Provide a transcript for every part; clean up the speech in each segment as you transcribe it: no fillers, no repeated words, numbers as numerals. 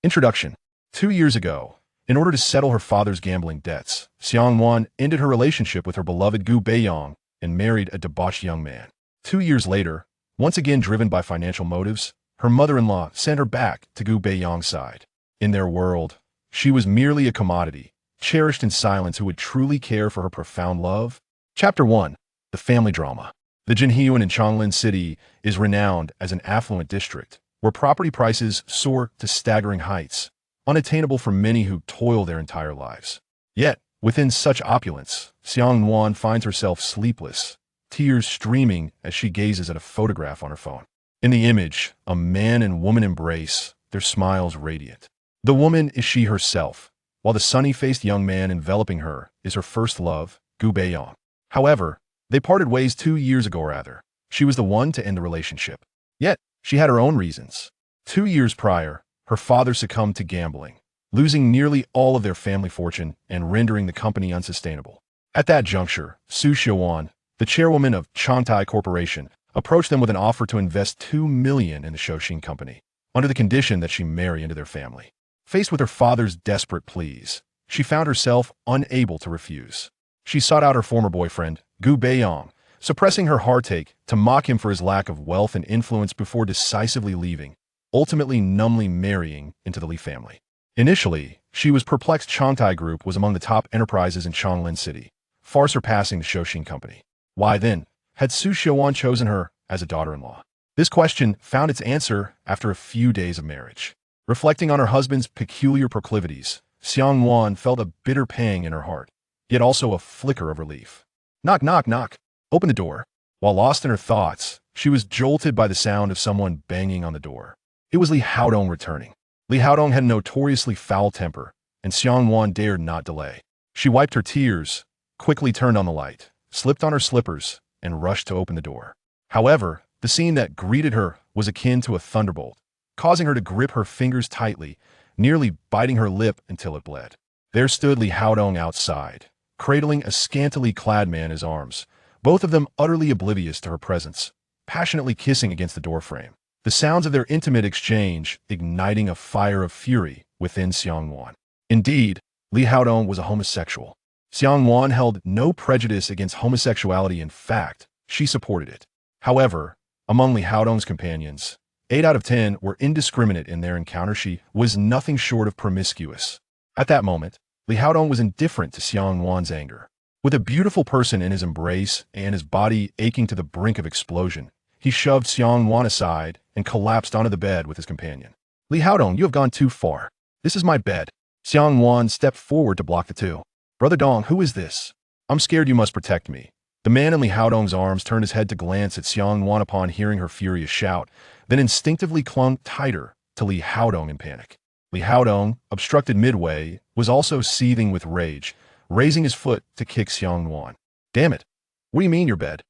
Introduction. 2 years ago, in order to settle her father's gambling debts, Xiang Nuan ended her relationship with her beloved Gu Beiyang and married a debauched young man. 2 years later, once again driven by financial motives, her mother-in-law sent her back to Gu Beiyang's side. In their world, she was merely a commodity, cherished in silence who would truly care for her profound love. Chapter 1. The Family Drama. The Jinhuan in Changlin City is renowned as an affluent district, where property prices soar to staggering heights, unattainable for many who toil their entire lives. Yet, within such opulence, Xiang Nuan finds herself sleepless, tears streaming as she gazes at a photograph on her phone. In the image, a man and woman embrace, their smiles radiant. The woman is she herself, while the sunny-faced young man enveloping her is her first love, Gu Beiyang. However, they parted ways 2 years ago rather. She was the one to end the relationship. Yet, she had her own reasons. 2 years prior, her father succumbed to gambling, losing nearly all of their family fortune and rendering the company unsustainable. At that juncture, Su Xiaowan, the chairwoman of Changtai Corporation, approached them with an offer to invest $2 million in the Shouxing company, under the condition that she marry into their family. Faced with her father's desperate pleas, she found herself unable to refuse. She sought out her former boyfriend, Gu Beiyang, suppressing her heartache to mock him for his lack of wealth and influence before decisively leaving, ultimately numbly marrying into the Li family. Initially, she was perplexed. Changtai Group was among the top enterprises in Changlin City, far surpassing the Shouxing company. Why then had Su Xiaowan chosen her as a daughter-in-law? This question found its answer after a few days of marriage. Reflecting on her husband's peculiar proclivities, Xiang Nuan felt a bitter pang in her heart, yet also a flicker of relief. Knock, knock, knock. Open the door. While lost in her thoughts, she was jolted by the sound of someone banging on the door. It was Li Haodong returning. Li Haodong had a notoriously foul temper, and Xiang Nuan dared not delay. She wiped her tears, quickly turned on the light, slipped on her slippers, and rushed to open the door. However, the scene that greeted her was akin to a thunderbolt, causing her to grip her fingers tightly, nearly biting her lip until it bled. There stood Li Haodong outside, cradling a scantily clad man in his arms, both of them utterly oblivious to her presence, passionately kissing against the doorframe. The sounds of their intimate exchange igniting a fire of fury within Xiang Nuan. Indeed, Li Haodong was a homosexual. Xiang Nuan held no prejudice against homosexuality. In fact, she supported it. However, among Li Haodong's companions, 8 out of 10 were indiscriminate in their encounter. She was nothing short of promiscuous. At that moment, Li Haodong was indifferent to Xiang Nuan's anger. With a beautiful person in his embrace and his body aching to the brink of explosion, he shoved Xiang Nuan aside and collapsed onto the bed with his companion. Li Haodong, you have gone too far. This is my bed. Xiang Nuan stepped forward to block the two. Brother Dong, who is this? I'm scared. You must protect me. The man in Li Haodong's arms turned his head to glance at Xiang Nuan upon hearing her furious shout, then instinctively clung tighter to Li Haodong in panic. Li Haodong, obstructed midway, was also seething with rage, raising his foot to kick Xiang Nuan. Damn it. What do you mean your bed?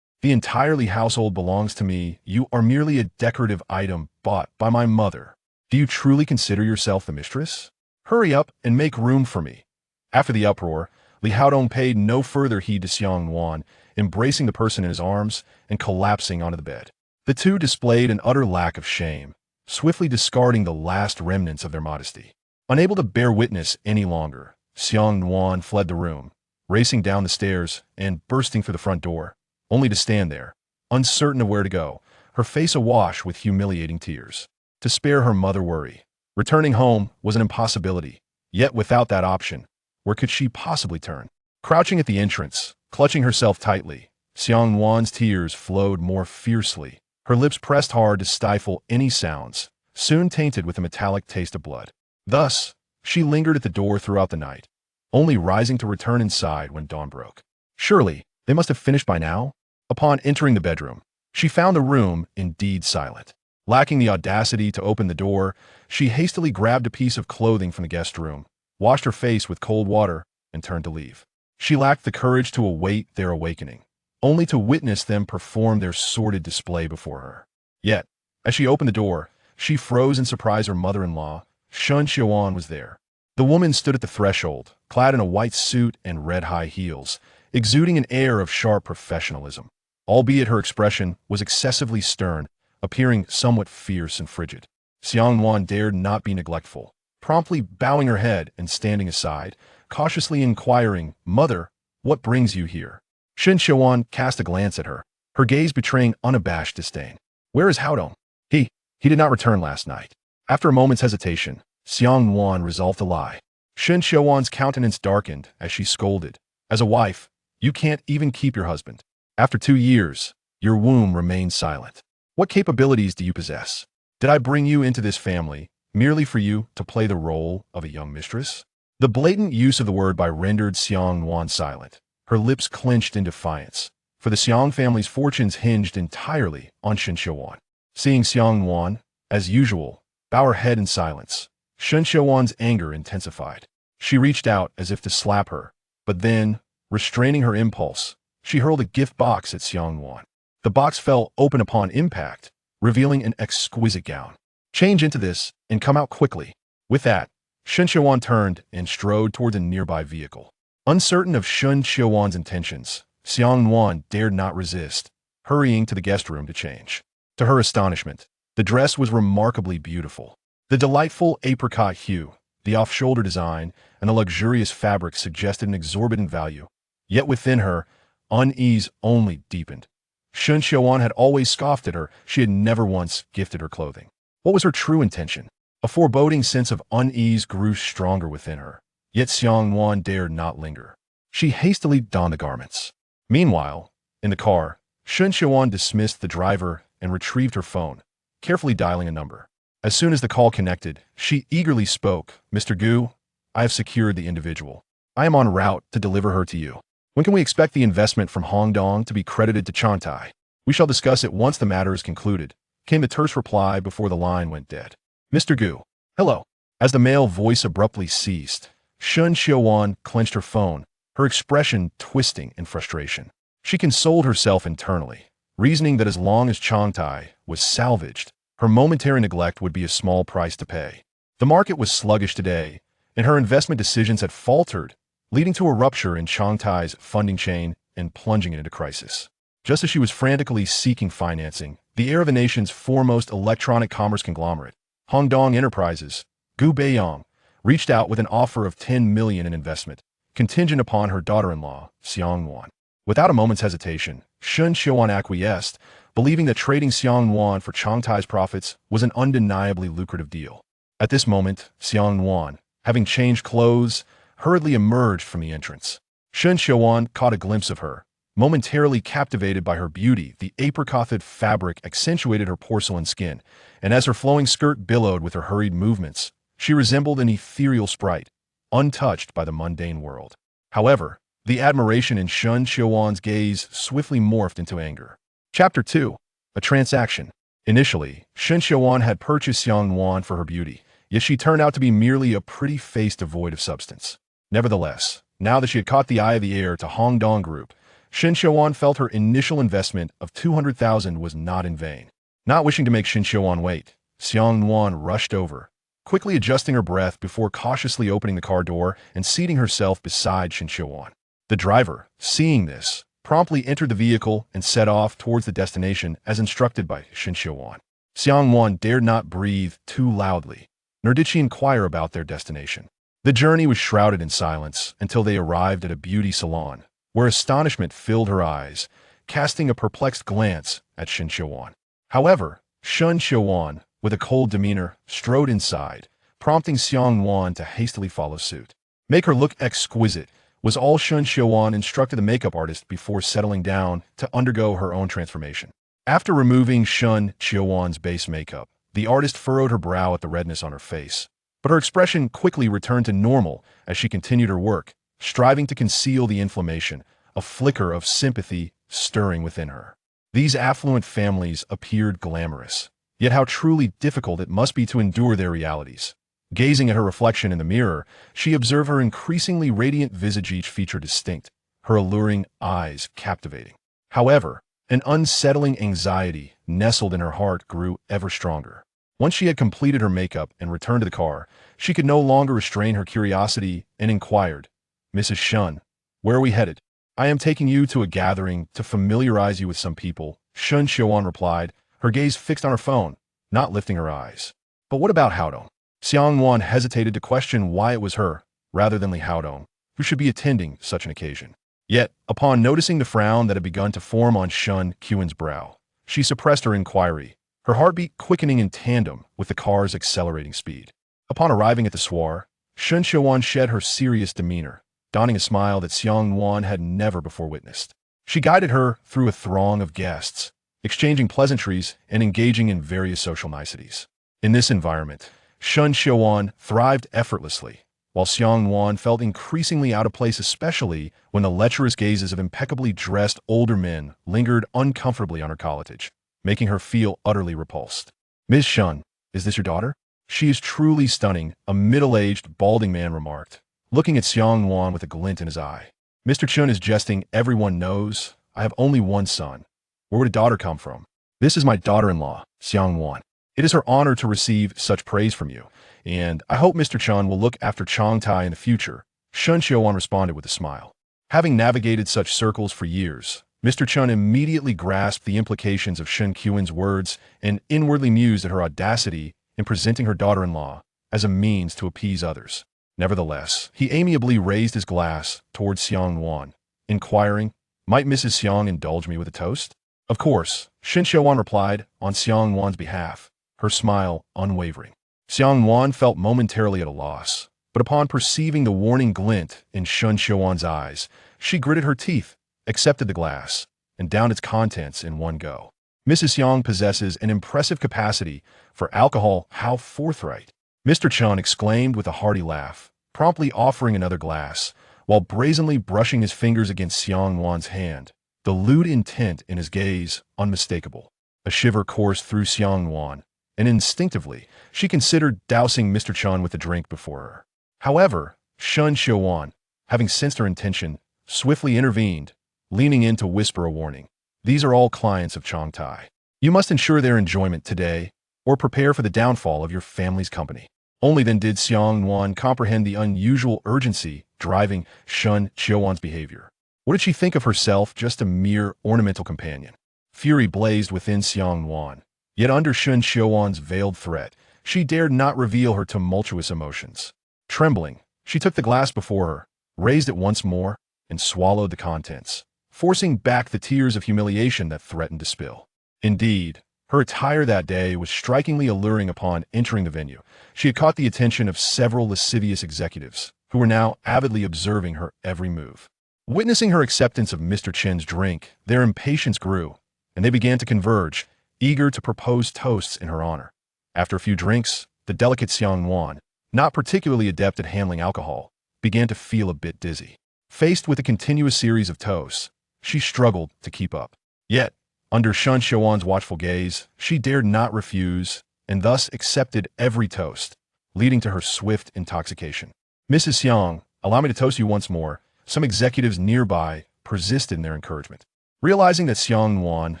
The entire Li household belongs to me. You are merely a decorative item bought by my mother. Do you truly consider yourself the mistress? Hurry up and make room for me. After the uproar, Li Haodong paid no further heed to Xiang Nuan, embracing the person in his arms and collapsing onto the bed. The two displayed an utter lack of shame, swiftly discarding the last remnants of their modesty. Unable to bear witness any longer, Xiang Nuan fled the room, racing down the stairs and bursting through the front door, only to stand there, uncertain of where to go, her face awash with humiliating tears. To spare her mother worry, returning home was an impossibility, yet without that option, where could she possibly turn? Crouching at the entrance, clutching herself tightly, Xiang Nuan's tears flowed more fiercely, her lips pressed hard to stifle any sounds, soon tainted with a metallic taste of blood. Thus, she lingered at the door throughout the night, only rising to return inside when dawn broke. Surely, they must have finished by now? Upon entering the bedroom, she found the room indeed silent. Lacking the audacity to open the door, she hastily grabbed a piece of clothing from the guest room, washed her face with cold water, and turned to leave. She lacked the courage to await their awakening, only to witness them perform their sordid display before her. Yet, as she opened the door, she froze in surprise. Her mother-in-law, Sun Xiaowan, was there. The woman stood at the threshold, clad in a white suit and red high heels, exuding an air of sharp professionalism, albeit her expression was excessively stern, appearing somewhat fierce and frigid. Xiang Nuan dared not be neglectful, promptly bowing her head and standing aside, cautiously inquiring, "Mother, what brings you here?" Shen Xiaoan cast a glance at her, her gaze betraying unabashed disdain. "Where is Haodong?" He did not return last night." After a moment's hesitation, Xiang Nuan resolved to lie. Shen Xiaoan's countenance darkened as she scolded. "As a wife, you can't even keep your husband. After 2 years, your womb remains silent. What capabilities do you possess? Did I bring you into this family merely for you to play the role of a young mistress?" The blatant use of the word by rendered Xiang Nuan silent. Her lips clenched in defiance, for the Xiang family's fortunes hinged entirely on Shen Xiaoan. Seeing Xiang Nuan, as usual, bow her head in silence, Shen Xiaoan's anger intensified. She reached out as if to slap her, but then, restraining her impulse, she hurled a gift box at Xiang Nuan. The box fell open upon impact, revealing an exquisite gown. "Change into this and come out quickly." With that, Shen Xiaoan turned and strode toward a nearby vehicle. Uncertain of Shen Xiaoan's intentions, Xiang Nuan dared not resist, hurrying to the guest room to change. To her astonishment, the dress was remarkably beautiful. The delightful apricot hue, the off-shoulder design, and the luxurious fabric suggested an exorbitant value. Yet within her, unease only deepened. Shen Xiaoan had always scoffed at her. She had never once gifted her clothing. What was her true intention? A foreboding sense of unease grew stronger within her. Yet Xiang Nuan dared not linger. She hastily donned the garments. Meanwhile, in the car, Shen Xiaoan dismissed the driver and retrieved her phone, carefully dialing a number. As soon as the call connected, she eagerly spoke. "Mr. Gu, I have secured the individual. I am en route to deliver her to you. When can we expect the investment from Hongdong to be credited to Chantai? We shall discuss it once the matter is concluded," came the terse reply before the line went dead. "Mr. Gu, hello." As the male voice abruptly ceased, Shen Xiaoan clenched her phone, her expression twisting in frustration. She consoled herself internally, reasoning that as long as Chantai was salvaged, her momentary neglect would be a small price to pay. The market was sluggish today, and her investment decisions had faltered, leading to a rupture in Changtai's funding chain and plunging it into crisis. Just as she was frantically seeking financing, the heir of the nation's foremost electronic commerce conglomerate, Hongdong Enterprises, Gu Beiyang, reached out with an offer of 10 million in investment, contingent upon her daughter-in-law, Xiang Nuan. Without a moment's hesitation, Shen Xiaoan acquiesced, believing that trading Xiang Nuan for Changtai's profits was an undeniably lucrative deal. At this moment, Xiang Nuan, having changed clothes, hurriedly emerged from the entrance. Shen Xiaoan caught a glimpse of her. Momentarily captivated by her beauty, the apricot fabric accentuated her porcelain skin, and as her flowing skirt billowed with her hurried movements, she resembled an ethereal sprite, untouched by the mundane world. However, the admiration in Shen Xiaoan's gaze swiftly morphed into anger. Chapter 2. A Transaction. Initially, Shen Xiaoan had purchased Xiang Nuan for her beauty, yet she turned out to be merely a pretty face devoid of substance. Nevertheless, now that she had caught the eye of the heir to Hongdong Group, Shen Xiaoan felt her initial investment of 200,000 was not in vain. Not wishing to make Shen Xiaoan wait, Xiang Nuan rushed over, quickly adjusting her breath before cautiously opening the car door and seating herself beside Shen Xiaoan. The driver, seeing this, promptly entered the vehicle and set off towards the destination as instructed by Shen Xiaoan. Xiang Nuan dared not breathe too loudly, nor did she inquire about their destination. The journey was shrouded in silence until they arrived at a beauty salon, where astonishment filled her eyes, casting a perplexed glance at Shen Xiaoan. However, Shen Xiaoan, with a cold demeanor, strode inside, prompting Xiang Nuan to hastily follow suit. "Make her look exquisite," was all Shen Xiaoan instructed the makeup artist before settling down to undergo her own transformation. After removing Shen Xiaoan's base makeup, the artist furrowed her brow at the redness on her face, but her expression quickly returned to normal as she continued her work, striving to conceal the inflammation, a flicker of sympathy stirring within her. These affluent families appeared glamorous, yet how truly difficult it must be to endure their realities. Gazing at her reflection in the mirror, she observed her increasingly radiant visage, each feature distinct, her alluring eyes captivating. However, an unsettling anxiety nestled in her heart grew ever stronger. Once she had completed her makeup and returned to the car, she could no longer restrain her curiosity and inquired, "Mrs. Shen, where are we headed?" "I am taking you to a gathering to familiarize you with some people," Shen Xiaoan replied, her gaze fixed on her phone, not lifting her eyes. But what about Haodong? Xiang Nuan hesitated to question why it was her, rather than Li Haodong, who should be attending such an occasion. Yet, upon noticing the frown that had begun to form on Shun Quan's brow, she suppressed her inquiry, her heartbeat quickening in tandem with the car's accelerating speed. Upon arriving at the soir, Shun Xiaowan shed her serious demeanor, donning a smile that Xiang Nuan had never before witnessed. She guided her through a throng of guests, exchanging pleasantries and engaging in various social niceties. In this environment, Shun Xiaowan thrived effortlessly, while Xiang Nuan felt increasingly out of place, especially when the lecherous gazes of impeccably dressed older men lingered uncomfortably on her college, making her feel utterly repulsed. "Ms. Shun, is this your daughter? She is truly stunning," a middle-aged, balding man remarked, looking at Xiang Nuan with a glint in his eye. "Mr. Chun is jesting, everyone knows. I have only one son. Where would a daughter come from?" "This is my daughter-in-law, Xiang Nuan. It is her honor to receive such praise from you, and I hope Mr. Chun will look after Changtai in the future," Shun Xiaowan responded with a smile. Having navigated such circles for years, Mr. Chun immediately grasped the implications of Shun Quan's words and inwardly mused at her audacity in presenting her daughter-in-law as a means to appease others. Nevertheless, he amiably raised his glass towards Xiang Nuan, inquiring, "Might Mrs. Xiang indulge me with a toast?" "Of course," Shin Xiaowan replied on Xiang Nuan's behalf, her smile unwavering. Xiang Nuan felt momentarily at a loss, but upon perceiving the warning glint in Shun Xiaowan's eyes, she gritted her teeth, accepted the glass, and downed its contents in one go. "Mrs. Xiang possesses an impressive capacity for alcohol. How forthright!" Mr. Chun exclaimed with a hearty laugh, promptly offering another glass, while brazenly brushing his fingers against Xiang Nuan's hand, the lewd intent in his gaze unmistakable. A shiver coursed through Xiang Nuan, and instinctively, she considered dousing Mr. Chun with the drink before her. However, Shun Xiaowan, having sensed her intention, swiftly intervened, leaning in to whisper a warning. "These are all clients of Changtai. You must ensure their enjoyment today, or prepare for the downfall of your family's company." Only then did Xiang Nuan comprehend the unusual urgency driving Shun Xiaowan's behavior. What did she think of herself, just a mere ornamental companion? Fury blazed within Xiang Nuan. Yet under Shun Xiaowan's veiled threat, she dared not reveal her tumultuous emotions. Trembling, she took the glass before her, raised it once more, and swallowed the contents, forcing back the tears of humiliation that threatened to spill. Indeed, her attire that day was strikingly alluring. Upon entering the venue, she had caught the attention of several lascivious executives, who were now avidly observing her every move. Witnessing her acceptance of Mr. Chen's drink, their impatience grew, and they began to converge, eager to propose toasts in her honor. After a few drinks, the delicate Xiang Nuan, not particularly adept at handling alcohol, began to feel a bit dizzy. Faced with a continuous series of toasts, she struggled to keep up. Yet, under Shun Xiaowan's watchful gaze, she dared not refuse, and thus accepted every toast, leading to her swift intoxication. "Mrs. Xiang, allow me to toast you once more." Some executives nearby persisted in their encouragement. Realizing that Xiang Nuan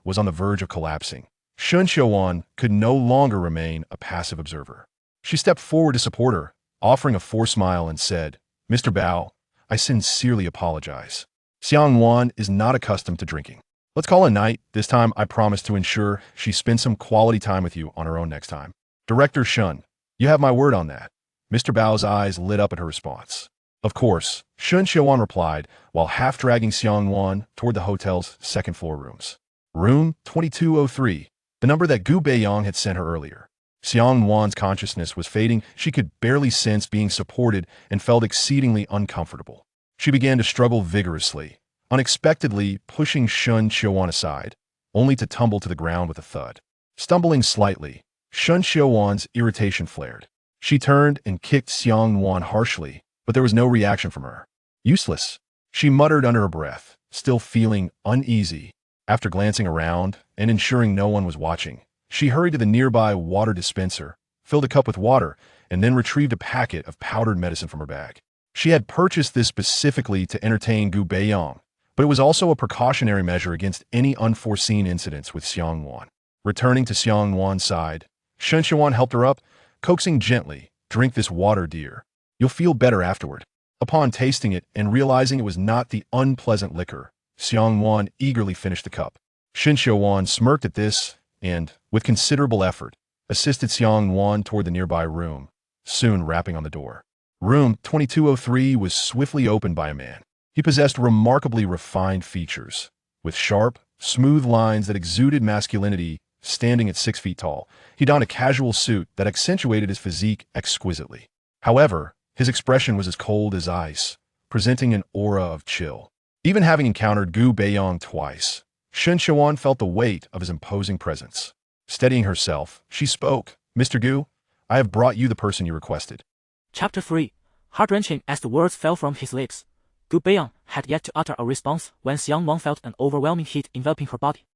was on the verge of collapsing, Shun Xiaowan could no longer remain a passive observer. She stepped forward to support her, offering a forced smile and said, "Mr. Bao, I sincerely apologize. Xiang Nuan is not accustomed to drinking. Let's call it a night. This time I promise to ensure she spends some quality time with you on her own next time." "Director Shun, you have my word on that." Mr. Bao's eyes lit up at her response. "Of course," Shun Xiaowan replied, while half-dragging Xiang Nuan toward the hotel's second-floor rooms. Room 2203, the number that Gu Beiyang had sent her earlier. Xiang Nuan's consciousness was fading. She could barely sense being supported and felt exceedingly uncomfortable. She began to struggle vigorously, unexpectedly pushing Shun Xiaowan aside, only to tumble to the ground with a thud. Stumbling slightly, Shun Xiaowan's irritation flared. She turned and kicked Xiang Nuan harshly, but there was no reaction from her. "Useless," she muttered under her breath, still feeling uneasy. After glancing around and ensuring no one was watching, she hurried to the nearby water dispenser, filled a cup with water, and then retrieved a packet of powdered medicine from her bag. She had purchased this specifically to entertain Gu Beiyang, but it was also a precautionary measure against any unforeseen incidents with Xiang Nuan. Returning to Xiang Nuan's side, Shun Xiaowan helped her up, coaxing gently, "Drink this water, dear. You'll feel better afterward." Upon tasting it and realizing it was not the unpleasant liquor, Xiang Nuan eagerly finished the cup. Shun Xiaowan smirked at this and, with considerable effort, assisted Xiang Nuan toward the nearby room, soon rapping on the door. Room 2203 was swiftly opened by a man. He possessed remarkably refined features, with sharp, smooth lines that exuded masculinity. Standing at 6 feet tall, he donned a casual suit that accentuated his physique exquisitely. However, his expression was as cold as ice, presenting an aura of chill. Even having encountered Gu Beiyang twice, Xiang Nuan felt the weight of his imposing presence. Steadying herself, she spoke, "Mr. Gu, I have brought you the person you requested." Chapter 3. Heart-wrenching as the words fell from his lips, Gu Beiyang had yet to utter a response when Xiang Nuan felt an overwhelming heat enveloping her body,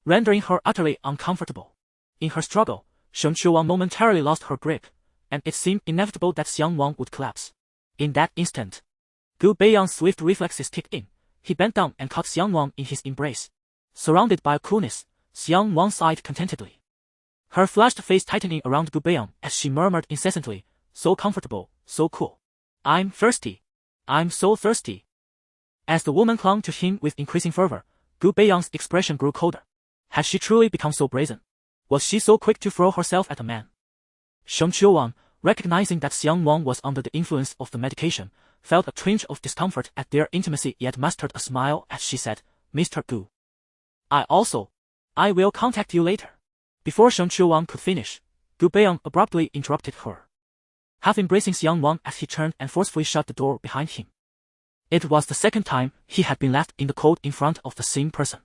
rendering her utterly uncomfortable. In her struggle, Xiang Nuan momentarily lost her grip, and it seemed inevitable that Xiang Nuan would collapse. In that instant, Gu Beiyang's swift reflexes kicked in. He bent down and caught Xiang Nuan in his embrace. Surrounded by coolness, Xiang Nuan sighed contentedly, her flushed face tightening around Gu Beiyang as she murmured incessantly, "So comfortable, so cool. I'm thirsty. I'm so thirsty." As the woman clung to him with increasing fervor, Gu Beiyang's expression grew colder. Had she truly become so brazen? Was she so quick to throw herself at a man? Xiang Nuan, recognizing that Xiang Nuan was under the influence of the medication, felt a twinge of discomfort at their intimacy yet mastered a smile as she said, "Mr. Gu. I will contact you later." Before Xiang Nuan could finish, Gu Beiyang abruptly interrupted her, half embracing Xiang Nuan as he turned and forcefully shut the door behind him. It was the second time he had been left in the cold in front of the same person.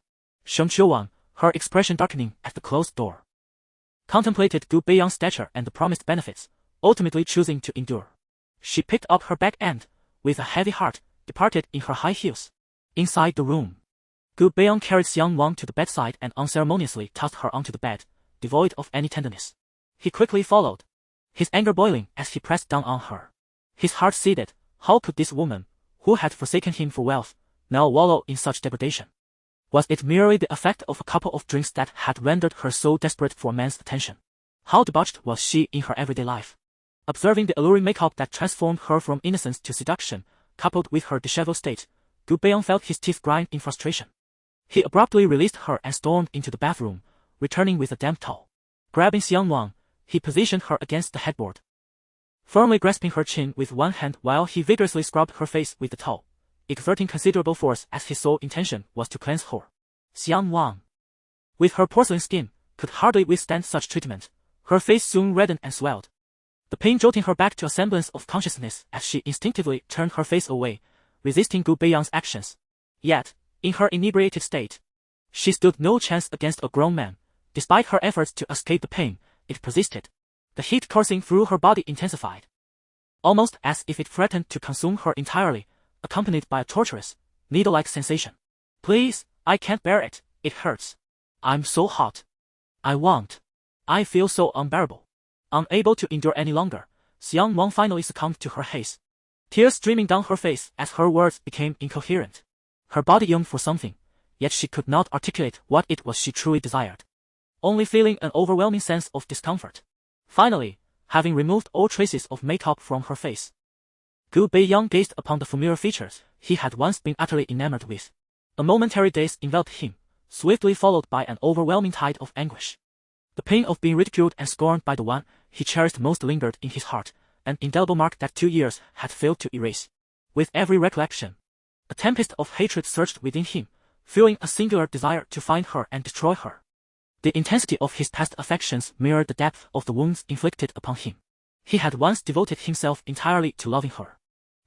Xiang Nuan, her expression darkening at the closed door, contemplated Gu Beiyang's stature and the promised benefits, ultimately choosing to endure. She picked up her bag and, with a heavy heart, departed in her high heels. Inside the room, Gu Beiyang carried Xiang Nuan to the bedside and unceremoniously tossed her onto the bed, devoid of any tenderness. He quickly followed, his anger boiling as he pressed down on her. His heart seethed. How could this woman, who had forsaken him for wealth, now wallow in such degradation? Was it merely the effect of a couple of drinks that had rendered her so desperate for a man's attention? How debauched was she in her everyday life? Observing the alluring makeup that transformed her from innocence to seduction, coupled with her disheveled state, Gu Beiyang felt his teeth grind in frustration. He abruptly released her and stormed into the bathroom, returning with a damp towel. Grabbing Xiang Nuan, he positioned her against the headboard, firmly grasping her chin with one hand while he vigorously scrubbed her face with the towel, exerting considerable force as his sole intention was to cleanse her. Xiang Nuan, with her porcelain skin, could hardly withstand such treatment. Her face soon reddened and swelled, the pain jolting her back to a semblance of consciousness as she instinctively turned her face away, resisting Gu Beiyang's actions. Yet, in her inebriated state, she stood no chance against a grown man. Despite her efforts to escape the pain, it persisted. The heat coursing through her body intensified, almost as if it threatened to consume her entirely, accompanied by a torturous, needle-like sensation. "Please, I can't bear it, it hurts. I'm so hot. I feel so unbearable." Unable to endure any longer, Xiang Nuan finally succumbed to her haze, tears streaming down her face as her words became incoherent. Her body yearned for something, yet she could not articulate what it was she truly desired, only feeling an overwhelming sense of discomfort. Finally, having removed all traces of makeup from her face, Gu Beiyang gazed upon the familiar features he had once been utterly enamored with. A momentary daze enveloped him, swiftly followed by an overwhelming tide of anguish. The pain of being ridiculed and scorned by the one he cherished most lingered in his heart, an indelible mark that 2 years had failed to erase. With every recollection, a tempest of hatred surged within him, fueling a singular desire to find her and destroy her. The intensity of his past affections mirrored the depth of the wounds inflicted upon him. He had once devoted himself entirely to loving her,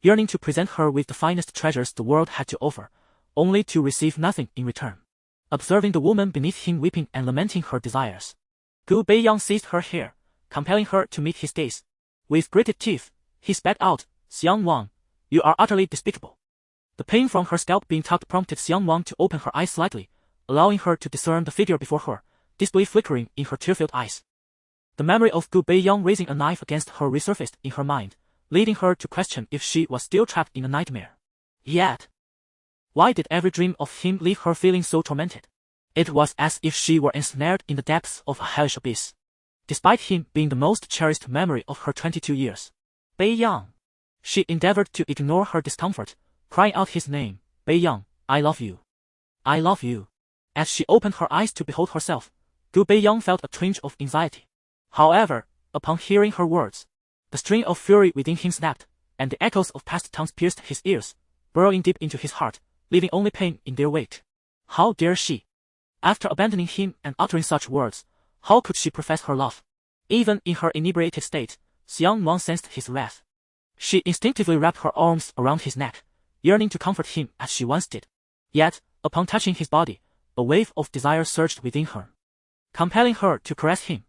yearning to present her with the finest treasures the world had to offer, only to receive nothing in return. Observing the woman beneath him weeping and lamenting her desires, Gu Beiyang seized her hair, compelling her to meet his gaze. With gritted teeth, he spat out, "Xiang Nuan, you are utterly despicable." The pain from her scalp being tugged prompted Xiang Nuan to open her eyes slightly, allowing her to discern the figure before her, disbelief flickering in her tear-filled eyes. The memory of Gu Beiyang raising a knife against her resurfaced in her mind, leading her to question if she was still trapped in a nightmare. Yet, why did every dream of him leave her feeling so tormented? It was as if she were ensnared in the depths of a hellish abyss, despite him being the most cherished memory of her 22 years. "Beiyang." She endeavored to ignore her discomfort, crying out his name, "Beiyang, I love you. I love you." As she opened her eyes to behold herself, Gu Beiyang felt a twinge of anxiety. However, upon hearing her words, the string of fury within him snapped, and the echoes of past taunts pierced his ears, burrowing deep into his heart, leaving only pain in their wake. How dare she? After abandoning him and uttering such words, how could she profess her love? Even in her inebriated state, Xiang Nuan sensed his wrath. She instinctively wrapped her arms around his neck, yearning to comfort him as she once did. Yet, upon touching his body, a wave of desire surged within her, compelling her to caress him.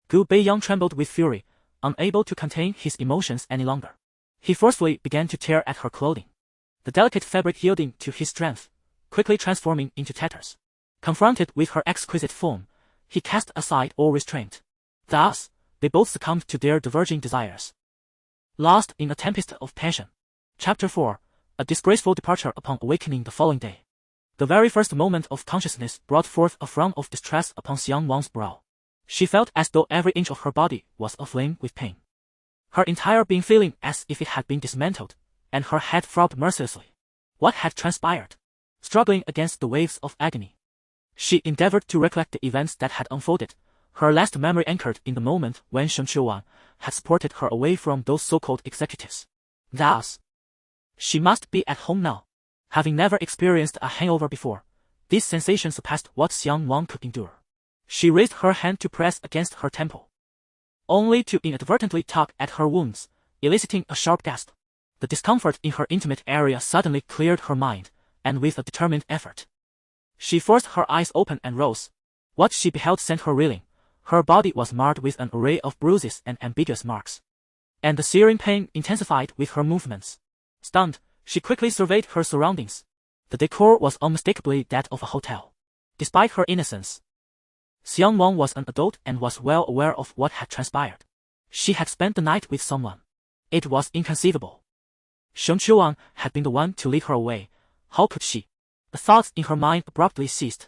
Gu Beiyang trembled with fury, unable to contain his emotions any longer. He forcefully began to tear at her clothing, the delicate fabric yielding to his strength, quickly transforming into tatters. Confronted with her exquisite form, he cast aside all restraint. Thus, they both succumbed to their diverging desires. Lost in a tempest of passion. Chapter 4. A disgraceful departure upon awakening the following day. The very first moment of consciousness brought forth a frown of distress upon Xiang Wang's brow. She felt as though every inch of her body was aflame with pain, her entire being feeling as if it had been dismantled, and her head throbbed mercilessly. What had transpired? Struggling against the waves of agony, she endeavored to recollect the events that had unfolded, her last memory anchored in the moment when Xiang Nuan had supported her away from those so-called executives. Thus, she must be at home now. Having never experienced a hangover before, this sensation surpassed what Xiang Wang could endure. She raised her hand to press against her temple, only to inadvertently tug at her wounds, eliciting a sharp gasp. The discomfort in her intimate area suddenly cleared her mind, and with a determined effort, she forced her eyes open and rose. What she beheld sent her reeling. Her body was marred with an array of bruises and ambiguous marks, and the searing pain intensified with her movements. Stunned, she quickly surveyed her surroundings. The decor was unmistakably that of a hotel. Despite her innocence, Xiang Wang was an adult and was well aware of what had transpired. She had spent the night with someone. It was inconceivable. Xiang Nuan had been the one to lead her away. How could she? The thoughts in her mind abruptly ceased,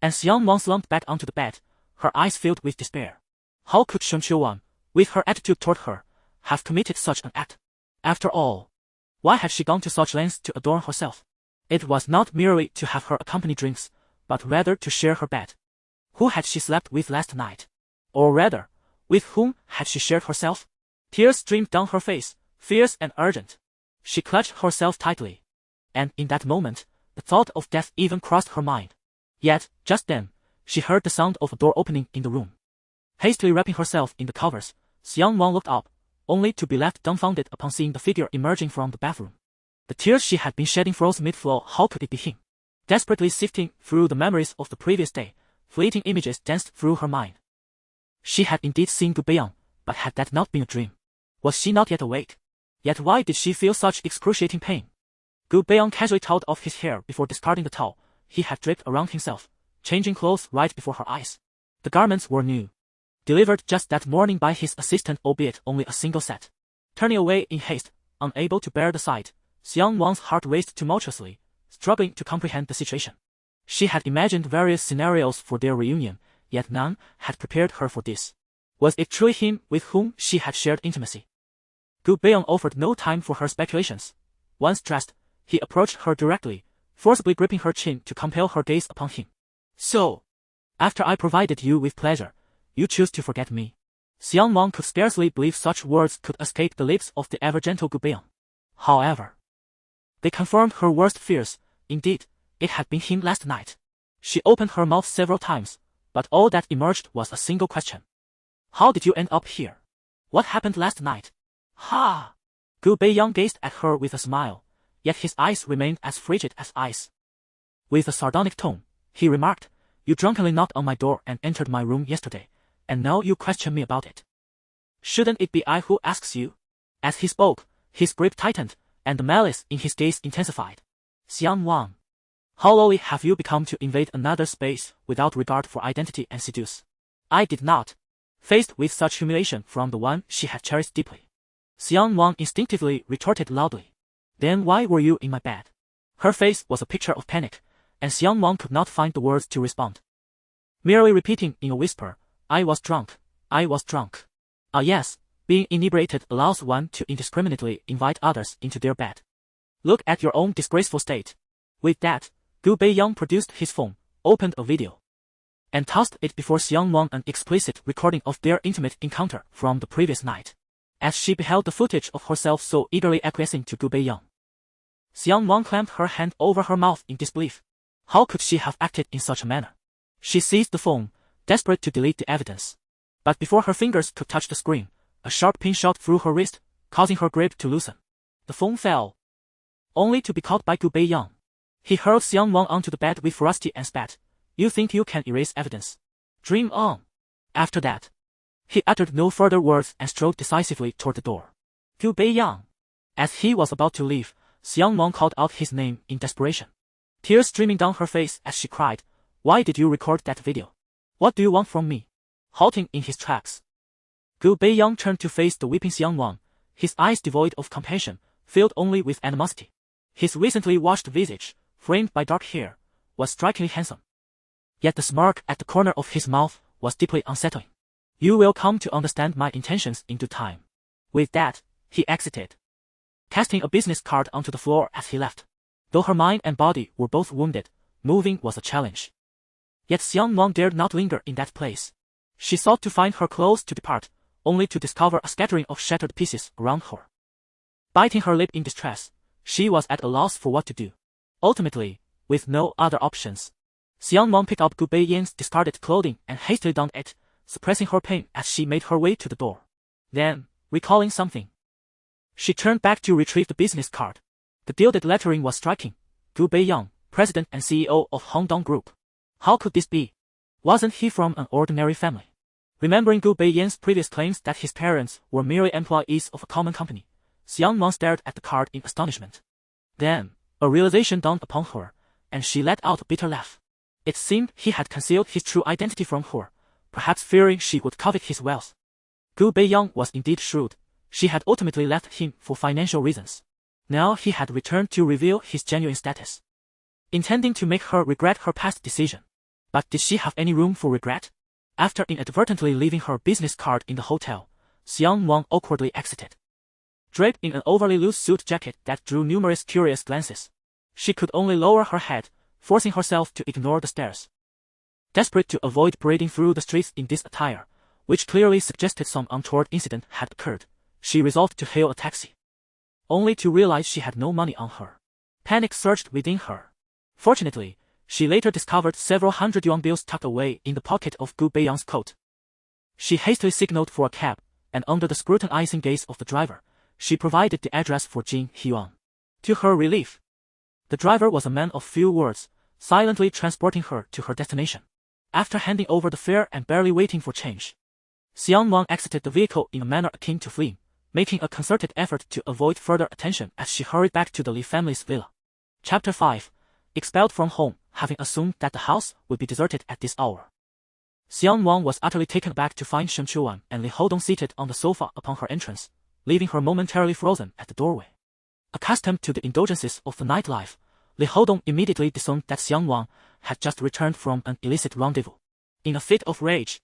and Xiang Wang slumped back onto the bed, her eyes filled with despair. How could Xiang Nuan, with her attitude toward her, have committed such an act? After all, why had she gone to such lengths to adorn herself? It was not merely to have her accompany drinks, but rather to share her bed. Who had she slept with last night? Or rather, with whom had she shared herself? Tears streamed down her face, fierce and urgent. She clutched herself tightly, and in that moment, the thought of death even crossed her mind. Yet, just then, she heard the sound of a door opening in the room. Hastily wrapping herself in the covers, Xiang Wang looked up, only to be left dumbfounded upon seeing the figure emerging from the bathroom. The tears she had been shedding froze mid-flow. How could it be him? Desperately sifting through the memories of the previous day, fleeting images danced through her mind. She had indeed seen Gu Beiyang, but had that not been a dream? Was she not yet awake? Yet why did she feel such excruciating pain? Gu Beiyang casually towed off his hair before discarding the towel he had draped around himself, changing clothes right before her eyes. The garments were new, delivered just that morning by his assistant, albeit only a single set. Turning away in haste, unable to bear the sight, Xiang Wang's heart raced tumultuously, struggling to comprehend the situation. She had imagined various scenarios for their reunion, yet none had prepared her for this. Was it truly him with whom she had shared intimacy? Gu Beiyang offered no time for her speculations. Once dressed, he approached her directly, forcibly gripping her chin to compel her gaze upon him. So, after I provided you with pleasure, you choose to forget me? Xiang Wang could scarcely believe such words could escape the lips of the ever-gentle Gu Beiyang. However, they confirmed her worst fears. Indeed, it had been him last night. She opened her mouth several times, but all that emerged was a single question. How did you end up here? What happened last night? Ha! Gu Beiyang gazed at her with a smile, yet his eyes remained as frigid as ice. With a sardonic tone, he remarked, You drunkenly knocked on my door and entered my room yesterday, and now you question me about it. Shouldn't it be I who asks you? As he spoke, his grip tightened, and the malice in his gaze intensified. Xiang Wang, how lowly have you become to invade another space without regard for identity and seduce? I did not. Faced with such humiliation from the one she had cherished deeply, Xiang Wang instinctively retorted loudly. Then why were you in my bed? Her face was a picture of panic, and Xiang Wang could not find the words to respond. Merely repeating in a whisper, I was drunk. I was drunk. Ah yes, being inebriated allows one to indiscriminately invite others into their bed. Look at your own disgraceful state. With that, Gu Beiyang produced his phone, opened a video, and tossed it before Xiang Nuan an explicit recording of their intimate encounter from the previous night. As she beheld the footage of herself so eagerly acquiescing to Gu Beiyang, Xiang Nuan clamped her hand over her mouth in disbelief. How could she have acted in such a manner? She seized the phone, desperate to delete the evidence. But before her fingers could touch the screen, a sharp pin shot through her wrist, causing her grip to loosen. The phone fell, only to be caught by Gu Beiyang. He hurled Xiang Nuan onto the bed with ferocity and spat. You think you can erase evidence? Dream on. After that, he uttered no further words and strode decisively toward the door. Gu Beiyang. As he was about to leave, Xiang Nuan called out his name in desperation. Tears streaming down her face as she cried, Why did you record that video? What do you want from me? Halting in his tracks, Gu Beiyang turned to face the weeping Xiang Nuan, his eyes devoid of compassion, filled only with animosity. His recently washed visage, framed by dark hair, was strikingly handsome. Yet the smirk at the corner of his mouth was deeply unsettling. You will come to understand my intentions in due time. With that, he exited, casting a business card onto the floor as he left. Though her mind and body were both wounded, moving was a challenge. Yet Xiang Nuan dared not linger in that place. She sought to find her clothes to depart, only to discover a scattering of shattered pieces around her. Biting her lip in distress, she was at a loss for what to do. Ultimately, with no other options, Xiang Nuan picked up Gu Beiyang's discarded clothing and hastily donned it, suppressing her pain as she made her way to the door. Then, recalling something, she turned back to retrieve the business card. The gilded lettering was striking. Gu Beiyang, president and CEO of Hongdong Group. How could this be? Wasn't he from an ordinary family? Remembering Gu Beiyang's previous claims that his parents were merely employees of a common company, Xiang Nuan stared at the card in astonishment. Then, a realization dawned upon her, and she let out a bitter laugh. It seemed he had concealed his true identity from her, perhaps fearing she would covet his wealth. Gu Beiyang was indeed shrewd. She had ultimately left him for financial reasons. Now he had returned to reveal his genuine status, intending to make her regret her past decision. But did she have any room for regret? After inadvertently leaving her business card in the hotel, Xiang Nuan awkwardly exited. Draped in an overly loose suit jacket that drew numerous curious glances, she could only lower her head, forcing herself to ignore the stares. Desperate to avoid parading through the streets in this attire, which clearly suggested some untoward incident had occurred, she resolved to hail a taxi, only to realize she had no money on her. Panic surged within her. Fortunately, she later discovered several hundred-yuan bills tucked away in the pocket of Gu Beiyang's coat. She hastily signaled for a cab, and under the scrutinizing gaze of the driver, she provided the address for Jin Hyuan. To her relief, the driver was a man of few words, silently transporting her to her destination. After handing over the fare and barely waiting for change, Xiang Nuan exited the vehicle in a manner akin to fleeing, making a concerted effort to avoid further attention as she hurried back to the Li family's villa. Chapter 5. Expelled from home, having assumed that the house would be deserted at this hour, Xiang Nuan was utterly taken aback to find Xiang Nuan and Li Hodong seated on the sofa upon her entrance, leaving her momentarily frozen at the doorway. Accustomed to the indulgences of the nightlife, Li Hodong immediately disowned that Xiang Nuan had just returned from an illicit rendezvous. In a fit of rage,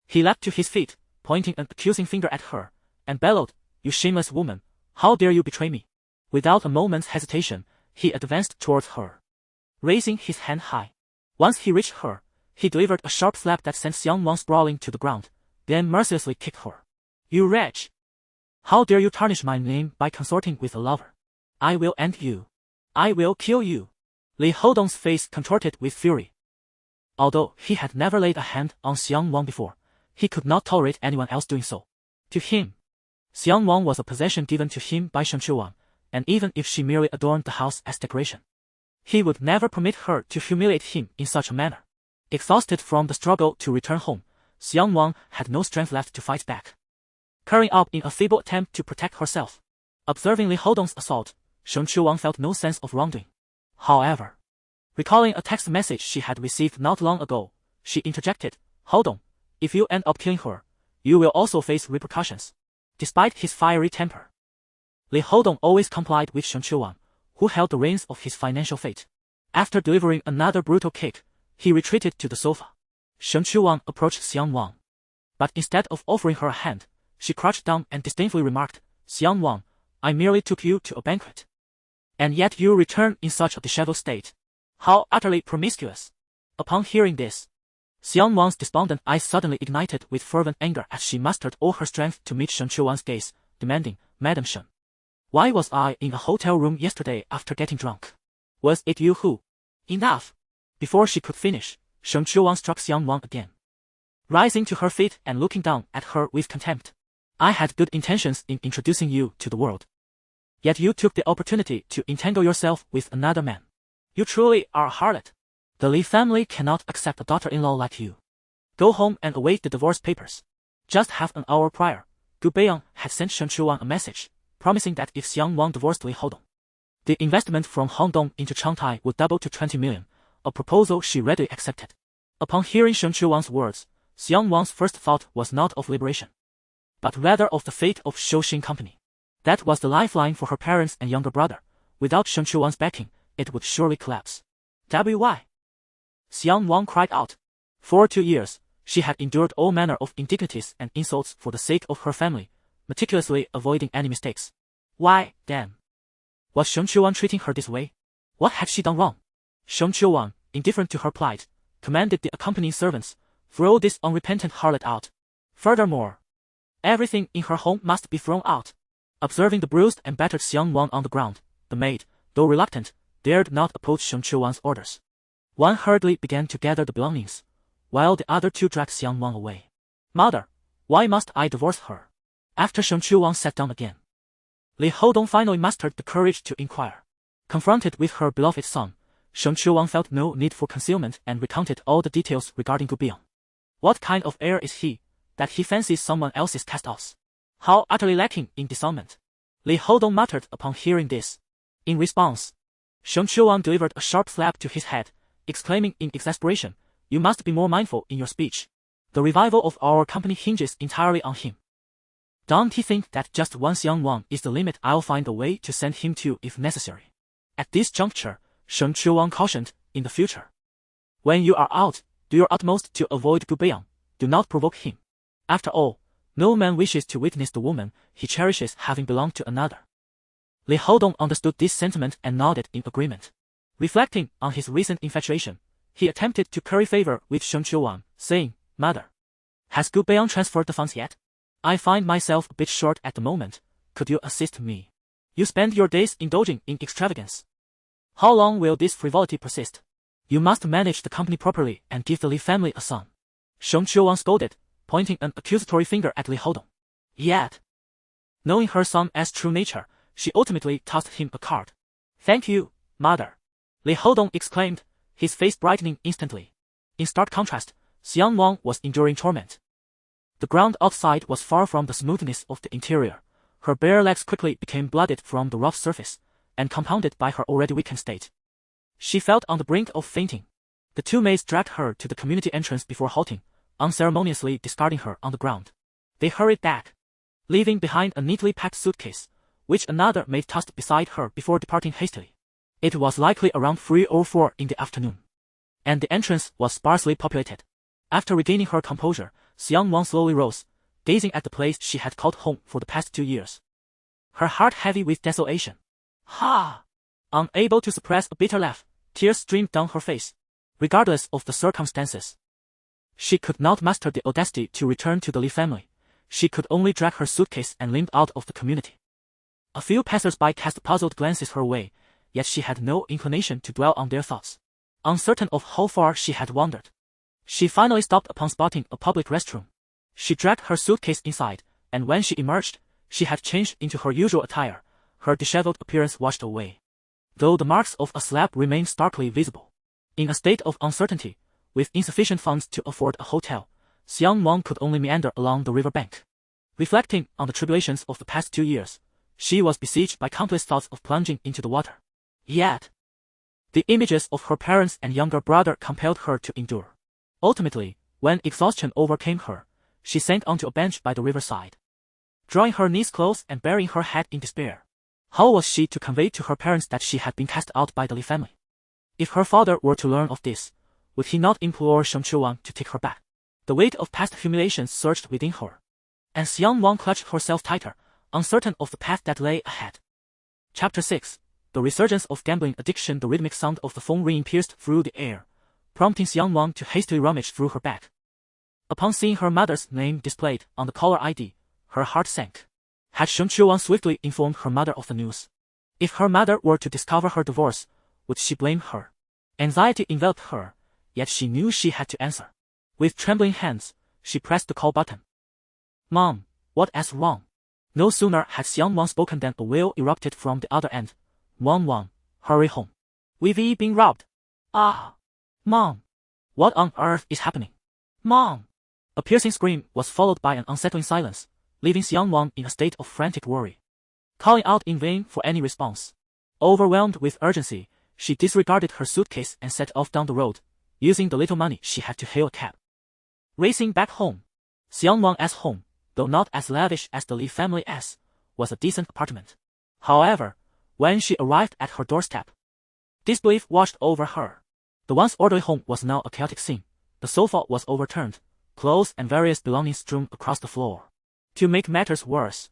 he leapt to his feet, pointing an accusing finger at her, and bellowed, You shameless woman, how dare you betray me? Without a moment's hesitation, he advanced towards her, raising his hand high. Once he reached her, he delivered a sharp slap that sent Xiang Nuan sprawling to the ground, then mercilessly kicked her. You wretch! How dare you tarnish my name by consorting with a lover? I will end you. I will kill you. Li Hodong's face contorted with fury. Although he had never laid a hand on Xiang Nuan before, he could not tolerate anyone else doing so. To him, Xiang Nuan was a possession given to him by Xiang Nuan, and even if she merely adorned the house as decoration, he would never permit her to humiliate him in such a manner. Exhausted from the struggle to return home, Xiang Nuan had no strength left to fight back, curling up in a feeble attempt to protect herself. Observing Li Hodong's assault, Xiang Nuan felt no sense of wrongdoing. However, recalling a text message she had received not long ago, she interjected, Hodong, if you end up killing her, you will also face repercussions. Despite his fiery temper, Li Hodong always complied with Xiang Nuan, who held the reins of his financial fate. After delivering another brutal kick, he retreated to the sofa. Xiang Nuan approached Xiang Nuan, but instead of offering her a hand, she crouched down and disdainfully remarked, Xiang Nuan, I merely took you to a banquet, and yet you return in such a disheveled state. How utterly promiscuous! Upon hearing this, Xiang Nuan's despondent eyes suddenly ignited with fervent anger as she mustered all her strength to meet Shen Chuan's gaze, demanding, Madam Shen, why was I in a hotel room yesterday after getting drunk? Was it you who? Enough! Before she could finish, Shen Chuan struck Xiang Nuan again. Rising to her feet and looking down at her with contempt. I had good intentions in introducing you to the world. Yet you took the opportunity to entangle yourself with another man. You truly are a harlot. The Li family cannot accept a daughter-in-law like you. Go home and await the divorce papers. Just half an hour prior, Gu Beiyang had sent Shen Chuan a message, promising that if Xiang Nuan divorced Li Hodong, the investment from Hongdong into Changtai would double to 20 million, a proposal she readily accepted. Upon hearing Shen Chuan's words, Xiang Nuan's first thought was not of liberation, but rather of the fate of Shouxin Company. That was the lifeline for her parents and younger brother. Without Shen Chuan's backing, it would surely collapse. Why? Xiang Nuan cried out. For 2 years, she had endured all manner of indignities and insults for the sake of her family, meticulously avoiding any mistakes. Why, then? Was Shen Chuan treating her this way? What had she done wrong? Shen Chuan, indifferent to her plight, commanded the accompanying servants, throw this unrepentant harlot out. Furthermore, everything in her home must be thrown out. Observing the bruised and battered Xiang Nuan on the ground, the maid, though reluctant, dared not oppose Shen Chuan's orders. One hurriedly began to gather the belongings, while the other two dragged Xiang Nuan away. Mother, why must I divorce her? After Shen Chuan sat down again, Li Hodong finally mustered the courage to inquire. Confronted with her beloved son, Shen Chuan felt no need for concealment and recounted all the details regarding Gu Beiyang. What kind of heir is he, that he fancies someone else's cast-offs? How utterly lacking in discernment! Li Hodong muttered upon hearing this. In response, Shen Chuan delivered a sharp slap to his head, exclaiming in exasperation, You must be more mindful in your speech. The revival of our company hinges entirely on him. Don't he think that just one Xiang Nuan is the limit I'll find a way to send him to if necessary? At this juncture, Shen Chuan cautioned, in the future, when you are out, do your utmost to avoid Gu Beiyang. Do not provoke him. After all, no man wishes to witness the woman he cherishes having belonged to another. Li Hodong understood this sentiment and nodded in agreement. Reflecting on his recent infatuation, he attempted to curry favor with Shen Chuan, saying, Mother, has Gu Beiyang transferred the funds yet? I find myself a bit short at the moment. Could you assist me? You spend your days indulging in extravagance. How long will this frivolity persist? You must manage the company properly and give the Li family a son. Shen Chuan scolded, pointing an accusatory finger at Li Hodong. Yet, knowing her son as true nature, she ultimately tossed him a card. Thank you, Mother. Li Hodong exclaimed, his face brightening instantly. In stark contrast, Xiang Nuan was enduring torment. The ground outside was far from the smoothness of the interior. Her bare legs quickly became blooded from the rough surface, and compounded by her already weakened state. She felt on the brink of fainting. The two maids dragged her to the community entrance before halting, unceremoniously discarding her on the ground. They hurried back, leaving behind a neatly packed suitcase, which another maid tossed beside her before departing hastily. It was likely around 3 or 4 in the afternoon, and the entrance was sparsely populated. After regaining her composure, Xiang Nuan slowly rose, gazing at the place she had called home for the past 2 years. Her heart heavy with desolation. Ha! Unable to suppress a bitter laugh, tears streamed down her face. Regardless of the circumstances, she could not muster the audacity to return to the Li family. She could only drag her suitcase and limp out of the community. A few passers-by cast puzzled glances her way, yet she had no inclination to dwell on their thoughts. Uncertain of how far she had wandered, she finally stopped upon spotting a public restroom. She dragged her suitcase inside, and when she emerged, she had changed into her usual attire, her disheveled appearance washed away, though the marks of a slap remained starkly visible. In a state of uncertainty, with insufficient funds to afford a hotel, Xiang Nuan could only meander along the river bank. Reflecting on the tribulations of the past 2 years, she was besieged by countless thoughts of plunging into the water. Yet, the images of her parents and younger brother compelled her to endure. Ultimately, when exhaustion overcame her, she sank onto a bench by the riverside, drawing her knees close and burying her head in despair. How was she to convey to her parents that she had been cast out by the Li family? If her father were to learn of this, would he not implore Shen Chuan to take her back? The weight of past humiliations surged within her, and Xiang Nuan clutched herself tighter, uncertain of the path that lay ahead. Chapter 6. The resurgence of gambling addiction. The rhythmic sound of the phone ringing pierced through the air, prompting Xiang Nuan to hastily rummage through her bag. Upon seeing her mother's name displayed on the caller ID, her heart sank. Had Xiang Nuan swiftly informed her mother of the news? If her mother were to discover her divorce, would she blame her? Anxiety enveloped her, yet she knew she had to answer. With trembling hands, she pressed the call button. Mom, what's wrong? No sooner had Xiang Nuan spoken than a wail erupted from the other end. Nuan, hurry home. We've been robbed. Ah! Mom! What on earth is happening? Mom! A piercing scream was followed by an unsettling silence, leaving Xiang Nuan in a state of frantic worry. Calling out in vain for any response. Overwhelmed with urgency, she disregarded her suitcase and set off down the road, using the little money she had to hail a cab. Racing back home. Xiang Nuan's home, though not as lavish as the Li family's, was a decent apartment. However, when she arrived at her doorstep, disbelief washed over her. The once orderly home was now a chaotic scene. The sofa was overturned, clothes and various belongings strewn across the floor. To make matters worse,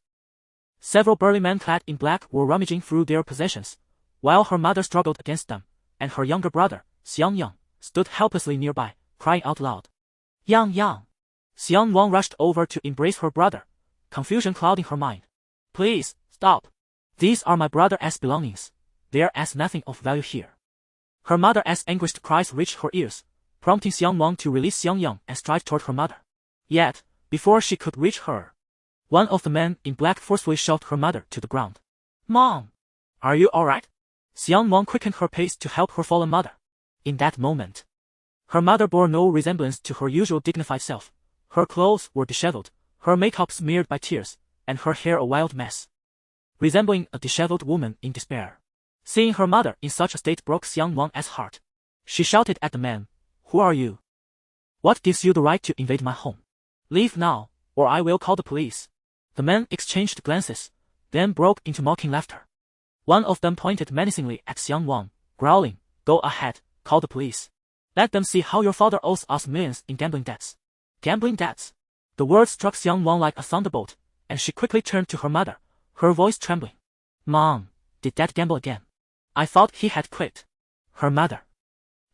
several burly men clad in black were rummaging through their possessions, while her mother struggled against them, and her younger brother, Xiang Yang, stood helplessly nearby, crying out loud. Yang! Xiang Nuan rushed over to embrace her brother, confusion clouding her mind. Please, stop. These are my brother's belongings. There's nothing of value here. Her mother's anguished cries reached her ears, prompting Xiang Nuan to release Xiang Yang and stride toward her mother. Yet, before she could reach her, one of the men in black forcefully shoved her mother to the ground. Mom! Are you alright? Xiang Nuan quickened her pace to help her fallen mother. In that moment, her mother bore no resemblance to her usual dignified self. Her clothes were disheveled, her makeup smeared by tears, and her hair a wild mess, resembling a disheveled woman in despair. Seeing her mother in such a state broke Xiang Nuan's heart. She shouted at the man, Who are you? What gives you the right to invade my home? Leave now, or I will call the police. The men exchanged glances, then broke into mocking laughter. One of them pointed menacingly at Xiang Nuan, growling, Go ahead, call the police. Let them see how your father owes us millions in gambling debts. Gambling debts? The words struck Xiang Nuan like a thunderbolt, and she quickly turned to her mother, her voice trembling. Mom, did Dad gamble again? I thought he had quit. Her mother,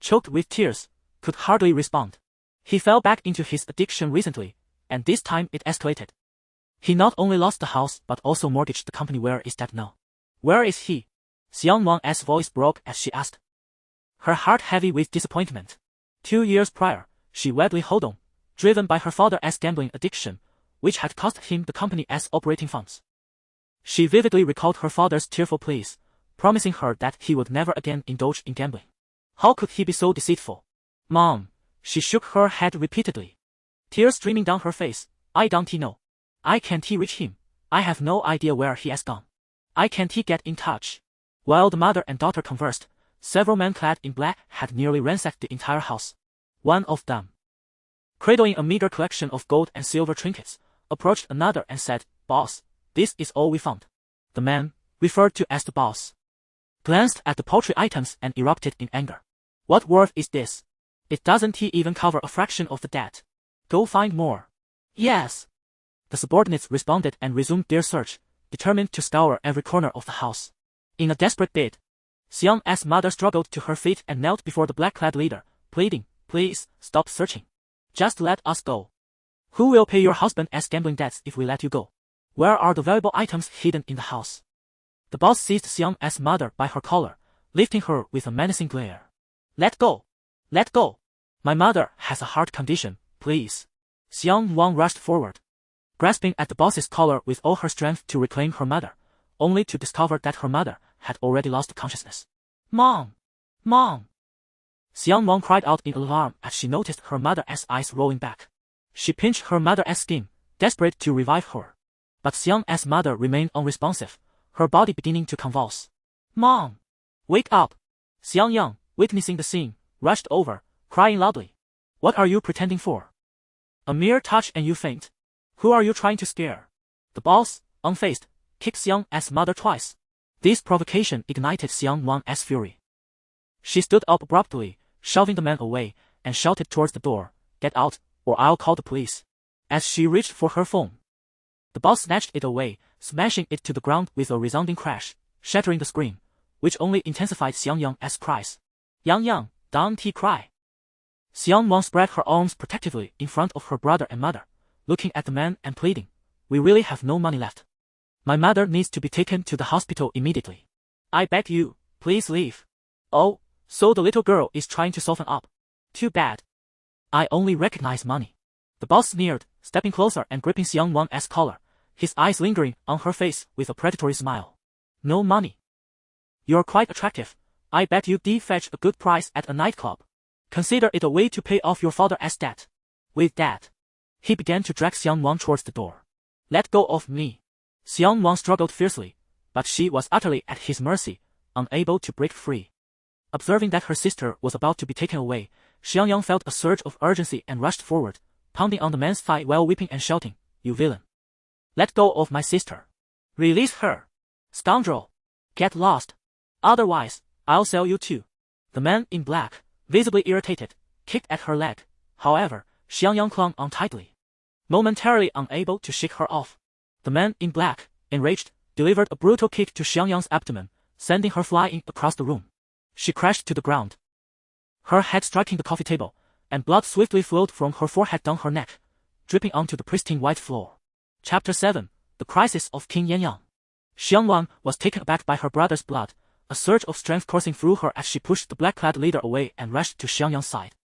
choked with tears, could hardly respond. He fell back into his addiction recently, and this time it escalated. He not only lost the house but also mortgaged the company. Where is Dad now? Where is he? Xiang Nuan's voice broke as she asked, her heart heavy with disappointment. 2 years prior, she weddily held on, driven by her father's gambling addiction, which had cost him the company's operating funds. She vividly recalled her father's tearful pleas, promising her that he would never again indulge in gambling. How could he be so deceitful? Mom, she shook her head repeatedly, tears streaming down her face. I don't know. I can't reach him. I have no idea where he has gone. I can't get in touch. While the mother and daughter conversed, several men clad in black had nearly ransacked the entire house. One of them, cradling a meager collection of gold and silver trinkets, approached another and said, Boss, this is all we found. The man, referred to as the boss, glanced at the paltry items and erupted in anger. What worth is this? It doesn't even cover a fraction of the debt. Go find more. Yes. The subordinates responded and resumed their search, determined to scour every corner of the house. In a desperate bid, Xiang's mother struggled to her feet and knelt before the black-clad leader, pleading, Please, stop searching. Just let us go. Who will pay your husband's gambling debts if we let you go? Where are the valuable items hidden in the house? The boss seized Xiang's mother by her collar, lifting her with a menacing glare. Let go! Let go! My mother has a heart condition, please. Xiang Nuan rushed forward, grasping at the boss's collar with all her strength to reclaim her mother, only to discover that her mother had already lost consciousness. Mom! Mom! Xiang Nuan cried out in alarm as she noticed her mother's eyes rolling back. She pinched her mother's skin, desperate to revive her. But Xiang's mother remained unresponsive, her body beginning to convulse. Mom! Wake up! Xiang Yang, witnessing the scene, rushed over, crying loudly. What are you pretending for? A mere touch and you faint. Who are you trying to scare? The boss, unfazed, kicked Xiang's mother twice. This provocation ignited Xiang Nuan's fury. She stood up abruptly, shoving the man away, and shouted towards the door, Get out, or I'll call the police. As she reached for her phone, the boss snatched it away, smashing it to the ground with a resounding crash, shattering the scream, which only intensified Xiang Yang's cries. Yang, don't cry. Xiang Nuan spread her arms protectively in front of her brother and mother, looking at the man and pleading, "We really have no money left. My mother needs to be taken to the hospital immediately. I beg you, please leave." "Oh, so the little girl is trying to soften up. Too bad. I only recognize money." The boss sneered, stepping closer and gripping Xiang Nuan's collar, his eyes lingering on her face with a predatory smile. "No money? You're quite attractive. I bet you did fetch a good price at a nightclub. Consider it a way to pay off your father's debt." With that, he began to drag Xiang Nuan towards the door. "Let go of me." Xiang Nuan struggled fiercely, but she was utterly at his mercy, unable to break free. Observing that her sister was about to be taken away, Xiang Yang felt a surge of urgency and rushed forward, pounding on the man's thigh while weeping and shouting, "You villain! Let go of my sister! Release her! Scoundrel! Get lost! Otherwise, I'll sell you too." The man in black, visibly irritated, kicked at her leg. However, Xiang Yang clung on tightly, momentarily unable to shake her off. The man in black, enraged, delivered a brutal kick to Xiang Yang's abdomen, sending her flying across the room. She crashed to the ground, her head striking the coffee table, and blood swiftly flowed from her forehead down her neck, dripping onto the pristine white floor. Chapter 7: The Crisis of King Yanyang. Xiang Nuan was taken aback by her brother's blood, a surge of strength coursing through her as she pushed the black-clad leader away and rushed to Xiang Yang's side.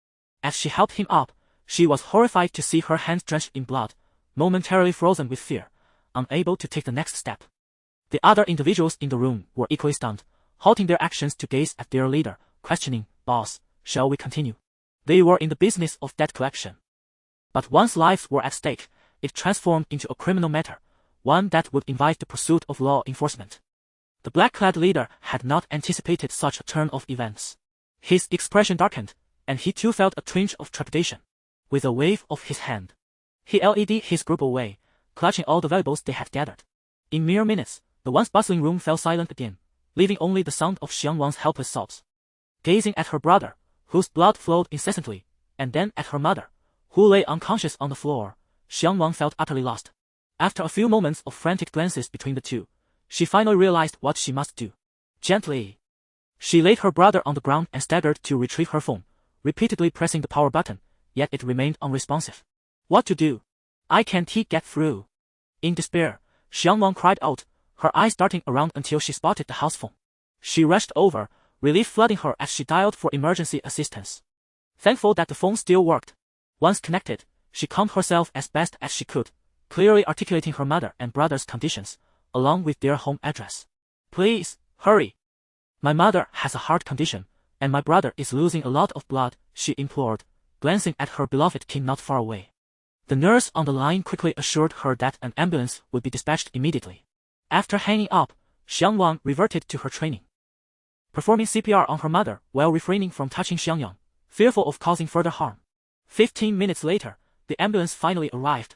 As she helped him up, she was horrified to see her hands drenched in blood, momentarily frozen with fear, unable to take the next step. The other individuals in the room were equally stunned, halting their actions to gaze at their leader, questioning, "Boss, shall we continue?" They were in the business of debt collection. But once lives were at stake, it transformed into a criminal matter, one that would invite the pursuit of law enforcement. The black-clad leader had not anticipated such a turn of events. His expression darkened, and he too felt a twinge of trepidation. With a wave of his hand, he led his group away, clutching all the valuables they had gathered. In mere minutes, the once bustling room fell silent again, leaving only the sound of Xiang Nuan's helpless sobs. Gazing at her brother, whose blood flowed incessantly, and then at her mother, who lay unconscious on the floor, Xiang Nuan felt utterly lost. After a few moments of frantic glances between the two, she finally realized what she must do. Gently, she laid her brother on the ground and staggered to retrieve her phone, repeatedly pressing the power button, yet it remained unresponsive. What to do? I can't get through. In despair, Xiang Nuan cried out, her eyes darting around until she spotted the house phone. She rushed over, relief flooding her as she dialed for emergency assistance. Thankful that the phone still worked. Once connected, she calmed herself as best as she could, clearly articulating her mother and brother's conditions, along with their home address. "Please, hurry. My mother has a heart condition, and my brother is losing a lot of blood," she implored, glancing at her beloved king not far away. The nurse on the line quickly assured her that an ambulance would be dispatched immediately. After hanging up, Xiang Nuan reverted to her training, performing CPR on her mother while refraining from touching Xiang Yang, fearful of causing further harm. 15 minutes later, the ambulance finally arrived.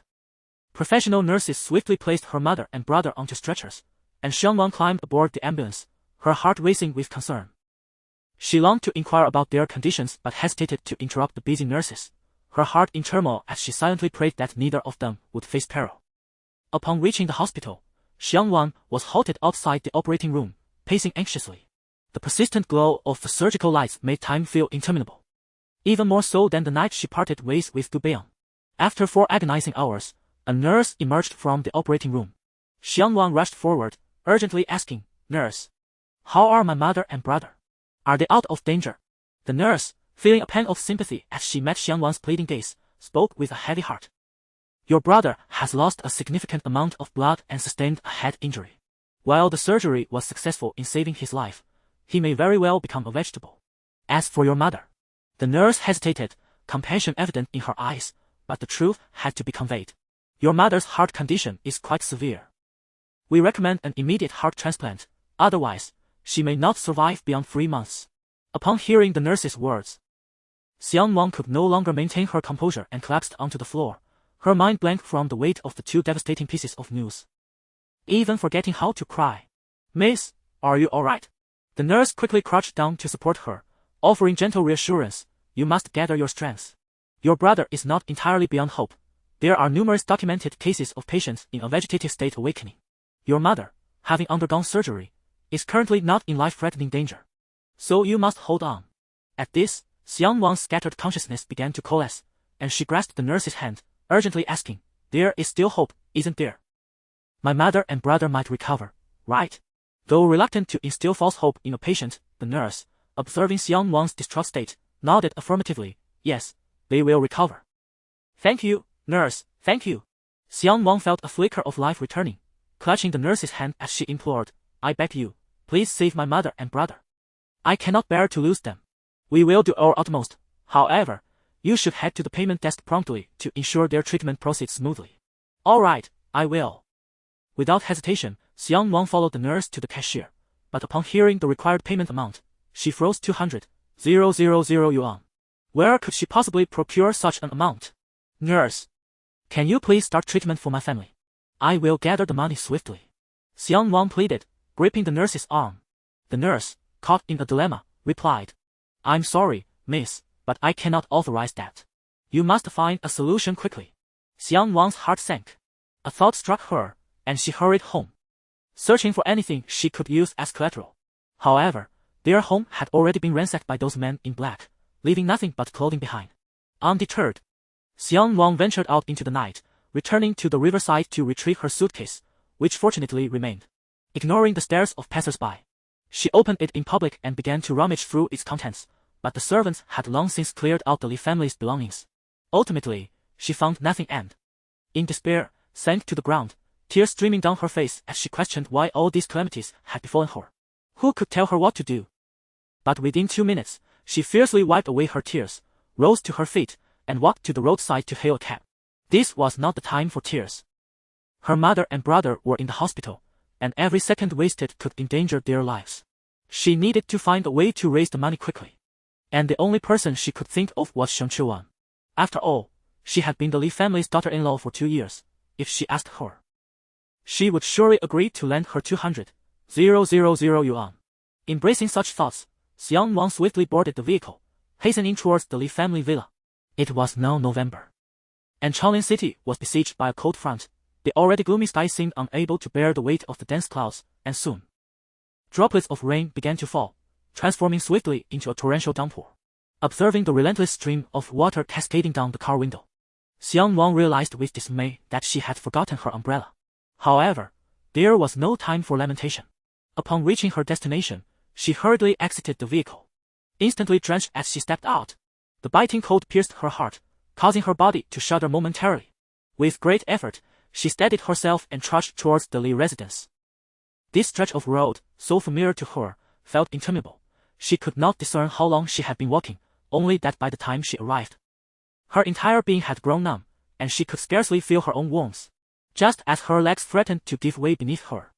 Professional nurses swiftly placed her mother and brother onto stretchers, and Xiang Nuan climbed aboard the ambulance, her heart racing with concern. She longed to inquire about their conditions but hesitated to interrupt the busy nurses, her heart in turmoil as she silently prayed that neither of them would face peril. Upon reaching the hospital, Xiang Nuan was halted outside the operating room, pacing anxiously. The persistent glow of the surgical lights made time feel interminable, even more so than the night she parted ways with Gu Beiyang. After 4 agonizing hours, a nurse emerged from the operating room. Xiang Nuan rushed forward, urgently asking, "Nurse, how are my mother and brother? Are they out of danger?" The nurse, feeling a pang of sympathy as she met Xiang Nuan's pleading gaze, spoke with a heavy heart. "Your brother has lost a significant amount of blood and sustained a head injury. While the surgery was successful in saving his life, he may very well become a vegetable. As for your mother..." The nurse hesitated, compassion evident in her eyes, but the truth had to be conveyed. "Your mother's heart condition is quite severe. We recommend an immediate heart transplant, otherwise, she may not survive beyond 3 months. Upon hearing the nurse's words, Xiang Nuan could no longer maintain her composure and collapsed onto the floor, her mind blank from the weight of the 2 devastating pieces of news, even forgetting how to cry. "Miss, are you alright?" The nurse quickly crouched down to support her, offering gentle reassurance, "You must gather your strength. Your brother is not entirely beyond hope. There are numerous documented cases of patients in a vegetative state awakening. Your mother, having undergone surgery, is currently not in life-threatening danger. So you must hold on." At this, Xiang Nuan's scattered consciousness began to coalesce, and she grasped the nurse's hand, urgently asking, "There is still hope, isn't there? My mother and brother might recover, right?" Though reluctant to instill false hope in a patient, the nurse, observing Xiang Nuan's distraught state, nodded affirmatively. "Yes, they will recover." "Thank you, nurse, thank you." Xiang Nuan felt a flicker of life returning, clutching the nurse's hand as she implored, "I beg you, please save my mother and brother. I cannot bear to lose them. We will do our utmost. However, you should head to the payment desk promptly to ensure their treatment proceeds smoothly." "All right, I will." Without hesitation, Xiang Nuan followed the nurse to the cashier, but upon hearing the required payment amount, she froze 200,000 yuan. Where could she possibly procure such an amount? "Nurse, can you please start treatment for my family? I will gather the money swiftly," Xiang Nuan pleaded, gripping the nurse's arm. The nurse, caught in a dilemma, replied, "I'm sorry, miss, but I cannot authorize that. You must find a solution quickly." Xiang Nuan's heart sank. A thought struck her, and she hurried home, searching for anything she could use as collateral. However, their home had already been ransacked by those men in black, leaving nothing but clothing behind. Undeterred, Xiang Nuan ventured out into the night, returning to the riverside to retrieve her suitcase, which fortunately remained. Ignoring the stares of passers-by, she opened it in public and began to rummage through its contents, but the servants had long since cleared out the Li family's belongings. Ultimately, she found nothing and, in despair, sank to the ground, tears streaming down her face as she questioned why all these calamities had befallen her. Who could tell her what to do? But within 2 minutes, she fiercely wiped away her tears, rose to her feet, and walked to the roadside to hail a cab. This was not the time for tears. Her mother and brother were in the hospital, and every second wasted could endanger their lives. She needed to find a way to raise the money quickly. And the only person she could think of was Xiang Nuan. After all, she had been the Li family's daughter-in-law for 2 years. If she asked her, she would surely agree to lend her 200,000 yuan. Embracing such thoughts, Xiang Nuan swiftly boarded the vehicle, hastening towards the Li family villa. It was now November, and Chaolin City was besieged by a cold front. The already gloomy sky seemed unable to bear the weight of the dense clouds, and soon, droplets of rain began to fall, transforming swiftly into a torrential downpour. Observing the relentless stream of water cascading down the car window, Xiang Nuan realized with dismay that she had forgotten her umbrella. However, there was no time for lamentation. Upon reaching her destination, she hurriedly exited the vehicle. Instantly drenched as she stepped out, the biting cold pierced her heart, causing her body to shudder momentarily. With great effort, she steadied herself and trudged towards the Li residence. This stretch of road, so familiar to her, felt interminable. She could not discern how long she had been walking, only that by the time she arrived, her entire being had grown numb, and she could scarcely feel her own warmth. Just as her legs threatened to give way beneath her,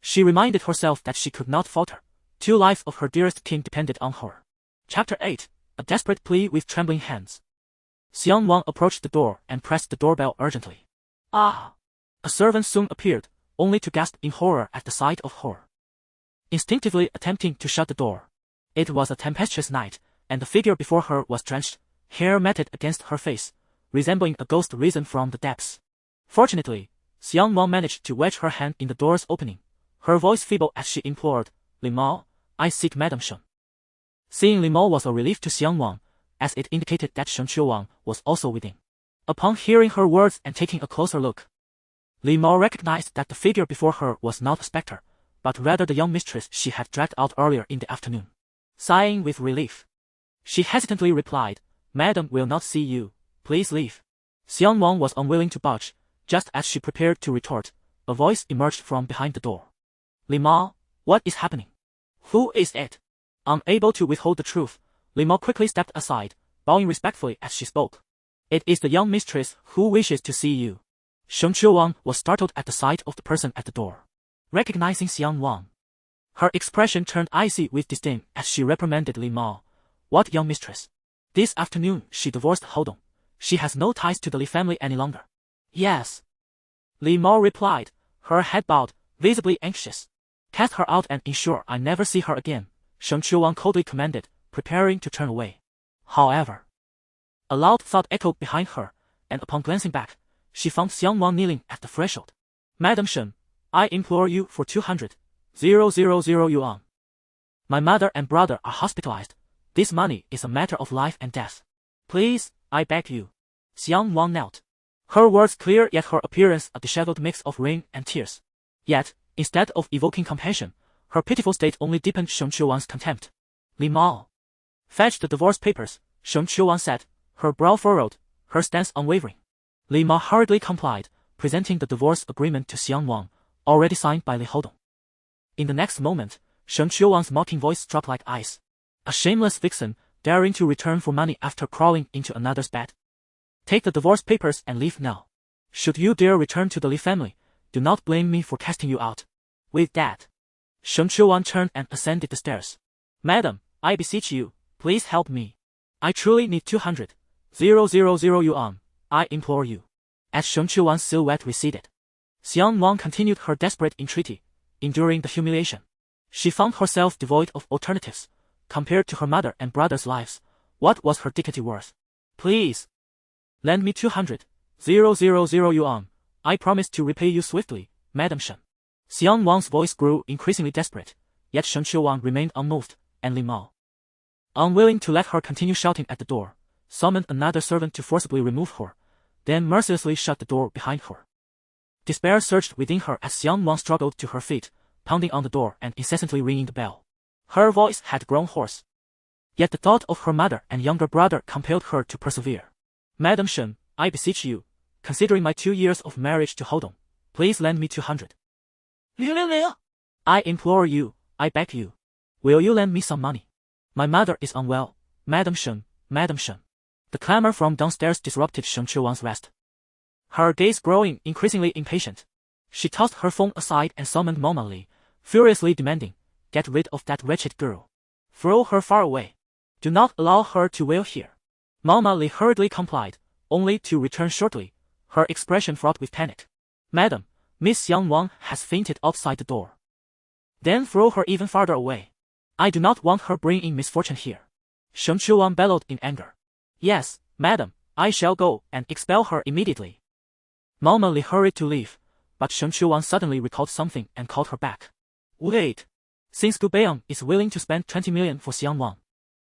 she reminded herself that she could not falter. 2 lives of her dearest kin depended on her. Chapter 8. A desperate plea with trembling hands. Xiang Nuan approached the door and pressed the doorbell urgently. "Ah!" A servant soon appeared, only to gasp in horror at the sight of her. Instinctively attempting to shut the door. It was a tempestuous night, and the figure before her was drenched, hair matted against her face, resembling a ghost risen from the depths. Fortunately, Xiang Nuan managed to wedge her hand in the door's opening, her voice feeble as she implored, "Li Mao, I seek Madame Shen." Seeing Li Mao was a relief to Xiang Nuan, as it indicated that Xiang Nuan was also within. Upon hearing her words and taking a closer look, Li Mao recognized that the figure before her was not a specter, but rather the young mistress she had dragged out earlier in the afternoon. Sighing with relief, she hesitantly replied, "Madam will not see you, please leave." Xiang Nuan was unwilling to budge. Just as she prepared to retort, a voice emerged from behind the door. "Li Mao, what is happening? Who is it?" Unable to withhold the truth, Li Mao quickly stepped aside, bowing respectfully as she spoke. "It is the young mistress who wishes to see you." Xiang Nuan was startled at the sight of the person at the door. Recognizing Xiang Nuan, her expression turned icy with disdain as she reprimanded Li Mao. "What young mistress? This afternoon she divorced Hodong. She has no ties to the Li family any longer." "Yes," Li Mao replied, her head bowed, visibly anxious. "Cast her out and ensure I never see her again," Xiang Nuan coldly commanded, preparing to turn away. However, a loud thud echoed behind her, and upon glancing back, she found Xiang Nuan kneeling at the threshold. "Madam Shen, I implore you for 200,000 yuan. My mother and brother are hospitalized. This money is a matter of life and death. Please, I beg you. Xiang Nuan knelt. Her words clear, yet her appearance a disheveled mix of rain and tears. Yet, instead of evoking compassion, her pitiful state only deepened Xiang Nuan's contempt. Li Mao. Fetch the divorce papers, Xiang Nuan said, her brow furrowed, her stance unwavering. Li Mao hurriedly complied, presenting the divorce agreement to Xiang Nuan, already signed by Li Hodong. In the next moment, Xiang Nuan's mocking voice struck like ice. A shameless vixen, daring to return for money after crawling into another's bed. Take the divorce papers and leave now. Should you dare return to the Li family, do not blame me for casting you out. With that, Xiang Nuan turned and ascended the stairs. Madam, I beseech you, please help me. I truly need 200,000 yuan, I implore you. As Xiang Nuan's silhouette receded, Xiang Nuan continued her desperate entreaty, enduring the humiliation. She found herself devoid of alternatives. Compared to her mother and brother's lives, what was her dignity worth? Please, lend me 200,000 yuan. I promise to repay you swiftly, Madam Shen. Xiang Nuan's voice grew increasingly desperate, yet Xiang Nuan remained unmoved, and Li Mao, unwilling to let her continue shouting at the door, summoned another servant to forcibly remove her, then mercilessly shut the door behind her. Despair surged within her as Xiang Nuan struggled to her feet, pounding on the door and incessantly ringing the bell. Her voice had grown hoarse. Yet the thought of her mother and younger brother compelled her to persevere. Madam Shen, I beseech you, considering my 2 years of marriage to Hodong, please lend me 200. I implore you, I beg you. Will you lend me some money? My mother is unwell, Madam Shen, Madam Shen. The clamor from downstairs disrupted Xiang Nuan's rest. Her gaze growing increasingly impatient, she tossed her phone aside and summoned Mama Li, furiously demanding, get rid of that wretched girl. Throw her far away. Do not allow her to wail here. Mama Li hurriedly complied, only to return shortly, her expression fraught with panic. Madam, Miss Xiang Nuan has fainted outside the door. Then throw her even farther away. I do not want her bringing misfortune here. Xiang Nuan bellowed in anger. Yes, madam, I shall go and expel her immediately. Mama Li hurried to leave, but Xiang Nuan suddenly recalled something and called her back. Wait. Since Gu Beiyang is willing to spend 20 million for Xiang Nuan,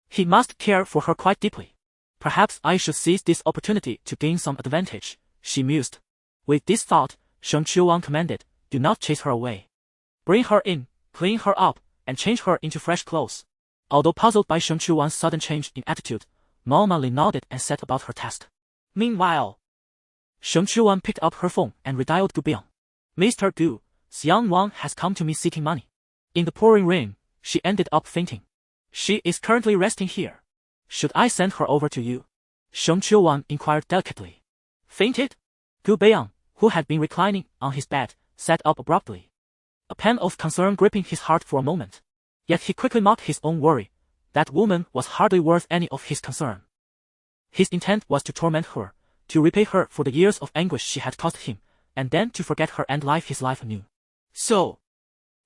he must care for her quite deeply. Perhaps I should seize this opportunity to gain some advantage, she mused. With this thought, Xiang Nuan commanded, do not chase her away. Bring her in, clean her up, and change her into fresh clothes. Although puzzled by Xiang Nuan's sudden change in attitude, Mama Li nodded and set about her task. Meanwhile, Xiang Nuan picked up her phone and redialed Gu Beiyang. Mr. Gu, Xiang Nuan has come to me seeking money. In the pouring rain, she ended up fainting. She is currently resting here. Should I send her over to you? Xiang Nuan inquired delicately. Fainted? Gu Beiyang, who had been reclining on his bed, sat up abruptly. A pang of concern gripping his heart for a moment. Yet he quickly mocked his own worry. That woman was hardly worth any of his concern. His intent was to torment her, to repay her for the years of anguish she had caused him, and then to forget her and live his life anew. So,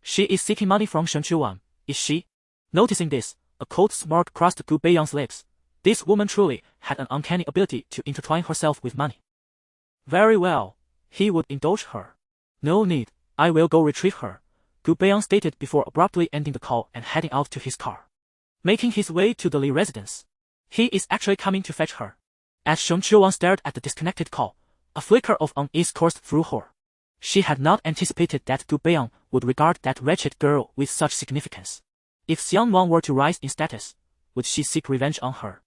she is seeking money from Xiang Nuan, is she? Noticing this, a cold smirk crossed Gu Beiyang's lips. This woman truly had an uncanny ability to intertwine herself with money. Very well, he would indulge her. No need, I will go retrieve her, Gu Beiyang stated before abruptly ending the call and heading out to his car. Making his way to the Li residence. He is actually coming to fetch her. As Xiang Nuan stared at the disconnected call, a flicker of unease coursed through her. She had not anticipated that Gu Beiyang would regard that wretched girl with such significance. If Xiang Nuan were to rise in status, would she seek revenge on her?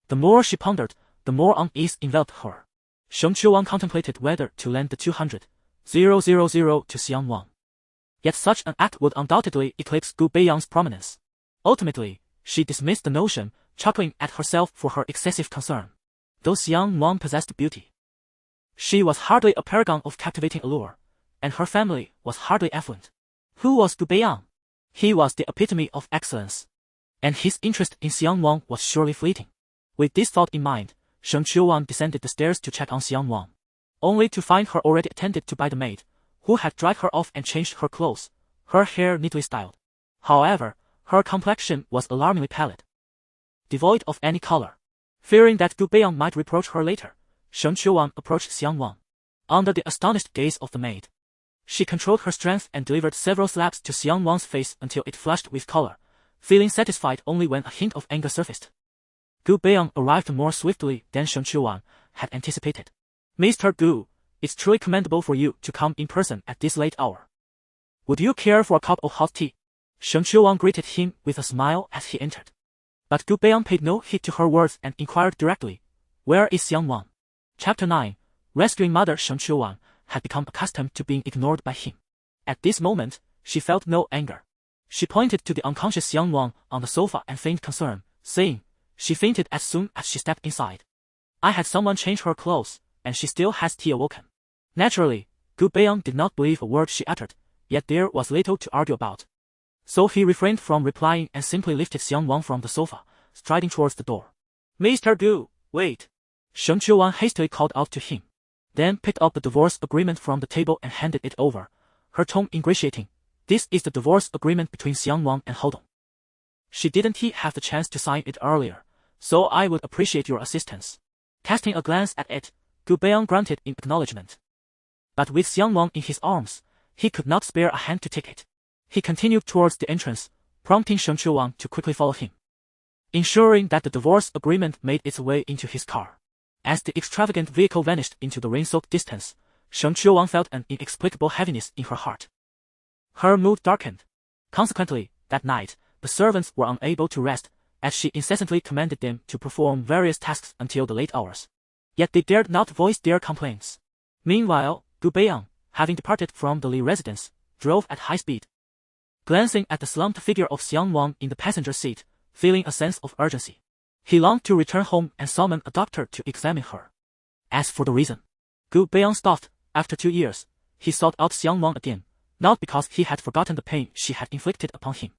The more she pondered, the more unease enveloped her. Xiang Nuan contemplated whether to lend the 200,000 to Xiang Nuan. Yet such an act would undoubtedly eclipse Gu Beiyang's prominence. Ultimately, she dismissed the notion, chuckling at herself for her excessive concern. Though Xiang Nuan possessed beauty, she was hardly a paragon of captivating allure, and her family was hardly affluent. Who was Gu Beiyang? He was the epitome of excellence, and his interest in Xiang Nuan was surely fleeting. With this thought in mind, Xiang Nuan descended the stairs to check on Xiang Nuan, only to find her already attended to by the maid, who had dried her off and changed her clothes, her hair neatly styled. However, her complexion was alarmingly pallid, devoid of any color. Fearing that Gu Beiyang might reproach her later, Xiang Nuan approached Xiang Nuan. Under the astonished gaze of the maid, she controlled her strength and delivered several slaps to Xiang Nuan's face until it flushed with color, feeling satisfied only when a hint of anger surfaced. Gu Beiyang arrived more swiftly than Xiang Nuan had anticipated. Mr. Gu, it's truly commendable for you to come in person at this late hour. Would you care for a cup of hot tea? Xiang Nuan greeted him with a smile as he entered. But Gu Beiyang paid no heed to her words and inquired directly, "Where is Xiang Nuan?" Chapter 9. Rescuing mother Xiang Nuan had become accustomed to being ignored by him. At this moment, she felt no anger. She pointed to the unconscious Xiang Nuan on the sofa and feigned concern, saying, "She fainted as soon as she stepped inside. I had someone change her clothes, and she still has tea awoken." Naturally, Gu Beiyang did not believe a word she uttered, yet there was little to argue about. So he refrained from replying and simply lifted Xiang Nuan from the sofa, striding towards the door. "Mr. Gu, wait!" Xiang Nuan hastily called out to him, then picked up the divorce agreement from the table and handed it over, her tone ingratiating. "This is the divorce agreement between Xiang Nuan and Hodong. She didn't have the chance to sign it earlier, so I would appreciate your assistance." Casting a glance at it, Gu Beiyang grunted in acknowledgement. But with Xiang Nuan in his arms, he could not spare a hand to take it. He continued towards the entrance, prompting Xiang Nuan to quickly follow him, ensuring that the divorce agreement made its way into his car. As the extravagant vehicle vanished into the rain-soaked distance, Xiang Nuan felt an inexplicable heaviness in her heart. Her mood darkened. Consequently, that night, the servants were unable to rest, as she incessantly commanded them to perform various tasks until the late hours. Yet they dared not voice their complaints. Meanwhile, Gu Beiyang, having departed from the Li residence, drove at high speed. Glancing at the slumped figure of Xiang Nuan in the passenger seat, feeling a sense of urgency, he longed to return home and summon a doctor to examine her. As for the reason, Gu Beiyang stopped. After 2 years, he sought out Xiang Nuan again, not because he had forgotten the pain she had inflicted upon him,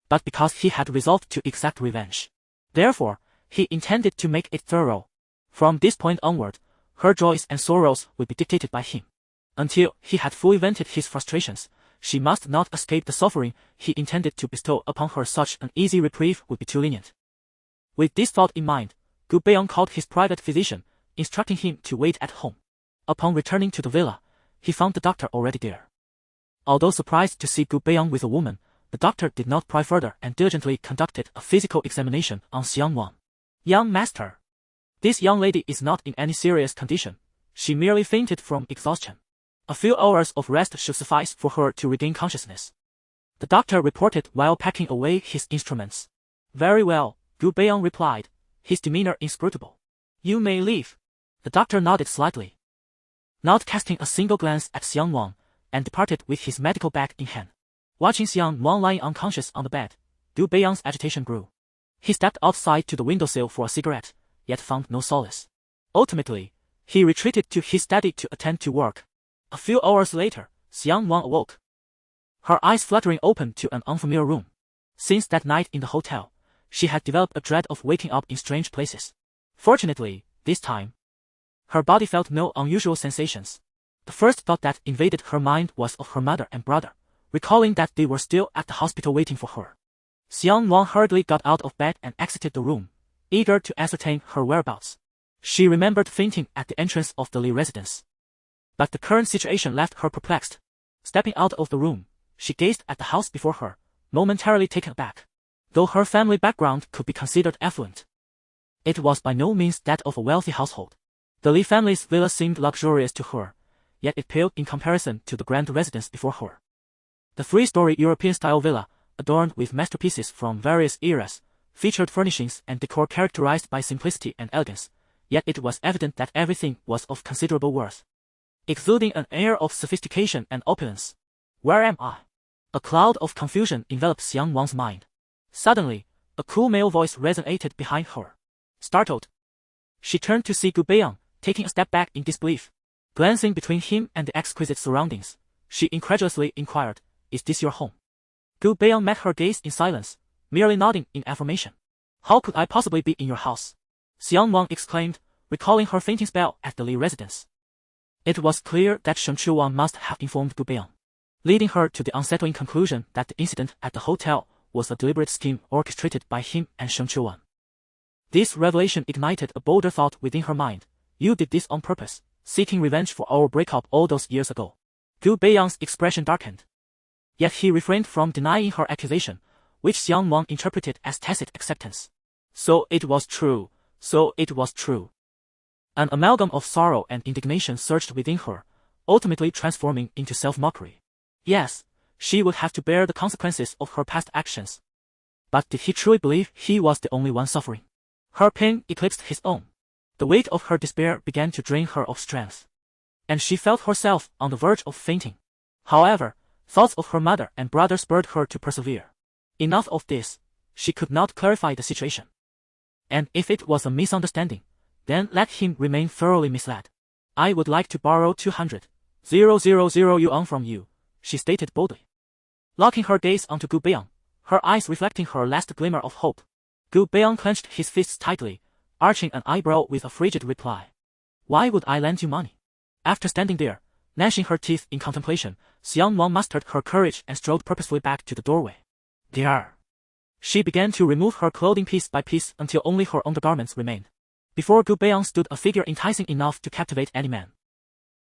but because he had resolved to exact revenge. Therefore, he intended to make it thorough. From this point onward, her joys and sorrows would be dictated by him. Until he had fully vented his frustrations, she must not escape the suffering he intended to bestow upon her. Such an easy reprieve would be too lenient. With this thought in mind, Gu Beiyang called his private physician, instructing him to wait at home. Upon returning to the villa, he found the doctor already there. Although surprised to see Gu Beiyang with a woman, the doctor did not pry further and diligently conducted a physical examination on Xiang Nuan. "Young master, this young lady is not in any serious condition. She merely fainted from exhaustion. A few hours of rest should suffice for her to regain consciousness," the doctor reported while packing away his instruments. "Very well," Gu Beiyang replied, his demeanor inscrutable. "You may leave." The doctor nodded slightly, not casting a single glance at Xiang Nuan, and departed with his medical bag in hand. Watching Xiang Nuan lying unconscious on the bed, Gu Beiyang's agitation grew. He stepped outside to the windowsill for a cigarette, yet found no solace. Ultimately, he retreated to his study to attend to work. A few hours later, Xiang Nuan awoke, her eyes fluttering open to an unfamiliar room. Since that night in the hotel, she had developed a dread of waking up in strange places. Fortunately, this time, her body felt no unusual sensations. The first thought that invaded her mind was of her mother and brother, recalling that they were still at the hospital waiting for her. Xiang Nuan hurriedly got out of bed and exited the room, eager to ascertain her whereabouts. She remembered fainting at the entrance of the Li residence, but the current situation left her perplexed. Stepping out of the room, she gazed at the house before her, momentarily taken aback. Though her family background could be considered affluent, it was by no means that of a wealthy household. The Li family's villa seemed luxurious to her, yet it paled in comparison to the grand residence before her. The 3-story European-style villa, adorned with masterpieces from various eras, featured furnishings and decor characterized by simplicity and elegance, yet it was evident that everything was of considerable worth, exuding an air of sophistication and opulence. "Where am I?" A cloud of confusion enveloped Xiang Nuan's mind. Suddenly, a cool male voice resonated behind her. Startled, she turned to see Gu Beiyang, taking a step back in disbelief. Glancing between him and the exquisite surroundings, she incredulously inquired, "Is this your home?" Gu Beiyang met her gaze in silence, merely nodding in affirmation. "How could I possibly be in your house?" Xiang Nuan exclaimed, recalling her fainting spell at the Li residence. It was clear that Xiang Nuan must have informed Gu Beiyang, leading her to the unsettling conclusion that the incident at the hotel was a deliberate scheme orchestrated by him and Xiang Nuan. This revelation ignited a bolder thought within her mind. "You did this on purpose, seeking revenge for our breakup all those years ago." Gu Beiyang's expression darkened, yet he refrained from denying her accusation, which Xiang Nuan interpreted as tacit acceptance. So it was true, so it was true. An amalgam of sorrow and indignation surged within her, ultimately transforming into self-mockery. Yes, she would have to bear the consequences of her past actions. But did he truly believe he was the only one suffering? Her pain eclipsed his own. The weight of her despair began to drain her of strength, and she felt herself on the verge of fainting. However, thoughts of her mother and brother spurred her to persevere. Enough of this, she could not clarify the situation. And if it was a misunderstanding, then let him remain thoroughly misled. I would like to borrow 200,000 yuan from you, she stated boldly. Locking her gaze onto Gu Beiyang, her eyes reflecting her last glimmer of hope. Gu Beiyang clenched his fists tightly, arching an eyebrow with a frigid reply. Why would I lend you money? After standing there, gnashing her teeth in contemplation, Xiang Nuan mustered her courage and strode purposefully back to the doorway. There. She began to remove her clothing piece by piece until only her undergarments remained. Before Gu Beiyang stood a figure enticing enough to captivate any man.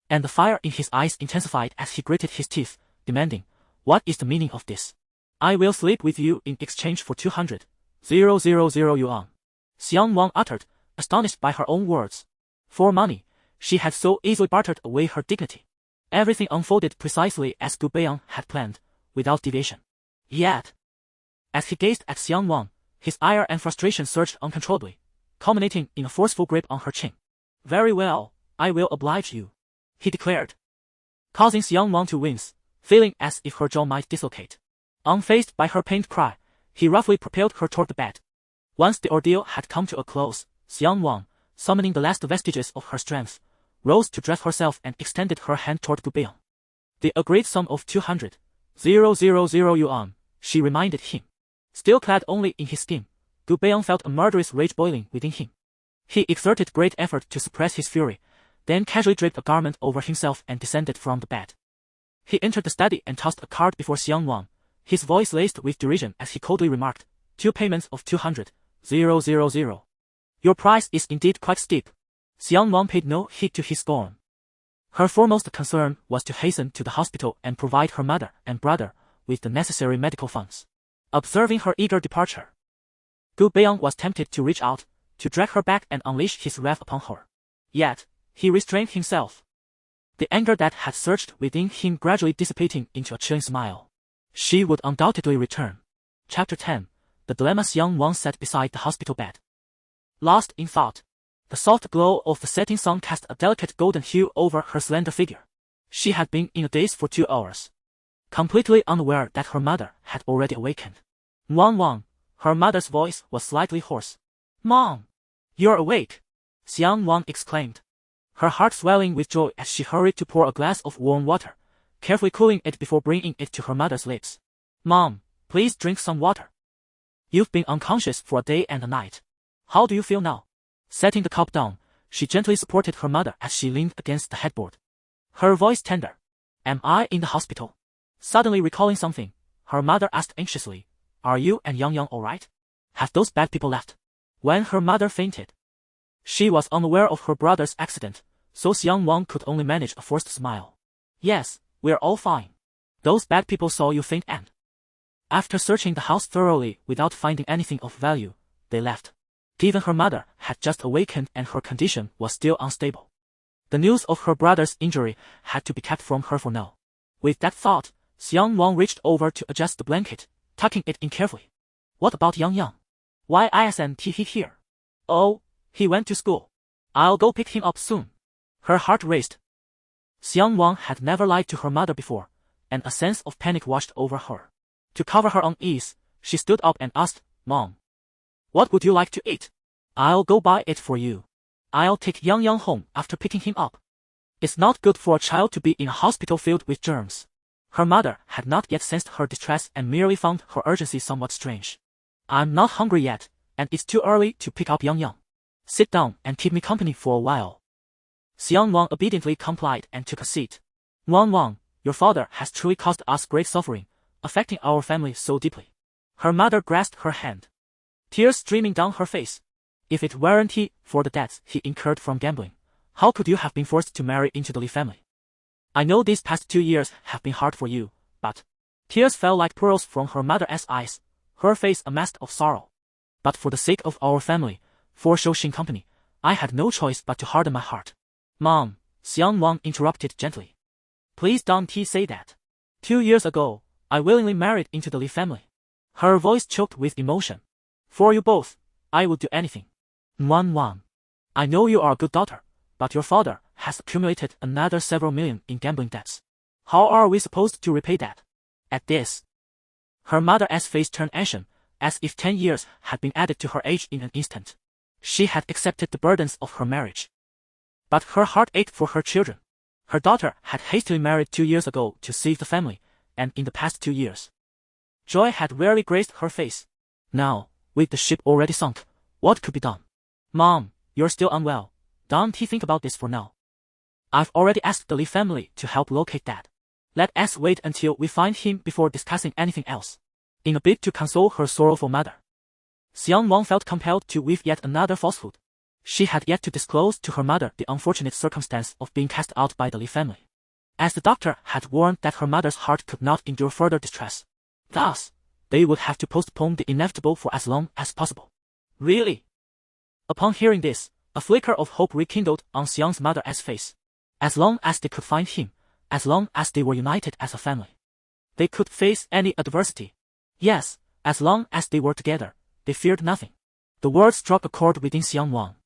And the fire in his eyes intensified as he gritted his teeth, demanding, what is the meaning of this? I will sleep with you in exchange for 200,000 yuan. Xiang Nuan uttered, astonished by her own words. For money, she had so easily bartered away her dignity. Everything unfolded precisely as Gu Beiyang had planned, without deviation. Yet, as he gazed at Xiang Nuan, his ire and frustration surged uncontrollably, culminating in a forceful grip on her chin. Very well, I will oblige you, he declared, causing Xiang Nuan to wince, feeling as if her jaw might dislocate. Unfazed by her pained cry, he roughly propelled her toward the bed. Once the ordeal had come to a close, Xiang Nuan, summoning the last vestiges of her strength, rose to dress herself and extended her hand toward Gu Beiyang. The agreed sum of 200,000 yuan, she reminded him. Still clad only in his skin, Gu Beiyang felt a murderous rage boiling within him. He exerted great effort to suppress his fury, then casually draped a garment over himself and descended from the bed. He entered the study and tossed a card before Xiang Nuan, his voice laced with derision as he coldly remarked, 2 payments of 200,000. Your price is indeed quite steep. Xiang Nuan paid no heed to his scorn. Her foremost concern was to hasten to the hospital and provide her mother and brother with the necessary medical funds. Observing her eager departure, Gu Beiyang was tempted to reach out, to drag her back and unleash his wrath upon her. Yet, he restrained himself. The anger that had surged within him gradually dissipating into a chilling smile. She would undoubtedly return. Chapter 10. The Dilemma. Xiang Nuan sat beside the hospital bed, lost in thought. The soft glow of the setting sun cast a delicate golden hue over her slender figure. She had been in a daze for 2 hours, completely unaware that her mother had already awakened. Nuan, her mother's voice was slightly hoarse. Mom, you're awake, Xiang Nuan exclaimed, her heart swelling with joy as she hurried to pour a glass of warm water, carefully cooling it before bringing it to her mother's lips. Mom, please drink some water. You've been unconscious for a day and a night. How do you feel now? Setting the cup down, she gently supported her mother as she leaned against the headboard, her voice tender. Am I in the hospital? Suddenly recalling something, her mother asked anxiously, Are you and Yang all right? Have those bad people left? When her mother fainted, she was unaware of her brother's accident, so Xiang Nuan could only manage a forced smile. Yes, we're all fine. Those bad people saw you faint and, after searching the house thoroughly without finding anything of value, they left. Given her mother had just awakened and her condition was still unstable, the news of her brother's injury had to be kept from her for now. With that thought, Xiang Nuan reached over to adjust the blanket, tucking it in carefully. What about Yang? Why isn't he here? Oh, he went to school. I'll go pick him up soon. Her heart raced. Xiang Nuan had never lied to her mother before, and a sense of panic washed over her. To cover her unease, she stood up and asked, Mom, what would you like to eat? I'll go buy it for you. I'll take Yang home after picking him up. It's not good for a child to be in a hospital filled with germs. Her mother had not yet sensed her distress and merely found her urgency somewhat strange. I'm not hungry yet, and it's too early to pick up Yang. Sit down and keep me company for a while. Xiang Nuan obediently complied and took a seat. Nuan, your father has truly caused us great suffering, affecting our family so deeply. Her mother grasped her hand, tears streaming down her face. If it weren't for the debts he incurred from gambling, how could you have been forced to marry into the Li family? I know these past 2 years have been hard for you, but tears fell like pearls from her mother's eyes, her face a mask of sorrow. But for the sake of our family, for Shouxing Company, I had no choice but to harden my heart. Mom, Xiang Nuan interrupted gently. Please don't say that. 2 years ago, I willingly married into the Li family. Her voice choked with emotion. For you both, I would do anything. Nuan, I know you are a good daughter, but your father has accumulated another several million in gambling debts. How are we supposed to repay that? At this, her mother's face turned ashen, as if 10 years had been added to her age in an instant. She had accepted the burdens of her marriage. But her heart ached for her children. Her daughter had hastily married 2 years ago to save the family, and in the past 2 years, joy had rarely graced her face. Now, with the ship already sunk, what could be done? Mom, you're still unwell. Don't think about this for now. I've already asked the Li family to help locate Dad. Let us wait until we find him before discussing anything else. In a bid to console her sorrowful mother, Xiang Nuan felt compelled to weave yet another falsehood. She had yet to disclose to her mother the unfortunate circumstance of being cast out by the Li family, as the doctor had warned that her mother's heart could not endure further distress. Thus, they would have to postpone the inevitable for as long as possible. Really? Upon hearing this, a flicker of hope rekindled on Xiang's mother's face. As long as they could find him, as long as they were united as a family, they could face any adversity. Yes, as long as they were together, they feared nothing. The words struck a chord within Xiang Nuan.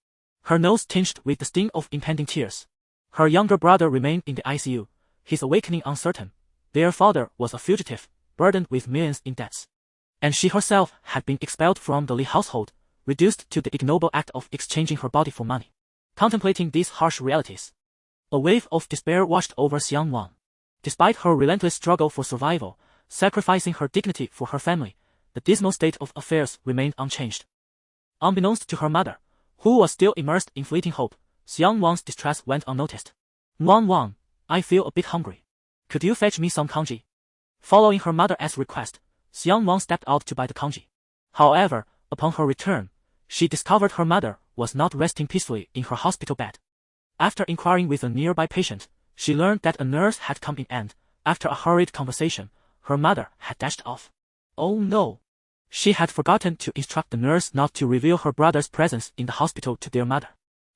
Her nose tinged with the sting of impending tears. Her younger brother remained in the ICU, his awakening uncertain. Their father was a fugitive, burdened with millions in debts. And she herself had been expelled from the Li household, reduced to the ignoble act of exchanging her body for money. Contemplating these harsh realities, a wave of despair washed over Xiang Nuan. Despite her relentless struggle for survival, sacrificing her dignity for her family, the dismal state of affairs remained unchanged. Unbeknownst to her mother, who was still immersed in fleeting hope, Xiang Nuan's distress went unnoticed. Nuan, I feel a bit hungry. Could you fetch me some congee? Following her mother's request, Xiang Nuan stepped out to buy the congee. However, upon her return, she discovered her mother was not resting peacefully in her hospital bed. After inquiring with a nearby patient, she learned that a nurse had come in and, after a hurried conversation, her mother had dashed off. Oh no! She had forgotten to instruct the nurse not to reveal her brother's presence in the hospital to their mother.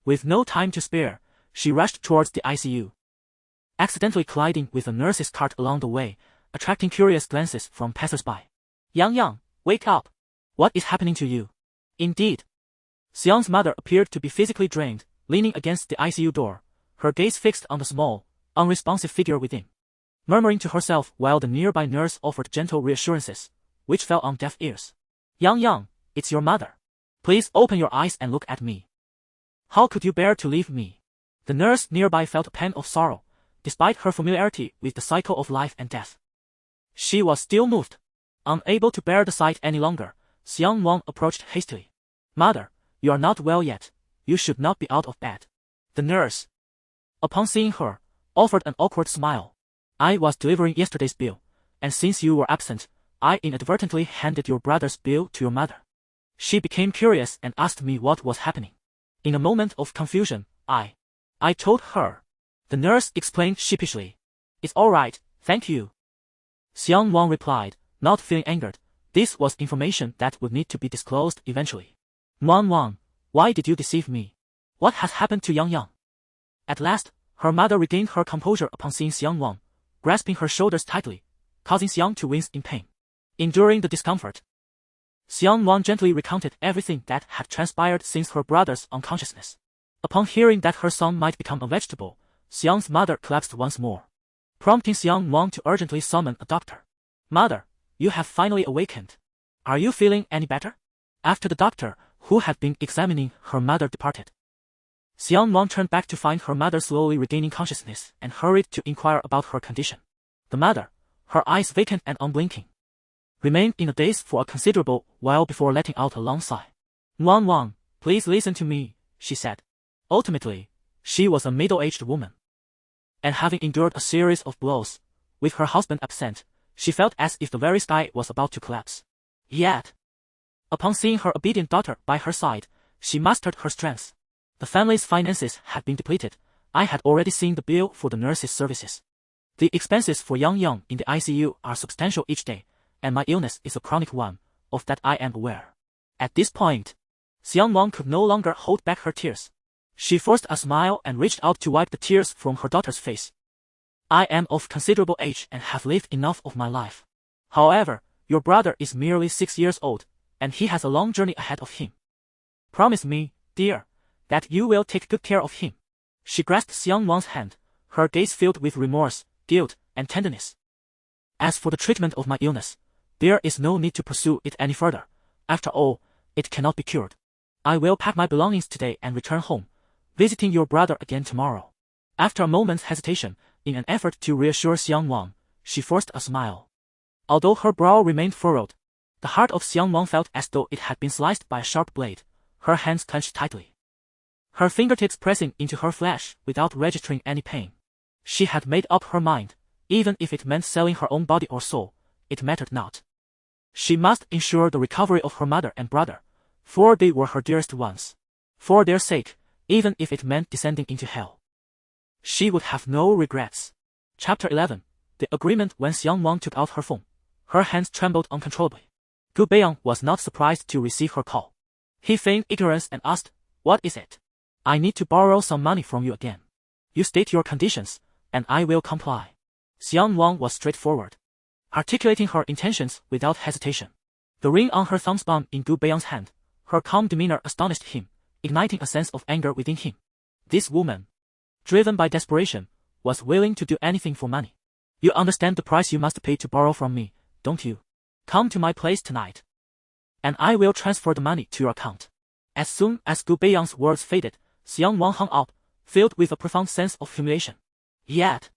With no time to spare, she rushed towards the ICU, accidentally colliding with a nurse's cart along the way, attracting curious glances from passers-by. Yang, wake up! What is happening to you? Indeed, Xiang's mother appeared to be physically drained, leaning against the ICU door, her gaze fixed on the small, unresponsive figure within, murmuring to herself while the nearby nurse offered gentle reassurances, which fell on deaf ears. Yang, it's your mother. Please open your eyes and look at me. How could you bear to leave me? The nurse nearby felt a pang of sorrow, despite her familiarity with the cycle of life and death. She was still moved. Unable to bear the sight any longer, Xiang Nuan approached hastily. Mother, you are not well yet. You should not be out of bed. The nurse, upon seeing her, offered an awkward smile. I was delivering yesterday's bill, and since you were absent, I inadvertently handed your brother's bill to your mother. She became curious and asked me what was happening. In a moment of confusion, I told her. The nurse explained sheepishly. It's all right, thank you. Xiang Nuan replied, not feeling angered. This was information that would need to be disclosed eventually. Nuan, why did you deceive me? What has happened to Yang? At last, her mother regained her composure upon seeing Xiang Nuan, grasping her shoulders tightly, causing Xiang to wince in pain. Enduring the discomfort, Xiang Nuan gently recounted everything that had transpired since her brother's unconsciousness. Upon hearing that her son might become a vegetable, Xiang's mother collapsed once more, prompting Xiang Nuan to urgently summon a doctor. Mother, you have finally awakened. Are you feeling any better? After the doctor, who had been examining her mother, departed, Xiang Nuan turned back to find her mother slowly regaining consciousness and hurried to inquire about her condition. The mother, her eyes vacant and unblinking, remained in a daze for a considerable while before letting out a long sigh. Nuan, please listen to me, she said. Ultimately, she was a middle-aged woman, and having endured a series of blows, with her husband absent, she felt as if the very sky was about to collapse. Yet, upon seeing her obedient daughter by her side, she mustered her strength. The family's finances had been depleted. I had already seen the bill for the nurse's services. The expenses for Yang in the ICU are substantial each day, and my illness is a chronic one. of that I am aware. At this point, Xiang Nuan could no longer hold back her tears. She forced a smile and reached out to wipe the tears from her daughter's face. I am of considerable age and have lived enough of my life. However, your brother is merely 6 years old, and he has a long journey ahead of him. Promise me, dear, that you will take good care of him. She grasped Xiang Nuan's hand, her gaze filled with remorse, guilt, and tenderness. As for the treatment of my illness, there is no need to pursue it any further. After all, it cannot be cured. I will pack my belongings today and return home, visiting your brother again tomorrow. After a moment's hesitation, in an effort to reassure Xiang Nuan, she forced a smile. Although her brow remained furrowed, the heart of Xiang Nuan felt as though it had been sliced by a sharp blade, her hands clenched tightly, her fingertips pressing into her flesh without registering any pain. She had made up her mind, even if it meant selling her own body or soul, it mattered not. She must ensure the recovery of her mother and brother, for they were her dearest ones. For their sake, even if it meant descending into hell, she would have no regrets. Chapter 11. The agreement. When Xiang Nuan took out her phone, her hands trembled uncontrollably. Gu Beiyang was not surprised to receive her call. He feigned ignorance and asked, "What is it?" "I need to borrow some money from you again. You state your conditions, and I will comply." Xiang Nuan was straightforward, articulating her intentions without hesitation. The ring on her thumb spun in Gu Beiyang's hand. Her calm demeanor astonished him, igniting a sense of anger within him. This woman, driven by desperation, was willing to do anything for money. "You understand the price you must pay to borrow from me, don't you? Come to my place tonight, and I will transfer the money to your account." As soon as Gu Beiyang's words faded, Xiang Nuan hung up, filled with a profound sense of humiliation. Yet,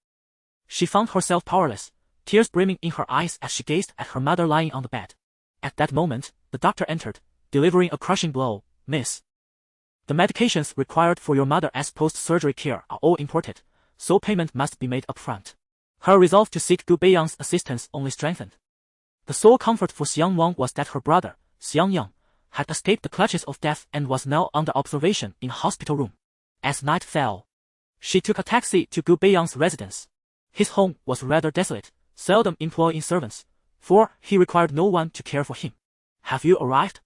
she found herself powerless, tears brimming in her eyes as she gazed at her mother lying on the bed. At that moment, the doctor entered, delivering a crushing blow. "Miss, the medications required for your mother as post-surgery care are all imported, so payment must be made up front." Her resolve to seek Gu Beiyang's assistance only strengthened. The sole comfort for Xiang Nuan was that her brother, Xiang Yang, had escaped the clutches of death and was now under observation in a hospital room. As night fell, she took a taxi to Gu Beiyang's residence. His home was rather desolate, seldom employing servants, for he required no one to care for him. "Have you arrived?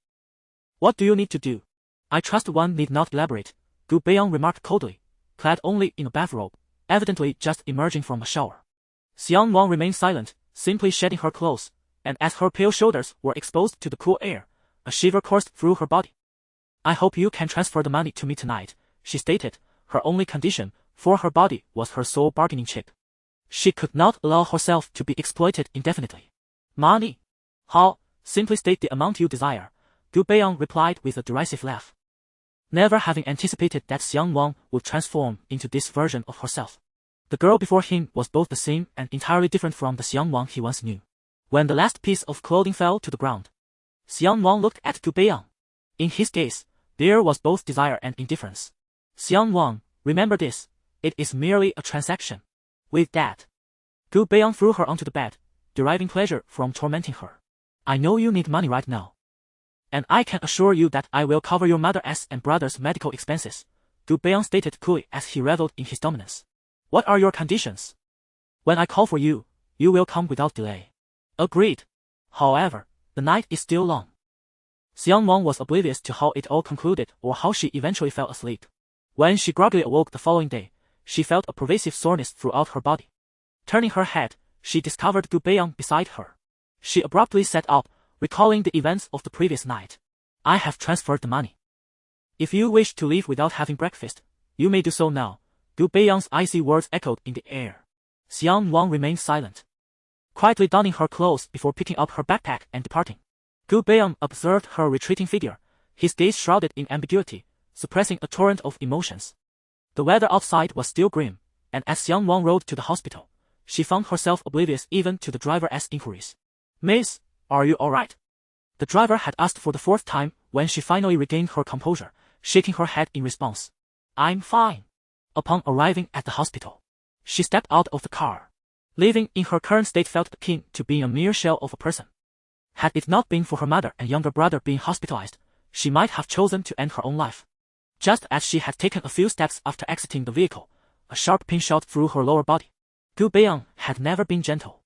What do you need to do?" "I trust one need not elaborate," Gu Beiyang remarked coldly, clad only in a bathrobe, evidently just emerging from a shower. Xiang Nuan remained silent, simply shedding her clothes, and as her pale shoulders were exposed to the cool air, a shiver coursed through her body. "I hope you can transfer the money to me tonight," she stated, her only condition, for her body was her sole bargaining chip. She could not allow herself to be exploited indefinitely. "Money? How? Simply state the amount you desire," Gu Beiyang replied with a derisive laugh, never having anticipated that Xiang Nuan would transform into this version of herself. The girl before him was both the same and entirely different from the Xiang Nuan he once knew. When the last piece of clothing fell to the ground, Xiang Nuan looked at Gu Beiyang. In his gaze, there was both desire and indifference. "Xiang Nuan, remember this, it is merely a transaction." With that, Gu Beiyang threw her onto the bed, deriving pleasure from tormenting her. "I know you need money right now, and I can assure you that I will cover your mother's and brother's medical expenses," Gu Beiyang stated coolly as he reveled in his dominance. "What are your conditions?" "When I call for you, you will come without delay." "Agreed. However, the night is still long." Xiang Nuan was oblivious to how it all concluded or how she eventually fell asleep. When she groggily awoke the following day, she felt a pervasive soreness throughout her body. Turning her head, she discovered Gu Beiyang beside her. She abruptly sat up, recalling the events of the previous night. "I have transferred the money. If you wish to leave without having breakfast, you may do so now," Gu Beiyang's icy words echoed in the air. Xiang Nuan remained silent, quietly donning her clothes before picking up her backpack and departing. Gu Beiyang observed her retreating figure, his gaze shrouded in ambiguity, suppressing a torrent of emotions. The weather outside was still grim, and as Xiang Nuan rode to the hospital, she found herself oblivious even to the driver's inquiries. "Miss, are you alright?" The driver had asked for the fourth time when she finally regained her composure, shaking her head in response. "I'm fine." Upon arriving at the hospital, she stepped out of the car. Living in her current state felt akin to being a mere shell of a person. Had it not been for her mother and younger brother being hospitalized, she might have chosen to end her own life. Just as she had taken a few steps after exiting the vehicle, a sharp pain shot through her lower body. Gu Beiyang had never been gentle,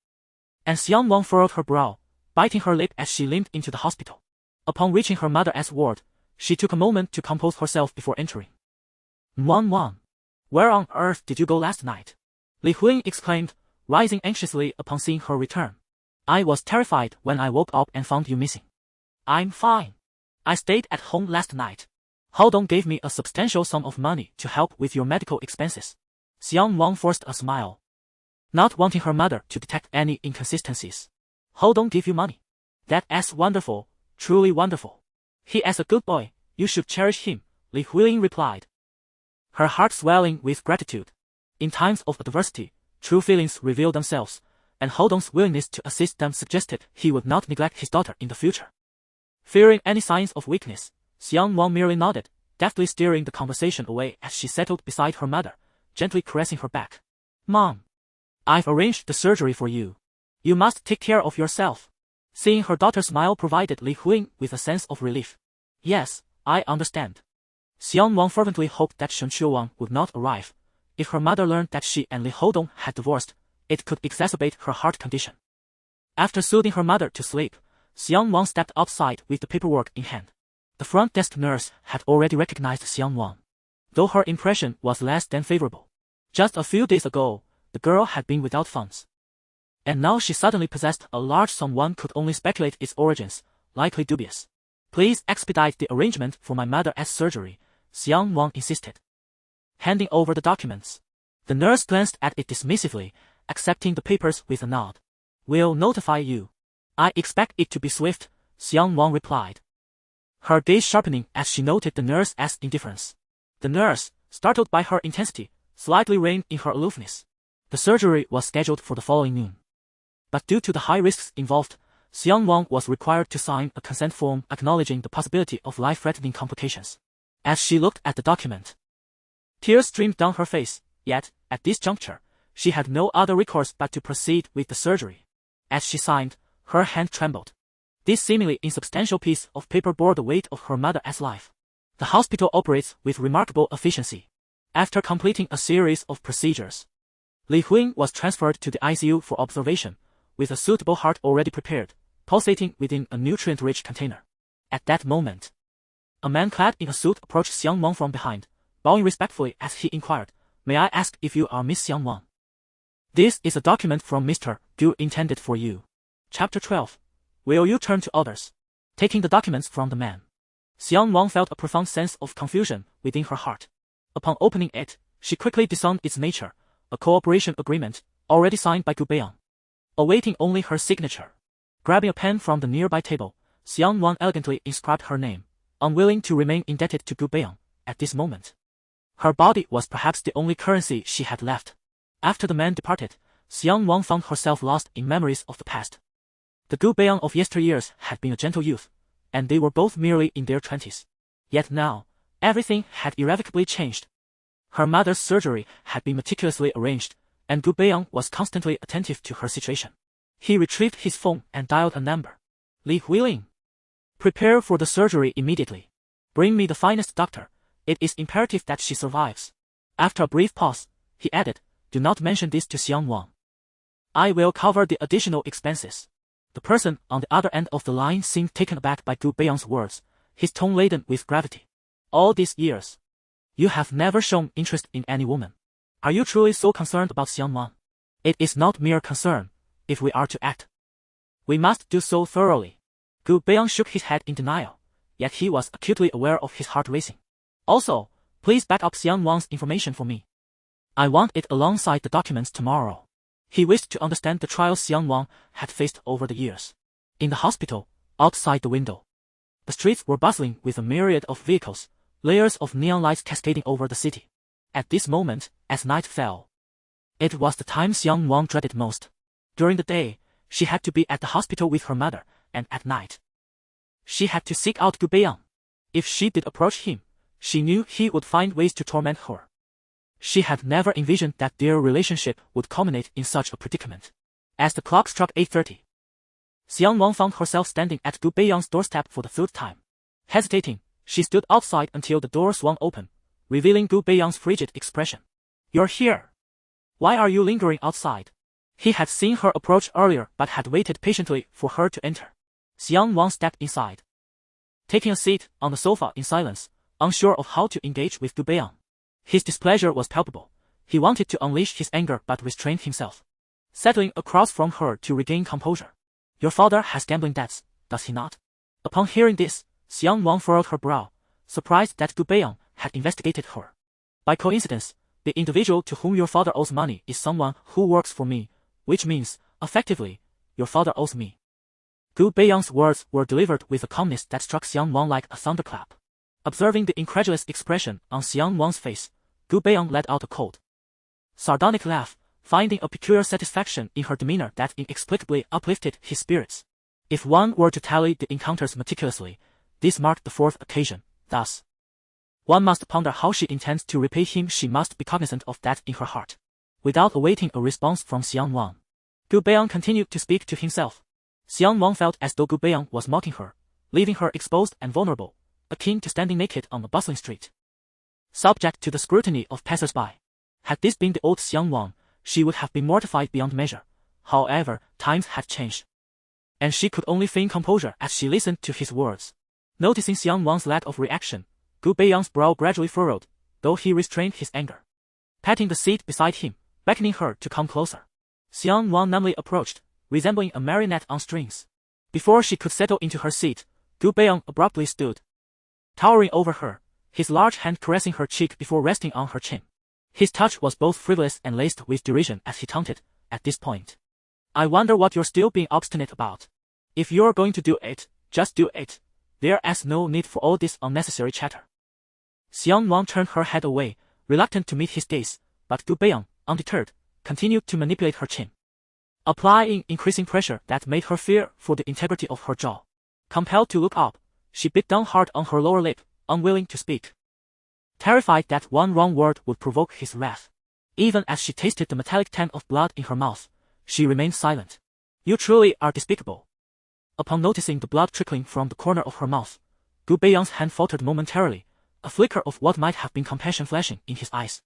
and Xiang Nuan furrowed her brow, biting her lip as she limped into the hospital. Upon reaching her mother's ward, she took a moment to compose herself before entering. Nuan, where on earth did you go last night? Li Huiying exclaimed, rising anxiously upon seeing her return. I was terrified when I woke up and found you missing. I'm fine. I stayed at home last night. Haodong gave me a substantial sum of money to help with your medical expenses. Xiang Nuan forced a smile, not wanting her mother to detect any inconsistencies. Haodong give you money? That's wonderful, truly wonderful. He is a good boy, you should cherish him, Li Huiying replied, her heart swelling with gratitude. In times of adversity, true feelings reveal themselves, and Haodong's willingness to assist them suggested he would not neglect his daughter in the future. Fearing any signs of weakness, Xiang Nuan merely nodded, deftly steering the conversation away as she settled beside her mother, gently caressing her back. Mom, I've arranged the surgery for you. You must take care of yourself. Seeing her daughter smile provided Li Huiying with a sense of relief. Yes, I understand. Xiang Nuan fervently hoped that Shen Qiuwang would not arrive. If her mother learned that she and Li Haodong had divorced, it could exacerbate her heart condition. After soothing her mother to sleep, Xiang Nuan stepped outside with the paperwork in hand. The front desk nurse had already recognized Xiang Nuan, though her impression was less than favorable. Just a few days ago, the girl had been without funds. And now she suddenly possessed a large sum one could only speculate its origins, likely dubious. Please expedite the arrangement for my mother's surgery, Xiang Nuan insisted. Handing over the documents, the nurse glanced at it dismissively, accepting the papers with a nod. We'll notify you. I expect it to be swift, Xiang Nuan replied, her gaze sharpening as she noted the nurse's indifference. The nurse, startled by her intensity, slightly reined in her aloofness. The surgery was scheduled for the following noon. But due to the high risks involved, Xiang Nuan was required to sign a consent form acknowledging the possibility of life-threatening complications. As she looked at the document, tears streamed down her face, yet, at this juncture, she had no other recourse but to proceed with the surgery. As she signed, her hand trembled. This seemingly insubstantial piece of paper bore the weight of her mother's life. The hospital operates with remarkable efficiency. After completing a series of procedures, Li Huiying was transferred to the ICU for observation, with a suitable heart already prepared, pulsating within a nutrient-rich container. At that moment, a man clad in a suit approached Xiang Nuan from behind, bowing respectfully as he inquired, May I ask if you are Miss Xiang Nuan? This is a document from Mr. Gu intended for you. Chapter 12. Will you turn to others? Taking the documents from the man, Xiang Nuan felt a profound sense of confusion within her heart. Upon opening it, she quickly discerned its nature, a cooperation agreement, already signed by Gu Beiyang, awaiting only her signature. Grabbing a pen from the nearby table, Xiang Nuan elegantly inscribed her name, unwilling to remain indebted to Gu Beiyang at this moment. Her body was perhaps the only currency she had left. After the man departed, Xiang Nuan found herself lost in memories of the past. The Gu Beiyang of yesteryears had been a gentle youth, and they were both merely in their 20s. Yet now, everything had irrevocably changed. Her mother's surgery had been meticulously arranged, and Gu Beiyang was constantly attentive to her situation. He retrieved his phone and dialed a number. Li Huiying, prepare for the surgery immediately. Bring me the finest doctor. It is imperative that she survives. After a brief pause, he added, do not mention this to Xiang Nuan. I will cover the additional expenses. The person on the other end of the line seemed taken aback by Gu Beiyang's words, his tone laden with gravity. All these years, you have never shown interest in any woman. Are you truly so concerned about Xiang Nuan? It is not mere concern, if we are to act. We must do so thoroughly. Gu Beiyang shook his head in denial, yet he was acutely aware of his heart racing. Also, please back up Xiang Nuan's information for me. I want it alongside the documents tomorrow. He wished to understand the trials Xiang Nuan had faced over the years. In the hospital, outside the window, the streets were bustling with a myriad of vehicles, layers of neon lights cascading over the city. At this moment, as night fell, it was the time Xiang Nuan dreaded most. During the day, she had to be at the hospital with her mother, and at night, she had to seek out Gu Beiyang. If she did approach him, she knew he would find ways to torment her. She had never envisioned that their relationship would culminate in such a predicament. As the clock struck 8:30, Xiang Nuan found herself standing at Gu Beiyang's doorstep for the third time. Hesitating, she stood outside until the door swung open, revealing Gu Beiyang's frigid expression. You're here. Why are you lingering outside? He had seen her approach earlier but had waited patiently for her to enter. Xiang Nuan stepped inside, taking a seat on the sofa in silence, unsure of how to engage with Gu Beiyang. His displeasure was palpable. He wanted to unleash his anger but restrained himself, settling across from her to regain composure. Your father has gambling debts, does he not? Upon hearing this, Xiang Nuan furrowed her brow, surprised that Gu Beiyang had investigated her. By coincidence, the individual to whom your father owes money is someone who works for me, which means, effectively, your father owes me. Gu Beiyang's words were delivered with a calmness that struck Xiang Nuan like a thunderclap. Observing the incredulous expression on Xiang Nuan's face, Gu Beiyang let out a cold, sardonic laugh, finding a peculiar satisfaction in her demeanor that inexplicably uplifted his spirits. If one were to tally the encounters meticulously, this marked the fourth occasion. Thus, one must ponder how she intends to repay him. She must be cognizant of that in her heart. Without awaiting a response from Xiang Nuan, Gu Beiyang continued to speak to himself. Xiang Nuan felt as though Gu Beiyang was mocking her, leaving her exposed and vulnerable, akin to standing naked on a bustling street, subject to the scrutiny of passers-by. Had this been the old Xiang Nuan, she would have been mortified beyond measure. However, times had changed, and she could only feign composure as she listened to his words. Noticing Xiang Nuan's lack of reaction, Gu Beiyang's brow gradually furrowed, though he restrained his anger. Patting the seat beside him, beckoning her to come closer, Xiang Nuan numbly approached, resembling a marionette on strings. Before she could settle into her seat, Gu Beiyang abruptly stood, towering over her, his large hand caressing her cheek before resting on her chin. His touch was both frivolous and laced with derision as he taunted, at this point, I wonder what you're still being obstinate about. If you're going to do it, just do it. There's no need for all this unnecessary chatter. Xiang Nuan turned her head away, reluctant to meet his gaze, but Gu Beiyang, undeterred, continued to manipulate her chin, applying increasing pressure that made her fear for the integrity of her jaw. Compelled to look up, she bit down hard on her lower lip, unwilling to speak, terrified that one wrong word would provoke his wrath. Even as she tasted the metallic tang of blood in her mouth, she remained silent. You truly are despicable. Upon noticing the blood trickling from the corner of her mouth, Gu Beiyang's hand faltered momentarily, a flicker of what might have been compassion flashing in his eyes,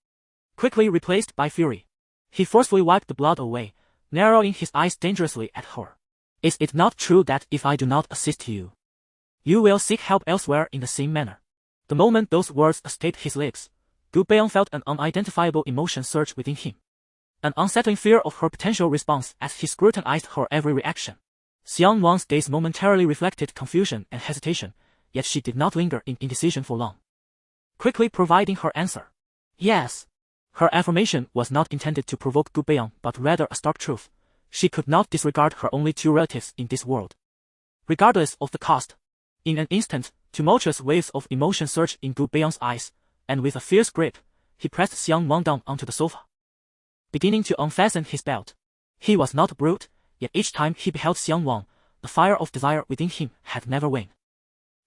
quickly replaced by fury. He forcefully wiped the blood away, narrowing his eyes dangerously at her. Is it not true that if I do not assist you, you will seek help elsewhere in the same manner? The moment those words escaped his lips, Gu Beiyang felt an unidentifiable emotion surge within him, an unsettling fear of her potential response as he scrutinized her every reaction. Xiang Nuan's gaze momentarily reflected confusion and hesitation, yet she did not linger in indecision for long, quickly providing her answer. Yes. Her affirmation was not intended to provoke Gu Beiyang but rather a stark truth. She could not disregard her only two relatives in this world, regardless of the cost. In an instant, tumultuous waves of emotion surged in Gu Beiyang's eyes, and with a fierce grip, he pressed Xiang Nuan down onto the sofa, beginning to unfasten his belt. He was not a brute, yet each time he beheld Xiang Nuan, the fire of desire within him had never waned.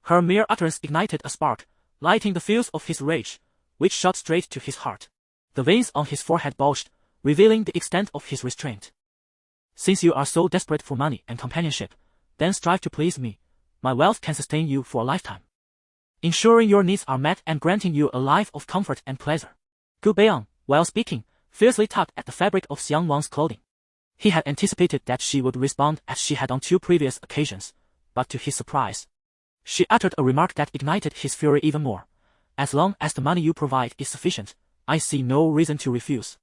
Her mere utterance ignited a spark, lighting the fuse of his rage, which shot straight to his heart. The veins on his forehead bulged, revealing the extent of his restraint. Since you are so desperate for money and companionship, then strive to please me. My wealth can sustain you for a lifetime, ensuring your needs are met and granting you a life of comfort and pleasure. Gu Beiyang, while speaking, fiercely tugged at the fabric of Xiang Nuan's clothing. He had anticipated that she would respond as she had on two previous occasions, but to his surprise, she uttered a remark that ignited his fury even more. As long as the money you provide is sufficient, I see no reason to refuse.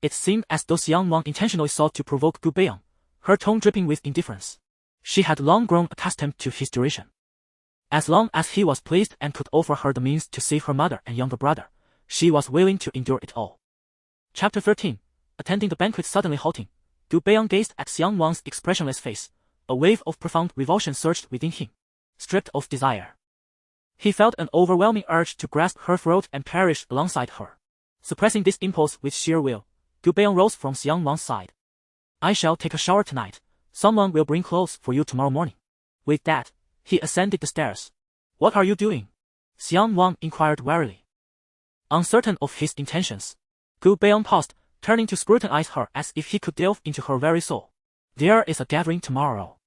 It seemed as though Xiang Nuan intentionally sought to provoke Gu Beiyang, her tone dripping with indifference. She had long grown accustomed to his derision. As long as he was pleased and could offer her the means to save her mother and younger brother, she was willing to endure it all. Chapter 13. Attending the banquet suddenly halting, Gu Beiyang gazed at Xiang Nuan's expressionless face. A wave of profound revulsion surged within him, stripped of desire. He felt an overwhelming urge to grasp her throat and perish alongside her. Suppressing this impulse with sheer will, Gu Beiyang rose from Xiang Nuan's side. I shall take a shower tonight. Someone will bring clothes for you tomorrow morning. With that, he ascended the stairs. What are you doing? Xiang Nuan inquired warily. Uncertain of his intentions, Gu Beiyang paused, turning to scrutinize her as if he could delve into her very soul. There is a gathering tomorrow,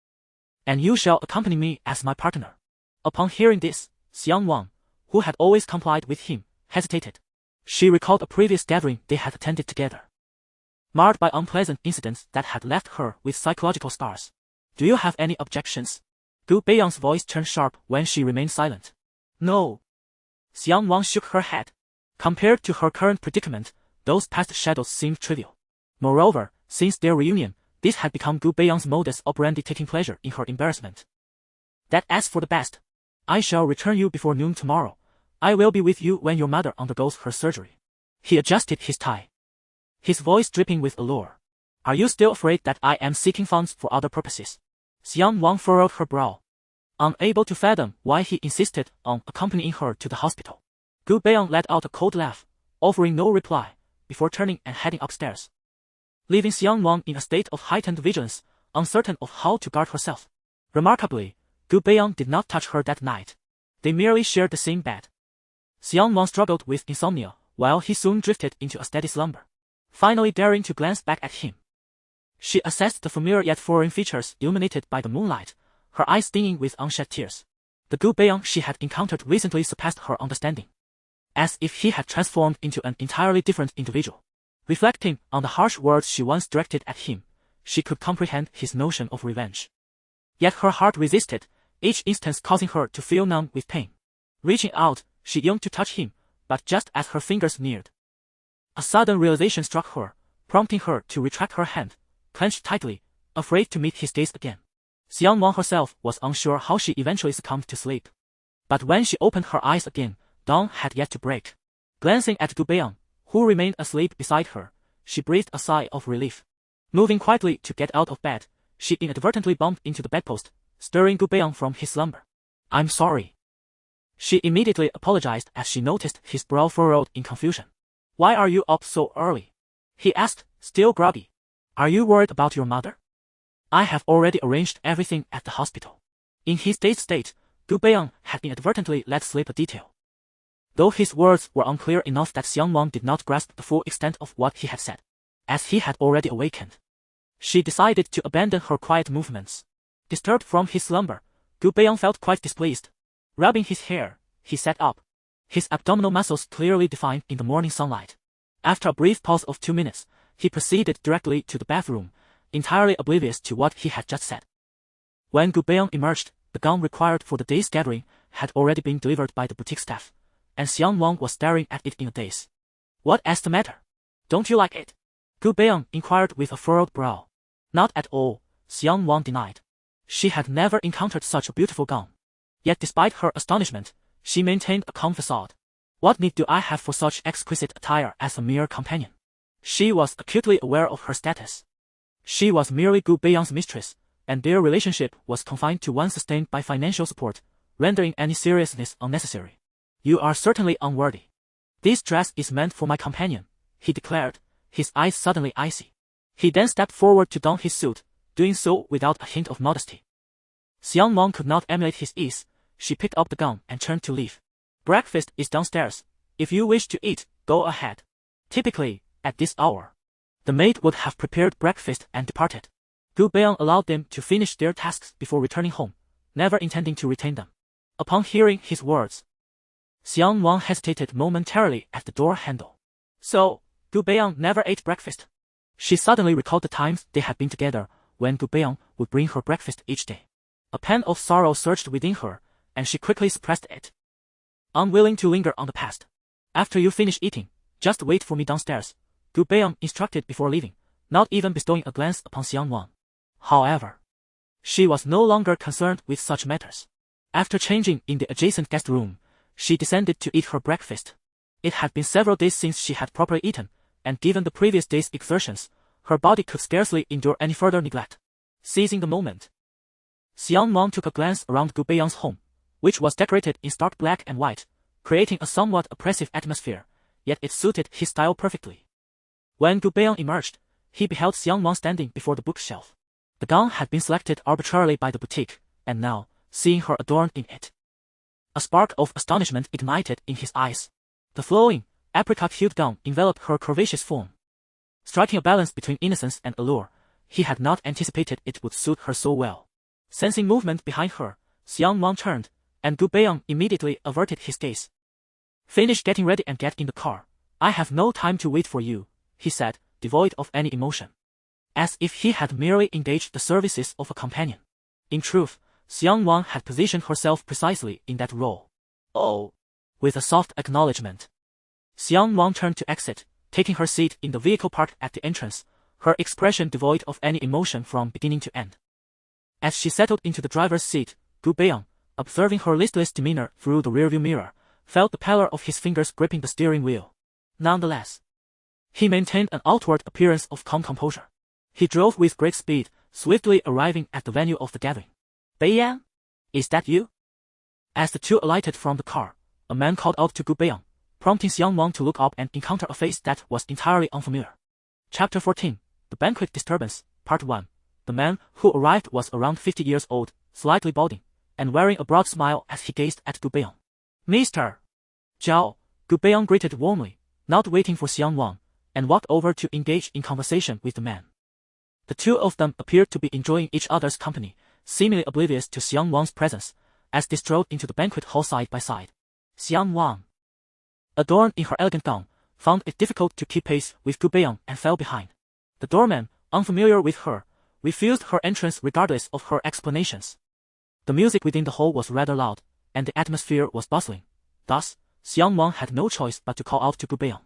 and you shall accompany me as my partner. Upon hearing this, Xiang Nuan, who had always complied with him, hesitated. She recalled a previous gathering they had attended together, marred by unpleasant incidents that had left her with psychological scars. Do you have any objections? Gu Beiyang's voice turned sharp when she remained silent. No. Xiang Nuan shook her head. Compared to her current predicament, those past shadows seemed trivial. Moreover, since their reunion, this had become Gu Beiyang's modus operandi, taking pleasure in her embarrassment. That as for the best. I shall return you before noon tomorrow. I will be with you when your mother undergoes her surgery. He adjusted his tie, his voice dripping with allure. Are you still afraid that I am seeking funds for other purposes? Xiang Nuan furrowed her brow, unable to fathom why he insisted on accompanying her to the hospital. Gu Beiyang let out a cold laugh, offering no reply, before turning and heading upstairs, leaving Xiang Nuan in a state of heightened vigilance, uncertain of how to guard herself. Remarkably, Gu Beiyang did not touch her that night. They merely shared the same bed. Xiang Nuan struggled with insomnia, while he soon drifted into a steady slumber, finally daring to glance back at him. She assessed the familiar yet foreign features illuminated by the moonlight, her eyes stinging with unshed tears. The Gu Beiyang she had encountered recently surpassed her understanding, as if he had transformed into an entirely different individual. Reflecting on the harsh words she once directed at him, she could comprehend his notion of revenge. Yet her heart resisted, each instance causing her to feel numb with pain. Reaching out, she yearned to touch him, but just as her fingers neared, a sudden realization struck her, prompting her to retract her hand, clenched tightly, afraid to meet his gaze again. Xiang Nuan herself was unsure how she eventually succumbed to sleep. But when she opened her eyes again, dawn had yet to break. Glancing at Gu Beiyang, who remained asleep beside her, she breathed a sigh of relief. Moving quietly to get out of bed, she inadvertently bumped into the bedpost, stirring Gu Beiyang from his slumber. I'm sorry. She immediately apologized as she noticed his brow furrowed in confusion. Why are you up so early? He asked, still groggy. Are you worried about your mother? I have already arranged everything at the hospital. In his dazed state, Gu Beiyang had inadvertently let slip a detail, though his words were unclear enough that Xiang Nuan did not grasp the full extent of what he had said. As he had already awakened, she decided to abandon her quiet movements. Disturbed from his slumber, Gu Beiyang felt quite displeased. Rubbing his hair, he sat up, his abdominal muscles clearly defined in the morning sunlight. After a brief pause of 2 minutes, he proceeded directly to the bathroom, entirely oblivious to what he had just said. When Gu Beiyang emerged, the gown required for the day's gathering had already been delivered by the boutique staff, and Xiang Nuan was staring at it in a daze. What's the matter? Don't you like it? Gu Beiyang inquired with a furrowed brow. Not at all, Xiang Nuan denied. She had never encountered such a beautiful gown. Yet despite her astonishment, she maintained a calm facade. What need do I have for such exquisite attire as a mere companion? She was acutely aware of her status. She was merely Gu Beiyang's mistress, and their relationship was confined to one sustained by financial support, rendering any seriousness unnecessary. You are certainly unworthy. This dress is meant for my companion, he declared, his eyes suddenly icy. He then stepped forward to don his suit, doing so without a hint of modesty. Xiang Nuan could not emulate his ease. She picked up the gown and turned to leave. Breakfast is downstairs. If you wish to eat, go ahead. Typically, at this hour, the maid would have prepared breakfast and departed. Gu Beiyang allowed them to finish their tasks before returning home, never intending to retain them. Upon hearing his words, Xiang Nuan hesitated momentarily at the door handle. So, Gu Beiyang never ate breakfast. She suddenly recalled the times they had been together, when Gu Beiyang would bring her breakfast each day. A pang of sorrow surged within her, and she quickly suppressed it, unwilling to linger on the past. After you finish eating, just wait for me downstairs, Gu Beiyang instructed before leaving, not even bestowing a glance upon Xiang Nuan. However, she was no longer concerned with such matters. After changing in the adjacent guest room, she descended to eat her breakfast. It had been several days since she had properly eaten, and given the previous day's exertions, her body could scarcely endure any further neglect. Seizing the moment, Xiang Nuan took a glance around Gu Beiyang's home, which was decorated in stark black and white, creating a somewhat oppressive atmosphere, yet it suited his style perfectly. When Gu Beiyang emerged, he beheld Xiang Nuan standing before the bookshelf. The gown had been selected arbitrarily by the boutique, and now, seeing her adorned in it, a spark of astonishment ignited in his eyes. The flowing, apricot-hued gown enveloped her curvaceous form, striking a balance between innocence and allure. He had not anticipated it would suit her so well. Sensing movement behind her, Xiang Nuan turned, and Gu Beiyang immediately averted his gaze. Finish getting ready and get in the car. I have no time to wait for you, he said, devoid of any emotion, as if he had merely engaged the services of a companion. In truth, Xiang Nuan had positioned herself precisely in that role. Oh! With a soft acknowledgement, Xiang Nuan turned to exit, taking her seat in the vehicle parked at the entrance, her expression devoid of any emotion from beginning to end. As she settled into the driver's seat, Gu Beiyang, observing her listless demeanor through the rearview mirror, felt the pallor of his fingers gripping the steering wheel. Nonetheless, he maintained an outward appearance of calm composure. He drove with great speed, swiftly arriving at the venue of the gathering. Beiyang? Is that you? As the two alighted from the car, a man called out to Gu Beiyang, prompting Xiang Nuan to look up and encounter a face that was entirely unfamiliar. Chapter 14. The Banquet Disturbance, Part 1. The man who arrived was around 50 years old, slightly balding, and wearing a broad smile as he gazed at Gu Beiyang. Mr. Zhao, Gu Beiyang greeted warmly, not waiting for Xiang Nuan, and walked over to engage in conversation with the man. The two of them appeared to be enjoying each other's company, seemingly oblivious to Xiang Nuan's presence, as they strolled into the banquet hall side by side. Xiang Nuan, adorned in her elegant gown, found it difficult to keep pace with Gu Beiyang and fell behind. The doorman, unfamiliar with her, refused her entrance regardless of her explanations. The music within the hall was rather loud, and the atmosphere was bustling. Thus, Xiang Nuan had no choice but to call out to Gu Beiyang,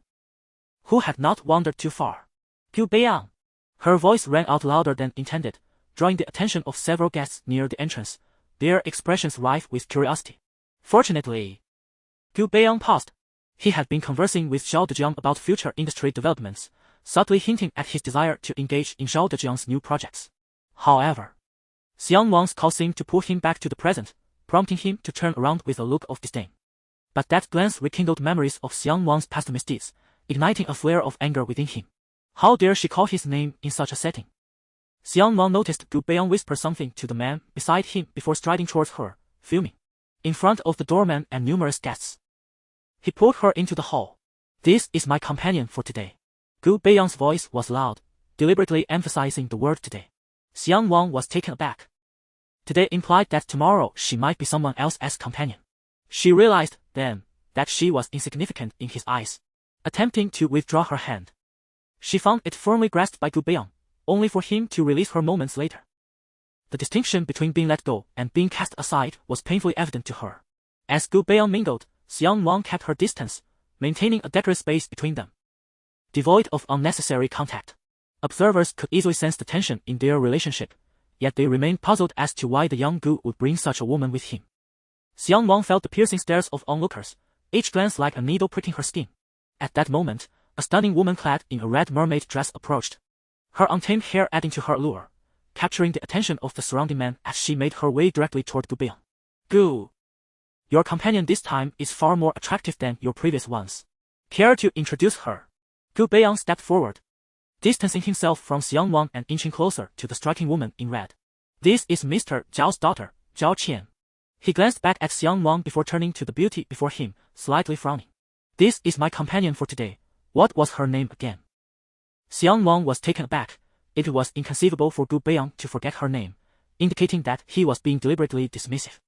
who had not wandered too far. Gu Beiyang! Her voice rang out louder than intended, drawing the attention of several guests near the entrance, their expressions rife with curiosity. Fortunately, Gu Beiyang paused. He had been conversing with Zhao Dejiang about future industry developments, subtly hinting at his desire to engage in Zhao Dejiang's new projects. However, Xiang Nuan's call seemed to pull him back to the present, prompting him to turn around with a look of disdain. But that glance rekindled memories of Xiang Nuan's past misdeeds, igniting a flare of anger within him. How dare she call his name in such a setting? Xiang Nuan noticed Gu Beiyang whisper something to the man beside him before striding towards her, fuming. In front of the doorman and numerous guests, he pulled her into the hall. This is my companion for today. Gu Beiyang's voice was loud, deliberately emphasizing the word today. Xiang Nuan was taken aback. Today implied that tomorrow she might be someone else's companion. She realized, then, that she was insignificant in his eyes. Attempting to withdraw her hand, she found it firmly grasped by Gu Beiyang, only for him to release her moments later. The distinction between being let go and being cast aside was painfully evident to her. As Gu Beiyang mingled, Xiang Nuan kept her distance, maintaining a decorous space between them, devoid of unnecessary contact. Observers could easily sense the tension in their relationship, yet they remained puzzled as to why the young Gu would bring such a woman with him. Xiang Nuan felt the piercing stares of onlookers, each glance like a needle pricking her skin. At that moment, a stunning woman clad in a red mermaid dress approached, her untamed hair adding to her allure, capturing the attention of the surrounding men as she made her way directly toward Gu Beiyang. Gu, your companion this time is far more attractive than your previous ones. Care to introduce her? Gu Beiyang stepped forward, distancing himself from Xiang Nuan and inching closer to the striking woman in red. This is Mr. Zhao's daughter, Zhao Qian. He glanced back at Xiang Nuan before turning to the beauty before him, slightly frowning. This is my companion for today. What was her name again? Xiang Nuan was taken aback. It was inconceivable for Gu Beiyang to forget her name, indicating that he was being deliberately dismissive.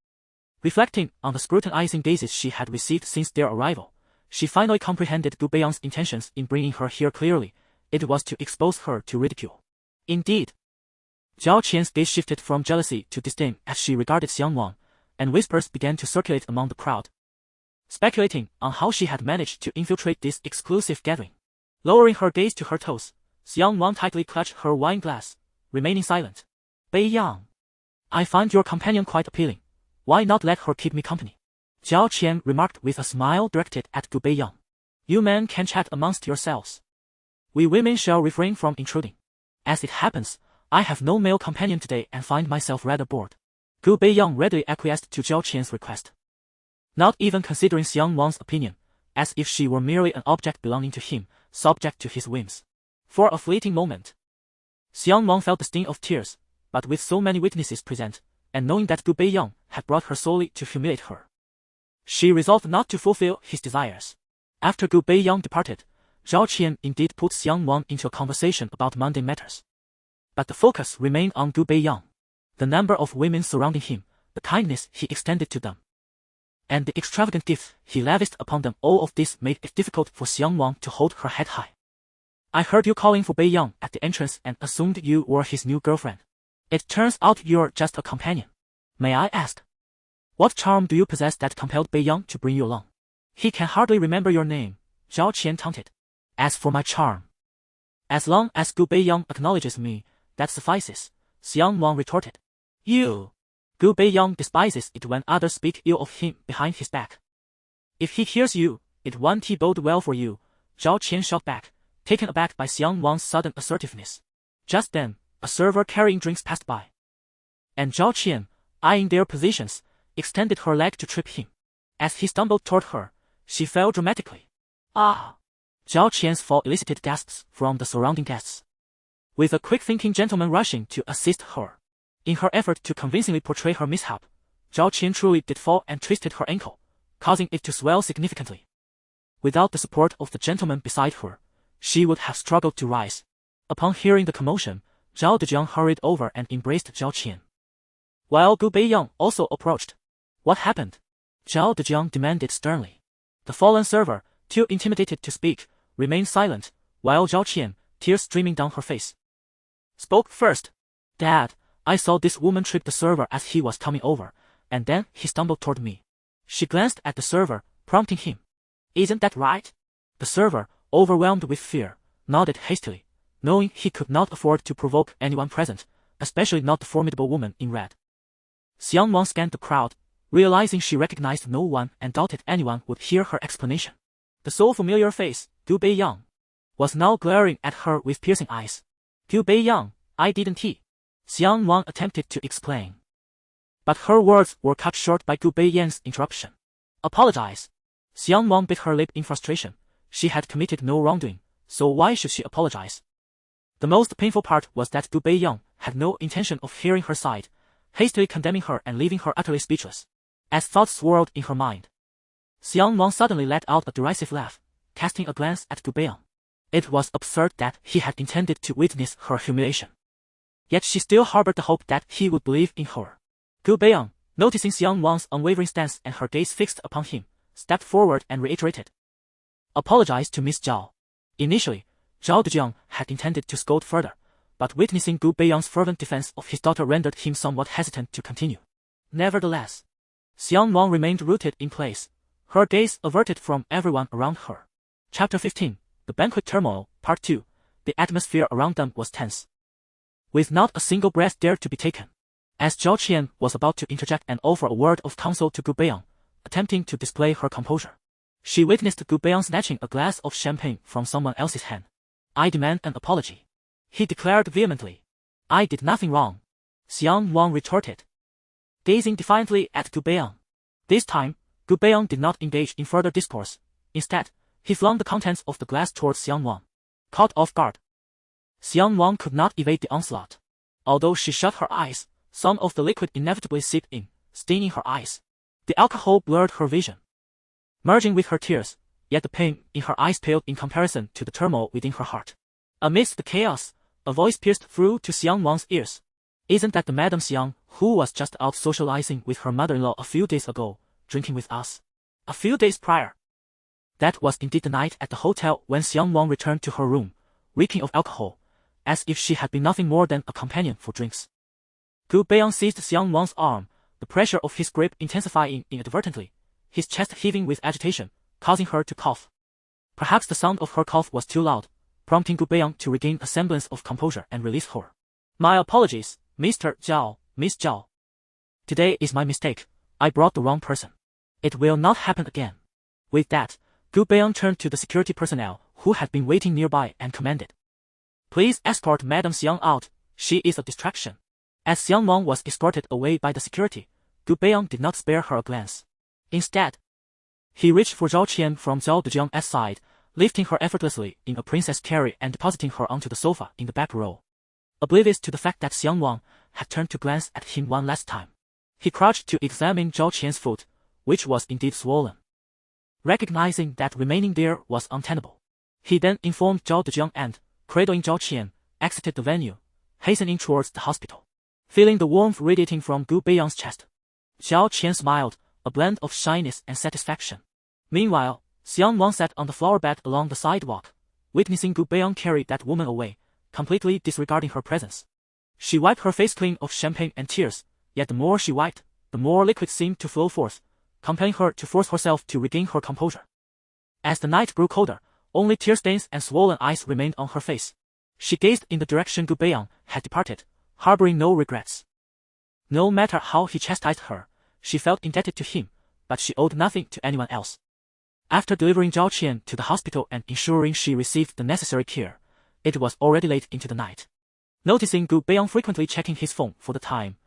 Reflecting on the scrutinizing gazes she had received since their arrival, she finally comprehended Gu Beiyang's intentions in bringing her here clearly. It was to expose her to ridicule. Indeed, Zhao Qian's gaze shifted from jealousy to disdain as she regarded Xiang Nuan, and whispers began to circulate among the crowd, speculating on how she had managed to infiltrate this exclusive gathering. Lowering her gaze to her toes, Xiang Nuan tightly clutched her wine glass, remaining silent. Beiyang, I find your companion quite appealing. Why not let her keep me company? Zhao Qian remarked with a smile directed at Gu Beiyang. You men can chat amongst yourselves. We women shall refrain from intruding. As it happens, I have no male companion today and find myself rather bored. Gu Beiyang readily acquiesced to Zhao Qian's request, not even considering Xiang Nuan's opinion, as if she were merely an object belonging to him, subject to his whims. For a fleeting moment, Xiang Nuan felt the sting of tears, but with so many witnesses present, and knowing that Gu Beiyang had brought her solely to humiliate her, she resolved not to fulfill his desires. After Gu Beiyang departed, Zhao Qian indeed put Xiang Nuan into a conversation about mundane matters. But the focus remained on Gu Beiyang, the number of women surrounding him, the kindness he extended to them, and the extravagant gifts he lavished upon them. All of this made it difficult for Xiang Nuan to hold her head high. I heard you calling for Beiyang at the entrance and assumed you were his new girlfriend. It turns out you're just a companion. May I ask? What charm do you possess that compelled Beiyang to bring you along? He can hardly remember your name, Zhao Qian taunted. As for my charm, as long as Gu Beiyang acknowledges me, that suffices, Xiang Nuan retorted. You! Gu Beiyang despises it when others speak ill of him behind his back. If he hears you, it won't bode well for you, Zhao Qian shot back, taken aback by Xiang Nuan's sudden assertiveness. Just then, a server carrying drinks passed by. And Zhao Qian, eyeing their positions, extended her leg to trip him. As he stumbled toward her, she fell dramatically. Ah! Zhao Qian's fall elicited gasps from the surrounding guests. With a quick-thinking gentleman rushing to assist her. In her effort to convincingly portray her mishap, Zhao Qian truly did fall and twisted her ankle, causing it to swell significantly. Without the support of the gentleman beside her, she would have struggled to rise. Upon hearing the commotion, Zhao Dejiang hurried over and embraced Zhao Qian. While Gu Beiyang also approached. What happened? Zhao Dejiang demanded sternly. The fallen server, too intimidated to speak, remained silent, while Zhao Qian, tears streaming down her face, spoke first. Dad, I saw this woman trip the server as he was coming over, and then he stumbled toward me. She glanced at the server, prompting him. Isn't that right? The server, overwhelmed with fear, nodded hastily, knowing he could not afford to provoke anyone present, especially not the formidable woman in red. Xiang Nuan scanned the crowd, realizing she recognized no one and doubted anyone would hear her explanation. The so familiar face, Gu Beiyang, was now glaring at her with piercing eyes. Gu Beiyang, I didn't he? Xiang Nuan attempted to explain. But her words were cut short by Gu Beiyang's interruption. Apologize. Xiang Nuan bit her lip in frustration. She had committed no wrongdoing, so why should she apologize? The most painful part was that Gu Beiyang had no intention of hearing her side, hastily condemning her and leaving her utterly speechless. As thoughts swirled in her mind, Xiang Nuan suddenly let out a derisive laugh, casting a glance at Gu Beiyang. It was absurd that he had intended to witness her humiliation. Yet she still harbored the hope that he would believe in her. Gu Beiyang, noticing Xiang Nuan's unwavering stance and her gaze fixed upon him, stepped forward and reiterated. Apologize to Miss Zhao. Initially, Zhao Dejiang had intended to scold further, but witnessing Gu Beiyang's fervent defense of his daughter rendered him somewhat hesitant to continue. Nevertheless, Xiang Nuan remained rooted in place, her gaze averted from everyone around her. Chapter 15, The Banquet Turmoil, Part 2. The atmosphere around them was tense, with not a single breath dared to be taken. As Zhao Qian was about to interject and offer a word of counsel to Gu Beiyang, attempting to display her composure, she witnessed Gu Beiyang snatching a glass of champagne from someone else's hand. I demand an apology, he declared vehemently. I did nothing wrong, Xiang Nuan retorted, gazing defiantly at Gu Beiyang. This time, Gu Beiyang did not engage in further discourse. Instead, he flung the contents of the glass towards Xiang Nuan. Caught off guard, Xiang Nuan could not evade the onslaught. Although she shut her eyes, some of the liquid inevitably seeped in, staining her eyes. The alcohol blurred her vision, merging with her tears, yet the pain in her eyes paled in comparison to the turmoil within her heart. Amidst the chaos, a voice pierced through to Xiang Nuan's ears. Isn't that the Madame Xiang who was just out socializing with her mother-in-law a few days ago, drinking with us? A few days prior. That was indeed the night at the hotel when Xiang Nuan returned to her room, reeking of alcohol, as if she had been nothing more than a companion for drinks. Gu Beiyang seized Xiang Nuan's arm, the pressure of his grip intensifying inadvertently, his chest heaving with agitation, causing her to cough. Perhaps the sound of her cough was too loud, prompting Gu Beiyang to regain a semblance of composure and release her. My apologies, Mr. Zhao, Miss Zhao. Today is my mistake, I brought the wrong person. It will not happen again. With that, Gu Beiyang turned to the security personnel who had been waiting nearby and commanded. Please escort Madame Xiang out, she is a distraction. As Xiang Nuan was escorted away by the security, Gu Beiyang did not spare her a glance. Instead, he reached for Zhao Qian from Zhao Dejiang's side, lifting her effortlessly in a princess carry and depositing her onto the sofa in the back row. Oblivious to the fact that Xiang Nuan had turned to glance at him one last time, he crouched to examine Zhao Qian's foot, which was indeed swollen. Recognizing that remaining there was untenable, he then informed Zhao Dejiang and, cradling Zhao Qian, exited the venue, hastening towards the hospital. Feeling the warmth radiating from Gu Beiyang's chest, Zhao Qian smiled, a blend of shyness and satisfaction. Meanwhile, Xiang Nuan sat on the flower bed along the sidewalk, witnessing Gu Beiyang carry that woman away, completely disregarding her presence. She wiped her face clean of champagne and tears, yet the more she wiped, the more liquid seemed to flow forth, compelling her to force herself to regain her composure. As the night grew colder, only tear stains and swollen eyes remained on her face. She gazed in the direction Gu Beiyang had departed, harboring no regrets. No matter how he chastised her, she felt indebted to him, but she owed nothing to anyone else. After delivering Zhao Qian to the hospital and ensuring she received the necessary care, it was already late into the night. Noticing Gu Beiyang frequently checking his phone for the time,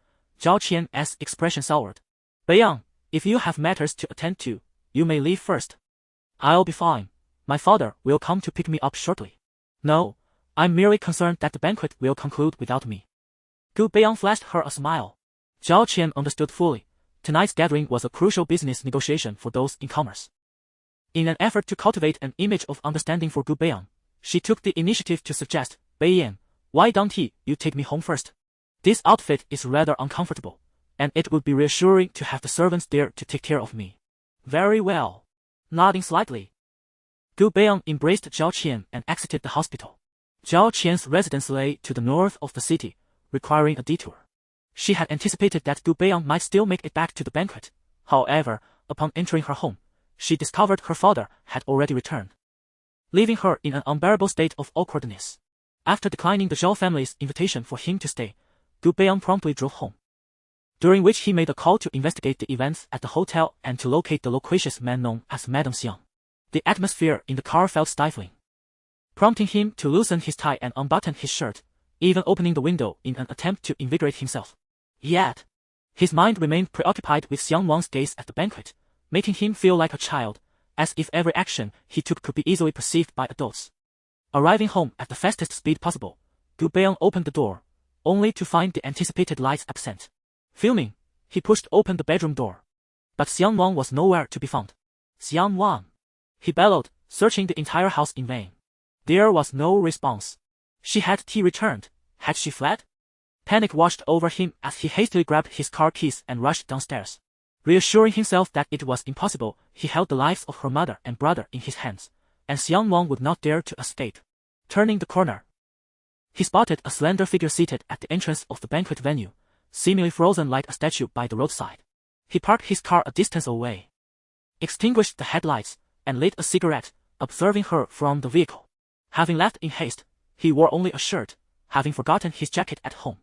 Zhao Qian's expression soured. "Beiyang, if you have matters to attend to, you may leave first. I'll be fine. My father will come to pick me up shortly." "No, I'm merely concerned that the banquet will conclude without me." Gu Beiyang flashed her a smile. Zhao Qian understood fully. Tonight's gathering was a crucial business negotiation for those in commerce. In an effort to cultivate an image of understanding for Gu Beiyang, she took the initiative to suggest, "Beiyang, why don't you take me home first? This outfit is rather uncomfortable, and it would be reassuring to have the servants there to take care of me." "Very well." Nodding slightly, Gu Beiyang embraced Zhao Qian and exited the hospital. Zhao Qian's residence lay to the north of the city, requiring a detour. She had anticipated that Gu Beiyang might still make it back to the banquet. However, upon entering her home, she discovered her father had already returned, leaving her in an unbearable state of awkwardness. After declining the Zhao family's invitation for him to stay, Gu Beiyang promptly drove home, during which he made a call to investigate the events at the hotel and to locate the loquacious man known as Madame Xiang. The atmosphere in the car felt stifling, prompting him to loosen his tie and unbutton his shirt, even opening the window in an attempt to invigorate himself. Yet, his mind remained preoccupied with Xiang Nuan's gaze at the banquet, making him feel like a child, as if every action he took could be easily perceived by adults. Arriving home at the fastest speed possible, Gu Beiyang opened the door, only to find the anticipated lights absent. Fuming, he pushed open the bedroom door. But Xiang Nuan was nowhere to be found. "Xiang Nuan!" he bellowed, searching the entire house in vain. There was no response. Had tea returned? Had she fled? Panic washed over him as he hastily grabbed his car keys and rushed downstairs. Reassuring himself that it was impossible, he held the lives of her mother and brother in his hands, and Xiang Nuan would not dare to escape. Turning the corner, he spotted a slender figure seated at the entrance of the banquet venue, seemingly frozen like a statue by the roadside. He parked his car a distance away, extinguished the headlights, and lit a cigarette, observing her from the vehicle. Having left in haste, he wore only a shirt, having forgotten his jacket at home.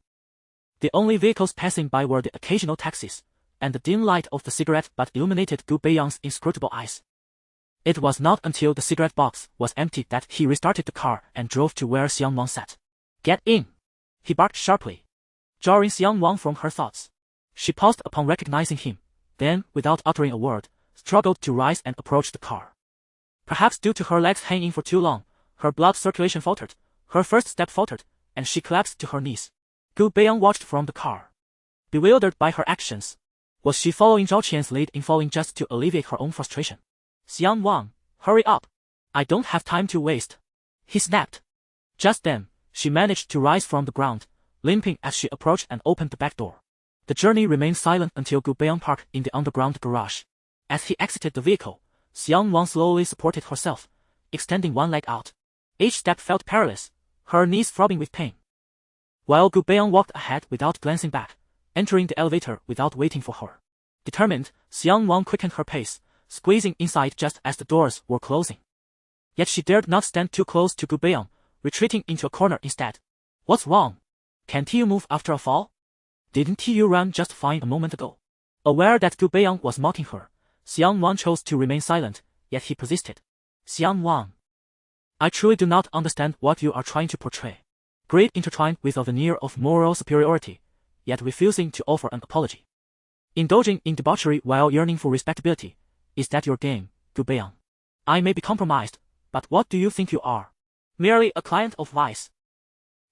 The only vehicles passing by were the occasional taxis, and the dim light of the cigarette butt illuminated Gu Beiyang's inscrutable eyes. It was not until the cigarette box was empty that he restarted the car and drove to where Xiang Nuan sat. "Get in!" he barked sharply, jarring Xiang Nuan from her thoughts. She paused upon recognizing him, then, without uttering a word, struggled to rise and approach the car. Perhaps due to her legs hanging for too long, her blood circulation faltered, her first step faltered, and she collapsed to her knees. Gu Beiyang watched from the car, bewildered by her actions. Was she following Zhao Qian's lead in falling just to alleviate her own frustration? "Xiang Nuan, hurry up! I don't have time to waste," he snapped. Just then, she managed to rise from the ground, limping as she approached and opened the back door. The journey remained silent until Gu Beiyang parked in the underground garage. As he exited the vehicle, Xiang Nuan slowly supported herself, extending one leg out. Each step felt perilous, her knees throbbing with pain. While Gu Beiyang walked ahead without glancing back, entering the elevator without waiting for her. Determined, Xiang Nuan quickened her pace, squeezing inside just as the doors were closing. Yet she dared not stand too close to Gu Beiyang, retreating into a corner instead. "What's wrong? Can't you move after a fall? Didn't you run just fine a moment ago?" Aware that Gu Beiyang was mocking her, Xiang Nuan chose to remain silent, yet he persisted. "Xiang Nuan, I truly do not understand what you are trying to portray. Greed intertwined with a veneer of moral superiority, yet refusing to offer an apology. Indulging in debauchery while yearning for respectability. Is that your game, Gu Beiyang? I may be compromised, but what do you think you are? Merely a client of vice."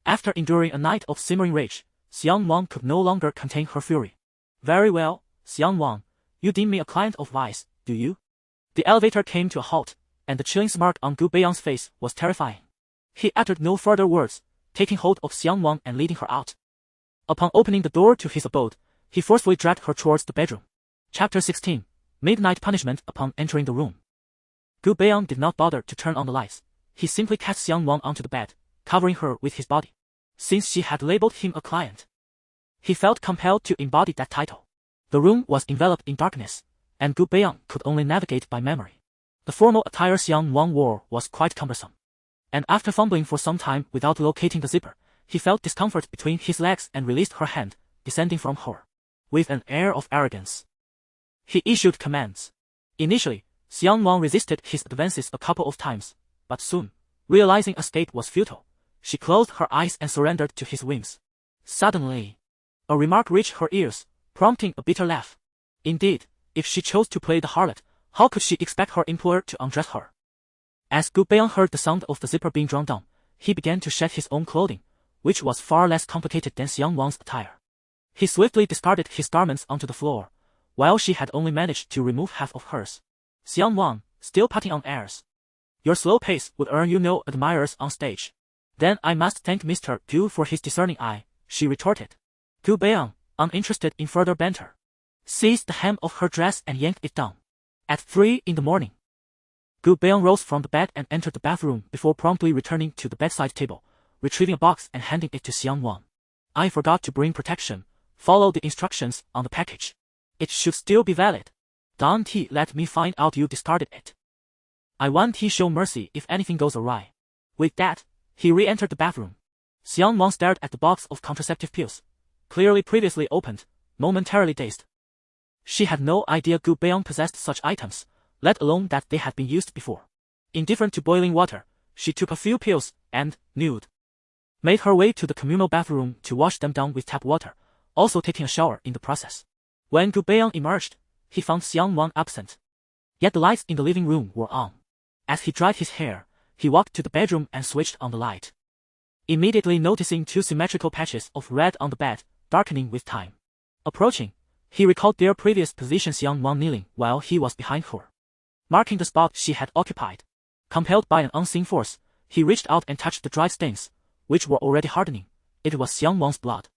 After enduring a night of simmering rage, Xiang Nuan could no longer contain her fury. "Very well, Xiang Nuan, you deem me a client of vice, do you?" The elevator came to a halt, and the chilling smirk on Gu Beiyang's face was terrifying. He uttered no further words, taking hold of Xiang Nuan and leading her out. Upon opening the door to his abode, he forcefully dragged her towards the bedroom. Chapter 16. Midnight Punishment. Upon entering the room, Gu Beiyang did not bother to turn on the lights, he simply cast Xiang Nuan onto the bed, covering her with his body. Since she had labeled him a client, he felt compelled to embody that title. The room was enveloped in darkness, and Gu Beiyang could only navigate by memory. The formal attire Xiang Nuan wore was quite cumbersome, and after fumbling for some time without locating the zipper, he felt discomfort between his legs and released her hand, descending from her. With an air of arrogance, he issued commands. Initially, Xiang Nuan resisted his advances a couple of times, but soon, realizing escape was futile, she closed her eyes and surrendered to his whims. Suddenly, a remark reached her ears, prompting a bitter laugh. Indeed, if she chose to play the harlot, how could she expect her employer to undress her? As Gu Beiyang heard the sound of the zipper being drawn down, he began to shed his own clothing, which was far less complicated than Xiang Nuan's attire. He swiftly discarded his garments onto the floor, while she had only managed to remove half of hers. Xiang Nuan, still putting on airs. Your slow pace would earn you no admirers on stage. Then I must thank Mr. Gu for his discerning eye, she retorted. Gu Beiyang, uninterested in further banter, seized the hem of her dress and yanked it down. At 3 in the morning, Gu Beiyang rose from the bed and entered the bathroom before promptly returning to the bedside table, retrieving a box and handing it to Xiang Nuan. I forgot to bring protection. Follow the instructions on the package. It should still be valid. Don't let me find out you discarded it. I won't show mercy if anything goes awry. With that, he re-entered the bathroom. Xiang Nuan stared at the box of contraceptive pills, clearly previously opened, momentarily dazed. She had no idea Gu Beiyang possessed such items, let alone that they had been used before. Indifferent to boiling water, she took a few pills and, nude, made her way to the communal bathroom to wash them down with tap water, also taking a shower in the process. When Gu Beiyang emerged, he found Xiang Nuan absent. Yet the lights in the living room were on. As he dried his hair, he walked to the bedroom and switched on the light, immediately noticing 2 symmetrical patches of red on the bed, darkening with time. Approaching, he recalled their previous position, Xiang Nuan kneeling while he was behind her, marking the spot she had occupied. Compelled by an unseen force, he reached out and touched the dried stains, which were already hardening. It was Xiang Nuan's blood,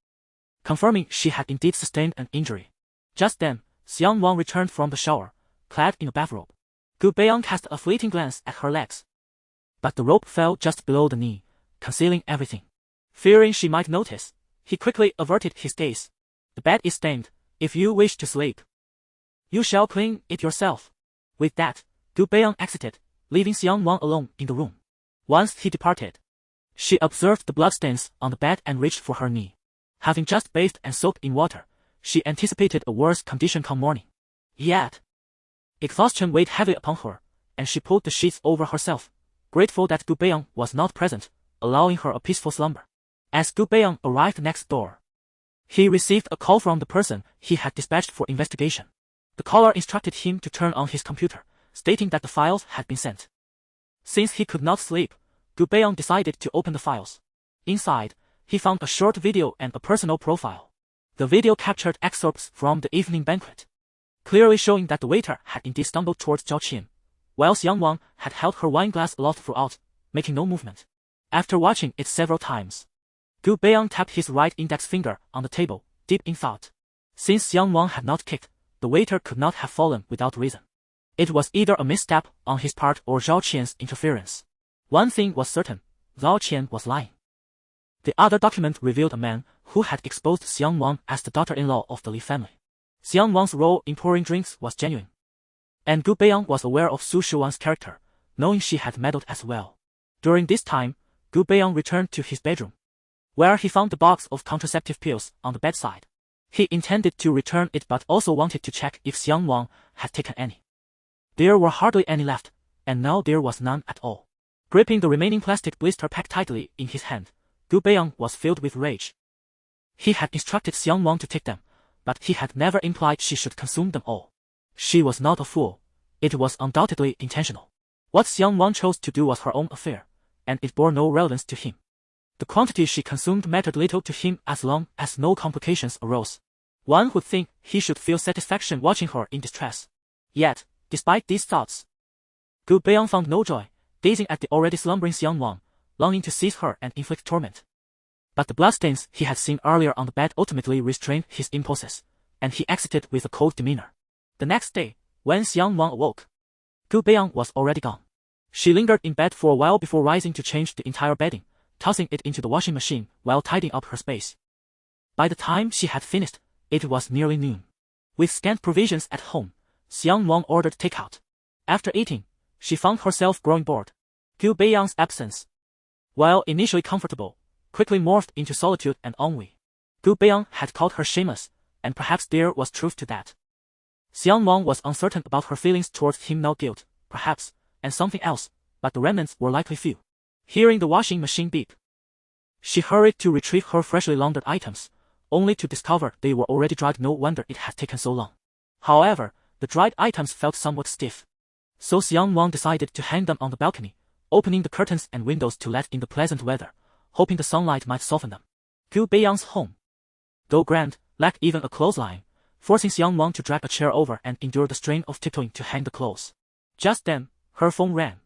confirming she had indeed sustained an injury. Just then, Xiang Nuan returned from the shower, clad in a bathrobe. Gu Beiyang cast a fleeting glance at her legs, but the robe fell just below the knee, concealing everything. Fearing she might notice, he quickly averted his gaze. The bed is stained. If you wish to sleep, you shall clean it yourself. With that, Gu Beiyang exited, leaving Xiang Nuan alone in the room. Once he departed, she observed the bloodstains on the bed and reached for her knee. Having just bathed and soaked in water, she anticipated a worse condition come morning. Yet, exhaustion weighed heavily upon her, and she pulled the sheets over herself, grateful that Gu Beiyang was not present, allowing her a peaceful slumber. As Gu Beiyang arrived next door, he received a call from the person he had dispatched for investigation. The caller instructed him to turn on his computer, stating that the files had been sent. Since he could not sleep, Gu Beiyang decided to open the files. Inside, he found a short video and a personal profile. The video captured excerpts from the evening banquet, clearly showing that the waiter had indeed stumbled towards Zhao Qian, while Xiang Nuan had held her wine glass aloft throughout, making no movement. After watching it several times, Gu Beiyang tapped his right index finger on the table, deep in thought. Since Xiang Nuan had not kicked, the waiter could not have fallen without reason. It was either a misstep on his part or Zhao Qian's interference. One thing was certain, Zhao Qian was lying. The other document revealed a man who had exposed Xiang Nuan as the daughter-in-law of the Li family. Xiang Nuan's role in pouring drinks was genuine, and Gu Beiyang was aware of Su Shuan's character, knowing she had meddled as well. During this time, Gu Beiyang returned to his bedroom, where he found the box of contraceptive pills on the bedside. He intended to return it but also wanted to check if Xiang Nuan had taken any. There were hardly any left, and now there was none at all. Gripping the remaining plastic blister pack tightly in his hand, Gu Beiyang was filled with rage. He had instructed Xiang Nuan to take them, but he had never implied she should consume them all. She was not a fool. It was undoubtedly intentional. What Xiang Nuan chose to do was her own affair, and it bore no relevance to him. The quantity she consumed mattered little to him as long as no complications arose. One would think he should feel satisfaction watching her in distress. Yet, despite these thoughts, Gu Beiyang found no joy, gazing at the already slumbering Xiang Nuan, longing to seize her and inflict torment. But the bloodstains he had seen earlier on the bed ultimately restrained his impulses, and he exited with a cold demeanor. The next day, when Xiang Nuan awoke, Gu Beiyang was already gone. She lingered in bed for a while before rising to change the entire bedding, tossing it into the washing machine while tidying up her space. By the time she had finished, it was nearly noon. With scant provisions at home, Xiang Nuan ordered takeout. After eating, she found herself growing bored. Gu Beiyang's absence, while initially comfortable, quickly morphed into solitude and ennui. Gu Beiyang had called her shameless, and perhaps there was truth to that. Xiang Nuan was uncertain about her feelings towards him now, guilt, perhaps, and something else, but the remnants were likely few. Hearing the washing machine beep, she hurried to retrieve her freshly laundered items, only to discover they were already dried. No wonder it had taken so long. However, the dried items felt somewhat stiff. So Xiang Nuan decided to hang them on the balcony, opening the curtains and windows to let in the pleasant weather, hoping the sunlight might soften them. Gu Beiyang's home, though grand, lacked even a clothesline, forcing Xiang Nuan to drag a chair over and endure the strain of tiptoeing to hang the clothes. Just then, her phone rang,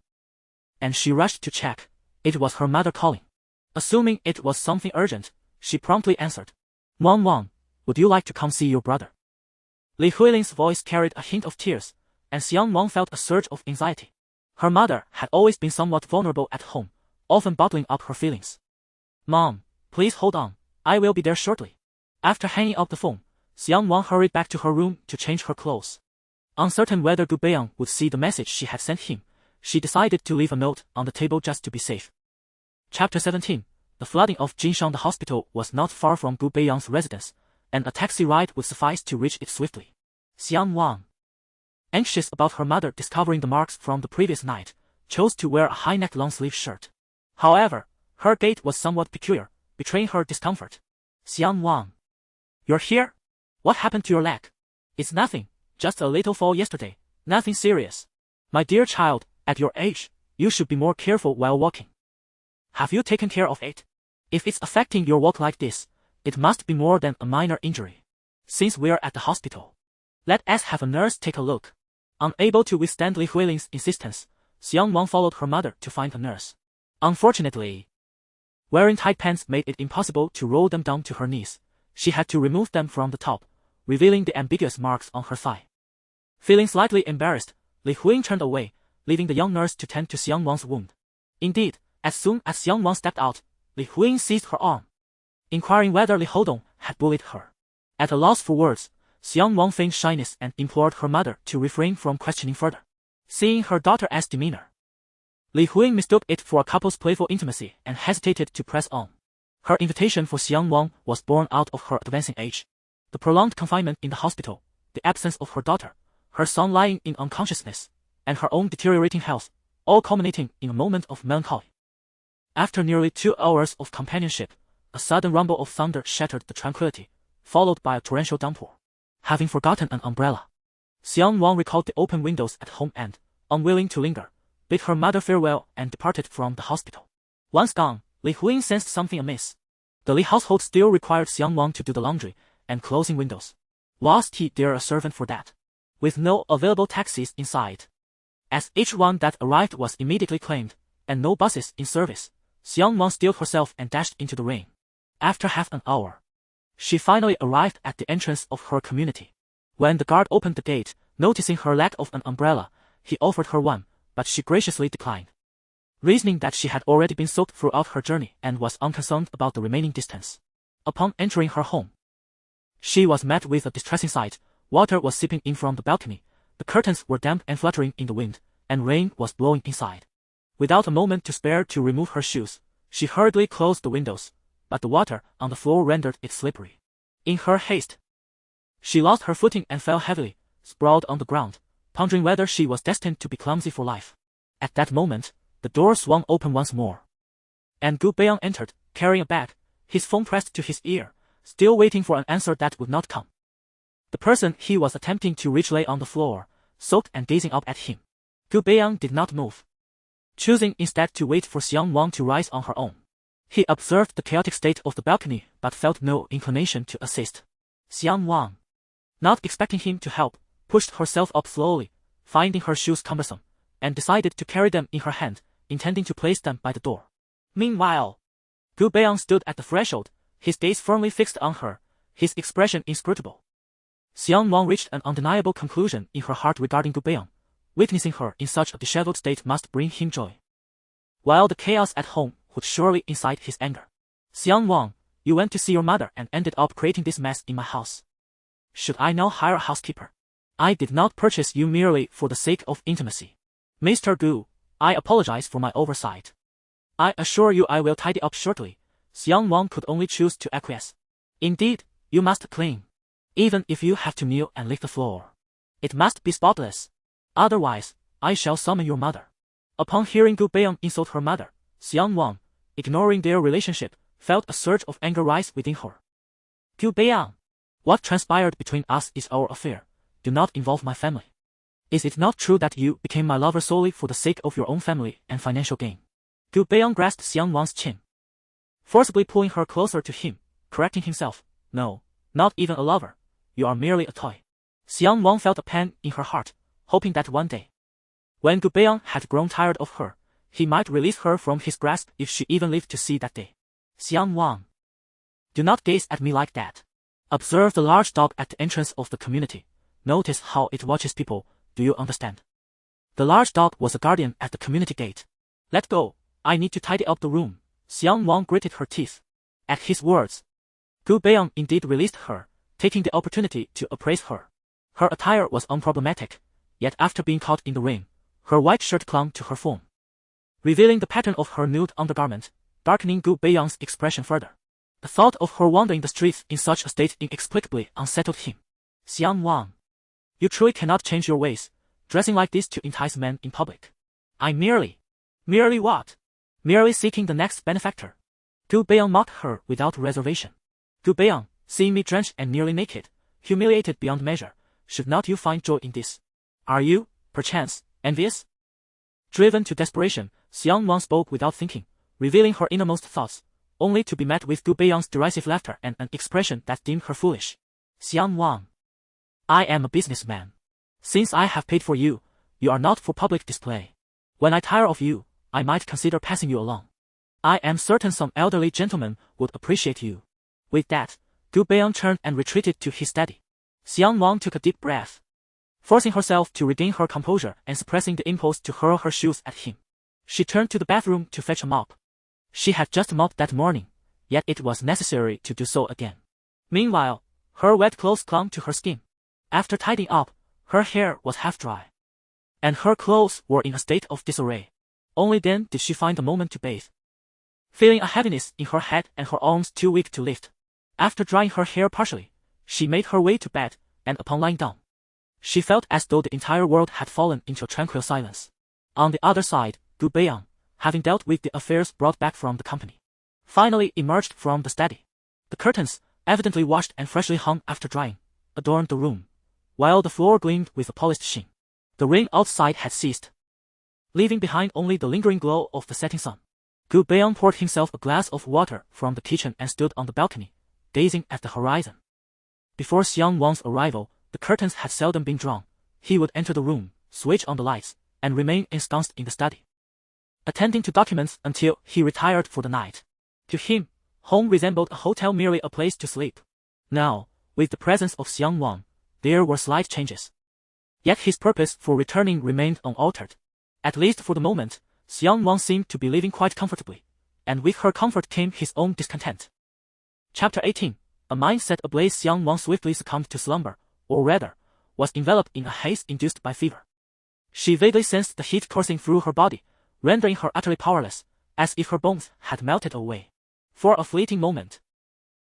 and she rushed to check. It was her mother calling. Assuming it was something urgent, she promptly answered. Nuan, would you like to come see your brother? Li Huiling's voice carried a hint of tears, and Xiang Nuan felt a surge of anxiety. Her mother had always been somewhat vulnerable at home, often bottling up her feelings. Mom, please hold on, I will be there shortly. After hanging up the phone, Xiang Nuan hurried back to her room to change her clothes. Uncertain whether Gu Beiyang would see the message she had sent him, she decided to leave a note on the table just to be safe. Chapter 17. The flooding of Jinshan. The hospital was not far from Gu Beiyang's residence, and a taxi ride would suffice to reach it swiftly. Xiang Nuan, anxious about her mother discovering the marks from the previous night, chose to wear a high-necked long-sleeve shirt. However, her gait was somewhat peculiar, betraying her discomfort. Xiang Nuan, you're here? What happened to your leg? It's nothing, just a little fall yesterday, nothing serious. My dear child, at your age, you should be more careful while walking. Have you taken care of it? If it's affecting your walk like this, it must be more than a minor injury. Since we're at the hospital, let us have a nurse take a look. Unable to withstand Li Huiling's insistence, Xiang Nuan followed her mother to find a nurse. Unfortunately, wearing tight pants made it impossible to roll them down to her knees. She had to remove them from the top, revealing the ambiguous marks on her thigh. Feeling slightly embarrassed, Li Huiling turned away, leaving the young nurse to tend to Xiang Nuan's wound. Indeed, as soon as Xiang Nuan stepped out, Li Huiling seized her arm, inquiring whether Li Hodong had bullied her. At a loss for words, Xiang Nuan feigned shyness and implored her mother to refrain from questioning further. Seeing her daughter's demeanor, Li Huiling mistook it for a couple's playful intimacy and hesitated to press on. Her invitation for Xiang Nuan was born out of her advancing age. The prolonged confinement in the hospital, the absence of her daughter, her son lying in unconsciousness, and her own deteriorating health, all culminating in a moment of melancholy. After nearly 2 hours of companionship, a sudden rumble of thunder shattered the tranquility, followed by a torrential downpour. Having forgotten an umbrella, Xiang Nuan recalled the open windows at home and, unwilling to linger, bid her mother farewell and departed from the hospital. Once gone, Li Huiling sensed something amiss. The Li household still required Xiang Nuan to do the laundry and closing windows. Was there a servant for that? With no available taxis in sight, as each one that arrived was immediately claimed, and no buses in service, Xiang Nuan steeled herself and dashed into the rain. After half an hour, she finally arrived at the entrance of her community. When the guard opened the gate, noticing her lack of an umbrella, he offered her one, but she graciously declined, reasoning that she had already been soaked throughout her journey and was unconcerned about the remaining distance. Upon entering her home, she was met with a distressing sight. Water was seeping in from the balcony, the curtains were damp and fluttering in the wind, and rain was blowing inside. Without a moment to spare to remove her shoes, she hurriedly closed the windows, but the water on the floor rendered it slippery. In her haste, she lost her footing and fell heavily, sprawled on the ground, pondering whether she was destined to be clumsy for life. At that moment, the door swung open once more, and Gu Beiyang entered, carrying a bag, his phone pressed to his ear, still waiting for an answer that would not come. The person he was attempting to reach lay on the floor, soaked and gazing up at him. Gu Beiyang did not move, choosing instead to wait for Xiang Nuan to rise on her own. He observed the chaotic state of the balcony but felt no inclination to assist. Xiang Nuan, not expecting him to help, pushed herself up slowly, finding her shoes cumbersome, and decided to carry them in her hand, intending to place them by the door. Meanwhile, Gu Beiyang stood at the threshold, his gaze firmly fixed on her, his expression inscrutable. Xiang Nuan reached an undeniable conclusion in her heart regarding Gu Beiyang, Witnessing her in such a disheveled state must bring him joy, while the chaos at home would surely incite his anger. Xiang Nuan, you went to see your mother and ended up creating this mess in my house. Should I now hire a housekeeper? I did not purchase you merely for the sake of intimacy. Mr. Gu, I apologize for my oversight. I assure you I will tidy up shortly. Xiang Nuan could only choose to acquiesce. Indeed, you must clean. Even if you have to kneel and lick the floor, it must be spotless. Otherwise, I shall summon your mother. Upon hearing Gu Beiyang insult her mother, Xiang Nuan, ignoring their relationship, felt a surge of anger rise within her. Gu Beiyang, what transpired between us is our affair. Do not involve my family. Is it not true that you became my lover solely for the sake of your own family and financial gain? Gu Beiyang grasped Xiang Nuan's chin, forcibly pulling her closer to him, correcting himself. No, not even a lover. You are merely a toy. Xiang Nuan felt a pang in her heart, hoping that one day, when Gu Beiyang had grown tired of her, he might release her from his grasp if she even lived to see that day. Xiang Nuan, do not gaze at me like that. Observe the large dog at the entrance of the community. Notice how it watches people. Do you understand? The large dog was a guardian at the community gate. Let go. I need to tidy up the room. Xiang Nuan gritted her teeth. At his words, Gu Beiyang indeed released her, taking the opportunity to appraise her. Her attire was unproblematic, yet after being caught in the rain, her white shirt clung to her form, revealing the pattern of her nude undergarment, darkening Gu Beiyang's expression further. The thought of her wandering the streets in such a state inexplicably unsettled him. Xiang Nuan, you truly cannot change your ways, dressing like this to entice men in public. I merely what? Merely seeking the next benefactor. Gu Beiyang mocked her without reservation. Gu Beiyang, seeing me drenched and nearly naked, humiliated beyond measure, should not you find joy in this? Are you, perchance, envious? Driven to desperation, Xiang Nuan spoke without thinking, revealing her innermost thoughts, only to be met with Gu Beiyang's derisive laughter and an expression that deemed her foolish. Xiang Nuan, I am a businessman. Since I have paid for you, you are not for public display. When I tire of you, I might consider passing you along. I am certain some elderly gentleman would appreciate you. With that, Gu Beiyang turned and retreated to his study. Xiang Nuan took a deep breath, forcing herself to regain her composure and suppressing the impulse to hurl her shoes at him. She turned to the bathroom to fetch a mop. She had just mopped that morning, yet it was necessary to do so again. Meanwhile, her wet clothes clung to her skin. After tidying up, her hair was half dry, and her clothes were in a state of disarray. Only then did she find a moment to bathe, feeling a heaviness in her head and her arms too weak to lift. After drying her hair partially, she made her way to bed, and upon lying down, she felt as though the entire world had fallen into a tranquil silence. On the other side, Gu Beiyang, having dealt with the affairs brought back from the company, finally emerged from the study. The curtains, evidently washed and freshly hung after drying, adorned the room, while the floor gleamed with a polished sheen. The rain outside had ceased, leaving behind only the lingering glow of the setting sun. Gu Beiyang poured himself a glass of water from the kitchen and stood on the balcony, gazing at the horizon. Before Xiang Nuan's arrival, the curtains had seldom been drawn. He would enter the room, switch on the lights, and remain ensconced in the study, attending to documents until he retired for the night. To him, home resembled a hotel, merely a place to sleep. Now, with the presence of Xiang Nuan, there were slight changes. Yet his purpose for returning remained unaltered. At least for the moment, Xiang Nuan seemed to be living quite comfortably, and with her comfort came his own discontent. Chapter 18. A mind set ablaze. Xiang Nuan swiftly succumbed to slumber, or rather, was enveloped in a haze induced by fever. She vaguely sensed the heat coursing through her body, rendering her utterly powerless, as if her bones had melted away. For a fleeting moment,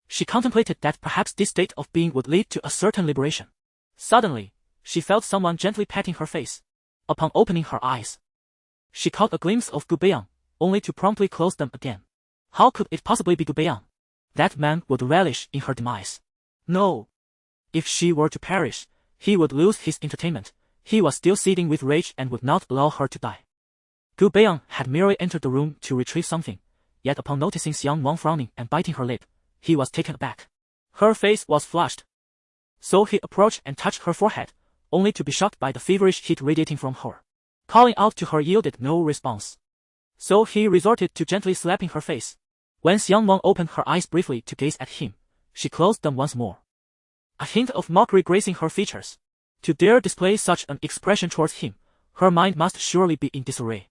she contemplated that perhaps this state of being would lead to a certain liberation. Suddenly, she felt someone gently patting her face. Upon opening her eyes, she caught a glimpse of Gu Beiyang, only to promptly close them again. How could it possibly be Gu Beiyang? That man would relish in her demise. No. If she were to perish, he would lose his entertainment. He was still seething with rage and would not allow her to die. Gu Beiyang had merely entered the room to retrieve something, yet upon noticing Xiang Nuan frowning and biting her lip, he was taken aback. Her face was flushed. So he approached and touched her forehead, only to be shocked by the feverish heat radiating from her. Calling out to her yielded no response. So he resorted to gently slapping her face. When Xiang Nuan opened her eyes briefly to gaze at him, she closed them once more, a hint of mockery gracing her features. To dare display such an expression towards him, Her mind must surely be in disarray.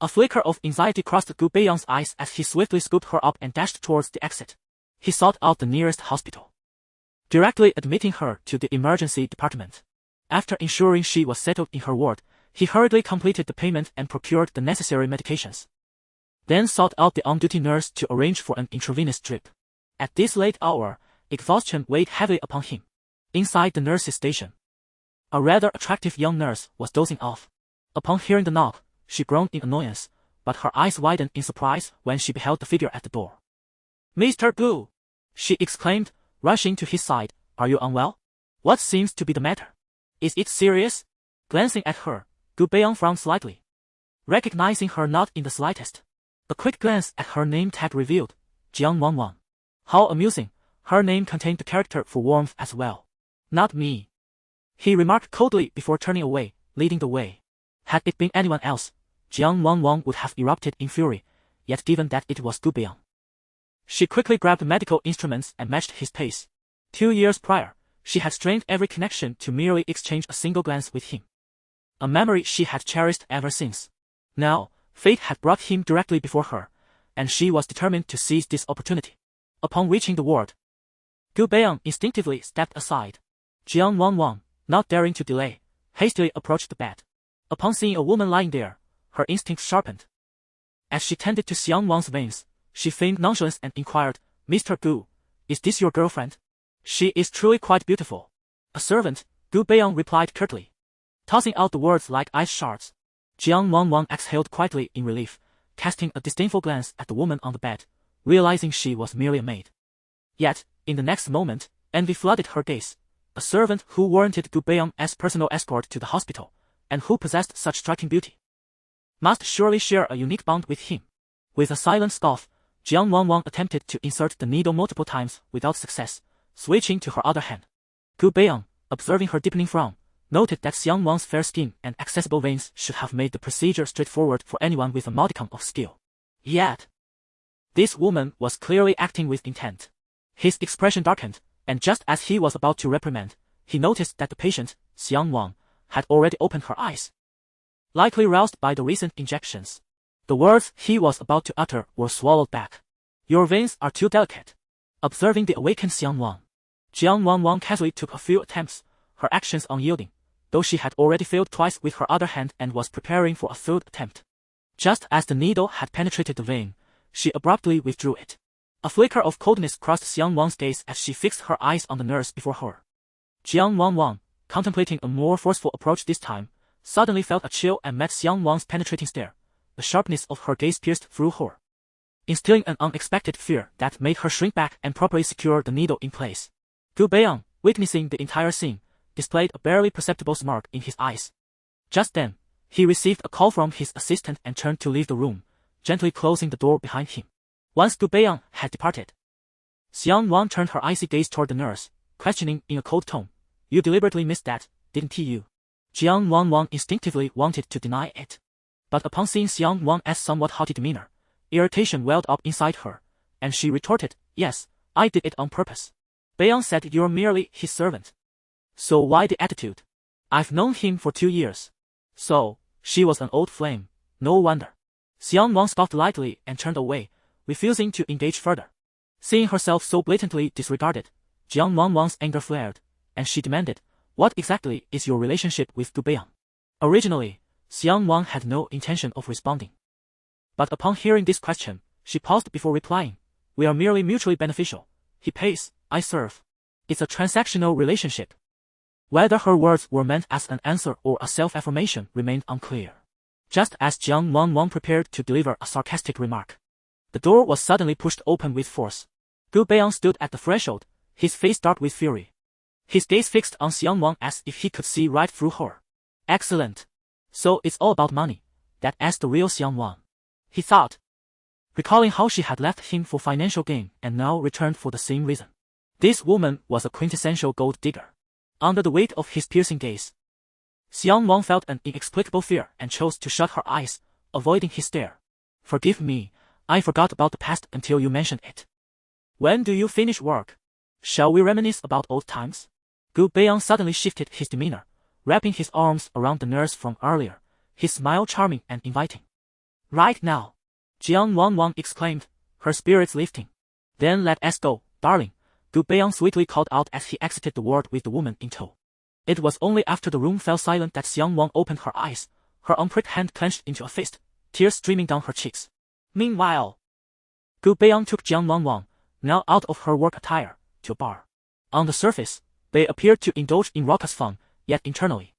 A flicker of anxiety crossed Gu Beiyang's eyes as he swiftly scooped her up and dashed towards the exit. He sought out the nearest hospital, directly admitting her to the emergency department. After ensuring she was settled in her ward, he hurriedly completed the payment and procured the necessary medications. Then sought out the on-duty nurse to arrange for an intravenous drip. At this late hour, exhaustion weighed heavily upon him. Inside the nurse's station, a rather attractive young nurse was dozing off. Upon hearing the knock, she groaned in annoyance, but her eyes widened in surprise when she beheld the figure at the door. "Mr. Gu!" she exclaimed, rushing to his side. "Are you unwell? What seems to be the matter? Is it serious?" Glancing at her, Gu Beiyang frowned slightly, recognizing her not in the slightest. A quick glance at her name tag revealed, Xiang Nuan. How amusing, her name contained the character for warmth as well. "Not me," he remarked coldly before turning away, leading the way. Had it been anyone else, Xiang Nuan would have erupted in fury, yet given that it was Gu Beiyang, she quickly grabbed medical instruments and matched his pace. 2 years prior, she had strained every connection to merely exchange a single glance with him, a memory she had cherished ever since. Now, fate had brought him directly before her, and she was determined to seize this opportunity. Upon reaching the ward, Gu Beiyang instinctively stepped aside. Xiang Nuan, not daring to delay, hastily approached the bed. Upon seeing a woman lying there, her instinct sharpened. As she tended to Xiang Nuan's veins, she feigned nonchalance and inquired, "Mr. Gu, is this your girlfriend? She is truly quite beautiful." "A servant," Gu Beiyang replied curtly, tossing out the words like ice shards. Xiang Nuan exhaled quietly in relief, casting a disdainful glance at the woman on the bed, realizing she was merely a maid. Yet, in the next moment, envy flooded her gaze. A servant who warranted Gu Beiyang as personal escort to the hospital, and who possessed such striking beauty, must surely share a unique bond with him. With a silent scoff, Xiang Nuan attempted to insert the needle multiple times without success, switching to her other hand. Gu Beiyang, observing her deepening frown, noted that Xiang Nuan's fair skin and accessible veins should have made the procedure straightforward for anyone with a modicum of skill. Yet, this woman was clearly acting with intent. His expression darkened, and just as he was about to reprimand, he noticed that the patient, Xiang Nuan, had already opened her eyes, likely roused by the recent injections. The words he was about to utter were swallowed back. "Your veins are too delicate." Observing the awakened Xiang Nuan casually took a few attempts, her actions unyielding, though she had already failed twice with her other hand and was preparing for a third attempt. Just as the needle had penetrated the vein, she abruptly withdrew it. A flicker of coldness crossed Xiang Nuan's gaze as she fixed her eyes on the nurse before her. Xiang Nuan, contemplating a more forceful approach this time, suddenly felt a chill and met Xiang Nuan's penetrating stare. The sharpness of her gaze pierced through her, instilling an unexpected fear that made her shrink back and properly secure the needle in place. Gu Beiyang, witnessing the entire scene, displayed a barely perceptible smirk in his eyes. Just then, he received a call from his assistant and turned to leave the room, gently closing the door behind him. Once Gu Beiyang had departed, Xiang Nuan turned her icy gaze toward the nurse, questioning in a cold tone, "You deliberately missed that, didn't you?" Xiang Nuan instinctively wanted to deny it, but upon seeing Xiang Nuan's somewhat haughty demeanor, irritation welled up inside her, and she retorted, "Yes, I did it on purpose. Beiyang said you're merely his servant. So why the attitude? I've known him for 2 years. So, she was an old flame, no wonder." Xiang Nuan scoffed lightly and turned away, refusing to engage further. Seeing herself so blatantly disregarded, Xiang Nuan's anger flared, and she demanded, "What exactly is your relationship with Gu Beiyang?" Originally, Xiang Nuan had no intention of responding. But upon hearing this question, she paused before replying, "We are merely mutually beneficial. He pays, I serve. It's a transactional relationship." Whether her words were meant as an answer or a self-affirmation remained unclear. Just as Xiang Nuan prepared to deliver a sarcastic remark, the door was suddenly pushed open with force. Gu Beiyang stood at the threshold, his face dark with fury, his gaze fixed on Xiang Nuan as if he could see right through her. "Excellent. So it's all about money, that's the real Xiang Nuan," he thought, recalling how she had left him for financial gain and now returned for the same reason. This woman was a quintessential gold digger. Under the weight of his piercing gaze, Xiang Nuan felt an inexplicable fear and chose to shut her eyes, avoiding his stare. "Forgive me, I forgot about the past until you mentioned it. When do you finish work? Shall we reminisce about old times?" Gu Beiyang suddenly shifted his demeanor, wrapping his arms around the nurse from earlier, his smile charming and inviting. Right now, Xiang Nuan exclaimed, her spirits lifting. Then let us go, darling, Gu Beiyang sweetly called out as he exited the ward with the woman in tow. It was only after the room fell silent that Xiang Nuan opened her eyes, her unpricked hand clenched into a fist, tears streaming down her cheeks. Meanwhile, Gu Beiyang took Xiang Nuan, now out of her work attire, to a bar. On the surface, they appeared to indulge in raucous fun, yet internally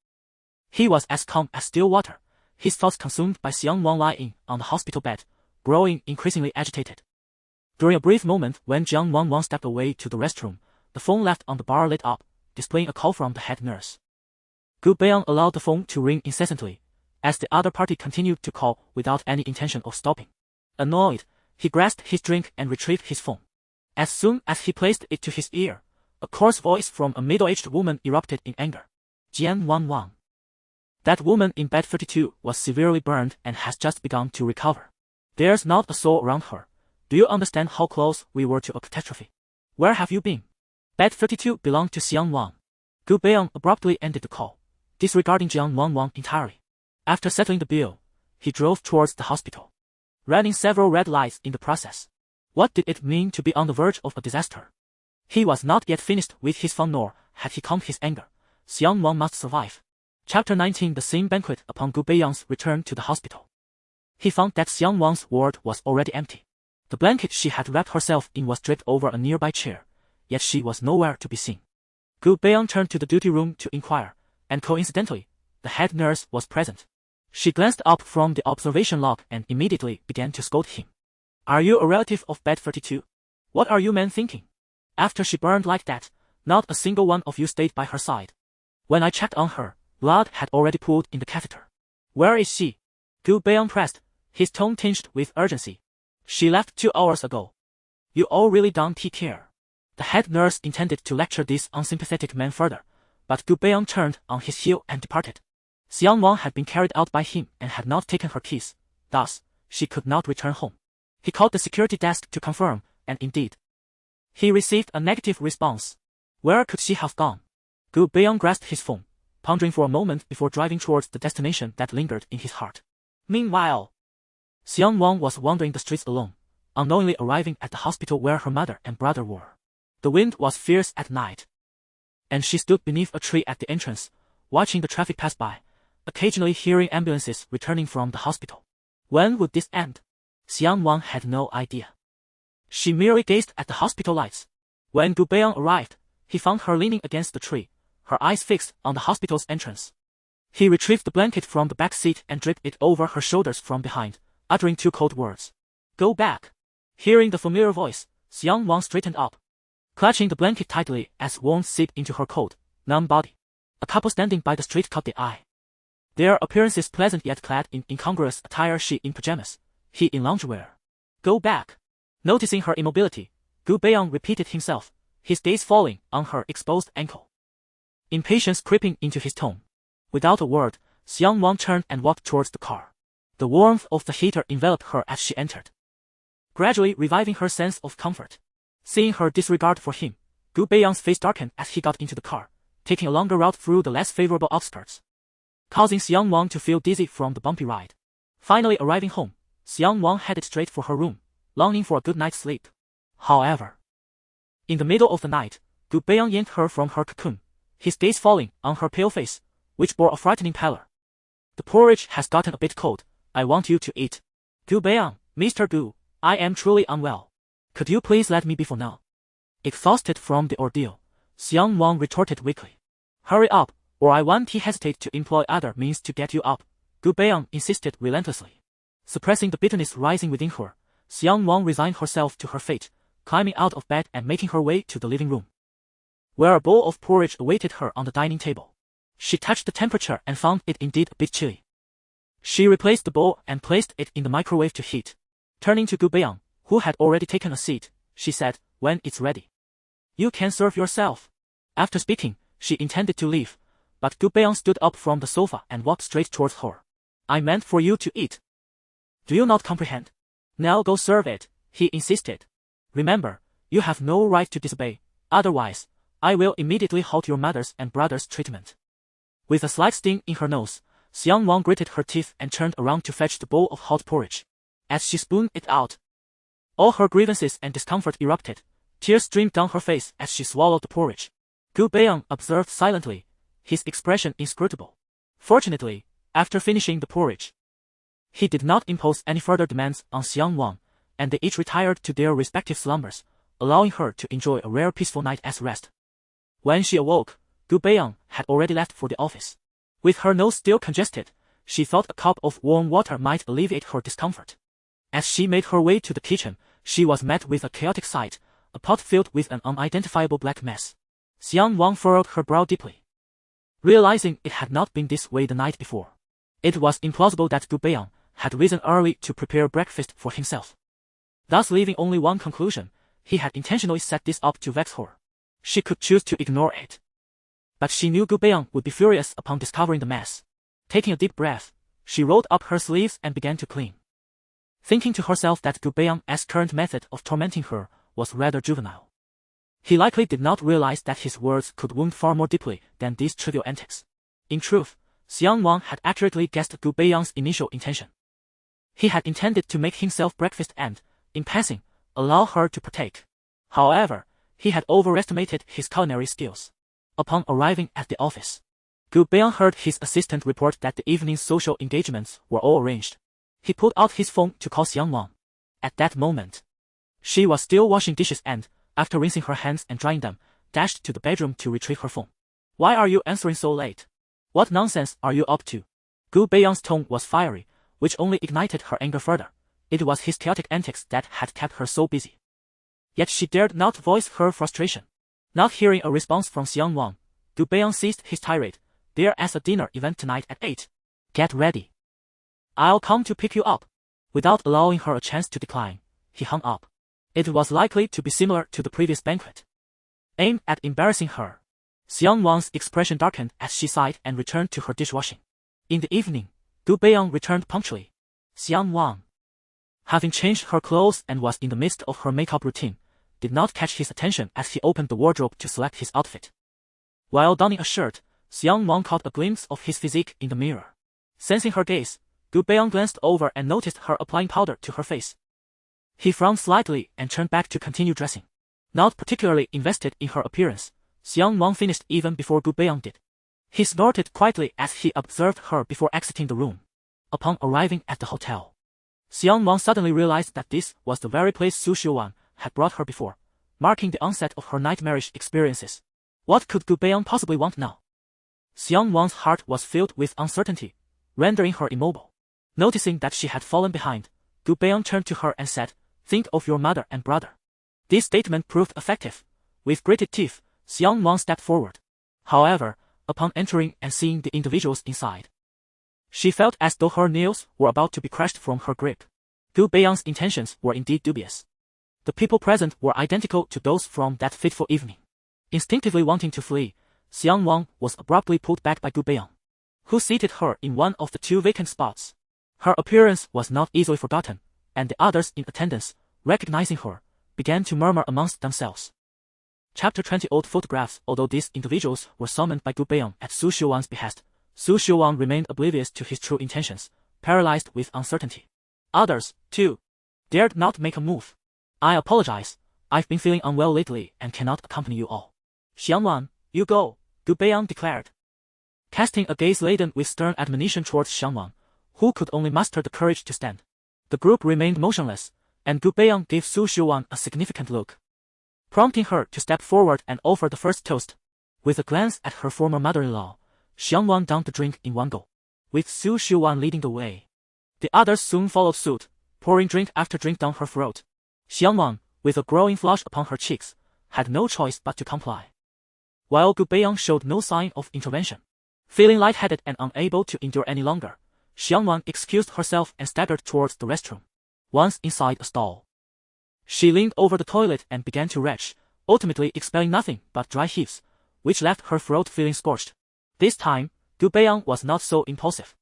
he was as calm as still water, his thoughts consumed by Xiang Nuan lying on the hospital bed, growing increasingly agitated. During a brief moment when Xiang Nuan stepped away to the restroom, the phone left on the bar lit up, displaying a call from the head nurse. Gu Beiyang allowed the phone to ring incessantly, as the other party continued to call without any intention of stopping. Annoyed, he grasped his drink and retrieved his phone. As soon as he placed it to his ear, a coarse voice from a middle-aged woman erupted in anger. Xiang Nuan. That woman in bed 32 was severely burned and has just begun to recover. There's not a soul around her. Do you understand how close we were to a catastrophe? Where have you been? Bed 32 belonged to Xiang Nuan. Gu Beiyang abruptly ended the call, disregarding Xiang Nuan entirely. After settling the bill, he drove towards the hospital, running several red lights in the process. What did it mean to be on the verge of a disaster? He was not yet finished with his fun, nor had he calmed his anger. Xiang Nuan must survive. Chapter 19. The same banquet. Upon Gu Beiyang's return to the hospital, he found that Xiang Nuan's ward was already empty. The blanket she had wrapped herself in was draped over a nearby chair, yet she was nowhere to be seen. Gu Beiyang turned to the duty room to inquire, and coincidentally, the head nurse was present. She glanced up from the observation log and immediately began to scold him. Are you a relative of bed 32? What are you men thinking? After she burned like that, not a single one of you stayed by her side. When I checked on her, blood had already pooled in the catheter. Where is she? Gu Beiyang pressed, his tone tinged with urgency. She left 2 hours ago. You all really don't take care. The head nurse intended to lecture this unsympathetic man further, but Gu Beiyang turned on his heel and departed. Xiang Nuan had been carried out by him and had not taken her keys, thus, she could not return home. He called the security desk to confirm, and indeed, he received a negative response. Where could she have gone? Gu Beiyang grasped his phone, pondering for a moment before driving towards the destination that lingered in his heart. Meanwhile, Xiang Nuan was wandering the streets alone, unknowingly arriving at the hospital where her mother and brother were. The wind was fierce at night, and she stood beneath a tree at the entrance, watching the traffic pass by, occasionally hearing ambulances returning from the hospital. When would this end? Xiang Nuan had no idea. She merely gazed at the hospital lights. When Gu Beiyang arrived, he found her leaning against the tree, her eyes fixed on the hospital's entrance. He retrieved the blanket from the back seat and draped it over her shoulders from behind, uttering 2 cold words. Go back. Hearing the familiar voice, Xiang Nuan straightened up, clutching the blanket tightly as warmth seeped into her cold, numb body. A couple standing by the street caught the eye. Their appearances pleasant yet clad in incongruous attire, she in pajamas, he in loungewear. Go back. Noticing her immobility, Gu Beiyang repeated himself, his gaze falling on her exposed ankle. Impatience creeping into his tone. Without a word, Xiang Nuan turned and walked towards the car. The warmth of the heater enveloped her as she entered, gradually reviving her sense of comfort. Seeing her disregard for him, Gu Beiyang's face darkened as he got into the car, taking a longer route through the less favorable outskirts, causing Xiang Nuan to feel dizzy from the bumpy ride. Finally arriving home, Xiang Nuan headed straight for her room, longing for a good night's sleep. However, in the middle of the night, Gu Beiyang yanked her from her cocoon, his gaze falling on her pale face, which bore a frightening pallor. The porridge has gotten a bit cold. I want you to eat. Gu Beiyang, Mr. Gu, I am truly unwell. Could you please let me be for now? Exhausted from the ordeal, Xiang Nuan retorted weakly. Hurry up, or I won't hesitate to employ other means to get you up, Gu Beiyang insisted relentlessly. Suppressing the bitterness rising within her, Xiang Nuan resigned herself to her fate, climbing out of bed and making her way to the living room, where a bowl of porridge awaited her on the dining table. She touched the temperature and found it indeed a bit chilly. She replaced the bowl and placed it in the microwave to heat. Turning to Gu Beiyang, who had already taken a seat, she said, when it's ready, you can serve yourself. After speaking, she intended to leave, but Gu Beiyang stood up from the sofa and walked straight towards her. I meant for you to eat. Do you not comprehend? Now go serve it, he insisted. Remember, you have no right to disobey, otherwise, I will immediately halt your mother's and brother's treatment. With a slight sting in her nose, Xiang Nuan gritted her teeth and turned around to fetch the bowl of hot porridge. As she spooned it out, all her grievances and discomfort erupted. Tears streamed down her face as she swallowed the porridge. Gu Beiyang observed silently, his expression inscrutable. Fortunately, after finishing the porridge, he did not impose any further demands on Xiang Nuan, and they each retired to their respective slumbers, allowing her to enjoy a rare peaceful night's rest. When she awoke, Gu Beiyang had already left for the office. With her nose still congested, she thought a cup of warm water might alleviate her discomfort. As she made her way to the kitchen, she was met with a chaotic sight, a pot filled with an unidentifiable black mess. Xiang Nuan furrowed her brow deeply, realizing it had not been this way the night before. It was implausible that Gu Beiyang had risen early to prepare breakfast for himself, thus leaving only one conclusion: he had intentionally set this up to vex her. She could choose to ignore it, but she knew Gu Beiyang would be furious upon discovering the mess. Taking a deep breath, she rolled up her sleeves and began to clean, thinking to herself that Gu Beiyang's current method of tormenting her was rather juvenile. He likely did not realize that his words could wound far more deeply than these trivial antics. In truth, Xiang Nuan had accurately guessed Gu Beiyang's initial intention. He had intended to make himself breakfast and, in passing, allow her to partake. However, he had overestimated his culinary skills. Upon arriving at the office, Gu Beiyang heard his assistant report that the evening's social engagements were all arranged. He pulled out his phone to call Xiang Nuan. At that moment, she was still washing dishes and, after rinsing her hands and drying them, dashed to the bedroom to retrieve her phone. "Why are you answering so late? What nonsense are you up to?" Gu Beiyang's tone was fiery, which only ignited her anger further. It was his chaotic antics that had kept her so busy. Yet she dared not voice her frustration. Not hearing a response from Xiang Nuan, Gu Beiyang ceased his tirade. "There's a dinner event tonight at 8. Get ready. I'll come to pick you up." Without allowing her a chance to decline, he hung up. It was likely to be similar to the previous banquet, aimed at embarrassing her. Xiang Nuan's expression darkened as she sighed and returned to her dishwashing. In the evening, Gu Beiyang returned punctually. Xiang Nuan, having changed her clothes and was in the midst of her makeup routine, did not catch his attention as he opened the wardrobe to select his outfit. While donning a shirt, Xiang Nuan caught a glimpse of his physique in the mirror. Sensing her gaze, Gu Beiyang glanced over and noticed her applying powder to her face. He frowned slightly and turned back to continue dressing. Not particularly invested in her appearance, Xiang Nuan finished even before Gu Beiyang did. He snorted quietly as he observed her before exiting the room. Upon arriving at the hotel, Xiang Nuan suddenly realized that this was the very place Su Xiuwan had brought her before, marking the onset of her nightmarish experiences. What could Gu Beiyang possibly want now? Xiang Nuan's heart was filled with uncertainty, rendering her immobile. Noticing that she had fallen behind, Gu Beiyang turned to her and said, "Think of your mother and brother." This statement proved effective. With gritted teeth, Xiang Nuan stepped forward. However, upon entering and seeing the individuals inside, she felt as though her nails were about to be crushed from her grip. Gu Beiyang's intentions were indeed dubious. The people present were identical to those from that fateful evening. Instinctively wanting to flee, Xiang Nuan was abruptly pulled back by Gu Beiyang, who seated her in one of the 2 vacant spots. Her appearance was not easily forgotten, and the others in attendance, recognizing her, began to murmur amongst themselves. Chapter 20. Old photographs. Although these individuals were summoned by Gu Beiyang at Su Xiuwan's behest, Su Xiuwan remained oblivious to his true intentions, paralyzed with uncertainty. Others, too, dared not make a move. "I apologize, I've been feeling unwell lately and cannot accompany you all." "Xiang Nuan, you go," Gu Beiyang declared, casting a gaze laden with stern admonition towards Xiang Nuan, who could only muster the courage to stand. The group remained motionless, and Gu Beiyang gave Su Xiuwan a significant look, prompting her to step forward and offer the first toast. With a glance at her former mother-in-law, Xiang Nuan downed the drink in one go. With Su Xiuwan leading the way, the others soon followed suit, pouring drink after drink down her throat. Xiang Nuan, with a growing flush upon her cheeks, had no choice but to comply, while Gu Beiyang showed no sign of intervention. Feeling lightheaded and unable to endure any longer, Xiang Nuan excused herself and staggered towards the restroom. Once inside a stall, she leaned over the toilet and began to retch, ultimately expelling nothing but dry heaves, which left her throat feeling scorched. This time, Gu Beiyang was not so impulsive.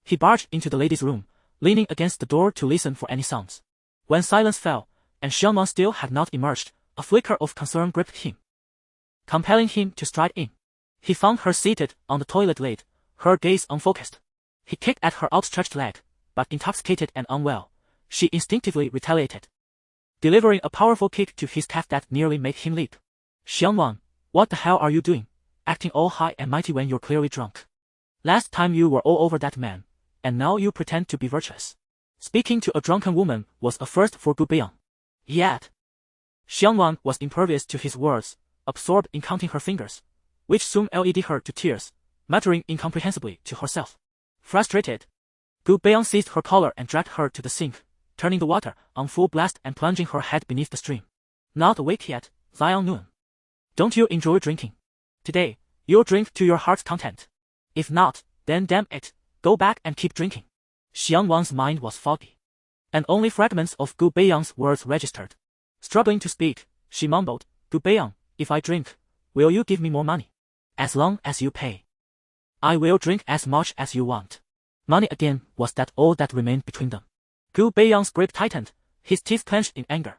He barged into the ladies' room, leaning against the door to listen for any sounds. When silence fell, and Xiang Nuan still had not emerged, a flicker of concern gripped him, compelling him to stride in. He found her seated on the toilet lid, her gaze unfocused. He kicked at her outstretched leg, but intoxicated and unwell, she instinctively retaliated, delivering a powerful kick to his calf that nearly made him leap. Xiang Nuan, what the hell are you doing, acting all high and mighty when you're clearly drunk? Last time you were all over that man, and now you pretend to be virtuous. Speaking to a drunken woman was a first for Gu Beiyang. Yet, Xiang Nuan was impervious to his words, absorbed in counting her fingers, which soon led her to tears, muttering incomprehensibly to herself. Frustrated, Gu Beiyang seized her collar and dragged her to the sink, turning the water on full blast and plunging her head beneath the stream. Not awake yet, Xiang Nuan? Don't you enjoy drinking? Today, you'll drink to your heart's content. If not, then damn it, go back and keep drinking. Xiang Nuan's mind was foggy, and only fragments of Gu Beiyang's words registered. Struggling to speak, she mumbled, Gu Beiyang, if I drink, will you give me more money? As long as you pay. I will drink as much as you want. Money again, was that all that remained between them? Gu Beiyang's grip tightened, his teeth clenched in anger.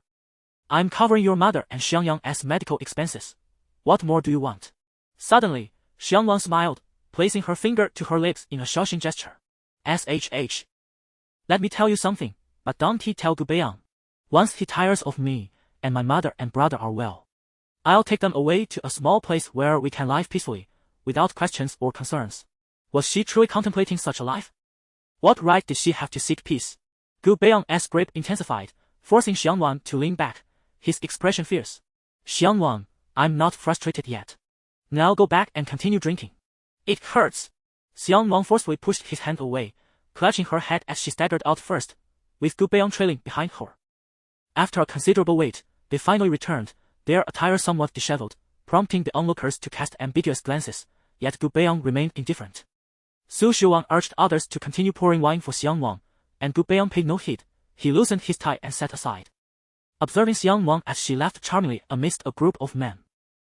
I'm covering your mother and Xiang Yang as medical expenses. What more do you want? Suddenly, Xiang Nuan smiled, placing her finger to her lips in a shushing gesture. SHH. Let me tell you something, but don't tell Gu Beiyang. Once he tires of me, and my mother and brother are well, I'll take them away to a small place where we can live peacefully, without questions or concerns. Was she truly contemplating such a life? What right did she have to seek peace? Gu Beiyang's grip intensified, forcing Xiang Nuan to lean back, his expression fierce. Xiang Nuan, I'm not frustrated yet. Now go back and continue drinking. It hurts. Xiang Nuan forcefully pushed his hand away, clutching her head as she staggered out first, with Gu Beiyang trailing behind her. After a considerable wait, they finally returned, their attire somewhat disheveled, prompting the onlookers to cast ambiguous glances, yet Gu Beiyang remained indifferent. Su Shuang urged others to continue pouring wine for Xiang Nuan, and Gu Beiyang paid no heed. He loosened his tie and sat aside, observing Xiang Nuan as she laughed charmingly amidst a group of men.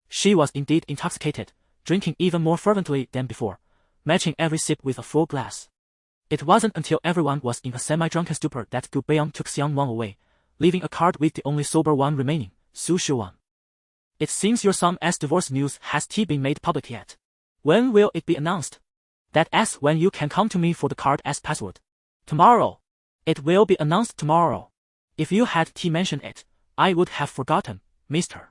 She was indeed intoxicated, drinking even more fervently than before, matching every sip with a full glass. It wasn't until everyone was in a semi-drunken stupor that Gu Beiyang took Xiang Nuan away, leaving a card with the only sober one remaining, Su Shuang. It seems your son's divorce news has been made public yet. When will it be announced? That's when you can come to me for the card as password. Tomorrow. It will be announced tomorrow. If you had mentioned it, I would have forgotten, mister.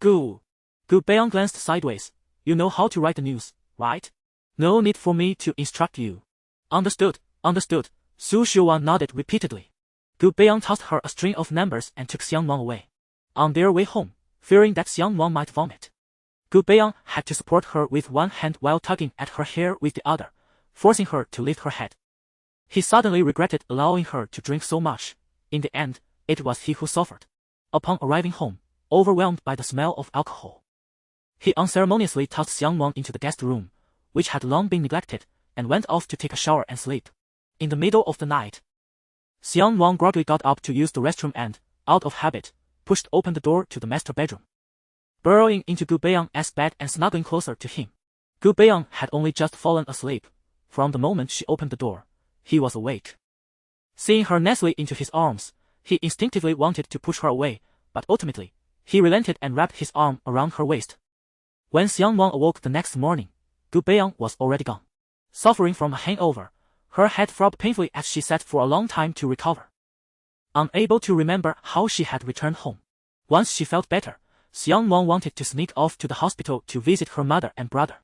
Gu Beiyang glanced sideways. You know how to write the news, right? No need for me to instruct you. Understood, understood. Su Shuang nodded repeatedly. Gu Beiyang tossed her a string of numbers and took Xiang Nuan away. On their way home, fearing that Xiang Nuan might vomit, Gu Beiyang had to support her with one hand while tugging at her hair with the other, forcing her to lift her head. He suddenly regretted allowing her to drink so much. In the end, it was he who suffered. Upon arriving home, overwhelmed by the smell of alcohol, he unceremoniously tossed Xiang Nuan into the guest room, which had long been neglected, and went off to take a shower and sleep. In the middle of the night, Xiang Nuan groggily got up to use the restroom and, out of habit, pushed open the door to the master bedroom. Burrowing into Gu Beiyang's bed and snuggling closer to him, Gu Beiyang had only just fallen asleep. From the moment she opened the door, he was awake. Seeing her nestling into his arms, he instinctively wanted to push her away, but ultimately, he relented and wrapped his arm around her waist. When Xiang Nuan awoke the next morning, Gu Beiyang was already gone. Suffering from a hangover, her head throbbed painfully as she sat for a long time to recover, unable to remember how she had returned home. Once she felt better, Xiang Nuan wanted to sneak off to the hospital to visit her mother and brother.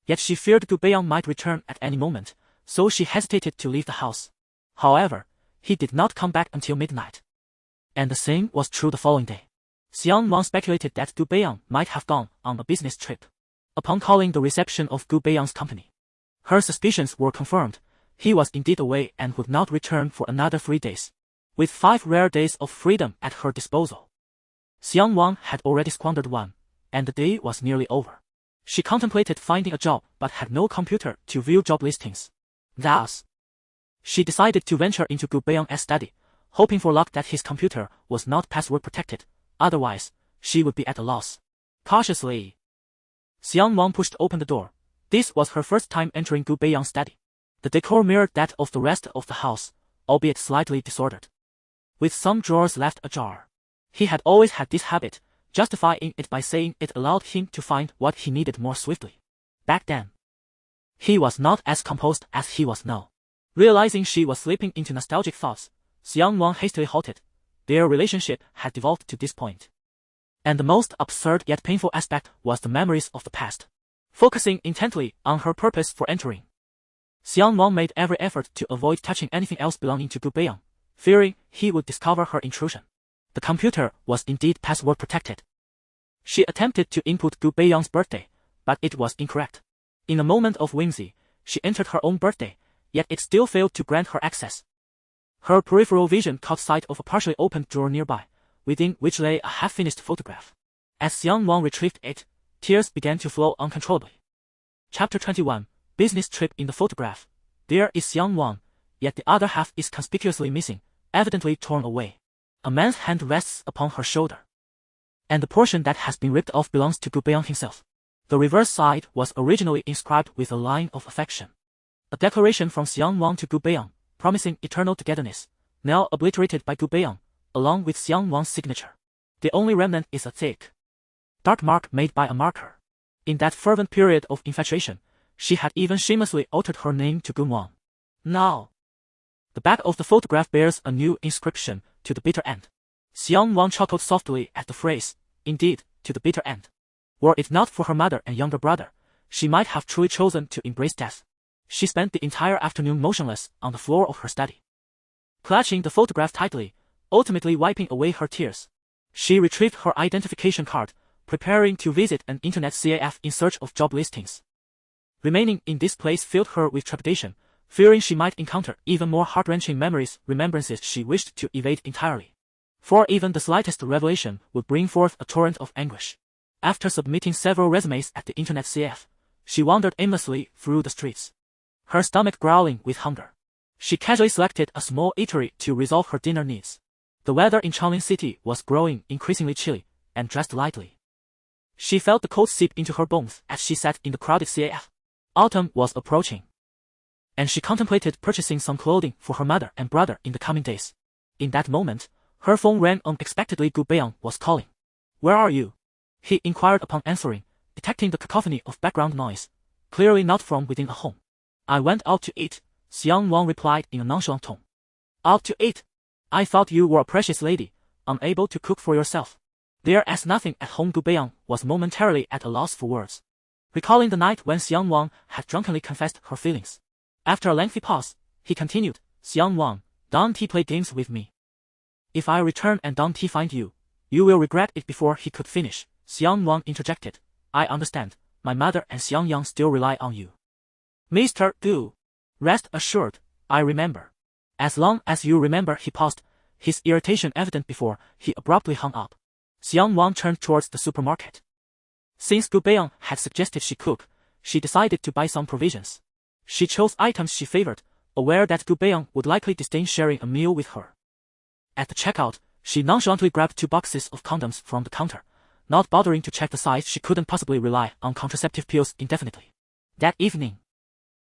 Yet she feared Gu Beiyang might return at any moment, so she hesitated to leave the house. However, he did not come back until midnight. And the same was true the following day. Xiang Nuan speculated that Gu Beiyang might have gone on a business trip. Upon calling the reception of Gu Beiyang's company, her suspicions were confirmed. He was indeed away and would not return for another 3 days. With 5 rare days of freedom at her disposal, Xiang Nuan had already squandered one, and the day was nearly over. She contemplated finding a job but had no computer to view job listings. Thus, she decided to venture into Gu Beiyang's study, hoping for luck that his computer was not password protected, otherwise, she would be at a loss. Cautiously, Xiang Nuan pushed open the door. This was her first time entering Gu Beiyang's study. The decor mirrored that of the rest of the house, albeit slightly disordered, with some drawers left ajar. He had always had this habit, justifying it by saying it allowed him to find what he needed more swiftly. Back then, He was not as composed as he was now. Realizing she was slipping into nostalgic thoughts, Xiang Nuan hastily halted. Their relationship had devolved to this point. And the most absurd yet painful aspect was the memories of the past. Focusing intently on her purpose for entering, Xiang Nuan made every effort to avoid touching anything else belonging to Gu Beiyang, fearing he would discover her intrusion. The computer was indeed password protected. She attempted to input Gu Beiyang's birthday, but it was incorrect. In a moment of whimsy, she entered her own birthday, yet it still failed to grant her access. Her peripheral vision caught sight of a partially opened drawer nearby, within which lay a half-finished photograph. As Xiang Nuan retrieved it, tears began to flow uncontrollably. Chapter 21, Business Trip. In the photograph, there is Xiang Nuan, yet the other half is conspicuously missing, evidently torn away. A man's hand rests upon her shoulder, and the portion that has been ripped off belongs to Gu Beiyang himself. The reverse side was originally inscribed with a line of affection, a declaration from Xiang Nuan to Gu Beiyang, promising eternal togetherness, now obliterated by Gu Beiyang, along with Xiang Nuan's signature. The only remnant is a thick, dark mark made by a marker. In that fervent period of infatuation, she had even shamelessly altered her name to Gu Nuan. Now, the back of the photograph bears a new inscription, to the bitter end. Xiang Nuan chuckled softly at the phrase, indeed, to the bitter end. Were it not for her mother and younger brother, she might have truly chosen to embrace death. She spent the entire afternoon motionless on the floor of her study, clutching the photograph tightly, ultimately wiping away her tears. She retrieved her identification card, preparing to visit an internet CAF in search of job listings. Remaining in this place filled her with trepidation, fearing she might encounter even more heart-wrenching remembrances she wished to evade entirely. For even the slightest revelation would bring forth a torrent of anguish. After submitting several resumes at the internet CF, she wandered aimlessly through the streets, her stomach growling with hunger. She casually selected a small eatery to resolve her dinner needs. The weather in Changlin City was growing increasingly chilly, and dressed lightly. She felt the cold seep into her bones as she sat in the crowded CAF. Autumn was approaching, and she contemplated purchasing some clothing for her mother and brother in the coming days. In that moment, her phone rang unexpectedly. Gu Beiyang was calling. "Where are you?" he inquired upon answering, detecting the cacophony of background noise, clearly not from within a home. "I went out to eat," Xiang Nuan replied in a nonchalant tone. "Out to eat? I thought you were a precious lady, unable to cook for yourself." There as nothing at home. Gu Beiyang was momentarily at a loss for words, recalling the night when Xiang Nuan had drunkenly confessed her feelings. After a lengthy pause, he continued, "Xiang Nuan, don't play games with me. If I return and don't find you, you will regret it." Before he could finish, Xiang Nuan interjected, "I understand, my mother and Xiang Yang still rely on you." "Mr. Gu, rest assured, I remember. As long as you remember." He paused, his irritation evident before he abruptly hung up. Xiang Nuan turned towards the supermarket. Since Gu Beiyang had suggested she cook, she decided to buy some provisions. She chose items she favored, aware that Gu Beiyang would likely disdain sharing a meal with her. At the checkout, she nonchalantly grabbed 2 boxes of condoms from the counter, not bothering to check the size. She couldn't possibly rely on contraceptive pills indefinitely. That evening,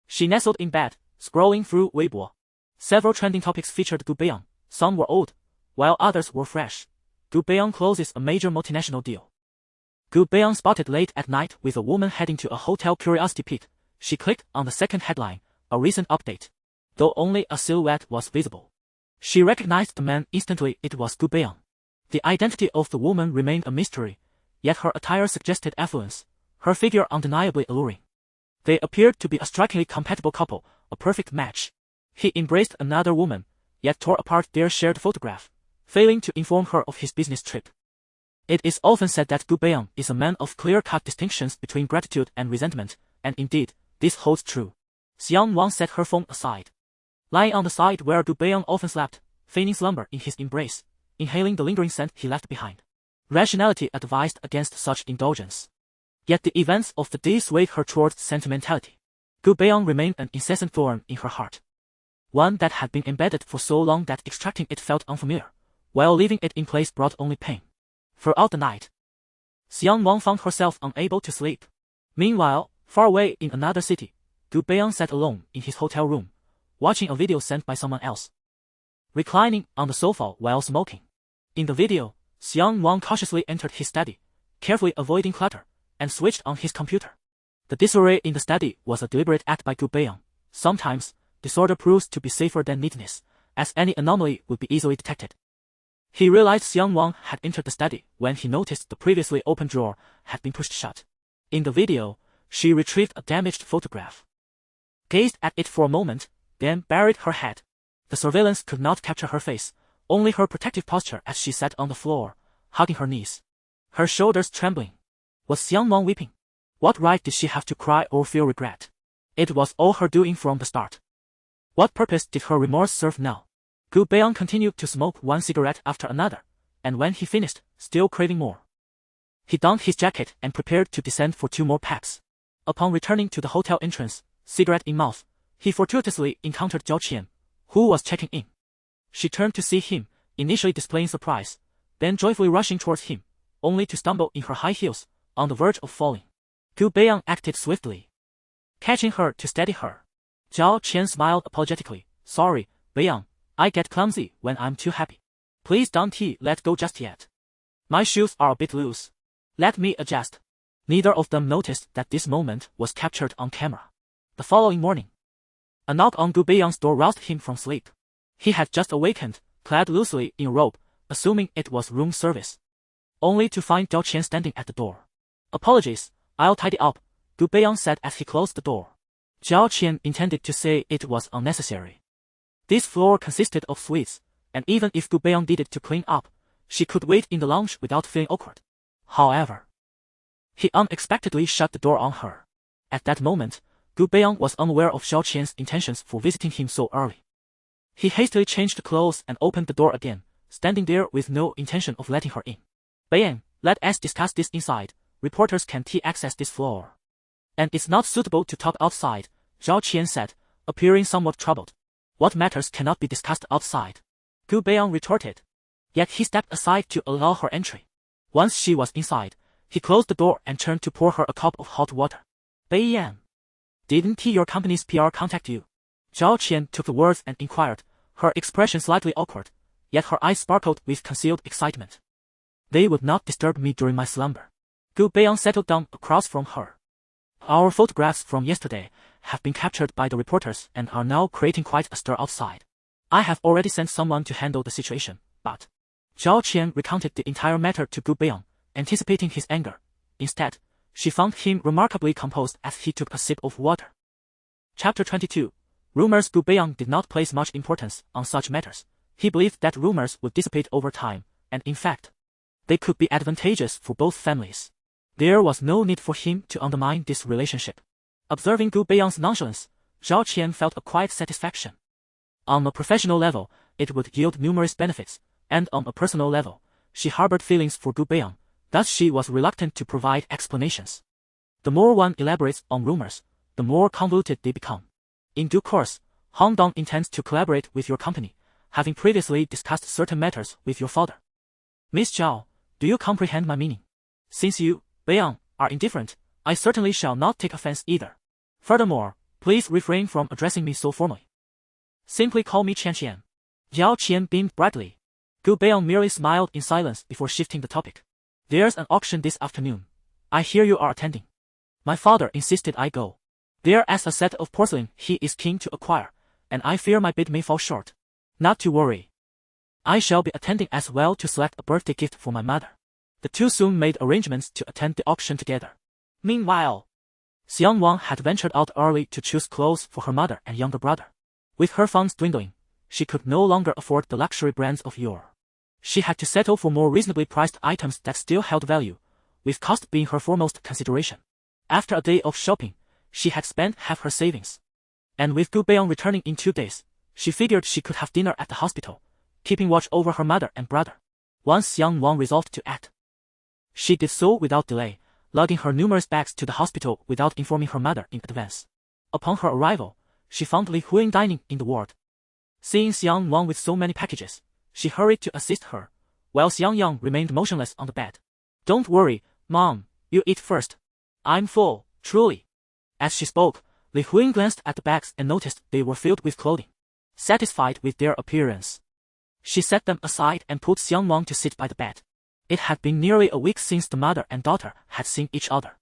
she nestled in bed, scrolling through Weibo. Several trending topics featured Gu Beiyang. Some were old, while others were fresh. Gu Beiyang closes a major multinational deal. Gu Beiyang spotted late at night with a woman heading to a hotel curiosity pit. She clicked on the second headline, a recent update. Though only a silhouette was visible, she recognized the man instantly. It was Gu Beiyang. The identity of the woman remained a mystery, yet her attire suggested affluence, her figure undeniably alluring. They appeared to be a strikingly compatible couple, a perfect match. He embraced another woman, yet tore apart their shared photograph, failing to inform her of his business trip. It is often said that Gu Beiyang is a man of clear-cut distinctions between gratitude and resentment, and indeed, this holds true. Xiang Nuan set her phone aside. Lying on the side where Gu Beiyang often slept, feigning slumber in his embrace, inhaling the lingering scent he left behind. Rationality advised against such indulgence. Yet the events of the day swayed her towards sentimentality. Gu Beiyang remained an incessant thorn in her heart, one that had been embedded for so long that extracting it felt unfamiliar, while leaving it in place brought only pain. Throughout the night, Xiang Nuan found herself unable to sleep. Meanwhile, far away in another city, Gu Beiyang sat alone in his hotel room, watching a video sent by someone else, reclining on the sofa while smoking. In the video, Xiang Nuan cautiously entered his study, carefully avoiding clutter, and switched on his computer. The disarray in the study was a deliberate act by Gu Beiyang. Sometimes, disorder proves to be safer than neatness, as any anomaly would be easily detected. He realized Xiang Nuan had entered the study when he noticed the previously open drawer had been pushed shut. In the video, she retrieved a damaged photograph, gazed at it for a moment, then buried her head. The surveillance could not capture her face, only her protective posture as she sat on the floor, hugging her knees, her shoulders trembling. Was Xiang Nuan weeping? What right did she have to cry or feel regret? It was all her doing from the start. What purpose did her remorse serve now? Gu Beiyang continued to smoke one cigarette after another, and when he finished, still craving more, he donned his jacket and prepared to descend for 2 more packs. Upon returning to the hotel entrance, cigarette in mouth, he fortuitously encountered Zhao Qian, who was checking in. She turned to see him, initially displaying surprise, then joyfully rushing towards him, only to stumble in her high heels, on the verge of falling. Gu Beiyang acted swiftly, catching her to steady her. Zhao Qian smiled apologetically. Sorry, Beiyang, I get clumsy when I'm too happy. Please don't let go just yet. My shoes are a bit loose. Let me adjust. Neither of them noticed that this moment was captured on camera. The following morning, a knock on Gu Beiyang's door roused him from sleep. He had just awakened, clad loosely in a robe, assuming it was room service, only to find Zhao Qian standing at the door. Apologies, I'll tidy up, Gu Beiyang said as he closed the door. Zhao Qian intended to say it was unnecessary. This floor consisted of suites, and even if Gu Beiyang did it to clean up, she could wait in the lounge without feeling awkward. However, he unexpectedly shut the door on her. At that moment, Gu Beiyang was unaware of Zhao Qian's intentions for visiting him so early. He hastily changed clothes and opened the door again, standing there with no intention of letting her in. Beiyang, let us discuss this inside. Reporters can't access this floor. And it's not suitable to talk outside, Zhao Qian said, appearing somewhat troubled. What matters cannot be discussed outside? Gu Beiyang retorted. Yet he stepped aside to allow her entry. Once she was inside, he closed the door and turned to pour her a cup of hot water. Beiyang, didn't your company's PR contact you? Zhao Qian took the words and inquired, her expression slightly awkward, yet her eyes sparkled with concealed excitement. They would not disturb me during my slumber. Gu Beiyang settled down across from her. Our photographs from yesterday have been captured by the reporters and are now creating quite a stir outside. I have already sent someone to handle the situation, but Zhao Qian recounted the entire matter to Gu Beiyang, anticipating his anger. Instead, she found him remarkably composed as he took a sip of water. Chapter 22. Rumors. Gu Beiyang did not place much importance on such matters. He believed that rumors would dissipate over time, and in fact, they could be advantageous for both families. There was no need for him to undermine this relationship. Observing Gu Beiyang's nonchalance, Zhao Qian felt a quiet satisfaction. On a professional level, it would yield numerous benefits, and on a personal level, she harbored feelings for Gu Beiyang, thus she was reluctant to provide explanations. The more one elaborates on rumors, the more convoluted they become. In due course, Hongdong intends to collaborate with your company, having previously discussed certain matters with your father. Miss Zhao, do you comprehend my meaning? Since you, Beiyang, are indifferent, I certainly shall not take offense either. Furthermore, please refrain from addressing me so formally. Simply call me Qian. Zhao Qian beamed brightly. Gu Beiyang merely smiled in silence before shifting the topic. There's an auction this afternoon. I hear you are attending. My father insisted I go. There's a set of porcelain he is keen to acquire, and I fear my bid may fall short. Not to worry. I shall be attending as well to select a birthday gift for my mother. The two soon made arrangements to attend the auction together. Meanwhile, Xiang Nuan had ventured out early to choose clothes for her mother and younger brother. With her funds dwindling, she could no longer afford the luxury brands of yore. She had to settle for more reasonably priced items that still held value, with cost being her foremost consideration. After a day of shopping, she had spent half her savings. And with Gu Beiyang returning in 2 days, she figured she could have dinner at the hospital, keeping watch over her mother and brother. Once Xiang Nuan resolved to act, she did so without delay, lugging her numerous bags to the hospital without informing her mother in advance. Upon her arrival, she found Li Huing dining in the ward. Seeing Xiang Nuan with so many packages, she hurried to assist her, while Xiang Yang remained motionless on the bed. Don't worry, Mom, you eat first. I'm full, truly. As she spoke, Li Huing glanced at the bags and noticed they were filled with clothing. Satisfied with their appearance, she set them aside and put Xiang Nuan to sit by the bed. It had been nearly a week since the mother and daughter had seen each other.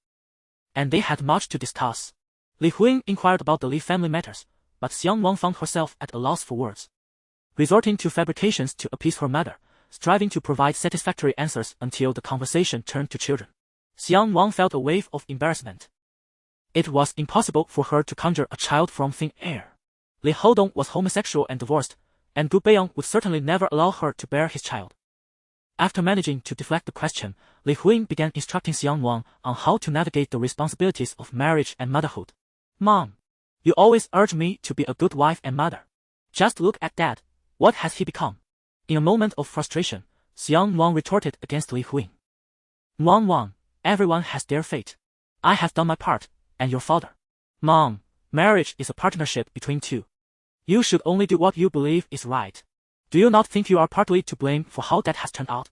and they had much to discuss. Li Huiying inquired about the Li family matters, but Xiang Nuan found herself at a loss for words. Resorting to fabrications to appease her mother, striving to provide satisfactory answers until the conversation turned to children. Xiang Nuan felt a wave of embarrassment. It was impossible for her to conjure a child from thin air. Li Hodong was homosexual and divorced, and Gu Beiyang would certainly never allow her to bear his child. After managing to deflect the question, Li Huiying began instructing Xiang Nuan on how to navigate the responsibilities of marriage and motherhood. Mom, you always urge me to be a good wife and mother. Just look at Dad. What has he become? In a moment of frustration, Xiang Nuan retorted against Li Huiying. Nuan, everyone has their fate. I have done my part, and your father. Mom, marriage is a partnership between two. You should only do what you believe is right. Do you not think you are partly to blame for how that has turned out?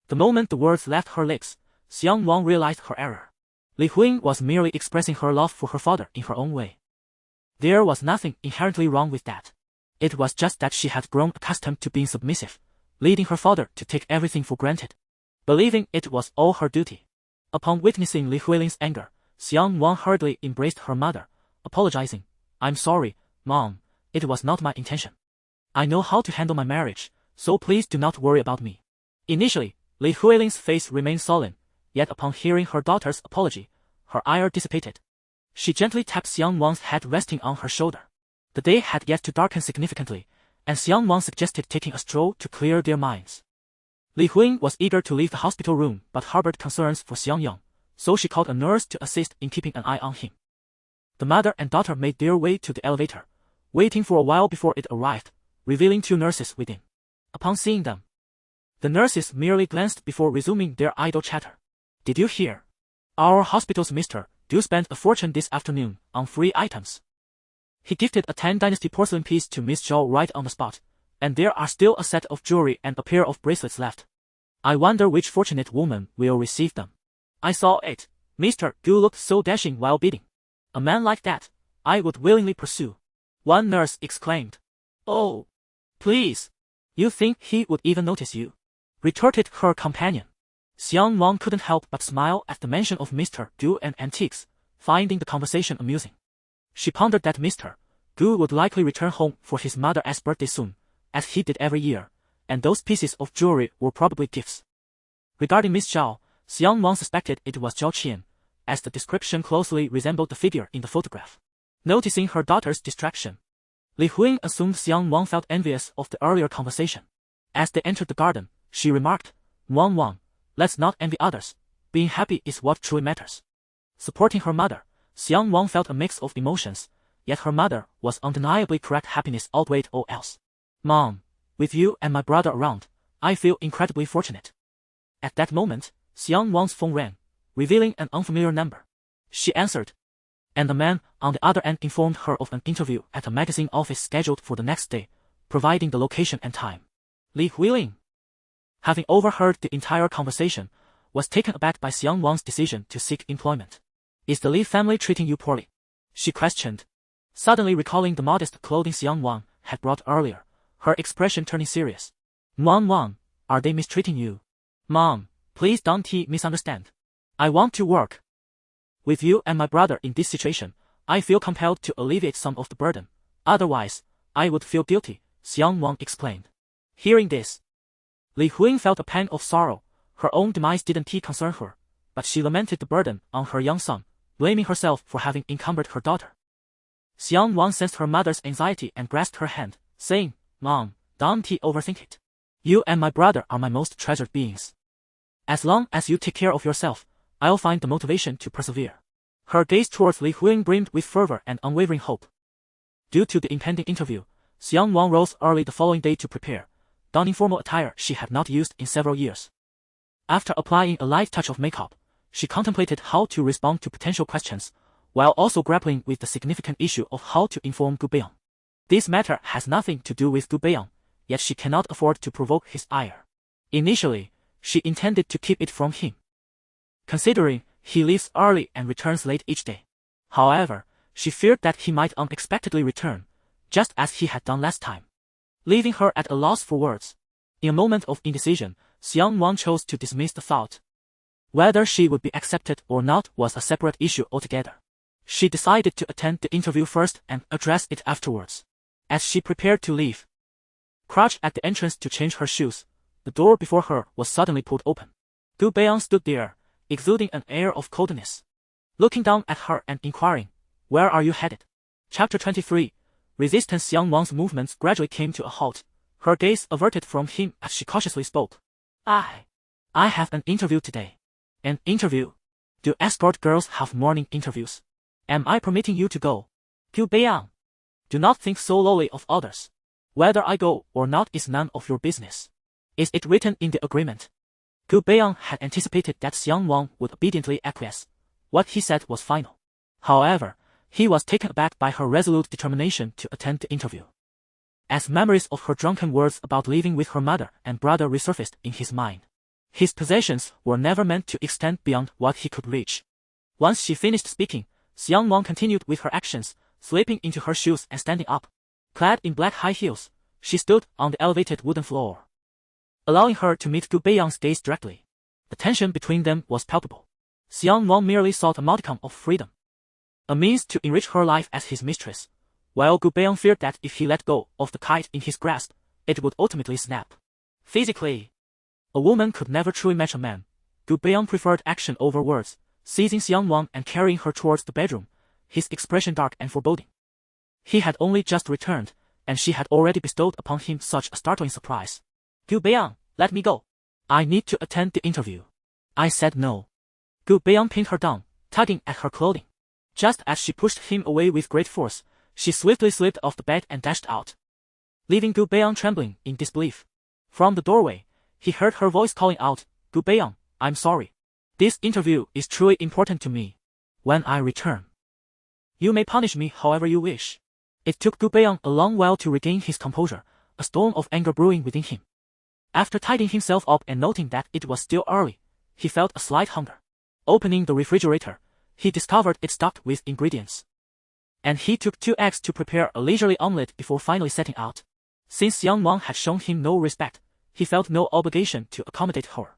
The moment the words left her lips, Xiang Nuan realized her error. Li Huiying was merely expressing her love for her father in her own way. There was nothing inherently wrong with that. It was just that she had grown accustomed to being submissive, leading her father to take everything for granted, believing it was all her duty. Upon witnessing Li Huiling's anger, Xiang Nuan hurriedly embraced her mother, apologizing. I'm sorry, Mom, it was not my intention. I know how to handle my marriage, so please do not worry about me. Initially, Li Huiling's face remained sullen, yet upon hearing her daughter's apology, her ire dissipated. She gently tapped Xiang Nuan's head resting on her shoulder. The day had yet to darken significantly, and Xiang Nuan suggested taking a stroll to clear their minds. Li Huiying was eager to leave the hospital room but harbored concerns for Xiang Yang, so she called a nurse to assist in keeping an eye on him. The mother and daughter made their way to the elevator, waiting for a while before it arrived, revealing two nurses within. Upon seeing them, the nurses merely glanced before resuming their idle chatter. Did you hear? Our hospital's Mr. Du spent a fortune this afternoon on free items. He gifted a Tang Dynasty porcelain piece to Miss Zhao right on the spot, and there are still a set of jewelry and a pair of bracelets left. I wonder which fortunate woman will receive them. I saw it. Mr. Gu looked so dashing while bidding. A man like that, I would willingly pursue. One nurse exclaimed. Oh, please. You think he would even notice you? Retorted her companion. Xiang Nuan couldn't help but smile at the mention of Mr. Gu and antiques, finding the conversation amusing. She pondered that Mr. Gu would likely return home for his mother's birthday soon, as he did every year, and those pieces of jewelry were probably gifts. Regarding Miss Zhao, Xiang Nuan suspected it was Zhao Qian, as the description closely resembled the figure in the photograph. Noticing her daughter's distraction, Li Huiying assumed Xiang Nuan felt envious of the earlier conversation. As they entered the garden, she remarked, Nuan, let's not envy others. Being happy is what truly matters. Supporting her mother, Xiang Nuan felt a mix of emotions, yet her mother was undeniably correct. Happiness outweighed all else. Mom, with you and my brother around, I feel incredibly fortunate. At that moment, Xiang Nuan's phone rang, revealing an unfamiliar number. She answered, and the man on the other end informed her of an interview at a magazine office scheduled for the next day, providing the location and time. Li Huiling, having overheard the entire conversation, was taken aback by Xiang Nuan's decision to seek employment. Is the Li family treating you poorly? She questioned. Suddenly recalling the modest clothing Xiang Nuan had brought earlier, her expression turning serious. Nuan, are they mistreating you? Mom, please don't misunderstand. I want to work. With you and my brother in this situation, I feel compelled to alleviate some of the burden. Otherwise, I would feel guilty, Xiang Nuan explained. Hearing this, Li Huiying felt a pang of sorrow. Her own demise didn't concern her, but she lamented the burden on her young son, blaming herself for having encumbered her daughter. Xiang Nuan sensed her mother's anxiety and grasped her hand, saying, Mom, don't overthink it. You and my brother are my most treasured beings. As long as you take care of yourself, I'll find the motivation to persevere. Her gaze towards Li Huiying brimmed with fervor and unwavering hope. Due to the impending interview, Xiang Nuan rose early the following day to prepare, donning formal attire she had not used in several years. After applying a light touch of makeup, she contemplated how to respond to potential questions, while also grappling with the significant issue of how to inform Gu Beiyang. This matter has nothing to do with Gu Beiyang, yet she cannot afford to provoke his ire. Initially, she intended to keep it from him, considering he leaves early and returns late each day. However, she feared that he might unexpectedly return, just as he had done last time, leaving her at a loss for words. In a moment of indecision, Xiang Nuan chose to dismiss the thought. Whether she would be accepted or not was a separate issue altogether. She decided to attend the interview first and address it afterwards. As she prepared to leave, crouched at the entrance to change her shoes, the door before her was suddenly pulled open. Gu Beiyang stood there, exuding an air of coldness, looking down at her and inquiring, "Where are you headed?" Chapter 23. Resistance. Xiang Nuan's movements gradually came to a halt, her gaze averted from him as she cautiously spoke. I have an interview today." "An interview? Do escort girls have morning interviews? Am I permitting you to go?" "Gu Beiyang, do not think so lowly of others. Whether I go or not is none of your business. Is it written in the agreement?" Gu Beiyang had anticipated that Xiang Nuan would obediently acquiesce. What he said was final. However, he was taken aback by her resolute determination to attend the interview. As memories of her drunken words about leaving with her mother and brother resurfaced in his mind, his possessions were never meant to extend beyond what he could reach. Once she finished speaking, Xiang Nuan continued with her actions, slipping into her shoes and standing up. Clad in black high heels, she stood on the elevated wooden floor, allowing her to meet Gu Beiyang's gaze directly. The tension between them was palpable. Xiang Nuan merely sought a modicum of freedom, a means to enrich her life as his mistress, while Gu Beiyang feared that if he let go of the kite in his grasp, it would ultimately snap. Physically, a woman could never truly match a man. Gu Beiyang preferred action over words, seizing Xiang Nuan and carrying her towards the bedroom, his expression dark and foreboding. He had only just returned, and she had already bestowed upon him such a startling surprise. "Gu Beiyang, let me go. I need to attend the interview." "I said no." Gu Beiyang pinned her down, tugging at her clothing. Just as she pushed him away with great force, she swiftly slipped off the bed and dashed out, leaving Gu Beiyang trembling in disbelief. From the doorway, he heard her voice calling out, "Gu Beiyang, I'm sorry. This interview is truly important to me. When I return, you may punish me however you wish." It took Gu Beiyang a long while to regain his composure, a storm of anger brewing within him. After tidying himself up and noting that it was still early, he felt a slight hunger. Opening the refrigerator, he discovered it stocked with ingredients, and he took 2 eggs to prepare a leisurely omelette before finally setting out. Since Xiang Nuan had shown him no respect, he felt no obligation to accommodate her.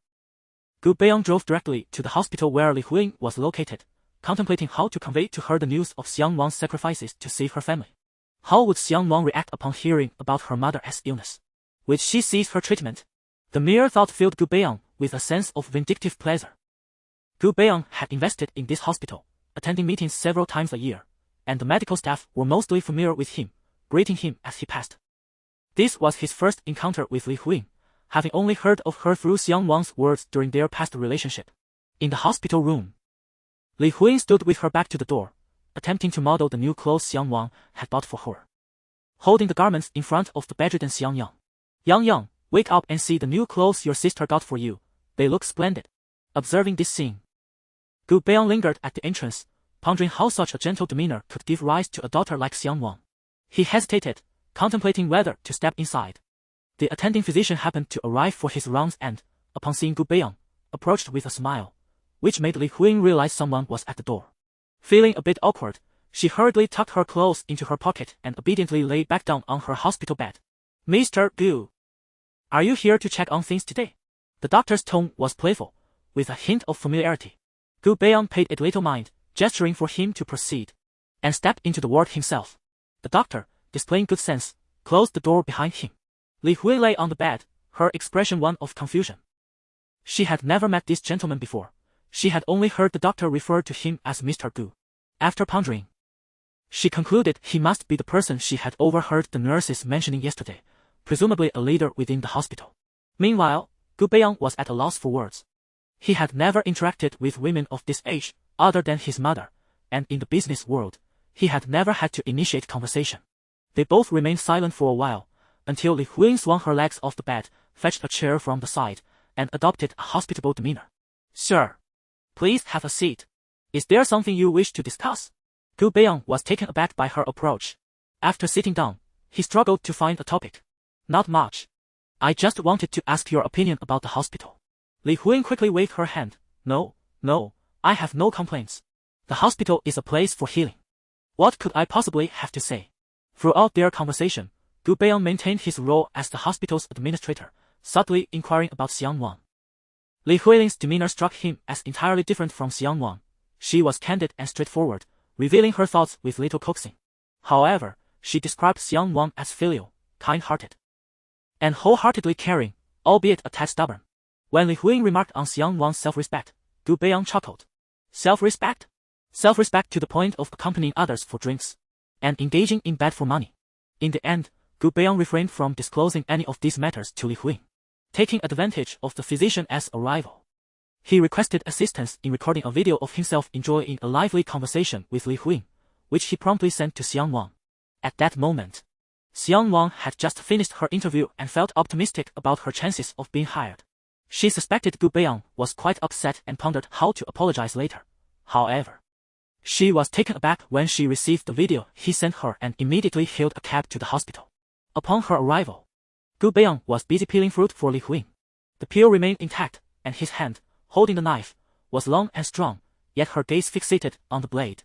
Gu Beiyang drove directly to the hospital where Li Huiying was located, contemplating how to convey to her the news of Xiang Nuan's sacrifices to save her family. How would Xiang Nuan react upon hearing about her mother's illness? Would she cease her treatment? The mere thought filled Gu Beiyang with a sense of vindictive pleasure. Gu Beiyang had invested in this hospital, attending meetings several times a year, and the medical staff were mostly familiar with him, greeting him as he passed. This was his first encounter with Li Huiying, having only heard of her through Xiang Nuan's words during their past relationship. In the hospital room, Li Huiying stood with her back to the door, attempting to model the new clothes Xiang Nuan had bought for her, holding the garments in front of the bedridden Xiang Yang. "Yang Yang, wake up and see the new clothes your sister got for you. They look splendid." Observing this scene, Gu Beiyang lingered at the entrance, pondering how such a gentle demeanor could give rise to a daughter like Xiang Nuan. He hesitated, contemplating whether to step inside. The attending physician happened to arrive for his rounds and, upon seeing Gu Beiyang, approached with a smile, which made Li Huiying realize someone was at the door. Feeling a bit awkward, she hurriedly tucked her clothes into her pocket and obediently lay back down on her hospital bed. "Mr. Gu, are you here to check on things today?" The doctor's tone was playful, with a hint of familiarity. Gu Beiyang paid it little mind, gesturing for him to proceed, and stepped into the ward himself. The doctor, displaying good sense, closed the door behind him. Li Hui lay on the bed, her expression one of confusion. She had never met this gentleman before. She had only heard the doctor refer to him as Mr. Gu. After pondering, she concluded he must be the person she had overheard the nurses mentioning yesterday, presumably a leader within the hospital. Meanwhile, Gu Beiyang was at a loss for words. He had never interacted with women of this age, other than his mother, and in the business world, he had never had to initiate conversation. They both remained silent for a while, until Li Huiying swung her legs off the bed, fetched a chair from the side, and adopted a hospitable demeanor. "Sir, please have a seat. Is there something you wish to discuss?" Gu Beiyang was taken aback by her approach. After sitting down, he struggled to find a topic. "Not much. I just wanted to ask your opinion about the hospital." Li Huiying quickly waved her hand. No, I have no complaints. The hospital is a place for healing. What could I possibly have to say?" Throughout their conversation, Gu Beiyang maintained his role as the hospital's administrator, subtly inquiring about Xiang Nuan. Li Huiling's demeanor struck him as entirely different from Xiang Nuan. She was candid and straightforward, revealing her thoughts with little coaxing. However, she described Xiang Nuan as filial, kind-hearted, and wholeheartedly caring, albeit a tad stubborn. When Li Huiling remarked on Xiang Nuan's self-respect, Gu Beiyang chuckled. Self-respect? Self-respect to the point of accompanying others for drinks and engaging in bed for money. In the end, Gu Beiyang refrained from disclosing any of these matters to Li Huiling. Taking advantage of the physician's arrival, he requested assistance in recording a video of himself enjoying a lively conversation with Li Huiling, which he promptly sent to Xiang Nuan. At that moment, Xiang Nuan had just finished her interview and felt optimistic about her chances of being hired. She suspected Gu Beiyang was quite upset and pondered how to apologize later. However, she was taken aback when she received the video he sent her and immediately hailed a cab to the hospital. Upon her arrival, Gu Beiyang was busy peeling fruit for Li Huiling. The peel remained intact, and his hand, holding the knife, was long and strong, yet her gaze fixated on the blade.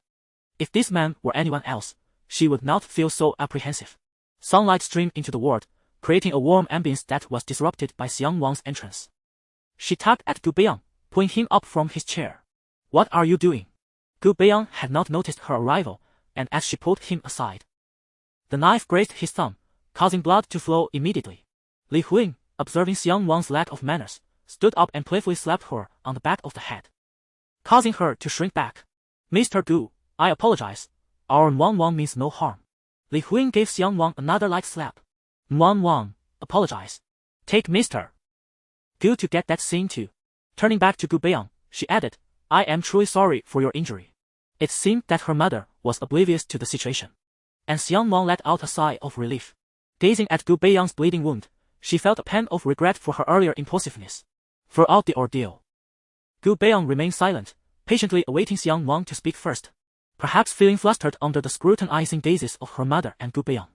If this man were anyone else, she would not feel so apprehensive. Sunlight streamed into the ward, creating a warm ambience that was disrupted by Xiang Nuan's entrance. She tugged at Gu Beiyang, pulling him up from his chair. "What are you doing?" Gu Beiyang had not noticed her arrival, and as she pulled him aside, the knife grazed his thumb, causing blood to flow immediately. Li Huiling, observing Xiang Nuan's lack of manners, stood up and playfully slapped her on the back of the head, causing her to shrink back. "Mr. Gu, I apologize. Our Nuan means no harm." Li Huiling gave Xiang Nuan another light slap. "Nuan, apologize. Take Mr. Gu to get that scene too." Turning back to Gu Beiyang, she added, "I am truly sorry for your injury." It seemed that her mother was oblivious to the situation, and Xiang Nuan let out a sigh of relief. Gazing at Gu Beiyang's bleeding wound, she felt a pang of regret for her earlier impulsiveness. Throughout the ordeal, Gu Beiyang remained silent, patiently awaiting Xiang Nuan to speak first, perhaps feeling flustered under the scrutinizing gazes of her mother and Gu Beiyang.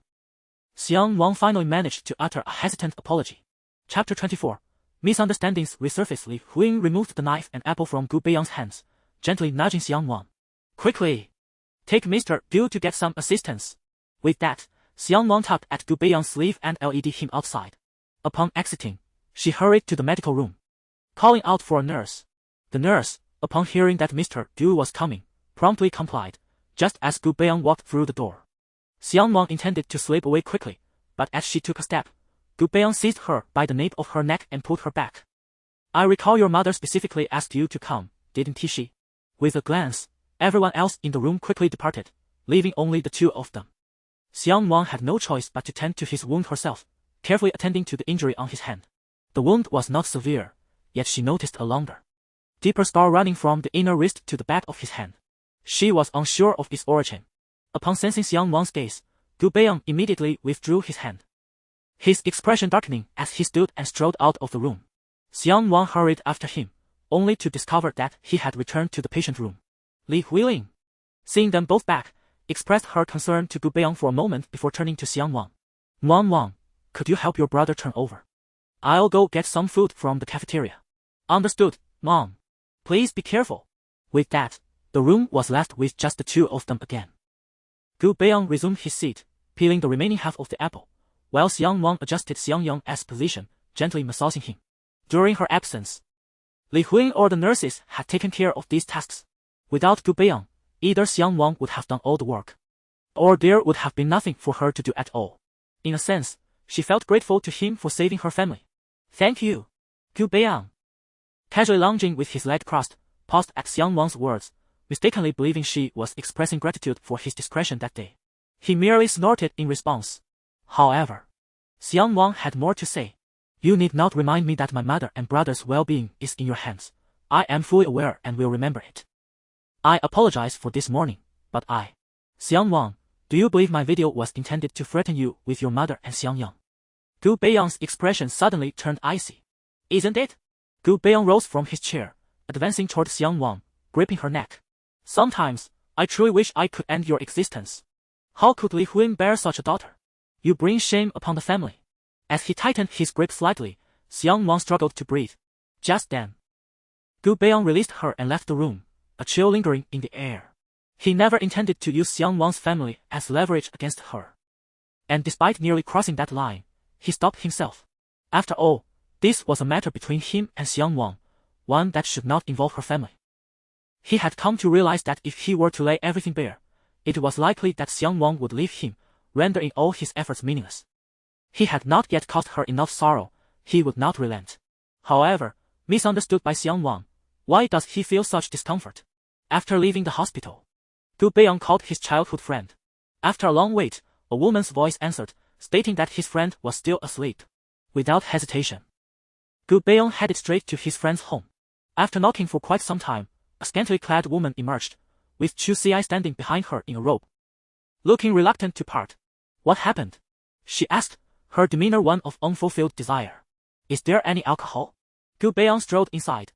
Xiang Nuan finally managed to utter a hesitant apology. Chapter 24. Misunderstandings resurfaced. Li Huiling removed the knife and apple from Gu Beiyang's hands, gently nudging Xiang Nuan. "Quickly! Take Mr. Gu to get some assistance." With that, Xiang Nuan tugged at Gu Beiyang's sleeve and led him outside. Upon exiting, she hurried to the medical room, calling out for a nurse. The nurse, upon hearing that Mr. Gu was coming, promptly complied, just as Gu Beiyang walked through the door. Xiang Nuan intended to slip away quickly, but as she took a step, Gu Beiyang seized her by the nape of her neck and pulled her back. "I recall your mother specifically asked you to come, didn't she?" With a glance, everyone else in the room quickly departed, leaving only the two of them. Xiang Nuan had no choice but to tend to his wound herself, carefully attending to the injury on his hand. The wound was not severe, yet she noticed a longer, deeper scar running from the inner wrist to the back of his hand. She was unsure of its origin. Upon sensing Xiang Nuan's gaze, Gu Beiyang immediately withdrew his hand, his expression darkening as he stood and strode out of the room. Xiang Nuan hurried after him, only to discover that he had returned to the patient room. Li Huiling, seeing them both back, expressed her concern to Gu Beiyang for a moment before turning to Xiang Nuan. "Nuan, could you help your brother turn over? I'll go get some food from the cafeteria." "Understood, Mom. Please be careful." With that, the room was left with just the two of them again. Gu Beiyang resumed his seat, peeling the remaining half of the apple, while Xiang Nuan adjusted Xiang Yang's position, gently massaging him. During her absence, Li Huiling or the nurses had taken care of these tasks. Without Gu Beiyang, either Xiang Nuan would have done all the work, or there would have been nothing for her to do at all. In a sense, she felt grateful to him for saving her family. "Thank you, Gu Beiyang." Casually lounging with his leg crossed, paused at Xiang Nuan's words, mistakenly believing she was expressing gratitude for his discretion that day. He merely snorted in response. However, Xiang Nuan had more to say. "You need not remind me that my mother and brother's well-being is in your hands. I am fully aware and will remember it. I apologize for this morning, but Xiang Nuan, do you believe my video was intended to threaten you with your mother and Xiang Yang?" Gu Beiyang's expression suddenly turned icy. "Isn't it?" Gu Beiyang rose from his chair, advancing toward Xiang Nuan, gripping her neck. "Sometimes, I truly wish I could end your existence. How could Li Huiling bear such a daughter? You bring shame upon the family." As he tightened his grip slightly, Xiang Nuan struggled to breathe. Just then, Gu Beiyang released her and left the room, a chill lingering in the air. He never intended to use Xiang Nuan's family as leverage against her. And despite nearly crossing that line, he stopped himself. After all, this was a matter between him and Xiang Nuan, one that should not involve her family. He had come to realize that if he were to lay everything bare, it was likely that Xiang Nuan would leave him, rendering all his efforts meaningless. He had not yet caused her enough sorrow, he would not relent. However, misunderstood by Xiang Nuan, why does he feel such discomfort? After leaving the hospital, Gu Beiyang called his childhood friend. After a long wait, a woman's voice answered, stating that his friend was still asleep. Without hesitation, Gu Beiyang headed straight to his friend's home. After knocking for quite some time, a scantily clad woman emerged, with Chu Xi standing behind her in a robe. Looking reluctant to part. What happened? She asked, her demeanor one of unfulfilled desire. Is there any alcohol? Gu Beiyang strolled inside.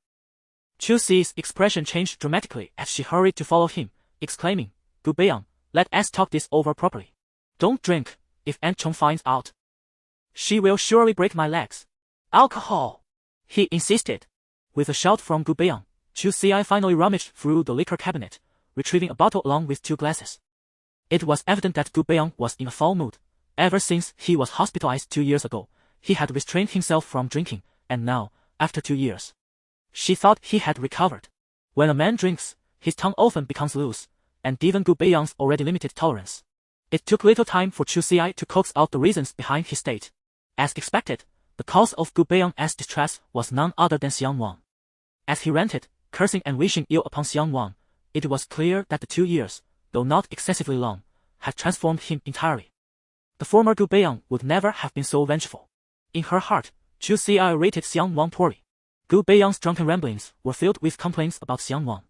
Chu Xi's expression changed dramatically as she hurried to follow him, exclaiming, Gu Beiyang, let us talk this over properly. Don't drink, if Aunt Chong finds out. She will surely break my legs. Alcohol! He insisted. With a shout from Gu Beiyang, Chu Xi finally rummaged through the liquor cabinet, retrieving a bottle along with 2 glasses. It was evident that Gu Beiyang was in a foul mood. Ever since he was hospitalized 2 years ago, he had restrained himself from drinking, and now, after 2 years, she thought he had recovered. When a man drinks, his tongue often becomes loose, and even Gu Beiyang's already limited tolerance. It took little time for Chu Xi to coax out the reasons behind his state. As expected, the cause of Gu Beiyang's distress was none other than Xiang Nuan. As he ranted, cursing and wishing ill upon Xiang Nuan, it was clear that the 2 years, though not excessively long, had transformed him entirely. The former Gu Beiyang would never have been so vengeful. In her heart, Chu Xi rated Xiang Nuan poorly. Gu Beiyang's drunken ramblings were filled with complaints about Xiang Nuan,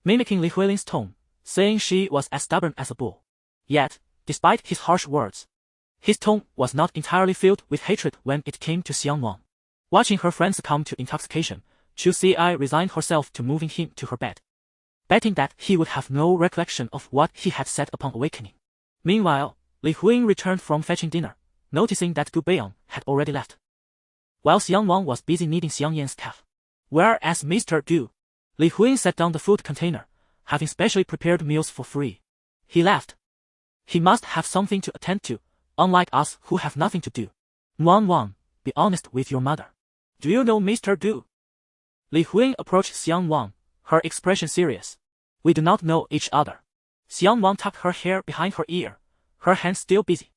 mimicking Li Huilin's tone, saying she was as stubborn as a bull. Yet, despite his harsh words, his tone was not entirely filled with hatred when it came to Xiang Nuan. Watching her friend succumb to intoxication, Chu Xi resigned herself to moving him to her bed, betting that he would have no recollection of what he had said upon awakening. Meanwhile, Li Huilin returned from fetching dinner, noticing that Gu Beiyang had already left, while Xiang Nuan was busy kneading Xiang Yan's calf. Whereas Mr. Gu, Li Huilin set down the food container, having specially prepared meals for free. He laughed. He must have something to attend to, unlike us who have nothing to do. Nuan, be honest with your mother. Do you know Mr. Gu? Li Huilin approached Xiang Nuan, her expression serious. We do not know each other. Xiang Nuan tucked her hair behind her ear, her hands still busy.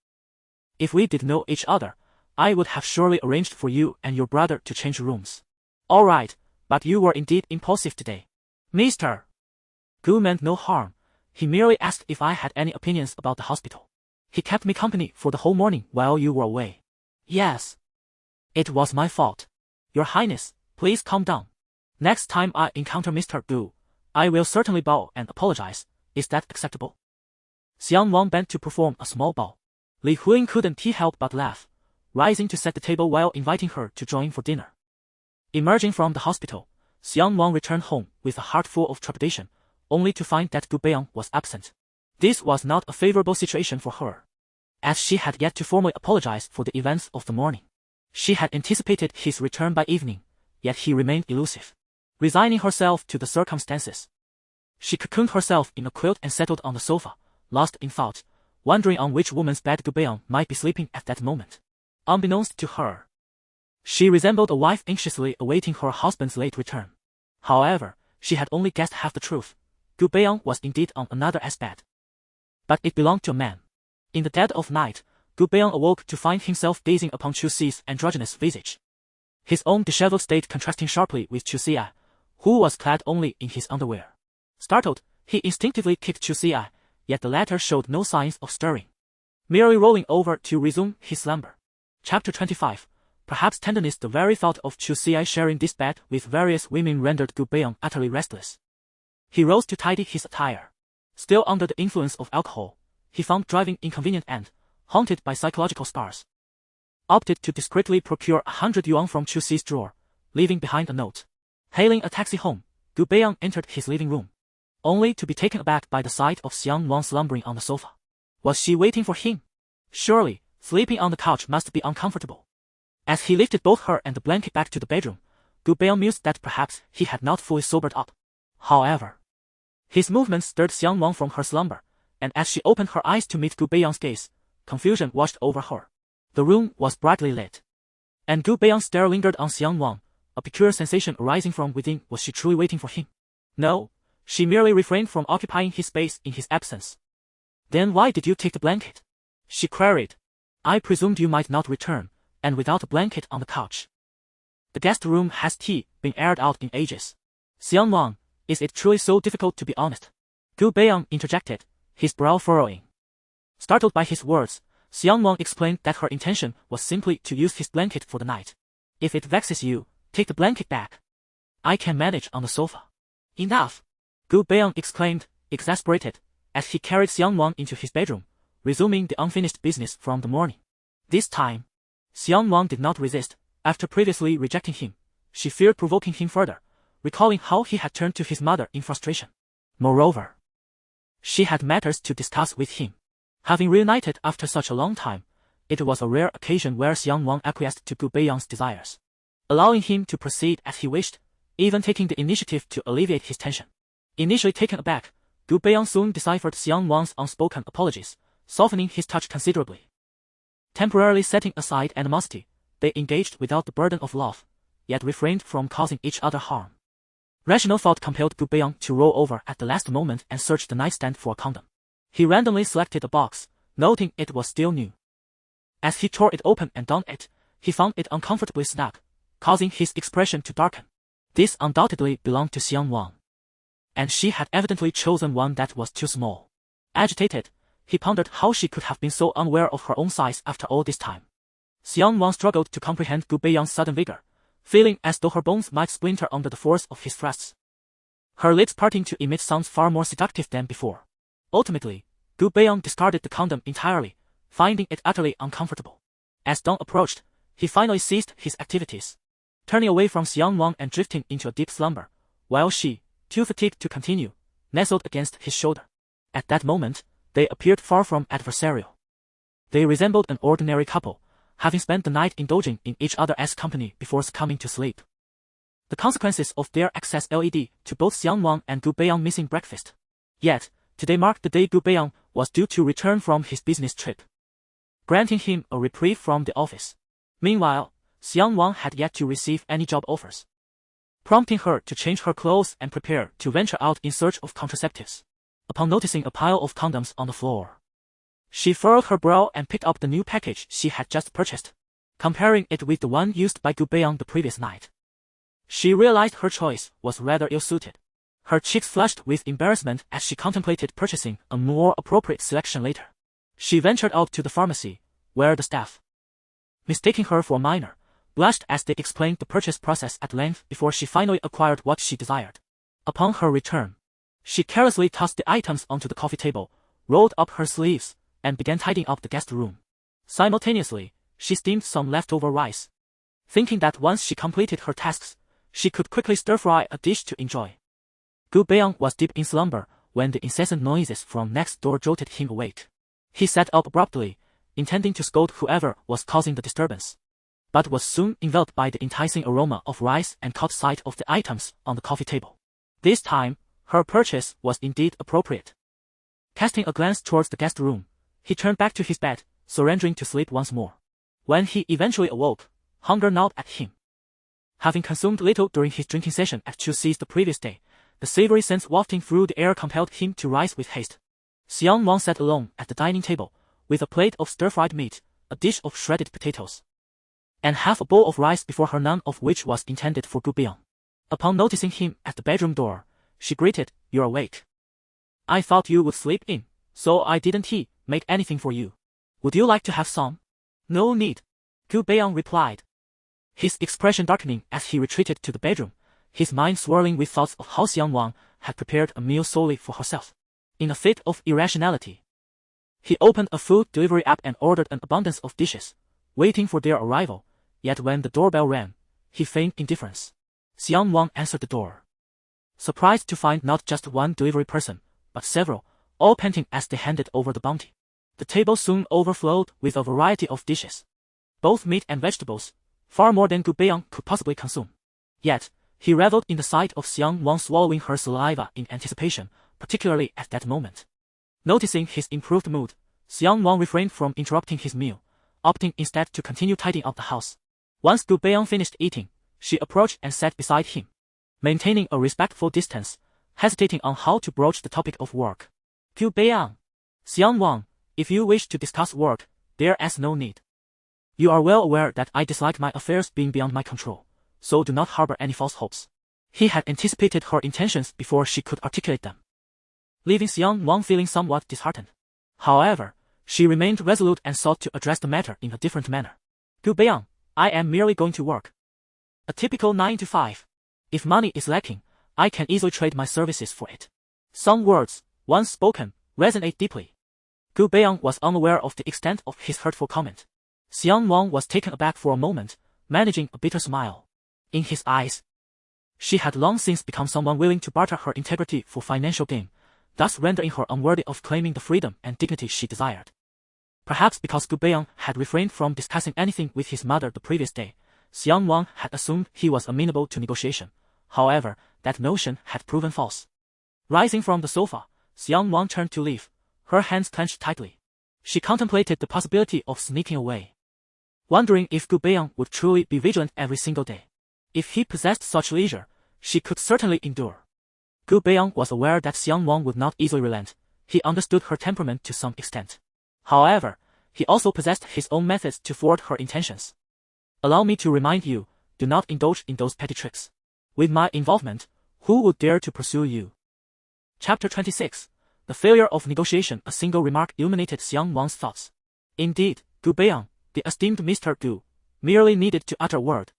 If we did know each other, I would have surely arranged for you and your brother to change rooms. All right, but you were indeed impulsive today. Mr. Gu meant no harm. He merely asked if I had any opinions about the hospital. He kept me company for the whole morning while you were away. Yes. It was my fault. Your Highness, please calm down. Next time I encounter Mr. Gu, I will certainly bow and apologize. Is that acceptable? Xiang Nuan bent to perform a small bow. Li Huilin couldn't help but laugh, rising to set the table while inviting her to join for dinner. Emerging from the hospital, Xiang Nuan returned home with a heart full of trepidation, only to find that Gu Beiyang was absent. This was not a favorable situation for her, as she had yet to formally apologize for the events of the morning. She had anticipated his return by evening, yet he remained elusive. Resigning herself to the circumstances, she cocooned herself in a quilt and settled on the sofa, lost in thought, wondering on which woman's bed Gu Beiyang might be sleeping at that moment. Unbeknownst to her, she resembled a wife anxiously awaiting her husband's late return. However, she had only guessed half the truth. Gu Beiyang was indeed on another bed, but it belonged to a man. In the dead of night, Gu Beiyang awoke to find himself gazing upon Chu Xi's androgynous visage, his own disheveled state contrasting sharply with Chu Xi, who was clad only in his underwear. Startled, he instinctively kicked Chu Xi, yet the latter showed no signs of stirring, merely rolling over to resume his slumber. Chapter 25. Perhaps tenderness. The very thought of Chu Xi sharing this bed with various women rendered Gu Beiyang utterly restless. He rose to tidy his attire. Still under the influence of alcohol, he found driving inconvenient and, haunted by psychological scars, opted to discreetly procure 100 yuan from Chu Xi's drawer, leaving behind a note. Hailing a taxi home, Gu Beiyang entered his living room, only to be taken aback by the sight of Xiang Nuan slumbering on the sofa. Was she waiting for him? Surely, sleeping on the couch must be uncomfortable. As he lifted both her and the blanket back to the bedroom, Gu Beiyang mused that perhaps he had not fully sobered up. However, his movements stirred Xiang Nuan from her slumber, and as she opened her eyes to meet Gu Beiyang's gaze, confusion washed over her. The room was brightly lit, and Gu Beiyang's stare lingered on Xiang Nuan, a peculiar sensation arising from within. Was she truly waiting for him? No, she merely refrained from occupying his space in his absence. Then why did you take the blanket? She queried. I presumed you might not return, and without a blanket on the couch. The guest room has been aired out in ages. Xiang Nuan, is it truly so difficult to be honest? Gu Beiyang interjected, his brow furrowing. Startled by his words, Xiang Nuan explained that her intention was simply to use his blanket for the night. If it vexes you, take the blanket back. I can manage on the sofa. Enough! Gu Beiyang exclaimed, exasperated, as he carried Xiang Nuan into his bedroom, resuming the unfinished business from the morning. This time, Xiang Nuan did not resist. After previously rejecting him, she feared provoking him further, recalling how he had turned to his mother in frustration. Moreover, she had matters to discuss with him. Having reunited after such a long time, it was a rare occasion where Xiang Nuan acquiesced to Gu Beiyang's desires, allowing him to proceed as he wished, even taking the initiative to alleviate his tension. Initially taken aback, Gu Beiyang soon deciphered Xiang Nuan's unspoken apologies, softening his touch considerably. Temporarily setting aside animosity, they engaged without the burden of love, yet refrained from causing each other harm. Rational thought compelled Gu Beiyang to roll over at the last moment and search the nightstand for a condom. He randomly selected a box, noting it was still new. As he tore it open and donned it, he found it uncomfortably snug, causing his expression to darken. This undoubtedly belonged to Xiang Nuan, and she had evidently chosen one that was too small. Agitated, he pondered how she could have been so unaware of her own size after all this time. Xiang Nuan struggled to comprehend Gu Beiyang's sudden vigor, feeling as though her bones might splinter under the force of his thrusts. Her lips parting to emit sounds far more seductive than before. Ultimately, Gu Beiyang discarded the condom entirely, finding it utterly uncomfortable. As dawn approached, he finally ceased his activities, turning away from Xiang Nuan and drifting into a deep slumber, while she, too fatigued to continue, nestled against his shoulder. At that moment, they appeared far from adversarial. They resembled an ordinary couple, having spent the night indulging in each other's company before succumbing to sleep. The consequences of their access led to both Xiang Nuan and Gu Beiyang missing breakfast. Yet, today marked the day Gu Beiyang was due to return from his business trip, granting him a reprieve from the office. Meanwhile, Xiang Nuan had yet to receive any job offers, prompting her to change her clothes and prepare to venture out in search of contraceptives. Upon noticing a pile of condoms on the floor, she furrowed her brow and picked up the new package she had just purchased, comparing it with the one used by Gu Beiyang the previous night. She realized her choice was rather ill-suited. Her cheeks flushed with embarrassment as she contemplated purchasing a more appropriate selection later. She ventured out to the pharmacy, where the staff, mistaking her for a minor, blushed as they explained the purchase process at length before she finally acquired what she desired. Upon her return, she carelessly tossed the items onto the coffee table, rolled up her sleeves, and began tidying up the guest room. Simultaneously, she steamed some leftover rice, thinking that once she completed her tasks, she could quickly stir-fry a dish to enjoy. Gu Beiyang was deep in slumber when the incessant noises from next door jolted him awake. He sat up abruptly, intending to scold whoever was causing the disturbance, but was soon enveloped by the enticing aroma of rice and caught sight of the items on the coffee table. This time, her purchase was indeed appropriate. Casting a glance towards the guest room, he turned back to his bed, surrendering to sleep once more. When he eventually awoke, hunger gnawed at him. Having consumed little during his drinking session at Chu Si's the previous day, the savory scents wafting through the air compelled him to rise with haste. Xiang Nuan sat alone at the dining table, with a plate of stir-fried meat, a dish of shredded potatoes, and half a bowl of rice before her, none of which was intended for Gu Beiyang. Upon noticing him at the bedroom door, she greeted, "You're awake. I thought you would sleep in, so I didn't make anything for you. Would you like to have some?" "No need," Gu Beiyang replied, his expression darkening as he retreated to the bedroom, his mind swirling with thoughts of how Xiang Nuan had prepared a meal solely for herself. In a fit of irrationality, he opened a food delivery app and ordered an abundance of dishes, waiting for their arrival, yet when the doorbell rang, he feigned indifference. Xiang Nuan answered the door, surprised to find not just one delivery person, but several, all panting as they handed over the bounty. The table soon overflowed with a variety of dishes, both meat and vegetables, far more than Gu Beiyang could possibly consume. Yet, he reveled in the sight of Xiang Nuan swallowing her saliva in anticipation, particularly at that moment. Noticing his improved mood, Xiang Nuan refrained from interrupting his meal, opting instead to continue tidying up the house. Once Gu Beiyang finished eating, She approached and sat beside him, maintaining a respectful distance, hesitating on how to broach the topic of work. Gu Beiyang, Xiang Nuan, if you wish to discuss work, there is no need. You are well aware that I dislike my affairs being beyond my control, so do not harbor any false hopes. He had anticipated her intentions before she could articulate them, leaving Xiang Nuan feeling somewhat disheartened. However, she remained resolute and sought to address the matter in a different manner. Gu Beiyang, I am merely going to work. A typical 9 to 5. If money is lacking, I can easily trade my services for it. Some words, once spoken, resonate deeply. Gu Beiyang was unaware of the extent of his hurtful comment. Xiang Nuan was taken aback for a moment, managing a bitter smile. In his eyes, she had long since become someone willing to barter her integrity for financial gain, thus rendering her unworthy of claiming the freedom and dignity she desired. Perhaps because Gu Beiyang had refrained from discussing anything with his mother the previous day, Xiang Nuan had assumed he was amenable to negotiation. However, that notion had proven false. Rising from the sofa, Xiang Nuan turned to leave, her hands clenched tightly. She contemplated the possibility of sneaking away, wondering if Gu Beiyang would truly be vigilant every single day. If he possessed such leisure, she could certainly endure. Gu Beiyang was aware that Xiang Nuan would not easily relent. He understood her temperament to some extent. However, he also possessed his own methods to thwart her intentions. Allow me to remind you, do not indulge in those petty tricks. With my involvement, who would dare to pursue you? Chapter 26. The failure of negotiation. A single remark illuminated Xiang Nuan's thoughts. Indeed, Gu Beiyang, the esteemed Mr. Gu, merely needed to utter a word.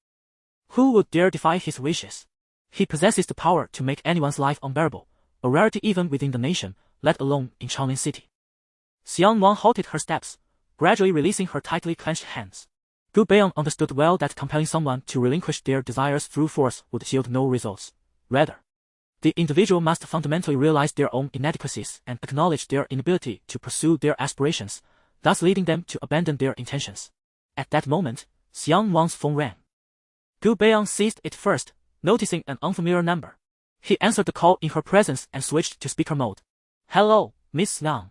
Who would dare defy his wishes? He possesses the power to make anyone's life unbearable, a rarity even within the nation, let alone in Changlin City. Xiang Nuan halted her steps, gradually releasing her tightly clenched hands. Gu Beiyang understood well that compelling someone to relinquish their desires through force would yield no results. Rather, the individual must fundamentally realize their own inadequacies and acknowledge their inability to pursue their aspirations, thus leading them to abandon their intentions. At that moment, Xiang Nuan's phone rang. Gu Beiyang seized it first, noticing an unfamiliar number. He answered the call in her presence and switched to speaker mode. Hello, Miss Yang.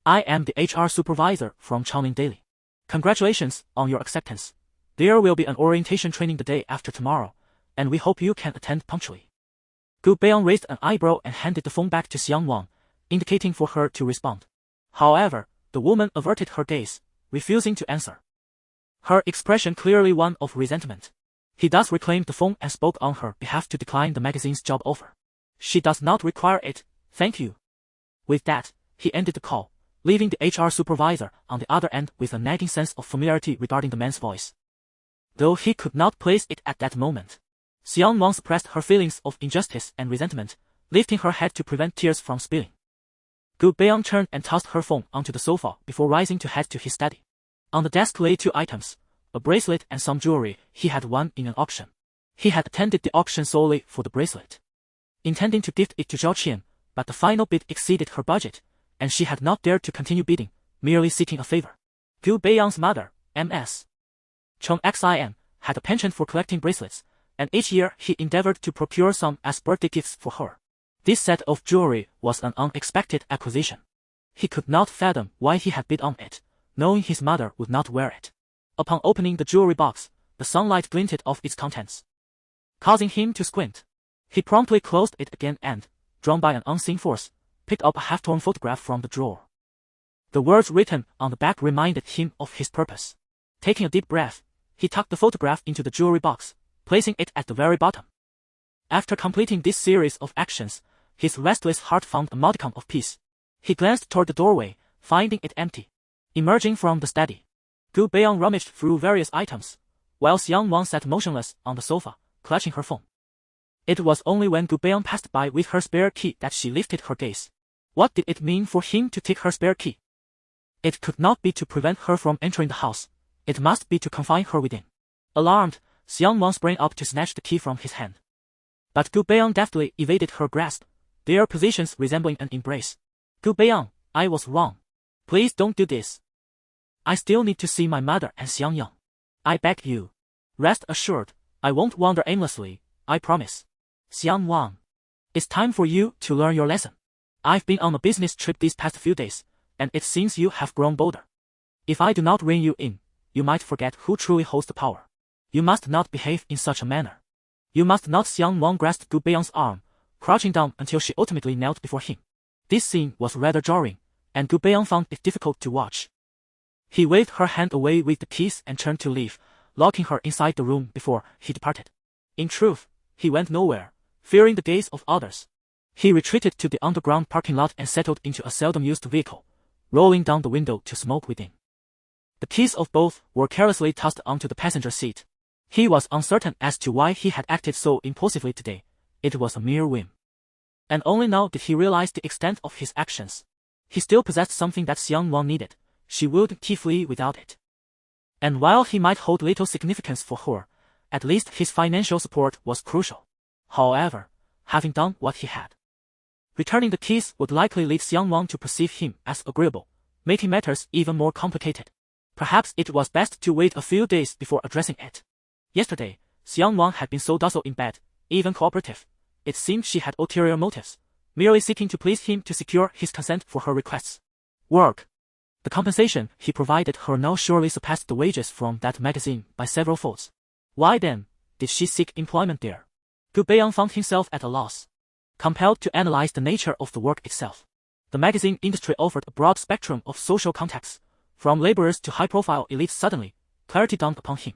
I am the HR supervisor from Changlin Daily. Congratulations on your acceptance. There will be an orientation training the day after tomorrow, and we hope you can attend punctually. Gu Beiyang raised an eyebrow and handed the phone back to Xiang Nuan, indicating for her to respond. However, the woman averted her gaze, refusing to answer, her expression clearly one of resentment. He thus reclaimed the phone and spoke on her behalf to decline the magazine's job offer. She does not require it, thank you. With that, he ended the call, leaving the HR supervisor on the other end with a nagging sense of familiarity regarding the man's voice. Though he could not place it at that moment, Xiang Nuan suppressed her feelings of injustice and resentment, lifting her head to prevent tears from spilling. Gu Beiyang turned and tossed her phone onto the sofa before rising to head to his study. On the desk lay 2 items, a bracelet and some jewelry he had won in an auction. He had attended the auction solely for the bracelet, intending to gift it to Zhao Qian, but the final bid exceeded her budget, and she had not dared to continue bidding, merely seeking a favor. Gu Beiyang's mother, Ms. Cheng Xin, had a penchant for collecting bracelets, and each year he endeavored to procure some as birthday gifts for her. This set of jewelry was an unexpected acquisition. He could not fathom why he had bid on it, knowing his mother would not wear it. Upon opening the jewelry box, the sunlight glinted off its contents, causing him to squint. He promptly closed it again and, drawn by an unseen force, picked up a half-torn photograph from the drawer. The words written on the back reminded him of his purpose. Taking a deep breath, he tucked the photograph into the jewelry box, placing it at the very bottom. After completing this series of actions, his restless heart found a modicum of peace. He glanced toward the doorway, finding it empty. Emerging from the study, Gu Beiyang rummaged through various items, while Xiang Nuan sat motionless on the sofa, clutching her phone. It was only when Gu Beiyang passed by with her spare key that she lifted her gaze. What did it mean for him to take her spare key? It could not be to prevent her from entering the house. It must be to confine her within. Alarmed, Xiang Nuan sprang up to snatch the key from his hand. But Gu Beiyang deftly evaded her grasp, their positions resembling an embrace. Gu Beiyang, I was wrong. Please don't do this. I still need to see my mother and Xiang Yang. I beg you. Rest assured, I won't wander aimlessly, I promise. Xiang Nuan, it's time for you to learn your lesson. I've been on a business trip these past few days, and it seems you have grown bolder. If I do not rein you in, you might forget who truly holds the power. You must not behave in such a manner. You must not. Xiang Nuan grasped Gu Beiyang's arm, crouching down until she ultimately knelt before him. This scene was rather jarring, and Gu Beiyang found it difficult to watch. He waved her hand away with the keys and turned to leave, locking her inside the room before he departed. In truth, he went nowhere, fearing the gaze of others. He retreated to the underground parking lot and settled into a seldom-used vehicle, rolling down the window to smoke within. The keys of both were carelessly tossed onto the passenger seat. He was uncertain as to why he had acted so impulsively today. It was a mere whim. And only now did he realize the extent of his actions. He still possessed something that Xiang Nuan needed. She wouldn't flee without it. And while he might hold little significance for her, at least his financial support was crucial. However, having done what he had, returning the keys would likely lead Xiang Nuan to perceive him as agreeable, making matters even more complicated. Perhaps it was best to wait a few days before addressing it. Yesterday, Xiang Nuan had been so docile in bed, even cooperative. It seemed she had ulterior motives, merely seeking to please him to secure his consent for her requests. Work. The compensation he provided her now surely surpassed the wages from that magazine by several folds. Why then did she seek employment there? Gu Beiyang found himself at a loss, compelled to analyze the nature of the work itself. The magazine industry offered a broad spectrum of social contacts, from laborers to high-profile elites. Suddenly, clarity dawned upon him.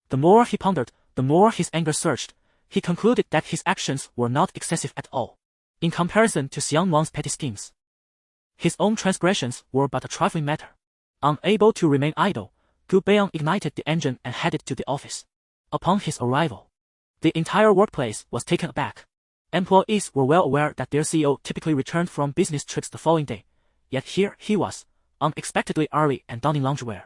The more he pondered, the more his anger surged. He concluded that his actions were not excessive at all, in comparison to Xiang Nuan's petty schemes. His own transgressions were but a trifling matter. Unable to remain idle, Gu Beiyang ignited the engine and headed to the office. Upon his arrival, the entire workplace was taken aback. Employees were well aware that their CEO typically returned from business trips the following day, yet here he was, unexpectedly early and donning loungewear,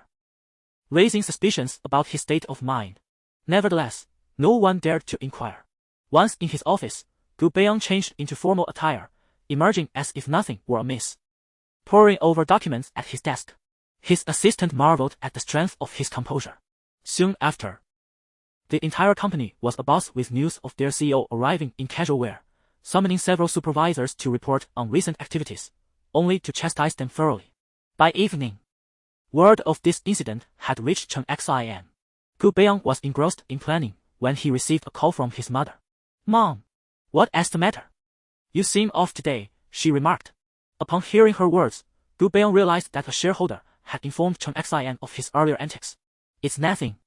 raising suspicions about his state of mind. Nevertheless, no one dared to inquire. Once in his office, Gu Beiyang changed into formal attire, emerging as if nothing were amiss, poring over documents at his desk. His assistant marveled at the strength of his composure. Soon after, the entire company was abuzz with news of their CEO arriving in casual wear, summoning several supervisors to report on recent activities, only to chastise them thoroughly. By evening, word of this incident had reached Xiang. Gu Beiyang was engrossed in planning when he received a call from his mother. "Mom, what's the matter? You seem off today," she remarked. Upon hearing her words, Gu Beiyang realized that a shareholder had informed Xiang of his earlier antics. "It's nothing.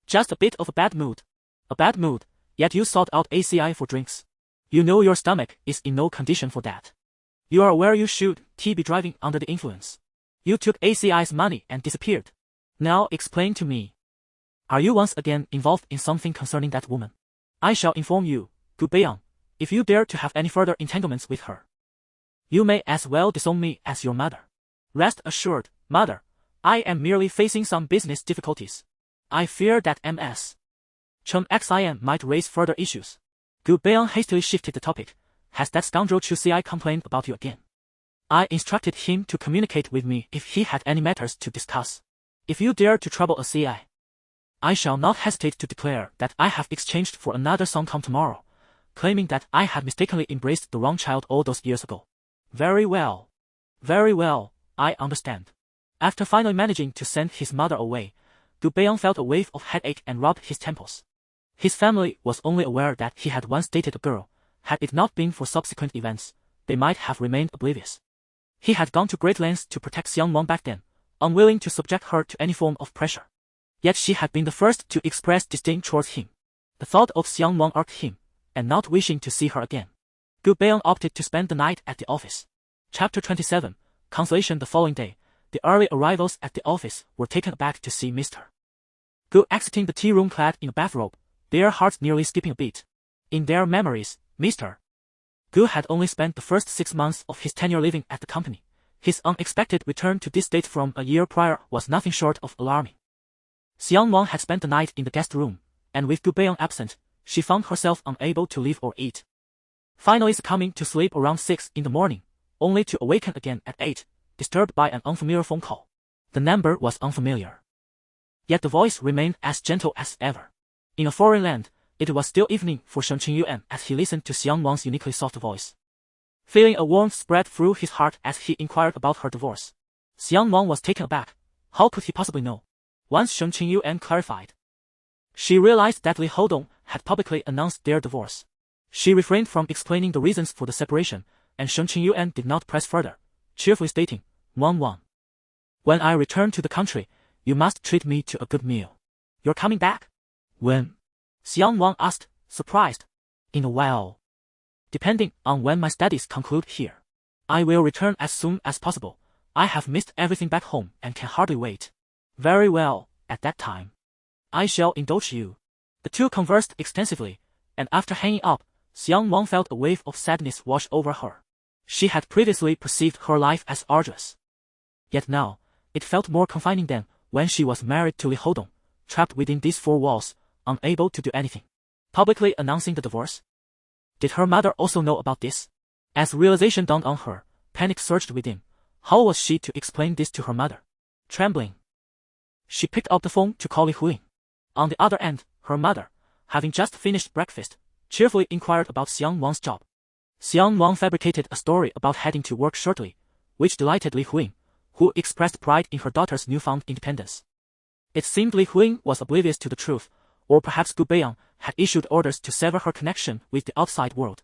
Just a bit of a bad mood." "A bad mood, yet you sought out ACI for drinks. You know your stomach is in no condition for that. You are aware you should be driving under the influence. You took ACI's money and disappeared. Now explain to me. Are you once again involved in something concerning that woman? I shall inform you, Gu Beiyang, if you dare to have any further entanglements with her. You may as well disown me as your mother." "Rest assured, mother, I am merely facing some business difficulties. I fear that Ms. Xiang might raise further issues." Gu Beiyang hastily shifted the topic. "Has that scoundrel Chu CI complained about you again? I instructed him to communicate with me if he had any matters to discuss. If you dare to trouble a CI, I shall not hesitate to declare that I have exchanged for another Song come tomorrow, claiming that I had mistakenly embraced the wrong child all those years ago." Very well, I understand." After finally managing to send his mother away, Gu Beiyang felt a wave of headache and rubbed his temples. His family was only aware that he had once dated a girl. Had it not been for subsequent events, they might have remained oblivious. He had gone to great lengths to protect Xiang Nuan back then, unwilling to subject her to any form of pressure. Yet she had been the first to express disdain towards him. The thought of Xiang Nuan irked him, and not wishing to see her again, Gu Beiyang opted to spend the night at the office. Chapter 27, Consolation. The following day, the early arrivals at the office were taken aback to see Mr. Gu exiting the tea room clad in a bathrobe, their hearts nearly skipping a beat. In their memories, Mr. Gu had only spent the first 6 months of his tenure living at the company. His unexpected return to this state from a year prior was nothing short of alarming. Xiang Nuan had spent the night in the guest room, and with Gu Beiyang absent, she found herself unable to live or eat. Finally succumbing to sleep around 6 in the morning, only to awaken again at 8, disturbed by an unfamiliar phone call. The number was unfamiliar, yet the voice remained as gentle as ever. In a foreign land, it was still evening for Xiang Nuan as he listened to Xiang Nuan's uniquely soft voice. Feeling a warmth spread through his heart as he inquired about her divorce, Xiang Nuan was taken aback. How could he possibly know? Once Xiang Nuan clarified, she realized that Li Hodong had publicly announced their divorce. She refrained from explaining the reasons for the separation, and Xiang Nuan did not press further, cheerfully stating, "Nuan. When I return to the country, you must treat me to a good meal." "You're coming back?" "When?" Xiang Nuan asked, surprised. "In a while. Depending on when my studies conclude here. I will return as soon as possible. I have missed everything back home and can hardly wait." "Very well, at that time. I shall indulge you." The two conversed extensively, and after hanging up, Xiang Nuan felt a wave of sadness wash over her. She had previously perceived her life as arduous. Yet now, it felt more confining than when she was married to Li Hodong, trapped within these four walls, unable to do anything. Publicly announcing the divorce? Did her mother also know about this? As realization dawned on her, panic surged within. How was she to explain this to her mother? Trembling, she picked up the phone to call Li Huiying. On the other end, her mother, having just finished breakfast, cheerfully inquired about Xiang Nuan's job. Xiang Nuan fabricated a story about heading to work shortly, which delighted Li Huiying, who expressed pride in her daughter's newfound independence. It seemed Li Huiying was oblivious to the truth, or perhaps Gu Beiyang had issued orders to sever her connection with the outside world.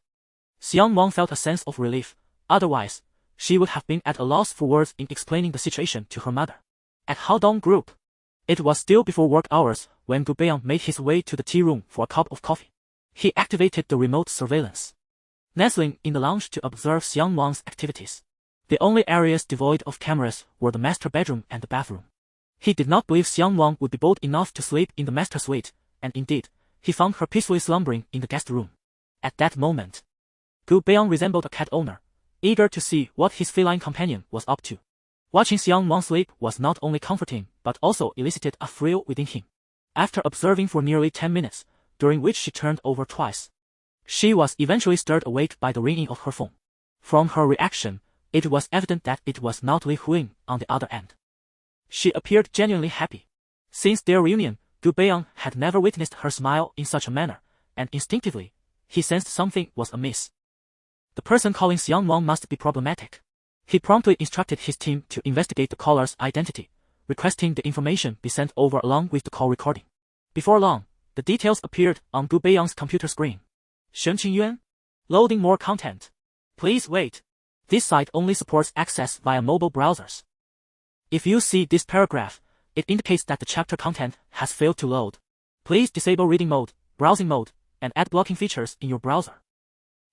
Xiang Nuan felt a sense of relief, otherwise, she would have been at a loss for words in explaining the situation to her mother. At Haodong Group, it was still before work hours when Gu Beiyang made his way to the tea room for a cup of coffee. He activated the remote surveillance, nestling in the lounge to observe Xiang Nuan's activities. The only areas devoid of cameras were the master bedroom and the bathroom. He did not believe Xiang Nuan would be bold enough to sleep in the master suite, and indeed, he found her peacefully slumbering in the guest room. At that moment, Gu Beiyang resembled a cat owner, eager to see what his feline companion was up to. Watching Xiang Nuan sleep was not only comforting but also elicited a thrill within him. After observing for nearly 10 minutes, during which she turned over twice, she was eventually stirred awake by the ringing of her phone. From her reaction, it was evident that it was not Li Huiying on the other end. She appeared genuinely happy. Since their reunion, Gu Beiyang had never witnessed her smile in such a manner, and instinctively, he sensed something was amiss. The person calling Xiang Nuan must be problematic. He promptly instructed his team to investigate the caller's identity, requesting the information be sent over along with the call recording. Before long, the details appeared on Gu Beiyang's computer screen. Xiang Nuan? Loading more content. Please wait. This site only supports access via mobile browsers. If you see this paragraph, it indicates that the chapter content has failed to load. Please disable reading mode, browsing mode, and ad blocking features in your browser.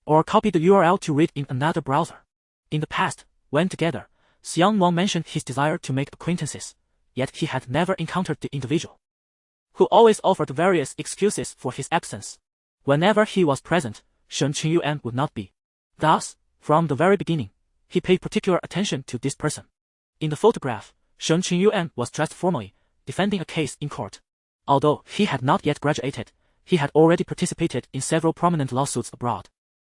Or copy the URL to read in another browser. In the past, when together, Xiang Nuan mentioned his desire to make acquaintances, yet he had never encountered the individual, who always offered various excuses for his absence. Whenever he was present, Xiang Nuan would not be. Thus, from the very beginning, he paid particular attention to this person. In the photograph, Xiang Nuan was dressed formally, defending a case in court. Although he had not yet graduated, he had already participated in several prominent lawsuits abroad,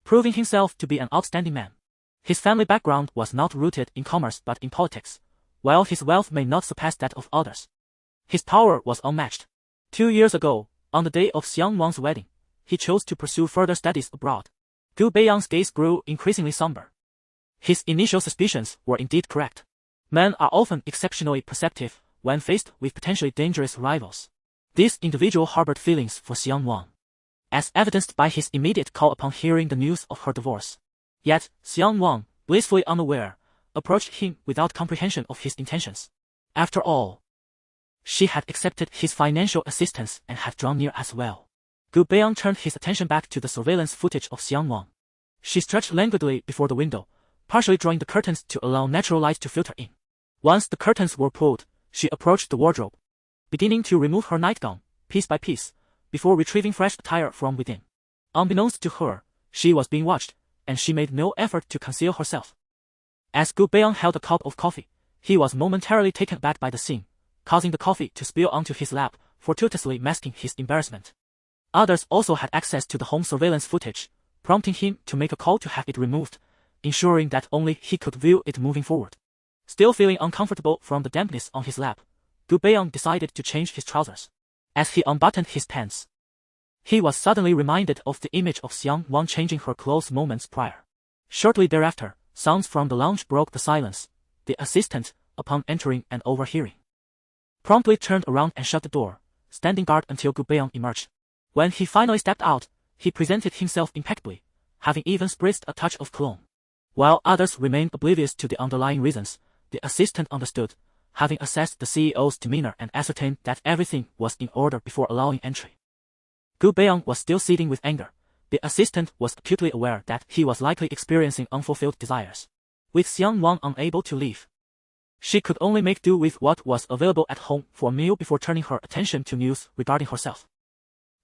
proving himself to be an outstanding man. His family background was not rooted in commerce but in politics, while his wealth may not surpass that of others. His power was unmatched. 2 years ago, on the day of Xiang Nuan's wedding, he chose to pursue further studies abroad. Gu Beiyang's gaze grew increasingly somber. His initial suspicions were indeed correct. Men are often exceptionally perceptive when faced with potentially dangerous rivals. This individual harbored feelings for Xiang Nuan, as evidenced by his immediate call upon hearing the news of her divorce. Yet, Xiang Nuan, blissfully unaware, approached him without comprehension of his intentions. After all, she had accepted his financial assistance and had drawn near as well. Gu Beiyang turned his attention back to the surveillance footage of Xiang Nuan. She stretched languidly before the window, partially drawing the curtains to allow natural light to filter in. Once the curtains were pulled, she approached the wardrobe, beginning to remove her nightgown, piece by piece, before retrieving fresh attire from within. Unbeknownst to her, she was being watched, and she made no effort to conceal herself. As Gu Beiyang held a cup of coffee, he was momentarily taken aback by the scene, causing the coffee to spill onto his lap, fortuitously masking his embarrassment. Others also had access to the home surveillance footage, prompting him to make a call to have it removed, ensuring that only he could view it moving forward. Still feeling uncomfortable from the dampness on his lap, Gu Beiyang decided to change his trousers. As he unbuttoned his pants, he was suddenly reminded of the image of Xiang Nuan changing her clothes moments prior. Shortly thereafter, sounds from the lounge broke the silence. The assistant, upon entering and overhearing, promptly turned around and shut the door, standing guard until Gu Beiyang emerged. When he finally stepped out, he presented himself impeccably, having even spritzed a touch of cologne. While others remained oblivious to the underlying reasons, the assistant understood, having assessed the CEO's demeanor and ascertained that everything was in order before allowing entry. Gu Beiyang was still seething with anger. The assistant was acutely aware that he was likely experiencing unfulfilled desires. With Xiang Nuan unable to leave, she could only make do with what was available at home for a meal before turning her attention to news regarding herself.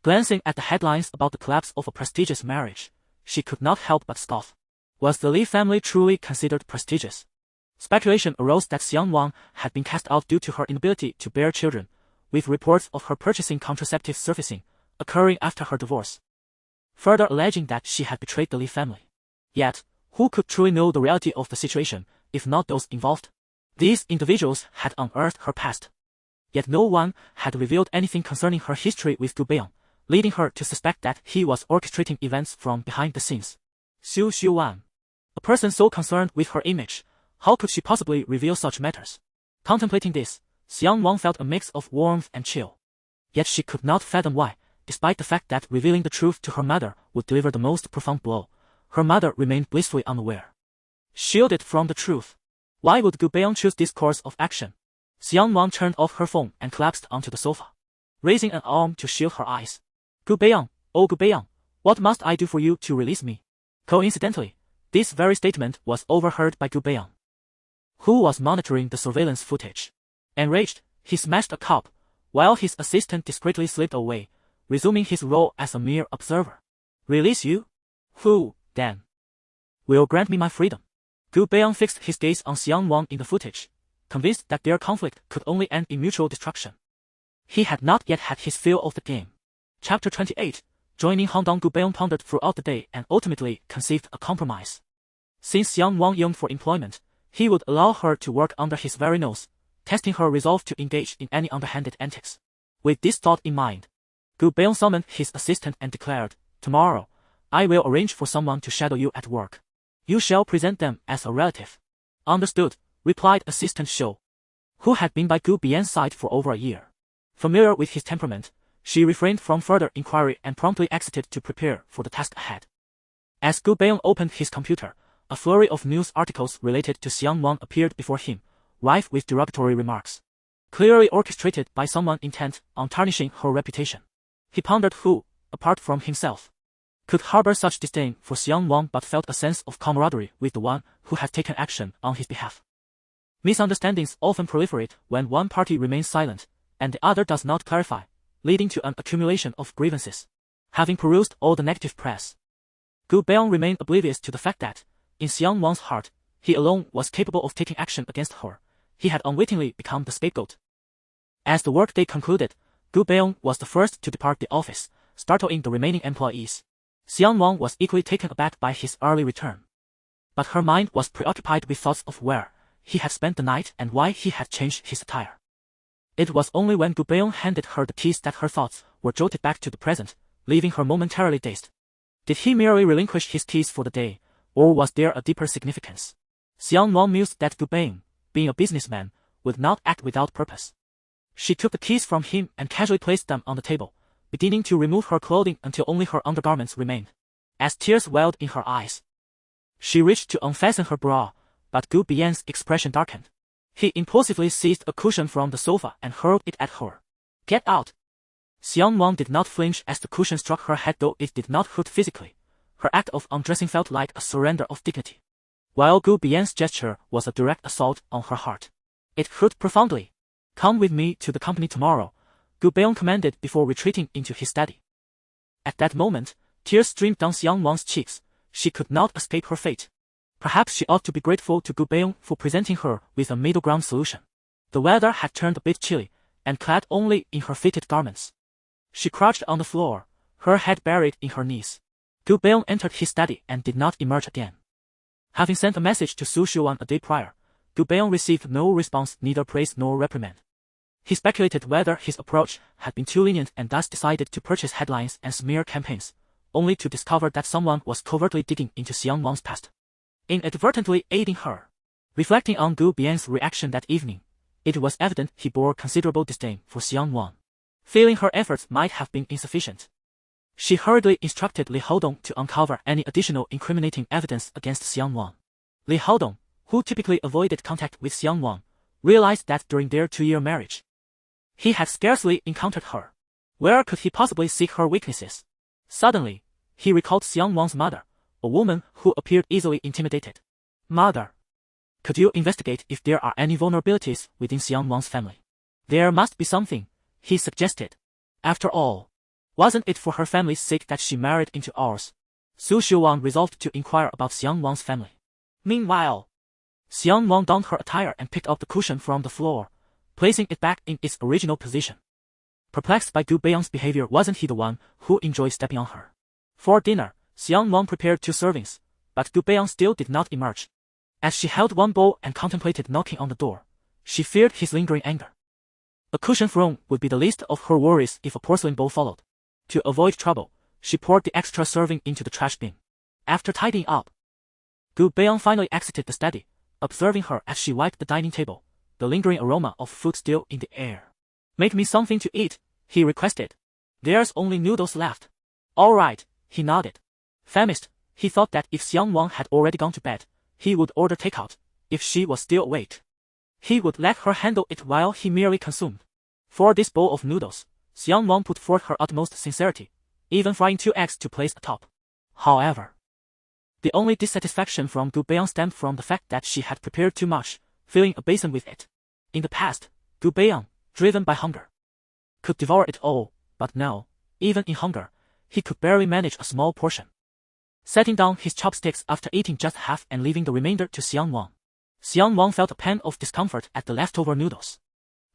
Glancing at the headlines about the collapse of a prestigious marriage, she could not help but scoff. Was the Li family truly considered prestigious? Speculation arose that Xiang Nuan had been cast out due to her inability to bear children, with reports of her purchasing contraceptives surfacing, occurring after her divorce, further alleging that she had betrayed the Li family. Yet, who could truly know the reality of the situation, if not those involved? These individuals had unearthed her past. Yet no one had revealed anything concerning her history with Gu Beiyang, leading her to suspect that he was orchestrating events from behind the scenes. Xiang Nuan, a person so concerned with her image, how could she possibly reveal such matters? Contemplating this, Xiang Nuan felt a mix of warmth and chill. Yet she could not fathom why, despite the fact that revealing the truth to her mother would deliver the most profound blow, her mother remained blissfully unaware. Shielded from the truth. Why would Gu Beiyang choose this course of action? Xiang Nuan turned off her phone and collapsed onto the sofa, raising an arm to shield her eyes. Gu Beiyang, oh Gu Beiyang, what must I do for you to release me? Coincidentally, this very statement was overheard by Gu Beiyang, who was monitoring the surveillance footage. Enraged, he smashed a cup, while his assistant discreetly slipped away, resuming his role as a mere observer. Release you? Who, then, will grant me my freedom? Gu Beiyang fixed his gaze on Xiang Nuan in the footage, convinced that their conflict could only end in mutual destruction. He had not yet had his fill of the game. Chapter 28. Joining Hangdong. Gu Beiyang pondered throughout the day and ultimately conceived a compromise. Since Xiang Nuan yearned for employment, he would allow her to work under his very nose, testing her resolve to engage in any underhanded antics. With this thought in mind, Gu Beiyang summoned his assistant and declared, "Tomorrow, I will arrange for someone to shadow you at work. You shall present them as a relative." "Understood," replied Assistant Shou, who had been by Gu Beiyang's side for over a year. Familiar with his temperament, she refrained from further inquiry and promptly exited to prepare for the task ahead. As Gu Beiyang opened his computer, a flurry of news articles related to Xiang Nuan appeared before him, rife with derogatory remarks, clearly orchestrated by someone intent on tarnishing her reputation. He pondered who, apart from himself, could harbor such disdain for Xiang Nuan, but felt a sense of camaraderie with the one who had taken action on his behalf. Misunderstandings often proliferate when one party remains silent, and the other does not clarify, leading to an accumulation of grievances. Having perused all the negative press, Gu Beiyang remained oblivious to the fact that, in Xiang Nuan's heart, he alone was capable of taking action against her. He had unwittingly become the scapegoat. As the workday concluded, Gu Beiyang was the first to depart the office, startling the remaining employees. Xiang Nuan was equally taken aback by his early return. But her mind was preoccupied with thoughts of where he had spent the night and why he had changed his attire. It was only when Gu Beiyang handed her the keys that her thoughts were jolted back to the present, leaving her momentarily dazed. Did he merely relinquish his keys for the day, or was there a deeper significance? Xiang Nuan mused that Gu Beiyang, being a businessman, would not act without purpose. She took the keys from him and casually placed them on the table, beginning to remove her clothing until only her undergarments remained. As tears welled in her eyes, she reached to unfasten her bra, but Gu Beiyang's expression darkened. He impulsively seized a cushion from the sofa and hurled it at her. "Get out!" Xiang Nuan did not flinch as the cushion struck her head, though it did not hurt physically. Her act of undressing felt like a surrender of dignity, while Gu Beiyang's gesture was a direct assault on her heart. It hurt profoundly. "Come with me to the company tomorrow," Gu Beiyang commanded before retreating into his study. At that moment, tears streamed down Xiang Nuan's cheeks. She could not escape her fate. Perhaps she ought to be grateful to Gu Beiyang for presenting her with a middle ground solution. The weather had turned a bit chilly, and clad only in her fitted garments, she crouched on the floor, her head buried in her knees. Gu Beiyang entered his study and did not emerge again. Having sent a message to Xiang Nuan a day prior, Gu Beiyang received no response, neither praise nor reprimand. He speculated whether his approach had been too lenient and thus decided to purchase headlines and smear campaigns, only to discover that someone was covertly digging into Xiang Nuan's past, inadvertently aiding her. Reflecting on Gu Beiyang's reaction that evening, it was evident he bore considerable disdain for Xiang Nuan. Feeling her efforts might have been insufficient, She hurriedly instructed Li Haodong to uncover any additional incriminating evidence against Xiang Nuan. Li Haodong, who typically avoided contact with Xiang Nuan, realized that during their 2-year marriage, he had scarcely encountered her. Where could he possibly seek her weaknesses? Suddenly, he recalled Xiang Nuan's mother, a woman who appeared easily intimidated. Mother, could you investigate if there are any vulnerabilities within Xiang Nuan's family? There must be something, he suggested. After all, wasn't it for her family's sake that she married into ours? Su Shuang resolved to inquire about Xiang Nuan's family. Meanwhile, Xiang Nuan donned her attire and picked up the cushion from the floor, placing it back in its original position. Perplexed by Gu Beiyang's behavior, wasn't he the one who enjoyed stepping on her? For dinner, Xiang Nuan prepared 2 servings, but Gu Beiyang still did not emerge. As she held one bowl and contemplated knocking on the door, she feared his lingering anger. A cushion throne would be the least of her worries if a porcelain bowl followed. To avoid trouble, she poured the extra serving into the trash bin. After tidying up, Gu Beiyang finally exited the study, observing her as she wiped the dining table, the lingering aroma of food still in the air. Make me something to eat, he requested. There's only noodles left. All right, he nodded. Famished, he thought that if Xiang Nuan had already gone to bed, he would order takeout. If she was still awake, he would let her handle it while he merely consumed. For this bowl of noodles, Xiang Nuan put forth her utmost sincerity, even frying 2 eggs to place atop. However, the only dissatisfaction from Gu Beiyang stemmed from the fact that she had prepared too much, filling a basin with it. In the past, Gu Beiyang, driven by hunger, could devour it all, but now, even in hunger, he could barely manage a small portion. Setting down his chopsticks after eating just half and leaving the remainder to Xiang Nuan felt a pang of discomfort at the leftover noodles.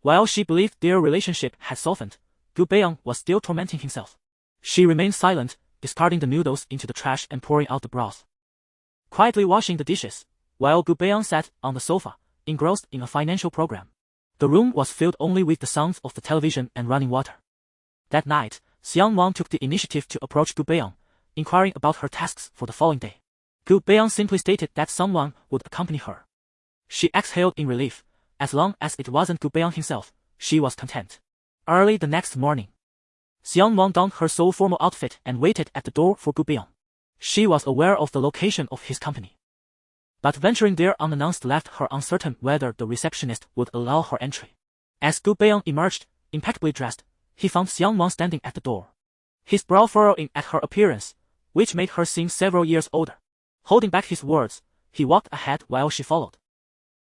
While she believed their relationship had softened, Gu Beiyang was still tormenting himself. She remained silent, discarding the noodles into the trash and pouring out the broth. Quietly washing the dishes, while Gu Beiyang sat on the sofa, engrossed in a financial program. The room was filled only with the sounds of the television and running water. That night, Xiang Nuan took the initiative to approach Gu Beiyang, inquiring about her tasks for the following day. Gu Beiyang simply stated that someone would accompany her. She exhaled in relief. As long as it wasn't Gu Beiyang himself, she was content. Early the next morning, Xiang Nuan donned her sole formal outfit and waited at the door for Gu Beiyang. She was aware of the location of his company, but venturing there unannounced left her uncertain whether the receptionist would allow her entry. As Gu Beiyang emerged, impeccably dressed, he found Xiang Nuan standing at the door, his brow furrowing at her appearance, which made her seem several years older. Holding back his words, he walked ahead while she followed,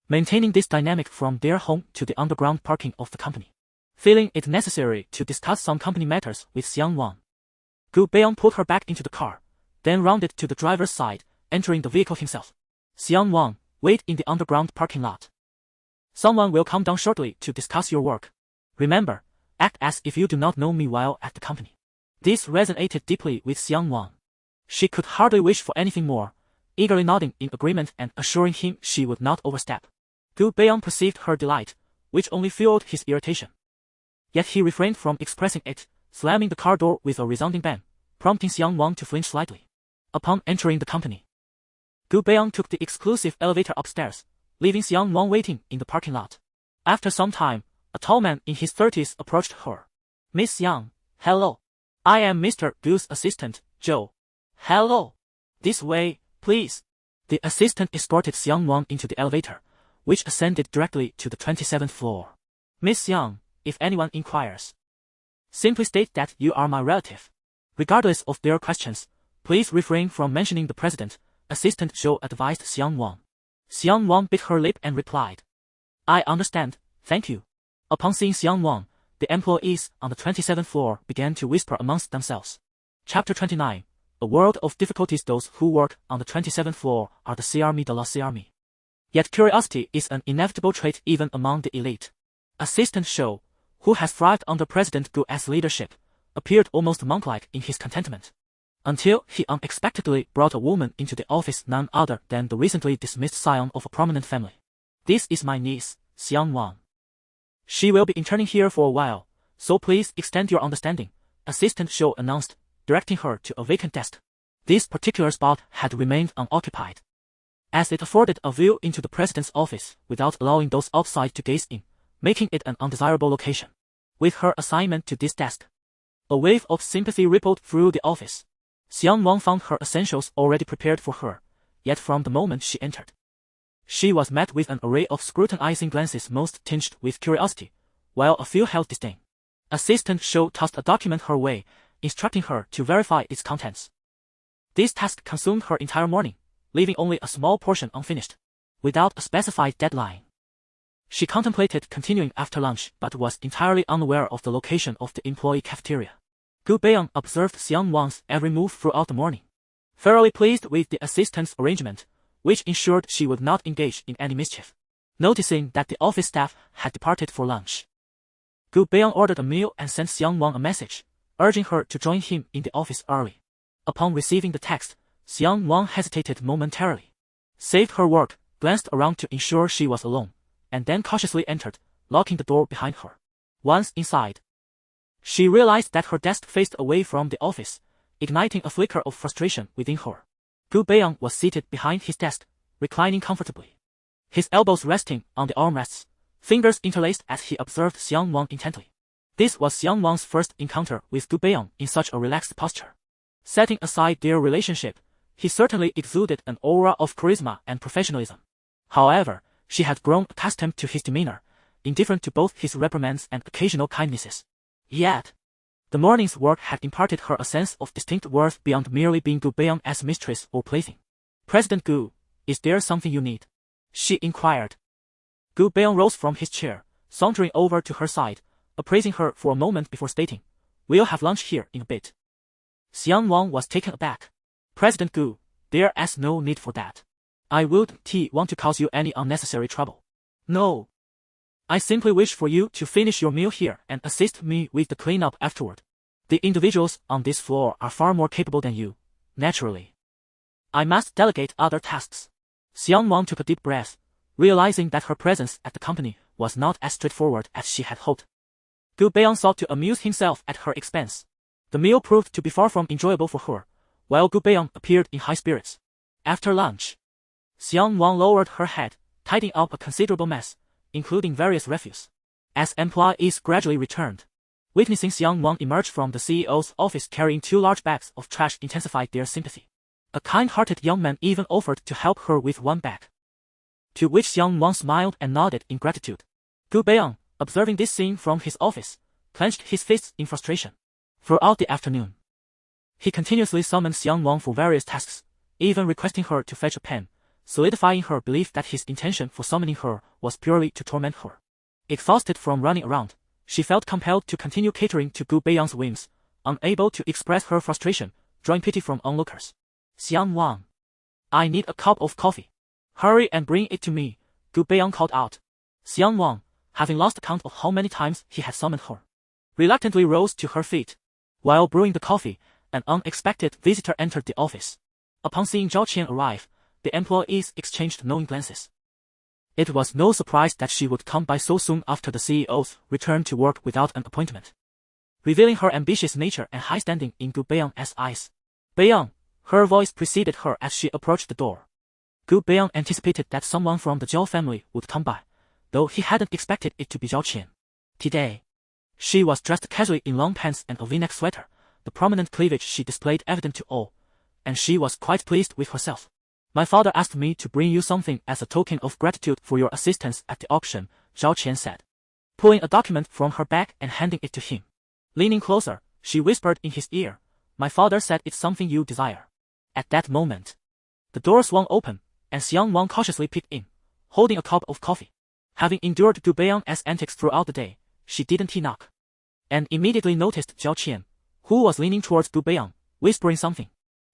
maintaining this dynamic from their home to the underground parking of the company. Feeling it necessary to discuss some company matters with Xiang Nuan, Gu Beiyang put her back into the car, then rounded to the driver's side, entering the vehicle himself. Xiang Nuan, wait in the underground parking lot. Someone will come down shortly to discuss your work. Remember, act as if you do not know me while at the company. This resonated deeply with Xiang Nuan. She could hardly wish for anything more, eagerly nodding in agreement and assuring him she would not overstep. Gu Beiyang perceived her delight, which only fueled his irritation. Yet he refrained from expressing it, slamming the car door with a resounding bang, prompting Xiang Nuan to flinch slightly. Upon entering the company, Gu Beiyang took the exclusive elevator upstairs, leaving Xiang Nuan waiting in the parking lot. After some time, a tall man in his 30s approached her. Miss Yang, hello. I am Mr. Gu's assistant, Joe. Hello. This way, please. The assistant escorted Xiang Nuan into the elevator, which ascended directly to the 27th floor. Miss Yang, if anyone inquires, simply state that you are my relative. Regardless of their questions, please refrain from mentioning the president, Assistant Joe advised Xiang Nuan. Xiang Nuan bit her lip and replied, I understand, thank you. Upon seeing Xiang Nuan, the employees on the 27th floor began to whisper amongst themselves. Chapter 29. A world of difficulties. Those who work on the 27th floor are the Ciarmi de la Ciarmi. Yet curiosity is an inevitable trait even among the elite. Assistant Shou, who has thrived under President Gu's leadership, appeared almost monk-like in his contentment, until he unexpectedly brought a woman into the office, none other than the recently dismissed scion of a prominent family. This is my niece, Xiang Nuan. She will be interning here for a while, so please extend your understanding, Assistant Shou announced, directing her to a vacant desk. This particular spot had remained unoccupied, as it afforded a view into the president's office without allowing those outside to gaze in, making it an undesirable location. With her assignment to this desk A wave of sympathy rippled through the office. Xiang Nuan found her essentials already prepared for her, yet from the moment she entered, she was met with an array of scrutinizing glances most tinged with curiosity, while a few held disdain. Assistant Shou tossed a document her way, instructing her to verify its contents. This task consumed her entire morning, leaving only a small portion unfinished. Without a specified deadline, she contemplated continuing after lunch but was entirely unaware of the location of the employee cafeteria. Gu Beiyang observed Xiang Nuan's every move throughout the morning, thoroughly pleased with the assistant's arrangement, which ensured she would not engage in any mischief. Noticing that the office staff had departed for lunch, Gu Beiyang ordered a meal and sent Xiang Nuan a message, urging her to join him in the office early. Upon receiving the text, Xiang Nuan hesitated momentarily, saved her work, glanced around to ensure she was alone, and then cautiously entered, locking the door behind her. Once inside, she realized that her desk faced away from the office, igniting a flicker of frustration within her. Gu Beiyang was seated behind his desk, reclining comfortably, his elbows resting on the armrests, fingers interlaced as he observed Xiang Nuan intently. This was Xiang Nuan's first encounter with Gu Beiyang in such a relaxed posture. Setting aside their relationship, he certainly exuded an aura of charisma and professionalism. However, she had grown accustomed to his demeanor, indifferent to both his reprimands and occasional kindnesses. Yet, the morning's work had imparted her a sense of distinct worth beyond merely being Gu Beiyang as mistress or plaything. "President Gu, is there something you need?" she inquired. Gu Beiyang rose from his chair, sauntering over to her side, appraising her for a moment before stating, "We'll have lunch here in a bit." Xiang Nuan was taken aback. "President Gu, there's no need for that. I wouldn't want to cause you any unnecessary trouble." "No. I simply wish for you to finish your meal here and assist me with the cleanup afterward. The individuals on this floor are far more capable than you, naturally. I must delegate other tasks." Xiang Nuan took a deep breath, realizing that her presence at the company was not as straightforward as she had hoped. Gu Beiyang sought to amuse himself at her expense. The meal proved to be far from enjoyable for her, while Gu Beiyang appeared in high spirits. After lunch, Xiang Nuan lowered her head, tidying up a considerable mess, including various refuse. As employees gradually returned, witnessing Xiang Nuan emerge from the CEO's office carrying 2 large bags of trash intensified their sympathy. A kind-hearted young man even offered to help her with 1 bag, to which Xiang Nuan smiled and nodded in gratitude. Gu Beiyang, observing this scene from his office, clenched his fists in frustration. Throughout the afternoon, he continuously summoned Xiang Nuan for various tasks, even requesting her to fetch a pen, solidifying her belief that his intention for summoning her was purely to torment her. Exhausted from running around, she felt compelled to continue catering to Gu Beiyang's whims, unable to express her frustration, drawing pity from onlookers. "Xiang Nuan, I need a cup of coffee. Hurry and bring it to me," Gu Beiyang called out. Xiang Nuan, having lost count of how many times he had summoned her, reluctantly rose to her feet. While brewing the coffee, an unexpected visitor entered the office. Upon seeing Zhao Qian arrive, the employees exchanged knowing glances. It was no surprise that she would come by so soon after the CEO's return to work without an appointment, revealing her ambitious nature and high standing in Gu Beiyang's eyes. "Beiyang," her voice preceded her as she approached the door. Gu Beiyang anticipated that someone from the Zhao family would come by, though he hadn't expected it to be Zhao Qian. Today, she was dressed casually in long pants and a V-neck sweater, the prominent cleavage she displayed evident to all, and she was quite pleased with herself. "My father asked me to bring you something as a token of gratitude for your assistance at the auction," Zhao Qian said, pulling a document from her bag and handing it to him. Leaning closer, she whispered in his ear, "My father said it's something you desire." At that moment, the door swung open, and Xiang Nuan cautiously peeked in, holding a cup of coffee. Having endured Gu Beiyang's antics throughout the day, she didn't knock, and immediately noticed Zhao Qian, who was leaning towards Gu Beiyang, whispering something.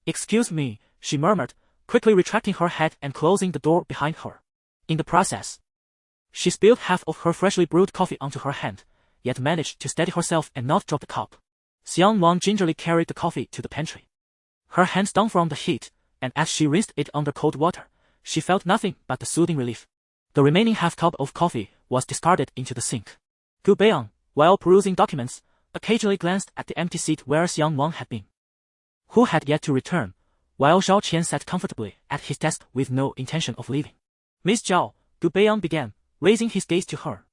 "Excuse me," she murmured, quickly retracting her head and closing the door behind her. In the process, she spilled half of her freshly brewed coffee onto her hand, yet managed to steady herself and not drop the cup. Xiang Nuan gingerly carried the coffee to the pantry. Her hand stung from the heat, and as she rinsed it under cold water, she felt nothing but the soothing relief. The remaining half cup of coffee was discarded into the sink. Gu Beiyang, while perusing documents, occasionally glanced at the empty seat where Xiang Nuan had been, who had yet to return, while Zhao Qian sat comfortably at his desk with no intention of leaving. "Miss Zhao," Gu Beiyang began, raising his gaze to her,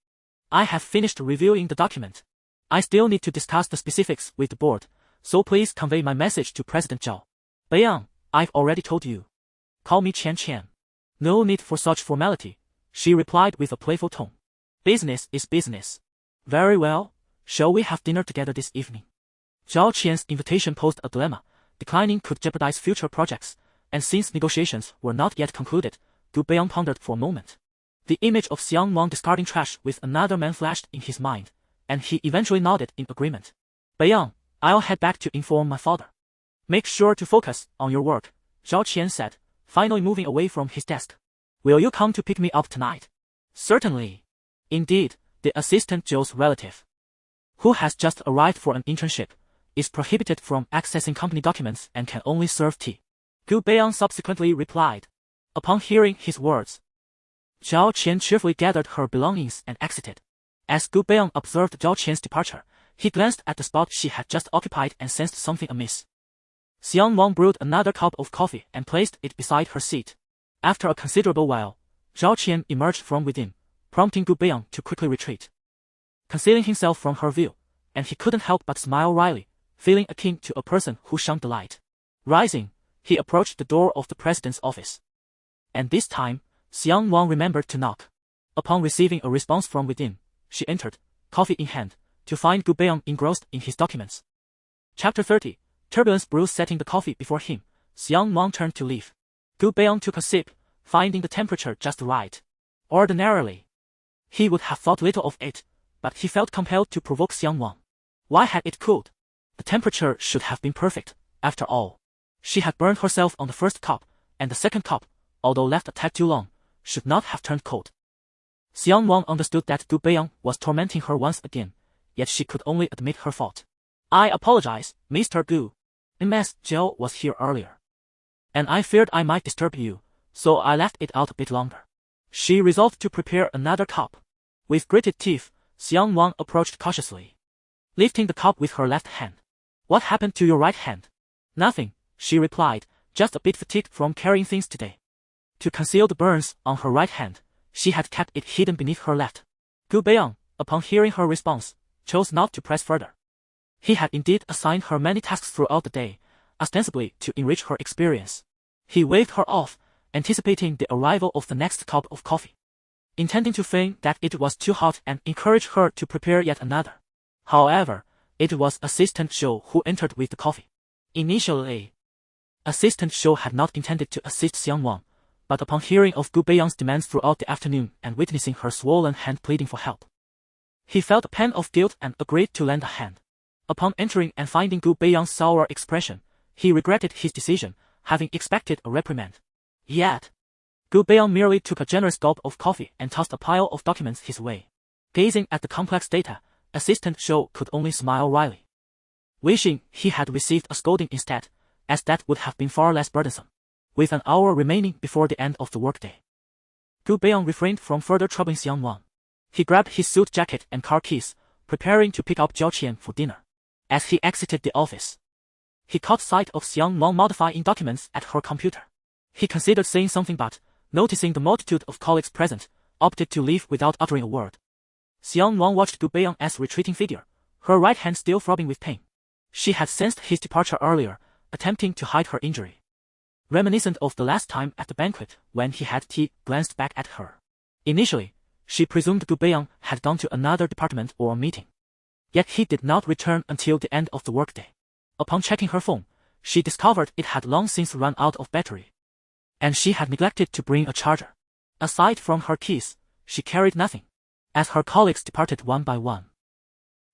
"I have finished reviewing the document. I still need to discuss the specifics with the board, so please convey my message to President Zhao. Beiyang, I've already told you. Call me Chen. No need for such formality, she replied with a playful tone. Business is business. Very well, shall we have dinner together this evening? Zhao Qian's invitation posed a dilemma. Declining could jeopardize future projects, and since negotiations were not yet concluded, Gu Beiyang pondered for a moment. The image of Xiang Nuan discarding trash with another man flashed in his mind, and he eventually nodded in agreement. Beiyang, I'll head back to inform my father. Make sure to focus on your work, Zhao Qian said, finally moving away from his desk. Will you come to pick me up tonight? Certainly. Indeed, the assistant Zhou's relative, who has just arrived for an internship, is prohibited from accessing company documents and can only serve tea. Gu Beiyang subsequently replied. Upon hearing his words, Zhao Qian cheerfully gathered her belongings and exited. As Gu Beiyang observed Zhao Qian's departure, he glanced at the spot she had just occupied and sensed something amiss. Xiang Nuan brewed another cup of coffee and placed it beside her seat. After a considerable while, Zhao Qian emerged from within, prompting Gu Beiyang to quickly retreat. Concealing himself from her view, and he couldn't help but smile wryly, feeling akin to a person who shunned the light. Rising, he approached the door of the president's office. And this time, Xiang Nuan remembered to knock. Upon receiving a response from within, she entered, coffee in hand, to find Gu Beiyang engrossed in his documents. Chapter 30. Turbulence brews. Setting the coffee before him, Xiang Nuan turned to leave. Gu Beiyang took a sip, finding the temperature just right. Ordinarily, he would have thought little of it, but he felt compelled to provoke Xiang Nuan. Why had it cooled? The temperature should have been perfect, after all. She had burned herself on the first cup, and the second cup, although left a tad too long, should not have turned cold. Xiang Nuan understood that Gu Beiyang was tormenting her once again, yet she could only admit her fault. I apologize, Mr. Gu. Ms. Zhou was here earlier, and I feared I might disturb you, so I left it out a bit longer. She resolved to prepare another cup. With gritted teeth, Xiang Nuan approached cautiously, lifting the cup with her left hand. What happened to your right hand? Nothing, she replied, just a bit fatigued from carrying things today. To conceal the burns on her right hand, she had kept it hidden beneath her left. Gu Beiyang, upon hearing her response, chose not to press further. He had indeed assigned her many tasks throughout the day, ostensibly to enrich her experience. He waved her off, anticipating the arrival of the next cup of coffee, intending to feign that it was too hot and encourage her to prepare yet another. However, it was Assistant Zhou who entered with the coffee. Initially, Assistant Zhou had not intended to assist Xiang Nuan, but upon hearing of Gu Beiyang's demands throughout the afternoon and witnessing her swollen hand pleading for help, he felt a pang of guilt and agreed to lend a hand. Upon entering and finding Gu Beiyang's sour expression, he regretted his decision, having expected a reprimand. Yet, Gu Beiyang merely took a generous gulp of coffee and tossed a pile of documents his way. Gazing at the complex data, Assistant Zhou could only smile wryly, wishing he had received a scolding instead, as that would have been far less burdensome. With an hour remaining before the end of the workday, Gu Beiyang refrained from further troubling Xiang Nuan. He grabbed his suit jacket and car keys, preparing to pick up Zhao Qian for dinner. As he exited the office, he caught sight of Xiang Nuan modifying documents at her computer. He considered saying something but, noticing the multitude of colleagues present, opted to leave without uttering a word. Xiang Nuan watched Gu Beiyang's retreating figure, her right hand still throbbing with pain. She had sensed his departure earlier, attempting to hide her injury. Reminiscent of the last time at the banquet when he had tea, glanced back at her. Initially, she presumed Gu Beiyang had gone to another department or a meeting. Yet he did not return until the end of the workday. Upon checking her phone, she discovered it had long since run out of battery, and she had neglected to bring a charger. Aside from her keys, she carried nothing. As her colleagues departed one by one,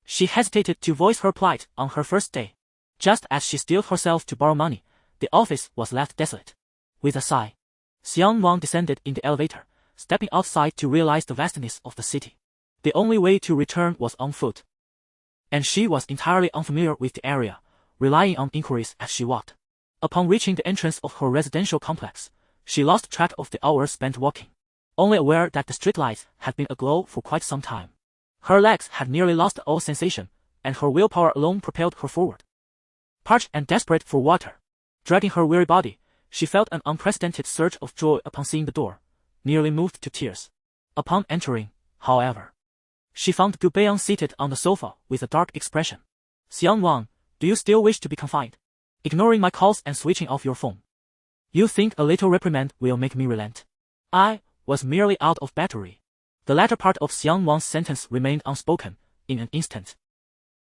she hesitated to voice her plight on her first day. Just as she steeled herself to borrow money, the office was left desolate. With a sigh, Xiang Nuan descended in the elevator, stepping outside to realize the vastness of the city. The only way to return was on foot, and she was entirely unfamiliar with the area, relying on inquiries as she walked. Upon reaching the entrance of her residential complex, she lost track of the hours spent walking, only aware that the streetlights had been aglow for quite some time. Her legs had nearly lost all sensation, and her willpower alone propelled her forward. Parched and desperate for water, dragging her weary body, she felt an unprecedented surge of joy upon seeing the door, nearly moved to tears. Upon entering, however, She found Gu Beiyang seated on the sofa with a dark expression. Xiang Nuan, do you still wish to be confined? Ignoring my calls and switching off your phone. You think a little reprimand will make me relent? I was merely out of battery. The latter part of Xiang Nuan's sentence remained unspoken. In an instant,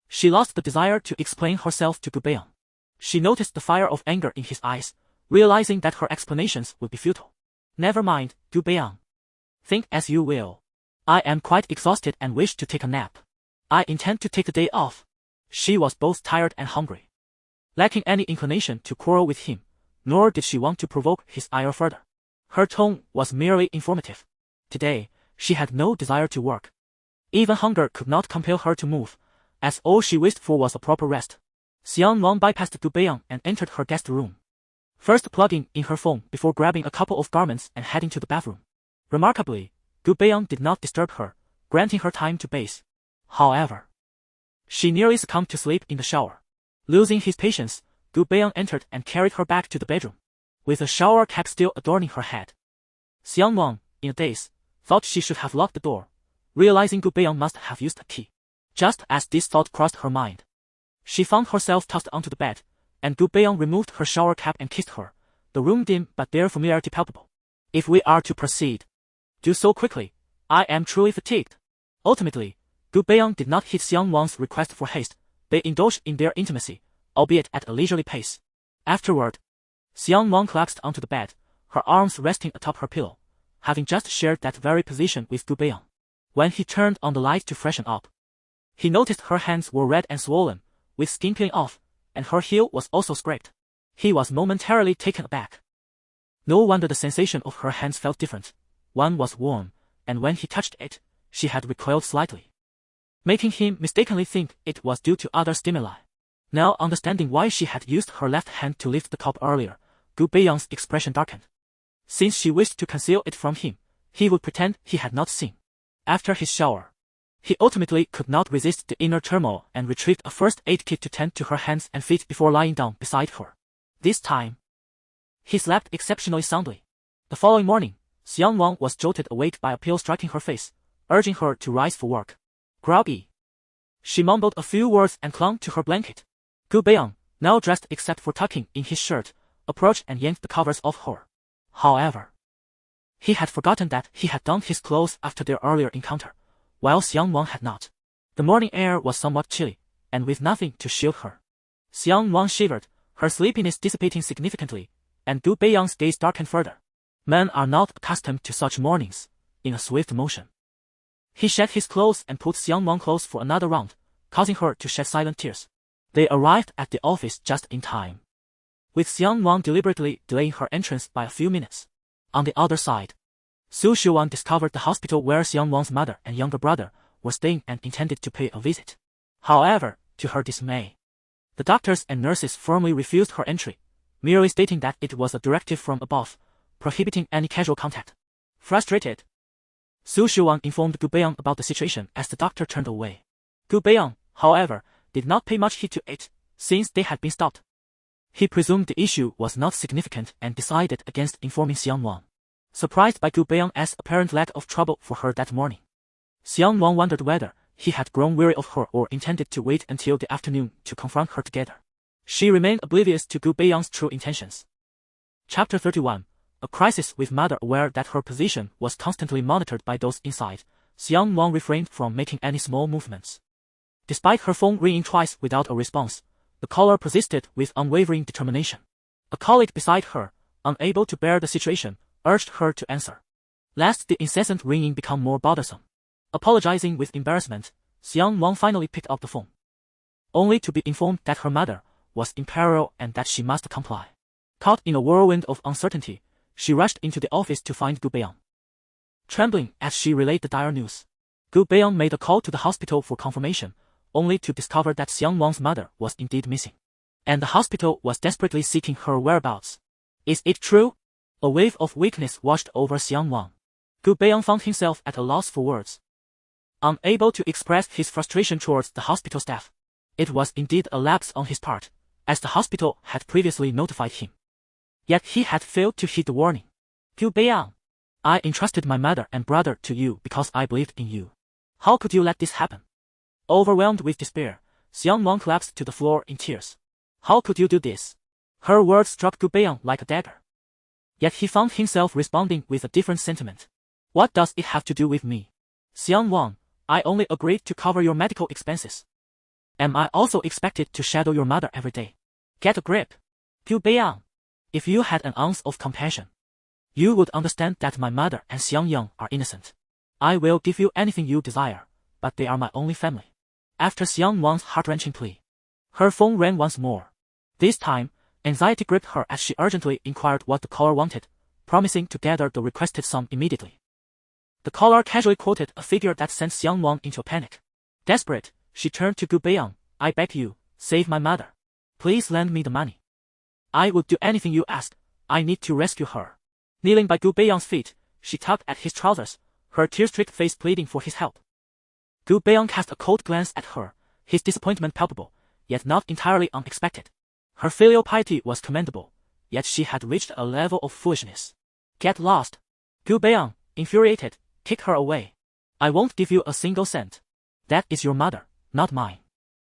she lost the desire to explain herself to Gu Beiyang. She noticed the fire of anger in his eyes, realizing that her explanations would be futile. Never mind, Gu Beiyang. Think as you will. I am quite exhausted and wish to take a nap. I intend to take the day off. She was both tired and hungry, lacking any inclination to quarrel with him, nor did she want to provoke his ire further. Her tone was merely informative. Today, she had no desire to work. Even hunger could not compel her to move, as all she wished for was a proper rest. Xiang Nuan bypassed Gu Beiyang and entered her guest room, first plugging in her phone before grabbing a couple of garments and heading to the bathroom. Remarkably, Gu Beiyang did not disturb her, granting her time to bathe. However, she nearly succumbed to sleep in the shower. Losing his patience, Gu Beiyang entered and carried her back to the bedroom, with a shower cap still adorning her head. Xiang Nuan, in a daze, thought she should have locked the door, realizing Gu Beiyang must have used a key. Just as this thought crossed her mind, she found herself tossed onto the bed, and Gu Beiyang removed her shower cap and kissed her, the room dim but their familiarity palpable. If we are to proceed, do so quickly. I am truly fatigued. Ultimately, Gu Beiyang did not heed Xiang Nuan's request for haste. They indulged in their intimacy, albeit at a leisurely pace. Afterward, Xiang Nuan collapsed onto the bed, her arms resting atop her pillow, having just shared that very position with Gu Beiyang. When he turned on the light to freshen up, he noticed her hands were red and swollen, with skin peeling off, and her heel was also scraped. He was momentarily taken aback. No wonder the sensation of her hands felt different. One was warm, and when he touched it, she had recoiled slightly, making him mistakenly think it was due to other stimuli. Now understanding why she had used her left hand to lift the cup earlier, Gu Beiyang's expression darkened. Since she wished to conceal it from him, he would pretend he had not seen. After his shower, he ultimately could not resist the inner turmoil and retrieved a first aid kit to tend to her hands and feet before lying down beside her. This time, he slept exceptionally soundly. The following morning, Xiang Nuan was jolted awake by a pill striking her face, urging her to rise for work. Groggy. She mumbled a few words and clung to her blanket. Gu Beiyang, now dressed except for tucking in his shirt, approached and yanked the covers off her. However, he had forgotten that he had donned his clothes after their earlier encounter, while Xiang Nuan had not. The morning air was somewhat chilly, and with nothing to shield her. Xiang Nuan shivered, her sleepiness dissipating significantly, and Gu Beiyang's gaze darkened further. Men are not accustomed to such mornings, in a swift motion. He shed his clothes and put Xiang Nuan close for another round, causing her to shed silent tears. They arrived at the office just in time, with Xiang Nuan deliberately delaying her entrance by a few minutes. On the other side, Su Shuan discovered the hospital where Xiang Nuan's mother and younger brother were staying and intended to pay a visit. However, to her dismay, the doctors and nurses firmly refused her entry, merely stating that it was a directive from above, prohibiting any casual contact. Frustrated, Su Shuan informed Gu Beiyang about the situation as the doctor turned away. Gu Beiyang, however, did not pay much heed to it, since they had been stopped. He presumed the issue was not significant and decided against informing Xiang Nuan, surprised by Gu Beiyang's apparent lack of trouble for her that morning. Xiang Nuan wondered whether he had grown weary of her or intended to wait until the afternoon to confront her together. She remained oblivious to Gu Beiyang's true intentions. Chapter 31. A crisis. With mother aware that her position was constantly monitored by those inside, Xiang Nuan refrained from making any small movements. Despite her phone ringing twice without a response, the caller persisted with unwavering determination. A colleague beside her, unable to bear the situation, urged her to answer, lest the incessant ringing become more bothersome. Apologizing with embarrassment, Xiang Nuan finally picked up the phone, only to be informed that her mother was in peril and that she must comply. Caught in a whirlwind of uncertainty, she rushed into the office to find Gu Beiyang. Trembling as she relayed the dire news, Gu Beiyang made a call to the hospital for confirmation, only to discover that Xiang Nuan's mother was indeed missing, and the hospital was desperately seeking her whereabouts. Is it true? A wave of weakness washed over Xiang Nuan. Gu Beiyang found himself at a loss for words, unable to express his frustration towards the hospital staff. It was indeed a lapse on his part, as the hospital had previously notified him. Yet he had failed to heed the warning. Gu Beiyang, I entrusted my mother and brother to you because I believed in you. How could you let this happen? Overwhelmed with despair, Xiang Nuan collapsed to the floor in tears. How could you do this? Her words struck Gu Beiyang like a dagger. Yet he found himself responding with a different sentiment. What does it have to do with me? Xiang Nuan, I only agreed to cover your medical expenses. Am I also expected to shadow your mother every day? Get a grip. Gu Beiyang, if you had an ounce of compassion, you would understand that my mother and Xiang Yang are innocent. I will give you anything you desire, but they are my only family. After Xiang Nuan's heart-wrenching plea, her phone rang once more. This time, anxiety gripped her as she urgently inquired what the caller wanted, promising to gather the requested sum immediately. The caller casually quoted a figure that sent Xiang Nuan into a panic. Desperate, she turned to Gu Beiyang. I beg you, save my mother. Please lend me the money. I would do anything you ask. I need to rescue her. Kneeling by Gu Beiyang's feet, she tugged at his trousers, her tear-streaked face pleading for his help. Gu Beiyang cast a cold glance at her, his disappointment palpable, yet not entirely unexpected. Her filial piety was commendable, yet she had reached a level of foolishness. Get lost. Gu Beiyang, infuriated, kicked her away. I won't give you a single cent. That is your mother, not mine.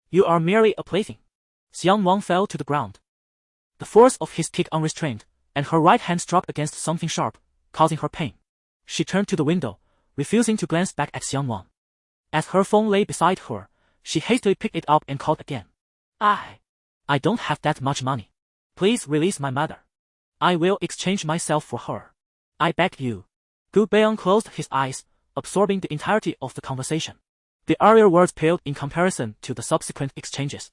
You are merely a plaything. Xiang Nuan fell to the ground. The force of his kick unrestrained, and her right hand struck against something sharp, causing her pain. She turned to the window, refusing to glance back at Xiang Nuan. As her phone lay beside her, she hastily picked it up and called again. I don't have that much money. Please release my mother. I will exchange myself for her. I beg you. Gu Beiyang closed his eyes, absorbing the entirety of the conversation. The earlier words paled in comparison to the subsequent exchanges.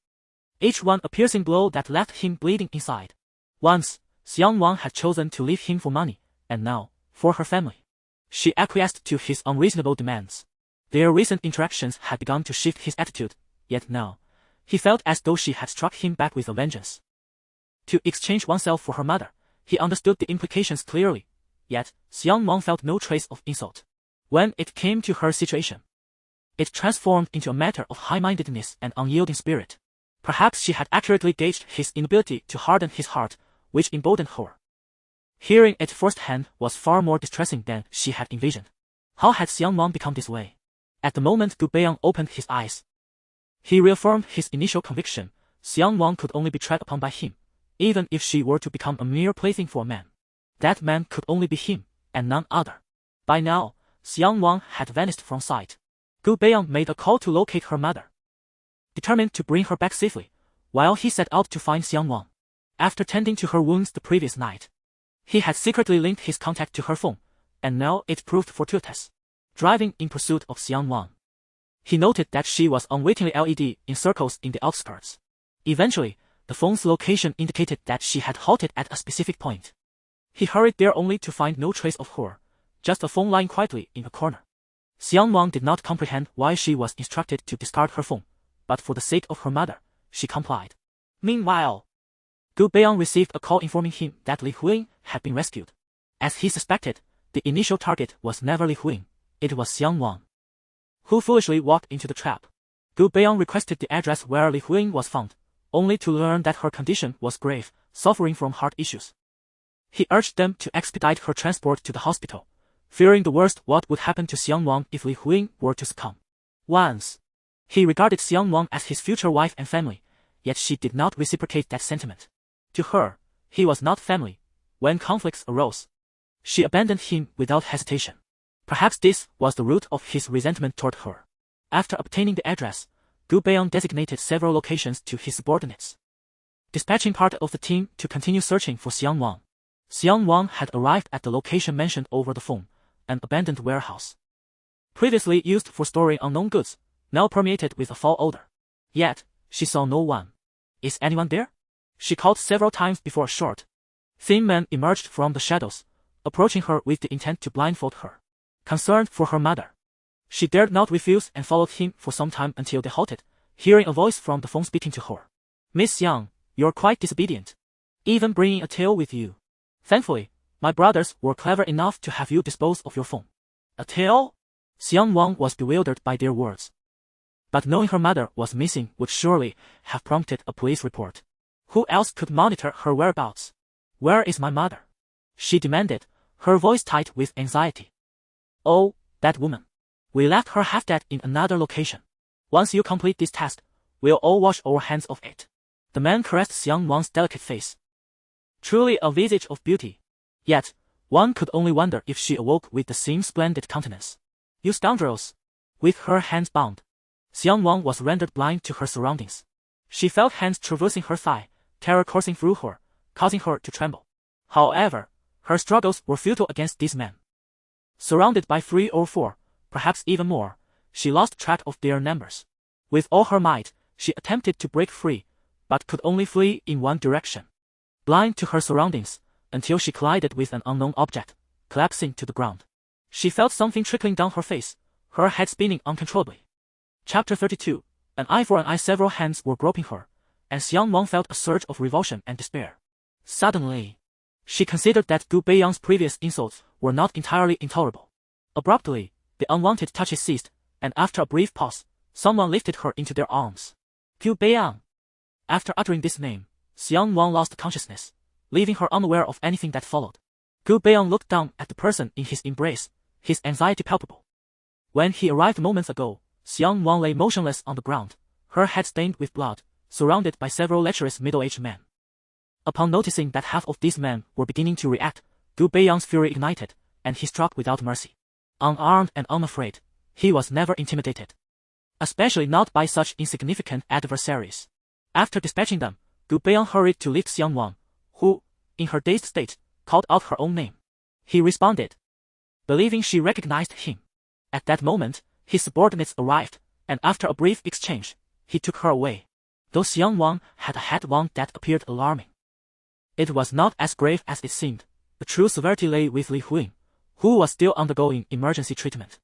Each one a piercing blow that left him bleeding inside. Once, Xiang Nuan had chosen to leave him for money, and now, for her family. She acquiesced to his unreasonable demands. Their recent interactions had begun to shift his attitude, yet now, he felt as though she had struck him back with a vengeance. To exchange oneself for her mother, he understood the implications clearly, yet Xiang Nuan felt no trace of insult. When it came to her situation, it transformed into a matter of high-mindedness and unyielding spirit. Perhaps she had accurately gauged his inability to harden his heart, which emboldened her. Hearing it firsthand was far more distressing than she had envisioned. How had Xiang Nuan become this way? At the moment Gu Beiyang opened his eyes, he reaffirmed his initial conviction. Xiang Nuan could only be tread upon by him, even if she were to become a mere plaything for a man. That man could only be him, and none other. By now, Xiang Nuan had vanished from sight. Gu Beiyang made a call to locate her mother, determined to bring her back safely, while he set out to find Xiang Nuan. After tending to her wounds the previous night, he had secretly linked his contact to her phone, and now it proved fortuitous. Driving in pursuit of Xiang Nuan, he noted that she was unwittingly LED in circles in the outskirts. Eventually, the phone's location indicated that she had halted at a specific point. He hurried there only to find no trace of her, just a phone lying quietly in a corner. Xiang Nuan did not comprehend why she was instructed to discard her phone, but for the sake of her mother, she complied. Meanwhile, Gu Beiyang received a call informing him that Li Huiying had been rescued. As he suspected, the initial target was never Li Huiying, it was Xiang Nuan, who foolishly walked into the trap. Gu Beiyang requested the address where Li Huiying was found, only to learn that her condition was grave, suffering from heart issues. He urged them to expedite her transport to the hospital, fearing the worst what would happen to Xiang Nuan if Li Huiying were to succumb. Once, he regarded Xiang Nuan as his future wife and family, yet she did not reciprocate that sentiment. To her, he was not family. When conflicts arose, she abandoned him without hesitation. Perhaps this was the root of his resentment toward her. After obtaining the address, Gu Beiyang designated several locations to his subordinates, dispatching part of the team to continue searching for Xiang Nuan. Xiang Nuan had arrived at the location mentioned over the phone, an abandoned warehouse, previously used for storing unknown goods, now permeated with a foul odor. Yet, she saw no one. Is anyone there? She called several times before a short, thin man emerged from the shadows, approaching her with the intent to blindfold her. Concerned for her mother, she dared not refuse and followed him for some time until they halted, hearing a voice from the phone speaking to her. Miss Yang, you're quite disobedient, even bringing a tail with you. Thankfully, my brothers were clever enough to have you dispose of your phone. A tail? Xiang Nuan was bewildered by their words. But knowing her mother was missing would surely have prompted a police report. Who else could monitor her whereabouts? Where is my mother? She demanded, her voice tight with anxiety. Oh, that woman. We left her half-dead in another location. Once you complete this task, we'll all wash our hands of it. The man caressed Xiang Nuan's delicate face. Truly a visage of beauty. Yet, one could only wonder if she awoke with the same splendid countenance. You scoundrels! With her hands bound, Xiang Nuan was rendered blind to her surroundings. She felt hands traversing her thigh, terror coursing through her, causing her to tremble. However, her struggles were futile against these men. Surrounded by 3 or 4, perhaps even more, she lost track of their numbers. With all her might, she attempted to break free, but could only flee in one direction. Blind to her surroundings, until she collided with an unknown object, collapsing to the ground. She felt something trickling down her face, her head spinning uncontrollably. Chapter 32. An eye for an eye. Several hands were groping her, and Xiang Nuan felt a surge of revulsion and despair. Suddenly, she considered that Gu Beiyang's previous insults were not entirely intolerable. Abruptly, the unwanted touches ceased, and after a brief pause, someone lifted her into their arms. Gu Beiyang. After uttering this name, Xiang Nuan lost consciousness, leaving her unaware of anything that followed. Gu Beiyang looked down at the person in his embrace, his anxiety palpable. When he arrived moments ago, Xiang Nuan lay motionless on the ground, her head stained with blood, surrounded by several lecherous middle-aged men. Upon noticing that half of these men were beginning to react, Gu Beiyang's fury ignited, and he struck without mercy. Unarmed and unafraid, he was never intimidated. Especially not by such insignificant adversaries. After dispatching them, Gu Beiyang hurried to lift Xiang Nuan, who, in her dazed state, called out her own name. He responded, believing she recognized him. At that moment, his subordinates arrived, and after a brief exchange, he took her away. Though Xiang Nuan had a head wound that appeared alarming, it was not as grave as it seemed. The true severity lay with Li Huiying, who was still undergoing emergency treatment.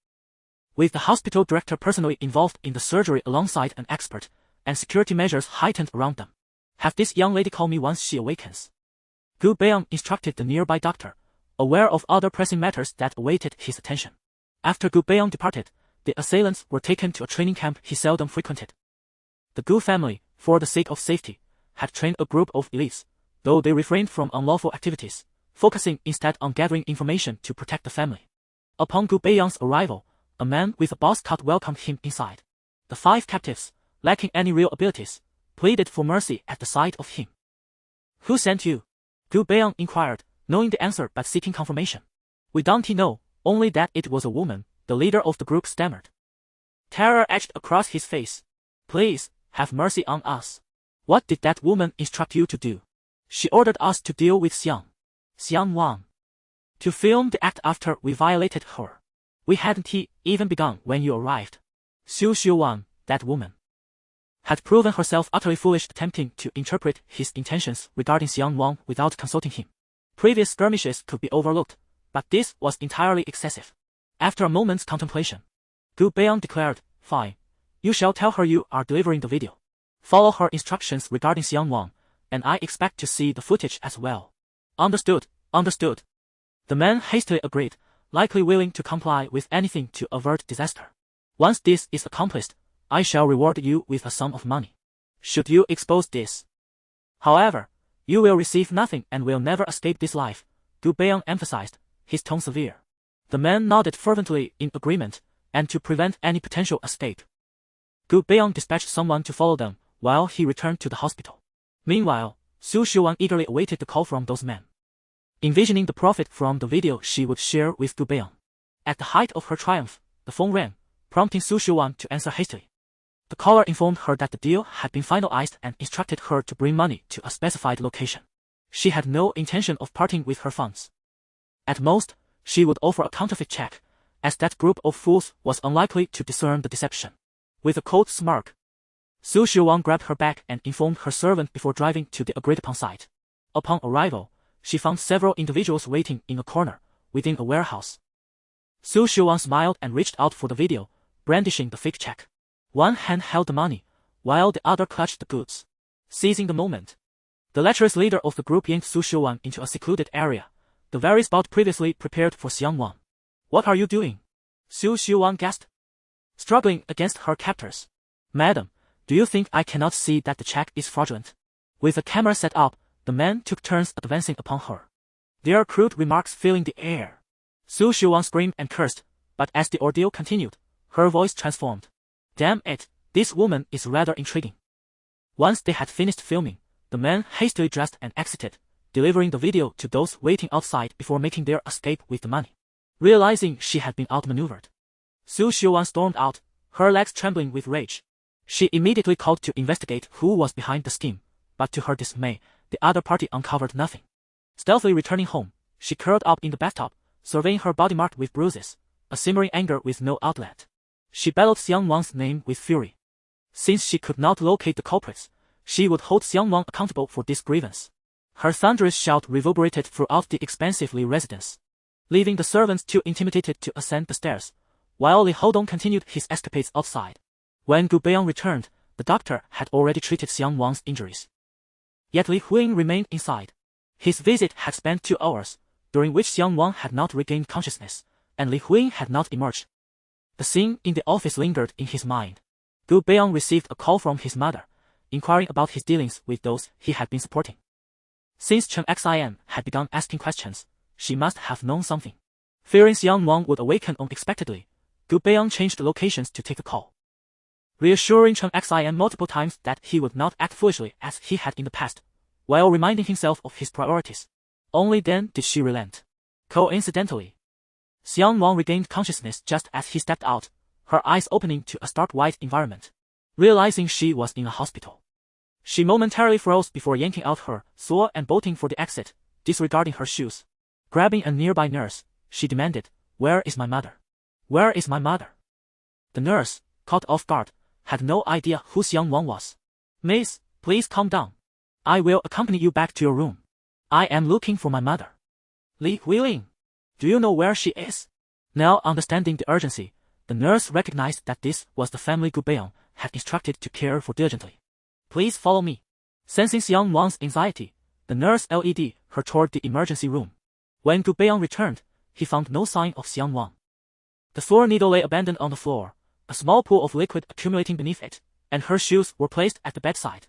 With the hospital director personally involved in the surgery alongside an expert, and security measures heightened around them. Have this young lady call me once she awakens. Gu Beiyang instructed the nearby doctor, aware of other pressing matters that awaited his attention. After Gu Beiyang departed, the assailants were taken to a training camp he seldom frequented. The Gu family, for the sake of safety, had trained a group of elites, though they refrained from unlawful activities, focusing instead on gathering information to protect the family. Upon Gu Beiyang's arrival, a man with a boss cut welcomed him inside. The 5 captives, lacking any real abilities, pleaded for mercy at the sight of him. Who sent you? Gu Beiyang inquired, knowing the answer but seeking confirmation. We don't know, only that it was a woman, the leader of the group stammered. Terror etched across his face. Please, have mercy on us. What did that woman instruct you to do? She ordered us to deal with Xiang Nuan. To film the act after we violated her. We hadn't even begun when you arrived. Xu Wan, that woman, had proven herself utterly foolish attempting to interpret his intentions regarding Xiang Nuan without consulting him. Previous skirmishes could be overlooked, but this was entirely excessive. After a moment's contemplation, Gu Beiyang declared, fine, you shall tell her you are delivering the video. Follow her instructions regarding Xiang Nuan, and I expect to see the footage as well. Understood, understood. The man hastily agreed, likely willing to comply with anything to avert disaster. Once this is accomplished, I shall reward you with a sum of money. Should you expose this, however, you will receive nothing and will never escape this life, Gu Beiyang emphasized, his tone severe. The man nodded fervently in agreement, and to prevent any potential escape, Gu Beiyang dispatched someone to follow them, while he returned to the hospital. Meanwhile, Xu Wan eagerly awaited the call from those men. Envisioning the profit from the video she would share with Gu Beiyang. At the height of her triumph, the phone rang, prompting Xu Wan to answer hastily. The caller informed her that the deal had been finalized and instructed her to bring money to a specified location. She had no intention of parting with her funds. At most, she would offer a counterfeit check, as that group of fools was unlikely to discern the deception. With a cold smirk, Xu Wan grabbed her bag and informed her servant before driving to the agreed-upon site. Upon arrival, she found several individuals waiting in a corner, within a warehouse. Xu Wan smiled and reached out for the video, brandishing the fake check. One hand held the money, while the other clutched the goods. Seizing the moment, the lecherous leader of the group yanked Xu Wan into a secluded area, the very spot previously prepared for Xiang Nuan. What are you doing? Xu Wan gasped, struggling against her captors. Madam, do you think I cannot see that the check is fraudulent? With the camera set up, the men took turns advancing upon her, their crude remarks filling the air. Xu Wan screamed and cursed, but as the ordeal continued, Her voice transformed. Damn it, this woman is rather intriguing. Once they had finished filming, the man hastily dressed and exited, delivering the video to those waiting outside before making their escape with the money. Realizing she had been outmaneuvered, Su Xiuan stormed out, her legs trembling with rage. She immediately called to investigate who was behind the scheme, but to her dismay, the other party uncovered nothing. Stealthily returning home, she curled up in the bathtub, surveying her body marked with bruises, a simmering anger with no outlet. She bellowed Xiang Nuan's name with fury. Since she could not locate the culprits, she would hold Xiang Nuan accountable for this grievance. Her thunderous shout reverberated throughout the expensively residence, leaving the servants too intimidated to ascend the stairs, while Li Houdong continued his escapades outside. When Gu Beiyang returned, the doctor had already treated Xiang Nuan's injuries. Yet Li Huiying remained inside. His visit had spanned 2 hours, during which Xiang Nuan had not regained consciousness, and Li Huiying had not emerged. The scene in the office lingered in his mind. Gu Beiyang received a call from his mother, inquiring about his dealings with those he had been supporting. Since Chen Xian had begun asking questions, she must have known something. Fearing Xiang Nuan would awaken unexpectedly, Gu Beiyang changed locations to take the call. Reassuring Chen Xian multiple times that he would not act foolishly as he had in the past, while reminding himself of his priorities. Only then did she relent. Coincidentally, Xiang Nuan regained consciousness just as he stepped out, her eyes opening to a stark white environment. Realizing she was in a hospital, she momentarily froze before yanking out her sword and bolting for the exit, disregarding her shoes. Grabbing a nearby nurse, she demanded, "Where is my mother? Where is my mother?" The nurse, caught off guard, had no idea who Xiang Nuan was. "Miss, please calm down. I will accompany you back to your room. I am looking for my mother." "Li Huiying, do you know where she is?" Now understanding the urgency, the nurse recognized that this was the family Gu Beiyang had instructed to care for diligently. "Please follow me." Sensing Xiang Nuan's anxiety, the nurse led her toward the emergency room. When Gu Beiyang returned, he found no sign of Xiang Nuan. The floor needle lay abandoned on the floor, a small pool of liquid accumulating beneath it, and her shoes were placed at the bedside.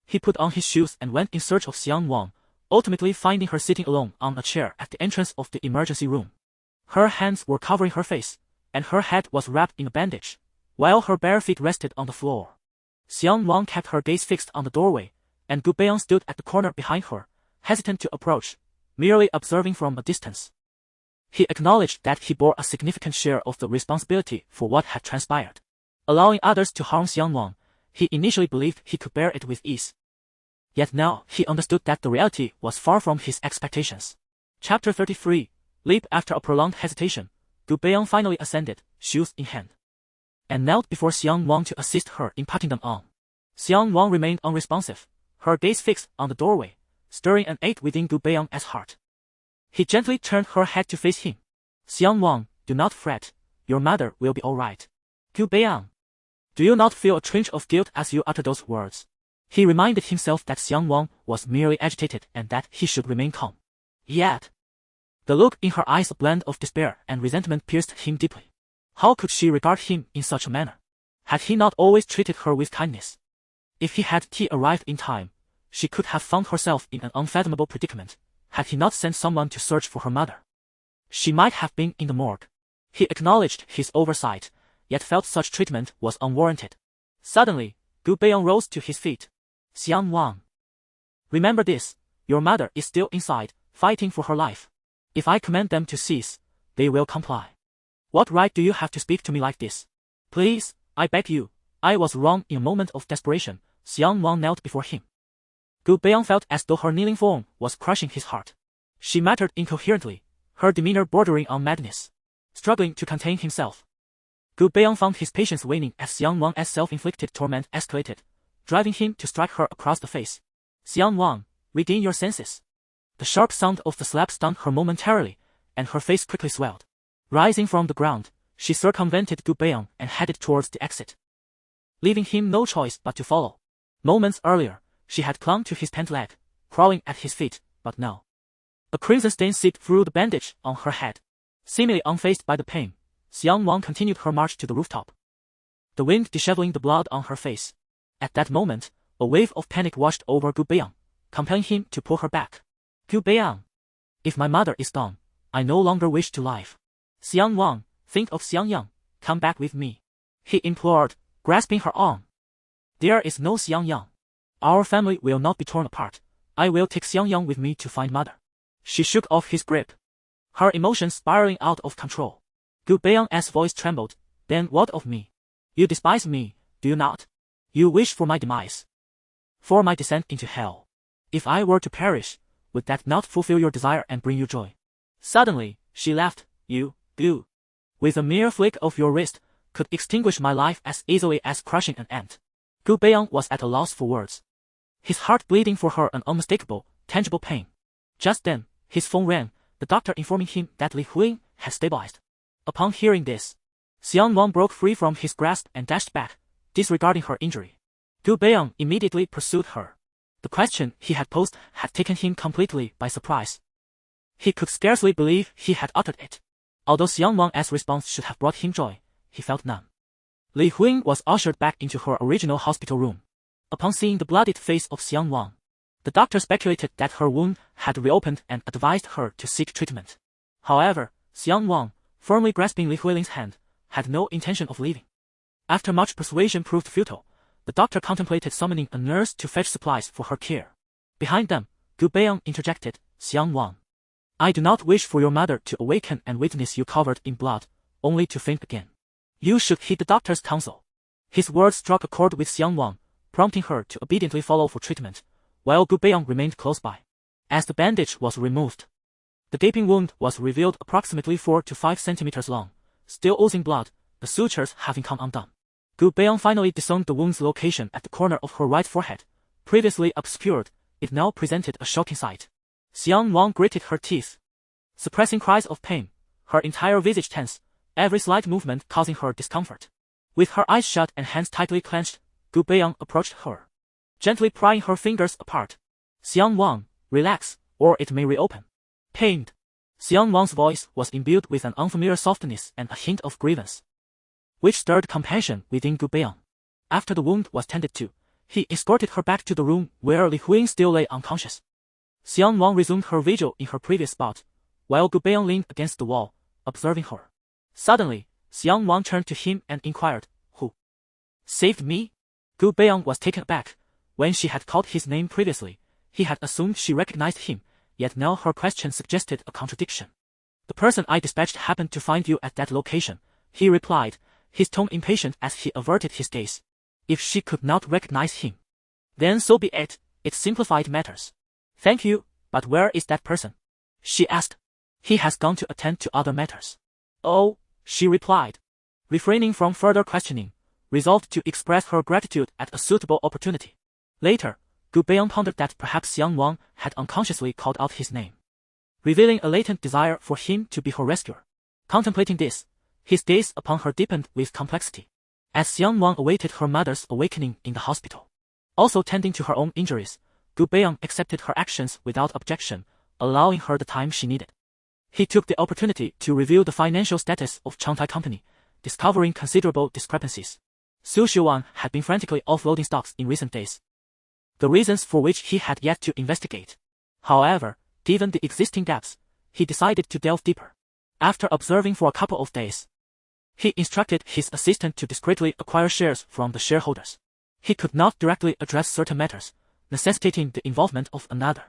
He put on his shoes and went in search of Xiang Nuan, ultimately finding her sitting alone on a chair at the entrance of the emergency room. Her hands were covering her face, and her head was wrapped in a bandage, while her bare feet rested on the floor. Xiang Nuan kept her gaze fixed on the doorway, and Gu Beiyang stood at the corner behind her, hesitant to approach, merely observing from a distance. He acknowledged that he bore a significant share of the responsibility for what had transpired. Allowing others to harm Xiang Nuan, he initially believed he could bear it with ease. Yet now he understood that the reality was far from his expectations. Chapter 33. Leap. After a prolonged hesitation, Gu Beiyang finally ascended, shoes in hand, and knelt before Xiang Nuan to assist her in putting them on. Xiang Nuan remained unresponsive, her gaze fixed on the doorway, stirring an ache within Gu Beiyang's heart. He gently turned her head to face him. "Xiang Nuan, do not fret, your mother will be all right." "Gu Beiyang, do you not feel a twinge of guilt as you utter those words?" He reminded himself that Xiang Nuan was merely agitated and that he should remain calm. Yet, the look in her eyes, a blend of despair and resentment, pierced him deeply. How could she regard him in such a manner? Had he not always treated her with kindness? If he had arrived in time, she could have found herself in an unfathomable predicament. Had he not sent someone to search for her mother, she might have been in the morgue. He acknowledged his oversight, yet felt such treatment was unwarranted. Suddenly, Gu Beiyang rose to his feet. "Xiang Nuan, remember this, your mother is still inside, fighting for her life. If I command them to cease, they will comply. What right do you have to speak to me like this? Please, I beg you, I was wrong." In a moment of desperation, Xiang Nuan knelt before him. Gu Beiyang felt as though her kneeling form was crushing his heart. She muttered incoherently, her demeanor bordering on madness. Struggling to contain himself, Gu Beiyang found his patience waning as Xiang Nuan's self-inflicted torment escalated, driving him to strike her across the face. "Xiang Nuan, regain your senses." The sharp sound of the slap stunned her momentarily, and her face quickly swelled. Rising from the ground, she circumvented Gu Beiyang and headed towards the exit, leaving him no choice but to follow. Moments earlier, she had clung to his pant leg, crawling at his feet, but now, a crimson stain seeped through the bandage on her head. Seemingly unfazed by the pain, Xiang Nuan continued her march to the rooftop, the wind disheveling the blood on her face. At that moment, a wave of panic washed over Gu Beiyang, compelling him to pull her back. "Gu Beiyang, if my mother is gone, I no longer wish to live. Xiang Nuan, think of Xiang Yang, come back with me." he implored, grasping her arm. There is no Xiang Yang. Our family will not be torn apart. I will take Xiang Yang with me to find mother. She shook off his grip, her emotions spiraling out of control. Gu Beiyang's voice trembled. Then what of me? You despise me, do you not? You wish for my demise, for my descent into hell. If I were to perish, would that not fulfill your desire and bring you joy? Suddenly, she laughed. You, Gu, with a mere flick of your wrist, could extinguish my life as easily as crushing an ant. Gu Beiyang was at a loss for words, his heart bleeding for her an unmistakable, tangible pain. Just then, his phone rang, the doctor informing him that Li Huiying had stabilized. Upon hearing this, Xiang Nuan broke free from his grasp and dashed back, disregarding her injury. Gu Beiyang immediately pursued her. The question he had posed had taken him completely by surprise. He could scarcely believe he had uttered it. Although Xiang Nuan's response should have brought him joy, he felt none. Li Huiying was ushered back into her original hospital room. Upon seeing the bloodied face of Xiang Nuan, the doctor speculated that her wound had reopened and advised her to seek treatment. However, Xiang Nuan, firmly grasping Li Huiying's hand, had no intention of leaving. After much persuasion proved futile, the doctor contemplated summoning a nurse to fetch supplies for her care. Behind them, Gu Beiyang interjected, Xiang Nuan, I do not wish for your mother to awaken and witness you covered in blood, only to faint again. You should heed the doctor's counsel. His words struck a chord with Xiang Nuan, prompting her to obediently follow for treatment, while Gu Beiyang remained close by. As the bandage was removed, the gaping wound was revealed approximately 4 to 5 centimeters long, still oozing blood, the sutures having come undone. Gu Beiyang finally discerned the wound's location at the corner of her right forehead. Previously obscured, it now presented a shocking sight. Xiang Nuan gritted her teeth, suppressing cries of pain, her entire visage tense, every slight movement causing her discomfort. With her eyes shut and hands tightly clenched, Gu Beiyang approached her, gently prying her fingers apart. Xiang Nuan, relax, or it may reopen. Pained. Xiang Nuan's voice was imbued with an unfamiliar softness and a hint of grievance, which stirred compassion within Gu Beiyang. After the wound was tended to, he escorted her back to the room where Li Huiying still lay unconscious. Xiang Nuan resumed her vigil in her previous spot, while Gu Beiyang leaned against the wall, observing her. Suddenly, Xiang Nuan turned to him and inquired, Who saved me? Gu Beiyang was taken aback. When she had called his name previously, he had assumed she recognized him, yet now her question suggested a contradiction. The person I dispatched happened to find you at that location, he replied, his tone impatient as he averted his gaze. If she could not recognize him, then so be it, it simplified matters. Thank you, but where is that person? She asked. He has gone to attend to other matters. Oh, she replied, refraining from further questioning, resolved to express her gratitude at a suitable opportunity. Later, Gu Beiyang pondered that perhaps Xiang Nuan had unconsciously called out his name, revealing a latent desire for him to be her rescuer. Contemplating this, his gaze upon her deepened with complexity. As Xiang Nuan awaited her mother's awakening in the hospital, also tending to her own injuries, Gu Beiyang accepted her actions without objection, allowing her the time she needed. He took the opportunity to review the financial status of Changtai Company, discovering considerable discrepancies. Su Xiuan had been frantically offloading stocks in recent days, the reasons for which he had yet to investigate. However, given the existing gaps, he decided to delve deeper. After observing for a couple of days, he instructed his assistant to discreetly acquire shares from the shareholders. He could not directly address certain matters, necessitating the involvement of another,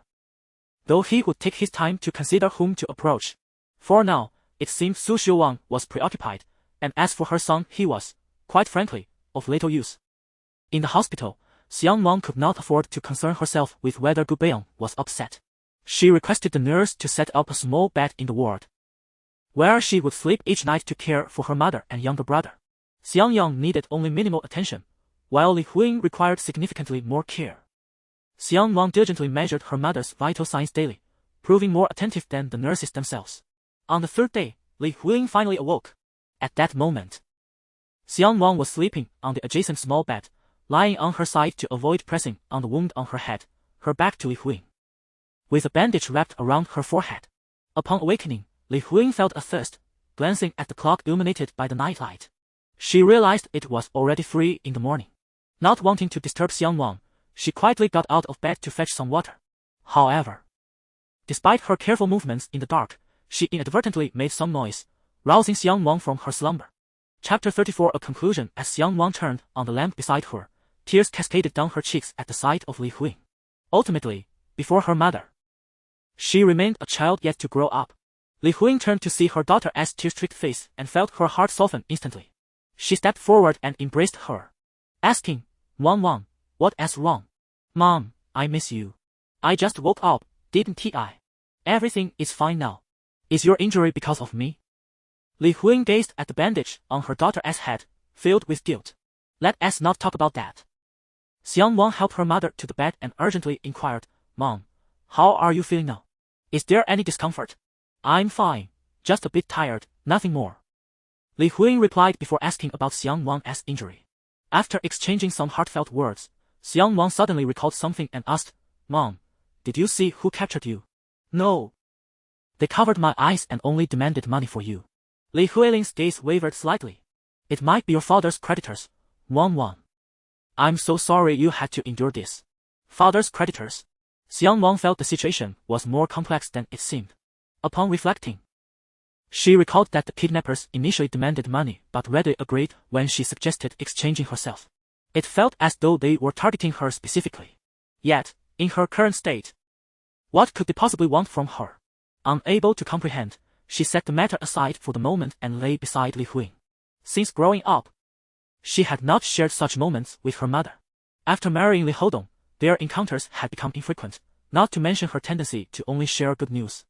though he would take his time to consider whom to approach. For now, it seemed Su Xiuan was preoccupied, and as for her son he was, quite frankly, of little use. In the hospital, Xiang Nuan could not afford to concern herself with whether Gu Beiyang was upset. She requested the nurse to set up a small bed in the ward, where she would sleep each night to care for her mother and younger brother. Xiang Yang needed only minimal attention, while Li Huiying required significantly more care. Xiang Nuan diligently measured her mother's vital signs daily, proving more attentive than the nurses themselves. On the third day, Li Huiying finally awoke. At that moment, Xiang Nuan was sleeping on the adjacent small bed, lying on her side to avoid pressing on the wound on her head, her back to Li Huiying, with a bandage wrapped around her forehead. Upon awakening, Li Huiying felt a thirst, glancing at the clock illuminated by the nightlight. She realized it was already 3 in the morning. Not wanting to disturb Xiang Nuan, she quietly got out of bed to fetch some water. However, despite her careful movements in the dark, she inadvertently made some noise, rousing Xiang Nuan from her slumber. Chapter 34 A conclusion. As Xiang Nuan turned on the lamp beside her, tears cascaded down her cheeks at the sight of Li Huing. Ultimately, before her mother, she remained a child yet to grow up. Li Huing turned to see her daughter's tear-streaked face and felt her heart soften instantly. She stepped forward and embraced her, asking, Wan, what's wrong? Mom, I miss you. I just woke up, didn't I? Everything is fine now. Is your injury because of me? Li Huing gazed at the bandage on her daughter's head, filled with guilt. Let us not talk about that. Xiang Nuan helped her mother to the bed and urgently inquired, Mom, how are you feeling now? Is there any discomfort? I'm fine, just a bit tired, nothing more. Li Huing replied before asking about Xiang Nuan's injury. After exchanging some heartfelt words, Xiang Nuan suddenly recalled something and asked, Mom, did you see who captured you? No. They covered my eyes and only demanded money for you. Li Huiling's gaze wavered slightly. It might be your father's creditors, Wan. I'm so sorry you had to endure this. Father's creditors. Xiang Nuan felt the situation was more complex than it seemed. Upon reflecting, she recalled that the kidnappers initially demanded money but readily agreed when she suggested exchanging herself. It felt as though they were targeting her specifically. Yet, in her current state, what could they possibly want from her? Unable to comprehend, she set the matter aside for the moment and lay beside Li Huing. Since growing up, she had not shared such moments with her mother. After marrying Li Hodong, their encounters had become infrequent, not to mention her tendency to only share good news,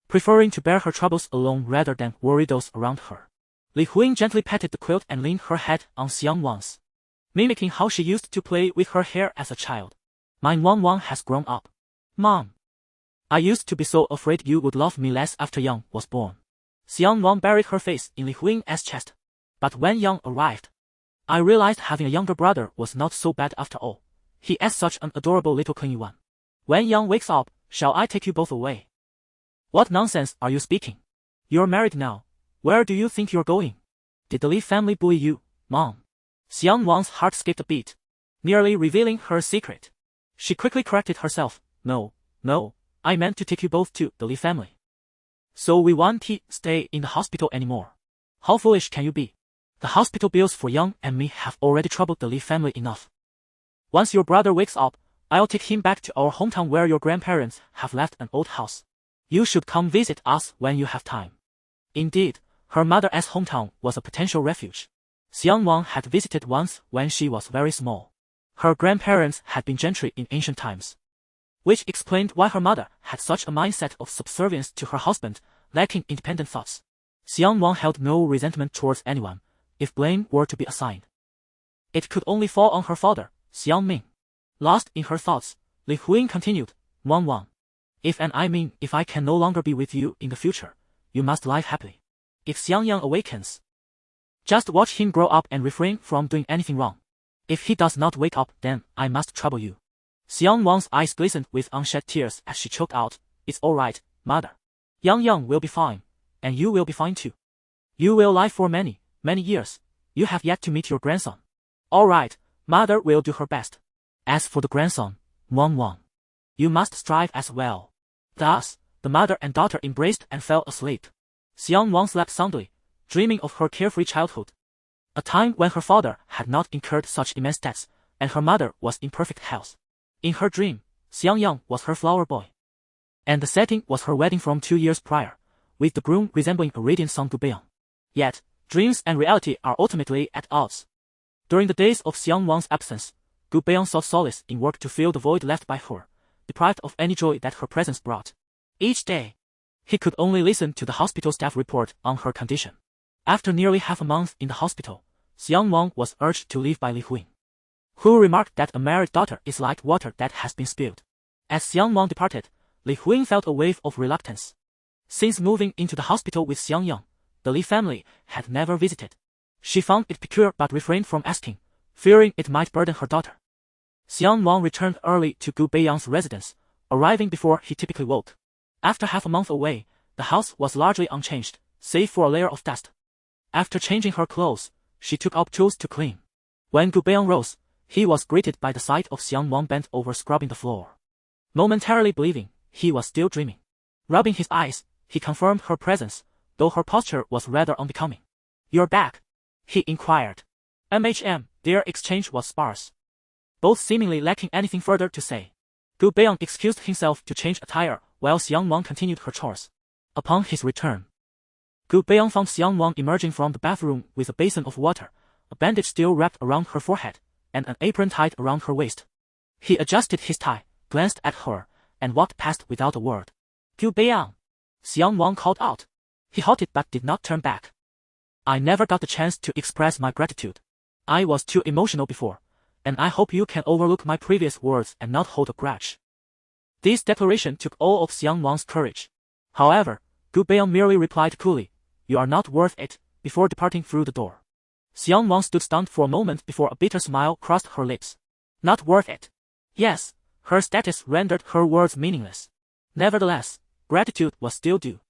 preferring to bear her troubles alone rather than worry those around her. Li Huing gently patted the quilt and leaned her head on Xiang Nuan's, mimicking how she used to play with her hair as a child. My Wan has grown up. Mom, I used to be so afraid you would love me less after Yang was born. Xiang Nuan buried her face in Li Huing's chest. But when Yang arrived, I realized having a younger brother was not so bad after all. He is such an adorable little clingy one. When Yang wakes up, shall I take you both away? What nonsense are you speaking? You're married now. Where do you think you're going? Did the Li family bully you, Mom? Xiang Nuan's heart skipped a beat, nearly revealing her secret. She quickly corrected herself. No, I meant to take you both to the Li family. So we won't stay in the hospital anymore. How foolish can you be? The hospital bills for Yang and me have already troubled the Li family enough. Once your brother wakes up, I'll take him back to our hometown where your grandparents have left an old house. You should come visit us when you have time. Indeed, her mother's hometown was a potential refuge. Xiang Nuan had visited once when she was very small. Her grandparents had been gentry in ancient times, which explained why her mother had such a mindset of subservience to her husband, lacking independent thoughts. Xiang Nuan held no resentment towards anyone. If blame were to be assigned, it could only fall on her father, Xiang Ming. Lost in her thoughts, Li Huing continued, Wan. If I can no longer be with you in the future, you must live happily. If Xiang Yang awakens, just watch him grow up and refrain from doing anything wrong. If he does not wake up, then I must trouble you. Xiang Wang's eyes glistened with unshed tears as she choked out, It's all right, mother. Yang will be fine, and you will be fine too. You will live for many years. You have yet to meet your grandson. All right, mother will do her best. As for the grandson, Wan, you must strive as well. Thus, the mother and daughter embraced and fell asleep. Xiang Nuan slept soundly, dreaming of her carefree childhood, a time when her father had not incurred such immense debts, and her mother was in perfect health. In her dream, Xiang Yang was her flower boy, and the setting was her wedding from 2 years prior, with the groom resembling a radiant son Gu Beiyang. Yet, dreams and reality are ultimately at odds. During the days of Xiang Nuan's absence, Gu Beiyang sought solace in work to fill the void left by her, deprived of any joy that her presence brought. Each day, he could only listen to the hospital staff report on her condition. After nearly half a month in the hospital, Xiang Nuan was urged to leave by Li Huing, who remarked that a married daughter is like water that has been spilled. As Xiang Nuan departed, Li Huing felt a wave of reluctance. Since moving into the hospital with Xiang Yang, the Li family had never visited. She found it peculiar but refrained from asking, fearing it might burden her daughter. Xiang Nuan returned early to Gu Beiyang's residence, arriving before he typically woke. After half a month away, the house was largely unchanged, save for a layer of dust. After changing her clothes, she took out tools to clean. When Gu Beiyang rose, he was greeted by the sight of Xiang Nuan bent over scrubbing the floor, momentarily believing he was still dreaming. Rubbing his eyes, he confirmed her presence, though her posture was rather unbecoming. You're back. he inquired. Their exchange was sparse, both seemingly lacking anything further to say. Gu Beiyang excused himself to change attire while Xiang Nuan continued her chores. Upon his return, Gu Beiyang found Xiang Nuan emerging from the bathroom with a basin of water, a bandage still wrapped around her forehead, and an apron tied around her waist. He adjusted his tie, glanced at her, and walked past without a word. Gu Beiyang, Xiang Nuan called out. He halted but did not turn back. I never got the chance to express my gratitude. I was too emotional before, and I hope you can overlook my previous words and not hold a grudge. This declaration took all of Xiang Nuan's courage. However, Gu Beiyang merely replied coolly, You are not worth it, before departing through the door. Xiang Nuan stood stunned for a moment before a bitter smile crossed her lips. Not worth it. Yes, her status rendered her words meaningless. Nevertheless, gratitude was still due.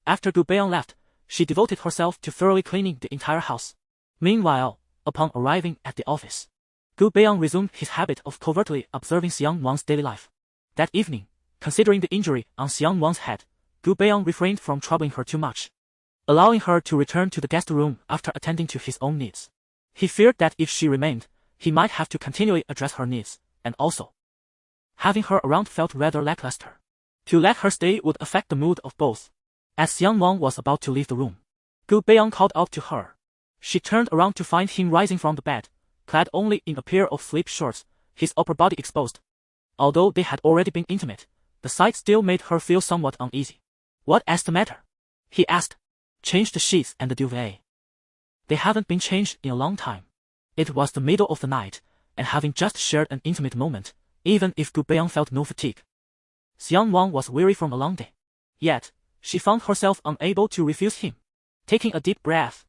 After Gu Beiyang left, she devoted herself to thoroughly cleaning the entire house. Meanwhile, upon arriving at the office, Gu Beiyang resumed his habit of covertly observing Xiang Nuan's daily life. That evening, considering the injury on Xiang Nuan's head, Gu Beiyang refrained from troubling her too much, allowing her to return to the guest room after attending to his own needs. He feared that if she remained, he might have to continually address her needs, and also, having her around felt rather lackluster. To let her stay would affect the mood of both. As Xiang Nuan was about to leave the room, Gu Beiyang called out to her. She turned around to find him rising from the bed, clad only in a pair of sleep shorts, his upper body exposed. Although they had already been intimate, the sight still made her feel somewhat uneasy. What's the matter? He asked. Change the sheets and the duvet. They haven't been changed in a long time. It was the middle of the night, and having just shared an intimate moment, even if Gu Beiyang felt no fatigue, Xiang Nuan was weary from a long day. Yet, she found herself unable to refuse him. Taking a deep breath,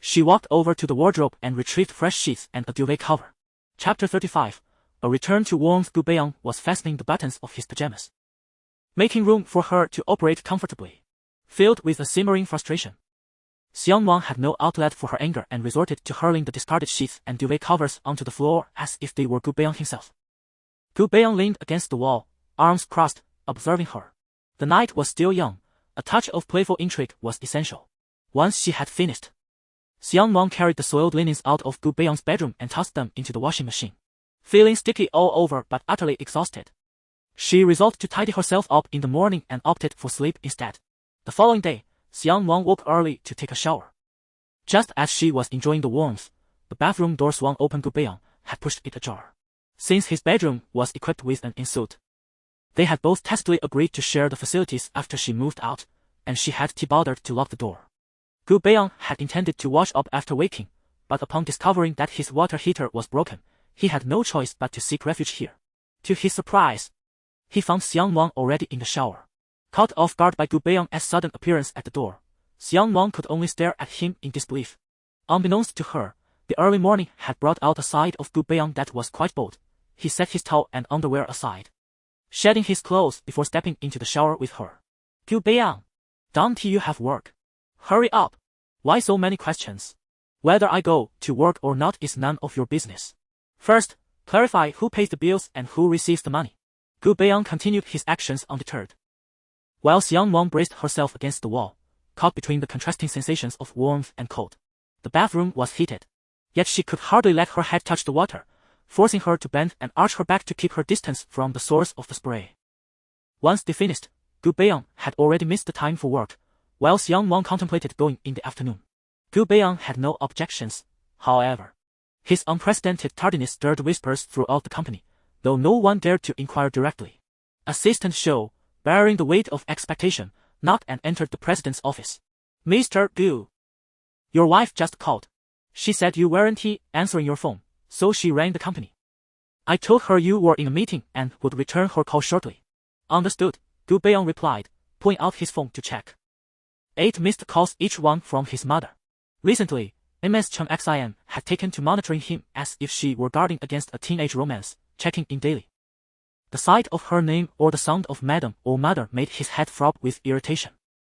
she walked over to the wardrobe and retrieved fresh sheets and a duvet cover. Chapter 35. A return to warmth. Gu Beiyang was fastening the buttons of his pajamas, making room for her to operate comfortably. Filled with a simmering frustration, Xiang Nuan had no outlet for her anger and resorted to hurling the discarded sheets and duvet covers onto the floor as if they were Gu Beiyang himself. Gu Beiyang leaned against the wall, arms crossed, observing her. The night was still young. A touch of playful intrigue was essential. Once she had finished, Xiang Nuan carried the soiled linens out of Gu Beiyang's bedroom and tossed them into the washing machine. Feeling sticky all over but utterly exhausted, she resolved to tidy herself up in the morning and opted for sleep instead. The following day, Xiang Nuan woke early to take a shower. Just as she was enjoying the warmth, the bathroom door swung open. Gu Beiyang had pushed it ajar. Since his bedroom was equipped with an in-suite, they had both tacitly agreed to share the facilities after she moved out, and she had bothered to lock the door. Gu Beiyang had intended to wash up after waking, but upon discovering that his water heater was broken, he had no choice but to seek refuge here. To his surprise, he found Xiang Nuan already in the shower. Caught off guard by Gu Beiyang's sudden appearance at the door, Xiang Nuan could only stare at him in disbelief. Unbeknownst to her, the early morning had brought out a side of Gu Beiyang that was quite bold. He set his towel and underwear aside, shedding his clothes before stepping into the shower with her. Gu Beiyang, don't you have work? Hurry up. Why so many questions? Whether I go to work or not is none of your business. First, clarify who pays the bills and who receives the money. Gu Beiyang continued his actions undeterred. While Xiang Nuan braced herself against the wall, caught between the contrasting sensations of warmth and cold. The bathroom was heated, yet she could hardly let her head touch the water, forcing her to bend and arch her back to keep her distance from the source of the spray. Once they finished, Gu Beiyang had already missed the time for work, while Xiang Nuan contemplated going in the afternoon. Gu Beiyang had no objections, however. His unprecedented tardiness stirred whispers throughout the company, though no one dared to inquire directly. Assistant Shou, bearing the weight of expectation, knocked and entered the president's office. Mr. Gu, your wife just called. She said you weren't answering your phone, so she rang the company. I told her you were in a meeting and would return her call shortly. Understood, Gu Beiyang replied, pulling out his phone to check. 8 missed calls, each one from his mother. Recently, Ms. Chen Xin had taken to monitoring him as if she were guarding against a teenage romance, checking in daily. The sight of her name or the sound of madam or mother made his head throb with irritation.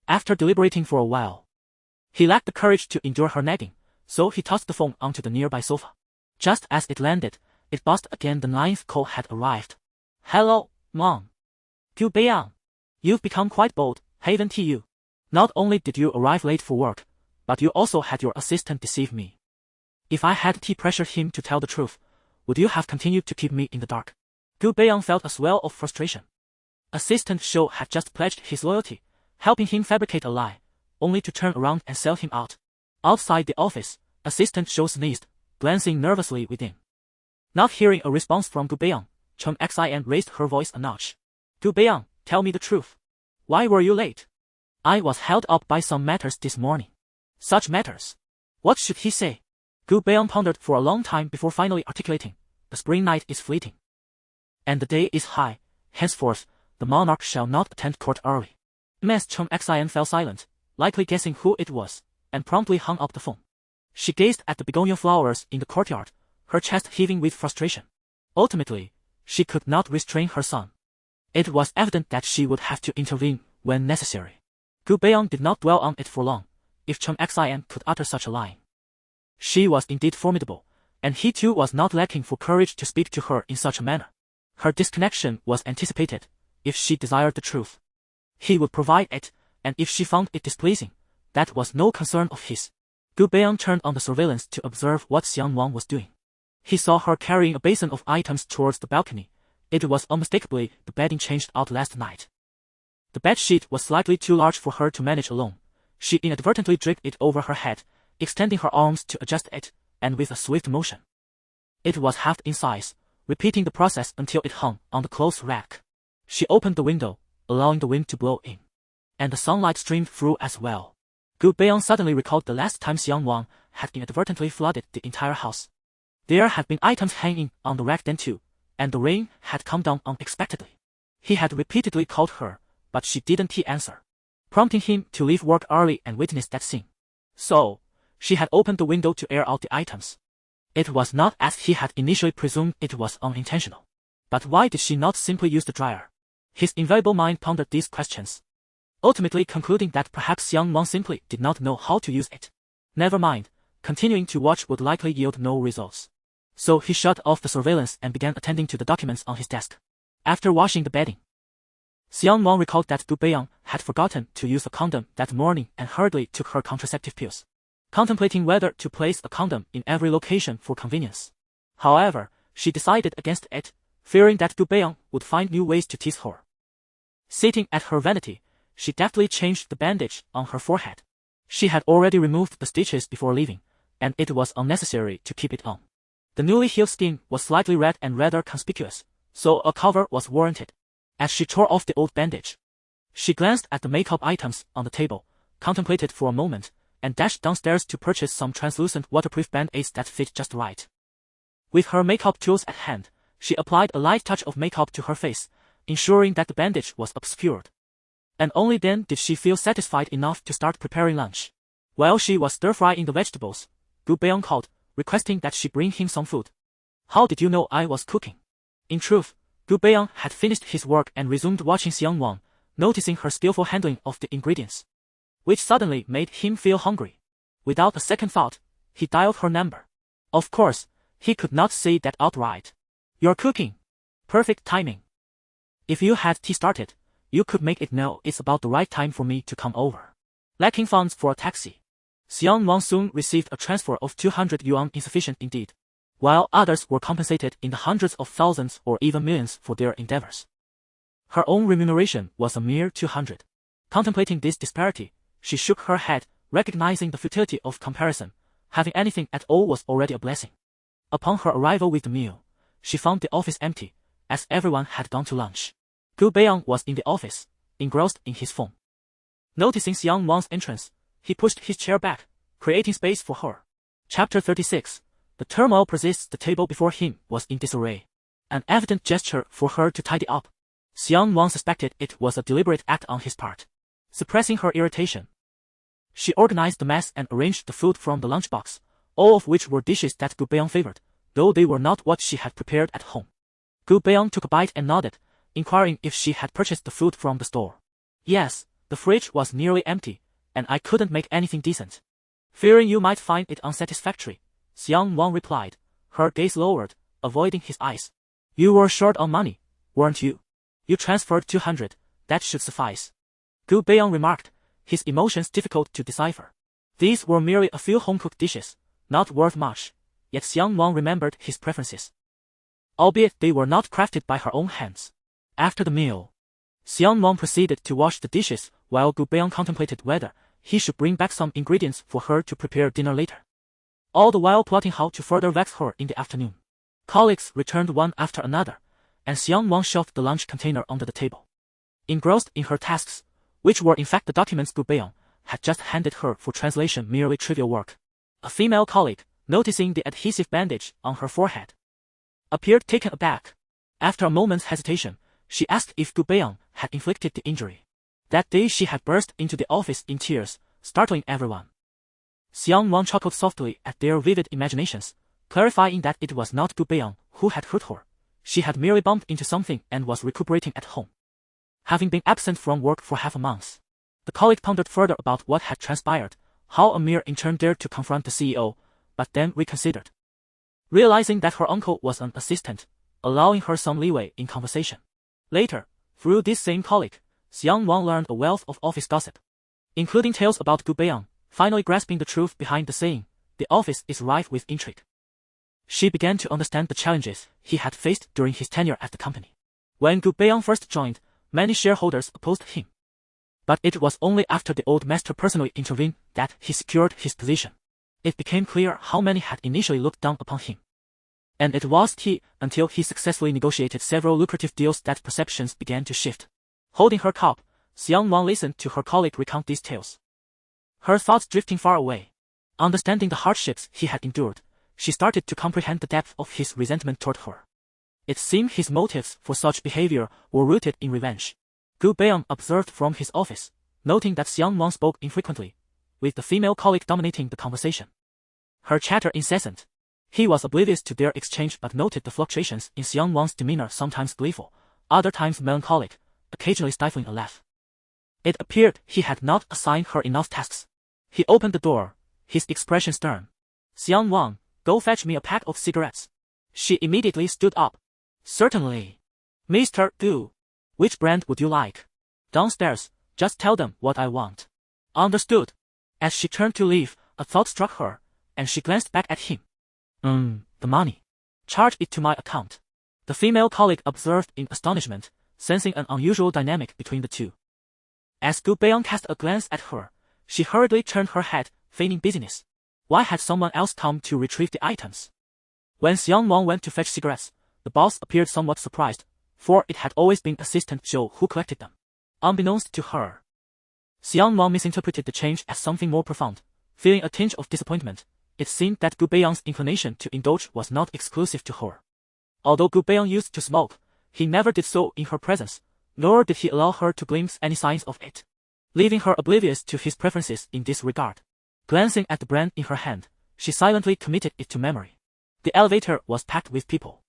After deliberating for a while, he lacked the courage to endure her nagging, so he tossed the phone onto the nearby sofa. Just as it landed, it buzzed again. The 9th call had arrived. Hello, Mom. Gu Beiyang. You've become quite bold, haven't you? Not only did you arrive late for work, but you also had your assistant deceive me. If I had pressured him to tell the truth, would you have continued to keep me in the dark? Gu Beiyang felt a swell of frustration. Assistant Shou had just pledged his loyalty, helping him fabricate a lie, only to turn around and sell him out. Outside the office, Assistant Shou sneezed, glancing nervously within. Not hearing a response from Gu Beiyang, Chen Xian raised her voice a notch. Gu Beiyang, tell me the truth. Why were you late? I was held up by some matters this morning. Such matters? What should he say? Gu Beiyang pondered for a long time before finally articulating. The spring night is fleeting. And the day is high. Henceforth, the monarch shall not attend court early. Ms. Chen Xian fell silent, likely guessing who it was, and promptly hung up the phone. She gazed at the begonia flowers in the courtyard, her chest heaving with frustration. Ultimately, she could not restrain her son. It was evident that she would have to intervene when necessary. Gu Beiyang did not dwell on it for long. If Chen Xian could utter such a lie, she was indeed formidable, and he too was not lacking for courage to speak to her in such a manner. Her disconnection was anticipated. If she desired the truth, he would provide it, and if she found it displeasing, that was no concern of his. Gu Beiyang turned on the surveillance to observe what Xiang Nuan was doing. He saw her carrying a basin of items towards the balcony. It was unmistakably the bedding changed out last night. The bedsheet was slightly too large for her to manage alone. She inadvertently draped it over her head, extending her arms to adjust it, and with a swift motion. It was halved in size, repeating the process until it hung on the clothes rack. She opened the window, allowing the wind to blow in, and the sunlight streamed through as well. Gu Beiyang suddenly recalled the last time Xiang Nuan had inadvertently flooded the entire house. There had been items hanging on the rack then too, and the rain had come down unexpectedly. He had repeatedly called her, but she didn't answer, prompting him to leave work early and witness that scene. So, she had opened the window to air out the items. It was not as he had initially presumed. It was unintentional. But why did she not simply use the dryer? His invaluable mind pondered these questions, ultimately concluding that perhaps Xiang Nuan simply did not know how to use it. Never mind, continuing to watch would likely yield no results. So he shut off the surveillance and began attending to the documents on his desk. After washing the bedding, Xiang Nuan recalled that Gu Beiyang had forgotten to use a condom that morning and hurriedly took her contraceptive pills, contemplating whether to place a condom in every location for convenience. However, she decided against it, fearing that Gu Beiyang would find new ways to tease her. Sitting at her vanity, she deftly changed the bandage on her forehead. She had already removed the stitches before leaving, and it was unnecessary to keep it on. The newly healed skin was slightly red and rather conspicuous, so a cover was warranted. As she tore off the old bandage, she glanced at the makeup items on the table, contemplated for a moment, and dashed downstairs to purchase some translucent waterproof band-aids that fit just right. With her makeup tools at hand, she applied a light touch of makeup to her face, ensuring that the bandage was obscured. And only then did she feel satisfied enough to start preparing lunch. While she was stir-frying the vegetables, Gu Beiyang called, requesting that she bring him some food. How did you know I was cooking? In truth, Gu Beiyang had finished his work and resumed watching Xiang Nuan, noticing her skillful handling of the ingredients, which suddenly made him feel hungry. Without a second thought, he dialed her number. Of course, he could not say that outright. You're cooking. Perfect timing. If you had tea started, you could make it know it's about the right time for me to come over. Lacking funds for a taxi, Xiang Nuan soon received a transfer of 200 yuan, insufficient indeed, while others were compensated in the hundreds of thousands or even millions for their endeavors. Her own remuneration was a mere 200. Contemplating this disparity, she shook her head, recognizing the futility of comparison. Having anything at all was already a blessing. Upon her arrival with the meal, she found the office empty, as everyone had gone to lunch. Gu Beiyang was in the office, engrossed in his phone. Noticing Xiang Nuan's entrance, he pushed his chair back, creating space for her. Chapter 36. The turmoil persists. The table before him was in disarray, an evident gesture for her to tidy up. Xiang Nuan suspected it was a deliberate act on his part. Suppressing her irritation, she organized the mess and arranged the food from the lunchbox, all of which were dishes that Gu Beiyang favored, though they were not what she had prepared at home. Gu Beiyang took a bite and nodded, inquiring if she had purchased the food from the store. Yes, the fridge was nearly empty, and I couldn't make anything decent. Fearing you might find it unsatisfactory, Xiang Nuan replied, her gaze lowered, avoiding his eyes. You were short on money, weren't you? You transferred 200, that should suffice. Gu Beiyang remarked, his emotions difficult to decipher. These were merely a few home-cooked dishes, not worth much, yet Xiang Nuan remembered his preferences, albeit they were not crafted by her own hands. After the meal, Xiang Nuan proceeded to wash the dishes while Gu Beiyang contemplated whether he should bring back some ingredients for her to prepare dinner later, all the while plotting how to further vex her in the afternoon. Colleagues returned one after another, and Xiang Nuan shoved the lunch container onto the table. Engrossed in her tasks, which were in fact the documents Gu Beiyang had just handed her for translation, merely trivial work, a female colleague, noticing the adhesive bandage on her forehead, appeared taken aback. After a moment's hesitation, she asked if Gu Beiyang had inflicted the injury. That day she had burst into the office in tears, startling everyone. Xiang Nuan chuckled softly at their vivid imaginations, clarifying that it was not Gu Beiyang who had hurt her. She had merely bumped into something and was recuperating at home, having been absent from work for half a month. The colleague pondered further about what had transpired, how a mere intern dared to confront the CEO, but then reconsidered, realizing that her uncle was an assistant, allowing her some leeway in conversation. Later, through this same colleague, Xiang Nuan learned a wealth of office gossip, including tales about Gu Beiyang, finally grasping the truth behind the saying, "The office is rife with intrigue." She began to understand the challenges he had faced during his tenure at the company. When Gu Beiyang first joined, many shareholders opposed him, but it was only after the old master personally intervened that he secured his position. It became clear how many had initially looked down upon him, and it wasn't until he successfully negotiated several lucrative deals that perceptions began to shift. Holding her cup, Xiang Nuan listened to her colleague recount these tales, her thoughts drifting far away. Understanding the hardships he had endured, she started to comprehend the depth of his resentment toward her. It seemed his motives for such behavior were rooted in revenge. Gu Beiyang observed from his office, noting that Xiang Nuan spoke infrequently, with the female colleague dominating the conversation, her chatter incessant. He was oblivious to their exchange but noted the fluctuations in Xiang Nuan's demeanor, sometimes gleeful, other times melancholic, occasionally stifling a laugh. It appeared he had not assigned her enough tasks. He opened the door, his expression stern. "Xiang Nuan, go fetch me a pack of cigarettes." She immediately stood up. "Certainly. Mr. Gu, which brand would you like?" "Downstairs, just tell them what I want." "Understood." As she turned to leave, a thought struck her, and she glanced back at him. The money. Charge it to my account." The female colleague observed in astonishment, sensing an unusual dynamic between the two. As Gu Beiyang cast a glance at her, she hurriedly turned her head, feigning busyness. Why had someone else come to retrieve the items? When Xiang Nuan went to fetch cigarettes, the boss appeared somewhat surprised, for it had always been Assistant Zhou who collected them. Unbeknownst to her, Xiang Nuan misinterpreted the change as something more profound. Feeling a tinge of disappointment, it seemed that Gu Beiyang's inclination to indulge was not exclusive to her. Although Gu Beiyang used to smoke, he never did so in her presence, nor did he allow her to glimpse any signs of it, leaving her oblivious to his preferences in this regard. Glancing at the brand in her hand, she silently committed it to memory. The elevator was packed with people,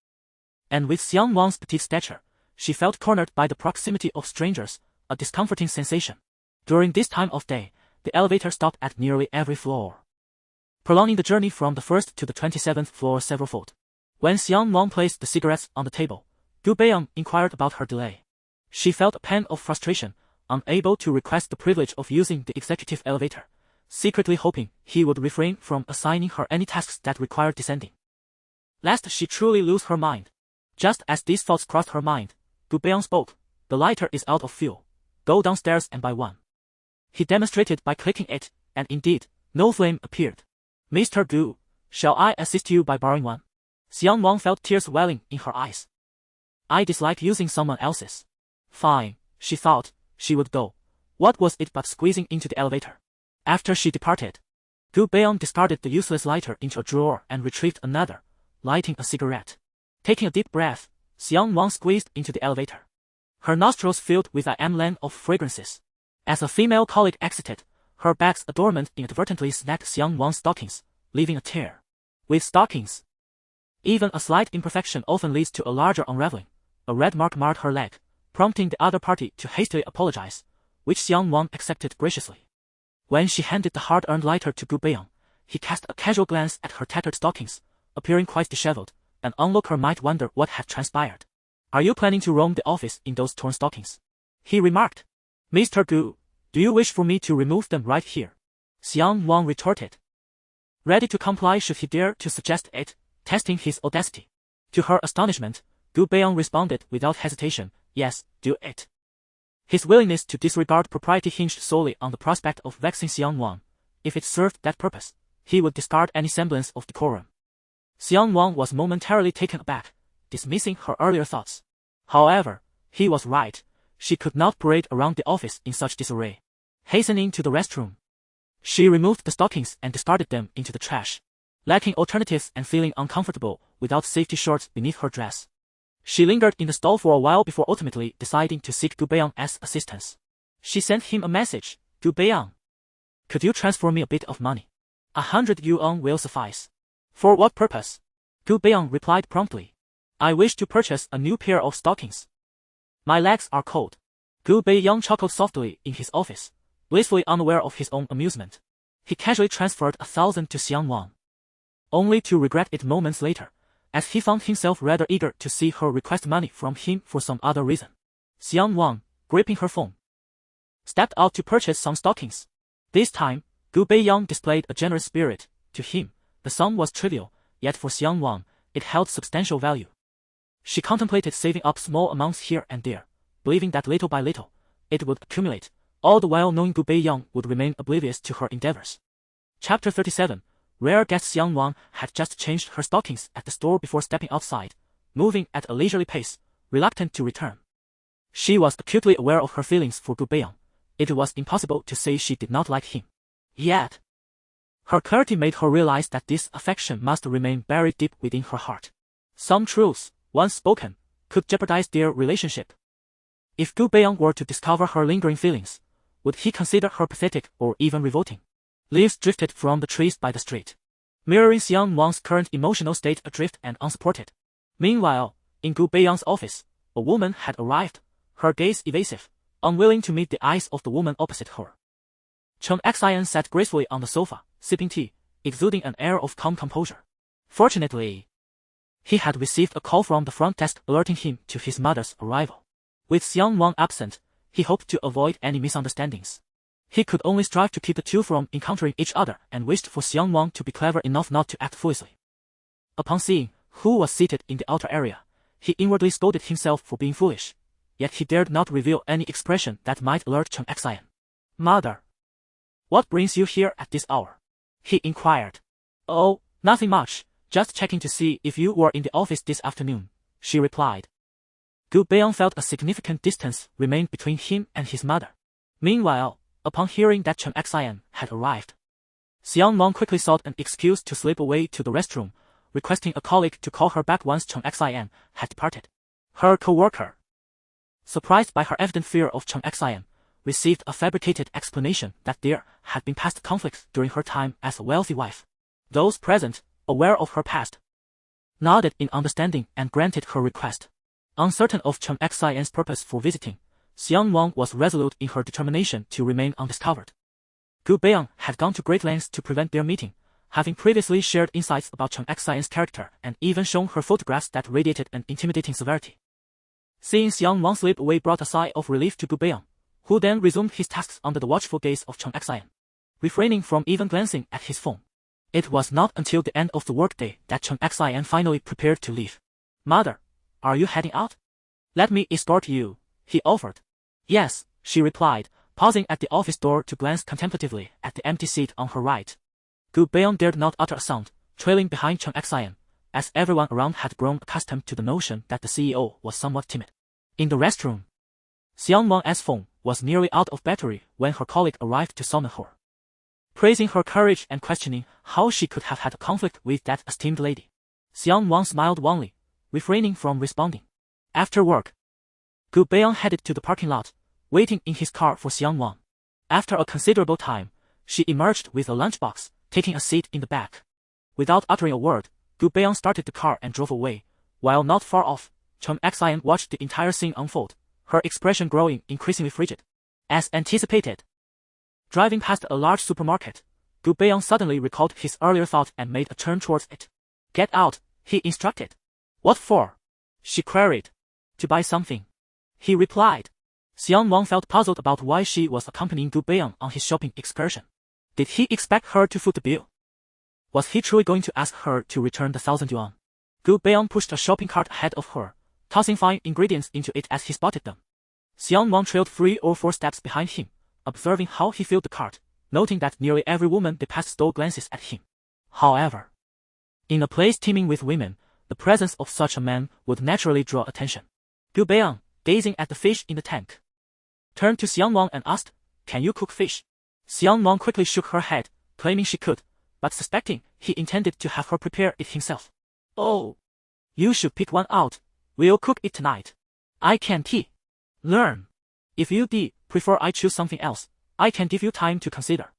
and with Xiang Nuan's petite stature, she felt cornered by the proximity of strangers, a discomforting sensation. During this time of day, the elevator stopped at nearly every floor, prolonging the journey from the first to the 27th floor severalfold. When Xiang Nuan placed the cigarettes on the table, Gu Beiyang inquired about her delay. She felt a pang of frustration, unable to request the privilege of using the executive elevator, secretly hoping he would refrain from assigning her any tasks that required descending, lest she truly lose her mind. Just as these thoughts crossed her mind, Gu Beiyang spoke. "The lighter is out of fuel. Go downstairs and buy one." He demonstrated by clicking it, and indeed, no flame appeared. "Mr. Gu, shall I assist you by borrowing one?" Xiang Nuan felt tears welling in her eyes. "I dislike using someone else's." Fine, she thought, she would go. What was it but squeezing into the elevator? After she departed, Gu Beiyang discarded the useless lighter into a drawer and retrieved another, lighting a cigarette. Taking a deep breath, Xiang Nuan squeezed into the elevator, her nostrils filled with a land of fragrances. As a female colleague exited, her bag's adornment inadvertently snagged Xiang Nuan's stockings, leaving a tear. With stockings, even a slight imperfection often leads to a larger unraveling. A red mark marred her leg, prompting the other party to hastily apologize, which Xiang Nuan accepted graciously. When she handed the hard-earned lighter to Gu Beiyang, he cast a casual glance at her tattered stockings, appearing quite disheveled. An onlooker might wonder what had transpired. "Are you planning to roam the office in those torn stockings?" he remarked. "Mr. Gu, do you wish for me to remove them right here?" Xiang Nuan retorted. ready to comply should he dare to suggest it, testing his audacity. To her astonishment, Gu Beiyang responded without hesitation, yes, do it. His willingness to disregard propriety hinged solely on the prospect of vexing Xiang Nuan. If it served that purpose, he would discard any semblance of decorum. Xiang Nuan was momentarily taken aback, dismissing her earlier thoughts. However, he was right. She could not parade around the office in such disarray. Hastening to the restroom, she removed the stockings and discarded them into the trash. Lacking alternatives and feeling uncomfortable without safety shorts beneath her dress, she lingered in the stall for a while before ultimately deciding to seek Gu Beiyang's assistance. She sent him a message. Gu Beiyang, could you transfer me a bit of money? 100 yuan will suffice. For what purpose? Gu Beiyang replied promptly. I wish to purchase a new pair of stockings. My legs are cold. Gu Beiyang chuckled softly in his office, blissfully unaware of his own amusement. He casually transferred 1,000 to Xiang Nuan, only to regret it moments later, as he found himself rather eager to see her request money from him for some other reason. Xiang Nuan, gripping her phone, stepped out to purchase some stockings. This time, Gu Beiyang displayed a generous spirit. To him, the sum was trivial, yet for Xiang Nuan, it held substantial value. She contemplated saving up small amounts here and there, believing that little by little, it would accumulate, all the while knowing Gu Beiyang would remain oblivious to her endeavors. Chapter 37. Rare guest. Xiang Nuan had just changed her stockings at the store before stepping outside, moving at a leisurely pace, reluctant to return. She was acutely aware of her feelings for Gu Beiyang. It was impossible to say she did not like him. Yet, her clarity made her realize that this affection must remain buried deep within her heart. Some truths, once spoken, could jeopardize their relationship. If Gu Beiyang were to discover her lingering feelings, would he consider her pathetic or even revolting? Leaves drifted from the trees by the street, mirroring Xiang Nuan's current emotional state, adrift and unsupported. Meanwhile, in Gu Beiyang's office, a woman had arrived, her gaze evasive, unwilling to meet the eyes of the woman opposite her. Chen Xian sat gracefully on the sofa, sipping tea, exuding an air of calm composure. Fortunately, he had received a call from the front desk alerting him to his mother's arrival. With Xiang Nuan absent, he hoped to avoid any misunderstandings. He could only strive to keep the two from encountering each other and wished for Xiang Nuan to be clever enough not to act foolishly. Upon seeing who was seated in the outer area, he inwardly scolded himself for being foolish, yet he dared not reveal any expression that might alert Chen Xian. Mother, what brings you here at this hour? He inquired. Oh, nothing much, just checking to see if you were in the office this afternoon, she replied. Gu Beiyang felt a significant distance remained between him and his mother. Meanwhile, upon hearing that Chen Xian had arrived, Xiang Nuan quickly sought an excuse to slip away to the restroom, requesting a colleague to call her back once Chen Xian had departed. Her co-worker, surprised by her evident fear of Chen Xian, received a fabricated explanation that there had been past conflicts during her time as a wealthy wife. Those present, aware of her past, nodded in understanding and granted her request. Uncertain of Chen Xian's purpose for visiting, Xiang Nuan was resolute in her determination to remain undiscovered. Gu Beiyang had gone to great lengths to prevent their meeting, having previously shared insights about Chen Xian's character and even shown her photographs that radiated an intimidating severity. Seeing Xiang Nuan slip away brought a sigh of relief to Gu Beiyang, who then resumed his tasks under the watchful gaze of Chen Xian, refraining from even glancing at his phone. It was not until the end of the workday that Chen Xian finally prepared to leave. Mother, are you heading out? Let me escort you, he offered. Yes, she replied, pausing at the office door to glance contemplatively at the empty seat on her right. Gu Beiyang dared not utter a sound, trailing behind Chen Xian, as everyone around had grown accustomed to the notion that the CEO was somewhat timid. In the restroom, Xiang Nuan's phone was nearly out of battery when her colleague arrived to summon her, praising her courage and questioning how she could have had a conflict with that esteemed lady. Xiang Nuan smiled wanly, refraining from responding. After work, Gu Beiyang headed to the parking lot, waiting in his car for Xiang Nuan. After a considerable time, she emerged with a lunchbox, taking a seat in the back. Without uttering a word, Gu Beiyang started the car and drove away. While not far off, Chen Xian watched the entire scene unfold, her expression growing increasingly frigid. As anticipated, driving past a large supermarket, Gu Beiyang suddenly recalled his earlier thought and made a turn towards it. Get out, he instructed. What for? She queried. To buy something, he replied. Xiang Nuan felt puzzled about why she was accompanying Gu Beiyang on his shopping excursion. Did he expect her to foot the bill? Was he truly going to ask her to return the 1,000 yuan? Gu Beiyang pushed a shopping cart ahead of her, tossing fine ingredients into it as he spotted them. Xiang Nuan trailed 3 or 4 steps behind him, observing how he filled the cart, noting that nearly every woman they passed stole glances at him. However, in a place teeming with women, the presence of such a man would naturally draw attention. Gu Beiyang, gazing at the fish in the tank, turned to Xiang Nuan and asked, "Can you cook fish?" Xiang Nuan quickly shook her head, claiming she could, but suspecting he intended to have her prepare it himself. "Oh, you should pick one out. We'll cook it tonight. I can't learn. If you prefer I choose something else, I can give you time to consider."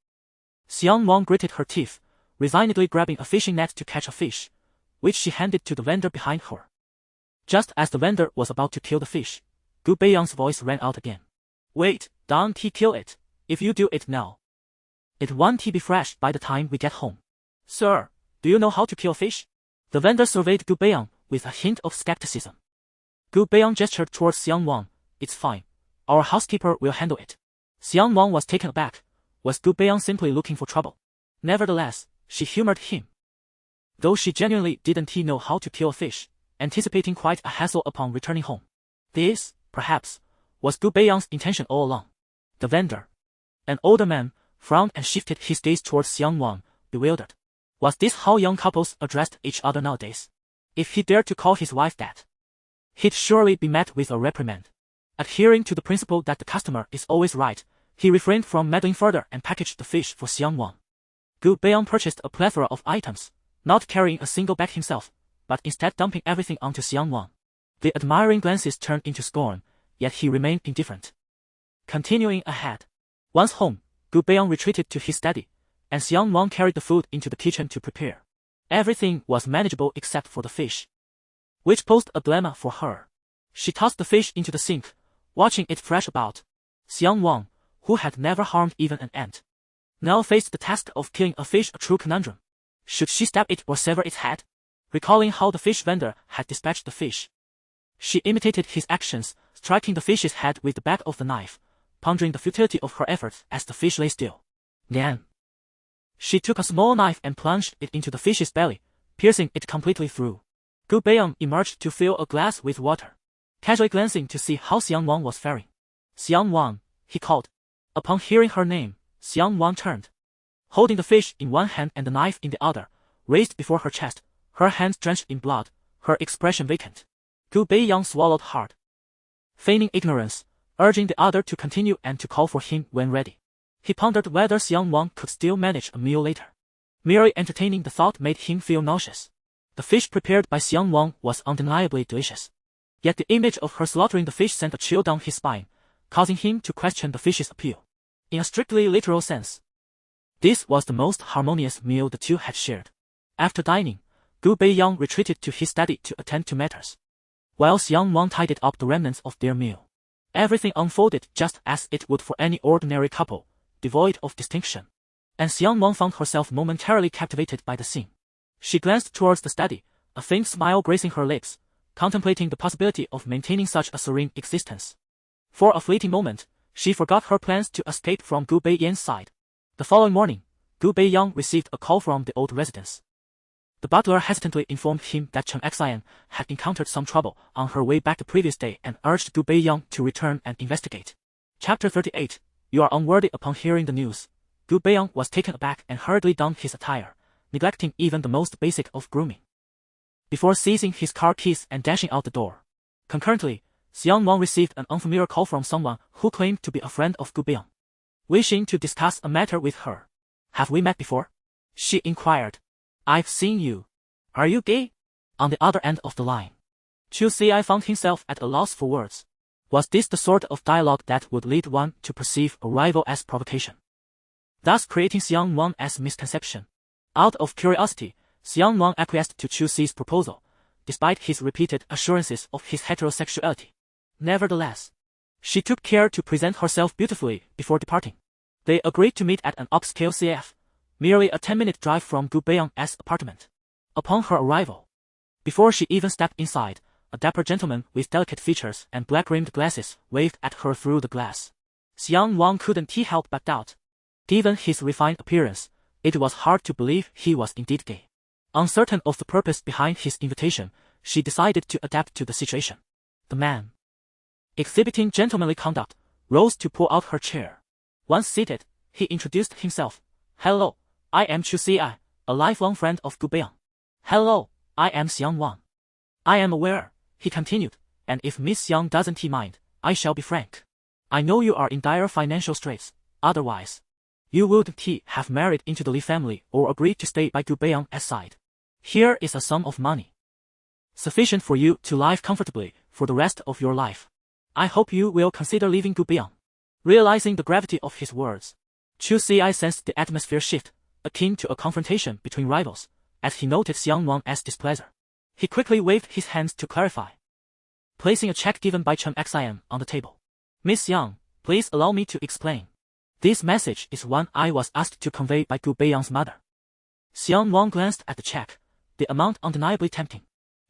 Xiang Nuan gritted her teeth, resignedly grabbing a fishing net to catch a fish, which she handed to the vendor behind her. Just as the vendor was about to kill the fish, Gu Beiyang's voice rang out again. "Wait, don't kill it. If you do it now, it won't be fresh by the time we get home." "Sir, do you know how to kill fish?" The vendor surveyed Gu Beiyang with a hint of skepticism. Gu Beiyang gestured towards Xiang Nuan. "It's fine. Our housekeeper will handle it." Xiang Nuan was taken aback. Was Gu Beiyang simply looking for trouble? Nevertheless, she humored him, though she genuinely didn't know how to kill a fish, anticipating quite a hassle upon returning home. This, perhaps, was Gu Beiyang's intention all along. The vendor, an older man, frowned and shifted his gaze towards Xiang Nuan, bewildered. Was this how young couples addressed each other nowadays? If he dared to call his wife that, he'd surely be met with a reprimand. Adhering to the principle that the customer is always right, he refrained from meddling further and packaged the fish for Xiang Nuan. Gu Beiyang purchased a plethora of items, not carrying a single bag himself, but instead dumping everything onto Xiang Nuan. The admiring glances turned into scorn, yet he remained indifferent. Continuing ahead. Once home, Gu Beiyang retreated to his study, and Xiang Nuan carried the food into the kitchen to prepare. Everything was manageable except for the fish, which posed a dilemma for her. She tossed the fish into the sink, watching it thrash about. Xiang Nuan, who had never harmed even an ant, now faced the task of killing a fish, a true conundrum. Should she stab it or sever its head? Recalling how the fish vendor had dispatched the fish, she imitated his actions, striking the fish's head with the back of the knife, pondering the futility of her efforts as the fish lay still. Then, she took a small knife and plunged it into the fish's belly, piercing it completely through. Gu Beiyang emerged to fill a glass with water, casually glancing to see how Xiang Nuan was faring. "Xiang Nuan," he called. Upon hearing her name, Xiang Nuan turned, holding the fish in one hand and the knife in the other, raised before her chest, her hands drenched in blood, her expression vacant. Gu Beiyang swallowed hard, feigning ignorance, urging the other to continue and to call for him when ready. He pondered whether Xiang Nuan could still manage a meal later. Merely entertaining the thought made him feel nauseous. The fish prepared by Xiang Nuan was undeniably delicious. Yet the image of her slaughtering the fish sent a chill down his spine, causing him to question the fish's appeal. In a strictly literal sense, this was the most harmonious meal the two had shared. After dining, Gu Beiyang retreated to his study to attend to matters, while Xiang Nuan tidied up the remnants of their meal. Everything unfolded just as it would for any ordinary couple, devoid of distinction, and Xiang Nuan found herself momentarily captivated by the scene. She glanced towards the study, a faint smile gracing her lips, contemplating the possibility of maintaining such a serene existence. For a fleeting moment, she forgot her plans to escape from Gu Beiyang's side. The following morning, Gu Beiyang received a call from the old residence. The butler hesitantly informed him that Chen Xian had encountered some trouble on her way back the previous day and urged Gu Beiyang to return and investigate. Chapter 38. You are unworthy. Upon hearing the news, Gu Beiyang was taken aback and hurriedly donned his attire, neglecting even the most basic of grooming, before seizing his car keys and dashing out the door. Concurrently, Xiang Nuan received an unfamiliar call from someone who claimed to be a friend of Gu Beiyang, wishing to discuss a matter with her. "Have we met before?" she inquired. "I've seen you. Are you gay?" On the other end of the line, Chu Ci found himself at a loss for words. Was this the sort of dialogue that would lead one to perceive a rival as provocation, thus creating Xiang Nuan as misconception? Out of curiosity, Xiang Nuan acquiesced to Chu Ci's proposal, despite his repeated assurances of his heterosexuality. Nevertheless, she took care to present herself beautifully before departing. They agreed to meet at an upscale CF, merely a 10-minute drive from Gu Beiyang's apartment. Upon her arrival, before she even stepped inside, a dapper gentleman with delicate features and black-rimmed glasses waved at her through the glass. Xiang Nuan couldn't help but doubt. Given his refined appearance, It was hard to believe he was indeed gay. Uncertain of the purpose behind his invitation, she decided to adapt to the situation. The man, exhibiting gentlemanly conduct, rose to pull out her chair. Once seated, he introduced himself. Hello, I am Gu Beiyang, a lifelong friend of Gu Beiyang. Hello, I am Xiang Nuan. I am aware, he continued, and if Miss Xiang doesn't mind, I shall be frank. I know you are in dire financial straits, otherwise, you wouldn't have married into the Li family or agreed to stay by Gu Beiyang's side. Here is a sum of money, sufficient for you to live comfortably for the rest of your life. I hope you will consider leaving Gu Beiyang. Realizing the gravity of his words, Gu Beiyang sensed the atmosphere shift, akin to a confrontation between rivals, as he noted Xiang Nuan's displeasure. He quickly waved his hands to clarify, placing a check given by Chen Xiang on the table. Miss Yang, please allow me to explain. This message is one I was asked to convey by Gu Beiyang's mother. Xiang Nuan glanced at the check, the amount undeniably tempting.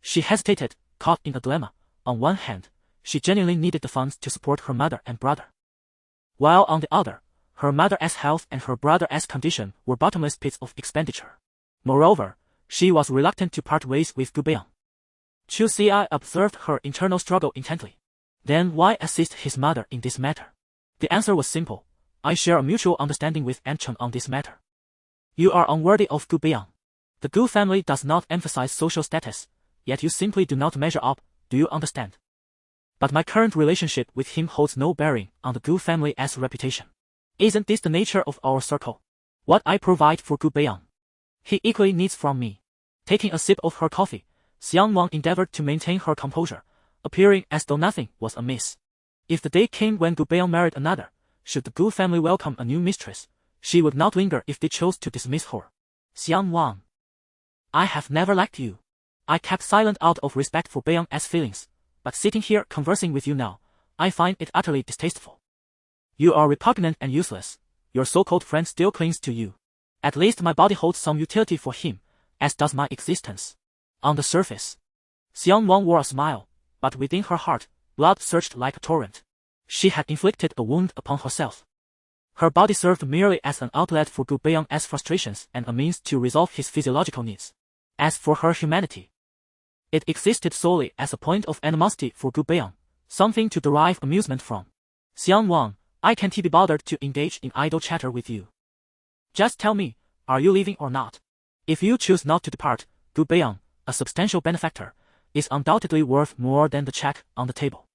She hesitated, caught in a dilemma. On one hand, she genuinely needed the funds to support her mother and brother, while on the other, her mother's health and her brother's condition were bottomless pits of expenditure. Moreover, she was reluctant to part ways with Gu Beiyang. Gu Beiyang observed her internal struggle intently. Then why assist his mother in this matter? The answer was simple. I share a mutual understanding with Aunt Chen on this matter. You are unworthy of Gu Beiyang. The Gu family does not emphasize social status, yet you simply do not measure up, do you understand? But my current relationship with him holds no bearing on the Gu family's reputation. Isn't this the nature of our circle? What I provide for Gu Beiyang, he equally needs from me. Taking a sip of her coffee, Xiang Nuan endeavored to maintain her composure, appearing as though nothing was amiss. If the day came when Gu Beiyang married another, should the Gu family welcome a new mistress, she would not linger if they chose to dismiss her. Xiang Nuan, I have never liked you. I kept silent out of respect for Beiyang's feelings, but sitting here conversing with you now, I find it utterly distasteful. You are repugnant and useless. Your so-called friend still clings to you. At least my body holds some utility for him, as does my existence. On the surface, Xiang Nuan wore a smile, but within her heart, blood surged like a torrent. She had inflicted a wound upon herself. Her body served merely as an outlet for Gu Beiyang's frustrations and a means to resolve his physiological needs. As for her humanity, it existed solely as a point of animosity for Gu Beiyang, something to derive amusement from. Xiang Nuan, I can't be bothered to engage in idle chatter with you. Just tell me, are you leaving or not? If you choose not to depart, Gu Beiyang, a substantial benefactor, is undoubtedly worth more than the check on the table.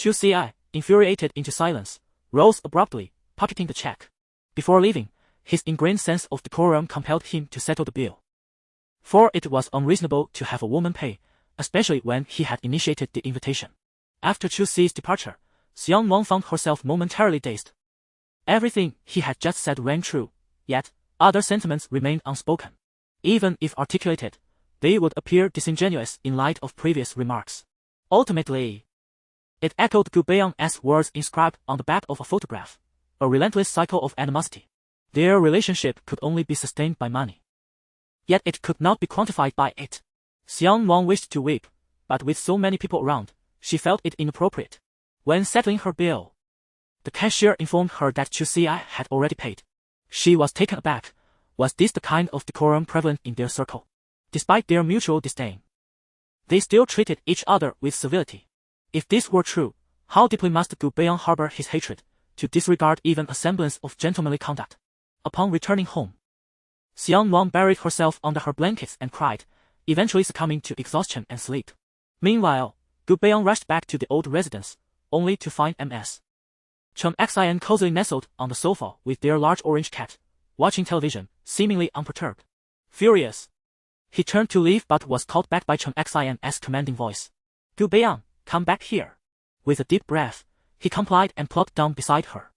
Gu Beiyang, infuriated into silence, rose abruptly, pocketing the check. Before leaving, his ingrained sense of decorum compelled him to settle the bill. For it was unreasonable to have a woman pay, especially when he had initiated the invitation. After Gu Beiyang's departure, Xiang Nuan found herself momentarily dazed. Everything he had just said rang true, yet other sentiments remained unspoken. Even if articulated, they would appear disingenuous in light of previous remarks. Ultimately, it echoed Gu Beiyang's words inscribed on the back of a photograph, a relentless cycle of animosity. Their relationship could only be sustained by money. Yet it could not be quantified by it. Xiang Nuan wished to weep, but with so many people around, she felt it inappropriate. When settling her bill, the cashier informed her that Gu Beiyang had already paid. She was taken aback. Was this the kind of decorum prevalent in their circle? Despite their mutual disdain, they still treated each other with civility. If this were true, how deeply must Gu Beiyang harbor his hatred, to disregard even a semblance of gentlemanly conduct? Upon returning home, Xiang Nuan buried herself under her blankets and cried, eventually succumbing to exhaustion and sleep. Meanwhile, Gu Beiyang rushed back to the old residence, only to find Ms. Chen Xiang cozily nestled on the sofa with their large orange cat, watching television, seemingly unperturbed. Furious, he turned to leave but was called back by Chen Xiang's commanding voice. Gu Beiyang, come back here. With a deep breath, he complied and plopped down beside her.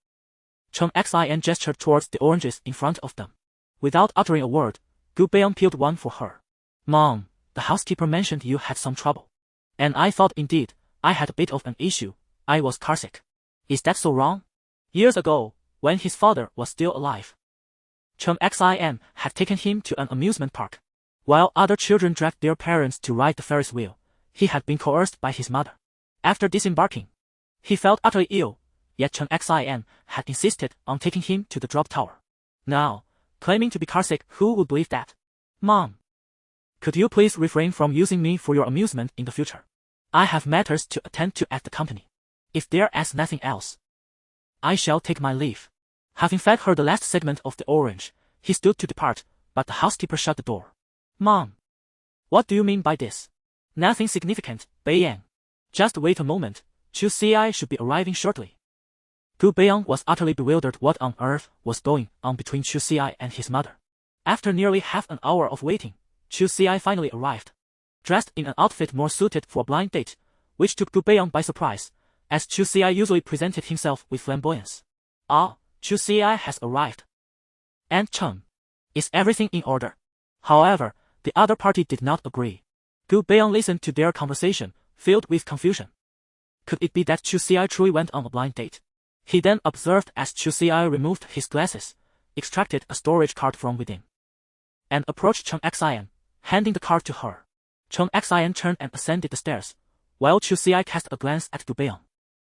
Chen Xiang gestured towards the oranges in front of them. Without uttering a word, Gu Beiyang peeled one for her. Mom, the housekeeper mentioned you had some trouble. And I thought indeed, I had a bit of an issue. I was carsick. Is that so wrong? Years ago, when his father was still alive, Chen Xiang had taken him to an amusement park. While other children dragged their parents to ride the Ferris wheel, he had been coerced by his mother. After disembarking, he felt utterly ill, yet Chen Xiang had insisted on taking him to the drop tower. Now, claiming to be carsick. Who would believe that? Mom, could you please refrain from using me for your amusement in the future? I have matters to attend to at the company. If there is nothing else, I shall take my leave. Having fed her the last segment of the orange, he stood to depart, but the housekeeper shut the door. Mom, what do you mean by this? Nothing significant, Beiyang. Just wait a moment, Chu Xi should be arriving shortly. Gu Beiyang was utterly bewildered what on earth was going on between Chu Xi and his mother. After nearly half an hour of waiting, Chu Xi finally arrived. Dressed in an outfit more suited for a blind date, which took Gu Beiyang by surprise, as Chu Xi usually presented himself with flamboyance. Ah, Chu Xi has arrived. Aunt Chen, is everything in order? However, the other party did not agree. Gu Beiyang listened to their conversation, filled with confusion. Could it be that Chu Xi truly went on a blind date? He then observed as Chu Xi removed his glasses, extracted a storage card from within, and approached Chen Xian, handing the card to her. Chen Xian turned and ascended the stairs, while Chu Xi cast a glance at Gu Beiyang.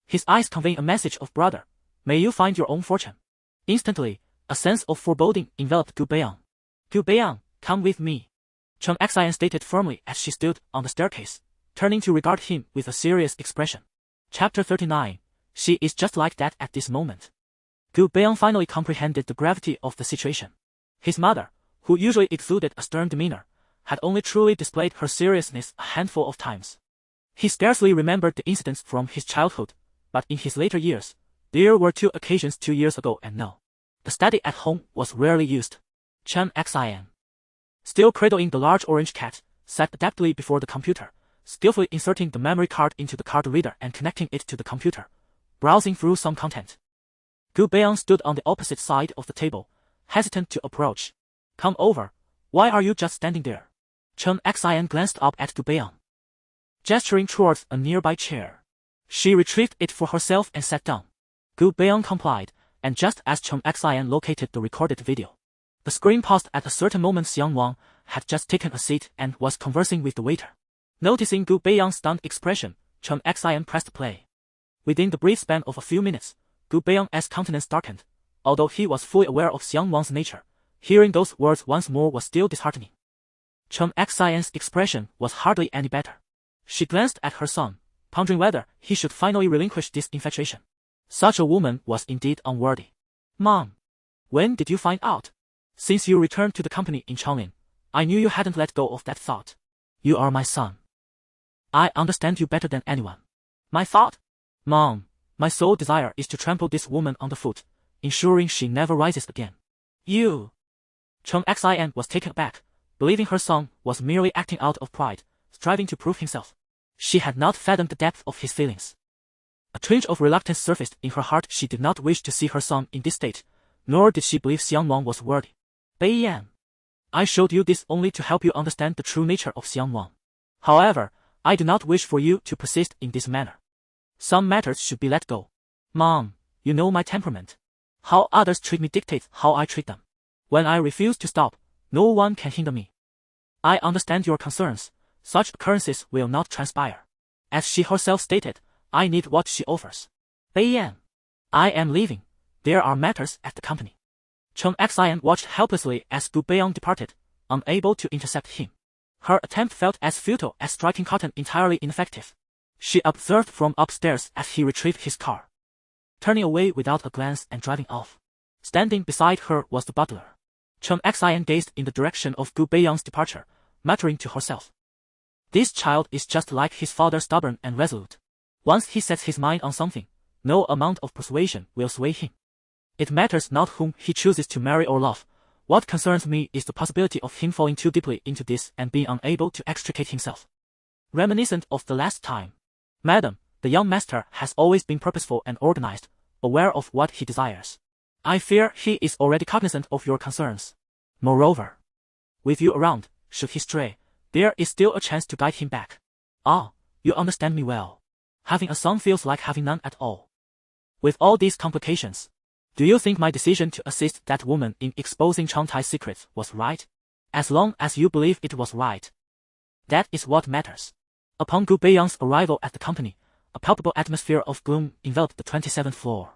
His eyes conveying a message of brother, may you find your own fortune. Instantly, a sense of foreboding enveloped Gu Beiyang. Gu Beiyang, come with me, Chen Xian stated firmly as she stood on the staircase, turning to regard him with a serious expression. Chapter 39. She is just like that at this moment. Gu Beiyang finally comprehended the gravity of the situation. His mother, who usually exuded a stern demeanor, had only truly displayed her seriousness a handful of times. He scarcely remembered the incidents from his childhood, but in his later years, there were 2 occasions 2 years ago and now. The study at home was rarely used. Chen Xian, still cradling the large orange cat, sat adeptly before the computer, skillfully inserting the memory card into the card reader and connecting it to the computer, browsing through some content. Gu Beiyang stood on the opposite side of the table, hesitant to approach. Come over, why are you just standing there? Chen Xian glanced up at Gu Beiyang, gesturing towards a nearby chair. She retrieved it for herself and sat down. Gu Beiyang complied, and just as Chen Xian located the recorded video, the screen paused at a certain moment. Xiang Nuan had just taken a seat and was conversing with the waiter. Noticing Gu Beiyang's stunned expression, Chen Xian pressed play. Within the brief span of a few minutes, Gu Beiyang's countenance darkened. Although he was fully aware of Xiang Nuan's nature, hearing those words once more was still disheartening. Chen Xian's expression was hardly any better. She glanced at her son, pondering whether he should finally relinquish this infatuation. Such a woman was indeed unworthy. Mom, when did you find out? Since you returned to the company in Changlin, I knew you hadn't let go of that thought. You are my son. I understand you better than anyone. My thought? Mom, my sole desire is to trample this woman underfoot, ensuring she never rises again. You. Chen Xian was taken aback, believing her son was merely acting out of pride, striving to prove himself. She had not fathomed the depth of his feelings. A twinge of reluctance surfaced in her heart. She did not wish to see her son in this state, nor did she believe Xiang Nuan was worthy. Beiyang, I showed you this only to help you understand the true nature of Xiang Nuan. However, I do not wish for you to persist in this manner. Some matters should be let go. Mom, you know my temperament. How others treat me dictates how I treat them. When I refuse to stop, no one can hinder me. I understand your concerns. Such occurrences will not transpire. As she herself stated, I need what she offers. Beiyang, I am leaving. There are matters at the company. Chen Xian watched helplessly as Gu Beiyang departed, unable to intercept him. Her attempt felt as futile as striking cotton, entirely ineffective. She observed from upstairs as he retrieved his car, turning away without a glance and driving off. Standing beside her was the butler. Chen Xian gazed in the direction of Gu Beiyang's departure, muttering to herself. This child is just like his father, stubborn and resolute. Once he sets his mind on something, no amount of persuasion will sway him. It matters not whom he chooses to marry or love. What concerns me is the possibility of him falling too deeply into this and being unable to extricate himself. Reminiscent of the last time. Madam, the young master has always been purposeful and organized, aware of what he desires. I fear he is already cognizant of your concerns. Moreover, with you around, should he stray, there is still a chance to guide him back. Ah, you understand me well. Having a son feels like having none at all. With all these complications, do you think my decision to assist that woman in exposing Changtai's secrets was right? As long as you believe it was right, that is what matters. Upon Gu Beiyang's arrival at the company, a palpable atmosphere of gloom enveloped the 27th floor,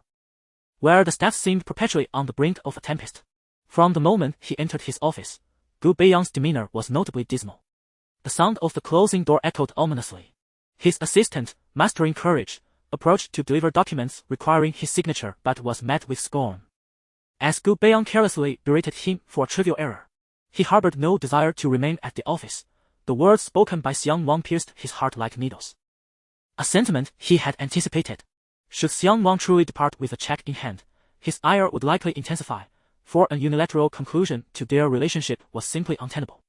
where the staff seemed perpetually on the brink of a tempest. From the moment he entered his office, Gu Beiyang's demeanor was notably dismal. The sound of the closing door echoed ominously. His assistant, mastering courage, approached to deliver documents requiring his signature but was met with scorn. As Gu Beiyang carelessly berated him for a trivial error, he harbored no desire to remain at the office. The words spoken by Xiang Nuan pierced his heart like needles. A sentiment he had anticipated. Should Xiang Nuan truly depart with a check in hand, his ire would likely intensify, for a unilateral conclusion to their relationship was simply untenable.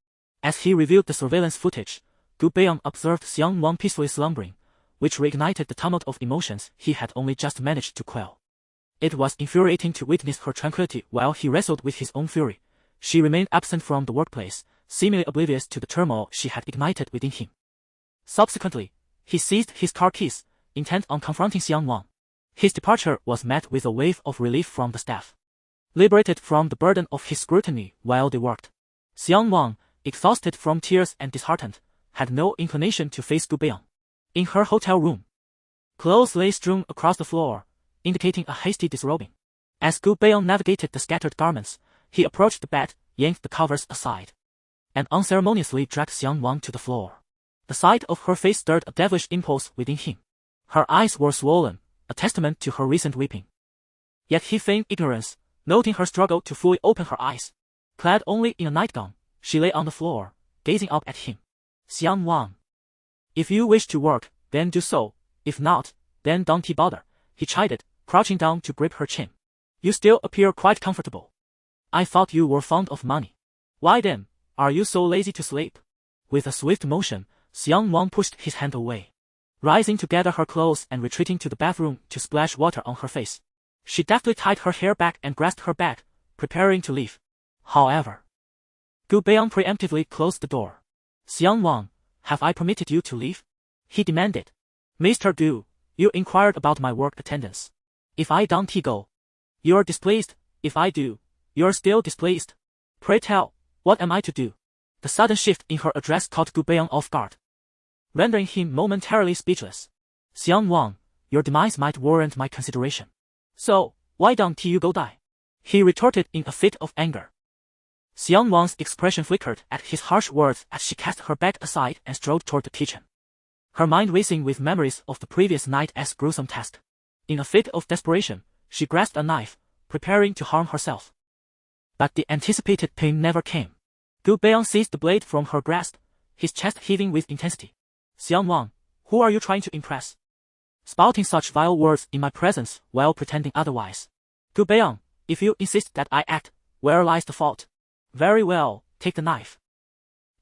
As he reviewed the surveillance footage, Gu Beiyang observed Xiang Nuan peacefully slumbering, which reignited the tumult of emotions he had only just managed to quell. It was infuriating to witness her tranquility while he wrestled with his own fury. She remained absent from the workplace, seemingly oblivious to the turmoil she had ignited within him. Subsequently, he seized his car keys, intent on confronting Xiang Nuan. His departure was met with a wave of relief from the staff. Liberated from the burden of his scrutiny while they worked, Xiang Nuan, exhausted from tears and disheartened, had no inclination to face Gu Beiyang. In her hotel room, clothes lay strewn across the floor, indicating a hasty disrobing. As Gu Beiyang navigated the scattered garments, he approached the bed, yanked the covers aside, and unceremoniously dragged Xiang Nuan to the floor. The sight of her face stirred a devilish impulse within him. Her eyes were swollen, a testament to her recent weeping. Yet he feigned ignorance, noting her struggle to fully open her eyes. Clad only in a nightgown, she lay on the floor, gazing up at him. Xiang Nuan, if you wish to work, then do so. If not, then don't bother, he chided, crouching down to grip her chin. You still appear quite comfortable. I thought you were fond of money. Why then, are you so lazy to sleep? With a swift motion, Xiang Nuan pushed his hand away, rising to gather her clothes and retreating to the bathroom to splash water on her face. She deftly tied her hair back and grasped her bag, preparing to leave. However, Gu Beiyang preemptively closed the door. Xiang Nuan, have I permitted you to leave? He demanded. Mr. Gu, you inquired about my work attendance. If I don't go, you're displeased. If I do, you're still displeased. Pray tell, what am I to do? The sudden shift in her address caught Gu Beiyang off guard, rendering him momentarily speechless. Xiang Nuan, your demise might warrant my consideration. So, why don't you go die? He retorted in a fit of anger. Xiang Nuan's expression flickered at his harsh words as she cast her bag aside and strode toward the kitchen, her mind racing with memories of the previous night as gruesome test. In a fit of desperation, she grasped a knife, preparing to harm herself. But the anticipated pain never came. Gu Beiyang seized the blade from her grasp, his chest heaving with intensity. Xiang Nuan, who are you trying to impress? Spouting such vile words in my presence while pretending otherwise. Gu Beiyang, if you insist that I act, where lies the fault? Very well, take the knife.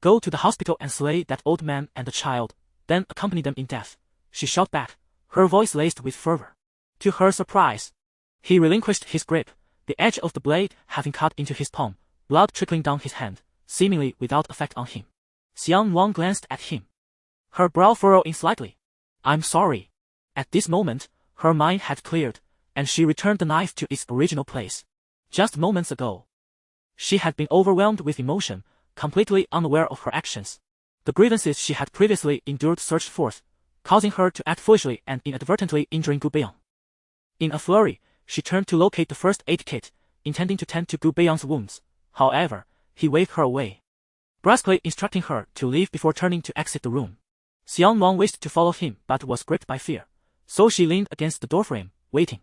Go to the hospital and slay that old man and the child, then accompany them in death, she shot back, her voice laced with fervor. To her surprise, he relinquished his grip, the edge of the blade having cut into his palm, blood trickling down his hand, seemingly without effect on him. Xiang Nuan glanced at him, her brow furrowing slightly. I'm sorry. At this moment, her mind had cleared, and she returned the knife to its original place. Just moments ago, she had been overwhelmed with emotion, completely unaware of her actions. The grievances she had previously endured surged forth, causing her to act foolishly and inadvertently injuring Gu Beiyang. In a flurry, she turned to locate the first aid kit, intending to tend to Gu Beiyang's wounds. However, he waved her away, brusquely instructing her to leave before turning to exit the room. Xiang Nuan wished to follow him but was gripped by fear, so she leaned against the doorframe, waiting.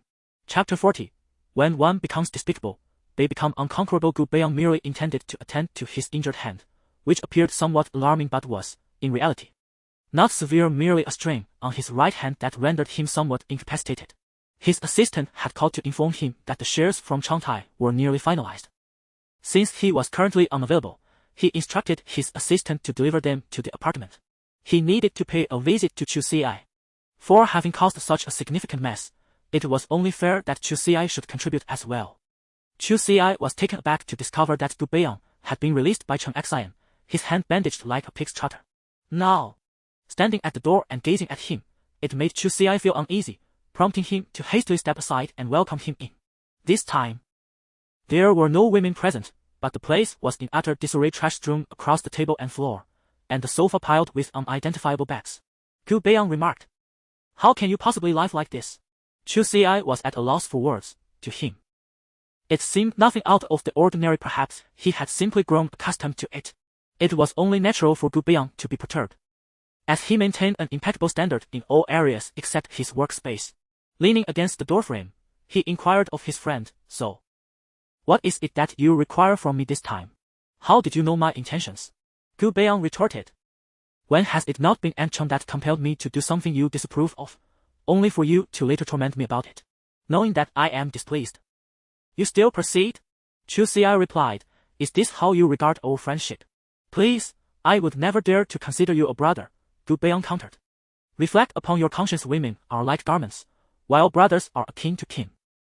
Chapter 40. When one becomes despicable, they become unconquerable. Gu Beiyang merely intended to attend to his injured hand, which appeared somewhat alarming but was, in reality, not severe, merely a strain on his right hand that rendered him somewhat incapacitated. His assistant had called to inform him that the shares from Changtai were nearly finalized. Since he was currently unavailable, he instructed his assistant to deliver them to the apartment. He needed to pay a visit to Chu Ci. For having caused such a significant mess, it was only fair that Chu Ci should contribute as well. Chu Ci was taken aback to discover that Gu Beiyang had been released by Chen Xian, his hand bandaged like a pig's trotter. Now, standing at the door and gazing at him, it made Chu Ci feel uneasy, prompting him to hastily step aside and welcome him in. This time, there were no women present, but the place was in utter disarray, trash strewn across the table and floor, and the sofa piled with unidentifiable bags. Gu Beiyang remarked, "How can you possibly live like this?" Chu Ci was at a loss for words. To him, It seemed nothing out of the ordinary. Perhaps he had simply grown accustomed to it. It was only natural for Gu Beiyang to be perturbed, as he maintained an impeccable standard in all areas except his workspace. Leaning against the doorframe, he inquired of his friend, "So, what is it that you require from me this time? How did you know my intentions?" Gu Beiyang retorted. "When has it not been Aunt Cheng that compelled me to do something you disapprove of, only for you to later torment me about it, knowing that I am displeased? You still proceed?" Chu Xi replied, "Is this how you regard our friendship?" "Please, I would never dare to consider you a brother," Gu Beiyang countered. "Reflect upon your conscience. Women are like garments, while brothers are akin to kin.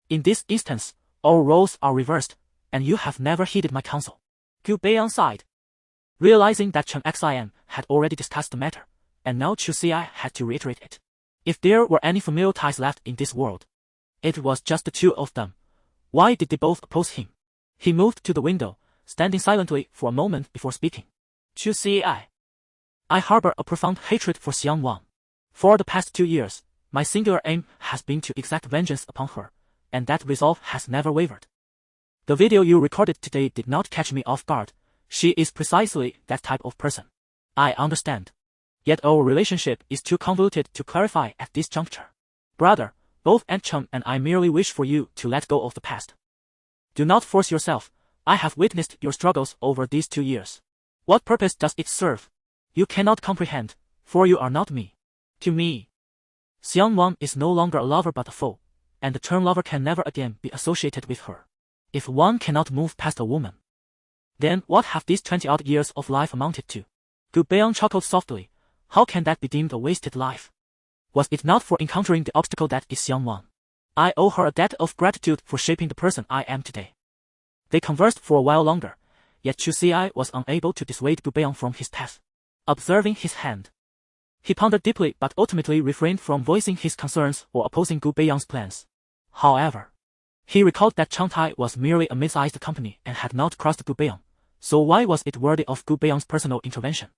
In this instance, all roles are reversed, and you have never heeded my counsel." Gu Beiyang sighed, realizing that Chen Xian had already discussed the matter, and now Chu Xi had to reiterate it. If there were any familial ties left in this world, it was just the two of them. Why did they both oppose him? He moved to the window, standing silently for a moment before speaking. "Chu Xi, I harbor a profound hatred for Xiang Nuan. For the past 2 years, my singular aim has been to exact vengeance upon her, and that resolve has never wavered. The video you recorded today did not catch me off guard. She is precisely that type of person. I understand. Yet our relationship is too convoluted to clarify at this juncture. Brother, both Aunt Cheng and I merely wish for you to let go of the past. Do not force yourself. I have witnessed your struggles over these 2 years. What purpose does it serve? You cannot comprehend, for you are not me. To me, Xiang Nuan is no longer a lover but a foe, and the term lover can never again be associated with her. If one cannot move past a woman, then what have these 20-odd years of life amounted to?" Gu Beiyang chuckled softly. "How can that be deemed a wasted life? Was it not for encountering the obstacle that is Xiang Nuan? I owe her a debt of gratitude for shaping the person I am today." They conversed for a while longer, yet Chu Xi was unable to dissuade Gu Beiyang from his path. Observing his hand, he pondered deeply but ultimately refrained from voicing his concerns or opposing Gu Beiyang's plans. However, he recalled that Changtai was merely a mid-sized company and had not crossed Gu Beiyang, so why was it worthy of Gu Beiyang's personal intervention?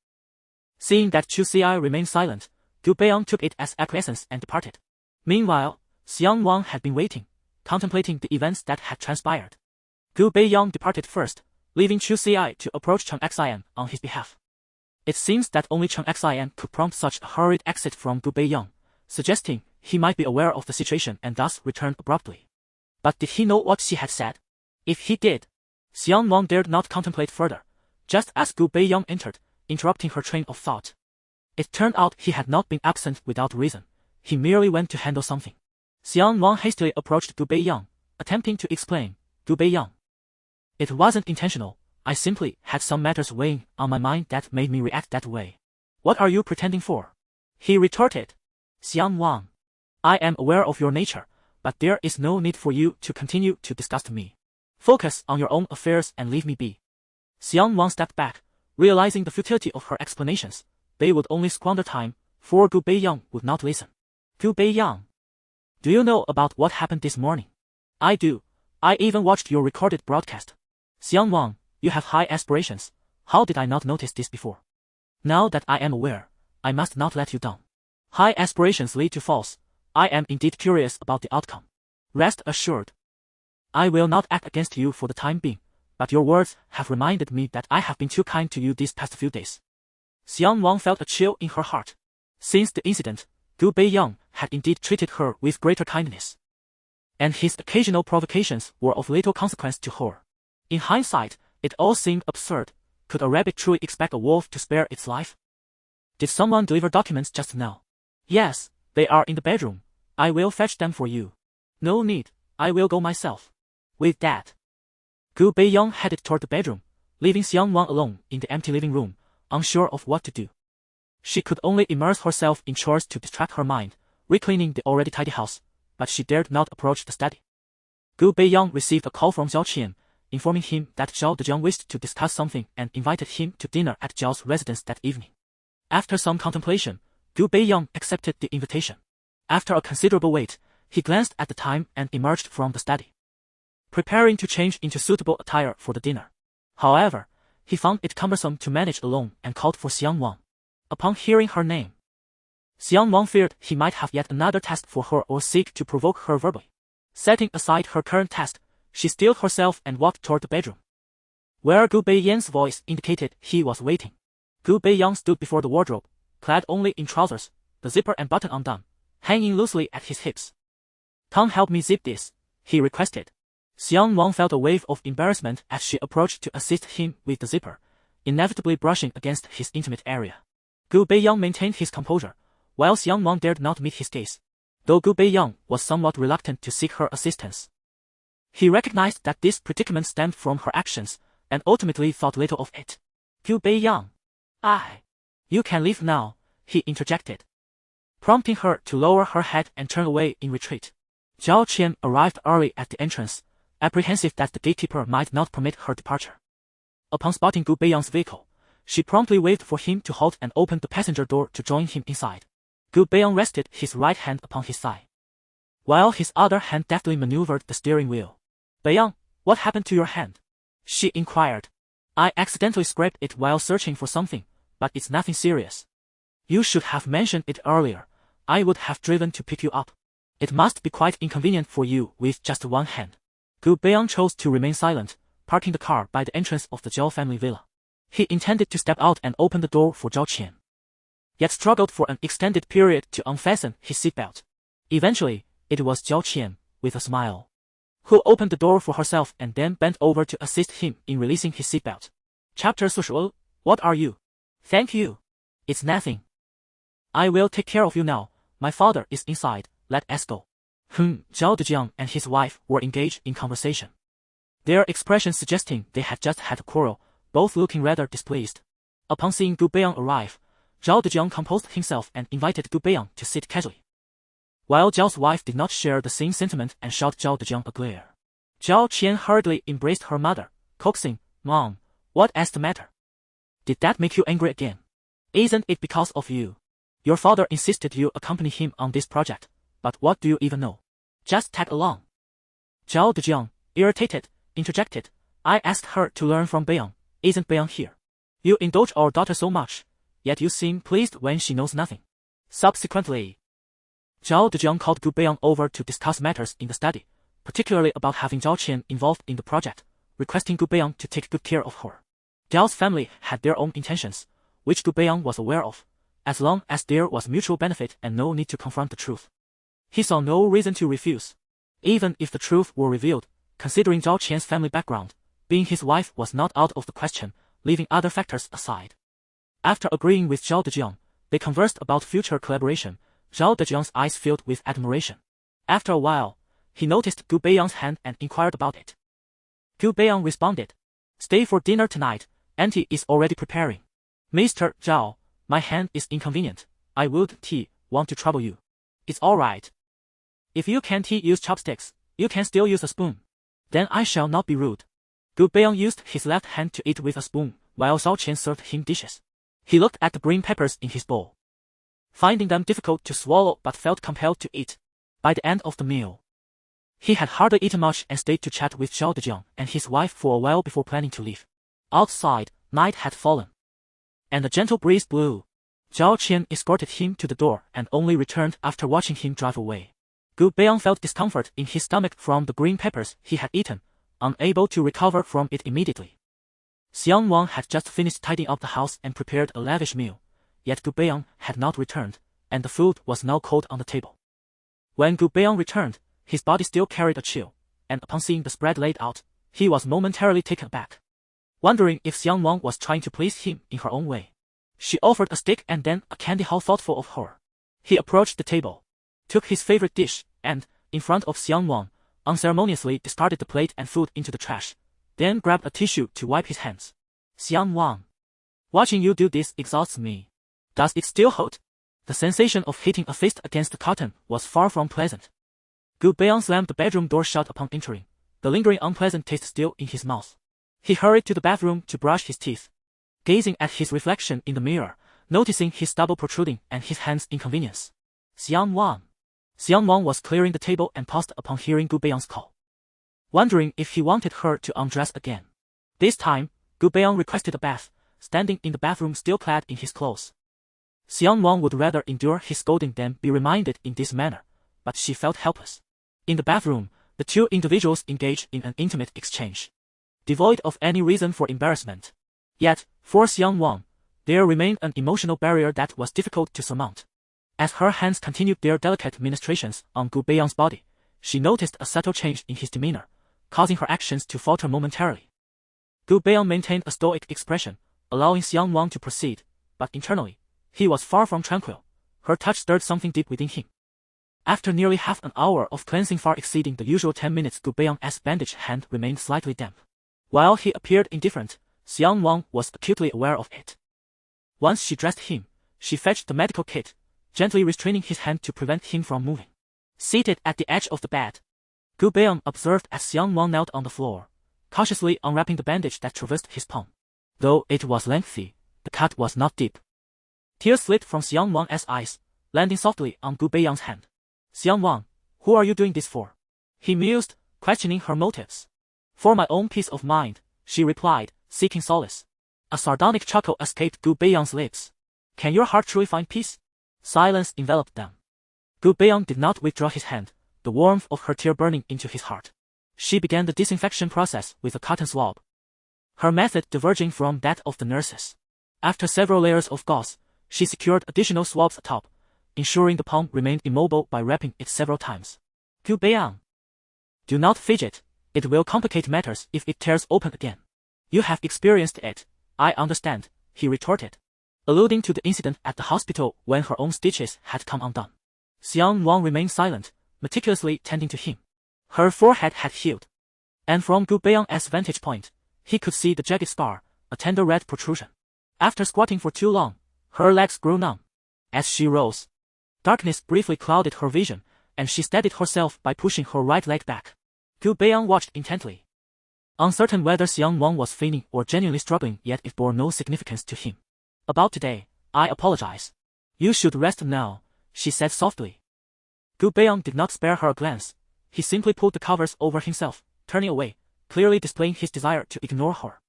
Seeing that Chu Xi remained silent, Gu Beiyang took it as acquiescence and departed. Meanwhile, Xiang Nuan had been waiting, contemplating the events that had transpired. Gu Beiyang departed first, leaving Chu Xi to approach Chen Xian on his behalf. It seems that only Chen Xian could prompt such a hurried exit from Gu Beiyang, suggesting he might be aware of the situation and thus returned abruptly. But did he know what she had said? If he did, Xiang Nuan dared not contemplate further, just as Gu Beiyang entered, interrupting her train of thought. It turned out he had not been absent without reason. He merely went to handle something. Xiang Nuan hastily approached Gu Beiyang, attempting to explain. "Gu Beiyang, it wasn't intentional. I simply had some matters weighing on my mind that made me react that way." "What are you pretending for?" he retorted. "Xiang Nuan, I am aware of your nature, but there is no need for you to continue to disgust me. Focus on your own affairs and leave me be." Xiang Nuan stepped back, realizing the futility of her explanations. They would only squander time, for Gu Beiyang would not listen. "Gu Beiyang, do you know about what happened this morning?" "I do. I even watched your recorded broadcast." "Xiang Nuan, you have high aspirations. How did I not notice this before? Now that I am aware, I must not let you down. High aspirations lead to falls. I am indeed curious about the outcome. Rest assured, I will not act against you for the time being, but your words have reminded me that I have been too kind to you these past few days." Xiang Nuan felt a chill in her heart. Since the incident, Gu Beiyang had indeed treated her with greater kindness, and his occasional provocations were of little consequence to her. In hindsight, it all seemed absurd. Could a rabbit truly expect a wolf to spare its life? "Did someone deliver documents just now?" "Yes, they are in the bedroom. I will fetch them for you." "No need, I will go myself." With that, Gu Beiyang headed toward the bedroom, leaving Xiang Nuan alone in the empty living room, unsure of what to do. She could only immerse herself in chores to distract her mind, recleaning the already tidy house, but she dared not approach the study. Gu Beiyang received a call from Xiao Qian, informing him that Zhao Dejiang wished to discuss something and invited him to dinner at Zhao's residence that evening. After some contemplation, Gu Beiyang accepted the invitation. After a considerable wait, he glanced at the time and emerged from the study, preparing to change into suitable attire for the dinner. However, he found it cumbersome to manage alone and called for Xiang Nuan. Upon hearing her name, Xiang Nuan feared he might have yet another task for her or seek to provoke her verbally. Setting aside her current task, she steeled herself and walked toward the bedroom, where Gu Beiyang's voice indicated he was waiting. Gu Beiyang stood before the wardrobe, clad only in trousers, the zipper and button undone, hanging loosely at his hips. "Come help me zip this," he requested. Xiang Nuan felt a wave of embarrassment as she approached to assist him with the zipper, inevitably brushing against his intimate area. Gu Beiyang maintained his composure, while Xiang Nuan dared not meet his gaze, though Gu Beiyang was somewhat reluctant to seek her assistance. He recognized that this predicament stemmed from her actions, and ultimately thought little of it. "Gu Beiyang, you can leave now," he interjected, prompting her to lower her head and turn away in retreat. Zhao Qian arrived early at the entrance, apprehensive that the gatekeeper might not permit her departure. Upon spotting Gu Beiyang's vehicle, she promptly waved for him to halt and opened the passenger door to join him inside. Gu Beiyang rested his right hand upon his thigh, while his other hand deftly maneuvered the steering wheel. "Beiyang, what happened to your hand?" she inquired. "I accidentally scraped it while searching for something, but it's nothing serious." "You should have mentioned it earlier. I would have driven to pick you up. It must be quite inconvenient for you with just one hand." Gu Beiyang chose to remain silent, parking the car by the entrance of the Zhao family villa. He intended to step out and open the door for Zhao Qian, yet struggled for an extended period to unfasten his seatbelt. Eventually, it was Zhao Qian, with a smile, who opened the door for herself and then bent over to assist him in releasing his seatbelt. Chapter 42. What are you? "Thank you. It's nothing. I will take care of you now. My father is inside. Let us go." Zhao Dejiang and his wife were engaged in conversation, their expressions suggesting they had just had a quarrel, both looking rather displeased. Upon seeing Gu Beiyang arrive, Zhao Dejiang composed himself and invited Gu Beiyang to sit casually, while Zhao's wife did not share the same sentiment and shot Zhao Dejiang a glare. Zhao Qian hurriedly embraced her mother, coaxing, "Mom, what's the matter? Did that make you angry again? Isn't it because of you? Your father insisted you accompany him on this project, but what do you even know? Just tag along." Zhao Dejiang, irritated, interjected, "I asked her to learn from Beiyang. Isn't Beiyang here? You indulge our daughter so much, yet you seem pleased when she knows nothing." Subsequently, Zhao Dejiang called Gu Beiyang over to discuss matters in the study, particularly about having Zhao Qian involved in the project, requesting Gu Beiyang to take good care of her. Zhao's family had their own intentions, which Gu Beiyang was aware of, as long as there was mutual benefit and no need to confront the truth. He saw no reason to refuse. Even if the truth were revealed, considering Zhao Qian's family background, being his wife was not out of the question, leaving other factors aside. After agreeing with Zhao Dejiang, they conversed about future collaboration. Zhao Dejiang's eyes filled with admiration. After a while, he noticed Gu Beiyang's hand and inquired about it. Gu Beiyang responded, "Stay for dinner tonight, Auntie is already preparing." "Mr. Zhao, my hand is inconvenient. I wouldn't want to trouble you." "It's alright. If you can't use chopsticks, you can still use a spoon. Then I shall not be rude." Gu Beiyang used his left hand to eat with a spoon, while Zhao Qian served him dishes. He looked at the green peppers in his bowl, finding them difficult to swallow but felt compelled to eat. By the end of the meal, he had hardly eaten much and stayed to chat with Zhao Dejiang and his wife for a while before planning to leave. Outside, night had fallen, and a gentle breeze blew. Zhao Qian escorted him to the door and only returned after watching him drive away. Gu Beiyang felt discomfort in his stomach from the green peppers he had eaten, unable to recover from it immediately. Xiang Nuan had just finished tidying up the house and prepared a lavish meal, yet Gu Beiyang had not returned, and the food was now cold on the table. When Gu Beiyang returned, his body still carried a chill, and upon seeing the spread laid out, he was momentarily taken aback. Wondering if Xiang Nuan was trying to please him in her own way, she offered a steak and then a candy. How thoughtful of her. He approached the table, took his favorite dish, and, in front of Xiang Nuan, unceremoniously discarded the plate and food into the trash, then grabbed a tissue to wipe his hands. "Xiang Nuan, watching you do this exhausts me. Does it still hurt?" The sensation of hitting a fist against the cotton was far from pleasant. Gu Beiyang slammed the bedroom door shut upon entering, the lingering unpleasant taste still in his mouth. He hurried to the bathroom to brush his teeth, gazing at his reflection in the mirror, noticing his stubble protruding and his hand's inconvenience. "Xiang Nuan." Xiang Nuan was clearing the table and paused upon hearing Gu Beiyang's call, wondering if he wanted her to undress again. This time, Gu Beiyang requested a bath, standing in the bathroom still clad in his clothes. Xiang Nuan would rather endure his scolding than be reminded in this manner, but she felt helpless. In the bathroom, The two individuals engaged in an intimate exchange, devoid of any reason for embarrassment. Yet, for Xiang Nuan, there remained an emotional barrier that was difficult to surmount. As her hands continued their delicate ministrations on Gu Beiyang's body, she noticed a subtle change in his demeanor, causing her actions to falter momentarily. Gu Beiyang maintained a stoic expression, allowing Xiang Nuan to proceed, but internally, he was far from tranquil. Her touch stirred something deep within him. After nearly half an hour of cleansing far exceeding the usual 10 minutes, Gu Beiyang's bandaged hand remained slightly damp. While he appeared indifferent, Xiang Nuan was acutely aware of it. Once she dressed him, she fetched the medical kit, gently restraining his hand to prevent him from moving. Seated at the edge of the bed, Gu Beiyang observed as Xiang Nuan knelt on the floor, cautiously unwrapping the bandage that traversed his palm. Though it was lengthy, the cut was not deep. Tears slid from Xiang Nuan's eyes, landing softly on Gu Beiyang's hand. Xiang Nuan, who are you doing this for? He mused, questioning her motives. For my own peace of mind, she replied, seeking solace. A sardonic chuckle escaped Gu Beiyang's lips. Can your heart truly find peace? Silence enveloped them. Gu Beiyang did not withdraw his hand, the warmth of her tear burning into his heart. She began the disinfection process with a cotton swab, her method diverging from that of the nurses. After several layers of gauze, she secured additional swabs atop, ensuring the palm remained immobile by wrapping it several times. Gu Beiyang, do not fidget, it will complicate matters if it tears open again. You have experienced it, I understand, he retorted, alluding to the incident at the hospital when her own stitches had come undone. Xiang Nuan remained silent, meticulously tending to him. Her forehead had healed, and from Gu Beiyang's vantage point, he could see the jagged scar, a tender red protrusion. After squatting for too long, her legs grew numb. As she rose, darkness briefly clouded her vision, and she steadied herself by pushing her right leg back. Gu Beiyang watched intently, uncertain whether Xiang Nuan was feigning or genuinely struggling, yet it bore no significance to him. About today, I apologize. You should rest now, she said softly. Gu Beiyang did not spare her a glance. He simply pulled the covers over himself, turning away, clearly displaying his desire to ignore her.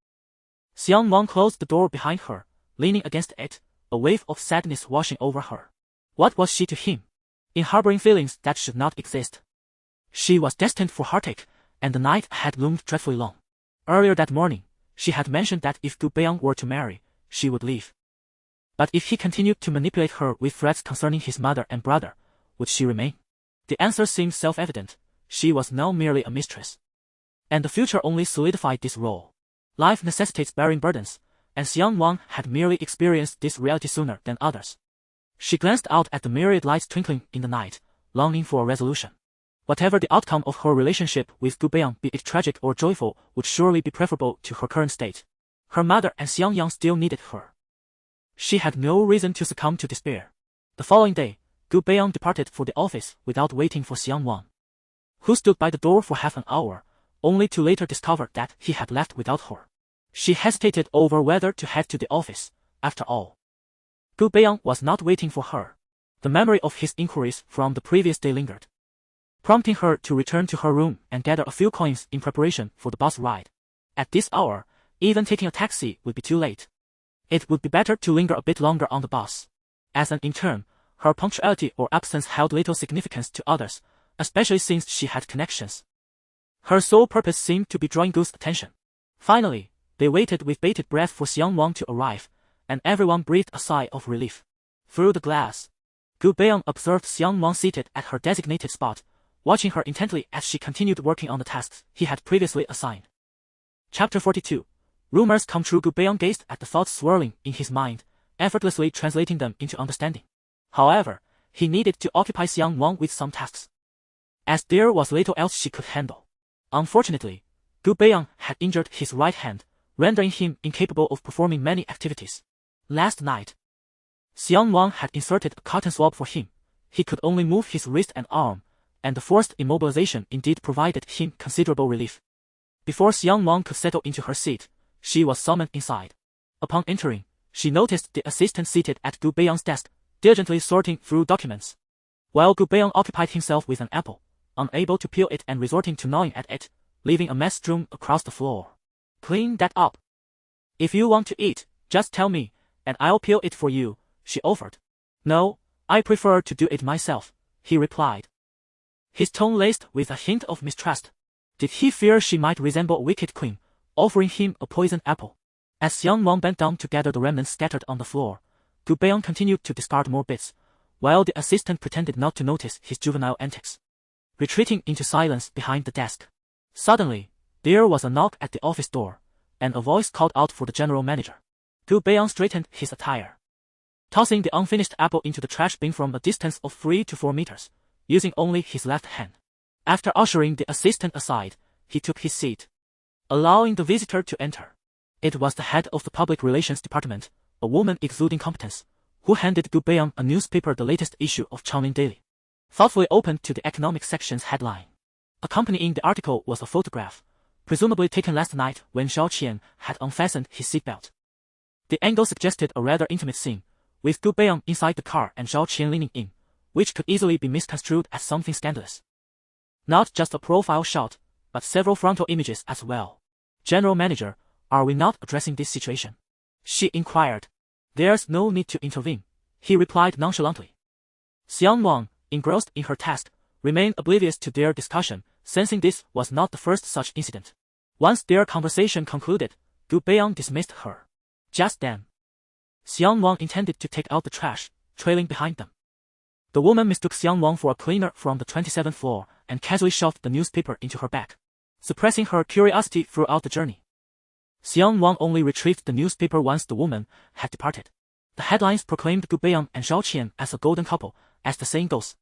Xiang Nuan closed the door behind her, leaning against it, a wave of sadness washing over her. What was she to him, in harboring feelings that should not exist? She was destined for heartache, and the night had loomed dreadfully long. Earlier that morning, she had mentioned that if Gu Beiyang were to marry, she would leave. But if he continued to manipulate her with threats concerning his mother and brother, would she remain? The answer seemed self-evident. She was now merely a mistress, and the future only solidified this role. Life necessitates bearing burdens, and Xiang Nuan had merely experienced this reality sooner than others. She glanced out at the myriad lights twinkling in the night, longing for a resolution. Whatever the outcome of her relationship with Gu Beiyang, be it tragic or joyful, would surely be preferable to her current state. Her mother and Xiang Yang still needed her. She had no reason to succumb to despair. The following day, Gu Beiyang departed for the office without waiting for Xiang Nuan, who stood by the door for half an hour, only to later discover that he had left without her. She hesitated over whether to head to the office. After all, Gu Beiyang was not waiting for her. The memory of his inquiries from the previous day lingered, prompting her to return to her room and gather a few coins in preparation for the bus ride. At this hour, even taking a taxi would be too late. It would be better to linger a bit longer on the bus. As an intern, her punctuality or absence held little significance to others, especially since she had connections. Her sole purpose seemed to be drawing Gu's attention. Finally, they waited with bated breath for Xiang Nuan to arrive, and everyone breathed a sigh of relief. Through the glass, Gu Beiyang observed Xiang Nuan seated at her designated spot, watching her intently as she continued working on the tasks he had previously assigned. Chapter 42. Rumors come true. Gu Beiyang gazed at the thoughts swirling in his mind, effortlessly translating them into understanding. However, he needed to occupy Xiang Nuan with some tasks, as there was little else she could handle. Unfortunately, Gu Beiyang had injured his right hand, rendering him incapable of performing many activities. Last night, Xiang Nuan had inserted a cotton swab for him. He could only move his wrist and arm, and the forced immobilization indeed provided him considerable relief. Before Xiang Nuan could settle into her seat, she was summoned inside. Upon entering, she noticed the assistant seated at Gu Beiyang's desk, diligently sorting through documents, while Gu Beiyang occupied himself with an apple, unable to peel it and resorting to gnawing at it, leaving a mess strewn across the floor. Clean that up. If you want to eat, just tell me, and I'll peel it for you, she offered. No, I prefer to do it myself, he replied. his tone laced with a hint of mistrust. Did he fear she might resemble a wicked queen, offering him a poisoned apple? As Xiang Nuan bent down to gather the remnants scattered on the floor, Gu Beiyang continued to discard more bits, while the assistant pretended not to notice his juvenile antics. Retreating into silence behind the desk. Suddenly, there was a knock at the office door, and a voice called out for the general manager. Gu Beiyang straightened his attire, tossing the unfinished apple into the trash bin from a distance of 3 to 4 meters, using only his left hand. After ushering the assistant aside, he took his seat, allowing the visitor to enter. It was the head of the public relations department, a woman exuding competence, who handed Gu Beiyang a newspaper, the latest issue of Changlin Daily. Thoughtfully opened to the economic section's headline. Accompanying the article was a photograph, presumably taken last night when Xiao Qian had unfastened his seatbelt. The angle suggested a rather intimate scene, with Gu Beiyang inside the car and Xiao Qian leaning in, which could easily be misconstrued as something scandalous. Not just a profile shot, but several frontal images as well. General Manager, are we not addressing this situation? She inquired. There's no need to intervene, he replied nonchalantly. Xiang Nuan, engrossed in her task, remained oblivious to their discussion, sensing this was not the first such incident. Once their conversation concluded, Gu Beiyang dismissed her. Just then, Xiang Nuan intended to take out the trash, trailing behind them. The woman mistook Xiang Nuan for a cleaner from the 27th floor and casually shoved the newspaper into her bag, suppressing her curiosity throughout the journey. Xiang Nuan only retrieved the newspaper once the woman had departed. The headlines proclaimed Gu Beiyang and Xiao Qian as a golden couple, as the saying goes.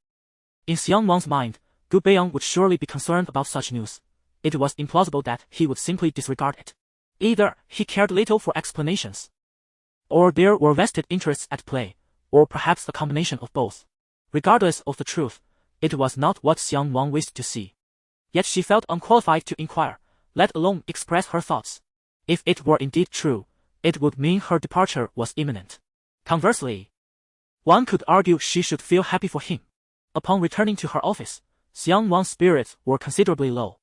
In Xiang Nuan's mind, Gu Beiyang would surely be concerned about such news. It was implausible that he would simply disregard it. Either he cared little for explanations, or there were vested interests at play, or perhaps a combination of both. Regardless of the truth, it was not what Xiang Nuan wished to see. Yet she felt unqualified to inquire, let alone express her thoughts. If it were indeed true, it would mean her departure was imminent. Conversely, one could argue she should feel happy for him. Upon returning to her office, Xiang Nuan's spirits were considerably low.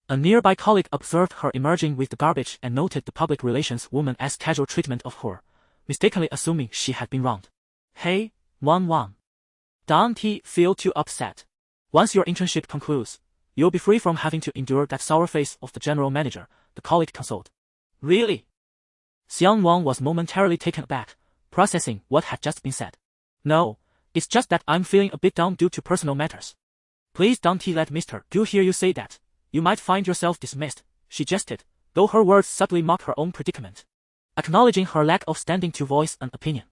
A nearby colleague observed her emerging with the garbage and noted the public relations woman as casual treatment of her, mistakenly assuming she had been wronged. Hey, Nuan. Don't feel too upset. Once your internship concludes, you'll be free from having to endure that sour face of the general manager, the colleague consoled. Really? Xiang Nuan was momentarily taken aback, processing what had just been said. No, it's just that I'm feeling a bit down due to personal matters. Please don't let Mr. Gu hear you say that. You might find yourself dismissed, she jested, though her words subtly mocked her own predicament. Acknowledging her lack of standing to voice an opinion,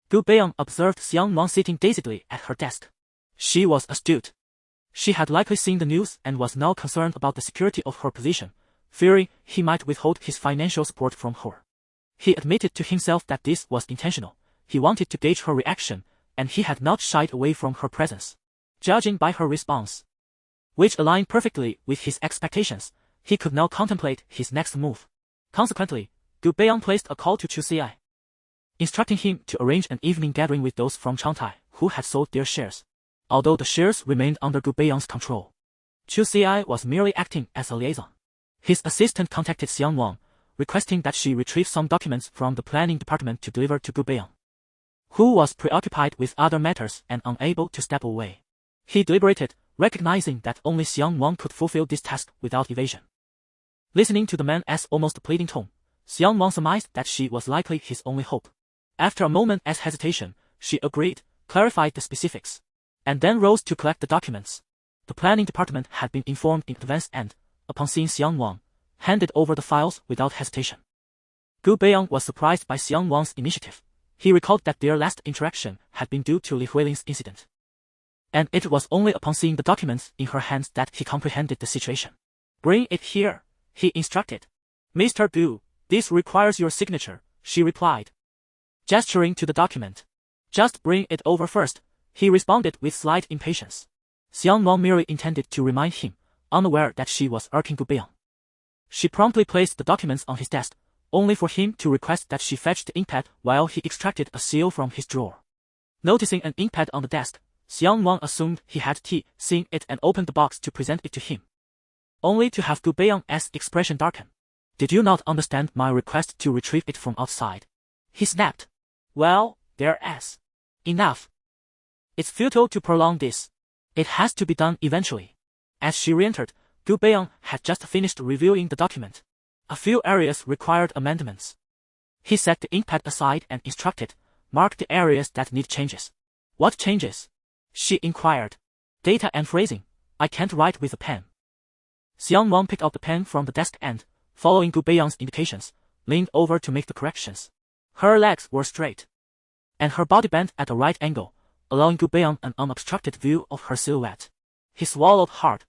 Gu Beiyang observed Xiang Nuan sitting dazedly at her desk. She was astute. She had likely seen the news and was now concerned about the security of her position, fearing he might withhold his financial support from her. He admitted to himself that this was intentional. He wanted to gauge her reaction, and he had not shied away from her presence. Judging by her response, which aligned perfectly with his expectations, he could now contemplate his next move. Consequently, Gu Beiyang placed a call to Chu Ci, instructing him to arrange an evening gathering with those from Changtai who had sold their shares. Although the shares remained under Gu Beiyang's control, Chu Ci was merely acting as a liaison. His assistant contacted Xiang Nuan, requesting that she retrieve some documents from the planning department to deliver to Gu Beiyang, who was preoccupied with other matters and unable to step away. He deliberated, recognizing that only Xiang Nuan could fulfill this task without evasion. Listening to the man's almost pleading tone, Xiang Nuan surmised that she was likely his only hope. After a moment's hesitation, she agreed, clarified the specifics, and then rose to collect the documents. The planning department had been informed in advance and, upon seeing Xiang Nuan, handed over the files without hesitation. Gu Beiyang was surprised by Xiang Nuan's initiative. He recalled that their last interaction had been due to Li Huiling's incident, and it was only upon seeing the documents in her hands that he comprehended the situation. Bring it here, he instructed. Mr. Gu, this requires your signature, she replied, gesturing to the document. Just bring it over first, he responded with slight impatience. Xiang Nuan merely intended to remind him, unaware that she was irking Gu Beiyang. She promptly placed the documents on his desk, only for him to request that she fetch the inkpad while he extracted a seal from his drawer. Noticing an inkpad on the desk, Xiang Nuan assumed he had seen it and opened the box to present it to him, only to have Gu Beiyang's expression darken. Did you not understand my request to retrieve it from outside? He snapped. Well, there's enough. It's futile to prolong this. It has to be done eventually. As she re-entered, Gu Beiyang had just finished reviewing the document. A few areas required amendments. He set the inkpad aside and instructed, "Mark the areas that need changes." "What changes?" she inquired. "Data and phrasing. I can't write with a pen." Xiang Nuan picked up the pen from the desk and, following Gu Beiyang's indications, leaned over to make the corrections. Her legs were straight, and her body bent at a right angle, allowing Gu Beiyang an unobstructed view of her silhouette. He swallowed hard,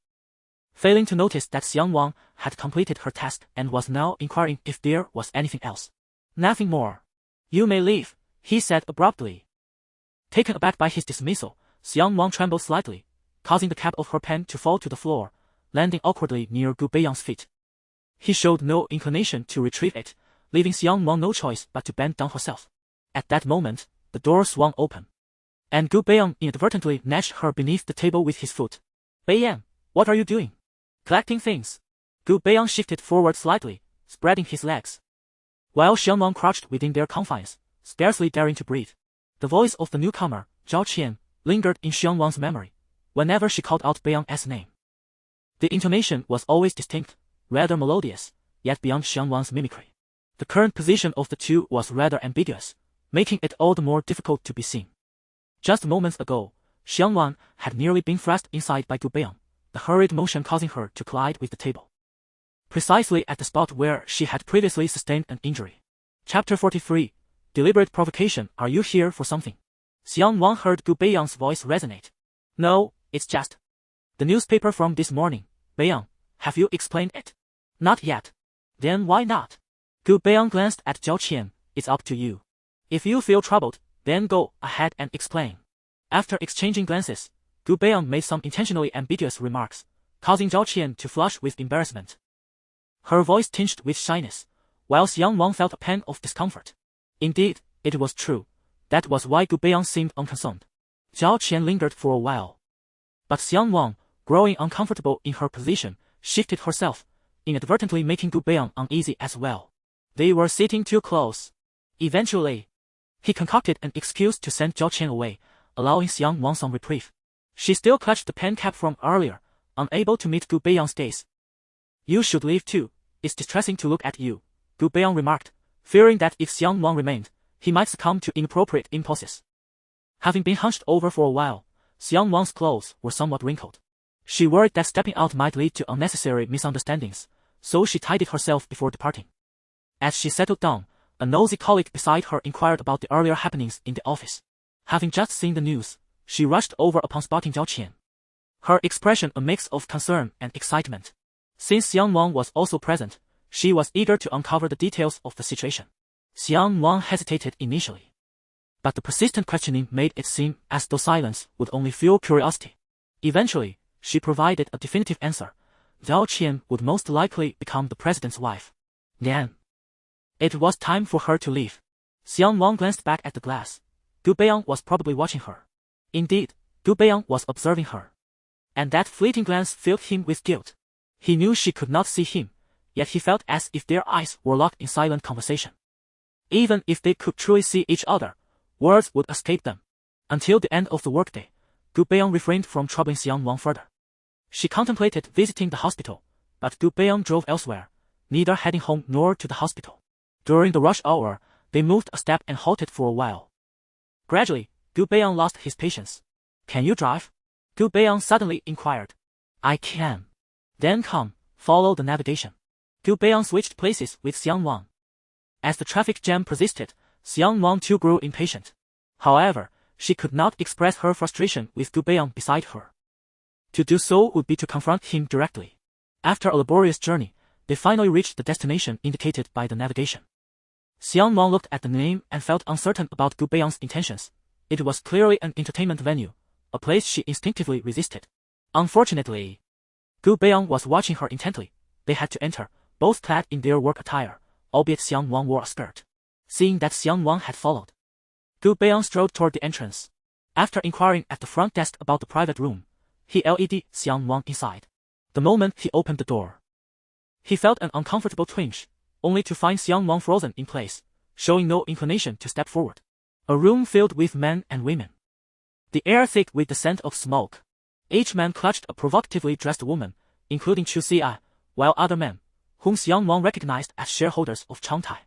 failing to notice that Xiang Nuan had completed her task and was now inquiring if there was anything else. "Nothing more. You may leave," he said abruptly. Taken aback by his dismissal, Xiang Nuan trembled slightly, causing the cap of her pen to fall to the floor, landing awkwardly near Gu Beiyang's feet. He showed no inclination to retrieve it, leaving Xiang Nuan no choice but to bend down herself. At that moment, the door swung open, and Gu Beiyang inadvertently nudged her beneath the table with his foot. "Beiyang, what are you doing?" "Collecting things." Gu Beiyang shifted forward slightly, spreading his legs, while Xiang Nuan crouched within their confines, scarcely daring to breathe. The voice of the newcomer, Zhao Qian, lingered in Xiang Nuan's memory, whenever she called out Beiyang's name. The intonation was always distinct, rather melodious, yet beyond Xiang Nuan's mimicry. The current position of the two was rather ambiguous, making it all the more difficult to be seen. Just moments ago, Xiang Nuan had nearly been thrust inside by Gu Beiyang, the hurried motion causing her to collide with the table, precisely at the spot where she had previously sustained an injury. Chapter 43. Deliberate Provocation. "Are you here for something?" Xiang Nuan heard Gu Beiyang's voice resonate. "No, it's just the newspaper from this morning. Beiyang, have you explained it?" "Not yet." "Then why not?" Gu Beiyang glanced at Zhao Qian. "It's up to you. If you feel troubled, then go ahead and explain." After exchanging glances, Gu Beiyang made some intentionally ambiguous remarks, causing Zhao Qian to flush with embarrassment. Her voice tinged with shyness, while Xiang Nuan felt a pang of discomfort. Indeed, it was true. That was why Gu Beiyang seemed unconcerned. Zhao Qian lingered for a while, but Xiang Nuan, growing uncomfortable in her position, shifted herself, inadvertently making Gu Beiyang uneasy as well. They were sitting too close. Eventually, he concocted an excuse to send Zhao Qian away, allowing Xiang Nuan some reprieve. She still clutched the pen cap from earlier, unable to meet Gu Beiyang's gaze. "You should leave too. It's distressing to look at you," Gu Beiyang remarked, fearing that if Xiang Nuan remained, he might succumb to inappropriate impulses. Having been hunched over for a while, Xiang Nuan's clothes were somewhat wrinkled. She worried that stepping out might lead to unnecessary misunderstandings, so she tidied herself before departing. As she settled down, a nosy colleague beside her inquired about the earlier happenings in the office. Having just seen the news, she rushed over upon spotting Zhao Qian, her expression a mix of concern and excitement. Since Xiang Nuan was also present, she was eager to uncover the details of the situation. Xiang Nuan hesitated initially, but the persistent questioning made it seem as though silence would only fuel curiosity. Eventually, she provided a definitive answer. Zhao Qian would most likely become the president's wife. Then, it was time for her to leave. Xiang Nuan glanced back at the glass. Gu Beiyang was probably watching her. Indeed, Gu Beiyang was observing her, and that fleeting glance filled him with guilt. He knew she could not see him, yet he felt as if their eyes were locked in silent conversation. Even if they could truly see each other, words would escape them. Until the end of the workday, Gu Beiyang refrained from troubling Xiang Nuan further. She contemplated visiting the hospital, but Gu Beiyang drove elsewhere, neither heading home nor to the hospital. During the rush hour, they moved a step and halted for a while. Gradually, Gu Beiyang lost his patience. "Can you drive?" Gu Beiyang suddenly inquired. "I can." "Then come, follow the navigation." Gu Beiyang switched places with Xiang Nuan. As the traffic jam persisted, Xiang Nuan too grew impatient. However, she could not express her frustration with Gu Beiyang beside her. To do so would be to confront him directly. After a laborious journey, they finally reached the destination indicated by the navigation. Xiang Nuan looked at the name and felt uncertain about Gu Beiyang's intentions. It was clearly an entertainment venue, a place she instinctively resisted. Unfortunately, Gu Beiyang was watching her intently. They had to enter, both clad in their work attire, albeit Xiang Nuan wore a skirt. Seeing that Xiang Nuan had followed, Gu Beiyang strode toward the entrance. After inquiring at the front desk about the private room, he led Xiang Nuan inside. The moment he opened the door, he felt an uncomfortable twinge, only to find Xiang Nuan frozen in place, showing no inclination to step forward. A room filled with men and women, the air thick with the scent of smoke. Each man clutched a provocatively dressed woman, including Chu Xi, while other men, whom Xiang Nuan recognized as shareholders of Changtai,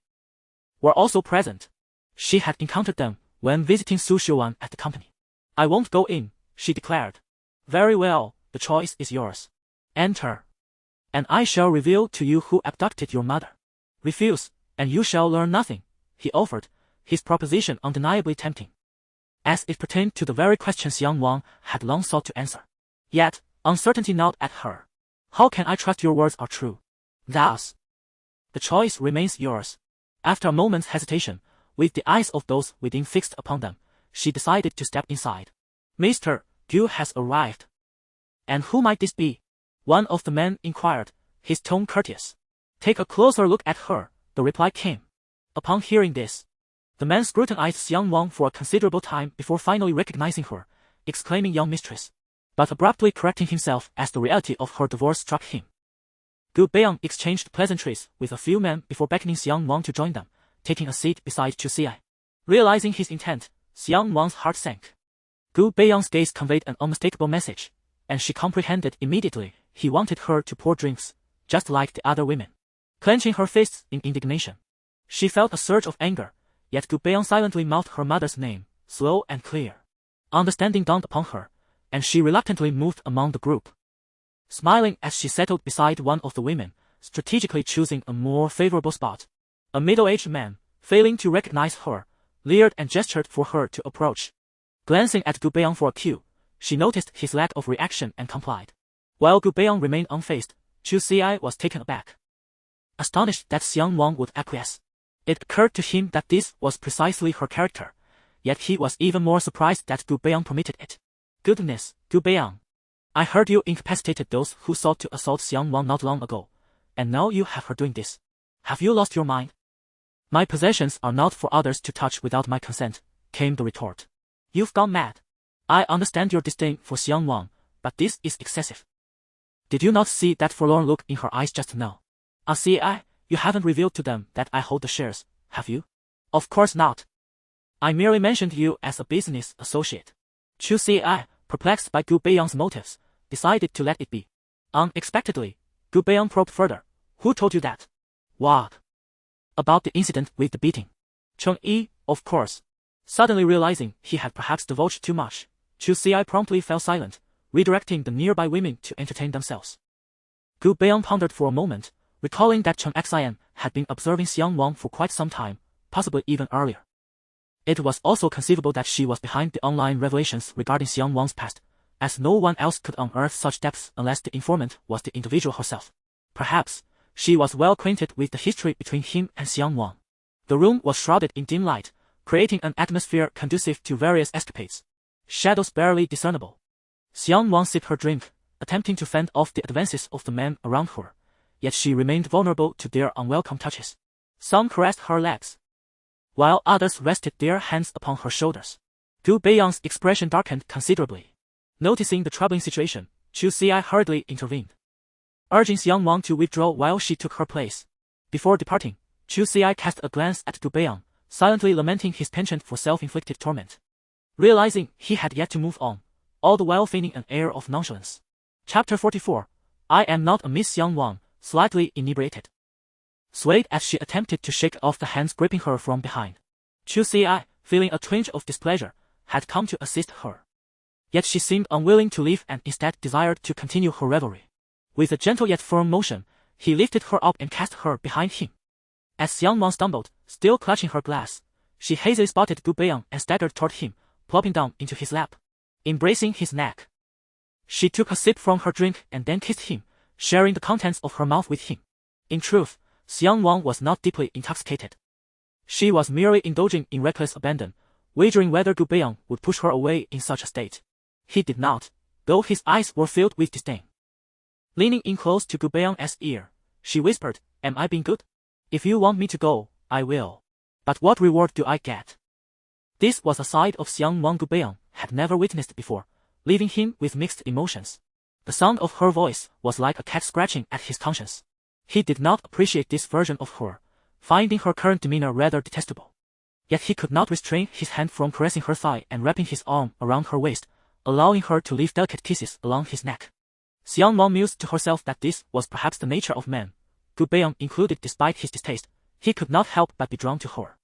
were also present. She had encountered them when visiting Su Xiuan at the company. I won't go in, she declared. Very well, the choice is yours. Enter. And I shall reveal to you who abducted your mother. Refuse, and you shall learn nothing, he offered, his proposition undeniably tempting, as it pertained to the very question Xiang Nuan had long sought to answer. Yet, uncertainty gnawed at her. How can I trust your words are true? Thus, the choice remains yours. After a moment's hesitation, with the eyes of those within fixed upon them, she decided to step inside. Mr. Gu has arrived. And who might this be? One of the men inquired, his tone courteous. Take a closer look at her, the reply came. Upon hearing this, the man scrutinized Xiang Nuan for a considerable time before finally recognizing her, exclaiming young mistress, but abruptly correcting himself as the reality of her divorce struck him. Gu Beiyang exchanged pleasantries with a few men before beckoning Xiang Nuan to join them, taking a seat beside Chu Xi. Realizing his intent, Xiang Nuan's heart sank. Gu Beiyang's gaze conveyed an unmistakable message, and she comprehended immediately he wanted her to pour drinks, just like the other women. Clenching her fists in indignation, she felt a surge of anger, yet Gu Beiyang silently mouthed her mother's name, slow and clear. Understanding dawned upon her, and she reluctantly moved among the group. Smiling as she settled beside one of the women, strategically choosing a more favorable spot. A middle-aged man, failing to recognize her, leered and gestured for her to approach. Glancing at Gu Beiyang for a cue, she noticed his lack of reaction and complied. While Gu Beiyang remained unfazed, Chu Xi was taken aback. Astonished that Xiang Nuan would acquiesce, it occurred to him that this was precisely her character, yet he was even more surprised that Gu Beiyang permitted it. Goodness, Gu Beiyang. I heard you incapacitated those who sought to assault Xiang Nuan not long ago, and now you have her doing this. Have you lost your mind? My possessions are not for others to touch without my consent, came the retort. You've gone mad. I understand your disdain for Xiang Nuan, but this is excessive. Did you not see that forlorn look in her eyes just now? Xi, you haven't revealed to them that I hold the shares, have you? Of course not. I merely mentioned you as a business associate. Chu Xi, perplexed by Gu Beiyang's motives, decided to let it be. Unexpectedly, Gu Beiyang probed further. Who told you that? What? About the incident with the beating. Cheng Yi, of course. Suddenly realizing he had perhaps divulged too much, Chu Xi promptly fell silent, redirecting the nearby women to entertain themselves. Gu Beiyang pondered for a moment, recalling that Cheng Xian had been observing Xiang Nuan for quite some time, possibly even earlier. It was also conceivable that she was behind the online revelations regarding Xiang Nuan's past, as no one else could unearth such depths unless the informant was the individual herself. Perhaps, she was well acquainted with the history between him and Xiang Nuan. The room was shrouded in dim light, creating an atmosphere conducive to various escapades. Shadows barely discernible. Xiang Nuan sipped her drink, attempting to fend off the advances of the men around her, yet she remained vulnerable to their unwelcome touches. Some caressed her legs, while others rested their hands upon her shoulders. Gu Beiyang's expression darkened considerably. Noticing the troubling situation, Chu Xi hurriedly intervened, urging Xiang Nuan to withdraw while she took her place. Before departing, Chu Xi cast a glance at Gu Beiyang, silently lamenting his penchant for self-inflicted torment. Realizing he had yet to move on, all the while feigning an air of nonchalance. Chapter 44. I am not a Miss Xiang Nuan, slightly inebriated. Swayed as she attempted to shake off the hands gripping her from behind. Chu Xi, feeling a twinge of displeasure, had come to assist her. Yet she seemed unwilling to leave and instead desired to continue her revelry. With a gentle yet firm motion, he lifted her up and cast her behind him. As Xiang Nuan stumbled, still clutching her glass, she hazily spotted Gu Beiyang and staggered toward him, plopping down into his lap, embracing his neck. She took a sip from her drink and then kissed him, sharing the contents of her mouth with him. In truth, Xiang Nuan was not deeply intoxicated. She was merely indulging in reckless abandon, wagering whether Gu Beiyang would push her away in such a state. He did not, though his eyes were filled with disdain. Leaning in close to Gu Beiyang's ear, she whispered, Am I being good? If you want me to go, I will. But what reward do I get? This was a side of Xiang Nuan Gu Beiyang had never witnessed before, leaving him with mixed emotions. The sound of her voice was like a cat scratching at his conscience. He did not appreciate this version of her, finding her current demeanor rather detestable. Yet he could not restrain his hand from caressing her thigh and wrapping his arm around her waist, allowing her to leave delicate kisses along his neck. Xiang Nuan mused to herself that this was perhaps the nature of men, Gu Beiyang included. Despite his distaste, he could not help but be drawn to her.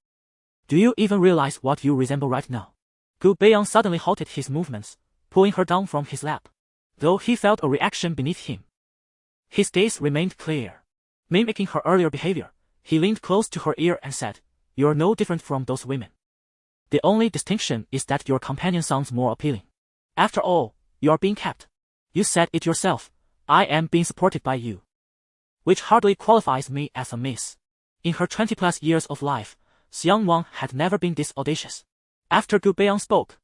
Do you even realize what you resemble right now? Gu Beiyang suddenly halted his movements, pulling her down from his lap. Though he felt a reaction beneath him, his gaze remained clear. Mimicking her earlier behavior, he leaned close to her ear and said, "You're no different from those women. The only distinction is that your companion sounds more appealing. After all, you are being kept. You said it yourself, I am being supported by you. Which hardly qualifies me as a miss." In her 20+ years of life, Xiang Nuan had never been this audacious. After Gu Beiyang spoke,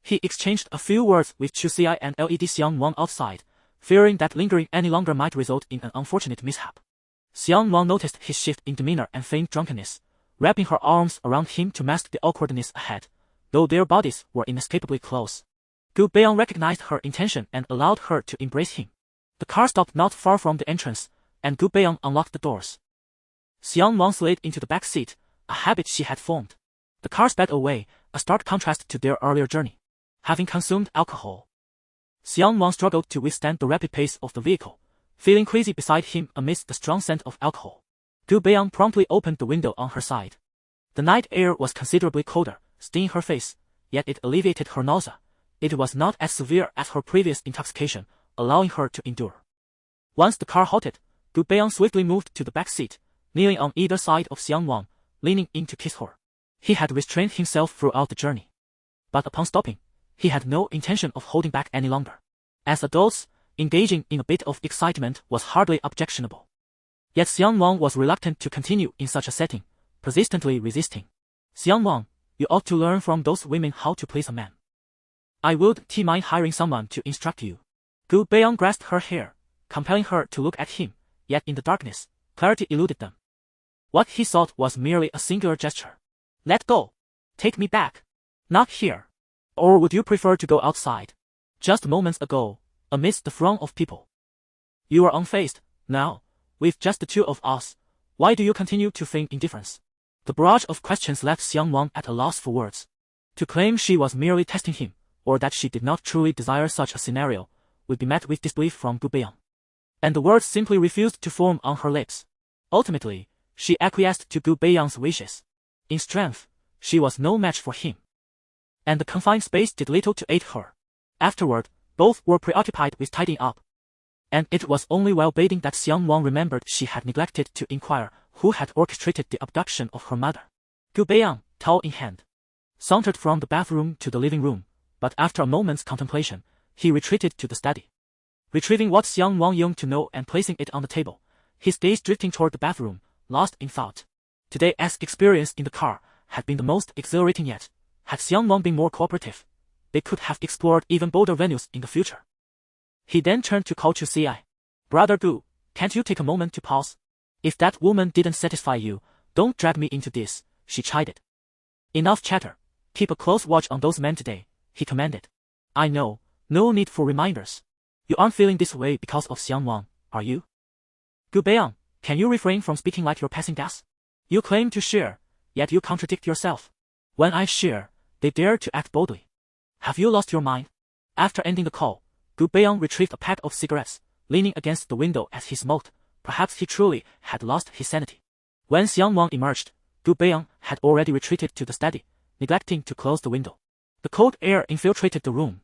he exchanged a few words with Chu Ci and led Xiang Nuan outside, fearing that lingering any longer might result in an unfortunate mishap. Xiang Nuan noticed his shift in demeanor and feigned drunkenness, wrapping her arms around him to mask the awkwardness ahead, though their bodies were inescapably close. Gu Beiyang recognized her intention and allowed her to embrace him. The car stopped not far from the entrance, and Gu Beiyang unlocked the doors. Xiang Nuan slid into the back seat, a habit she had formed. The car sped away, a stark contrast to their earlier journey. Having consumed alcohol, Xiang Nuan struggled to withstand the rapid pace of the vehicle, feeling queasy beside him amidst the strong scent of alcohol. Gu Beiyang promptly opened the window on her side. The night air was considerably colder, stinging her face, yet it alleviated her nausea. It was not as severe as her previous intoxication, allowing her to endure. Once the car halted, Gu Beiyang swiftly moved to the back seat, kneeling on either side of Xiang Nuan, leaning in to kiss her. He had restrained himself throughout the journey, but upon stopping, he had no intention of holding back any longer. As adults, engaging in a bit of excitement was hardly objectionable. Yet Xiang Nuan was reluctant to continue in such a setting, persistently resisting. "Xiang Nuan, you ought to learn from those women how to please a man. I wouldn't mind hiring someone to instruct you." Gu Beiyang grasped her hair, compelling her to look at him, yet in the darkness, clarity eluded them. What he sought was merely a singular gesture. "Let go. Take me back. Not here. Or would you prefer to go outside? Just moments ago, amidst the throng of people, you were unfazed. Now, with just the two of us, why do you continue to feign indifference?" The barrage of questions left Xiang Nuan at a loss for words. To claim she was merely testing him, or that she did not truly desire such a scenario, would be met with disbelief from Gu Beiyang. And the words simply refused to form on her lips. Ultimately, she acquiesced to Gu Beiyang's wishes. In strength, she was no match for him, and the confined space did little to aid her. Afterward, both were preoccupied with tidying up, and it was only while bathing that Xiang Nuan remembered she had neglected to inquire who had orchestrated the abduction of her mother. Gu Beiyang, towel in hand, sauntered from the bathroom to the living room, but after a moment's contemplation, he retreated to the study. Retrieving what Xiang Nuan yearned to know and placing it on the table, his gaze drifting toward the bathroom, lost in thought. Today's experience in the car had been the most exhilarating yet. Had Xiang Nuan been more cooperative, they could have explored even bolder venues in the future. He then turned to call Chu Ci. "Brother Gu, can't you take a moment to pause? If that woman didn't satisfy you, don't drag me into this," she chided. "Enough chatter. Keep a close watch on those men today," he commanded. "I know, no need for reminders. You aren't feeling this way because of Xiang Nuan, are you? Gu Beiyang, can you refrain from speaking like you're passing gas? You claim to share, yet you contradict yourself. When I share, they dare to act boldly. Have you lost your mind?" After ending the call, Gu Beiyang retrieved a pack of cigarettes, leaning against the window as he smoked. Perhaps he truly had lost his sanity. When Xiang Nuan emerged, Gu Beiyang had already retreated to the study, neglecting to close the window. The cold air infiltrated the room,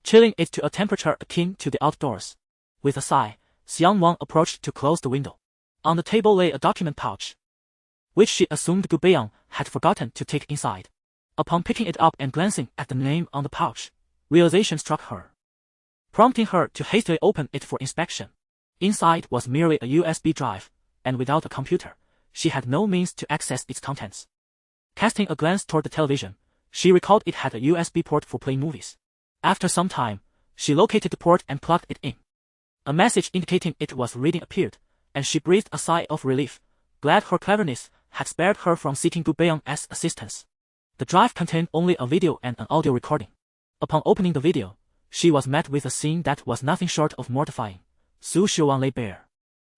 chilling it to a temperature akin to the outdoors. With a sigh, Xiang Nuan approached to close the window. On the table lay a document pouch, which she assumed Gu Beiyang had forgotten to take inside. Upon picking it up and glancing at the name on the pouch, realization struck her, prompting her to hastily open it for inspection. Inside was merely a USB drive, and without a computer, she had no means to access its contents. Casting a glance toward the television, she recalled it had a USB port for playing movies. After some time, she located the port and plugged it in. A message indicating it was reading appeared, and she breathed a sigh of relief, glad her cleverness had spared her from seeking Gu Beiyang's assistance. The drive contained only a video and an audio recording. Upon opening the video, she was met with a scene that was nothing short of mortifying. Su Xiuwan lay bare,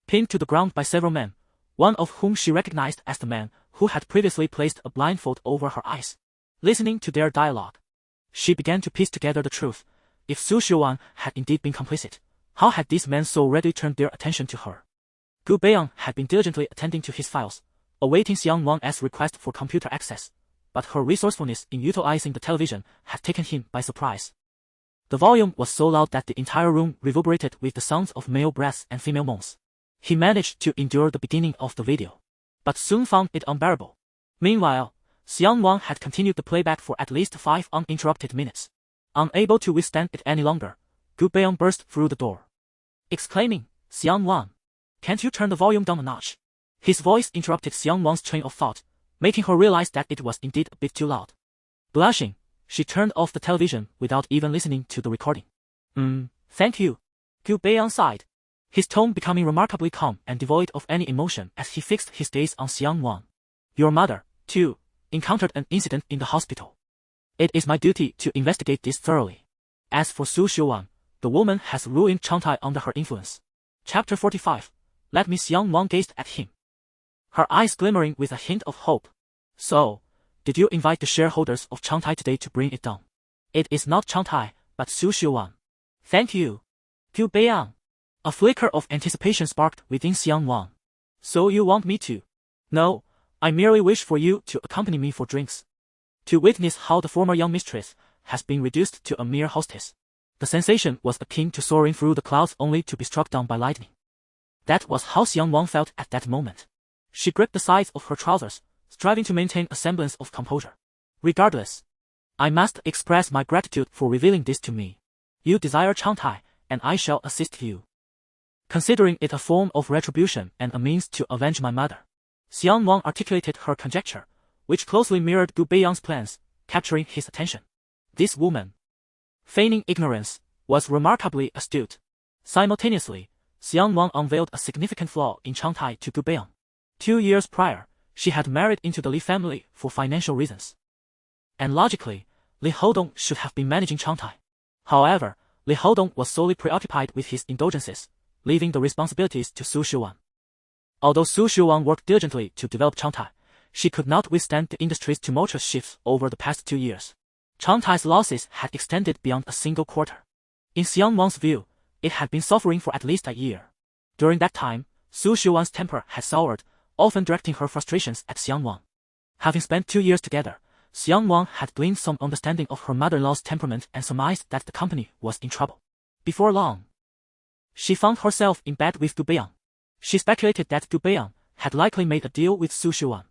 pinned to the ground by several men, one of whom she recognized as the man who had previously placed a blindfold over her eyes. Listening to their dialogue, she began to piece together the truth, If Su Xiuwan had indeed been complicit, how had these men so readily turned their attention to her? Gu Beiyang had been diligently attending to his files, awaiting Xiang Nuan's request for computer access, but her resourcefulness in utilizing the television had taken him by surprise. The volume was so loud that the entire room reverberated with the sounds of male breaths and female moans. He managed to endure the beginning of the video, but soon found it unbearable. Meanwhile, Xiang Nuan had continued the playback for at least 5 uninterrupted minutes. Unable to withstand it any longer, Gu Beiyang burst through the door, exclaiming, "Xiang Nuan, can't you turn the volume down a notch?" His voice interrupted Xiang Nuan's train of thought, making her realize that it was indeed a bit too loud. Blushing, she turned off the television without even listening to the recording. Thank you." Gu Beiyang sighed, his tone becoming remarkably calm and devoid of any emotion as he fixed his gaze on Xiang Nuan. "Your mother, too, encountered an incident in the hospital. It is my duty to investigate this thoroughly. As for Su Xiuwan, the woman has ruined Changtai under her influence." Chapter 45. Let me. Xiang Nuan gazed at him, her eyes glimmering with a hint of hope. "So, did you invite the shareholders of Changtai today to bring it down?" "It is not Changtai, but Su Xiuwan." "Thank you, Gu Beiyang." A flicker of anticipation sparked within Xiang Nuan. "So you want me to?" "No, I merely wish for you to accompany me for drinks, to witness how the former young mistress has been reduced to a mere hostess." The sensation was akin to soaring through the clouds only to be struck down by lightning. That was how Xiang Nuan felt at that moment. She gripped the sides of her trousers, striving to maintain a semblance of composure. "Regardless, I must express my gratitude for revealing this to me. You desire Changtai, and I shall assist you, considering it a form of retribution and a means to avenge my mother." Xiang Nuan articulated her conjecture, which closely mirrored Gu Beiyang's plans, capturing his attention. This woman, feigning ignorance, was remarkably astute. Simultaneously, Xiang Nuan unveiled a significant flaw in Changtai to Gu Beiyang. 2 years prior, she had married into the Li family for financial reasons, and logically, Li Hodong should have been managing Changtai. However, Li Hodong was solely preoccupied with his indulgences, leaving the responsibilities to Su Xiuwan. Although Su Xiuwan worked diligently to develop Changtai, she could not withstand the industry's tumultuous shifts over the past 2 years. Changtai's losses had extended beyond a single quarter. In Xiang Nuan's view, it had been suffering for at least a year. During that time, Su Xiuwan's temper had soured, often directing her frustrations at Xiang Nuan. Having spent 2 years together, Xiang Nuan had gleaned some understanding of her mother-in-law's temperament and surmised that the company was in trouble. Before long, she found herself in bed with Gu Beiyang. She speculated that Gu Beiyang had likely made a deal with Su Xiuwan,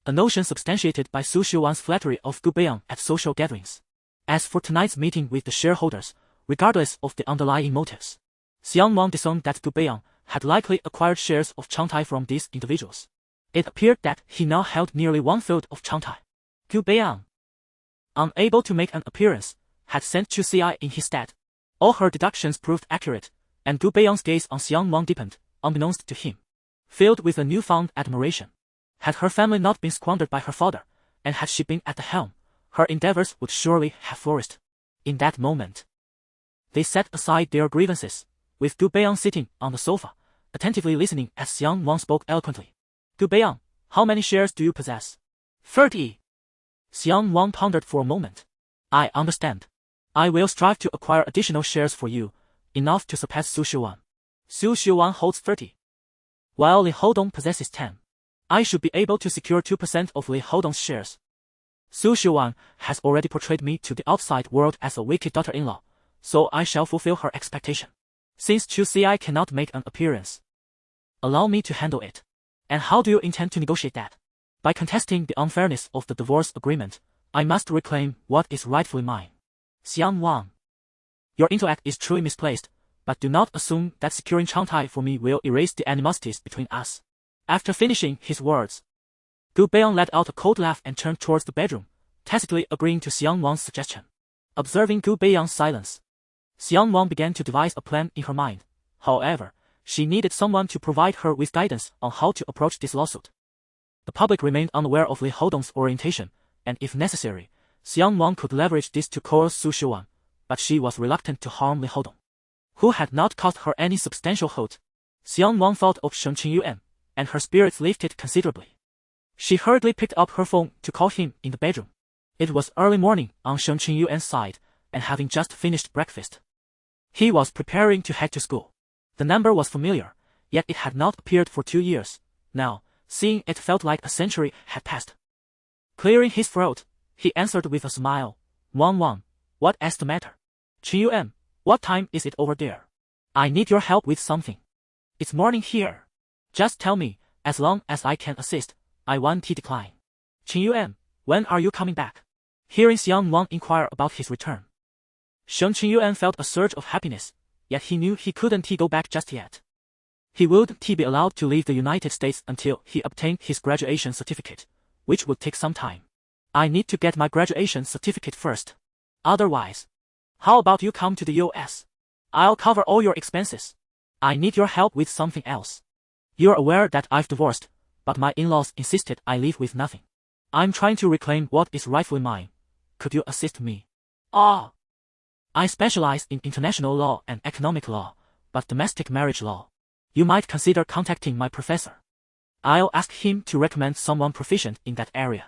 a notion substantiated by Su Xiuwan's flattery of Gu Beiyang at social gatherings. As for tonight's meeting with the shareholders, regardless of the underlying motives, Xiang Nuan discerned that Gu Beiyang had likely acquired shares of Changtai from these individuals. It appeared that he now held nearly 1/3 of Changtai. Gu Beiyang, unable to make an appearance, had sent Chu Ci in his stead. All her deductions proved accurate, and Gu Beiyang's gaze on Xiang Nuan deepened, unbeknownst to him. Filled with a newfound admiration, had her family not been squandered by her father, and had she been at the helm, her endeavors would surely have flourished. In that moment, they set aside their grievances, with Gu Beiyang sitting on the sofa, attentively listening as Xiang Nuan spoke eloquently. "Gu Beiyang, how many shares do you possess?" 30. Xiang Nuan pondered for a moment. "I understand. I will strive to acquire additional shares for you, enough to surpass Su Xiuwan. Su Xiuwan holds 30, while Li Hodong possesses 10. I should be able to secure 2% of Li Hodong's shares. Su Xiuwan has already portrayed me to the outside world as a wicked daughter-in-law, so I shall fulfill her expectation. Since Chu Ci cannot make an appearance, allow me to handle it." "And how do you intend to negotiate that?" "By contesting the unfairness of the divorce agreement, I must reclaim what is rightfully mine." "Xiang Nuan, your intellect is truly misplaced, but do not assume that securing Changtai for me will erase the animosities between us." After finishing his words, Gu Beiyang let out a cold laugh and turned towards the bedroom, tacitly agreeing to Xiang Nuan's suggestion. Observing Gu Beiyang's silence, Xiang Nuan began to devise a plan in her mind. However, she needed someone to provide her with guidance on how to approach this lawsuit. The public remained unaware of Li Hodong's orientation, and if necessary, Xiang Nuan could leverage this to coerce Su Xiuwan, but she was reluctant to harm Li Hodong, who had not caused her any substantial hurt. Xiang Nuan thought of Xiang Yuan, and her spirits lifted considerably. She hurriedly picked up her phone to call him in the bedroom. It was early morning on Xiang Yuan's side, and having just finished breakfast. He was preparing to head to school. The number was familiar, yet it had not appeared for 2 years. Now, seeing it felt like a century had passed. Clearing his throat, he answered with a smile, Wang, what's the matter? Qiang Yuan, what time is it over there? I need your help with something. It's morning here. Just tell me, as long as I can assist, I won't decline. Qiang Yuan, when are you coming back? Hearing Xiang Nuan inquire about his return, Qiang Yuan felt a surge of happiness, yet he knew he couldn't go back just yet. He wouldn't be allowed to leave the United States until he obtained his graduation certificate, which would take some time. I need to get my graduation certificate first. Otherwise, how about you come to the US? I'll cover all your expenses. I need your help with something else. You're aware that I've divorced, but my in-laws insisted I leave with nothing. I'm trying to reclaim what is rightfully mine. Could you assist me? I specialize in international law and economic law, but domestic marriage law. You might consider contacting my professor. I'll ask him to recommend someone proficient in that area.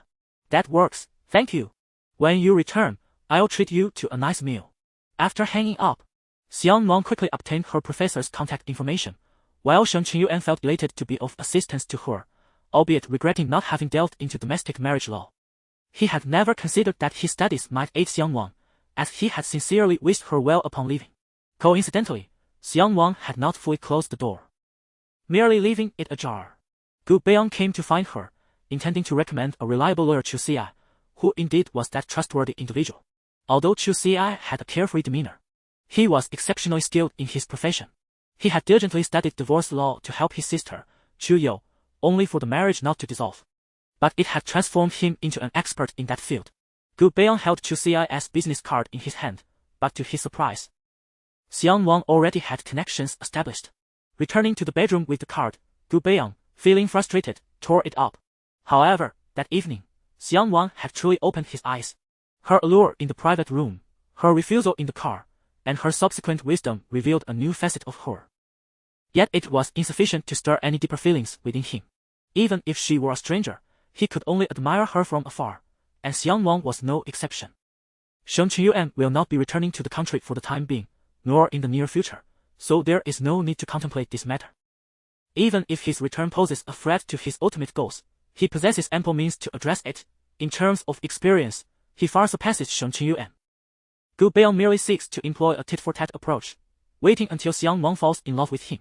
That works, thank you. When you return, I'll treat you to a nice meal. After hanging up, Xiang Nuan quickly obtained her professor's contact information, while Qiang Yuan felt elated to be of assistance to her, albeit regretting not having delved into domestic marriage law. He had never considered that his studies might aid Xiang Nuan, as he had sincerely wished her well upon leaving. Coincidentally, Xiang Nuan had not fully closed the door, merely leaving it ajar. Gu Beiyang came to find her, intending to recommend a reliable lawyer to Xi, who indeed was that trustworthy individual. Although Chu Xi had a carefree demeanor, he was exceptionally skilled in his profession. He had diligently studied divorce law to help his sister, Chu You, only for the marriage not to dissolve. But it had transformed him into an expert in that field. Gu Beiyang held Chu Xi's business card in his hand, but to his surprise, Xiang Nuan already had connections established. Returning to the bedroom with the card, Gu Beiyang, feeling frustrated, tore it up. However, that evening, Xiang Nuan had truly opened his eyes. Her allure in the private room, her refusal in the car, and her subsequent wisdom revealed a new facet of her. Yet it was insufficient to stir any deeper feelings within him. Even if she were a stranger, he could only admire her from afar, and Xiang Nuan was no exception. Qiang Yuan will not be returning to the country for the time being, nor in the near future, so there is no need to contemplate this matter. Even if his return poses a threat to his ultimate goals, he possesses ample means to address it. In terms of experience, he far surpasses Qiang Yuan. Gu Beiyang merely seeks to employ a tit-for-tat approach, waiting until Xiang Nuan falls in love with him,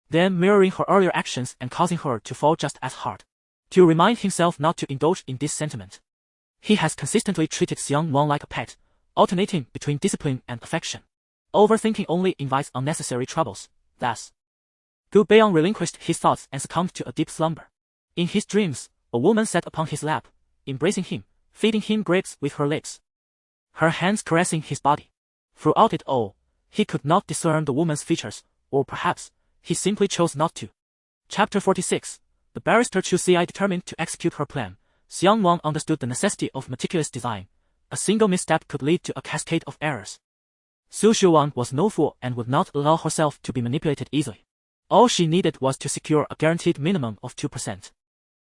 then mirroring her earlier actions and causing her to fall just as hard. To remind himself not to indulge in this sentiment, he has consistently treated Xiang Nuan like a pet, alternating between discipline and affection. Overthinking only invites unnecessary troubles. Thus, Gu Beiyang relinquished his thoughts and succumbed to a deep slumber. In his dreams, a woman sat upon his lap, embracing him, feeding him grapes with her lips, her hands caressing his body. Throughout it all, he could not discern the woman's features, or perhaps, he simply chose not to. Chapter 46. The barrister Chu Xi determined to execute her plan. Xiang Nuan understood the necessity of meticulous design. A single misstep could lead to a cascade of errors. Su Shuwan was no fool and would not allow herself to be manipulated easily. All she needed was to secure a guaranteed minimum of 2%.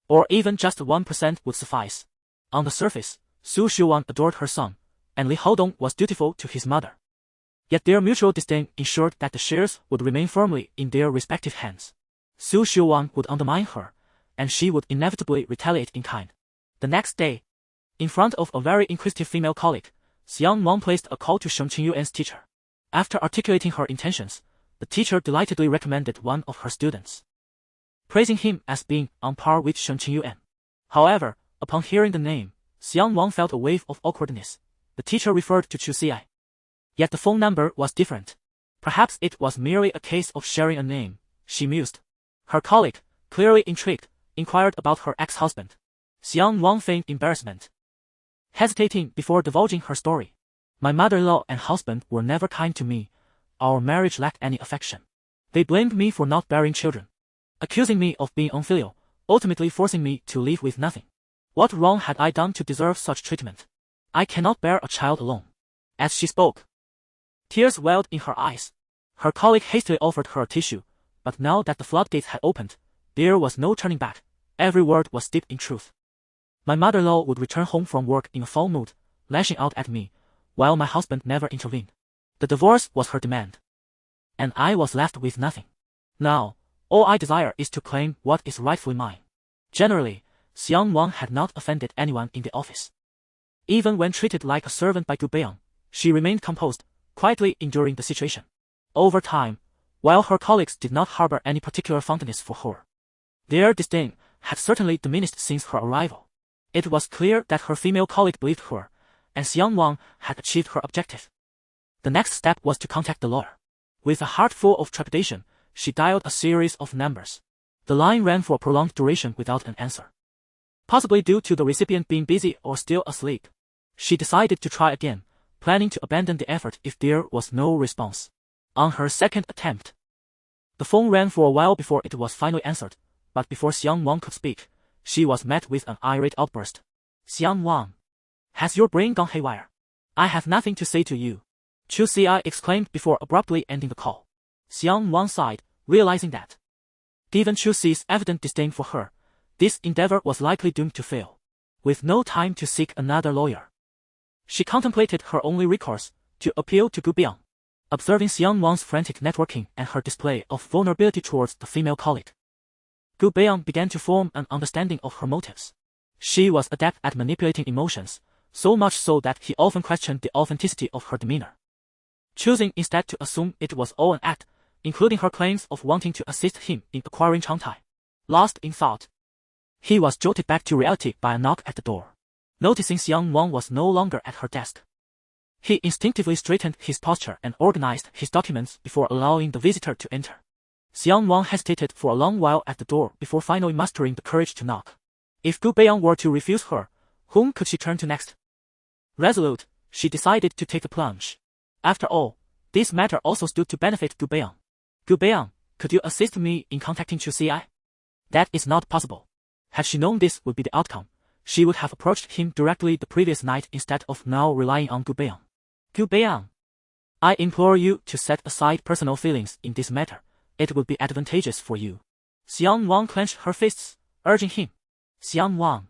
Or even just 1% would suffice. On the surface, Su Shuwan adored her son, and Li Haodong was dutiful to his mother. Yet their mutual disdain ensured that the shares would remain firmly in their respective hands. Su Shuwan would undermine her, and she would inevitably retaliate in kind. The next day, in front of a very inquisitive female colleague, Xiang Nuan placed a call to Qiang Yuan's teacher. After articulating her intentions, the teacher delightedly recommended one of her students, praising him as being on par with Qiang Yuan. However, upon hearing the name, Xiang Nuan felt a wave of awkwardness. The teacher referred to Chu Xi. Yet the phone number was different. Perhaps it was merely a case of sharing a name, she mused. Her colleague, clearly intrigued, inquired about her ex-husband. Xiang Nuan feigned embarrassment, hesitating before divulging her story. My mother-in-law and husband were never kind to me. Our marriage lacked any affection. They blamed me for not bearing children, accusing me of being unfilial, ultimately forcing me to leave with nothing. What wrong had I done to deserve such treatment? I cannot bear a child alone. As she spoke, tears welled in her eyes. Her colleague hastily offered her a tissue, but now that the floodgates had opened, there was no turning back. Every word was steeped in truth. My mother-in-law would return home from work in a foul mood, lashing out at me, while my husband never intervened. The divorce was her demand. And I was left with nothing. Now, all I desire is to claim what is rightfully mine. Generally, Xiang Nuan had not offended anyone in the office. Even when treated like a servant by Gu Beiyang, she remained composed, quietly enduring the situation. Over time, while her colleagues did not harbor any particular fondness for her, their disdain had certainly diminished since her arrival. It was clear that her female colleague believed her, and Xiang Nuan had achieved her objective. The next step was to contact the lawyer. With a heart full of trepidation, she dialed a series of numbers. The line ran for a prolonged duration without an answer. Possibly due to the recipient being busy or still asleep, she decided to try again, planning to abandon the effort if there was no response. On her second attempt, the phone rang for a while before it was finally answered, but before Xiang Nuan could speak, she was met with an irate outburst. "Xiang Nuan, has your brain gone haywire? I have nothing to say to you," Chu Xi exclaimed before abruptly ending the call. Xiang Nuan sighed, realizing that, given Chu Xi's evident disdain for her, this endeavor was likely doomed to fail. With no time to seek another lawyer, she contemplated her only recourse, to appeal to Gu Beiyang. Observing Xiang Nuan's frantic networking and her display of vulnerability towards the female colleague, Gu Beiyang began to form an understanding of her motives. She was adept at manipulating emotions, so much so that he often questioned the authenticity of her demeanor, choosing instead to assume it was all an act, including her claims of wanting to assist him in acquiring Changtai. Lost in thought, he was jolted back to reality by a knock at the door. Noticing Xiang Nuan was no longer at her desk, he instinctively straightened his posture and organized his documents before allowing the visitor to enter. Xiang Nuan hesitated for a long while at the door before finally mustering the courage to knock. If Gu Beiyang were to refuse her, whom could she turn to next? Resolute, she decided to take the plunge. After all, this matter also stood to benefit Gu Beiyang. "Gu Beiyang, could you assist me in contacting Chu Xi?" "That is not possible." Had she known this would be the outcome, she would have approached him directly the previous night instead of now relying on Gu Beiyang. "Gu Beiyang, I implore you to set aside personal feelings in this matter. It would be advantageous for you." Xiang Nuan clenched her fists, urging him. "Xiang Nuan,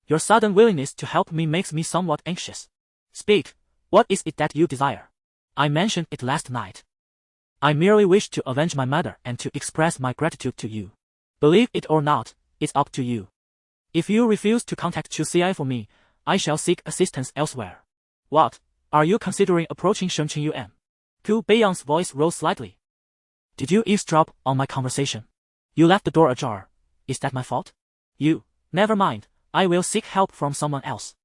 your sudden willingness to help me makes me somewhat anxious. Speak, what is it that you desire?" "I mentioned it last night. I merely wish to avenge my mother and to express my gratitude to you. Believe it or not, it's up to you. If you refuse to contact Chu Xi for me, I shall seek assistance elsewhere." "What, are you considering approaching Shen Qingyuan?" Gu Beiyang's voice rose slightly. "Did you eavesdrop on my conversation? You left the door ajar. Is that my fault?" Never mind, I will seek help from someone else."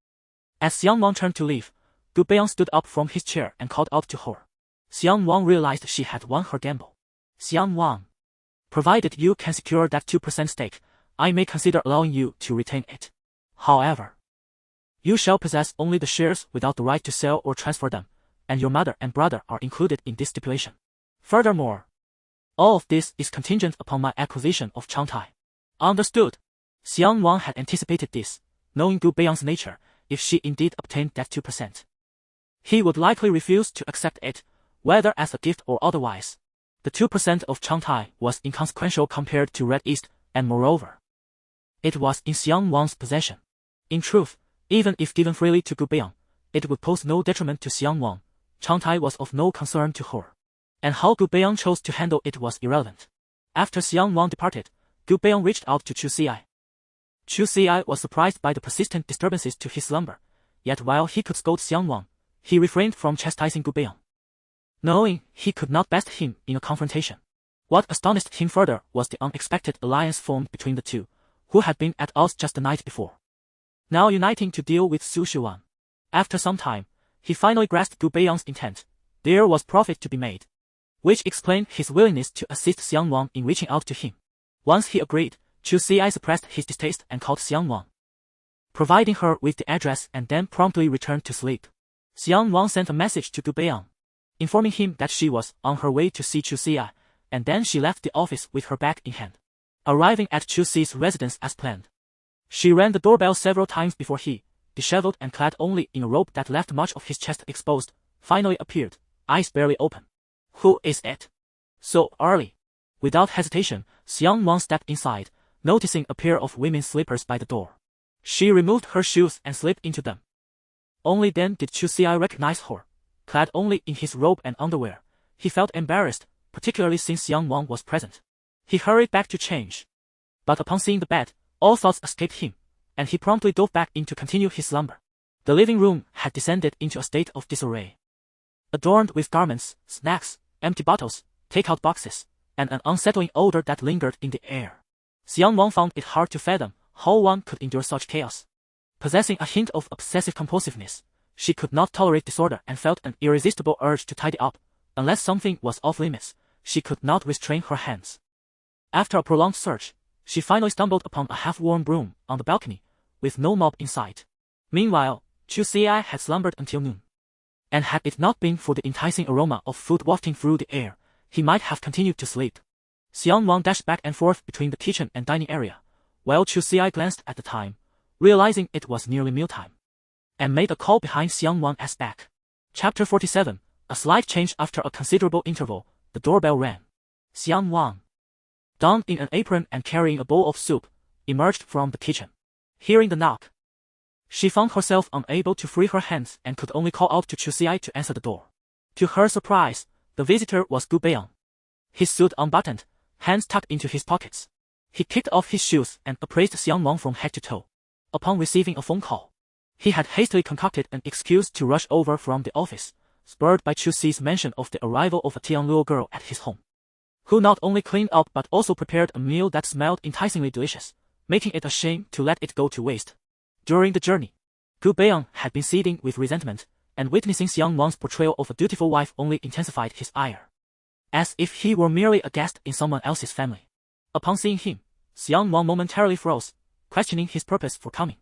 As Xiang Nuan turned to leave, Gu Beiyang stood up from his chair and called out to her. Xiang Nuan realized she had won her gamble. "Xiang Nuan, provided you can secure that 2% stake, I may consider allowing you to retain it. However, you shall possess only the shares without the right to sell or transfer them, and your mother and brother are included in this stipulation. Furthermore, all of this is contingent upon my acquisition of Changtai." "Understood." Xiang Nuan had anticipated this, knowing Gu Beiyang's nature. If she indeed obtained that 2%, he would likely refuse to accept it, whether as a gift or otherwise. The 2% of Changtai was inconsequential compared to Red East, and moreover, it was in Xiang Nuan's possession. In truth, even if given freely to Gu Beiyang, it would pose no detriment to Xiang Nuan. Changtai was of no concern to her, and how Gu Beiyang chose to handle it was irrelevant. After Xiang Nuan departed, Gu Beiyang reached out to Chu Xi. Chu Xi was surprised by the persistent disturbances to his slumber, yet while he could scold Xiang Nuan, he refrained from chastising Gu Beiyang, knowing he could not best him in a confrontation. What astonished him further was the unexpected alliance formed between the two, who had been at odds just the night before, now uniting to deal with Su Shuan. After some time, he finally grasped Gu Beiyang's intent. There was profit to be made, which explained his willingness to assist Xiang Nuan in reaching out to him. Once he agreed, Chu Xi suppressed his distaste and called Xiang Nuan, providing her with the address, and then promptly returned to sleep. Xiang Nuan sent a message to Gu Beiyang, informing him that she was on her way to see Chu Xi, and then she left the office with her bag in hand. Arriving at Chu Xi's residence as planned, she rang the doorbell several times before he, disheveled and clad only in a robe that left much of his chest exposed, finally appeared, eyes barely open. "Who is it? So early?" Without hesitation, Xiang Nuan stepped inside, noticing a pair of women's slippers by the door. She removed her shoes and slipped into them. Only then did Chu Xi recognize her, clad only in his robe and underwear. He felt embarrassed, particularly since Xiang Nuan was present. He hurried back to change. But upon seeing the bed, all thoughts escaped him, and he promptly dove back in to continue his slumber. The living room had descended into a state of disarray. Adorned with garments, snacks, empty bottles, take-out boxes, and an unsettling odor that lingered in the air. Xiang Nuan found it hard to fathom how one could endure such chaos. Possessing a hint of obsessive-compulsiveness, she could not tolerate disorder and felt an irresistible urge to tidy up. Unless something was off-limits, she could not restrain her hands. After a prolonged search, she finally stumbled upon a half-worn broom on the balcony, with no mob in sight. Meanwhile, Chu Xi had slumbered until noon. And had it not been for the enticing aroma of food wafting through the air, he might have continued to sleep. Xiang Nuan dashed back and forth between the kitchen and dining area, while Chu Xi glanced at the time, realizing it was nearly mealtime, and made a call behind Xiang Nuan's back. Chapter 47. A slight change. After a considerable interval, the doorbell rang. Xiang Nuan, donned in an apron and carrying a bowl of soup, emerged from the kitchen. Hearing the knock, she found herself unable to free her hands and could only call out to Chu Xi to answer the door. To her surprise, the visitor was Gu Beiyang. His suit unbuttoned, hands tucked into his pockets. He kicked off his shoes and appraised Xiang Nuan from head to toe. Upon receiving a phone call, he had hastily concocted an excuse to rush over from the office, spurred by Chu Xi's mention of the arrival of a Tianluo girl at his home, who not only cleaned up but also prepared a meal that smelled enticingly delicious, making it a shame to let it go to waste. During the journey, Gu Beiyang had been seething with resentment, and witnessing Xiang Nuan's portrayal of a dutiful wife only intensified his ire. As if he were merely a guest in someone else's family. Upon seeing him, Xiang Nuan momentarily froze, questioning his purpose for coming.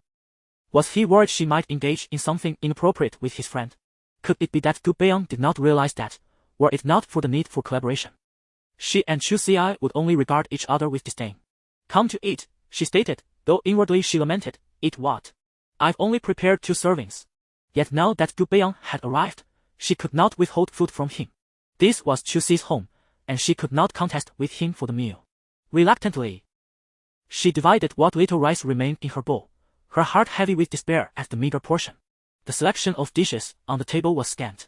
Was he worried she might engage in something inappropriate with his friend? Could it be that Gu Beiyang did not realize that, were it not for the need for collaboration, she and Chu Xi would only regard each other with disdain? Come to eat, she stated, though inwardly she lamented. Eat what? I've only prepared 2 servings. Yet now that Gu Beiyang had arrived, she could not withhold food from him. This was Chu Xi's home, and she could not contest with him for the meal. Reluctantly, she divided what little rice remained in her bowl, her heart heavy with despair at the meager portion. The selection of dishes on the table was scant,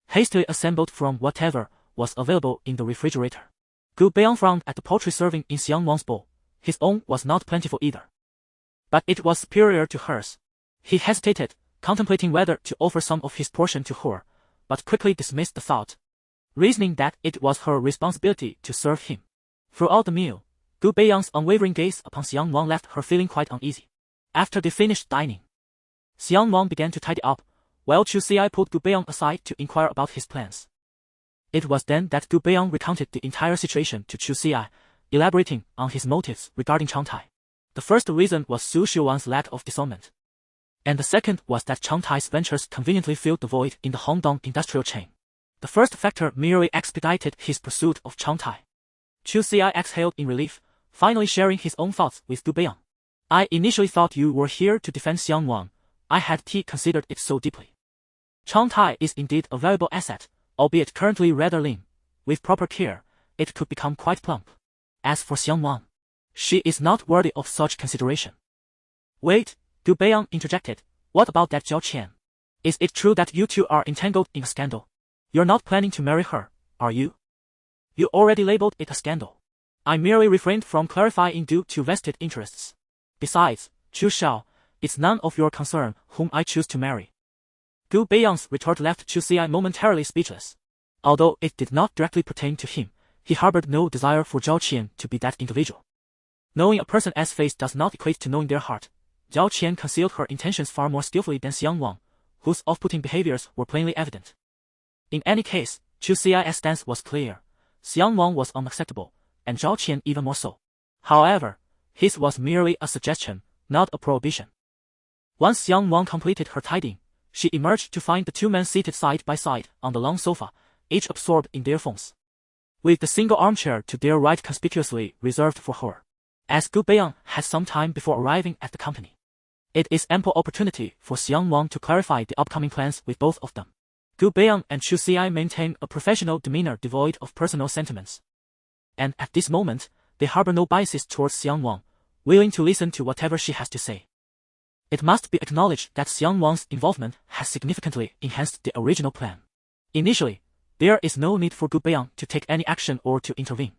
hastily assembled from whatever was available in the refrigerator. Gu Beiyang frowned at the poultry serving in Xiang Nuan's bowl. His own was not plentiful either, but it was superior to hers. He hesitated, contemplating whether to offer some of his portion to her, but quickly dismissed the thought, reasoning that it was her responsibility to serve him. Throughout the meal, Gu Beiyang's unwavering gaze upon Xiang Nuan left her feeling quite uneasy. After they finished dining, Xiang Nuan began to tidy up, while Chu Xi pulled Gu Beiyang aside to inquire about his plans. It was then that Gu Beiyang recounted the entire situation to Chu Xi, elaborating on his motives regarding Changtai. The first reason was Su Xiuwan's lack of discernment, and the second was that Changtai's ventures conveniently filled the void in the Hongdong industrial chain. The first factor merely expedited his pursuit of Changtai. Chu Xi exhaled in relief, finally sharing his own thoughts with Gu Beiyang. I initially thought you were here to defend Xiang Nuan. I had considered it so deeply. Changtai is indeed a valuable asset, albeit currently rather lean. With proper care, it could become quite plump. As for Xiang Nuan, she is not worthy of such consideration. Wait, Gu Beiyang interjected. What about that Zhao Qian? Is it true that you two are entangled in a scandal? You're not planning to marry her, are you? You already labeled it a scandal. I merely refrained from clarifying due to vested interests. Besides, Chu Xiao, it's none of your concern whom I choose to marry. Gu Beiyang's retort left Chu Xi momentarily speechless. Although it did not directly pertain to him, he harbored no desire for Zhao Qian to be that individual. Knowing a person's face does not equate to knowing their heart. Zhao Qian concealed her intentions far more skillfully than Xiang Nuan, whose off-putting behaviors were plainly evident. In any case, Chu Xi's stance was clear. Xiang Nuan was unacceptable, and Zhao Qian even more so. However, his was merely a suggestion, not a prohibition. Once Xiang Nuan completed her tidying, she emerged to find the 2 men seated side by side on the long sofa, each absorbed in their phones, with the single armchair to their right conspicuously reserved for her. As Gu Beiyang had some time before arriving at the company, it is ample opportunity for Xiang Nuan to clarify the upcoming plans with both of them. Gu Beiyang and Chu Xi maintain a professional demeanor devoid of personal sentiments, and at this moment, they harbor no biases towards Xiang Nuan, willing to listen to whatever she has to say. It must be acknowledged that Xiang Nuan's involvement has significantly enhanced the original plan. Initially, there is no need for Gu Beiyang to take any action or to intervene.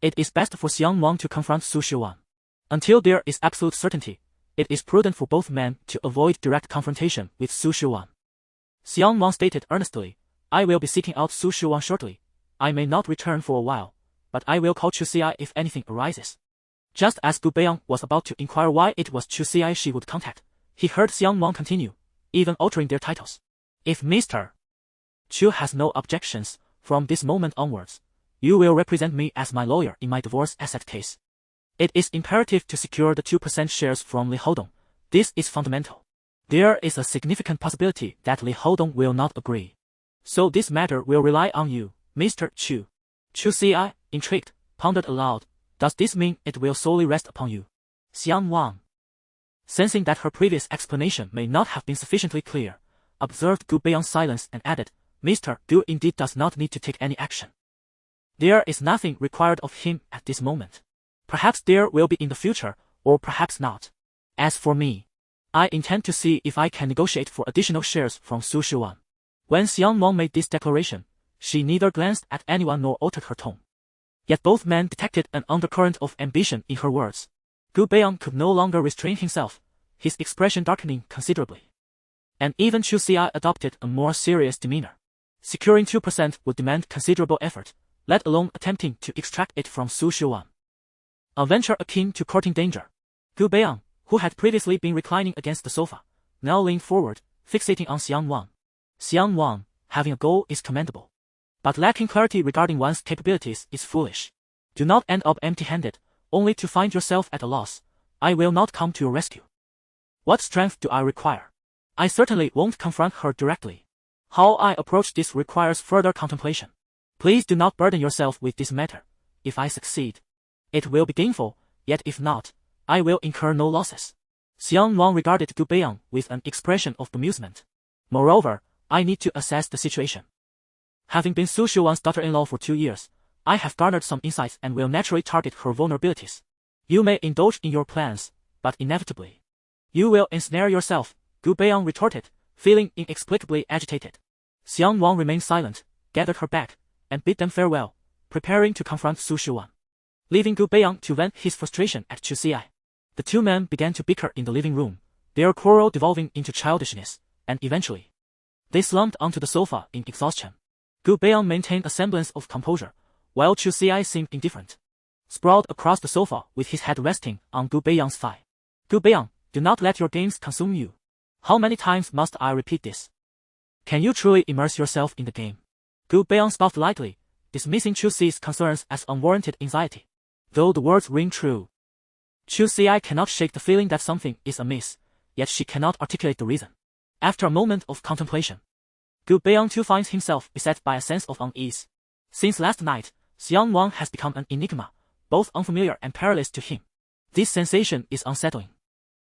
It is best for Xiang Nuan to confront Su Shiwan. Until there is absolute certainty, it is prudent for both men to avoid direct confrontation with Su Shiwan. Xiang Nuan stated earnestly, I will be seeking out Su Shiwan shortly. I may not return for a while, but I will call Chu Xi if anything arises. Just as Gu Beiyang was about to inquire why it was Chu Xi she would contact, he heard Xiang Nuan continue, even altering their titles. If Mr. Chu has no objections, from this moment onwards, you will represent me as my lawyer in my divorce asset case. It is imperative to secure the 2% shares from Li Hodong. This is fundamental. There is a significant possibility that Li Hodong will not agree. So this matter will rely on you, Mr. Chu. Chu Xi, intrigued, pondered aloud, does this mean it will solely rest upon you? Xiang Nuan, sensing that her previous explanation may not have been sufficiently clear, observed Gu Beiyang's silence and added, Mr. Gu indeed does not need to take any action. There is nothing required of him at this moment. Perhaps there will be in the future, or perhaps not. As for me, I intend to see if I can negotiate for additional shares from Su Shiwan. When Xiang Nuan made this declaration, she neither glanced at anyone nor altered her tone. Yet both men detected an undercurrent of ambition in her words. Gu Beiyang could no longer restrain himself, his expression darkening considerably. And even Chu Xi adopted a more serious demeanor. Securing 2% would demand considerable effort, let alone attempting to extract it from Su Shiwan. A venture akin to courting danger. Gu Beiyang, who had previously been reclining against the sofa, now leaned forward, fixating on Xiang Nuan. Xiang Nuan, having a goal is commendable. But lacking clarity regarding one's capabilities is foolish. Do not end up empty-handed, only to find yourself at a loss. I will not come to your rescue. What strength do I require? I certainly won't confront her directly. How I approach this requires further contemplation. Please do not burden yourself with this matter. If I succeed, it will be gainful, yet if not, I will incur no losses. Xiang Nuan regarded Gu Beiyang with an expression of bemusement. Moreover, I need to assess the situation. Having been Su Shiwan's daughter-in-law for 2 years, I have garnered some insights and will naturally target her vulnerabilities. You may indulge in your plans, but inevitably, you will ensnare yourself, Gu Beiyang retorted, feeling inexplicably agitated. Xiang Nuan remained silent, gathered her back, and bid them farewell, preparing to confront Su Shiwan. Leaving Gu Beiyang to vent his frustration at Chu Xi, the two men began to bicker in the living room, their quarrel devolving into childishness, and eventually, they slumped onto the sofa in exhaustion. Gu Beiyang maintained a semblance of composure, while Chu Xi seemed indifferent. Sprawled across the sofa with his head resting on Gu Beiyang's thigh. Gu Beiyang, do not let your games consume you. How many times must I repeat this? Can you truly immerse yourself in the game? Gu Beiyang scoffed lightly, dismissing Chu Xi's concerns as unwarranted anxiety. Though the words ring true, Chu Xi cannot shake the feeling that something is amiss, yet she cannot articulate the reason. After a moment of contemplation, Gu Beiyang too finds himself beset by a sense of unease. Since last night, Xiang Nuan has become an enigma, both unfamiliar and perilous to him. This sensation is unsettling,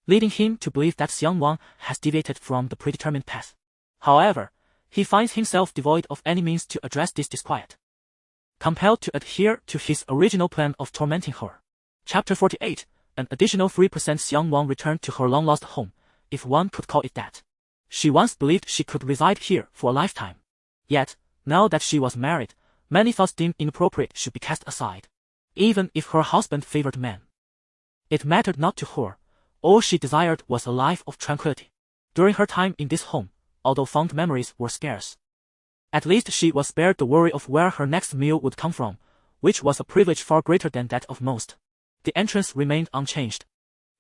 leading him to believe that Xiang Nuan has deviated from the predetermined path. However, he finds himself devoid of any means to address this disquiet, compelled to adhere to his original plan of tormenting her. Chapter 48, an additional 3% Xiang Nuan returned to her long-lost home, if one could call it that. She once believed she could reside here for a lifetime. Yet, now that she was married, many thoughts deemed inappropriate should be cast aside. Even if her husband favored men, it mattered not to her. All she desired was a life of tranquility. During her time in this home, although fond memories were scarce, at least she was spared the worry of where her next meal would come from, which was a privilege far greater than that of most. The entrance remained unchanged,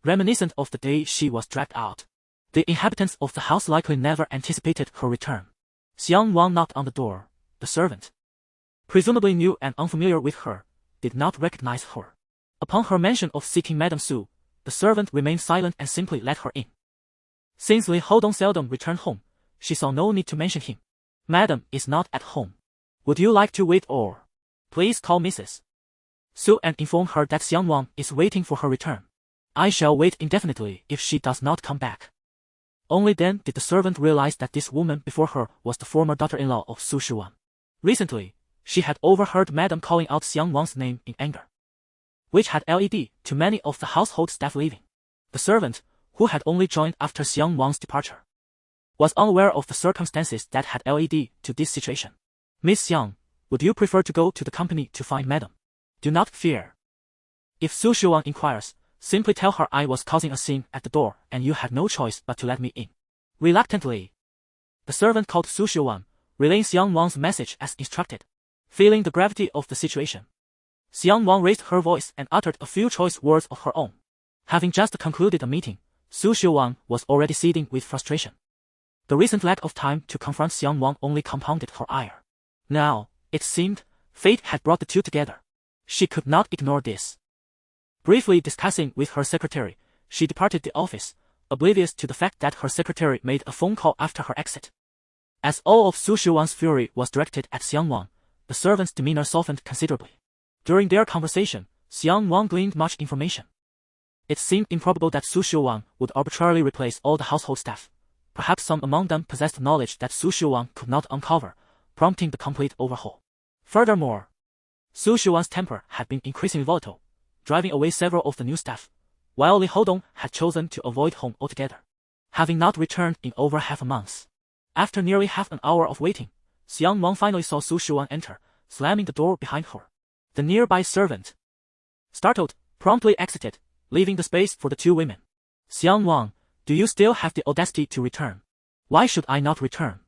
reminiscent of the day she was dragged out. The inhabitants of the house likely never anticipated her return. Xiang Nuan knocked on the door. The servant, presumably new and unfamiliar with her, did not recognize her. Upon her mention of seeking Madame Su, the servant remained silent and simply let her in. Since Li Hodong seldom returned home, she saw no need to mention him. Madam is not at home. Would you like to wait or? Please call Mrs. Su and inform her that Xiang Nuan is waiting for her return. I shall wait indefinitely if she does not come back. Only then did the servant realize that this woman before her was the former daughter-in-law of Su Shiwan. Recently, she had overheard Madam calling out Xiang Nuan's name in anger, which had led to many of the household staff leaving. The servant, who had only joined after Xiang Nuan's departure, was unaware of the circumstances that had led to this situation. Miss Xiang, would you prefer to go to the company to find Madam? Do not fear. If Su Xuan inquires, simply tell her I was causing a scene at the door and you had no choice but to let me in. Reluctantly, the servant called Su Xuan, relaying Xiang Nuan's message as instructed. Feeling the gravity of the situation, Xiang Nuan raised her voice and uttered a few choice words of her own. Having just concluded the meeting, Su Xuan was already seething with frustration. The recent lack of time to confront Xiang Nuan only compounded her ire. Now, it seemed, fate had brought the two together. She could not ignore this. Briefly discussing with her secretary, she departed the office, oblivious to the fact that her secretary made a phone call after her exit. As all of Su Xuan's fury was directed at Xiang Nuan, the servant's demeanor softened considerably. During their conversation, Xiang Nuan gleaned much information. It seemed improbable that Su Xuan would arbitrarily replace all the household staff. Perhaps some among them possessed knowledge that Su Xuan could not uncover, prompting the complete overhaul. Furthermore, Su Xuan's temper had been increasingly volatile, driving away several of the new staff, while Li Houdong had chosen to avoid home altogether, having not returned in over half a month. After nearly half an hour of waiting, Xiang Nuan finally saw Su Xuan enter, slamming the door behind her. The nearby servant, startled, promptly exited, leaving the space for the two women. Xiang Nuan, do you still have the audacity to return? Why should I not return?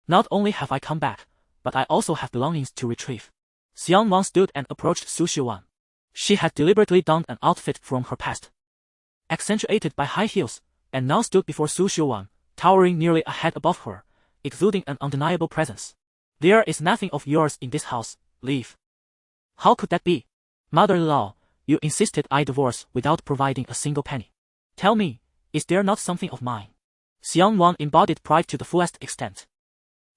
Not only have I come back, but I also have belongings to retrieve. Xiang Nuan stood and approached Su Xuan. She had deliberately donned an outfit from her past, accentuated by high heels, and now stood before Su Xuan, towering nearly a head above her, exuding an undeniable presence. There is nothing of yours in this house, leave. How could that be? Mother-in-law, you insisted I divorce without providing a single penny. Tell me, is there not something of mine? Xiang Nuan embodied pride to the fullest extent.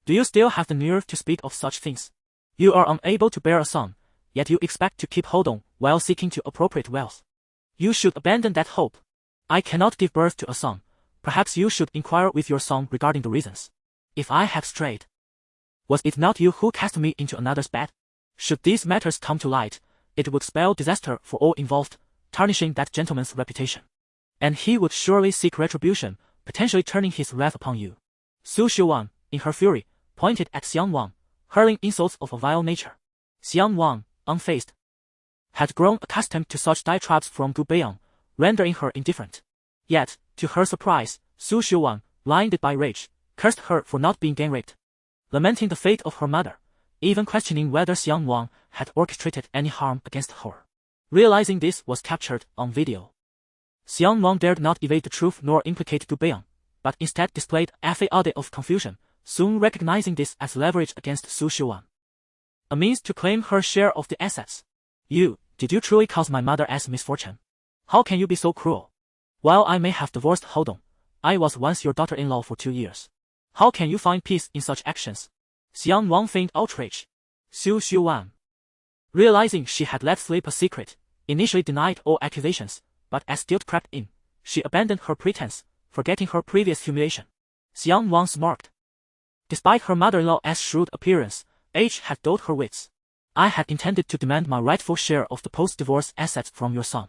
Do you still have the nerve to speak of such things? You are unable to bear a son, yet you expect to keep Houdong while seeking to appropriate wealth. You should abandon that hope. I cannot give birth to a son. Perhaps you should inquire with your son regarding the reasons. If I have strayed, was it not you who cast me into another's bed? Should these matters come to light, it would spell disaster for all involved, tarnishing that gentleman's reputation. And he would surely seek retribution, potentially turning his wrath upon you. Su Xuan, in her fury, pointed at Xiang Nuan, hurling insults of a vile nature. Xiang Nuan, unfazed, had grown accustomed to such diatribes from Gu Beiyang, rendering her indifferent. Yet, to her surprise, Su Xuan, blinded by rage, cursed her for not being gang-raped, lamenting the fate of her mother, even questioning whether Xiang Nuan had orchestrated any harm against her. Realizing this was captured on video, Xiang Nuan dared not evade the truth nor implicate Gu Beiyang, but instead displayed a facade of confusion, soon recognizing this as leverage against Su Xuan, a means to claim her share of the assets. Did you truly cause my mother's misfortune? How can you be so cruel? While I may have divorced Houdong, I was once your daughter-in-law for 2 years. How can you find peace in such actions? Xiang Nuan feigned outrage. Su Xuan, realizing she had let slip a secret, initially denied all accusations, but as guilt crept in, she abandoned her pretense, forgetting her previous humiliation. Xiang Nuan smirked. Despite her mother-in-law's shrewd appearance, age had dulled her wits. I had intended to demand my rightful share of the post-divorce assets from your son.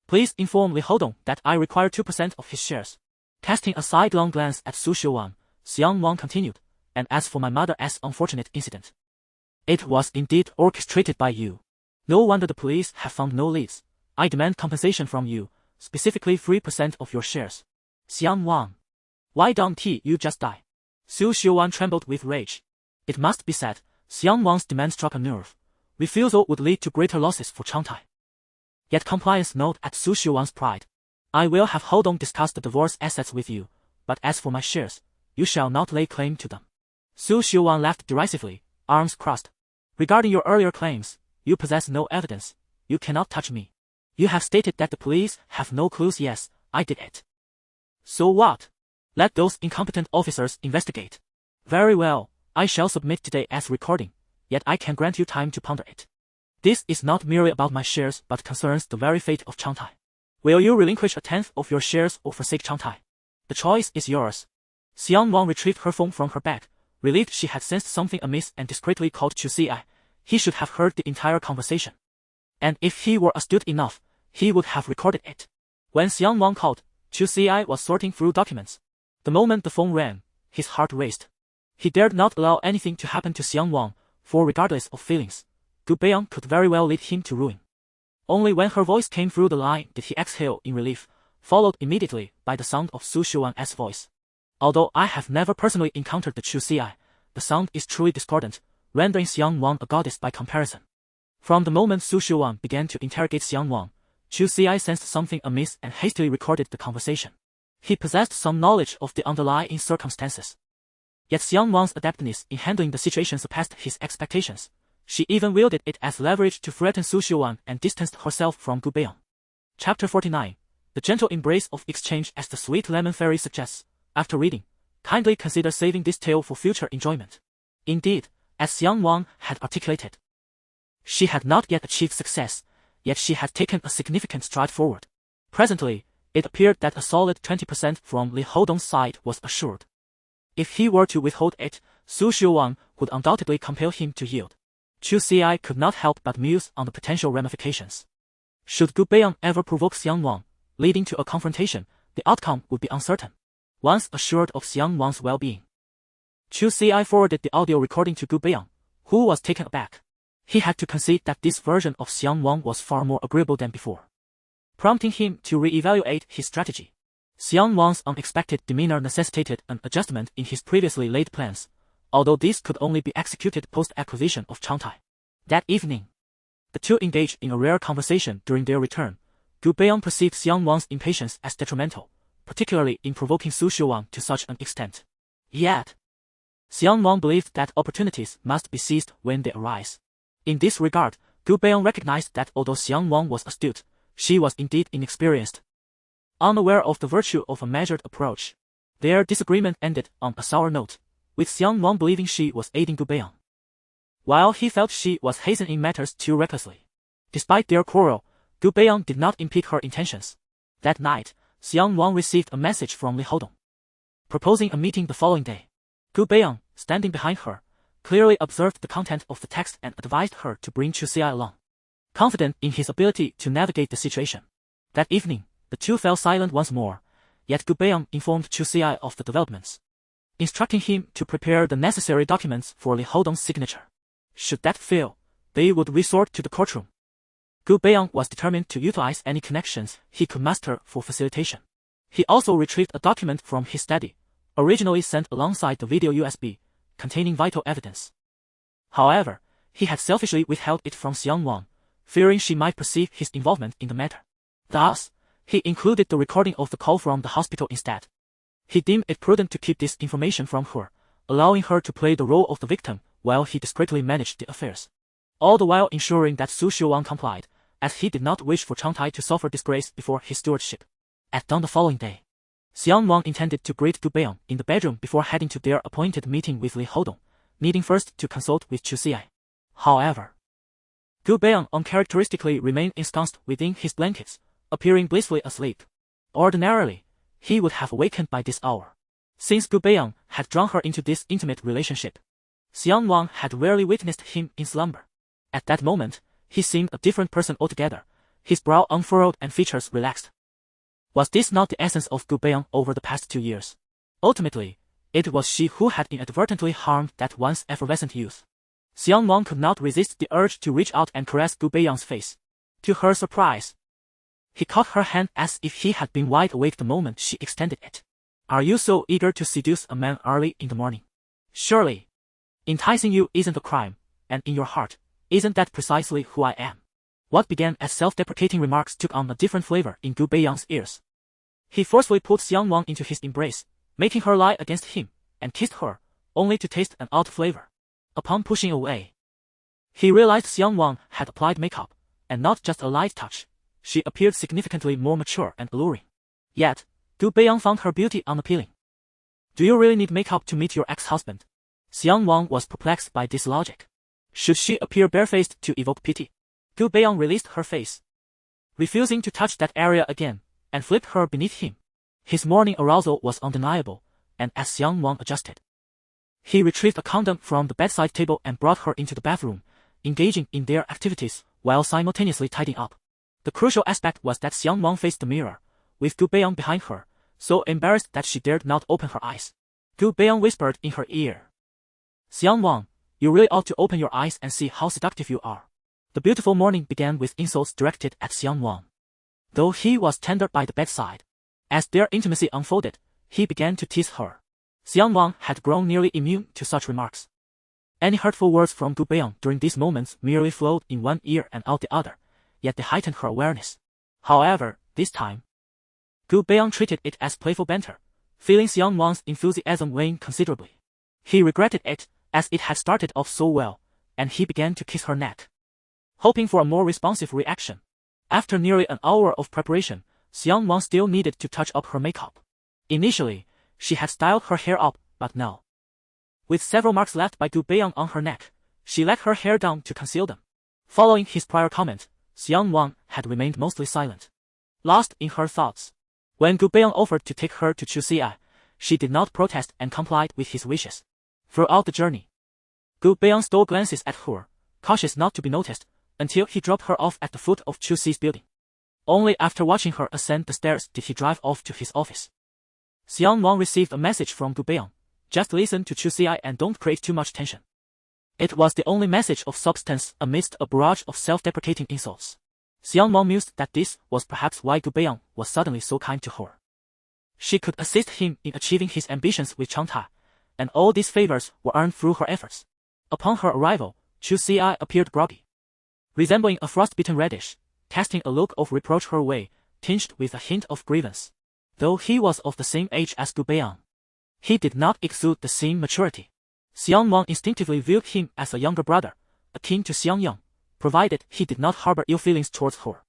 Please inform Li Houdong that I require 2% of his shares. Casting a sidelong glance at Su Xuan, Xiang Nuan continued, and as for my mother's unfortunate incident, it was indeed orchestrated by you. No wonder the police have found no leads. I demand compensation from you, specifically 3% of your shares. Xiang Nuan, why don't you just die? Su Xuan trembled with rage. It must be said, Xiang Nuan's demand struck a nerve. Refusal would lead to greater losses for Changtai. Yet compliance gnawed at Su Xuan's pride. I will have Houdong discuss the divorce assets with you, but as for my shares, you shall not lay claim to them. Su Xuan laughed derisively, arms crossed. Regarding your earlier claims, you possess no evidence. You cannot touch me. You have stated that the police have no clues. Yes, I did it. So what? Let those incompetent officers investigate. Very well, I shall submit today's recording, yet I can grant you time to ponder it. This is not merely about my shares but concerns the very fate of Changtai. Will you relinquish 1/10 of your shares or forsake Changtai? The choice is yours. Xiang Nuan retrieved her phone from her bag, relieved she had sensed something amiss and discreetly called Chu Ci. He should have heard the entire conversation. And if he were astute enough, he would have recorded it. When Xiang Nuan called, Chu Xi was sorting through documents. The moment the phone rang, his heart raced. He dared not allow anything to happen to Xiang Nuan, for regardless of feelings, Gu Beiyang could very well lead him to ruin. Only when her voice came through the line did he exhale in relief, followed immediately by the sound of Su Xuan's voice. Although I have never personally encountered the Chu Xi, the sound is truly discordant, rendering Xiang Nuan a goddess by comparison. From the moment Su Xuan began to interrogate Xiang Nuan, Chu Xi sensed something amiss and hastily recorded the conversation. He possessed some knowledge of the underlying circumstances. Yet Xiang Nuan's adeptness in handling the situation surpassed his expectations. She even wielded it as leverage to threaten Su Xuan and distanced herself from Gu Beiyang. Chapter 49. The gentle embrace of exchange. As the sweet lemon fairy suggests, after reading, kindly consider saving this tale for future enjoyment. Indeed, as Xiang Nuan had articulated, she had not yet achieved success, yet she had taken a significant stride forward. Presently, it appeared that a solid 20% from Li Hodong's side was assured. If he were to withhold it, Su Xuan would undoubtedly compel him to yield. Chu Xi could not help but muse on the potential ramifications. Should Gu Beiyang ever provoke Xiang Nuan, leading to a confrontation, the outcome would be uncertain. Once assured of Xiang Nuan's well-being, Chu Xi forwarded the audio recording to Gu Beiyang, who was taken aback. He had to concede that this version of Xiang Nuan was far more agreeable than before, prompting him to re-evaluate his strategy. Xiang Nuan's unexpected demeanor necessitated an adjustment in his previously laid plans, although this could only be executed post-acquisition of Changtai. That evening, the two engaged in a rare conversation. During their return, Gu Beiyang perceived Xiang Nuan's impatience as detrimental, particularly in provoking Su Xuan to such an extent. Yet, Xiang Nuan believed that opportunities must be seized when they arise. In this regard, Gu Beiyang recognized that although Xiang Nuan was astute, she was indeed inexperienced. Unaware of the virtue of a measured approach, their disagreement ended on a sour note, with Xiang Nuan believing she was aiding Gu Beiyang, while he felt she was hastening matters too recklessly. Despite their quarrel, Gu Beiyang did not impede her intentions. That night, Xiang Nuan received a message from Li Hodong, proposing a meeting the following day. Gu Beiyang, standing behind her, clearly observed the content of the text and advised her to bring Chu Xi along, confident in his ability to navigate the situation. That evening, the two fell silent once more, yet Gu Beiyang informed Chu Xi of the developments, instructing him to prepare the necessary documents for Li Hodong's signature. Should that fail, they would resort to the courtroom. Gu Beiyang was determined to utilize any connections he could muster for facilitation. He also retrieved a document from his study, originally sent alongside the video USB, containing vital evidence. However, he had selfishly withheld it from Xiang Nuan, fearing she might perceive his involvement in the matter. Thus, he included the recording of the call from the hospital instead. He deemed it prudent to keep this information from her, allowing her to play the role of the victim while he discreetly managed the affairs, all the while ensuring that Su Xuan complied, as he did not wish for Changtai to suffer disgrace before his stewardship. At dawn the following day, Xiang Nuan intended to greet Gu Beiyang in the bedroom before heading to their appointed meeting with Li Hodong, needing first to consult with Chu Xi. However, Gu Beiyang uncharacteristically remained ensconced within his blankets, appearing blissfully asleep. Ordinarily, he would have awakened by this hour. Since Gu Beiyang had drawn her into this intimate relationship, Xiang Nuan had rarely witnessed him in slumber. At that moment, he seemed a different person altogether, his brow unfurrowed and features relaxed. Was this not the essence of Gu Beiyang over the past 2 years? Ultimately, it was she who had inadvertently harmed that once effervescent youth. Xiang Nuan could not resist the urge to reach out and caress Gu Beiyang's face. To her surprise, he caught her hand as if he had been wide awake the moment she extended it. Are you so eager to seduce a man early in the morning? Surely, enticing you isn't a crime, and in your heart, isn't that precisely who I am? What began as self-deprecating remarks took on a different flavor in Gu Beiyang's ears. He forcefully pulled Xiang Nuan into his embrace, making her lie against him, and kissed her, only to taste an odd flavor. Upon pushing away, he realized Xiang Nuan had applied makeup, and not just a light touch. She appeared significantly more mature and alluring. Yet, Gu Beiyang found her beauty unappealing. Do you really need makeup to meet your ex-husband? Xiang Nuan was perplexed by this logic. Should she appear barefaced to evoke pity? Gu Beiyang released her face, refusing to touch that area again, and flipped her beneath him. His morning arousal was undeniable, and as Xiang Nuan adjusted, he retrieved a condom from the bedside table and brought her into the bathroom, engaging in their activities while simultaneously tidying up. The crucial aspect was that Xiang Nuan faced the mirror, with Gu Beiyang behind her, so embarrassed that she dared not open her eyes. Gu Beiyang whispered in her ear, "Xiang Nuan, you really ought to open your eyes and see how seductive you are." The beautiful morning began with insults directed at Xiang Nuan. Though he was tender by the bedside, as their intimacy unfolded, he began to tease her. Xiang Nuan had grown nearly immune to such remarks. Any hurtful words from Gu Beiyang during these moments merely flowed in one ear and out the other, yet they heightened her awareness. However, this time, Gu Beiyang treated it as playful banter, feeling Xiang Nuan's enthusiasm wane considerably. He regretted it, as it had started off so well, and he began to kiss her neck, hoping for a more responsive reaction. After nearly an hour of preparation, Xiang Nuan still needed to touch up her makeup. Initially, she had styled her hair up, but now, with several marks left by Gu Beiyang on her neck, she let her hair down to conceal them. Following his prior comment, Xiang Nuan had remained mostly silent, lost in her thoughts. When Gu Beiyang offered to take her to Chu Xi, she did not protest and complied with his wishes. Throughout the journey, Gu Beiyang stole glances at her, cautious not to be noticed, until he dropped her off at the foot of Chu Xi's building. Only after watching her ascend the stairs did he drive off to his office. Xiang Nuan received a message from Gu Beiyang: "Just listen to Chu Xi and don't create too much tension." It was the only message of substance amidst a barrage of self-deprecating insults. Xiang Nuan mused that this was perhaps why Gu Beiyang was suddenly so kind to her. She could assist him in achieving his ambitions with Changtai, and all these favors were earned through her efforts. Upon her arrival, Chu Xi appeared groggy, resembling a frostbitten radish, casting a look of reproach her way, tinged with a hint of grievance. Though he was of the same age as Gu Beiyang, he did not exude the same maturity. Xiang Nuan instinctively viewed him as a younger brother, akin to Xiang Yang, provided he did not harbor ill feelings towards her.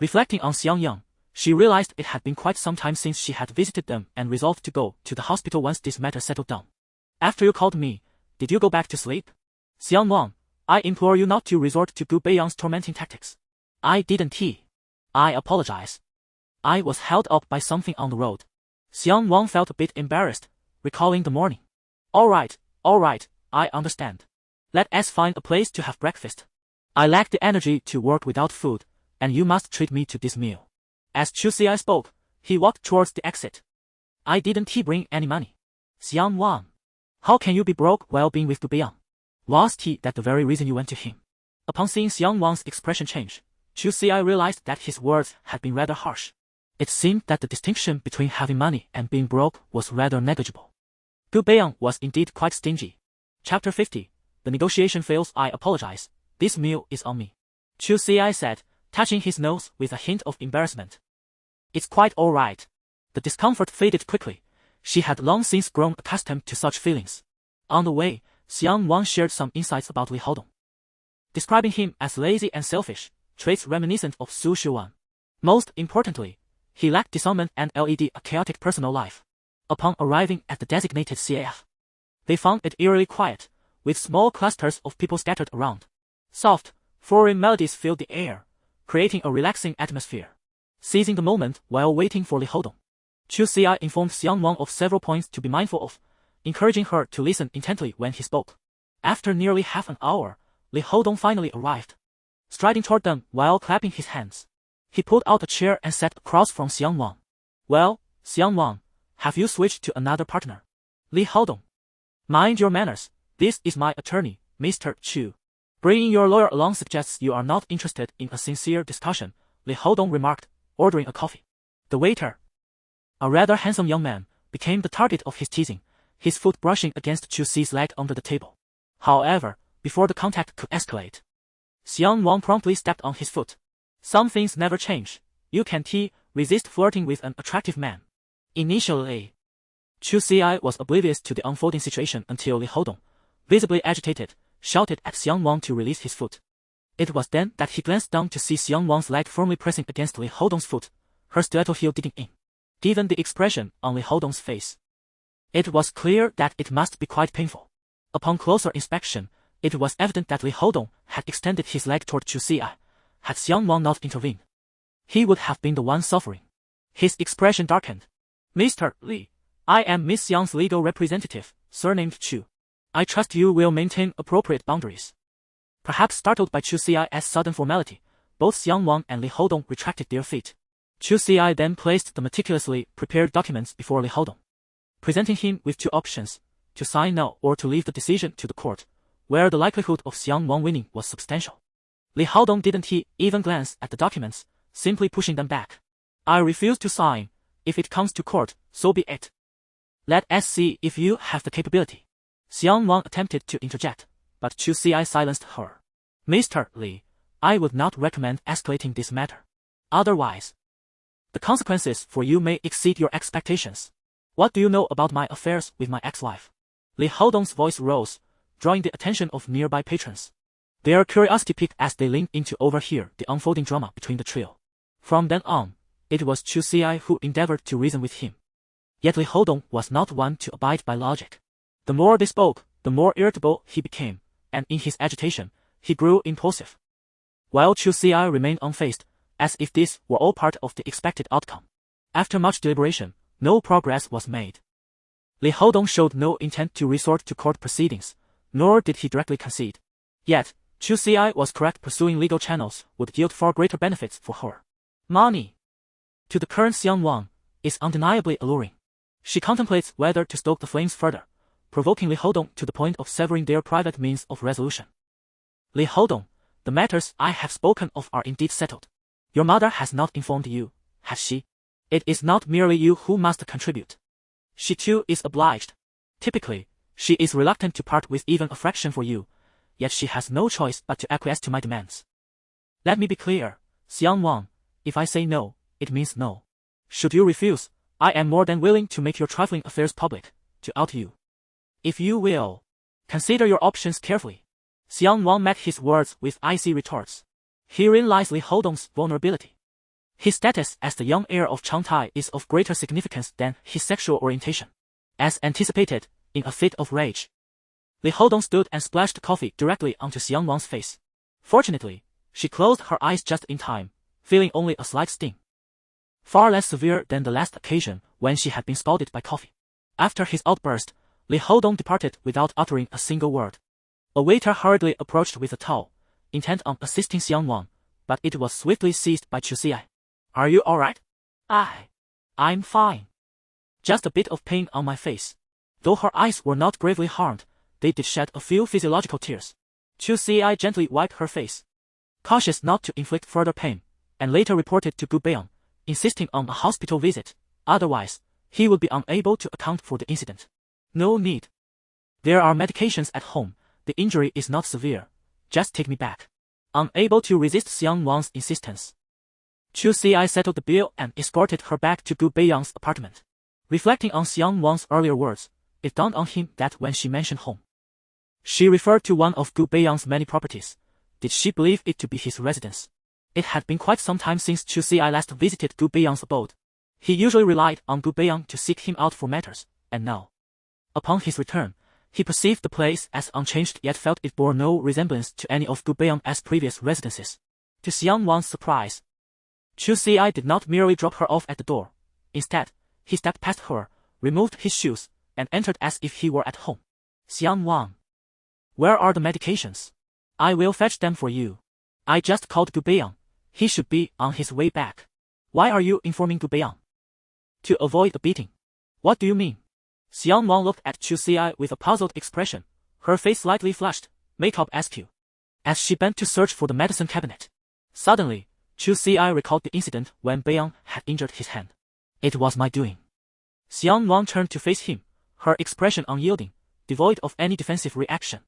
Reflecting on Xiang Yang, she realized it had been quite some time since she had visited them and resolved to go to the hospital once this matter settled down. "After you called me, did you go back to sleep? Xiang Nuan, I implore you not to resort to Gu Beiyang's tormenting tactics." "I didn't. I apologize. I was held up by something on the road." Xiang Nuan felt a bit embarrassed, recalling the morning. All right, I understand. Let us find a place to have breakfast. I lack the energy to work without food, and you must treat me to this meal." As Chu Xi spoke, he walked towards the exit. "I didn't bring any money." "Xiang Nuan, how can you be broke while being with Gu Beiyang? Was that the very reason you went to him?" Upon seeing Xiang Nuan's expression change, Chu Xi realized that his words had been rather harsh. It seemed that the distinction between having money and being broke was rather negligible. Gu Beiyang was indeed quite stingy. Chapter 50. The negotiation fails. "I apologize. This meal is on me," Chu Xi said, touching his nose with a hint of embarrassment. "It's quite all right." The discomfort faded quickly. She had long since grown accustomed to such feelings. On the way, Xiang Nuan shared some insights about Li Haodong, describing him as lazy and selfish, traits reminiscent of Su Shuwan. Most importantly, he lacked discernment and led a chaotic personal life. Upon arriving at the designated CAF, they found it eerily quiet, with small clusters of people scattered around. Soft, foreign melodies filled the air, creating a relaxing atmosphere. Seizing the moment while waiting for Li Haodong, Chu Xi informed Xiang Nuan of several points to be mindful of, encouraging her to listen intently when he spoke. After nearly half an hour, Li Haodong finally arrived. Striding toward them while clapping his hands, he pulled out a chair and sat across from Xiang Nuan. "Well, Xiang Nuan, have you switched to another partner?" "Li Haodong, mind your manners. This is my attorney, Mr. Chu. Bringing your lawyer along suggests you are not interested in a sincere discussion," Li Haodong remarked, ordering a coffee. The waiter, a rather handsome young man, became the target of his teasing, his foot brushing against Chu Xi's leg under the table. However, before the contact could escalate, Xiang Nuan promptly stepped on his foot. "Some things never change. You can't resist flirting with an attractive man." Initially, Chu Xi was oblivious to the unfolding situation until Li Haodong, visibly agitated, shouted at Xiang Nuan to release his foot. It was then that he glanced down to see Xiang Nuan's leg firmly pressing against Li Haodong's foot, her stiletto heel digging in. Given the expression on Li Haodong's face, it was clear that it must be quite painful. Upon closer inspection, it was evident that Li Haodong had extended his leg toward Chu Xi. Had Xiang Nuan not intervened, he would have been the one suffering. His expression darkened. "Mr. Li, I am Miss Xiang's legal representative, surnamed Chu. I trust you will maintain appropriate boundaries." Perhaps startled by Chu Xi's sudden formality, both Xiang Nuan and Li Haodong retracted their feet. Chu Xi then placed the meticulously prepared documents before Li Haodong, presenting him with two options, to sign now or to leave the decision to the court, where the likelihood of Xiang Nuan winning was substantial. Li Haodong didn't even glance at the documents, simply pushing them back. I refuse to sign. If it comes to court, so be it. Let us see if you have the capability. Xiang Nuan attempted to interject, but Chu Xi silenced her. Mr. Li, I would not recommend escalating this matter. Otherwise, the consequences for you may exceed your expectations. What do you know about my affairs with my ex-wife? Li Haodong's voice rose, drawing the attention of nearby patrons. Their curiosity piqued as they leaned in to overhear the unfolding drama between the trio. From then on, it was Chu Xi who endeavored to reason with him. Yet Li Haodong was not one to abide by logic. The more they spoke, the more irritable he became, and in his agitation, he grew impulsive. While Chu Xi remained unfazed, as if this were all part of the expected outcome. After much deliberation, no progress was made. Li Haodong showed no intent to resort to court proceedings, nor did he directly concede. Yet, Chu Xi was correct. Pursuing legal channels would yield far greater benefits for her. Money, to the current Xiang Nuan, is undeniably alluring. She contemplates whether to stoke the flames further, provoking Li Haodong to the point of severing their private means of resolution. Li Haodong, the matters I have spoken of are indeed settled. Your mother has not informed you, has she? It is not merely you who must contribute. She too is obliged. Typically, she is reluctant to part with even a fraction for you, yet she has no choice but to acquiesce to my demands. Let me be clear, Xiang Nuan, if I say no, it means no. Should you refuse, I am more than willing to make your trifling affairs public, to out you. If you will, consider your options carefully. Xiang Nuan met his words with icy retorts. Herein lies Li Haodong's vulnerability. His status as the young heir of Changtai is of greater significance than his sexual orientation. As anticipated, in a fit of rage, Li Haodong stood and splashed coffee directly onto Xiang Nuan's face. Fortunately, she closed her eyes just in time, feeling only a slight sting. Far less severe than the last occasion when she had been scalded by coffee. After his outburst, Li Haodong departed without uttering a single word. A waiter hurriedly approached with a towel, intent on assisting Xiang Nuan, but it was swiftly seized by Chu Xi. Are you alright? I'm fine. Just a bit of pain on my face. Though her eyes were not gravely harmed, they did shed a few physiological tears. Chu Xi gently wiped her face, cautious not to inflict further pain, and later reported to Gu Beiyang, insisting on a hospital visit. Otherwise, he would be unable to account for the incident. No need. There are medications at home. The injury is not severe. Just take me back. Unable to resist Xiang Nuan's insistence, Chu Xi settled the bill and escorted her back to Gu Beiyang's apartment. Reflecting on Xiang Nuan's earlier words, it dawned on him that when she mentioned home, she referred to one of Gu Beiyang's many properties. Did she believe it to be his residence? It had been quite some time since Chu Xi last visited Gu Beiyang's abode. He usually relied on Gu Beiyang to seek him out for matters, and now, upon his return, he perceived the place as unchanged yet felt it bore no resemblance to any of Gu Beiyang's previous residences. To Xiang Nuan's surprise, Chu Xi did not merely drop her off at the door. Instead, he stepped past her, removed his shoes, and entered as if he were at home. Xiang Nuan, where are the medications? I will fetch them for you. I just called Gu Beiyang. He should be on his way back. Why are you informing Gu Beiyang? To avoid a beating. What do you mean? Xiang Nuan looked at Chu Xi with a puzzled expression, her face slightly flushed, makeup askew, as she bent to search for the medicine cabinet. Suddenly, Chu Xi recalled the incident when Beiyang had injured his hand. It was my doing. Xiang Nuan turned to face him, her expression unyielding, devoid of any defensive reaction.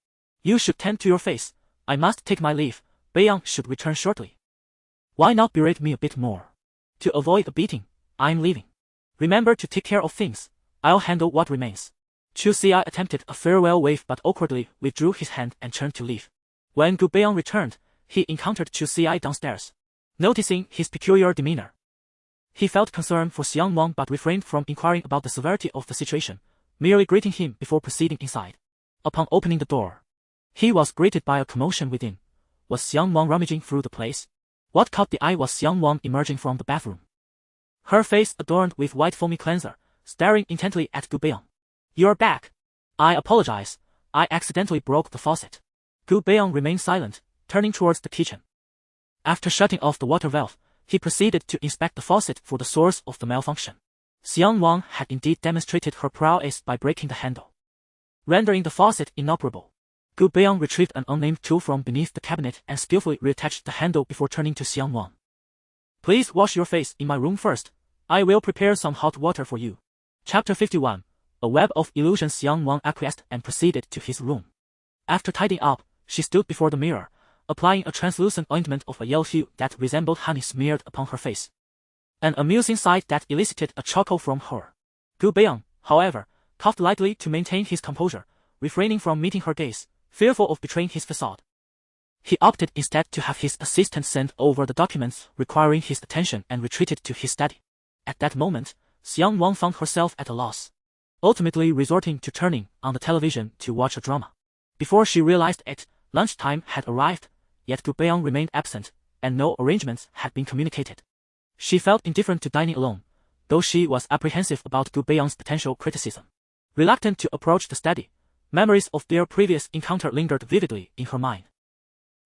You should tend to your face. I must take my leave. Beiyang should return shortly. Why not berate me a bit more? To avoid a beating, I'm leaving. Remember to take care of things. I'll handle what remains. Chu Xi attempted a farewell wave but awkwardly withdrew his hand and turned to leave. When Gu Beiyang returned, he encountered Chu Xi downstairs. Noticing his peculiar demeanor, he felt concern for Xiang Nuan but refrained from inquiring about the severity of the situation, merely greeting him before proceeding inside. Upon opening the door, he was greeted by a commotion within. Was Xiang Nuan rummaging through the place? What caught the eye was Xiang Nuan emerging from the bathroom, her face adorned with white foamy cleanser, staring intently at Gu Beiyang. You're back. I apologize. I accidentally broke the faucet. Gu Beiyang remained silent, turning towards the kitchen. After shutting off the water valve, He proceeded to inspect the faucet for the source of the malfunction. Xiang Nuan had indeed demonstrated her prowess by breaking the handle, rendering the faucet inoperable. Gu Beiyang retrieved an unnamed tool from beneath the cabinet and skillfully reattached the handle before turning to Xiang Nuan. Please wash your face in my room first. I will prepare some hot water for you. Chapter 51. A web of illusions. Xiang Nuan acquiesced and proceeded to his room. After tidying up, she stood before the mirror, applying a translucent ointment of a yellow hue that resembled honey smeared upon her face. An amusing sight that elicited a chuckle from her. Gu Beiyang, however, coughed lightly to maintain his composure, refraining from meeting her gaze, fearful of betraying his facade. He opted instead to have his assistant send over the documents requiring his attention and retreated to his study. At that moment, Xiang Nuan found herself at a loss, ultimately resorting to turning on the television to watch a drama. Before she realized it, lunchtime had arrived, yet Gu Beiyang remained absent, and no arrangements had been communicated. She felt indifferent to dining alone, though she was apprehensive about Gu Beiyang's potential criticism. Reluctant to approach the study, memories of their previous encounter lingered vividly in her mind.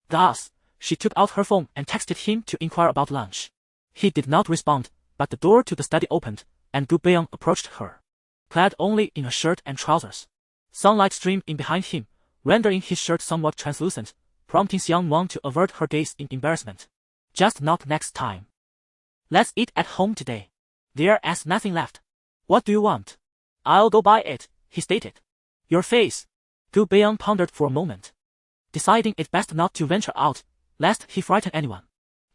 Thus, she took out her phone and texted him to inquire about lunch. He did not respond, but the door to the study opened, and Gu Beiyang approached her. Clad only in a shirt and trousers, sunlight streamed in behind him, rendering his shirt somewhat translucent, prompting Xiang Nuan to avert her gaze in embarrassment. Just not next time. Let's eat at home today. There's nothing left. What do you want? I'll go buy it, he stated. Your face. Gu Beiyang pondered for a moment, deciding it best not to venture out, lest he frighten anyone.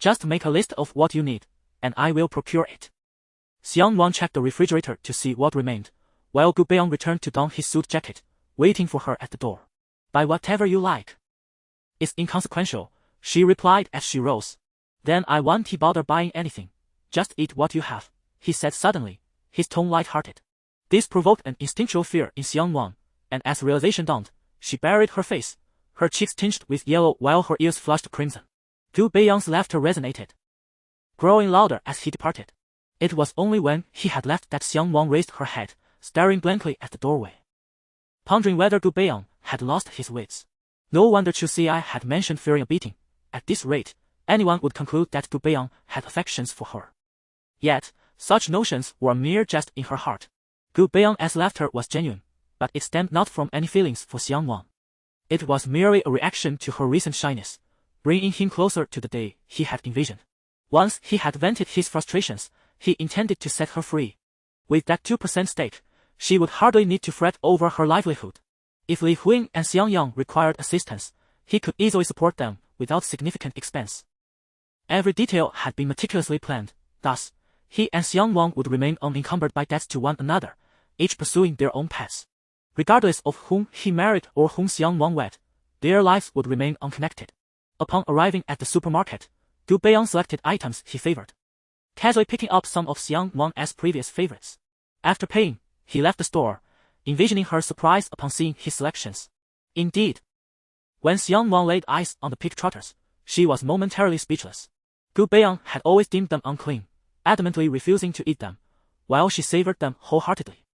Just make a list of what you need, and I will procure it. Xiang Nuan checked the refrigerator to see what remained, while Gu Beiyang returned to don his suit jacket, waiting for her at the door. Buy whatever you like. It's inconsequential, she replied as she rose. Then I won't bother buying anything. Just eat what you have, he said suddenly, his tone light-hearted. This provoked an instinctual fear in Xiang Nuan, and as realization dawned, she buried her face, her cheeks tinged with yellow while her ears flushed crimson. Gu Beiyang's laughter resonated, growing louder as he departed. It was only when he had left that Xiang Nuan raised her head, staring blankly at the doorway, pondering whether Gu Beiyang had lost his wits. No wonder Chu Xi had mentioned fearing a beating. At this rate, anyone would conclude that Gu Beiyang had affections for her. Yet, such notions were a mere jest in her heart. Gu Beiyang's laughter was genuine, but it stemmed not from any feelings for Xiang Nuan. It was merely a reaction to her recent shyness, bringing him closer to the day he had envisioned. Once he had vented his frustrations, he intended to set her free. With that 2% stake, she would hardly need to fret over her livelihood. If Li Huing and Xiang Yang required assistance, he could easily support them without significant expense. Every detail had been meticulously planned, thus, he and Xiang Nuan would remain unencumbered by debts to one another, each pursuing their own paths. Regardless of whom he married or whom Xiang Nuan wed, their lives would remain unconnected. Upon arriving at the supermarket, Gu Beiyang selected items he favored, casually picking up some of Xiang Nuan's previous favorites. After paying, he left the store, envisioning her surprise upon seeing his selections. Indeed, when Xiang Nuan laid eyes on the pig trotters, she was momentarily speechless. Gu Beiyang had always deemed them unclean, adamantly refusing to eat them, while she savored them wholeheartedly.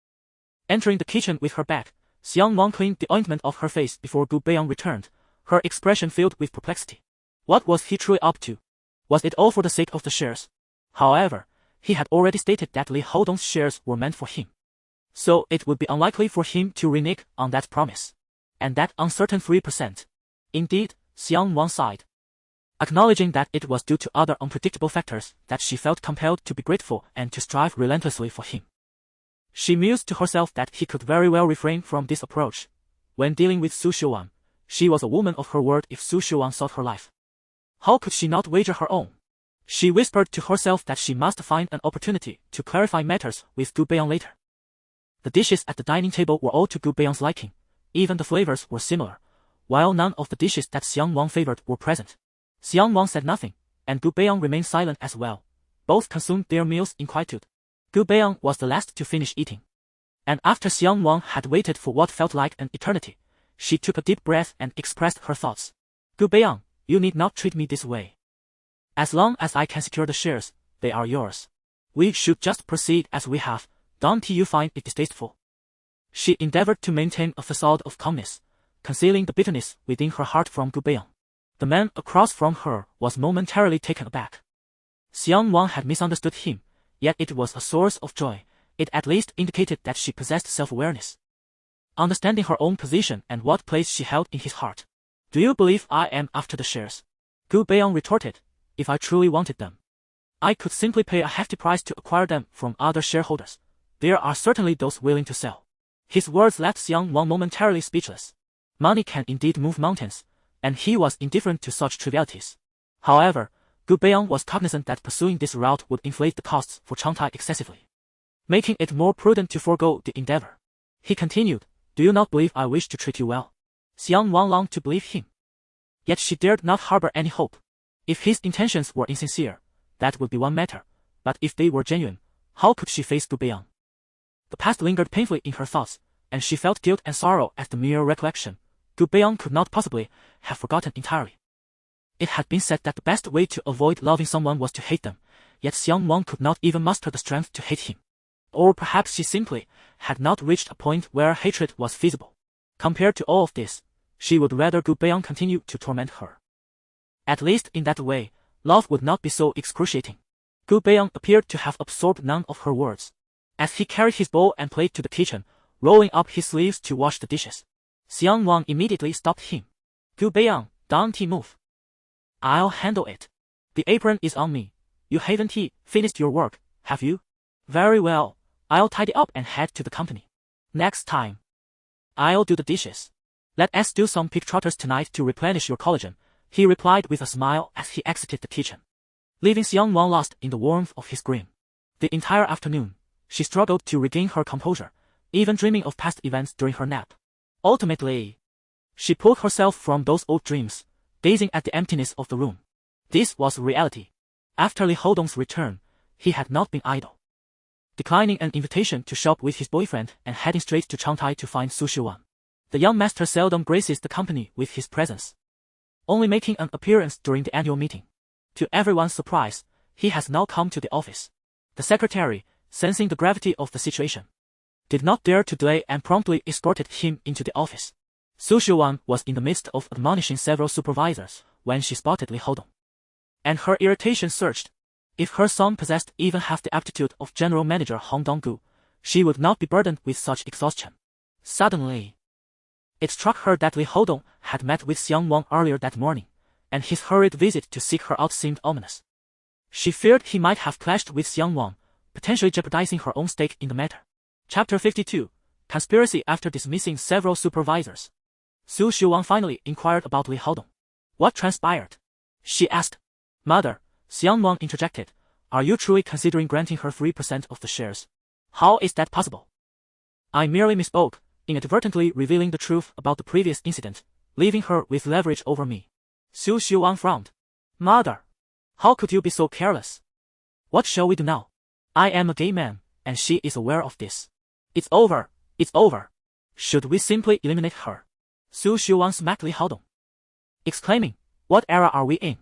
Entering the kitchen with her bag, Xiang Nuan cleaned the ointment off her face before Gu Beiyang returned, her expression filled with perplexity. What was he truly up to? Was it all for the sake of the shares? However, he had already stated that Li Houdong's shares were meant for him, so it would be unlikely for him to renege on that promise. And that uncertain 3%. Indeed, Xiang Nuan sighed, acknowledging that it was due to other unpredictable factors that she felt compelled to be grateful and to strive relentlessly for him. She mused to herself that he could very well refrain from this approach. When dealing with Su Xiuwan, she was a woman of her word. If Su Xiuwan sought her life, how could she not wager her own? She whispered to herself that she must find an opportunity to clarify matters with Gu Beiyang later. The dishes at the dining table were all to Gu Beiyang's liking, even the flavors were similar, while none of the dishes that Xiang Nuan favored were present. Xiang Nuan said nothing, and Gu Beiyang remained silent as well. Both consumed their meals in quietude. Gu Beiyang was the last to finish eating, and after Xiang Nuan had waited for what felt like an eternity, she took a deep breath and expressed her thoughts. Gu Beiyang, you need not treat me this way. As long as I can secure the shares, they are yours. We should just proceed as we have. Don't you find it distasteful? She endeavored to maintain a facade of calmness, concealing the bitterness within her heart from Gu Beiyang. The man across from her was momentarily taken aback. Xiang Nuan had misunderstood him, yet it was a source of joy. It at least indicated that she possessed self-awareness, understanding her own position and what place she held in his heart. Do you believe I am after the shares? Gu Beiyang retorted. If I truly wanted them, I could simply pay a hefty price to acquire them from other shareholders. There are certainly those willing to sell. His words left Xiang Nuan momentarily speechless. Money can indeed move mountains, and he was indifferent to such trivialities. However, Gu Beiyang was cognizant that pursuing this route would inflate the costs for Changtai excessively, making it more prudent to forego the endeavor. He continued, Do you not believe I wish to treat you well? Xiang Nuan longed to believe him, yet she dared not harbor any hope. If his intentions were insincere, that would be one matter, but if they were genuine, how could she face Gu Beiyang? The past lingered painfully in her thoughts, and she felt guilt and sorrow at the mere recollection. Gu Beiyang could not possibly have forgotten entirely. It had been said that the best way to avoid loving someone was to hate them, yet Xiang Nuan could not even muster the strength to hate him. Or perhaps she simply had not reached a point where hatred was feasible. Compared to all of this, she would rather Gu Beiyang continue to torment her. At least in that way, love would not be so excruciating. Gu Beiyang appeared to have absorbed none of her words, as he carried his bowl and plate to the kitchen, rolling up his sleeves to wash the dishes. Xiang Nuan immediately stopped him. Gu Beiyang, don't move. I'll handle it. The apron is on me. You haven't finished your work, have you? Very well, I'll tidy up and head to the company. Next time, I'll do the dishes. Let us do some pig trotters tonight to replenish your collagen, he replied with a smile as he exited the kitchen, leaving Xiang Nuan lost in the warmth of his grin. The entire afternoon, she struggled to regain her composure, even dreaming of past events during her nap. Ultimately, she pulled herself from those old dreams, gazing at the emptiness of the room. This was reality. After Li Houdong's return, he had not been idle, declining an invitation to shop with his boyfriend and heading straight to Changtai to find Su Xiuan. The young master seldom graces the company with his presence, only making an appearance during the annual meeting. To everyone's surprise, he has now come to the office. The secretary, sensing the gravity of the situation, did not dare to delay and promptly escorted him into the office. Su Xiuan was in the midst of admonishing several supervisors when she spotted Li Houdong, and her irritation surged. If her son possessed even half the aptitude of General Manager Hong Donggu, she would not be burdened with such exhaustion. Suddenly, it struck her that Li Houdong had met with Xiang Nuan earlier that morning, and his hurried visit to seek her out seemed ominous. She feared he might have clashed with Xiang Nuan, potentially jeopardizing her own stake in the matter. Chapter 52. Conspiracy. After dismissing several supervisors, Su Xiuan finally inquired about Li Houdong. What transpired? She asked. Mother, Xiang Nuan interjected, are you truly considering granting her 3% of the shares? How is that possible? I merely misspoke, inadvertently revealing the truth about the previous incident, leaving her with leverage over me. Su Xiuan frowned. Mother, how could you be so careless? What shall we do now? I am a gay man, and she is aware of this. It's over, it's over. Should we simply eliminate her? Su Xiuan smacked Li Houdong, exclaiming, what era are we in?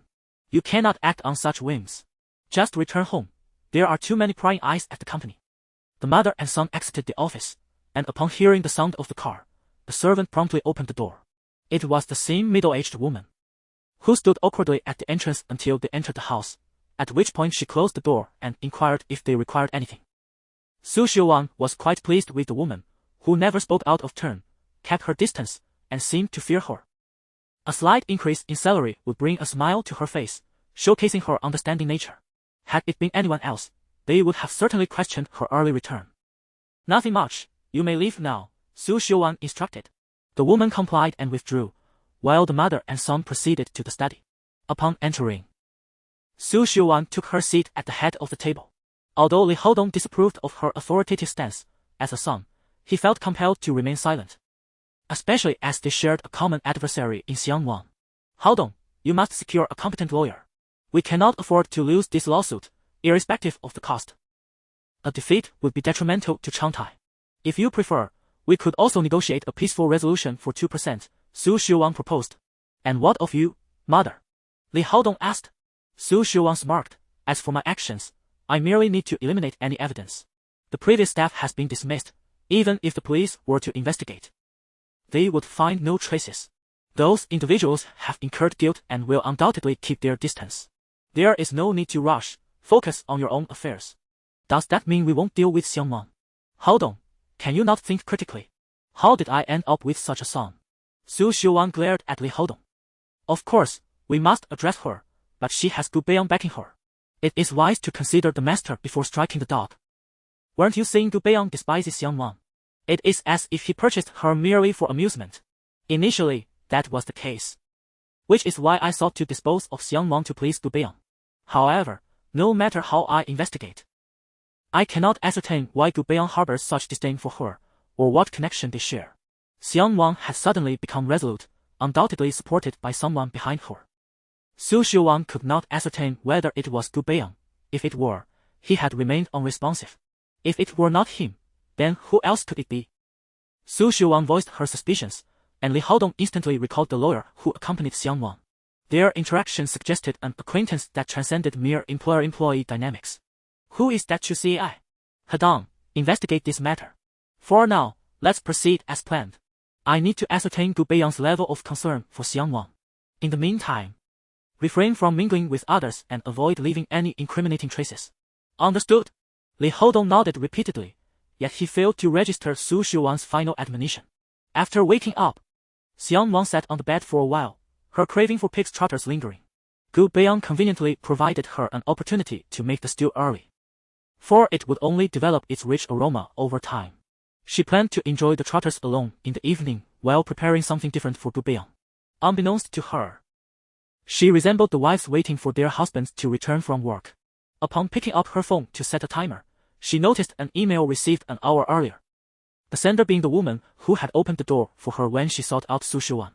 You cannot act on such whims. Just return home. There are too many prying eyes at the company. The mother and son exited the office, and upon hearing the sound of the car, the servant promptly opened the door. It was the same middle-aged woman, who stood awkwardly at the entrance until they entered the house, at which point she closed the door and inquired if they required anything. Su Xiuan was quite pleased with the woman, who never spoke out of turn, kept her distance, and seemed to fear her. A slight increase in salary would bring a smile to her face, showcasing her understanding nature. Had it been anyone else, they would have certainly questioned her early return. Nothing much, you may leave now, Su Xiuan instructed. The woman complied and withdrew, while the mother and son proceeded to the study. Upon entering, Su Xiuan took her seat at the head of the table. Although Li Houdong disapproved of her authoritative stance, as a son, he felt compelled to remain silent, especially as they shared a common adversary in Xiang Nuan. Houdong, you must secure a competent lawyer. We cannot afford to lose this lawsuit, irrespective of the cost. A defeat would be detrimental to Changtai. If you prefer, we could also negotiate a peaceful resolution for 2%, Su Xiuan proposed. And what of you, mother? Li Houdong asked. Su Xiuan smirked. As for my actions, I merely need to eliminate any evidence. The previous staff has been dismissed. Even if the police were to investigate, they would find no traces. Those individuals have incurred guilt and will undoubtedly keep their distance. There is no need to rush, Focus on your own affairs. Does that mean we won't deal with Xiang Nuan? Hold on, can you not think critically? How did I end up with such a son? Su Xiuwan glared at Li Hodong. Of course, we must address her, but she has Gu Beiyang backing her. It is wise to consider the master before striking the dog. Weren't you saying Gu Beiyang despises Xiang Nuan? It is as if he purchased her merely for amusement. Initially, that was the case. Which is why I sought to dispose of Xiang Nuan to please Gu Beiyang. However, no matter how I investigate, I cannot ascertain why Gu Beiyang harbors such disdain for her, or what connection they share. Xiang Nuan had suddenly become resolute, undoubtedly supported by someone behind her. Su Xiuwan could not ascertain whether it was Gu Beiyang. If it were, he had remained unresponsive. If it were not him, then who else could it be? Su Xiuwan voiced her suspicions, and Li Haodong instantly recalled the lawyer who accompanied Xiang Nuan. Their interaction suggested an acquaintance that transcended mere employer-employee dynamics. Who is that Chu Ci? Hadong, investigate this matter. For now, let's proceed as planned. I need to ascertain Gu Beiyang's level of concern for Xiang Nuan. In the meantime, refrain from mingling with others and avoid leaving any incriminating traces. Understood? Li Haodong nodded repeatedly, yet he failed to register Su Xiuwan's final admonition. After waking up, Xiang Nuan sat on the bed for a while, her craving for pig's trotters lingering. Gu Beiyang conveniently provided her an opportunity to make the stew early, for it would only develop its rich aroma over time. She planned to enjoy the trotters alone in the evening while preparing something different for Gu Beiyang. Unbeknownst to her, she resembled the wives waiting for their husbands to return from work. Upon picking up her phone to set a timer, she noticed an email received an hour earlier, the sender being the woman who had opened the door for her when she sought out Su Xiuwan.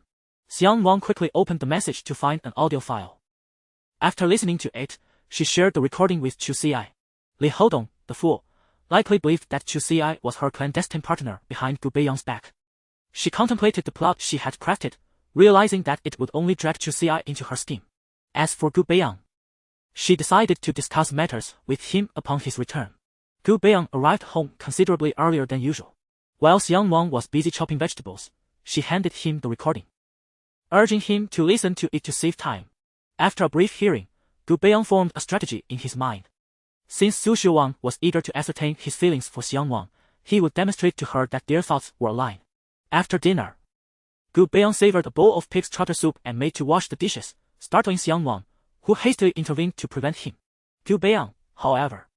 Xiang Nuan quickly opened the message to find an audio file. After listening to it, she shared the recording with Chu Ci. Li Haodong, the fool, likely believed that Chu Ci was her clandestine partner behind Gu Beiyang's back. She contemplated the plot she had crafted, realizing that it would only drag Chu Ci into her scheme. As for Gu Beiyang, she decided to discuss matters with him upon his return. Gu Beiyang arrived home considerably earlier than usual. While Xiang Nuan was busy chopping vegetables, she handed him the recording, urging him to listen to it to save time. After a brief hearing, Gu Beiyang formed a strategy in his mind. Since Su Xiuwan was eager to ascertain his feelings for Xiang Nuan, he would demonstrate to her that their thoughts were aligned. After dinner, Gu Beiyang savored a bowl of pig's trotter soup and made to wash the dishes, startling Xiang Nuan, who hastily intervened to prevent him. Gu Beiyang, however,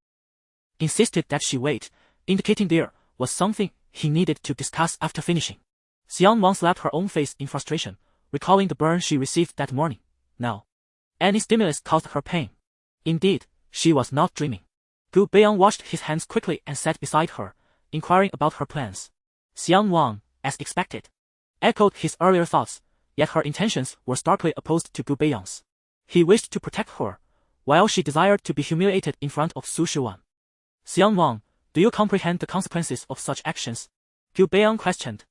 insisted that she wait, indicating there was something he needed to discuss after finishing. Xiang Nuan slapped her own face in frustration, recalling the burn she received that morning. Now, any stimulus caused her pain. Indeed, she was not dreaming. Gu Beiyang washed his hands quickly and sat beside her, inquiring about her plans. Xiang Nuan, as expected, echoed his earlier thoughts, yet her intentions were starkly opposed to Gu Beiyang's. He wished to protect her, while she desired to be humiliated in front of Su Xiuwan. Xiang Nuan, do you comprehend the consequences of such actions? Gu Beiyang questioned.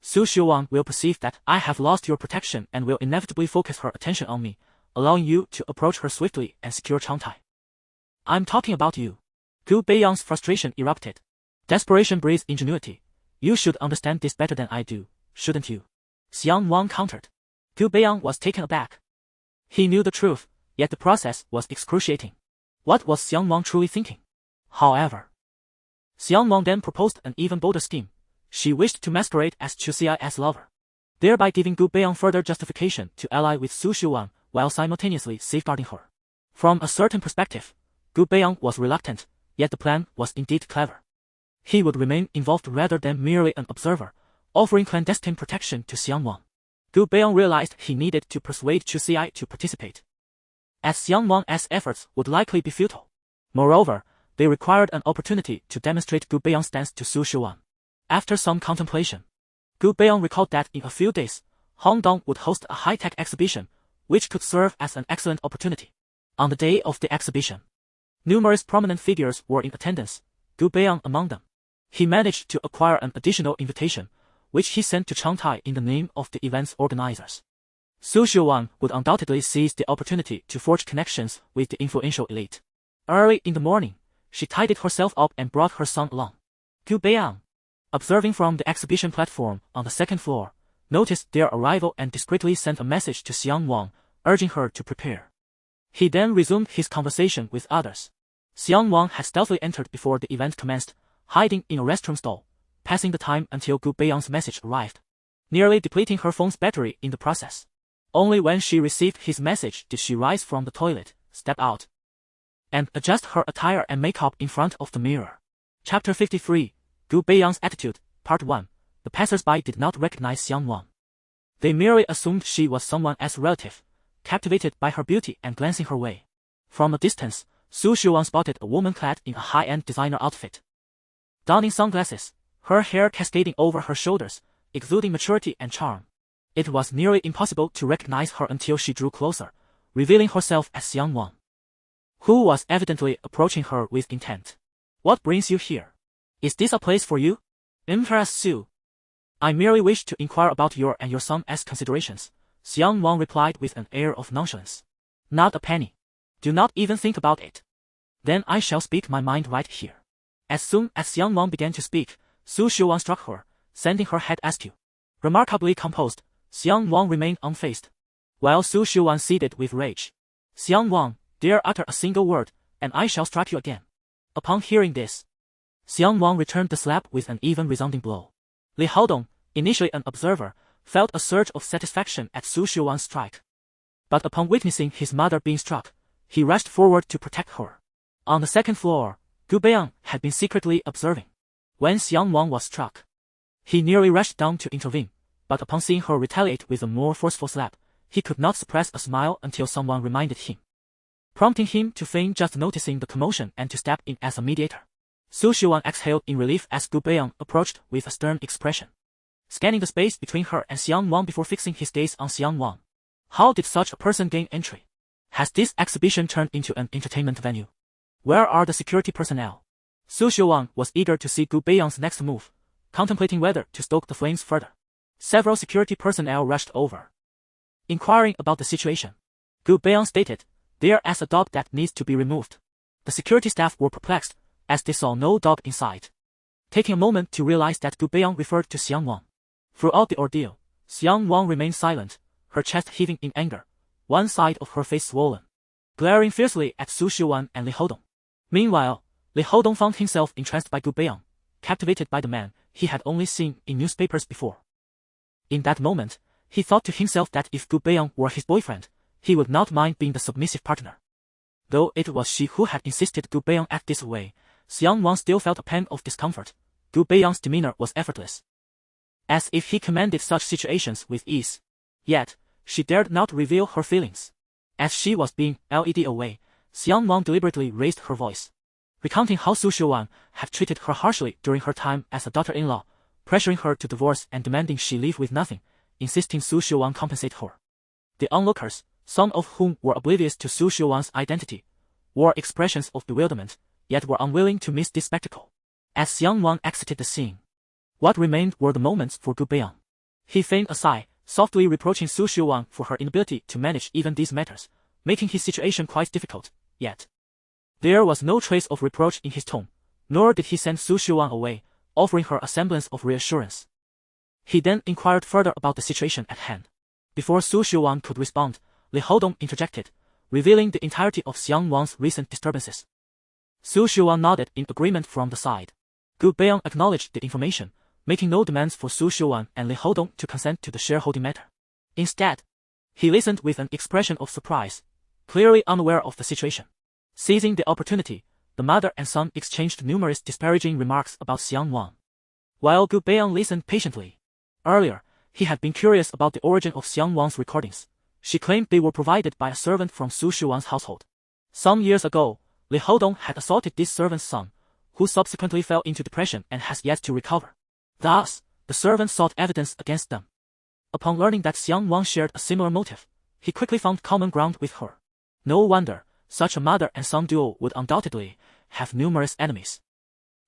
Su Xiuwan will perceive that I have lost your protection and will inevitably focus her attention on me, allowing you to approach her swiftly and secure Changtai. I'm talking about you. Gu Beiyang's frustration erupted. Desperation breeds ingenuity. You should understand this better than I do, shouldn't you? Xiang Nuan countered. Gu Beiyang was taken aback. He knew the truth, yet the process was excruciating. What was Xiang Nuan truly thinking? However, Xiang Nuan then proposed an even bolder scheme. She wished to masquerade as Chu Ci's lover, thereby giving Gu Beiyang further justification to ally with Su Xiuwan while simultaneously safeguarding her. From a certain perspective, Gu Beiyang was reluctant, yet the plan was indeed clever. He would remain involved rather than merely an observer, offering clandestine protection to Xiang Nuan. Gu Beiyang realized he needed to persuade Chu Ci to participate, as Xiang Nuan's efforts would likely be futile. Moreover, they required an opportunity to demonstrate Gu Beiyang's stance to Su Xiuwan. After some contemplation, Gu Beiyang recalled that in a few days, Hongdong would host a high-tech exhibition, which could serve as an excellent opportunity. On the day of the exhibition, numerous prominent figures were in attendance, Gu Beiyang among them. He managed to acquire an additional invitation, which he sent to Changtai in the name of the event's organizers. Su Xiuwan would undoubtedly seize the opportunity to forge connections with the influential elite. Early in the morning, she tidied herself up and brought her son along. Gu Beiyang, observing from the exhibition platform on the second floor, noticed their arrival and discreetly sent a message to Xiang Nuan, urging her to prepare. He then resumed his conversation with others. Xiang Nuan had stealthily entered before the event commenced, hiding in a restroom stall, passing the time until Gu Beiyang's message arrived, nearly depleting her phone's battery in the process. Only when she received his message did she rise from the toilet, step out, and adjust her attire and makeup in front of the mirror. Chapter 53, Gu Beiyang's Attitude, Part 1. The passers-by did not recognize Xiang Nuan. They merely assumed she was someone as relative, captivated by her beauty and glancing her way. From a distance, Su Xiuan spotted a woman clad in a high-end designer outfit. Donning sunglasses, her hair cascading over her shoulders, exuding maturity and charm. It was nearly impossible to recognize her until she drew closer, revealing herself as Xiang Nuan, who was evidently approaching her with intent. What brings you here? Is this a place for you? Empress Su. I merely wish to inquire about your and your son as considerations, Xiang Nuan replied with an air of nonchalance. Not a penny. Do not even think about it. Then I shall speak my mind right here. As soon as Xiang Nuan began to speak, Su Xiuan struck her, sending her head askew. Remarkably composed, Xiang Nuan remained unfazed, while Su Xiuan seethed with rage. Xiang Nuan, dare utter a single word, and I shall strike you again. Upon hearing this, Xiang Nuan returned the slap with an even resounding blow. Li Haodong, initially an observer, felt a surge of satisfaction at Su Xiuan's strike. But upon witnessing his mother being struck, he rushed forward to protect her. On the second floor, Gu Beiyang had been secretly observing. When Xiang Nuan was struck, he nearly rushed down to intervene, but upon seeing her retaliate with a more forceful slap, he could not suppress a smile until someone reminded him, prompting him to feign just noticing the commotion and to step in as a mediator. Su Xiuan exhaled in relief as Gu Beiyang approached with a stern expression, scanning the space between her and Xiang Nuan before fixing his gaze on Xiang Nuan. How did such a person gain entry? Has this exhibition turned into an entertainment venue? Where are the security personnel? Su Xiuan was eager to see Gu Beiyang's next move, contemplating whether to stoke the flames further. Several security personnel rushed over, inquiring about the situation. Gu Beiyang stated, "There is a dog that needs to be removed." The security staff were perplexed, as they saw no dog in sight, taking a moment to realize that Gu Beiyang referred to Xiang Nuan. Throughout the ordeal, Xiang Nuan remained silent, her chest heaving in anger, one side of her face swollen, glaring fiercely at Su Xiuan and Li Haodong. Meanwhile, Li Haodong found himself entranced by Gu Beiyang, captivated by the man he had only seen in newspapers before. In that moment, he thought to himself that if Gu Beiyang were his boyfriend, he would not mind being the submissive partner. Though it was she who had insisted Gu Beiyang act this way, Xiang Nuan still felt a pang of discomfort. Gu Beiyang's demeanor was effortless, as if he commanded such situations with ease. Yet, she dared not reveal her feelings. As she was being led away, Xiang Nuan deliberately raised her voice, recounting how Su Xiuan had treated her harshly during her time as a daughter-in-law, pressuring her to divorce and demanding she leave with nothing, insisting Su Xiuan compensate her. The onlookers, some of whom were oblivious to Su Xiuan's identity, wore expressions of bewilderment, yet were unwilling to miss this spectacle. As Xiang Nuan exited the scene, what remained were the moments for Gu Beiyang. He feigned a sigh, softly reproaching Su Xiuan for her inability to manage even these matters, making his situation quite difficult. Yet, there was no trace of reproach in his tone, nor did he send Su Xiuan away, offering her a semblance of reassurance. He then inquired further about the situation at hand. Before Su Xiuan could respond, Li Haodong interjected, revealing the entirety of Xiang Nuan's recent disturbances. Su Xiuan nodded in agreement from the side. Gu Beiyang acknowledged the information, making no demands for Su Xiuan and Li Haodong to consent to the shareholding matter. Instead, he listened with an expression of surprise, clearly unaware of the situation. Seizing the opportunity, the mother and son exchanged numerous disparaging remarks about Xiang Nuan, while Gu Beiyang listened patiently. Earlier, he had been curious about the origin of Xiang Nuan's recordings. She claimed they were provided by a servant from Su Xiuan's household. Some years ago, Li Haodong had assaulted this servant's son, who subsequently fell into depression and has yet to recover. Thus, the servant sought evidence against them. Upon learning that Xiang Nuan shared a similar motive, he quickly found common ground with her. No wonder, such a mother and son duo would undoubtedly have numerous enemies.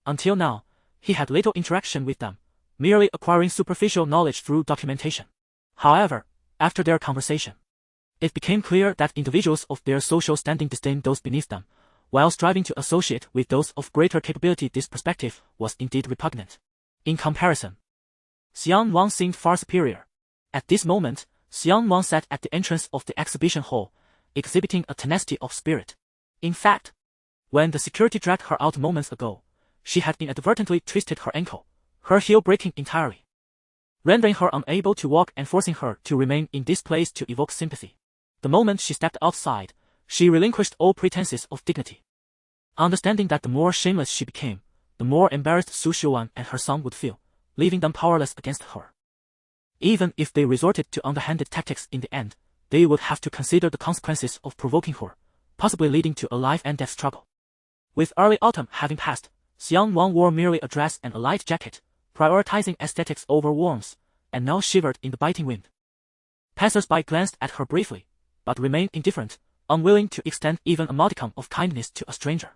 Until now, he had little interaction with them, merely acquiring superficial knowledge through documentation. However, after their conversation, it became clear that individuals of their social standing disdained those beneath them, while striving to associate with those of greater capability. This perspective was indeed repugnant. In comparison, Xiang Nuan seemed far superior. At this moment, Xiang Nuan sat at the entrance of the exhibition hall, exhibiting a tenacity of spirit. In fact, when the security dragged her out moments ago, she had inadvertently twisted her ankle, her heel breaking entirely, rendering her unable to walk and forcing her to remain in this place to evoke sympathy. The moment she stepped outside, she relinquished all pretenses of dignity. Understanding that the more shameless she became, the more embarrassed Su Xiuan and her son would feel, leaving them powerless against her. Even if they resorted to underhanded tactics in the end, they would have to consider the consequences of provoking her, possibly leading to a life-and-death struggle. With early autumn having passed, Xiang Nuan wore merely a dress and a light jacket, prioritizing aesthetics over warmth, and now shivered in the biting wind. Passers-by glanced at her briefly, but remained indifferent, unwilling to extend even a modicum of kindness to a stranger.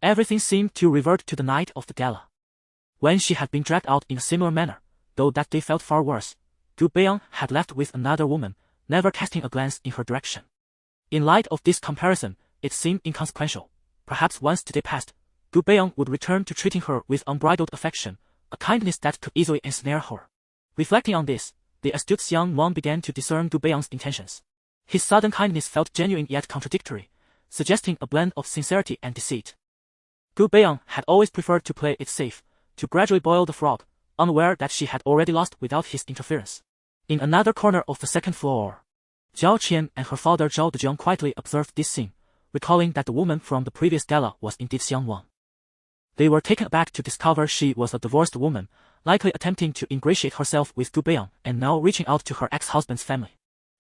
Everything seemed to revert to the night of the gala. When she had been dragged out in a similar manner, though that day felt far worse, Gu Beiyang had left with another woman, never casting a glance in her direction. In light of this comparison, it seemed inconsequential. Perhaps once today passed, Gu Beiyang would return to treating her with unbridled affection, a kindness that could easily ensnare her. Reflecting on this, the astute Xiang Nuan began to discern Gu Beiyang's intentions. His sudden kindness felt genuine yet contradictory, suggesting a blend of sincerity and deceit. Gu Beiyang had always preferred to play it safe, to gradually boil the frog, unaware that she had already lost without his interference. In another corner of the second floor, Zhao Qian and her father Zhao Dejiang quietly observed this scene, recalling that the woman from the previous gala was indeed Xiang Nuan. They were taken aback to discover she was a divorced woman, likely attempting to ingratiate herself with Gu Beiyang and now reaching out to her ex-husband's family.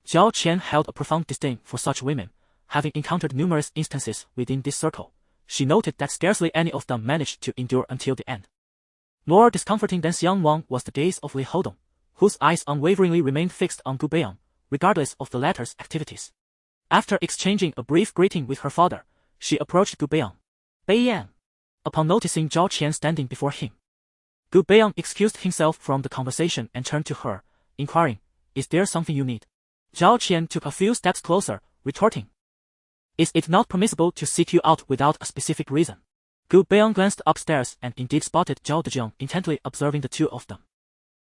Zhao Qian held a profound disdain for such women, having encountered numerous instances within this circle. She noted that scarcely any of them managed to endure until the end. More discomforting than Xiang Nuan was the gaze of Li Hodong, whose eyes unwaveringly remained fixed on Gu Beiyang, regardless of the latter's activities. After exchanging a brief greeting with her father, she approached Gu Beiyang. Beiyang. Upon noticing Zhao Qian standing before him, Gu Beiyang excused himself from the conversation and turned to her, inquiring, "Is there something you need?" Zhao Qian took a few steps closer, retorting, "Is it not permissible to seek you out without a specific reason?" Gu Beiyang glanced upstairs and indeed spotted Zhao Dejiang intently observing the two of them.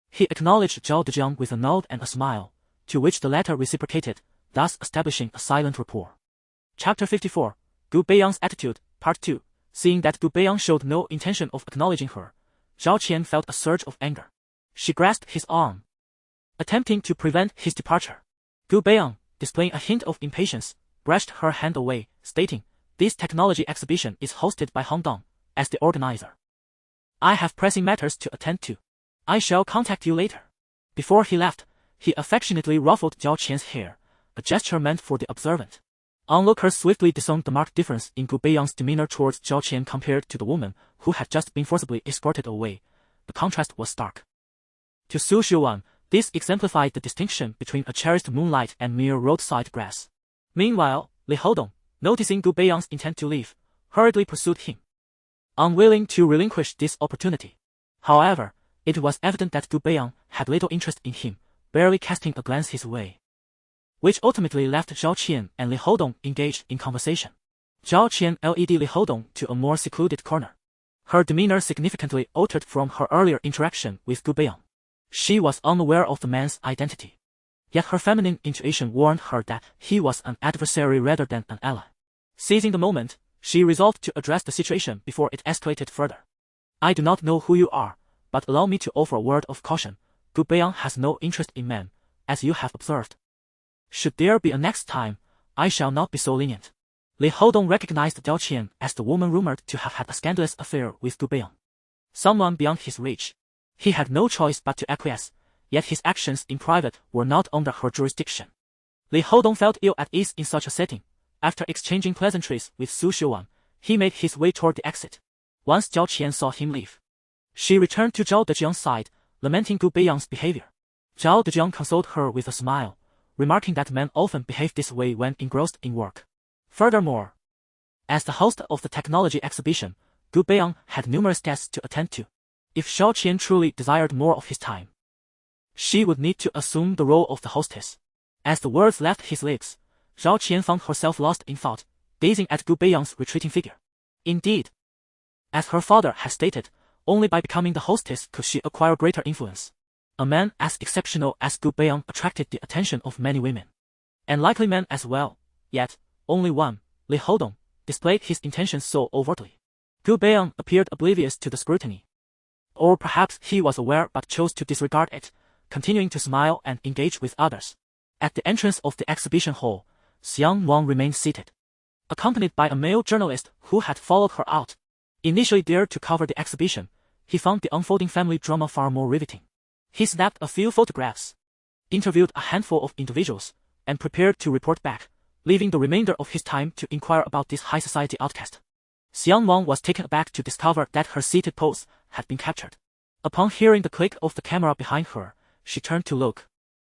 He acknowledged Zhao Dejiang with a nod and a smile, to which the latter reciprocated, thus establishing a silent rapport. Chapter 54, Gu Beiyang's Attitude, Part 2. Seeing that Gu Beiyang showed no intention of acknowledging her, Zhao Qian felt a surge of anger. She grasped his arm, attempting to prevent his departure. Gu Beiyang, displaying a hint of impatience, brushed her hand away, stating, "This technology exhibition is hosted by Hongdong, as the organizer. I have pressing matters to attend to. I shall contact you later." Before he left, he affectionately ruffled Zhao Qian's hair, a gesture meant for the observant. Onlookers swiftly discerned the marked difference in Gu Beiyang's demeanor towards Zhao Qian compared to the woman who had just been forcibly escorted away. The contrast was stark. To Su Xiuan, this exemplified the distinction between a cherished moonlight and mere roadside grass. Meanwhile, Li Hodong, noticing Gu Beiyang's intent to leave, hurriedly pursued him, unwilling to relinquish this opportunity. However, it was evident that Gu Beiyang had little interest in him, barely casting a glance his way, which ultimately left Zhao Qian and Li Hodong engaged in conversation. Zhao Qian led Li Hodong to a more secluded corner. Her demeanor significantly altered from her earlier interaction with Gu Beiyang. She was unaware of the man's identity, yet her feminine intuition warned her that he was an adversary rather than an ally. Seizing the moment, she resolved to address the situation before it escalated further. "I do not know who you are, but allow me to offer a word of caution. Gu Beiyang has no interest in men, as you have observed. Should there be a next time, I shall not be so lenient." Li Hodong recognized Zhao Qian as the woman rumored to have had a scandalous affair with Gu Beiyang. Someone beyond his reach. He had no choice but to acquiesce, yet his actions in private were not under her jurisdiction. Li Hodong felt ill at ease in such a setting. After exchanging pleasantries with Su Xiuan, he made his way toward the exit. Once Zhao Qian saw him leave, she returned to Zhao Dejiang's side, lamenting Gu Beiyang's behavior. Zhao Dejiang consoled her with a smile, remarking that men often behave this way when engrossed in work. Furthermore, as the host of the technology exhibition, Gu Beiyang had numerous guests to attend to. If Zhao Qian truly desired more of his time, she would need to assume the role of the hostess. As the words left his lips, Zhao Qian found herself lost in thought, gazing at Gu Beiyang's retreating figure. Indeed, as her father had stated, only by becoming the hostess could she acquire greater influence. A man as exceptional as Gu Beiyang attracted the attention of many women, and likely men as well, yet, only one, Li Hodong, displayed his intentions so overtly. Gu Beiyang appeared oblivious to the scrutiny. Or perhaps he was aware but chose to disregard it, continuing to smile and engage with others. At the entrance of the exhibition hall, Xiang Nuan remained seated, accompanied by a male journalist who had followed her out. Initially dared to cover the exhibition, he found the unfolding family drama far more riveting. He snapped a few photographs, interviewed a handful of individuals, and prepared to report back, leaving the remainder of his time to inquire about this high society outcast. Xiang Nuan was taken aback to discover that her seated pose had been captured. Upon hearing the click of the camera behind her, she turned to look,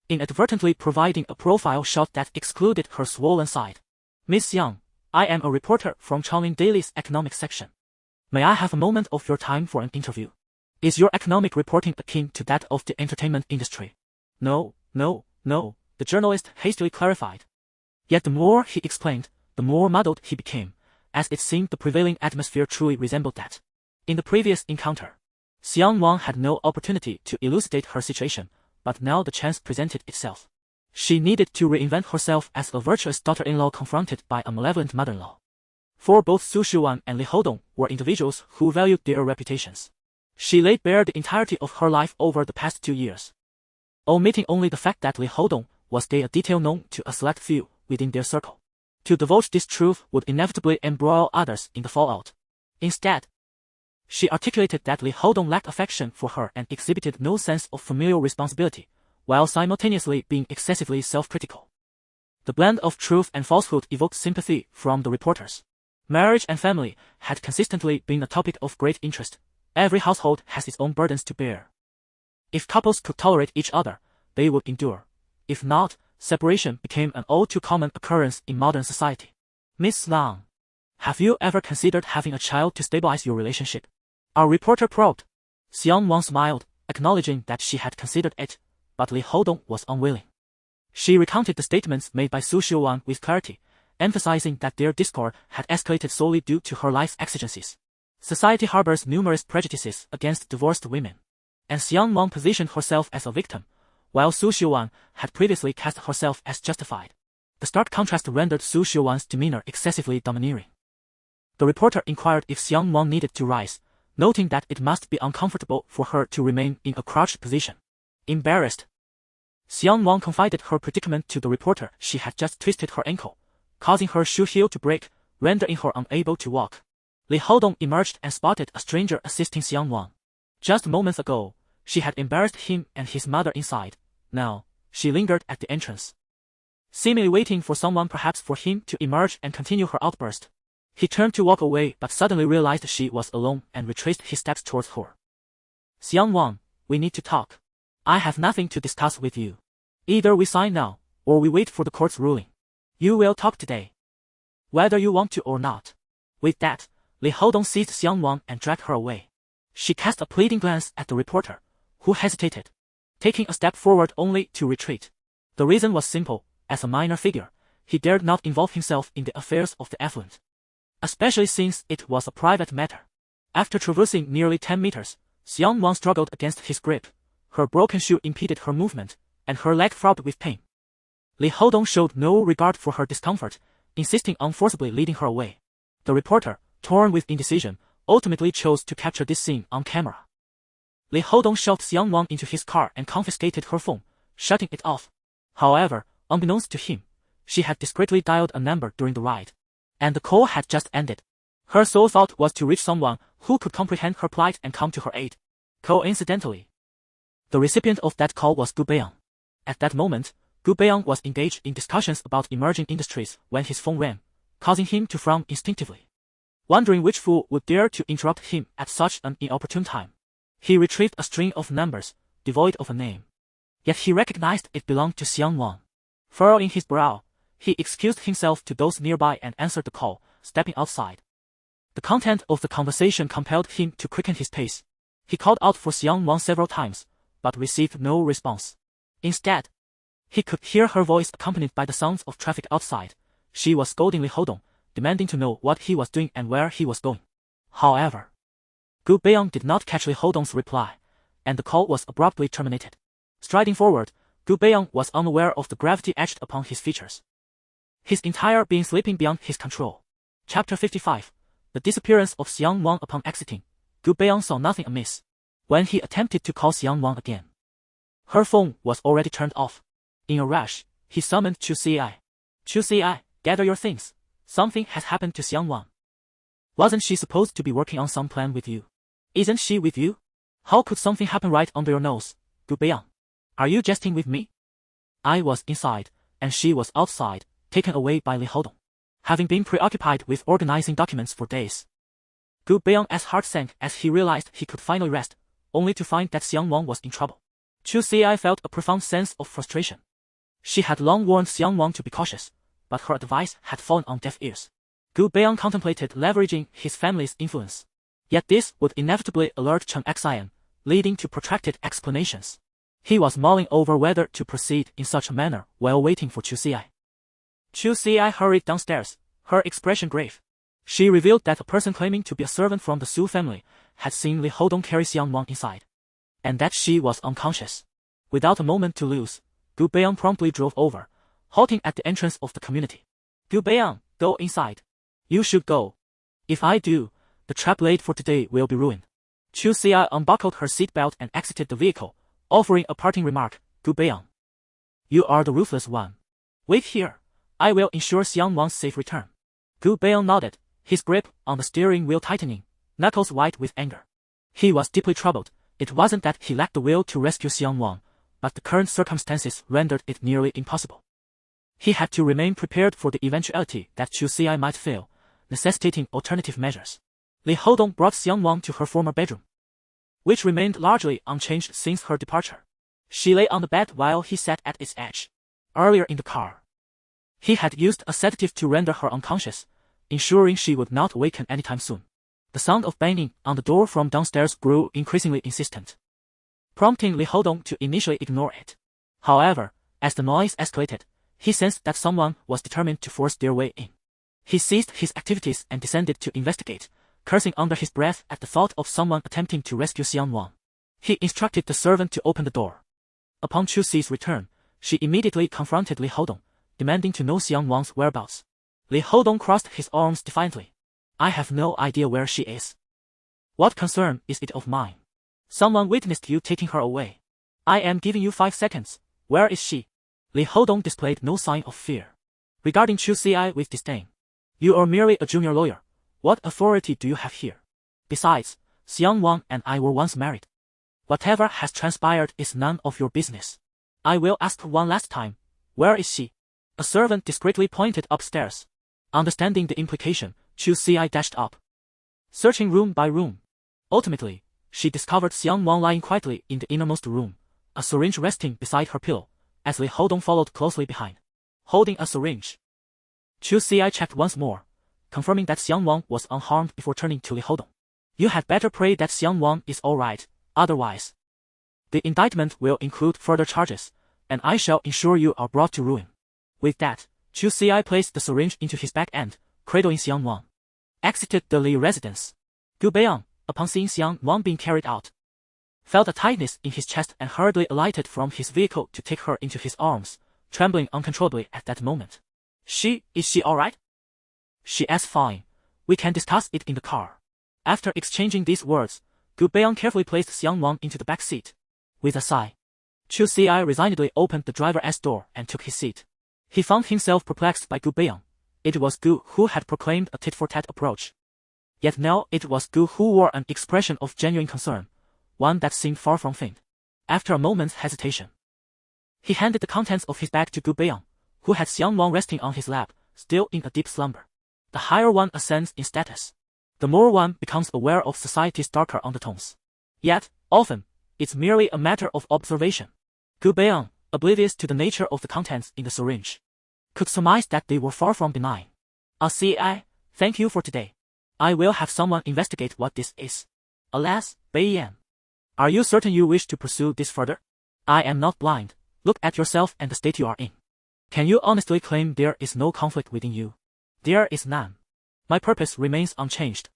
inadvertently providing a profile shot that excluded her swollen side. "Miss Yang, I am a reporter from Changling Daily's economic section. May I have a moment of your time for an interview? Is your economic reporting akin to that of the entertainment industry?" No, the journalist hastily clarified. Yet the more he explained, the more muddled he became, as it seemed the prevailing atmosphere truly resembled that. In the previous encounter, Xiang Nuan had no opportunity to elucidate her situation, but now the chance presented itself. She needed to reinvent herself as a virtuous daughter-in-law confronted by a malevolent mother-in-law. For both Su Shuan and Li Hodong were individuals who valued their reputations. She laid bare the entirety of her life over the past 2 years, omitting only the fact that Li Hodong was gay, a detail known to a select few within their circle. To divulge this truth would inevitably embroil others in the fallout. Instead, she articulated that Li Hodong lacked affection for her and exhibited no sense of familial responsibility, while simultaneously being excessively self-critical. The blend of truth and falsehood evoked sympathy from the reporters. Marriage and family had consistently been a topic of great interest. Every household has its own burdens to bear. If couples could tolerate each other, they would endure. If not, separation became an all-too-common occurrence in modern society. "Miss Lang, have you ever considered having a child to stabilize your relationship?" our reporter probed. Xiang Nuan smiled, acknowledging that she had considered it, but Li Hodong was unwilling. She recounted the statements made by Su Shuan with clarity, emphasizing that their discord had escalated solely due to her life's exigencies. Society harbors numerous prejudices against divorced women, and Xiang Nuan positioned herself as a victim, while Su Shuan had previously cast herself as justified. The stark contrast rendered Su Shuan's demeanor excessively domineering. The reporter inquired if Xiang Nuan needed to rise, noting that it must be uncomfortable for her to remain in a crouched position. Embarrassed, Xiang Nuan confided her predicament to the reporter. She had just twisted her ankle, causing her shoe heel to break, rendering her unable to walk. Li Hodong emerged and spotted a stranger assisting Xiang Nuan. Just moments ago, she had embarrassed him and his mother inside. Now, she lingered at the entrance, seemingly waiting for someone, perhaps for him to emerge and continue her outburst. He turned to walk away but suddenly realized she was alone and retraced his steps towards her. "Xiang Nuan, we need to talk. I have nothing to discuss with you. Either we sign now, or we wait for the court's ruling. You will talk today, whether you want to or not." With that, Li Hodong seized Xiang Nuan and dragged her away. She cast a pleading glance at the reporter, who hesitated, taking a step forward only to retreat. The reason was simple. As a minor figure, he dared not involve himself in the affairs of the affluent, especially since it was a private matter. After traversing nearly 10 meters, Xiang Nuan struggled against his grip. Her broken shoe impeded her movement, and her leg throbbed with pain. Li Hodong showed no regard for her discomfort, insisting on forcibly leading her away. The reporter, torn with indecision, ultimately chose to capture this scene on camera. Li Hodong shoved Xiang Nuan into his car and confiscated her phone, shutting it off. However, unbeknownst to him, she had discreetly dialed a number during the ride, and the call had just ended. Her sole thought was to reach someone who could comprehend her plight and come to her aid. Coincidentally, the recipient of that call was Gu Beiyang. At that moment, Gu Beiyang was engaged in discussions about emerging industries when his phone rang, causing him to frown instinctively. Wondering which fool would dare to interrupt him at such an inopportune time, he retrieved a string of numbers, devoid of a name. Yet he recognized it belonged to Xiang Nuan. Furrowing his brow, he excused himself to those nearby and answered the call, stepping outside. The content of the conversation compelled him to quicken his pace. He called out for Xiang Nuan several times, but received no response. Instead, he could hear her voice accompanied by the sounds of traffic outside. She was scolding Li Hodong, demanding to know what he was doing and where he was going. However, Gu Beiyang did not catch Li Hodong's reply, and the call was abruptly terminated. Striding forward, Gu Beiyang was unaware of the gravity etched upon his features. his entire being slipping beyond his control. Chapter 55. The disappearance of Xiang Nuan. Upon exiting, Gu Beiyang saw nothing amiss. When he attempted to call Xiang Nuan again, her phone was already turned off. In a rush, he summoned Chu Ci. Chu Ci, gather your things. Something has happened to Xiang Nuan. Wasn't she supposed to be working on some plan with you? Isn't she with you? How could something happen right under your nose, Gu Beiyang? Are you jesting with me? I was inside, and she was outside, taken away by Li Hodong, having been preoccupied with organizing documents for days. Gu Beiyang's heart sank as he realized he could finally rest, only to find that Xiang Nuan was in trouble. Chu Ci felt a profound sense of frustration. She had long warned Xiang Nuan to be cautious, but her advice had fallen on deaf ears. Gu Beiyang contemplated leveraging his family's influence. Yet this would inevitably alert Chen Xian, leading to protracted explanations. He was mulling over whether to proceed in such a manner while waiting for Chu Ci. Chu Ci hurried downstairs, her expression grave. She revealed that a person claiming to be a servant from the Su family had seen Li Hodong carry Xiang Nuan inside, and that she was unconscious. Without a moment to lose, Gu Beiyang promptly drove over, halting at the entrance of the community. Gu Beiyang, go inside. You should go. If I do, the trap laid for today will be ruined. Chu Ci unbuckled her seatbelt and exited the vehicle, offering a parting remark. Gu Beiyang, you are the ruthless one. Wait here. I will ensure Xiang Nuan's safe return. Gu Beiyang nodded, his grip on the steering wheel tightening, knuckles white with anger. He was deeply troubled. It wasn't that he lacked the will to rescue Xiang Nuan, but the current circumstances rendered it nearly impossible. He had to remain prepared for the eventuality that Chu Ci might fail, necessitating alternative measures. Li Hodong brought Xiang Nuan to her former bedroom, which remained largely unchanged since her departure. She lay on the bed while he sat at its edge. Earlier in the car, he had used a sedative to render her unconscious, ensuring she would not awaken anytime soon. The sound of banging on the door from downstairs grew increasingly insistent, prompting Li Hodong to initially ignore it. However, as the noise escalated, he sensed that someone was determined to force their way in. He ceased his activities and descended to investigate, cursing under his breath at the thought of someone attempting to rescue Xiang Nuan. He instructed the servant to open the door. Upon Chu Ci's return, she immediately confronted Li Hodong, demanding to know Xiang Nuan's whereabouts. Li Hodong crossed his arms defiantly. I have no idea where she is. What concern is it of mine? Someone witnessed you taking her away. I am giving you 5 seconds. Where is she? Li Hodong displayed no sign of fear, regarding Chu Ci with disdain. You are merely a junior lawyer. What authority do you have here? Besides, Xiang Nuan and I were once married. Whatever has transpired is none of your business. I will ask one last time. Where is she? A servant discreetly pointed upstairs. Understanding the implication, Chu Ci dashed up, searching room by room. Ultimately, she discovered Xiang Nuan lying quietly in the innermost room, a syringe resting beside her pillow, as Li Hodong followed closely behind, holding a syringe. Chu Ci checked once more, confirming that Xiang Nuan was unharmed before turning to Li Hodong. You had better pray that Xiang Nuan is all right, otherwise the indictment will include further charges, and I shall ensure you are brought to ruin. With that, Chu Ci placed the syringe into his back end, cradling Xiang Nuan, exited the Li residence. Gu Beiyang, upon seeing Xiang Nuan being carried out, felt a tightness in his chest and hurriedly alighted from his vehicle to take her into his arms, trembling uncontrollably at that moment. Is she all right? She is fine. We can discuss it in the car. After exchanging these words, Gu Beiyang carefully placed Xiang Nuan into the back seat. With a sigh, Chu Ci resignedly opened the driver's door and took his seat. He found himself perplexed by Gu Beiyang. It was Gu who had proclaimed a tit-for-tat approach. Yet now it was Gu who wore an expression of genuine concern, one that seemed far from faint. After a moment's hesitation, he handed the contents of his bag to Gu Beiyang, who had Xiang Nuan resting on his lap, still in a deep slumber. The higher one ascends in status, the more one becomes aware of society's darker undertones. Yet, often, it's merely a matter of observation. Gu Beiyang, oblivious to the nature of the contents in the syringe, could surmise that they were far from benign. Ci, thank you for today. I will have someone investigate what this is. Alas, Beiyang, are you certain you wish to pursue this further? I am not blind. Look at yourself and the state you are in. Can you honestly claim there is no conflict within you? There is none. My purpose remains unchanged.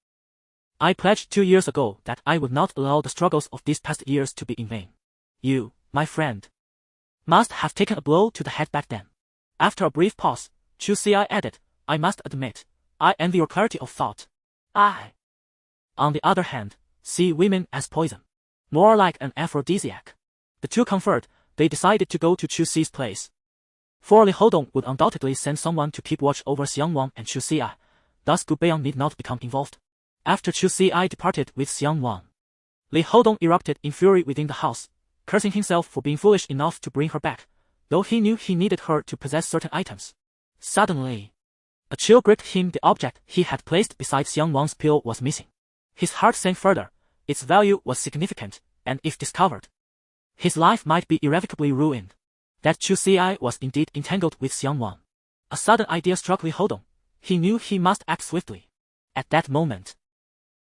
I pledged 2 years ago that I would not allow the struggles of these past years to be in vain. You, my friend, must have taken a blow to the head back then. After a brief pause, Chu Xi added, I must admit, I envy your clarity of thought. I, on the other hand, see women as poison. More like an aphrodisiac. The two conferred, they decided to go to Chu Xi's place. For Li Hodong would undoubtedly send someone to keep watch over Xiang Nuan and Chu Xi, thus Gu Beiyang need not become involved. After Chu Xi departed with Xiang Nuan, Li Hodong erupted in fury within the house, cursing himself for being foolish enough to bring her back, though he knew he needed her to possess certain items. Suddenly, a chill gripped him. The object he had placed beside Xiang Nuan's pillow was missing. His heart sank further. Its value was significant, and if discovered, his life might be irrevocably ruined. That Chu Xi was indeed entangled with Xiang Nuan. A sudden idea struck Li Hodong. He knew he must act swiftly. At that moment,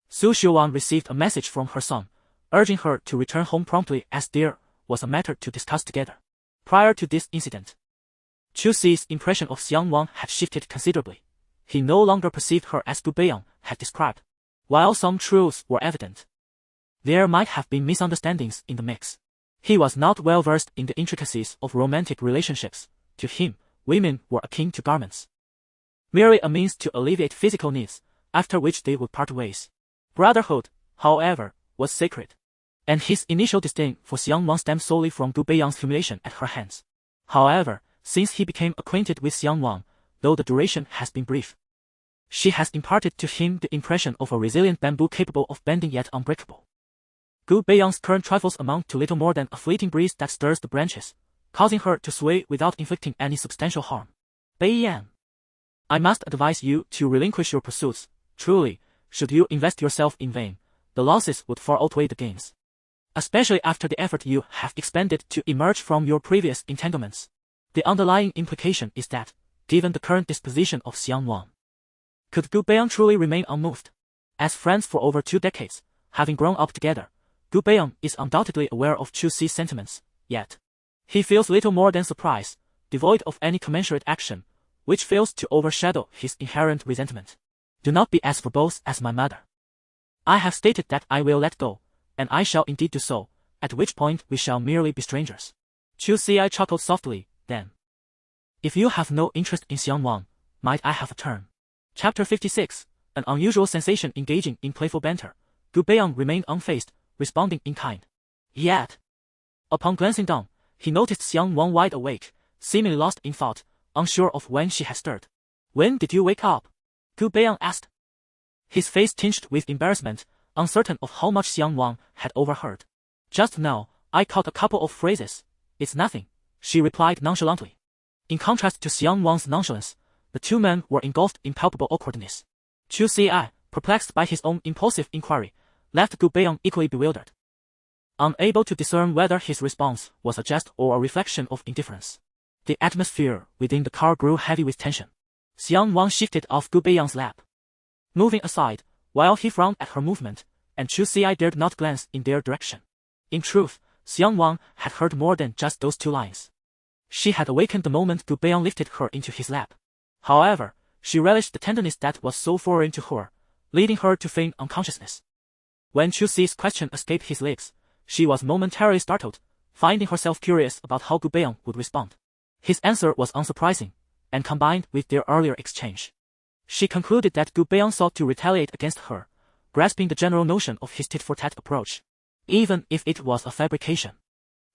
Su Xiuwan received a message from her son, urging her to return home promptly as there was a matter to discuss together. Prior to this incident, Chu Xi's impression of Xiang Nuan had shifted considerably. He no longer perceived her as Gu Beiyang had described. While some truths were evident, there might have been misunderstandings in the mix. He was not well versed in the intricacies of romantic relationships. To him, women were akin to garments, merely a means to alleviate physical needs, after which they would part ways. Brotherhood, however, was sacred, and his initial disdain for Xiang Nuan stemmed solely from Gu Beiyang's humiliation at her hands. However, since he became acquainted with Xiang Nuan, though the duration has been brief, she has imparted to him the impression of a resilient bamboo capable of bending yet unbreakable. Gu Beiyang's current trifles amount to little more than a fleeting breeze that stirs the branches, causing her to sway without inflicting any substantial harm. Beiyang, I must advise you to relinquish your pursuits. Truly, should you invest yourself in vain, the losses would far outweigh the gains. Especially after the effort you have expended to emerge from your previous entanglements. The underlying implication is that, given the current disposition of Xiang Nuan, could Gu Beiyang truly remain unmoved? As friends for over 2 decades, having grown up together, Gu Beiyang is undoubtedly aware of Chu Xi's sentiments, yet he feels little more than surprise, devoid of any commensurate action, which fails to overshadow his inherent resentment. Do not be as verbose as my mother. I have stated that I will let go, and I shall indeed do so, at which point we shall merely be strangers. Chu Xi chuckled softly, then. If you have no interest in Xiang Nuan, might I have a turn? Chapter 56, an unusual sensation engaging in playful banter. Gu Beiyang remained unfazed, responding in kind. Yet, upon glancing down, he noticed Xiang Nuan wide awake, seemingly lost in thought, unsure of when she had stirred. When did you wake up? Gu Beiyang asked. His face tinged with embarrassment, uncertain of how much Xiang Nuan had overheard. Just now, I caught a couple of phrases. It's nothing, she replied nonchalantly. In contrast to Xiang Nuan's nonchalance, the two men were engulfed in palpable awkwardness. Chu Xi, perplexed by his own impulsive inquiry, left Gu Beiyang equally bewildered, unable to discern whether his response was a jest or a reflection of indifference. The atmosphere within the car grew heavy with tension. Xiang Nuan shifted off Gu Beiyang's lap, moving aside, while he frowned at her movement, and Chu Xi dared not glance in their direction. In truth, Xiang Nuan had heard more than just those 2 lines. She had awakened the moment Gu Beiyang lifted her into his lap. However, she relished the tenderness that was so foreign to her, leading her to feign unconsciousness. When Chu Xi's question escaped his lips, she was momentarily startled, finding herself curious about how Gu Beiyang would respond. His answer was unsurprising, and combined with their earlier exchange, she concluded that Gu Beiyang sought to retaliate against her, grasping the general notion of his tit-for-tat approach. Even if it was a fabrication,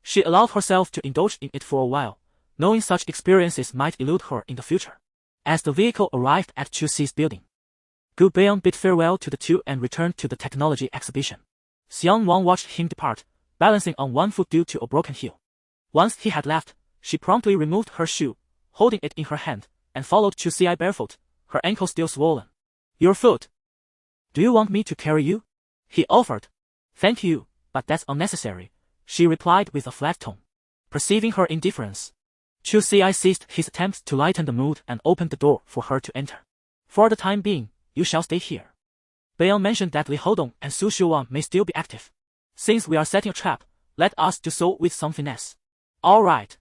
she allowed herself to indulge in it for a while, knowing such experiences might elude her in the future. As the vehicle arrived at Chu Xi's building, Gu Beiyang bid farewell to the two and returned to the technology exhibition. Xiang Nuan watched him depart, balancing on one foot due to a broken heel. Once he had left, she promptly removed her shoe, holding it in her hand, and followed Chu Xi barefoot, her ankle still swollen. Your foot. Do you want me to carry you? He offered. Thank you, but that's unnecessary, she replied with a flat tone. Perceiving her indifference, Chu Xi ceased his attempts to lighten the mood and opened the door for her to enter. For the time being, you shall stay here. Beiyang mentioned that Li Hodong and Su Xiuwan may still be active. Since we are setting a trap, let us do so with some finesse. All right.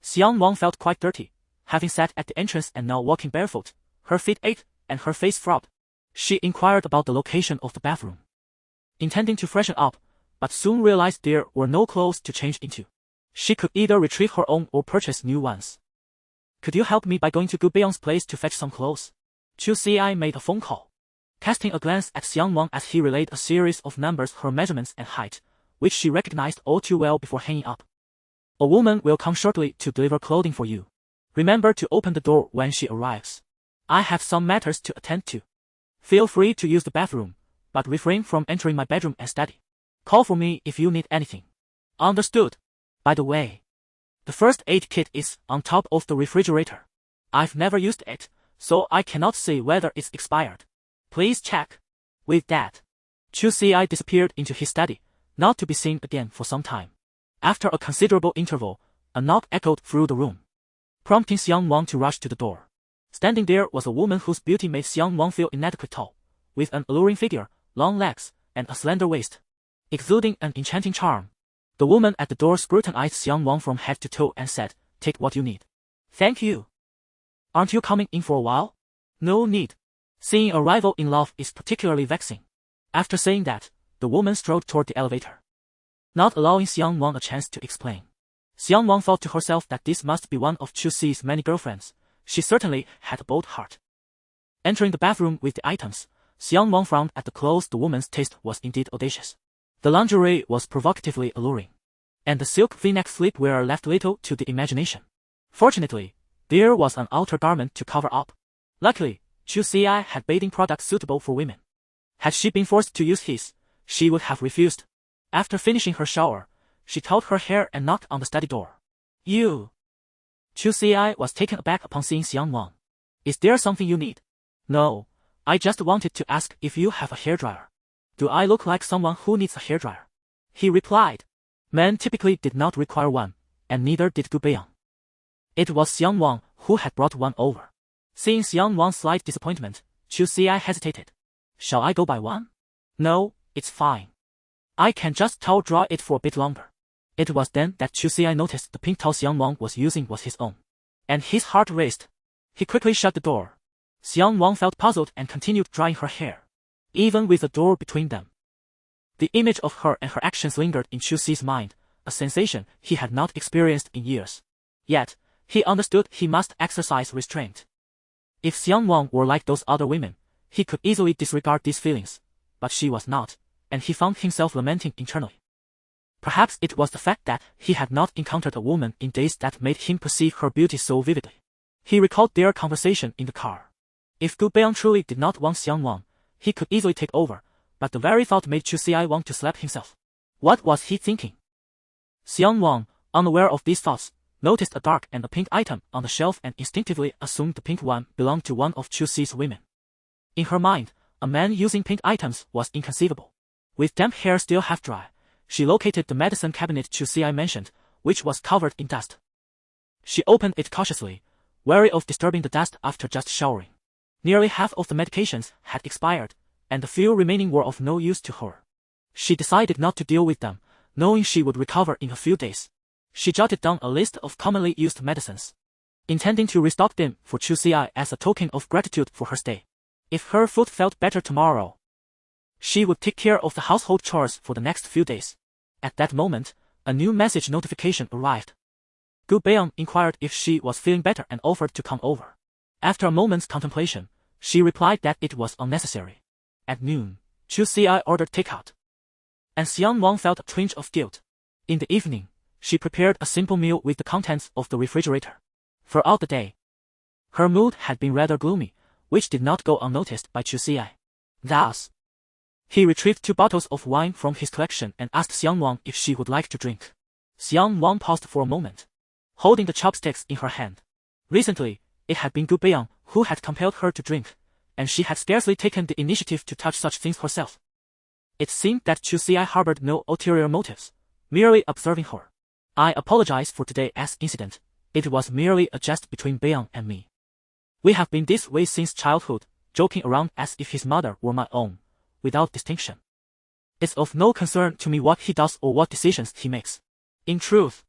Xiang Nuan felt quite dirty, having sat at the entrance and now walking barefoot. Her feet ached, and her face throbbed. She inquired about the location of the bathroom, intending to freshen up, but soon realized there were no clothes to change into. She could either retrieve her own or purchase new ones. Could you help me by going to Gu Beiyang's place to fetch some clothes? Chu Xi made a phone call. Casting a glance at Xiang Nuan as he relayed a series of numbers, her measurements and height, which she recognized all too well before hanging up. A woman will come shortly to deliver clothing for you. Remember to open the door when she arrives. I have some matters to attend to. Feel free to use the bathroom, but refrain from entering my bedroom and study. Call for me if you need anything. Understood. By the way, the first aid kit is on top of the refrigerator. I've never used it, so I cannot say whether it's expired. Please check. With that, Chu Xi disappeared into his study, not to be seen again for some time. After a considerable interval, a knock echoed through the room, prompting Xiang Nuan to rush to the door. Standing there was a woman whose beauty made Xiang Nuan feel inadequate tall, with an alluring figure, long legs, and a slender waist, exuding an enchanting charm. The woman at the door scrutinized Xiang Nuan from head to toe and said, "Take what you need." "Thank you. Aren't you coming in for a while?" "No need. Seeing a rival in love is particularly vexing." After saying that, the woman strode toward the elevator, not allowing Xiang Nuan a chance to explain. Xiang Nuan thought to herself that this must be one of Chu Xi's many girlfriends. She certainly had a bold heart. Entering the bathroom with the items, Xiang Nuan frowned at the clothes. The woman's taste was indeed audacious. The lingerie was provocatively alluring, and the silk v-neck sleepwear left little to the imagination. Fortunately, there was an outer garment to cover up. Luckily, Chu Xi had bathing products suitable for women. Had she been forced to use his, she would have refused. After finishing her shower, she towed her hair and knocked on the study door. "You." Chu Xi was taken aback upon seeing Xiang Nuan. "Is there something you need?" "No, I just wanted to ask if you have a hairdryer." "Do I look like someone who needs a hairdryer?" he replied. Men typically did not require one, and neither did Gu Beiyang. It was Xiang Nuan who had brought one over. Seeing Xiang Nuan's slight disappointment, Chu Xi hesitated. "Shall I go buy one?" "No, it's fine. I can just towel dry it for a bit longer." It was then that Chu Xi noticed the pink towel Xiang Nuan was using was his own, and his heart raced. He quickly shut the door. Xiang Nuan felt puzzled and continued drying her hair, even with the door between them. The image of her and her actions lingered in Chu Xi's mind, a sensation he had not experienced in years. Yet, he understood he must exercise restraint. If Xiang Nuan were like those other women, he could easily disregard these feelings, but she was not, and he found himself lamenting internally. Perhaps it was the fact that he had not encountered a woman in days that made him perceive her beauty so vividly. He recalled their conversation in the car. If Gu Beiyang truly did not want Xiang Nuan, he could easily take over, but the very thought made Chu Xi want to slap himself. What was he thinking? Xiang Nuan, unaware of these thoughts, noticed a dark and a pink item on the shelf and instinctively assumed the pink one belonged to one of Chu Xi's women. In her mind, a man using pink items was inconceivable. With damp hair still half dry, she located the medicine cabinet Chu Xi mentioned, which was covered in dust. She opened it cautiously, wary of disturbing the dust after just showering. Nearly half of the medications had expired, and the few remaining were of no use to her. She decided not to deal with them, knowing she would recover in a few days. She jotted down a list of commonly used medicines, intending to restock them for Chu Xi as a token of gratitude for her stay. If her foot felt better tomorrow, she would take care of the household chores for the next few days. At that moment, a new message notification arrived. Gu Beiyang inquired if she was feeling better and offered to come over. After a moment's contemplation, she replied that it was unnecessary. At noon, Chu Xi ordered takeout, and Xiang Nuan felt a twinge of guilt. In the evening, she prepared a simple meal with the contents of the refrigerator. Throughout the day, her mood had been rather gloomy, which did not go unnoticed by Chu Xi. Thus, he retrieved 2 bottles of wine from his collection and asked Xiang Nuan if she would like to drink. Xiang Nuan paused for a moment, holding the chopsticks in her hand. Recently, it had been Gu Beiyang who had compelled her to drink, and she had scarcely taken the initiative to touch such things herself. It seemed that Chu Xi harbored no ulterior motives, merely observing her. "I apologize for today's incident. It was merely a jest between Beiyang and me. We have been this way since childhood, joking around as if his mother were my own, without distinction. It's of no concern to me what he does or what decisions he makes. In truth,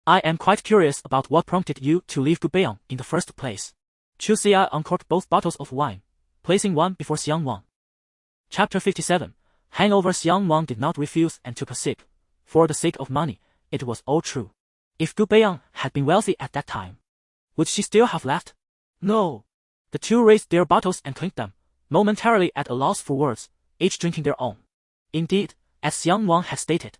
I am quite curious about what prompted you to leave Gu Beiyang in the first place." Chu Xi uncorked both bottles of wine, placing one before Xiang Nuan. Chapter 57. Hangover. Xiang Nuan did not refuse and took a sip. For the sake of money, it was all true. If Gu Beiyang had been wealthy at that time, Would she still have left? No. The two raised their bottles and clinked them, momentarily at a loss for words, each drinking their own. Indeed, as Xiang Nuan had stated,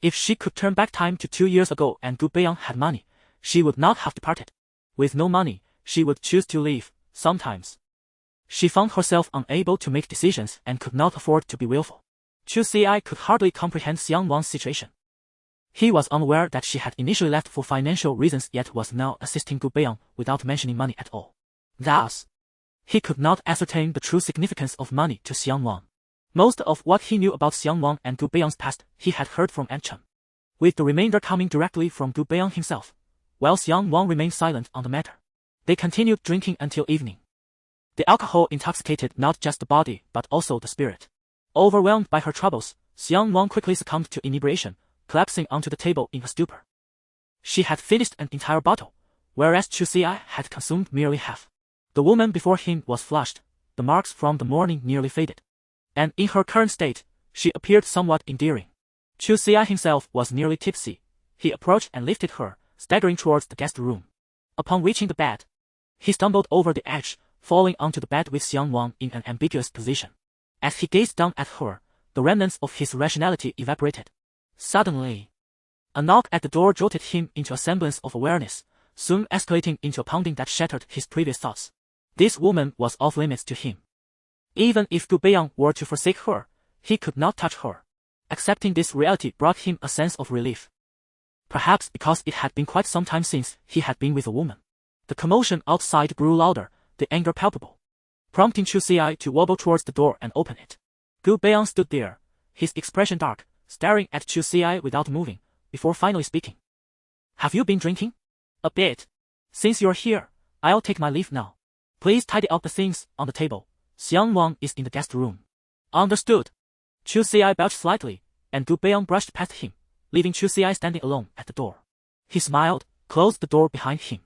if she could turn back time to 2 years ago and Gu Beiyang had money, she would not have departed. With no money, she would choose to leave. Sometimes she found herself unable to make decisions and could not afford to be willful. Chu Ci could hardly comprehend Xiang Nuan's situation. He was unaware that she had initially left for financial reasons yet was now assisting Gu Beiyang without mentioning money at all. Thus, he could not ascertain the true significance of money to Xiang Nuan. Most of what he knew about Xiang Nuan and Gu Beiyang's past he had heard from Aunt Chen, with the remainder coming directly from Gu Beiyang himself. While Xiang Nuan remained silent on the matter, they continued drinking until evening. The alcohol intoxicated not just the body but also the spirit. Overwhelmed by her troubles, Xiang Nuan quickly succumbed to inebriation, collapsing onto the table in a stupor. She had finished an entire bottle, whereas Chu Ci had consumed merely half. The woman before him was flushed, the marks from the morning nearly faded, and in her current state, she appeared somewhat endearing. Chu Ci himself was nearly tipsy. He approached and lifted her, staggering towards the guest room. Upon reaching the bed, he stumbled over the edge, falling onto the bed with Xiang Nuan in an ambiguous position. As he gazed down at her, the remnants of his rationality evaporated. Suddenly, a knock at the door jolted him into a semblance of awareness, soon escalating into a pounding that shattered his previous thoughts. This woman was off limits to him. Even if Gu Beiyang were to forsake her, he could not touch her. Accepting this reality brought him a sense of relief. Perhaps because it had been quite some time since he had been with a woman. The commotion outside grew louder, the anger palpable, prompting Chu Ci to wobble towards the door and open it. Gu Beiyang stood there, his expression dark, staring at Chu Ci without moving, before finally speaking. Have you been drinking? A bit. Since you're here, I'll take my leave now. Please tidy up the things on the table. Xiang Nuan is in the guest room. Understood. Chu Ci belched slightly, and Gu Beiyang brushed past him, leaving Chu Ci standing alone at the door. He smiled, closed the door behind him,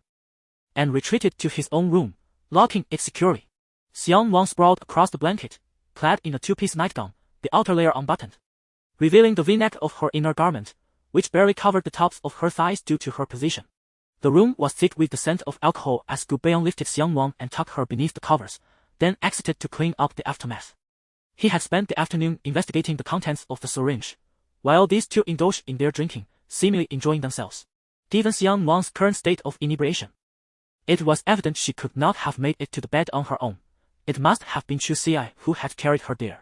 and retreated to his own room, locking it securely. Xiang Nuan sprawled across the blanket, clad in a two-piece nightgown, the outer layer unbuttoned, revealing the V-neck of her inner garment, which barely covered the tops of her thighs due to her position. The room was thick with the scent of alcohol as Gu Beiyang lifted Xiang Nuan and tucked her beneath the covers, then exited to clean up the aftermath. He had spent the afternoon investigating the contents of the syringe, while these two indulged in their drinking, seemingly enjoying themselves. Given Xiang Nuan's current state of inebriation, it was evident she could not have made it to the bed on her own. It must have been Chu Ci who had carried her there.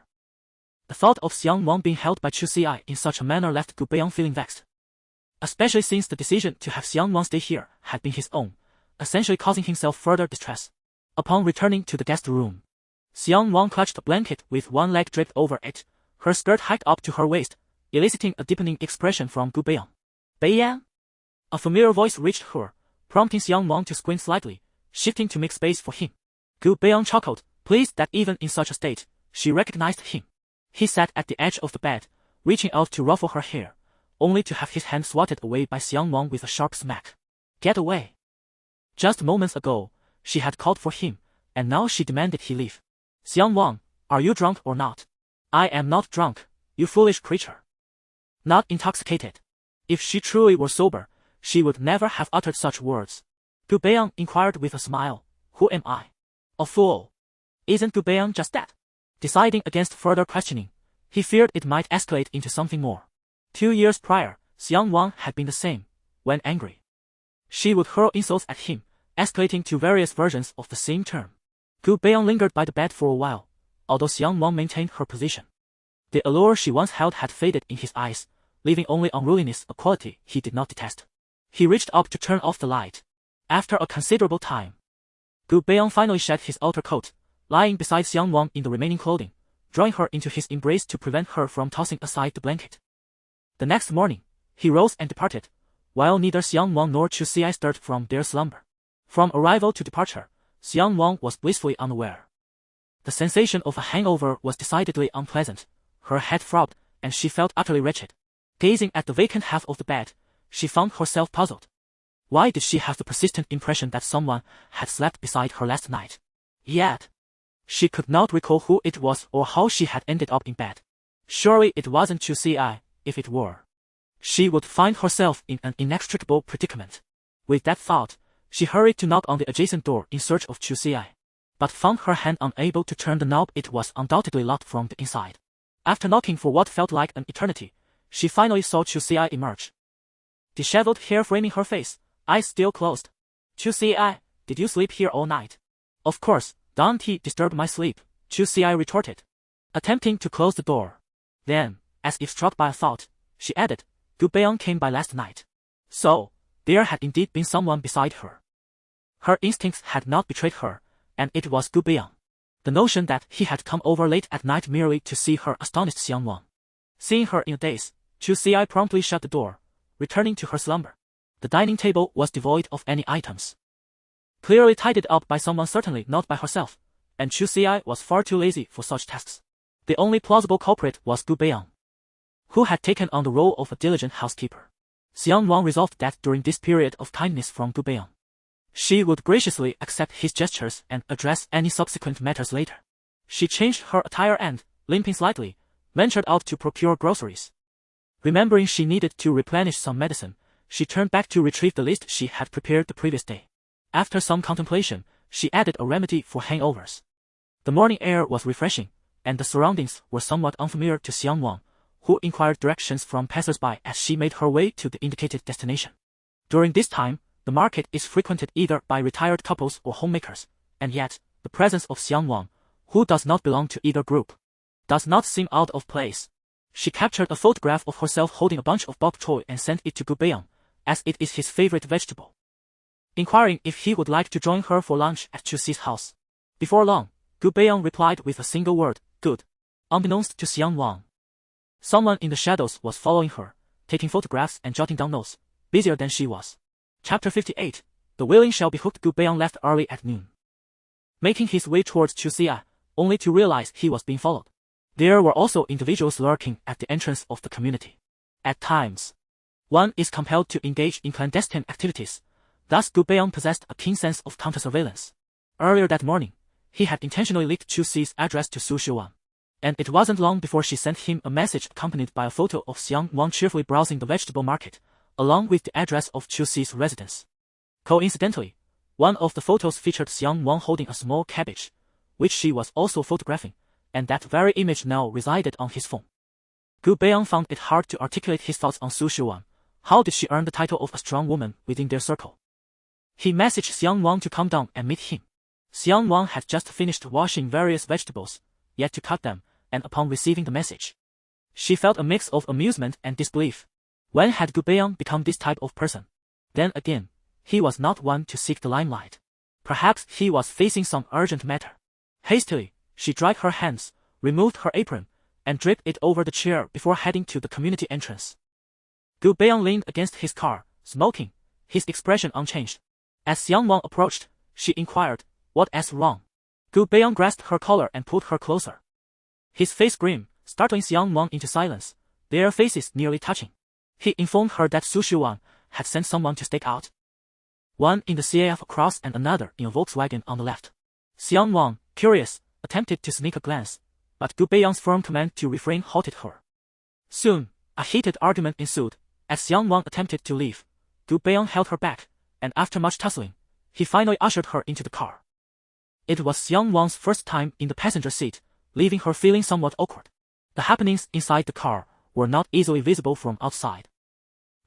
The thought of Xiang Nuan being held by Chu Ci in such a manner left Gu Beiyang feeling vexed, especially since the decision to have Xiang Nuan stay here had been his own, essentially causing himself further distress. Upon returning to the guest room, Xiang Nuan clutched a blanket with one leg draped over it, her skirt hiked up to her waist, eliciting a deepening expression from Gu Beiyang. Beiyang? A familiar voice reached her, prompting Xiang Nuan to squint slightly, shifting to make space for him. Gu Beiyang chuckled, pleased that even in such a state, she recognized him. He sat at the edge of the bed, reaching out to ruffle her hair, only to have his hand swatted away by Xiang Nuan with a sharp smack. Get away. Just moments ago, she had called for him, and now she demanded he leave. Xiang Nuan, are you drunk or not? I am not drunk, you foolish creature. Not intoxicated. If she truly were sober, she would never have uttered such words. Gu Beiyang inquired with a smile. Who am I? A fool. Isn't Gu Beiyang just that? Deciding against further questioning, he feared it might escalate into something more. 2 years prior, Xiang Nuan had been the same. When angry, she would hurl insults at him, escalating to various versions of the same term. Gu Beiyang lingered by the bed for a while, although Xiang Nuan maintained her position. The allure she once held had faded in his eyes, leaving only unruliness, a quality he did not detest. He reached up to turn off the light. After a considerable time, Gu Beiyang finally shed his outer coat, lying beside Xiang Nuan in the remaining clothing, drawing her into his embrace to prevent her from tossing aside the blanket. The next morning, he rose and departed, while neither Xiang Nuan nor Chu Ci stirred from their slumber. From arrival to departure, Xiang Nuan was blissfully unaware. The sensation of a hangover was decidedly unpleasant, her head throbbed, and she felt utterly wretched. Gazing at the vacant half of the bed, she found herself puzzled. Why did she have the persistent impression that someone had slept beside her last night? Yet, she could not recall who it was or how she had ended up in bed. Surely it wasn't Chu Ci. If it were, she would find herself in an inextricable predicament. With that thought, She hurried to knock on the adjacent door in search of Chu Xi, but found her hand unable to turn the knob. It was undoubtedly locked from the inside. After knocking for what felt like an eternity, she finally saw Chu Xi emerge. Disheveled hair framing her face, eyes still closed. Chu Xi, did you sleep here all night? Of course, don't disturb my sleep, Chu Xi retorted, attempting to close the door. Then, as if struck by a thought, she added, Gu Beiyang came by last night. So, there had indeed been someone beside her. Her instincts had not betrayed her, and it was Gu Beiyang. The notion that he had come over late at night merely to see her astonished Xiang Nuan. Seeing her in a daze, Chu Xi promptly shut the door, returning to her slumber. The dining table was devoid of any items. Clearly tidied up by someone, certainly not by herself, and Chu Xi was far too lazy for such tasks. The only plausible culprit was Gu Beiyang, who had taken on the role of a diligent housekeeper. Xiang Nuan resolved that during this period of kindness from Gu Beiyang, she would graciously accept his gestures and address any subsequent matters later. She changed her attire and, limping slightly, ventured out to procure groceries. Remembering she needed to replenish some medicine, she turned back to retrieve the list she had prepared the previous day. After some contemplation, she added a remedy for hangovers. The morning air was refreshing, and the surroundings were somewhat unfamiliar to Xiang Nuan, who inquired directions from passers-by as she made her way to the indicated destination. During this time, the market is frequented either by retired couples or homemakers, and yet, the presence of Xiang Nuan, who does not belong to either group, does not seem out of place. She captured a photograph of herself holding a bunch of bok choy and sent it to Gu Beiyang, as it is his favorite vegetable, inquiring if he would like to join her for lunch at Chu Xi's house. Before long, Gu Beiyang replied with a single word, good. Unbeknownst to Xiang Nuan, someone in the shadows was following her, taking photographs and jotting down notes, busier than she was. Chapter 58, The Whaling Shall Be Hooked. Gu Beiyang left early at noon, making his way towards Chu Xi, only to realize he was being followed. There were also individuals lurking at the entrance of the community. At times, one is compelled to engage in clandestine activities, thus Gu Beiyang possessed a keen sense of counter-surveillance. Earlier that morning, he had intentionally leaked Chu Xi's address to Su Shuan, and it wasn't long before she sent him a message accompanied by a photo of Xiang Nuan cheerfully browsing the vegetable market, along with the address of Chu Xi's residence. Coincidentally, one of the photos featured Xiang Nuan holding a small cabbage, which she was also photographing, and that very image now resided on his phone. Gu Beiyang found it hard to articulate his thoughts on Su Shuan. How did she earn the title of a strong woman within their circle? He messaged Xiang Nuan to come down and meet him. Xiang Nuan had just finished washing various vegetables, yet to cut them, and upon receiving the message, she felt a mix of amusement and disbelief. When had Gu Beiyang become this type of person? Then again, he was not one to seek the limelight. Perhaps he was facing some urgent matter. Hastily, she dried her hands, removed her apron, and draped it over the chair before heading to the community entrance. Gu Beiyang leaned against his car, smoking, his expression unchanged. As Xiang Nuan approached, she inquired, "What's wrong?" Gu Beiyang grasped her collar and pulled her closer. His face grim, startling Xiang Nuan into silence, their faces nearly touching. He informed her that Su Shuan had sent someone to stake out, one in the CAF across and another in a Volkswagen on the left. Xiang Nuan, curious, attempted to sneak a glance, but Gu Beiyang's firm command to refrain halted her. Soon, a heated argument ensued. As Xiang Nuan attempted to leave, Gu Beiyang held her back, and after much tussling, he finally ushered her into the car. It was Xiang Nuan's first time in the passenger seat, leaving her feeling somewhat awkward. The happenings inside the car were not easily visible from outside.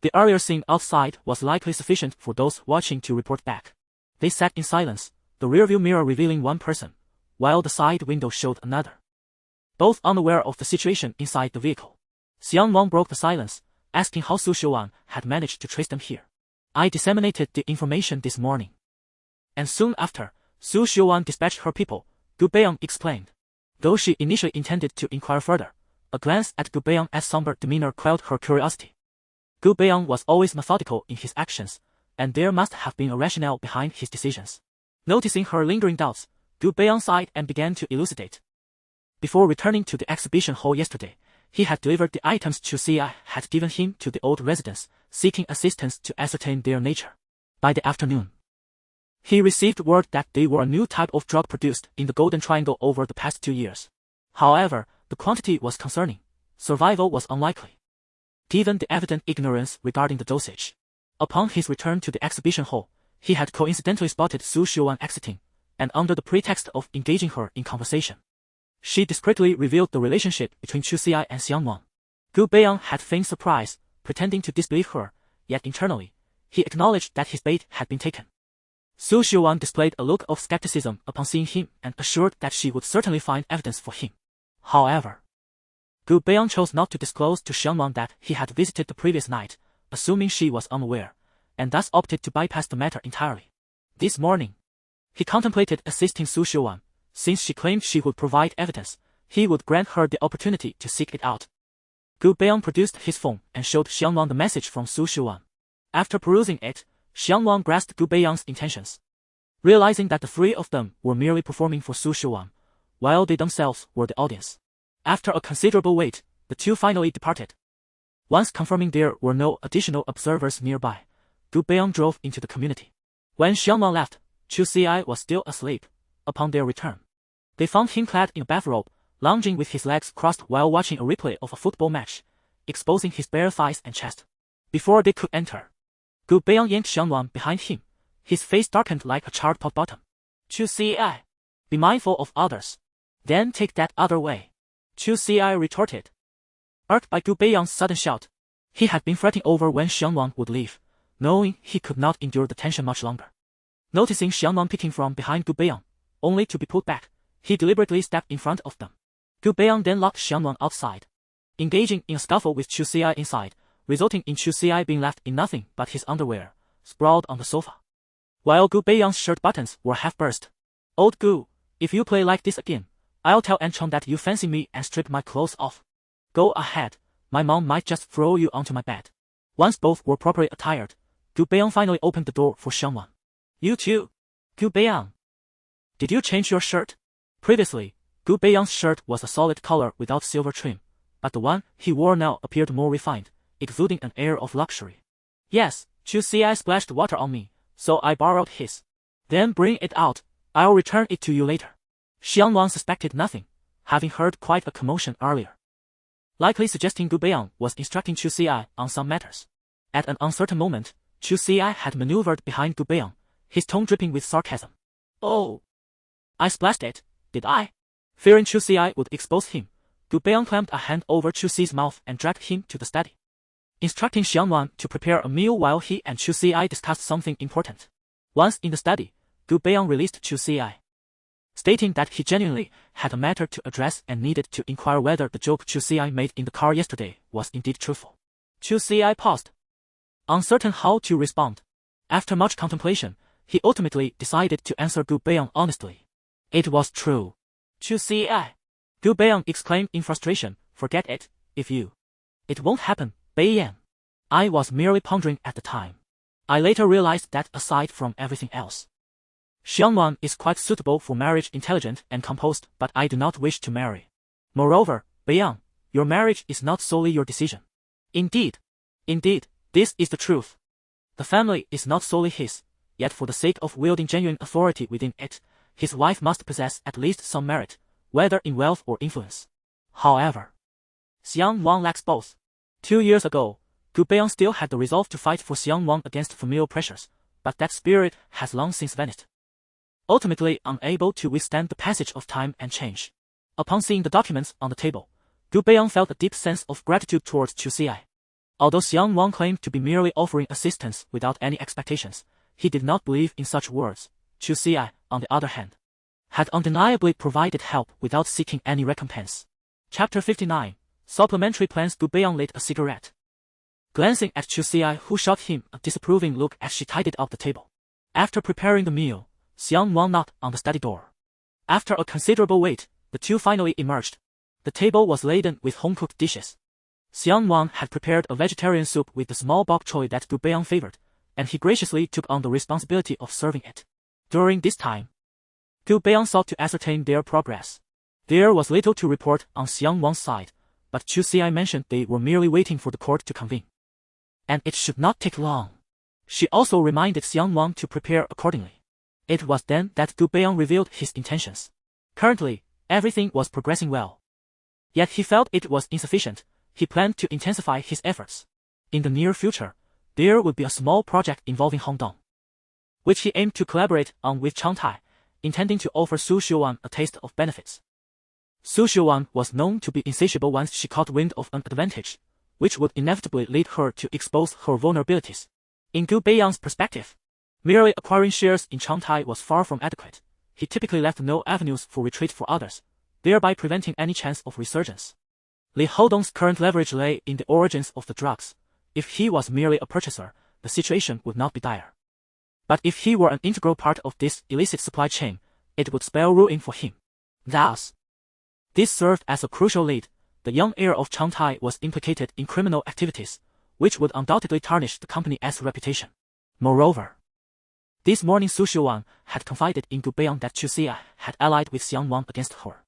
The earlier scene outside was likely sufficient for those watching to report back. They sat in silence, the rearview mirror revealing one person, while the side window showed another, both unaware of the situation inside the vehicle. Xiang Nuan broke the silence, asking how Su Shuan had managed to trace them here. "I disseminated the information this morning, and soon after, Su Shuan dispatched her people," Gu Beiyang explained. Though she initially intended to inquire further, a glance at Gu Beiyang's somber demeanor quelled her curiosity. Gu Beiyang was always methodical in his actions, and there must have been a rationale behind his decisions. Noticing her lingering doubts, Gu Beiyang sighed and began to elucidate. Before returning to the exhibition hall yesterday, he had delivered the items Chu Xi had given him to the old residents, seeking assistance to ascertain their nature. By the afternoon, he received word that they were a new type of drug produced in the Golden Triangle over the past 2 years. However, the quantity was concerning. Survival was unlikely, given the evident ignorance regarding the dosage. Upon his return to the exhibition hall, he had coincidentally spotted Su Xiuan exiting, and under the pretext of engaging her in conversation, she discreetly revealed the relationship between Chu Xi and Xiang Nuan. Gu Beiyang had feigned surprise, pretending to disbelieve her, yet internally, he acknowledged that his bait had been taken. Su Xiuan displayed a look of skepticism upon seeing him and assured that she would certainly find evidence for him. However, Gu Beiyang chose not to disclose to Xiang Nuan that he had visited the previous night, assuming she was unaware, and thus opted to bypass the matter entirely. This morning, he contemplated assisting Su Xiuan. Since she claimed she would provide evidence, he would grant her the opportunity to seek it out. Gu Beiyang produced his phone and showed Xiang Nuan the message from Su Xiuan. After perusing it, Xiang Nuan grasped Gu Beiyang's intentions. Realizing that the three of them were merely performing for Su Xiuan, while they themselves were the audience. After a considerable wait, the two finally departed. Once confirming there were no additional observers nearby, Gu Beiyang drove into the community. When Xiang Nuan left, Chu Xi was still asleep. Upon their return, they found him clad in a bathrobe, lounging with his legs crossed while watching a replay of a football match, exposing his bare thighs and chest. Before they could enter, Gu Beiyang yanked Xiang Nuan behind him, his face darkened like a charred pot bottom. Chu Xi, be mindful of others. Then take that other way. Chu Xi retorted. Irked by Gu Beiyang's sudden shout, he had been fretting over when Xiang Nuan would leave, knowing he could not endure the tension much longer. Noticing Xiang Nuan peeking from behind Gu Beiyang, only to be pulled back, he deliberately stepped in front of them. Gu Beiyang then locked Xiang Nuan outside, engaging in a scuffle with Chu Xi inside, resulting in Chu Xi being left in nothing but his underwear, sprawled on the sofa. While Gu Beiyang's shirt buttons were half burst. Old Gu, if you play like this again, I'll tell Anchong that you fancy me and strip my clothes off. Go ahead, my mom might just throw you onto my bed. Once both were properly attired, Gu Beiyang finally opened the door for Xiang Nuan. You too, Gu Beiyang. Did you change your shirt? Previously, Gu Beiyang's shirt was a solid color without silver trim, but the one he wore now appeared more refined, exuding an air of luxury. Yes, Chu Xi splashed water on me, so I borrowed his. Then bring it out, I'll return it to you later. Xiang Nuan suspected nothing, having heard quite a commotion earlier. Likely suggesting Gu Beiyang was instructing Chu Xi on some matters. At an uncertain moment, Chu Xi had maneuvered behind Gu Beiyang, his tone dripping with sarcasm. Oh, I splashed it, did I? Fearing Chu Xi would expose him, Gu Beiyang clamped a hand over Chu Xi's mouth and dragged him to the study, instructing Xiang Nuan to prepare a meal while he and Chu Xi discussed something important. Once in the study, Gu Beiyang released Chu Xi, stating that he genuinely had a matter to address and needed to inquire whether the joke Chu Xi made in the car yesterday was indeed truthful. Chu Xi paused, uncertain how to respond. After much contemplation, he ultimately decided to answer Gu Beiyang honestly. It was true. Chu Xi, Gu Beiyang exclaimed in frustration, forget it, if you. It won't happen, Beiyang. I was merely pondering at the time. I later realized that aside from everything else, Xiang Nuan is quite suitable for marriage, intelligent and composed, but I do not wish to marry. Moreover, Beiyang, your marriage is not solely your decision. Indeed, this is the truth. The family is not solely his, yet for the sake of wielding genuine authority within it, his wife must possess at least some merit, whether in wealth or influence. However, Xiang Nuan lacks both. 2 years ago, Gu Beiyang still had the resolve to fight for Xiang Nuan against familial pressures, but that spirit has long since vanished. Ultimately unable to withstand the passage of time and change. Upon seeing the documents on the table, Gu Beiyang felt a deep sense of gratitude towards Chu Xi. Although Xiang Nuan claimed to be merely offering assistance without any expectations, he did not believe in such words. Chu Xi, on the other hand, had undeniably provided help without seeking any recompense. Chapter 59. Supplementary Plans. Gu Beiyang lit a cigarette, glancing at Chu Xi, who shot him a disapproving look as she tidied up the table. After preparing the meal, Xiang Nuan knocked on the study door. After a considerable wait, the two finally emerged. The table was laden with home-cooked dishes. Xiang Nuan had prepared a vegetarian soup with the small bok choy that Gu Beiyang favored, and he graciously took on the responsibility of serving it. During this time, Gu Beiyang sought to ascertain their progress. There was little to report on Xiang Nuan's side, but Chu Xi mentioned they were merely waiting for the court to convene, and it should not take long. She also reminded Xiang Nuan to prepare accordingly. It was then that Gu Beiyang revealed his intentions. Currently, everything was progressing well. Yet he felt it was insufficient. He planned to intensify his efforts. In the near future, there would be a small project involving Hongdong. which he aimed to collaborate on with Changtai, intending to offer Su Xiuwan a taste of benefits. Su Xiuwan was known to be insatiable once she caught wind of an advantage, which would inevitably lead her to expose her vulnerabilities. In Gu Beiyang's perspective, merely acquiring shares in Changtai was far from adequate. He typically left no avenues for retreat for others, thereby preventing any chance of resurgence. Li Houdong's current leverage lay in the origins of the drugs. If he was merely a purchaser, the situation would not be dire. But if he were an integral part of this illicit supply chain, it would spell ruin for him. Thus, this served as a crucial lead. The young heir of Changtai was implicated in criminal activities, which would undoubtedly tarnish the company's reputation. Moreover, this morning Su Xiuwan had confided in Gu Beiyang that Chu Xia had allied with Xiang Nuan against her,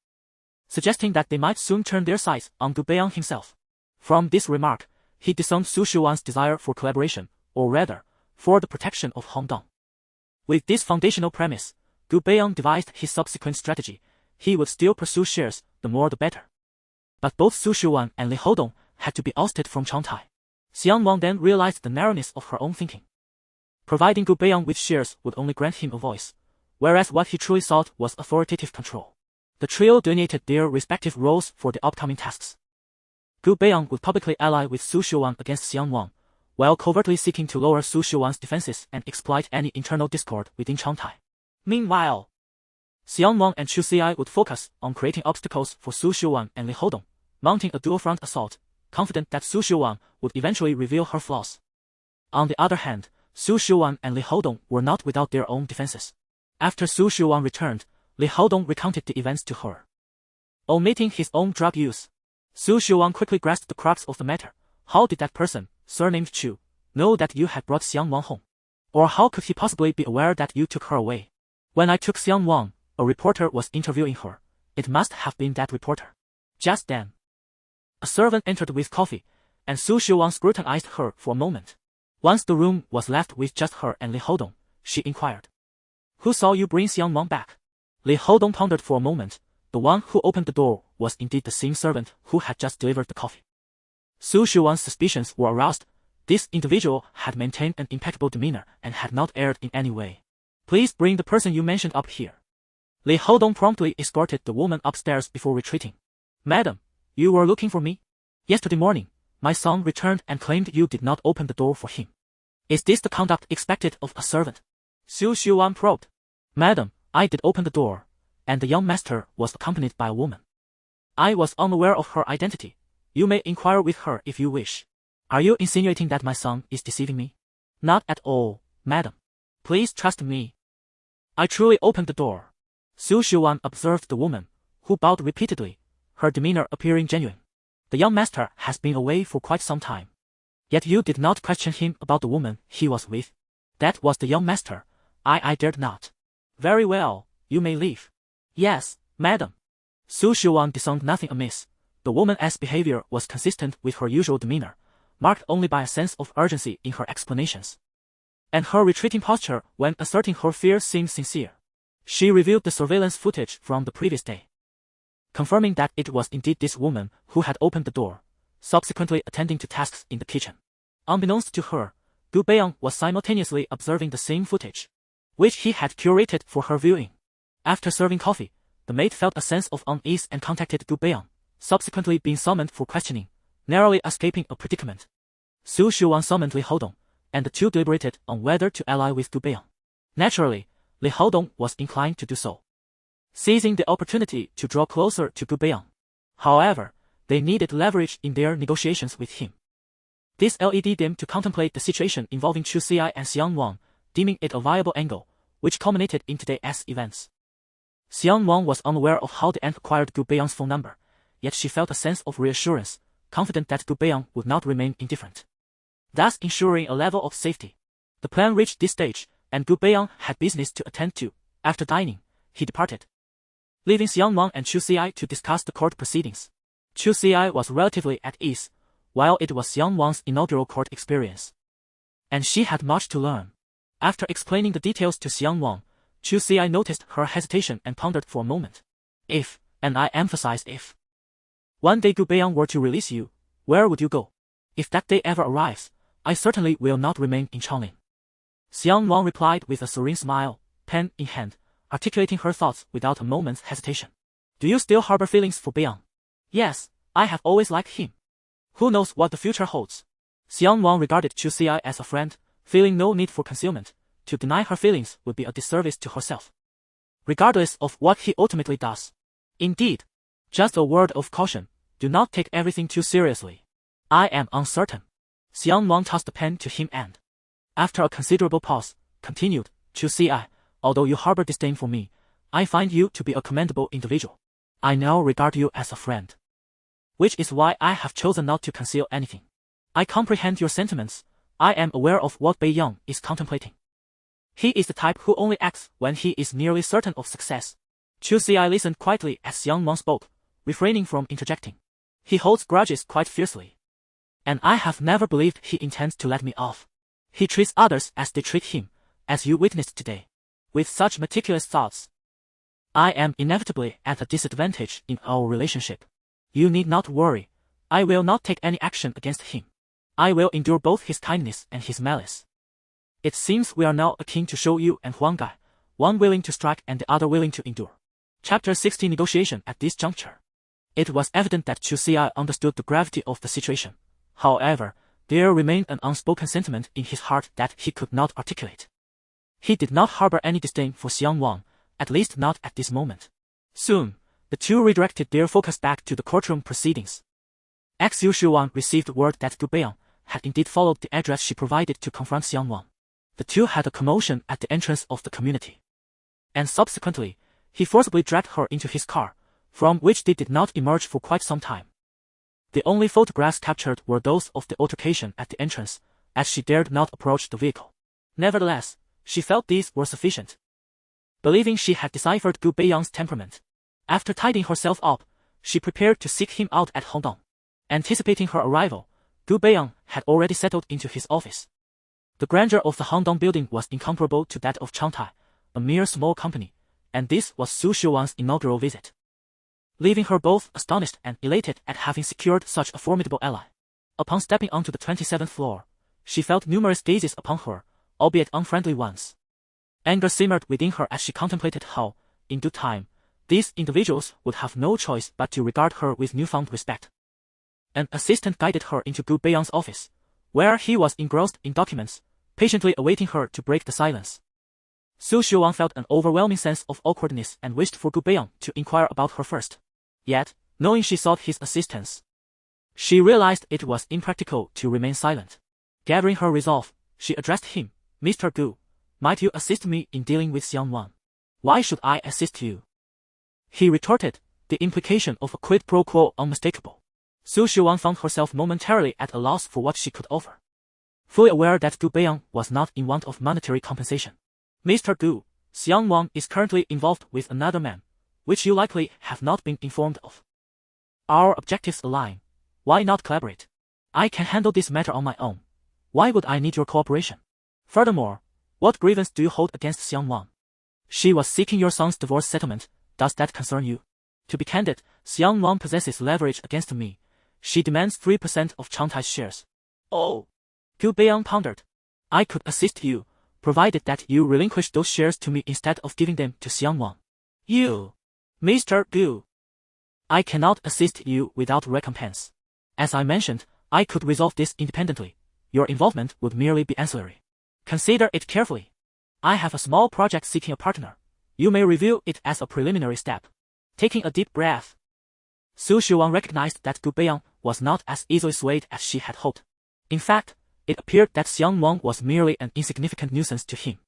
suggesting that they might soon turn their sights on Gu Beiyang himself. From this remark, he disowned Su Xiuwan's desire for collaboration, or rather, for the protection of Hongdong. With this foundational premise, Gu Beiyang devised his subsequent strategy. He would still pursue shares, the more the better. But both Su Xiuwan and Li Houdong had to be ousted from Changtai. Xiang Nuan then realized the narrowness of her own thinking. Providing Gu Beiyang with shares would only grant him a voice, whereas what he truly sought was authoritative control. The trio delineated their respective roles for the upcoming tasks. Gu Beiyang would publicly ally with Su Xiuwan against Xiang Nuan, while covertly seeking to lower Su Xiuwan's defenses and exploit any internal discord within Changtai. Meanwhile, Xiang Nuan and Chu Xia would focus on creating obstacles for Su Xiuwan and Li Houdong, mounting a dual-front assault, confident that Su Xiuwan would eventually reveal her flaws. On the other hand, Su Xiuwan and Li Houdong were not without their own defenses. After Su Xiuwan returned, Li Houdong recounted the events to her. Omitting his own drug use, Su Xiuwan quickly grasped the crux of the matter. How did that person, surnamed Chu, know that you had brought Xiang Nuan home? Or how could he possibly be aware that you took her away? When I took Xiang Nuan, a reporter was interviewing her. It must have been that reporter. Just then, a servant entered with coffee, and Su Xiuwan scrutinized her for a moment. Once the room was left with just her and Li Houdong, she inquired, "Who saw you bring Xiang Nuan back?" Li Houdong pondered for a moment. The one who opened the door was indeed the same servant who had just delivered the coffee. Su Xiuwan's suspicions were aroused. This individual had maintained an impeccable demeanor and had not erred in any way. "Please bring the person you mentioned up here." Li Houdong promptly escorted the woman upstairs before retreating. "Madam, you were looking for me? Yesterday morning, my son returned and claimed you did not open the door for him. Is this the conduct expected of a servant?" Su Xiuwan probed. "Madam, I did open the door, and the young master was accompanied by a woman. I was unaware of her identity. You may inquire with her if you wish." "Are you insinuating that my son is deceiving me?" "Not at all, madam. Please trust me. I truly opened the door." Su Xiuwan observed the woman, who bowed repeatedly, her demeanor appearing genuine. "The young master has been away for quite some time. Yet you did not question him about the woman he was with." "That was the young master. I dared not." "Very well, you may leave." "Yes, madam." Su Xiuwan discerned nothing amiss. The woman's behavior was consistent with her usual demeanor, marked only by a sense of urgency in her explanations. And her retreating posture when asserting her fear seemed sincere. She reviewed the surveillance footage from the previous day, confirming that it was indeed this woman who had opened the door, subsequently attending to tasks in the kitchen. Unbeknownst to her, Gu Beiyang was simultaneously observing the same footage, which he had curated for her viewing. After serving coffee, the maid felt a sense of unease and contacted Gu Beiyang, subsequently being summoned for questioning, narrowly escaping a predicament. Su Xiuwan summoned Li Houdong, and the two deliberated on whether to ally with Gu Beiyang. Naturally, Li Houdong was inclined to do so, seizing the opportunity to draw closer to Gu Beiyang. However, they needed leverage in their negotiations with him. This led them to contemplate the situation involving Chu Xia and Xiang Nuan, deeming it a viable angle, which culminated in today's events. Xiang Nuan was unaware of how the aunt acquired Gu Beiyang's phone number, yet she felt a sense of reassurance, confident that Gu Beiyang would not remain indifferent, thus ensuring a level of safety. The plan reached this stage, and Gu Beiyang had business to attend to. After dining, he departed, leaving Xiang Nuan and Chu Xia to discuss the court proceedings. Chu Xia was relatively at ease, while it was Xiang Nuan's inaugural court experience, and she had much to learn. After explaining the details to Xiang Nuan, Chu Xia noticed her hesitation and pondered for a moment. "If, and I emphasize if, one day Gu Beiyang were to release you, where would you go?" "If that day ever arrives, I certainly will not remain in Changlin." Xiang Nuan replied with a serene smile, pen in hand, articulating her thoughts without a moment's hesitation. Do you still harbor feelings for Beiyang? Yes, I have always liked him. Who knows what the future holds? Xiang Nuan regarded Chu Xi as a friend, feeling no need for concealment. To deny her feelings would be a disservice to herself, regardless of what he ultimately does. Indeed, just a word of caution, do not take everything too seriously. I am uncertain. Xiang Nuan tossed the pen to him and, after a considerable pause, continued, Chu Xi, although you harbor disdain for me, I find you to be a commendable individual. I now regard you as a friend. Which is why I have chosen not to conceal anything. I comprehend your sentiments. I am aware of what Beiyang is contemplating. He is the type who only acts when he is nearly certain of success. Chu Xi listened quietly as Xiang Nuan spoke, refraining from interjecting. He holds grudges quite fiercely. And I have never believed he intends to let me off. He treats others as they treat him, as you witnessed today. With such meticulous thoughts, I am inevitably at a disadvantage in our relationship. You need not worry. I will not take any action against him. I will endure both his kindness and his malice. It seems we are now akin to Shou Yu and Huang Gai, one willing to strike and the other willing to endure. Chapter 60 Negotiation. At this juncture, it was evident that Chu Xi understood the gravity of the situation. However, there remained an unspoken sentiment in his heart that he could not articulate. He did not harbor any disdain for Xiang Nuan, at least not at this moment. Soon, the two redirected their focus back to the courtroom proceedings. Xu Shuwan received word that Gu Beiyang had indeed followed the address she provided to confront Xiang Nuan. The two had a commotion at the entrance of the community. And subsequently, he forcibly dragged her into his car, from which they did not emerge for quite some time. The only photographs captured were those of the altercation at the entrance, as she dared not approach the vehicle. Nevertheless, she felt these were sufficient. Believing she had deciphered Gu Beiyang's temperament, after tidying herself up, she prepared to seek him out at Hongdong. Anticipating her arrival, Gu Beiyang had already settled into his office. The grandeur of the Hongdong building was incomparable to that of Changtai, a mere small company, and this was Su Shuwan's inaugural visit. Leaving her both astonished and elated at having secured such a formidable ally. Upon stepping onto the 27th floor, she felt numerous gazes upon her, albeit unfriendly ones. Anger simmered within her as she contemplated how, in due time, these individuals would have no choice but to regard her with newfound respect. An assistant guided her into Gu Beiyang's office, where he was engrossed in documents, patiently awaiting her to break the silence. Su Shuwan felt an overwhelming sense of awkwardness and wished for Gu Beiyang to inquire about her first. Yet, knowing she sought his assistance, she realized it was impractical to remain silent. Gathering her resolve, she addressed him, Mr. Gu, might you assist me in dealing with Xiang Nuan? Why should I assist you? He retorted, the implication of a quid pro quo unmistakable. Su Shuwan found herself momentarily at a loss for what she could offer. Fully aware that Gu Beiyang was not in want of monetary compensation. Mr. Gu, Xiang Nuan is currently involved with another man, which you likely have not been informed of. Our objectives align. Why not collaborate? I can handle this matter on my own. Why would I need your cooperation? Furthermore, what grievance do you hold against Xiang Nuan? She was seeking your son's divorce settlement. Does that concern you? To be candid, Xiang Nuan possesses leverage against me. She demands 3% of Changtai's shares. Oh! Gu Beiyang pondered. I could assist you, provided that you relinquish those shares to me instead of giving them to Xiang Nuan. You! Mr. Gu! I cannot assist you without recompense. As I mentioned, I could resolve this independently. Your involvement would merely be ancillary. Consider it carefully. I have a small project seeking a partner. You may review it as a preliminary step. Taking a deep breath, Su Shuwan recognized that Gu Beiyang was not as easily swayed as she had hoped. In fact, it appeared that Xiang Nuan was merely an insignificant nuisance to him.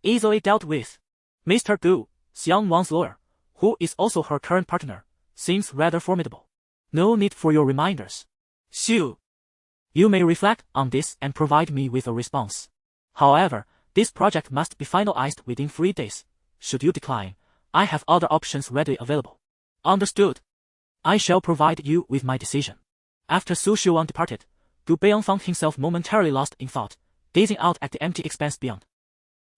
Easily dealt with. Mr. Gu, Xiang Nuan's lawyer, who is also her current partner, seems rather formidable. No need for your reminders. Xu. You may reflect on this and provide me with a response. However, this project must be finalized within 3 days. Should you decline, I have other options readily available. Understood. I shall provide you with my decision. After Su Shuwan departed, Gu Beiyang found himself momentarily lost in thought, gazing out at the empty expanse beyond.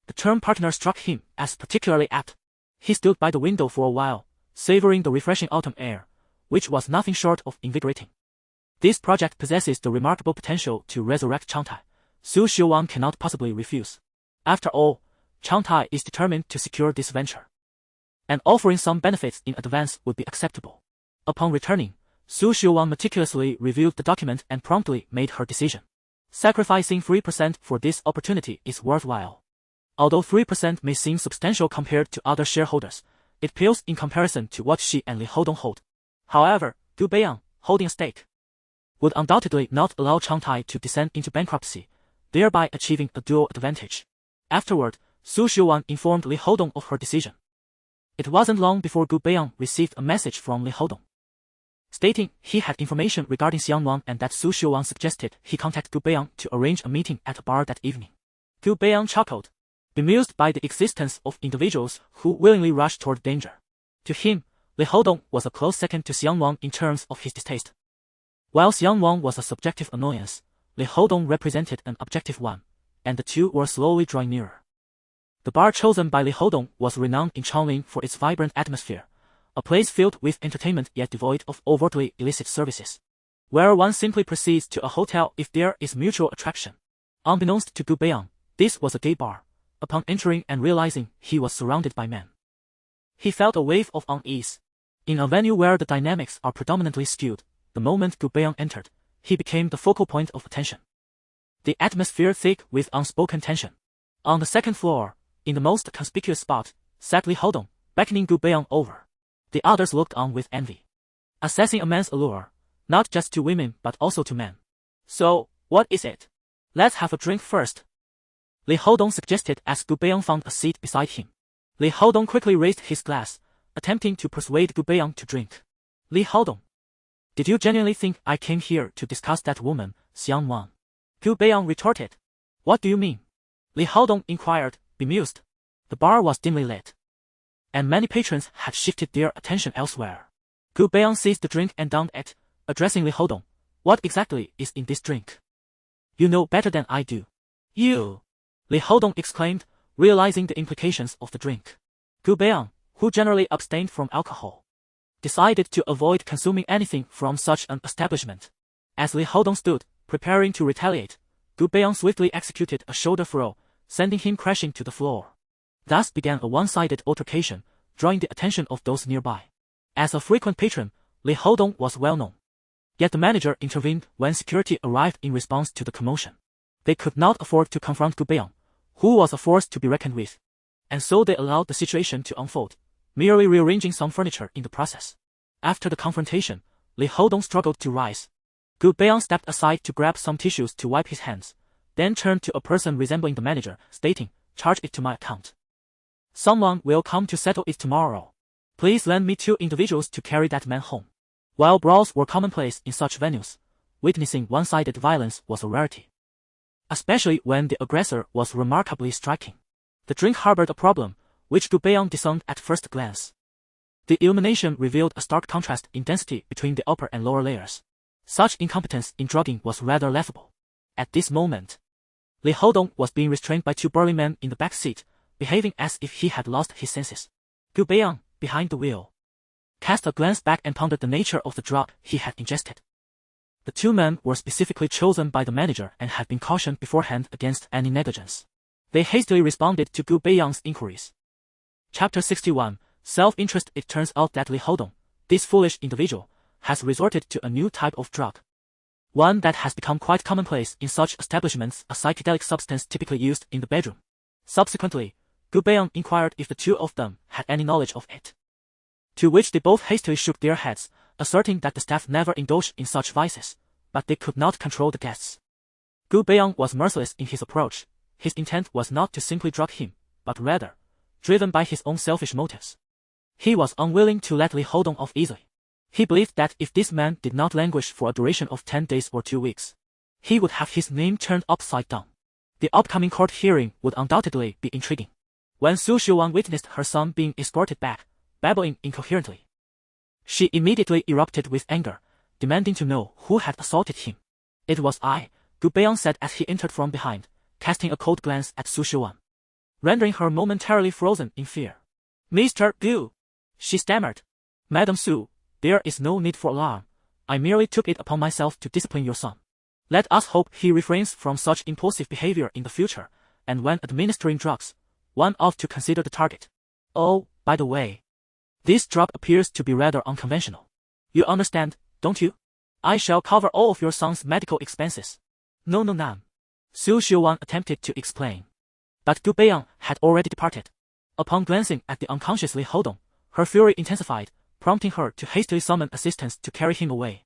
The term partner struck him as particularly apt. He stood by the window for a while, savoring the refreshing autumn air, which was nothing short of invigorating. This project possesses the remarkable potential to resurrect Changtai. Su Shuwan cannot possibly refuse. After all, Changtai is determined to secure this venture, and offering some benefits in advance would be acceptable. Upon returning, Su Xiuwan meticulously reviewed the document and promptly made her decision. Sacrificing 3% for this opportunity is worthwhile. Although 3% may seem substantial compared to other shareholders, it pales in comparison to what she and Li Houdong hold. However, Gu Beiyang, holding a stake, would undoubtedly not allow Changtai to descend into bankruptcy, thereby achieving a dual advantage. Afterward, Su Xiuwan informed Li Houdong of her decision. It wasn't long before Gu Beiyang received a message from Li Houdong, stating he had information regarding Xiang Nuan and that Su Xiuwan suggested he contact Gu Beiyang to arrange a meeting at a bar that evening. Gu Beiyang chuckled, bemused by the existence of individuals who willingly rush toward danger. To him, Li Houdong was a close second to Xiang Nuan in terms of his distaste. While Xiang Nuan was a subjective annoyance, Li Houdong represented an objective one, and the two were slowly drawing nearer. The bar chosen by Li Houdong was renowned in Chongqing for its vibrant atmosphere, a place filled with entertainment yet devoid of overtly illicit services, where one simply proceeds to a hotel if there is mutual attraction. Unbeknownst to Gu Beiyang, this was a gay bar. Upon entering and realizing he was surrounded by men, he felt a wave of unease. In a venue where the dynamics are predominantly skewed, the moment Gu Beiyang entered, he became the focal point of attention. The atmosphere thick with unspoken tension. On the second floor, in the most conspicuous spot, sat Li Houdong, beckoning Gu Beiyang over. The others looked on with envy, assessing a man's allure, not just to women but also to men. So, what is it? Let's have a drink first, Li Houdong suggested as Gu Beiyang found a seat beside him. Li Houdong quickly raised his glass, attempting to persuade Gu Beiyang to drink. Li Houdong, did you genuinely think I came here to discuss that woman, Xiang Nuan? Gu Beiyang retorted. What do you mean? Li Houdong inquired, bemused. The bar was dimly lit, and many patrons had shifted their attention elsewhere. Gu Beiyang seized the drink and downed it, addressing Li Houdong. What exactly is in this drink? You know better than I do. You! Li Houdong exclaimed, realizing the implications of the drink. Gu Beiyang, who generally abstained from alcohol, decided to avoid consuming anything from such an establishment. As Li Houdong stood, preparing to retaliate, Gu Beiyang swiftly executed a shoulder throw, sending him crashing to the floor. Thus began a one-sided altercation, drawing the attention of those nearby. As a frequent patron, Li Houdong was well known. Yet the manager intervened when security arrived in response to the commotion. They could not afford to confront Gu Beiyang, who was a force to be reckoned with, and so they allowed the situation to unfold, merely rearranging some furniture in the process. After the confrontation, Li Houdong struggled to rise. Gu Beiyang stepped aside to grab some tissues to wipe his hands, then turned to a person resembling the manager, stating, "Charge it to my account. Someone will come to settle it tomorrow. Please lend me 2 individuals to carry that man home." While brawls were commonplace in such venues, witnessing one-sided violence was a rarity, especially when the aggressor was remarkably striking. The drink harbored a problem, which Gu Beiyang discerned at first glance. The illumination revealed a stark contrast in density between the upper and lower layers. Such incompetence in drugging was rather laughable. At this moment, Li Houdong was being restrained by 2 burly men in the back seat, behaving as if he had lost his senses. Gu Beiyang, behind the wheel, cast a glance back and pondered the nature of the drug he had ingested. The 2 men were specifically chosen by the manager and had been cautioned beforehand against any negligence. They hastily responded to Gu Beiyang's inquiries. Chapter 61, Self-Interest. It turns out that Li Houdong, this foolish individual, has resorted to a new type of drug. One that has become quite commonplace in such establishments, a psychedelic substance typically used in the bedroom. Subsequently, Gu Beiyang inquired if the 2 of them had any knowledge of it, to which they both hastily shook their heads, asserting that the staff never indulged in such vices, but they could not control the guests. Gu Beiyang was merciless in his approach. His intent was not to simply drug him, but rather, driven by his own selfish motives, he was unwilling to let Li Houdong off easily. He believed that if this man did not languish for a duration of 10 days or 2 weeks, he would have his name turned upside down. The upcoming court hearing would undoubtedly be intriguing. When Su Xiuwan witnessed her son being escorted back, babbling incoherently, she immediately erupted with anger, demanding to know who had assaulted him. "It was I," Gu Beiyang said as he entered from behind, casting a cold glance at Su Xiuwan, rendering her momentarily frozen in fear. "Mr. Gu," she stammered. "Madam Su, there is no need for alarm. I merely took it upon myself to discipline your son. Let us hope he refrains from such impulsive behavior in the future, and when administering drugs, one ought to consider the target. Oh, by the way, this drug appears to be rather unconventional. You understand, don't you? I shall cover all of your son's medical expenses. No, Su Xiuwan attempted to explain. But Gu Beiyang had already departed. Upon glancing at the unconscious Li Houdong, her fury intensified, prompting her to hastily summon assistants to carry him away.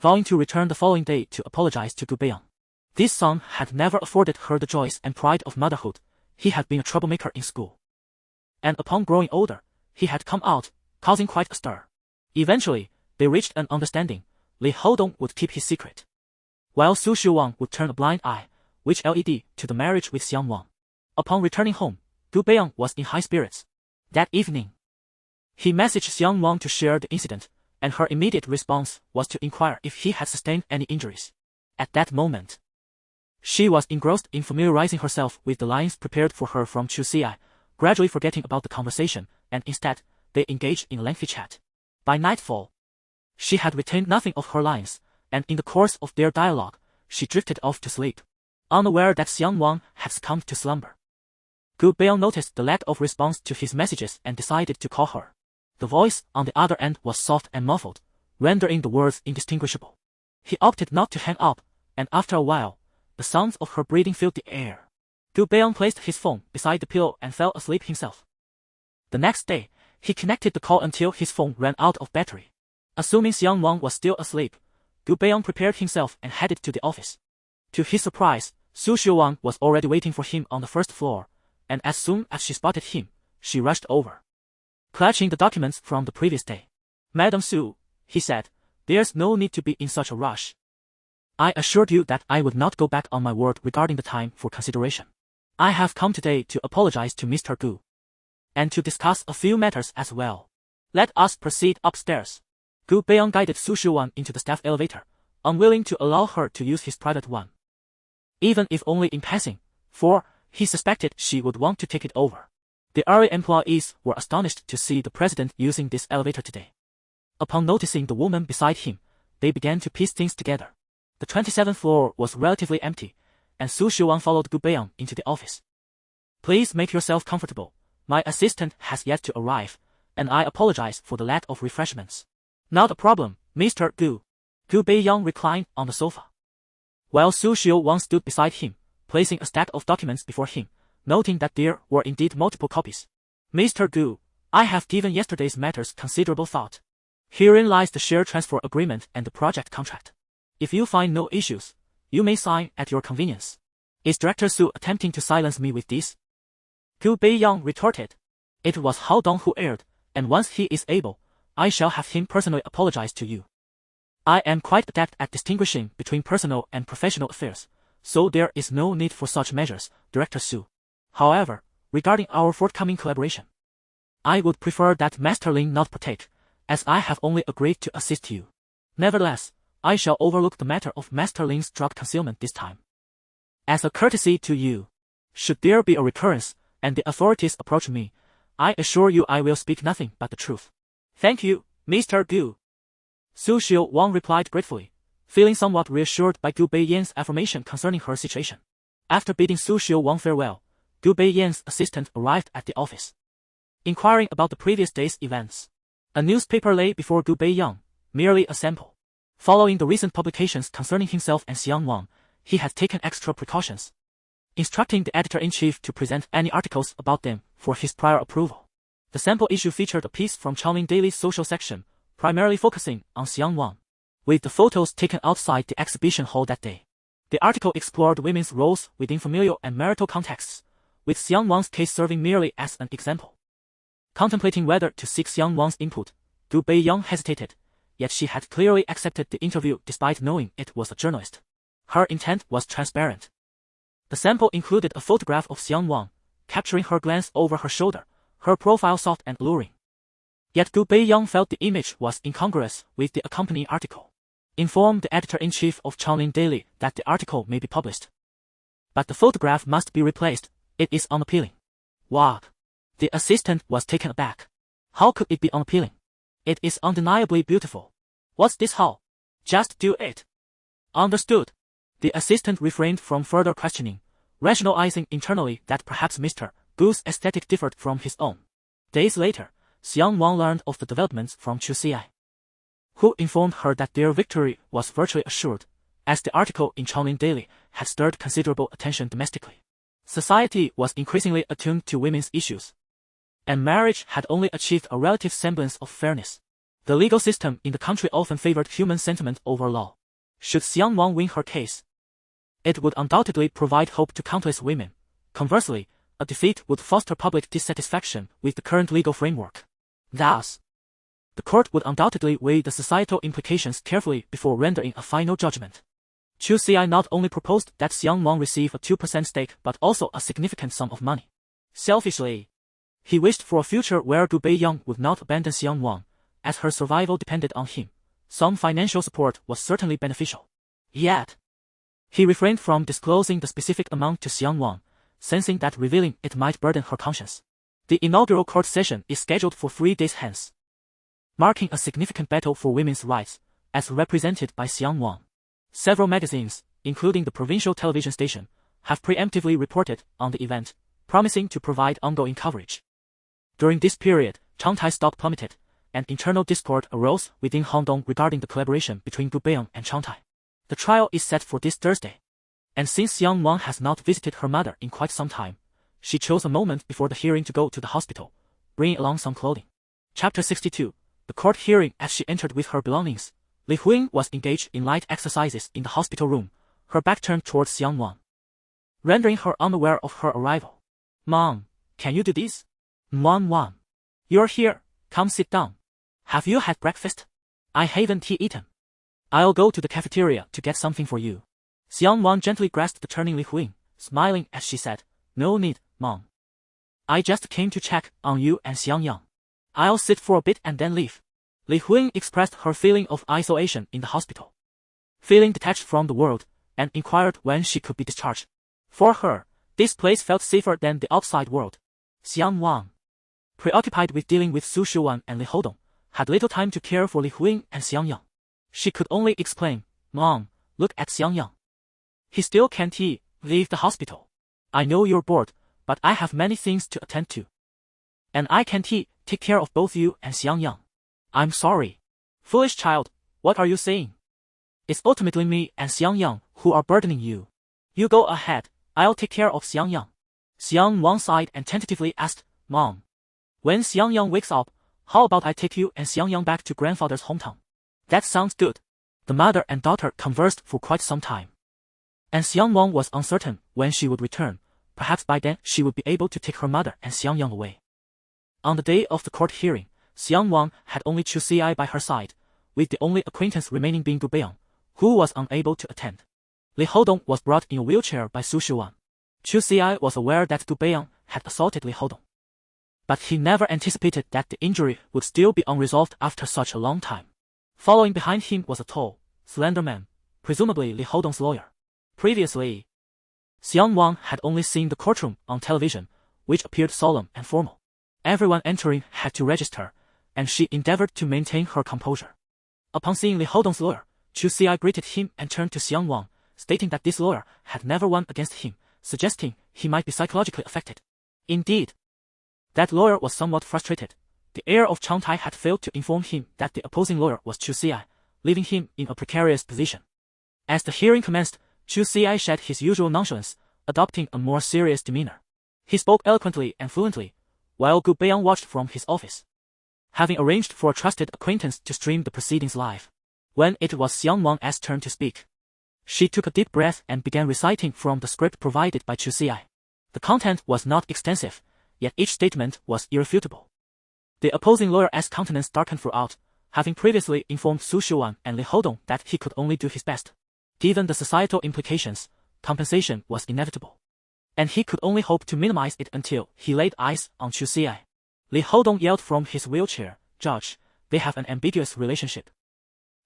Vowing to return the following day to apologize to Gu Beiyang. This son had never afforded her the joys and pride of motherhood. He had been a troublemaker in school. And upon growing older, he had come out, causing quite a stir. Eventually, they reached an understanding. Li Houdong would keep his secret, while Su Xiuwan would turn a blind eye, which led to the marriage with Xiang Nuan. Upon returning home, Gu Beiyang was in high spirits. That evening, he messaged Xiang Nuan to share the incident, and her immediate response was to inquire if he had sustained any injuries. At that moment, she was engrossed in familiarizing herself with the lines prepared for her from Chu Xi, gradually forgetting about the conversation, and instead, they engaged in a lengthy chat. By nightfall, she had retained nothing of her lines, and in the course of their dialogue, she drifted off to sleep, unaware that Xiang Nuan had succumbed to slumber. Gu Beiyang noticed the lack of response to his messages and decided to call her. The voice on the other end was soft and muffled, rendering the words indistinguishable. He opted not to hang up, and after a while, the sounds of her breathing filled the air. Gu Beiyang placed his phone beside the pillow and fell asleep himself. The next day, he connected the call until his phone ran out of battery. Assuming Xiang Nuan was still asleep, Gu Beiyang prepared himself and headed to the office. To his surprise, Su Xiuwan was already waiting for him on the first floor, and as soon as she spotted him, she rushed over, clutching the documents from the previous day. Madam Su, he said, there's no need to be in such a rush. I assured you that I would not go back on my word regarding the time for consideration. I have come today to apologize to Mr. Gu, and to discuss a few matters as well. Let us proceed upstairs. Gu Beiyang guided Su Xiuwan into the staff elevator, unwilling to allow her to use his private one, even if only in passing, for he suspected she would want to take it over. The early employees were astonished to see the president using this elevator today. Upon noticing the woman beside him, they began to piece things together. The 27th floor was relatively empty, and Su Xiuwan followed Gu Beiyang into the office. Please make yourself comfortable. My assistant has yet to arrive, and I apologize for the lack of refreshments. Not a problem, Mr. Gu. Gu Beiyang reclined on the sofa, while Su Xiuwan stood beside him, placing a stack of documents before him, noting that there were indeed multiple copies. Mr. Gu, I have given yesterday's matters considerable thought. Herein lies the share transfer agreement and the project contract. If you find no issues, you may sign at your convenience. Is Director Su attempting to silence me with this? Gu Beiyang retorted. It was Houdong who erred, and once he is able, I shall have him personally apologize to you. I am quite adept at distinguishing between personal and professional affairs, so there is no need for such measures, Director Su. However, regarding our forthcoming collaboration, I would prefer that Master Lin not partake, as I have only agreed to assist you. Nevertheless, I shall overlook the matter of Master Lin's drug concealment this time. As a courtesy to you, should there be a recurrence, and the authorities approach me, I assure you I will speak nothing but the truth. Thank you, Mr. Gu. Su Xiuwan replied gratefully, feeling somewhat reassured by Gu Beiyang's affirmation concerning her situation. After bidding Su Xiuwan farewell, Gu Beiyang's assistant arrived at the office, inquiring about the previous day's events. A newspaper lay before Gu Beiyang, merely a sample. Following the recent publications concerning himself and Xiang Nuan, he had taken extra precautions, instructing the editor-in-chief to present any articles about them for his prior approval. The sample issue featured a piece from Changling Daily's social section, primarily focusing on Xiang Nuan, with the photos taken outside the exhibition hall that day. The article explored women's roles within familial and marital contexts, with Xiang Nuan's case serving merely as an example. Contemplating whether to seek Xiang Nuan's input, Gu Beiyang hesitated, yet she had clearly accepted the interview despite knowing it was a journalist. Her intent was transparent. The sample included a photograph of Xiang Nuan, capturing her glance over her shoulder, her profile soft and alluring. Yet Gu Beiyang felt the image was incongruous with the accompanying article. Inform the editor-in-chief of Changling Daily that the article may be published, but the photograph must be replaced. It is unappealing. What? The assistant was taken aback. How could it be unappealing? It is undeniably beautiful. What's this how? Just do it. Understood. The assistant refrained from further questioning, rationalizing internally that perhaps Mr. Gu's aesthetic differed from his own. Days later, Xiang Nuan learned of the developments from Chu Xi, who informed her that their victory was virtually assured, as the article in Chaolin Daily had stirred considerable attention domestically. Society was increasingly attuned to women's issues, and marriage had only achieved a relative semblance of fairness. The legal system in the country often favored human sentiment over law. Should Xiang Nuan win her case, it would undoubtedly provide hope to countless women. Conversely, a defeat would foster public dissatisfaction with the current legal framework. Thus, the court would undoubtedly weigh the societal implications carefully before rendering a final judgment. Chu Xi not only proposed that Xiang Nuan receive a 2% stake but also a significant sum of money. Selfishly, he wished for a future where Gu Beiyang would not abandon Xiang Nuan, as her survival depended on him. Some financial support was certainly beneficial. Yet, he refrained from disclosing the specific amount to Xiang Nuan, sensing that revealing it might burden her conscience. The inaugural court session is scheduled for 3 days hence, marking a significant battle for women's rights, as represented by Xiang Nuan. Several magazines, including the provincial television station, have preemptively reported on the event, promising to provide ongoing coverage. During this period, Changtai's stock plummeted, and internal discord arose within Hongdong regarding the collaboration between Gu Beiyang and Changtai. The trial is set for this Thursday, and since Xiang Nuan has not visited her mother in quite some time, she chose a moment before the hearing to go to the hospital, bringing along some clothing. Chapter 62. The court hearing. As she entered with her belongings, Li Huiying was engaged in light exercises in the hospital room, her back turned towards Xiang Nuan, rendering her unaware of her arrival. "Mom, can you do this?" "Nuan, you're here, come sit down. Have you had breakfast?" "I haven't eaten. I'll go to the cafeteria to get something for you." Xiang Nuan gently grasped the turning Li Huiying, smiling as she said, "No need, Mom. I just came to check on you and Xiang Yang. I'll sit for a bit and then leave." Li Huiying expressed her feeling of isolation in the hospital, feeling detached from the world, and inquired when she could be discharged. For her, this place felt safer than the outside world. Xiang Nuan, preoccupied with dealing with Su Shuwan and Li Houdong, had little time to care for Li Huiying and Xiang Yang. She could only exclaim, "Mom, look at Xiang Yang. He still can't leave the hospital. I know you're bored, but I have many things to attend to. And I can't take care of both you and Xiang Yang. I'm sorry." "Foolish child, what are you saying? It's ultimately me and Xiang Yang who are burdening you. You go ahead, I'll take care of Xiang Yang." Xiang Nuan sighed and tentatively asked, "Mom, when Xiang Yang wakes up, how about I take you and Xiang Yang back to grandfather's hometown?" "That sounds good." The mother and daughter conversed for quite some time, and Xiang Nuan was uncertain when she would return. Perhaps by then she would be able to take her mother and Xiang Yang away. On the day of the court hearing, Xiang Nuan had only Chu Xi by her side, with the only acquaintance remaining being Gu Beiyang, who was unable to attend. Li Houdong was brought in a wheelchair by Su Shuwan. Chu Xi was aware that Gu Beiyang had assaulted Li Houdong, but he never anticipated that the injury would still be unresolved after such a long time. Following behind him was a tall, slender man, presumably Li Houdong's lawyer. Previously, Xiang Nuan had only seen the courtroom on television, which appeared solemn and formal. Everyone entering had to register, and she endeavored to maintain her composure. Upon seeing Li Houdong's lawyer, Chu Xi greeted him and turned to Xiang Nuan, stating that this lawyer had never won against him, suggesting he might be psychologically affected. Indeed, that lawyer was somewhat frustrated. The heir of Changtai had failed to inform him that the opposing lawyer was Chu Xi, leaving him in a precarious position. As the hearing commenced, Chu Xi shed his usual nonchalance, adopting a more serious demeanor. He spoke eloquently and fluently, while Gu Beiyang watched from his office, having arranged for a trusted acquaintance to stream the proceedings live. When it was Xiang Nuan's turn to speak, she took a deep breath and began reciting from the script provided by Chu Xi. The content was not extensive, yet each statement was irrefutable. The opposing lawyer's countenance darkened throughout, having previously informed Su Shuwan and Li Houdong that he could only do his best. Given the societal implications, compensation was inevitable, and he could only hope to minimize it until he laid eyes on Chu Xi. Li Houdong yelled from his wheelchair, "Judge, they have an ambiguous relationship.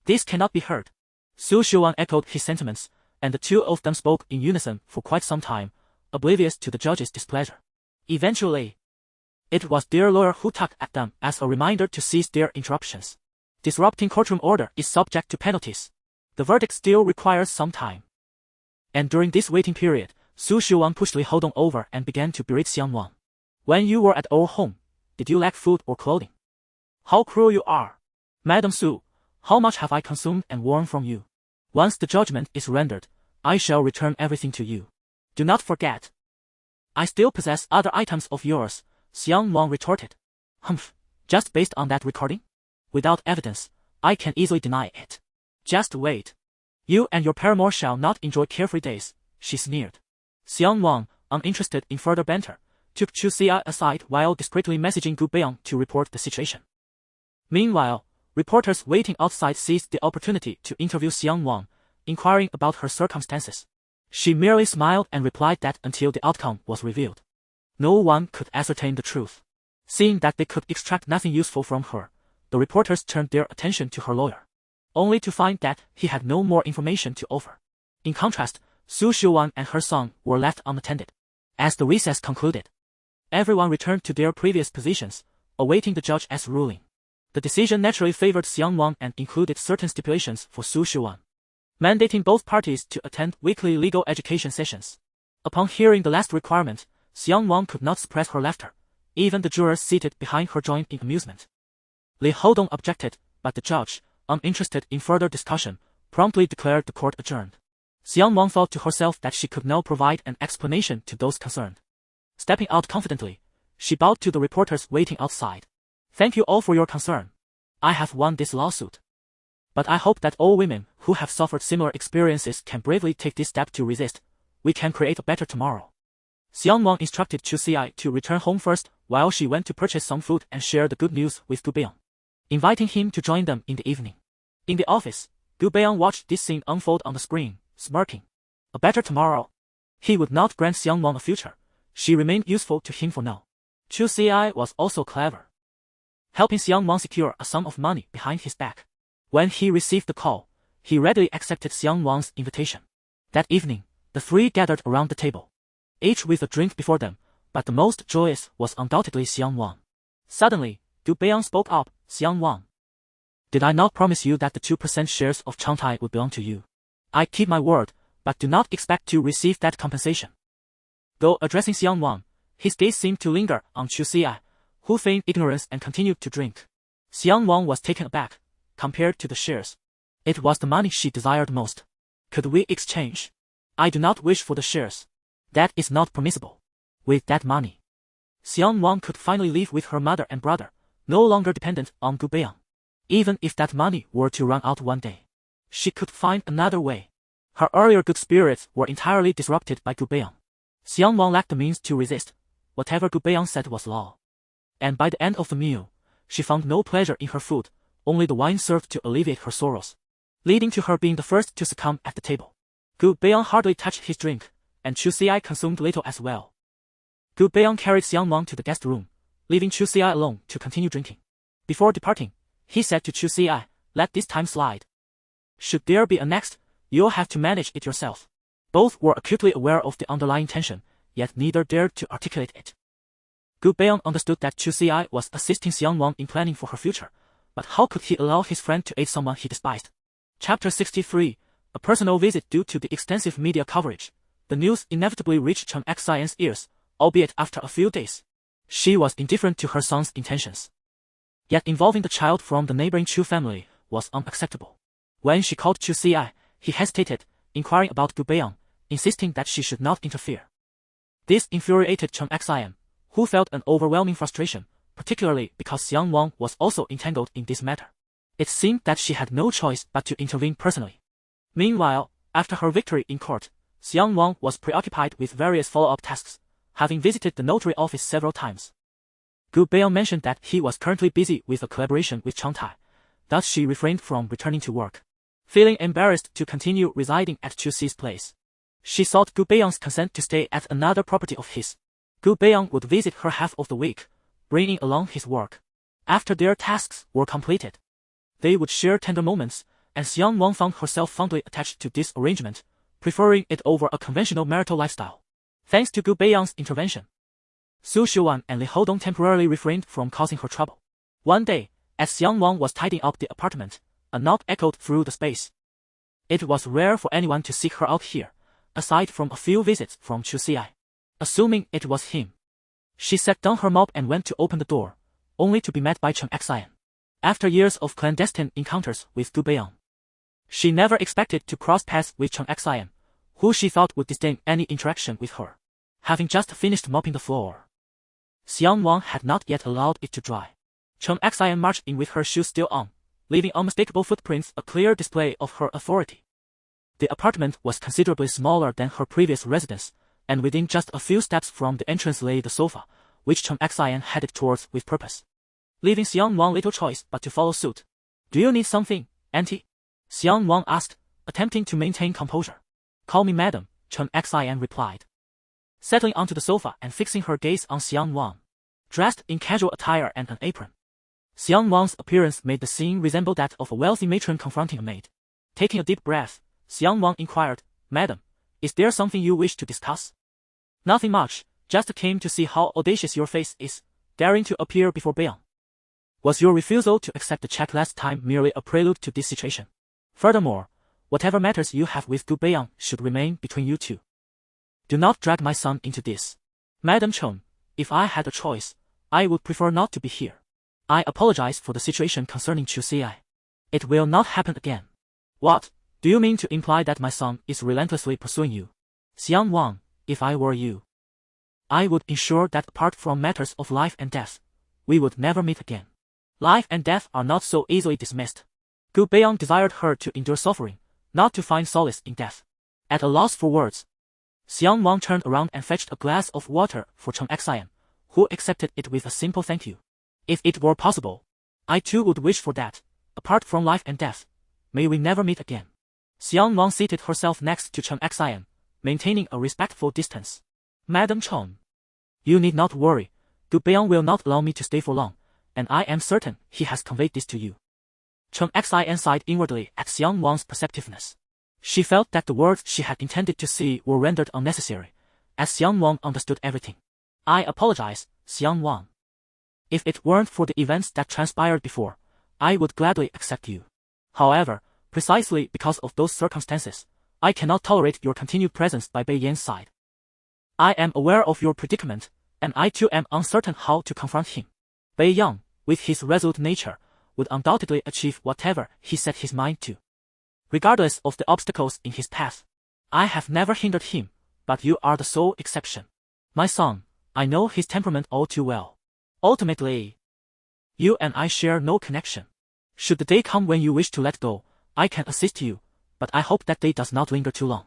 This cannot be heard." Su Shuwan echoed his sentiments, and the two of them spoke in unison for quite some time, oblivious to the judge's displeasure. Eventually, it was their lawyer who tugged at them as a reminder to cease their interruptions. Disrupting courtroom order is subject to penalties. The verdict still requires some time, and during this waiting period, Su Xiuan pushed Li Houdong over and began to berate Xiang Nuan. When you were at our home, did you lack food or clothing? How cruel you are! Madam Su, how much have I consumed and worn from you? Once the judgment is rendered, I shall return everything to you. Do not forget. I still possess other items of yours, Xiang Nuan retorted. Humph, just based on that recording? Without evidence, I can easily deny it. Just wait. You and your paramour shall not enjoy carefree days, she sneered. Xiang Nuan, uninterested in further banter, took Chu Xia aside while discreetly messaging Gu Beiyang to report the situation. Meanwhile, reporters waiting outside seized the opportunity to interview Xiang Nuan, inquiring about her circumstances. She merely smiled and replied that until the outcome was revealed, no one could ascertain the truth. Seeing that they could extract nothing useful from her, the reporters turned their attention to her lawyer, only to find that he had no more information to offer. In contrast, Su Xiuan and her son were left unattended. As the recess concluded, everyone returned to their previous positions, awaiting the judge's ruling. The decision naturally favored Xiang Nuan and included certain stipulations for Su Xiuan, mandating both parties to attend weekly legal education sessions. Upon hearing the last requirement, Xiang Nuan could not suppress her laughter. Even the jurors seated behind her joined in amusement. Li Houdong objected, but the judge, uninterested in further discussion, promptly declared the court adjourned. Xiang Nuan thought to herself that she could now provide an explanation to those concerned. Stepping out confidently, she bowed to the reporters waiting outside. Thank you all for your concern. I have won this lawsuit. But I hope that all women who have suffered similar experiences can bravely take this step to resist. We can create a better tomorrow. Xiang Nuan instructed Chu Xia to return home first while she went to purchase some food and share the good news with Gu Beiyang, inviting him to join them in the evening. In the office, Gu Beiyang watched this scene unfold on the screen, smirking. A better tomorrow. He would not grant Xiang Nuan a future. She remained useful to him for now. Chu Xia was also clever, helping Xiang Nuan secure a sum of money behind his back. When he received the call, he readily accepted Xiang Nuan's invitation. That evening, the three gathered around the table, each with a drink before them, but the most joyous was undoubtedly Xiang Nuan. Suddenly, Gu Beiyang spoke up. Xiang Nuan, did I not promise you that the 2% shares of Changtai would belong to you? I keep my word, but do not expect to receive that compensation. Though addressing Xiang Nuan, his gaze seemed to linger on Chu Xia, who feigned ignorance and continued to drink. Xiang Nuan was taken aback. Compared to the shares, it was the money she desired most. Could we exchange? I do not wish for the shares. That is not permissible. With that money, Xiang Nuan could finally live with her mother and brother, no longer dependent on Gu Beiyang. Even if that money were to run out one day, she could find another way. Her earlier good spirits were entirely disrupted by Gu Beiyang. Xiang Nuan lacked the means to resist. Whatever Gu Beiyang said was law. And by the end of the meal, she found no pleasure in her food. Only the wine served to alleviate her sorrows, leading to her being the first to succumb at the table. Gu Beiyang hardly touched his drink, and Chu Xia consumed little as well. Gu Beiyang carried Xiang Nuan to the guest room, leaving Chu Xia alone to continue drinking. Before departing, he said to Chu Xia, let this time slide. Should there be a next, you'll have to manage it yourself. Both were acutely aware of the underlying tension, yet neither dared to articulate it. Gu Beiyang understood that Chu Xia was assisting Xiang Nuan in planning for her future. But how could he allow his friend to aid someone he despised? Chapter 63, a personal visit. Due to the extensive media coverage, the news inevitably reached Chen Xian's ears, albeit after a few days. She was indifferent to her son's intentions. Yet involving the child from the neighboring Chu family was unacceptable. When she called Chu Xia, he hesitated, inquiring about Gu Beiyang, insisting that she should not interfere. This infuriated Chen Xian, who felt an overwhelming frustration, particularly because Xiang Nuan was also entangled in this matter. It seemed that she had no choice but to intervene personally. Meanwhile, after her victory in court, Xiang Nuan was preoccupied with various follow-up tasks, having visited the notary office several times. Gu Beiyang mentioned that he was currently busy with a collaboration with Changtai, thus she refrained from returning to work. Feeling embarrassed to continue residing at Chu Xi's place, she sought Gu Beiyang's consent to stay at another property of his. Gu Beiyang would visit her half of the week, bringing along his work. After their tasks were completed, they would share tender moments, and Xiang Nuan found herself fondly attached to this arrangement, preferring it over a conventional marital lifestyle. Thanks to Gu Beiyang's intervention, Su Xiuan and Li Houdong temporarily refrained from causing her trouble. One day, as Xiang Nuan was tidying up the apartment, a knock echoed through the space. It was rare for anyone to seek her out here, aside from a few visits from Gu Beiyang. Assuming it was him, she set down her mop and went to open the door, only to be met by Xiang. After years of clandestine encounters with Gu Beiyang, she never expected to cross paths with Xiang, who she thought would disdain any interaction with her. Having just finished mopping the floor, Xiang Nuan had not yet allowed it to dry. Xiang marched in with her shoes still on, leaving unmistakable footprints, a clear display of her authority. The apartment was considerably smaller than her previous residence, and within just a few steps from the entrance lay the sofa, which Xiang headed towards with purpose, leaving Xiang Nuan little choice but to follow suit. "Do you need something, auntie?" Xiang Nuan asked, attempting to maintain composure. "Call me madam," Xiang replied, settling onto the sofa and fixing her gaze on Xiang Nuan. Dressed in casual attire and an apron, Xiang Nuan's appearance made the scene resemble that of a wealthy matron confronting a maid. Taking a deep breath, Xiang Nuan inquired, "Madam, is there something you wish to discuss?" "Nothing much, just came to see how audacious your face is, daring to appear before Beiyang. Was your refusal to accept the check last time merely a prelude to this situation? Furthermore, whatever matters you have with Gu Beiyang should remain between you two. Do not drag my son into this. Madam Chen, if I had a choice, I would prefer not to be here. I apologize for the situation concerning Gu Beiyang. It will not happen again." "What, do you mean to imply that my son is relentlessly pursuing you?" "Xiang Nuan, if I were you, I would ensure that apart from matters of life and death, we would never meet again. Life and death are not so easily dismissed." Gu Beiyang desired her to endure suffering, not to find solace in death. At a loss for words, Xiang Nuan turned around and fetched a glass of water for Xiang, who accepted it with a simple thank you. "If it were possible, I too would wish for that. Apart from life and death, may we never meet again." Xiang Nuan seated herself next to Xiang, maintaining a respectful distance. "Madam Chen, you need not worry. Gu Beiyang will not allow me to stay for long, and I am certain he has conveyed this to you." Xiang sighed inwardly at Xiang Nuan's perceptiveness. She felt that the words she had intended to say were rendered unnecessary, as Xiang Nuan understood everything. "I apologize, Xiang Nuan. If it weren't for the events that transpired before, I would gladly accept you. However, precisely because of those circumstances, I cannot tolerate your continued presence by Beiyang's side. I am aware of your predicament, and I too am uncertain how to confront him. Beiyang, with his resolute nature, would undoubtedly achieve whatever he set his mind to, regardless of the obstacles in his path. I have never hindered him, but you are the sole exception. My son, I know his temperament all too well. Ultimately, you and I share no connection. Should the day come when you wish to let go, I can assist you, but I hope that day does not linger too long.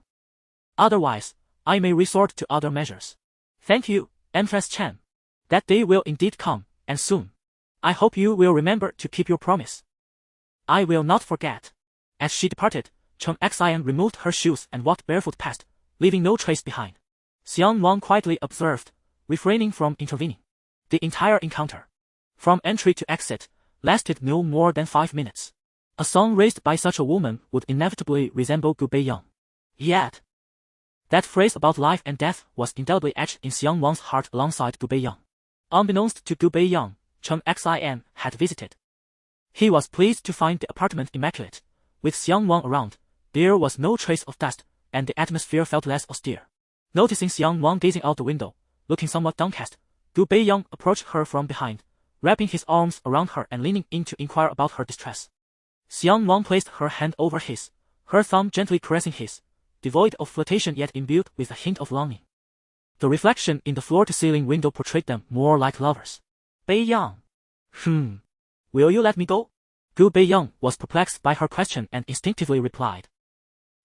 Otherwise, I may resort to other measures." "Thank you, Empress Chen. That day will indeed come, and soon. I hope you will remember to keep your promise." "I will not forget." As she departed, Xiang removed her shoes and walked barefoot past, leaving no trace behind. Xiang Nuan quietly observed, refraining from intervening. The entire encounter, from entry to exit, lasted no more than 5 minutes. A song raised by such a woman would inevitably resemble Gu Beiyang. Yet, that phrase about life and death was indelibly etched in Xiang Nuan's heart alongside Gu Beiyang. Unbeknownst to Gu Beiyang, Xiang had visited. He was pleased to find the apartment immaculate. With Xiang Nuan around, there was no trace of dust, and the atmosphere felt less austere. Noticing Xiang Nuan gazing out the window, looking somewhat downcast, Gu Beiyang approached her from behind, wrapping his arms around her and leaning in to inquire about her distress. Xiang Nuan placed her hand over his, her thumb gently caressing his, devoid of flirtation yet imbued with a hint of longing. The reflection in the floor-to-ceiling window portrayed them more like lovers. "Beiyang. Will you let me go?" Gu Beiyang was perplexed by her question and instinctively replied,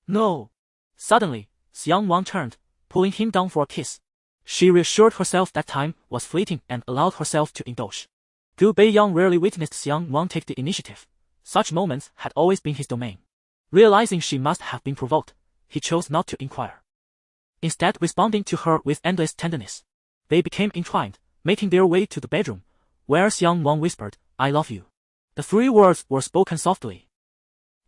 "No." Suddenly, Xiang Nuan turned, pulling him down for a kiss. She reassured herself that time was fleeting and allowed herself to indulge. Gu Beiyang rarely witnessed Xiang Nuan take the initiative. Such moments had always been his domain. Realizing she must have been provoked, he chose not to inquire, instead responding to her with endless tenderness. They became entwined, making their way to the bedroom, where Xiang Nuan whispered, "I love you." The 3 words were spoken softly,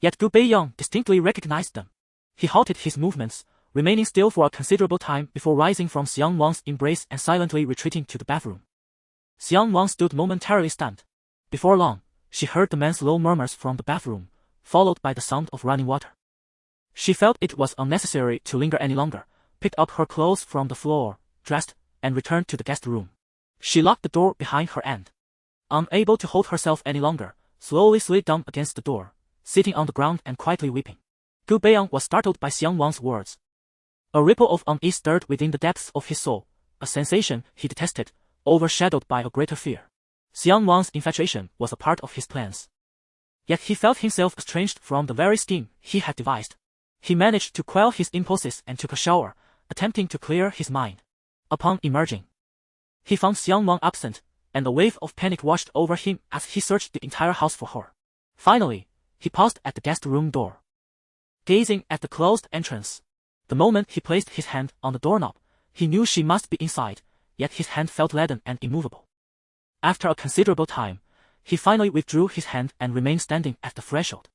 yet Gu Beiyang distinctly recognized them. He halted his movements, remaining still for a considerable time before rising from Xiang Nuan's embrace and silently retreating to the bathroom. Xiang Nuan stood momentarily stunned. Before long, she heard the man's low murmurs from the bathroom, followed by the sound of running water. She felt it was unnecessary to linger any longer, picked up her clothes from the floor, dressed, and returned to the guest room. She locked the door behind her and, unable to hold herself any longer, slowly slid down against the door, sitting on the ground and quietly weeping. Gu Beiyang was startled by Xiang Nuan's words. A ripple of unease stirred within the depths of his soul, a sensation he detested, overshadowed by a greater fear. Xiang Nuan's infatuation was a part of his plans. Yet he felt himself estranged from the very scheme he had devised. He managed to quell his impulses and took a shower, attempting to clear his mind. Upon emerging, he found Xiang Nuan absent, and a wave of panic washed over him as he searched the entire house for her. Finally, he paused at the guest room door, gazing at the closed entrance. The moment he placed his hand on the doorknob, he knew she must be inside, yet his hand felt leaden and immovable. After a considerable time, he finally withdrew his hand and remained standing at the threshold.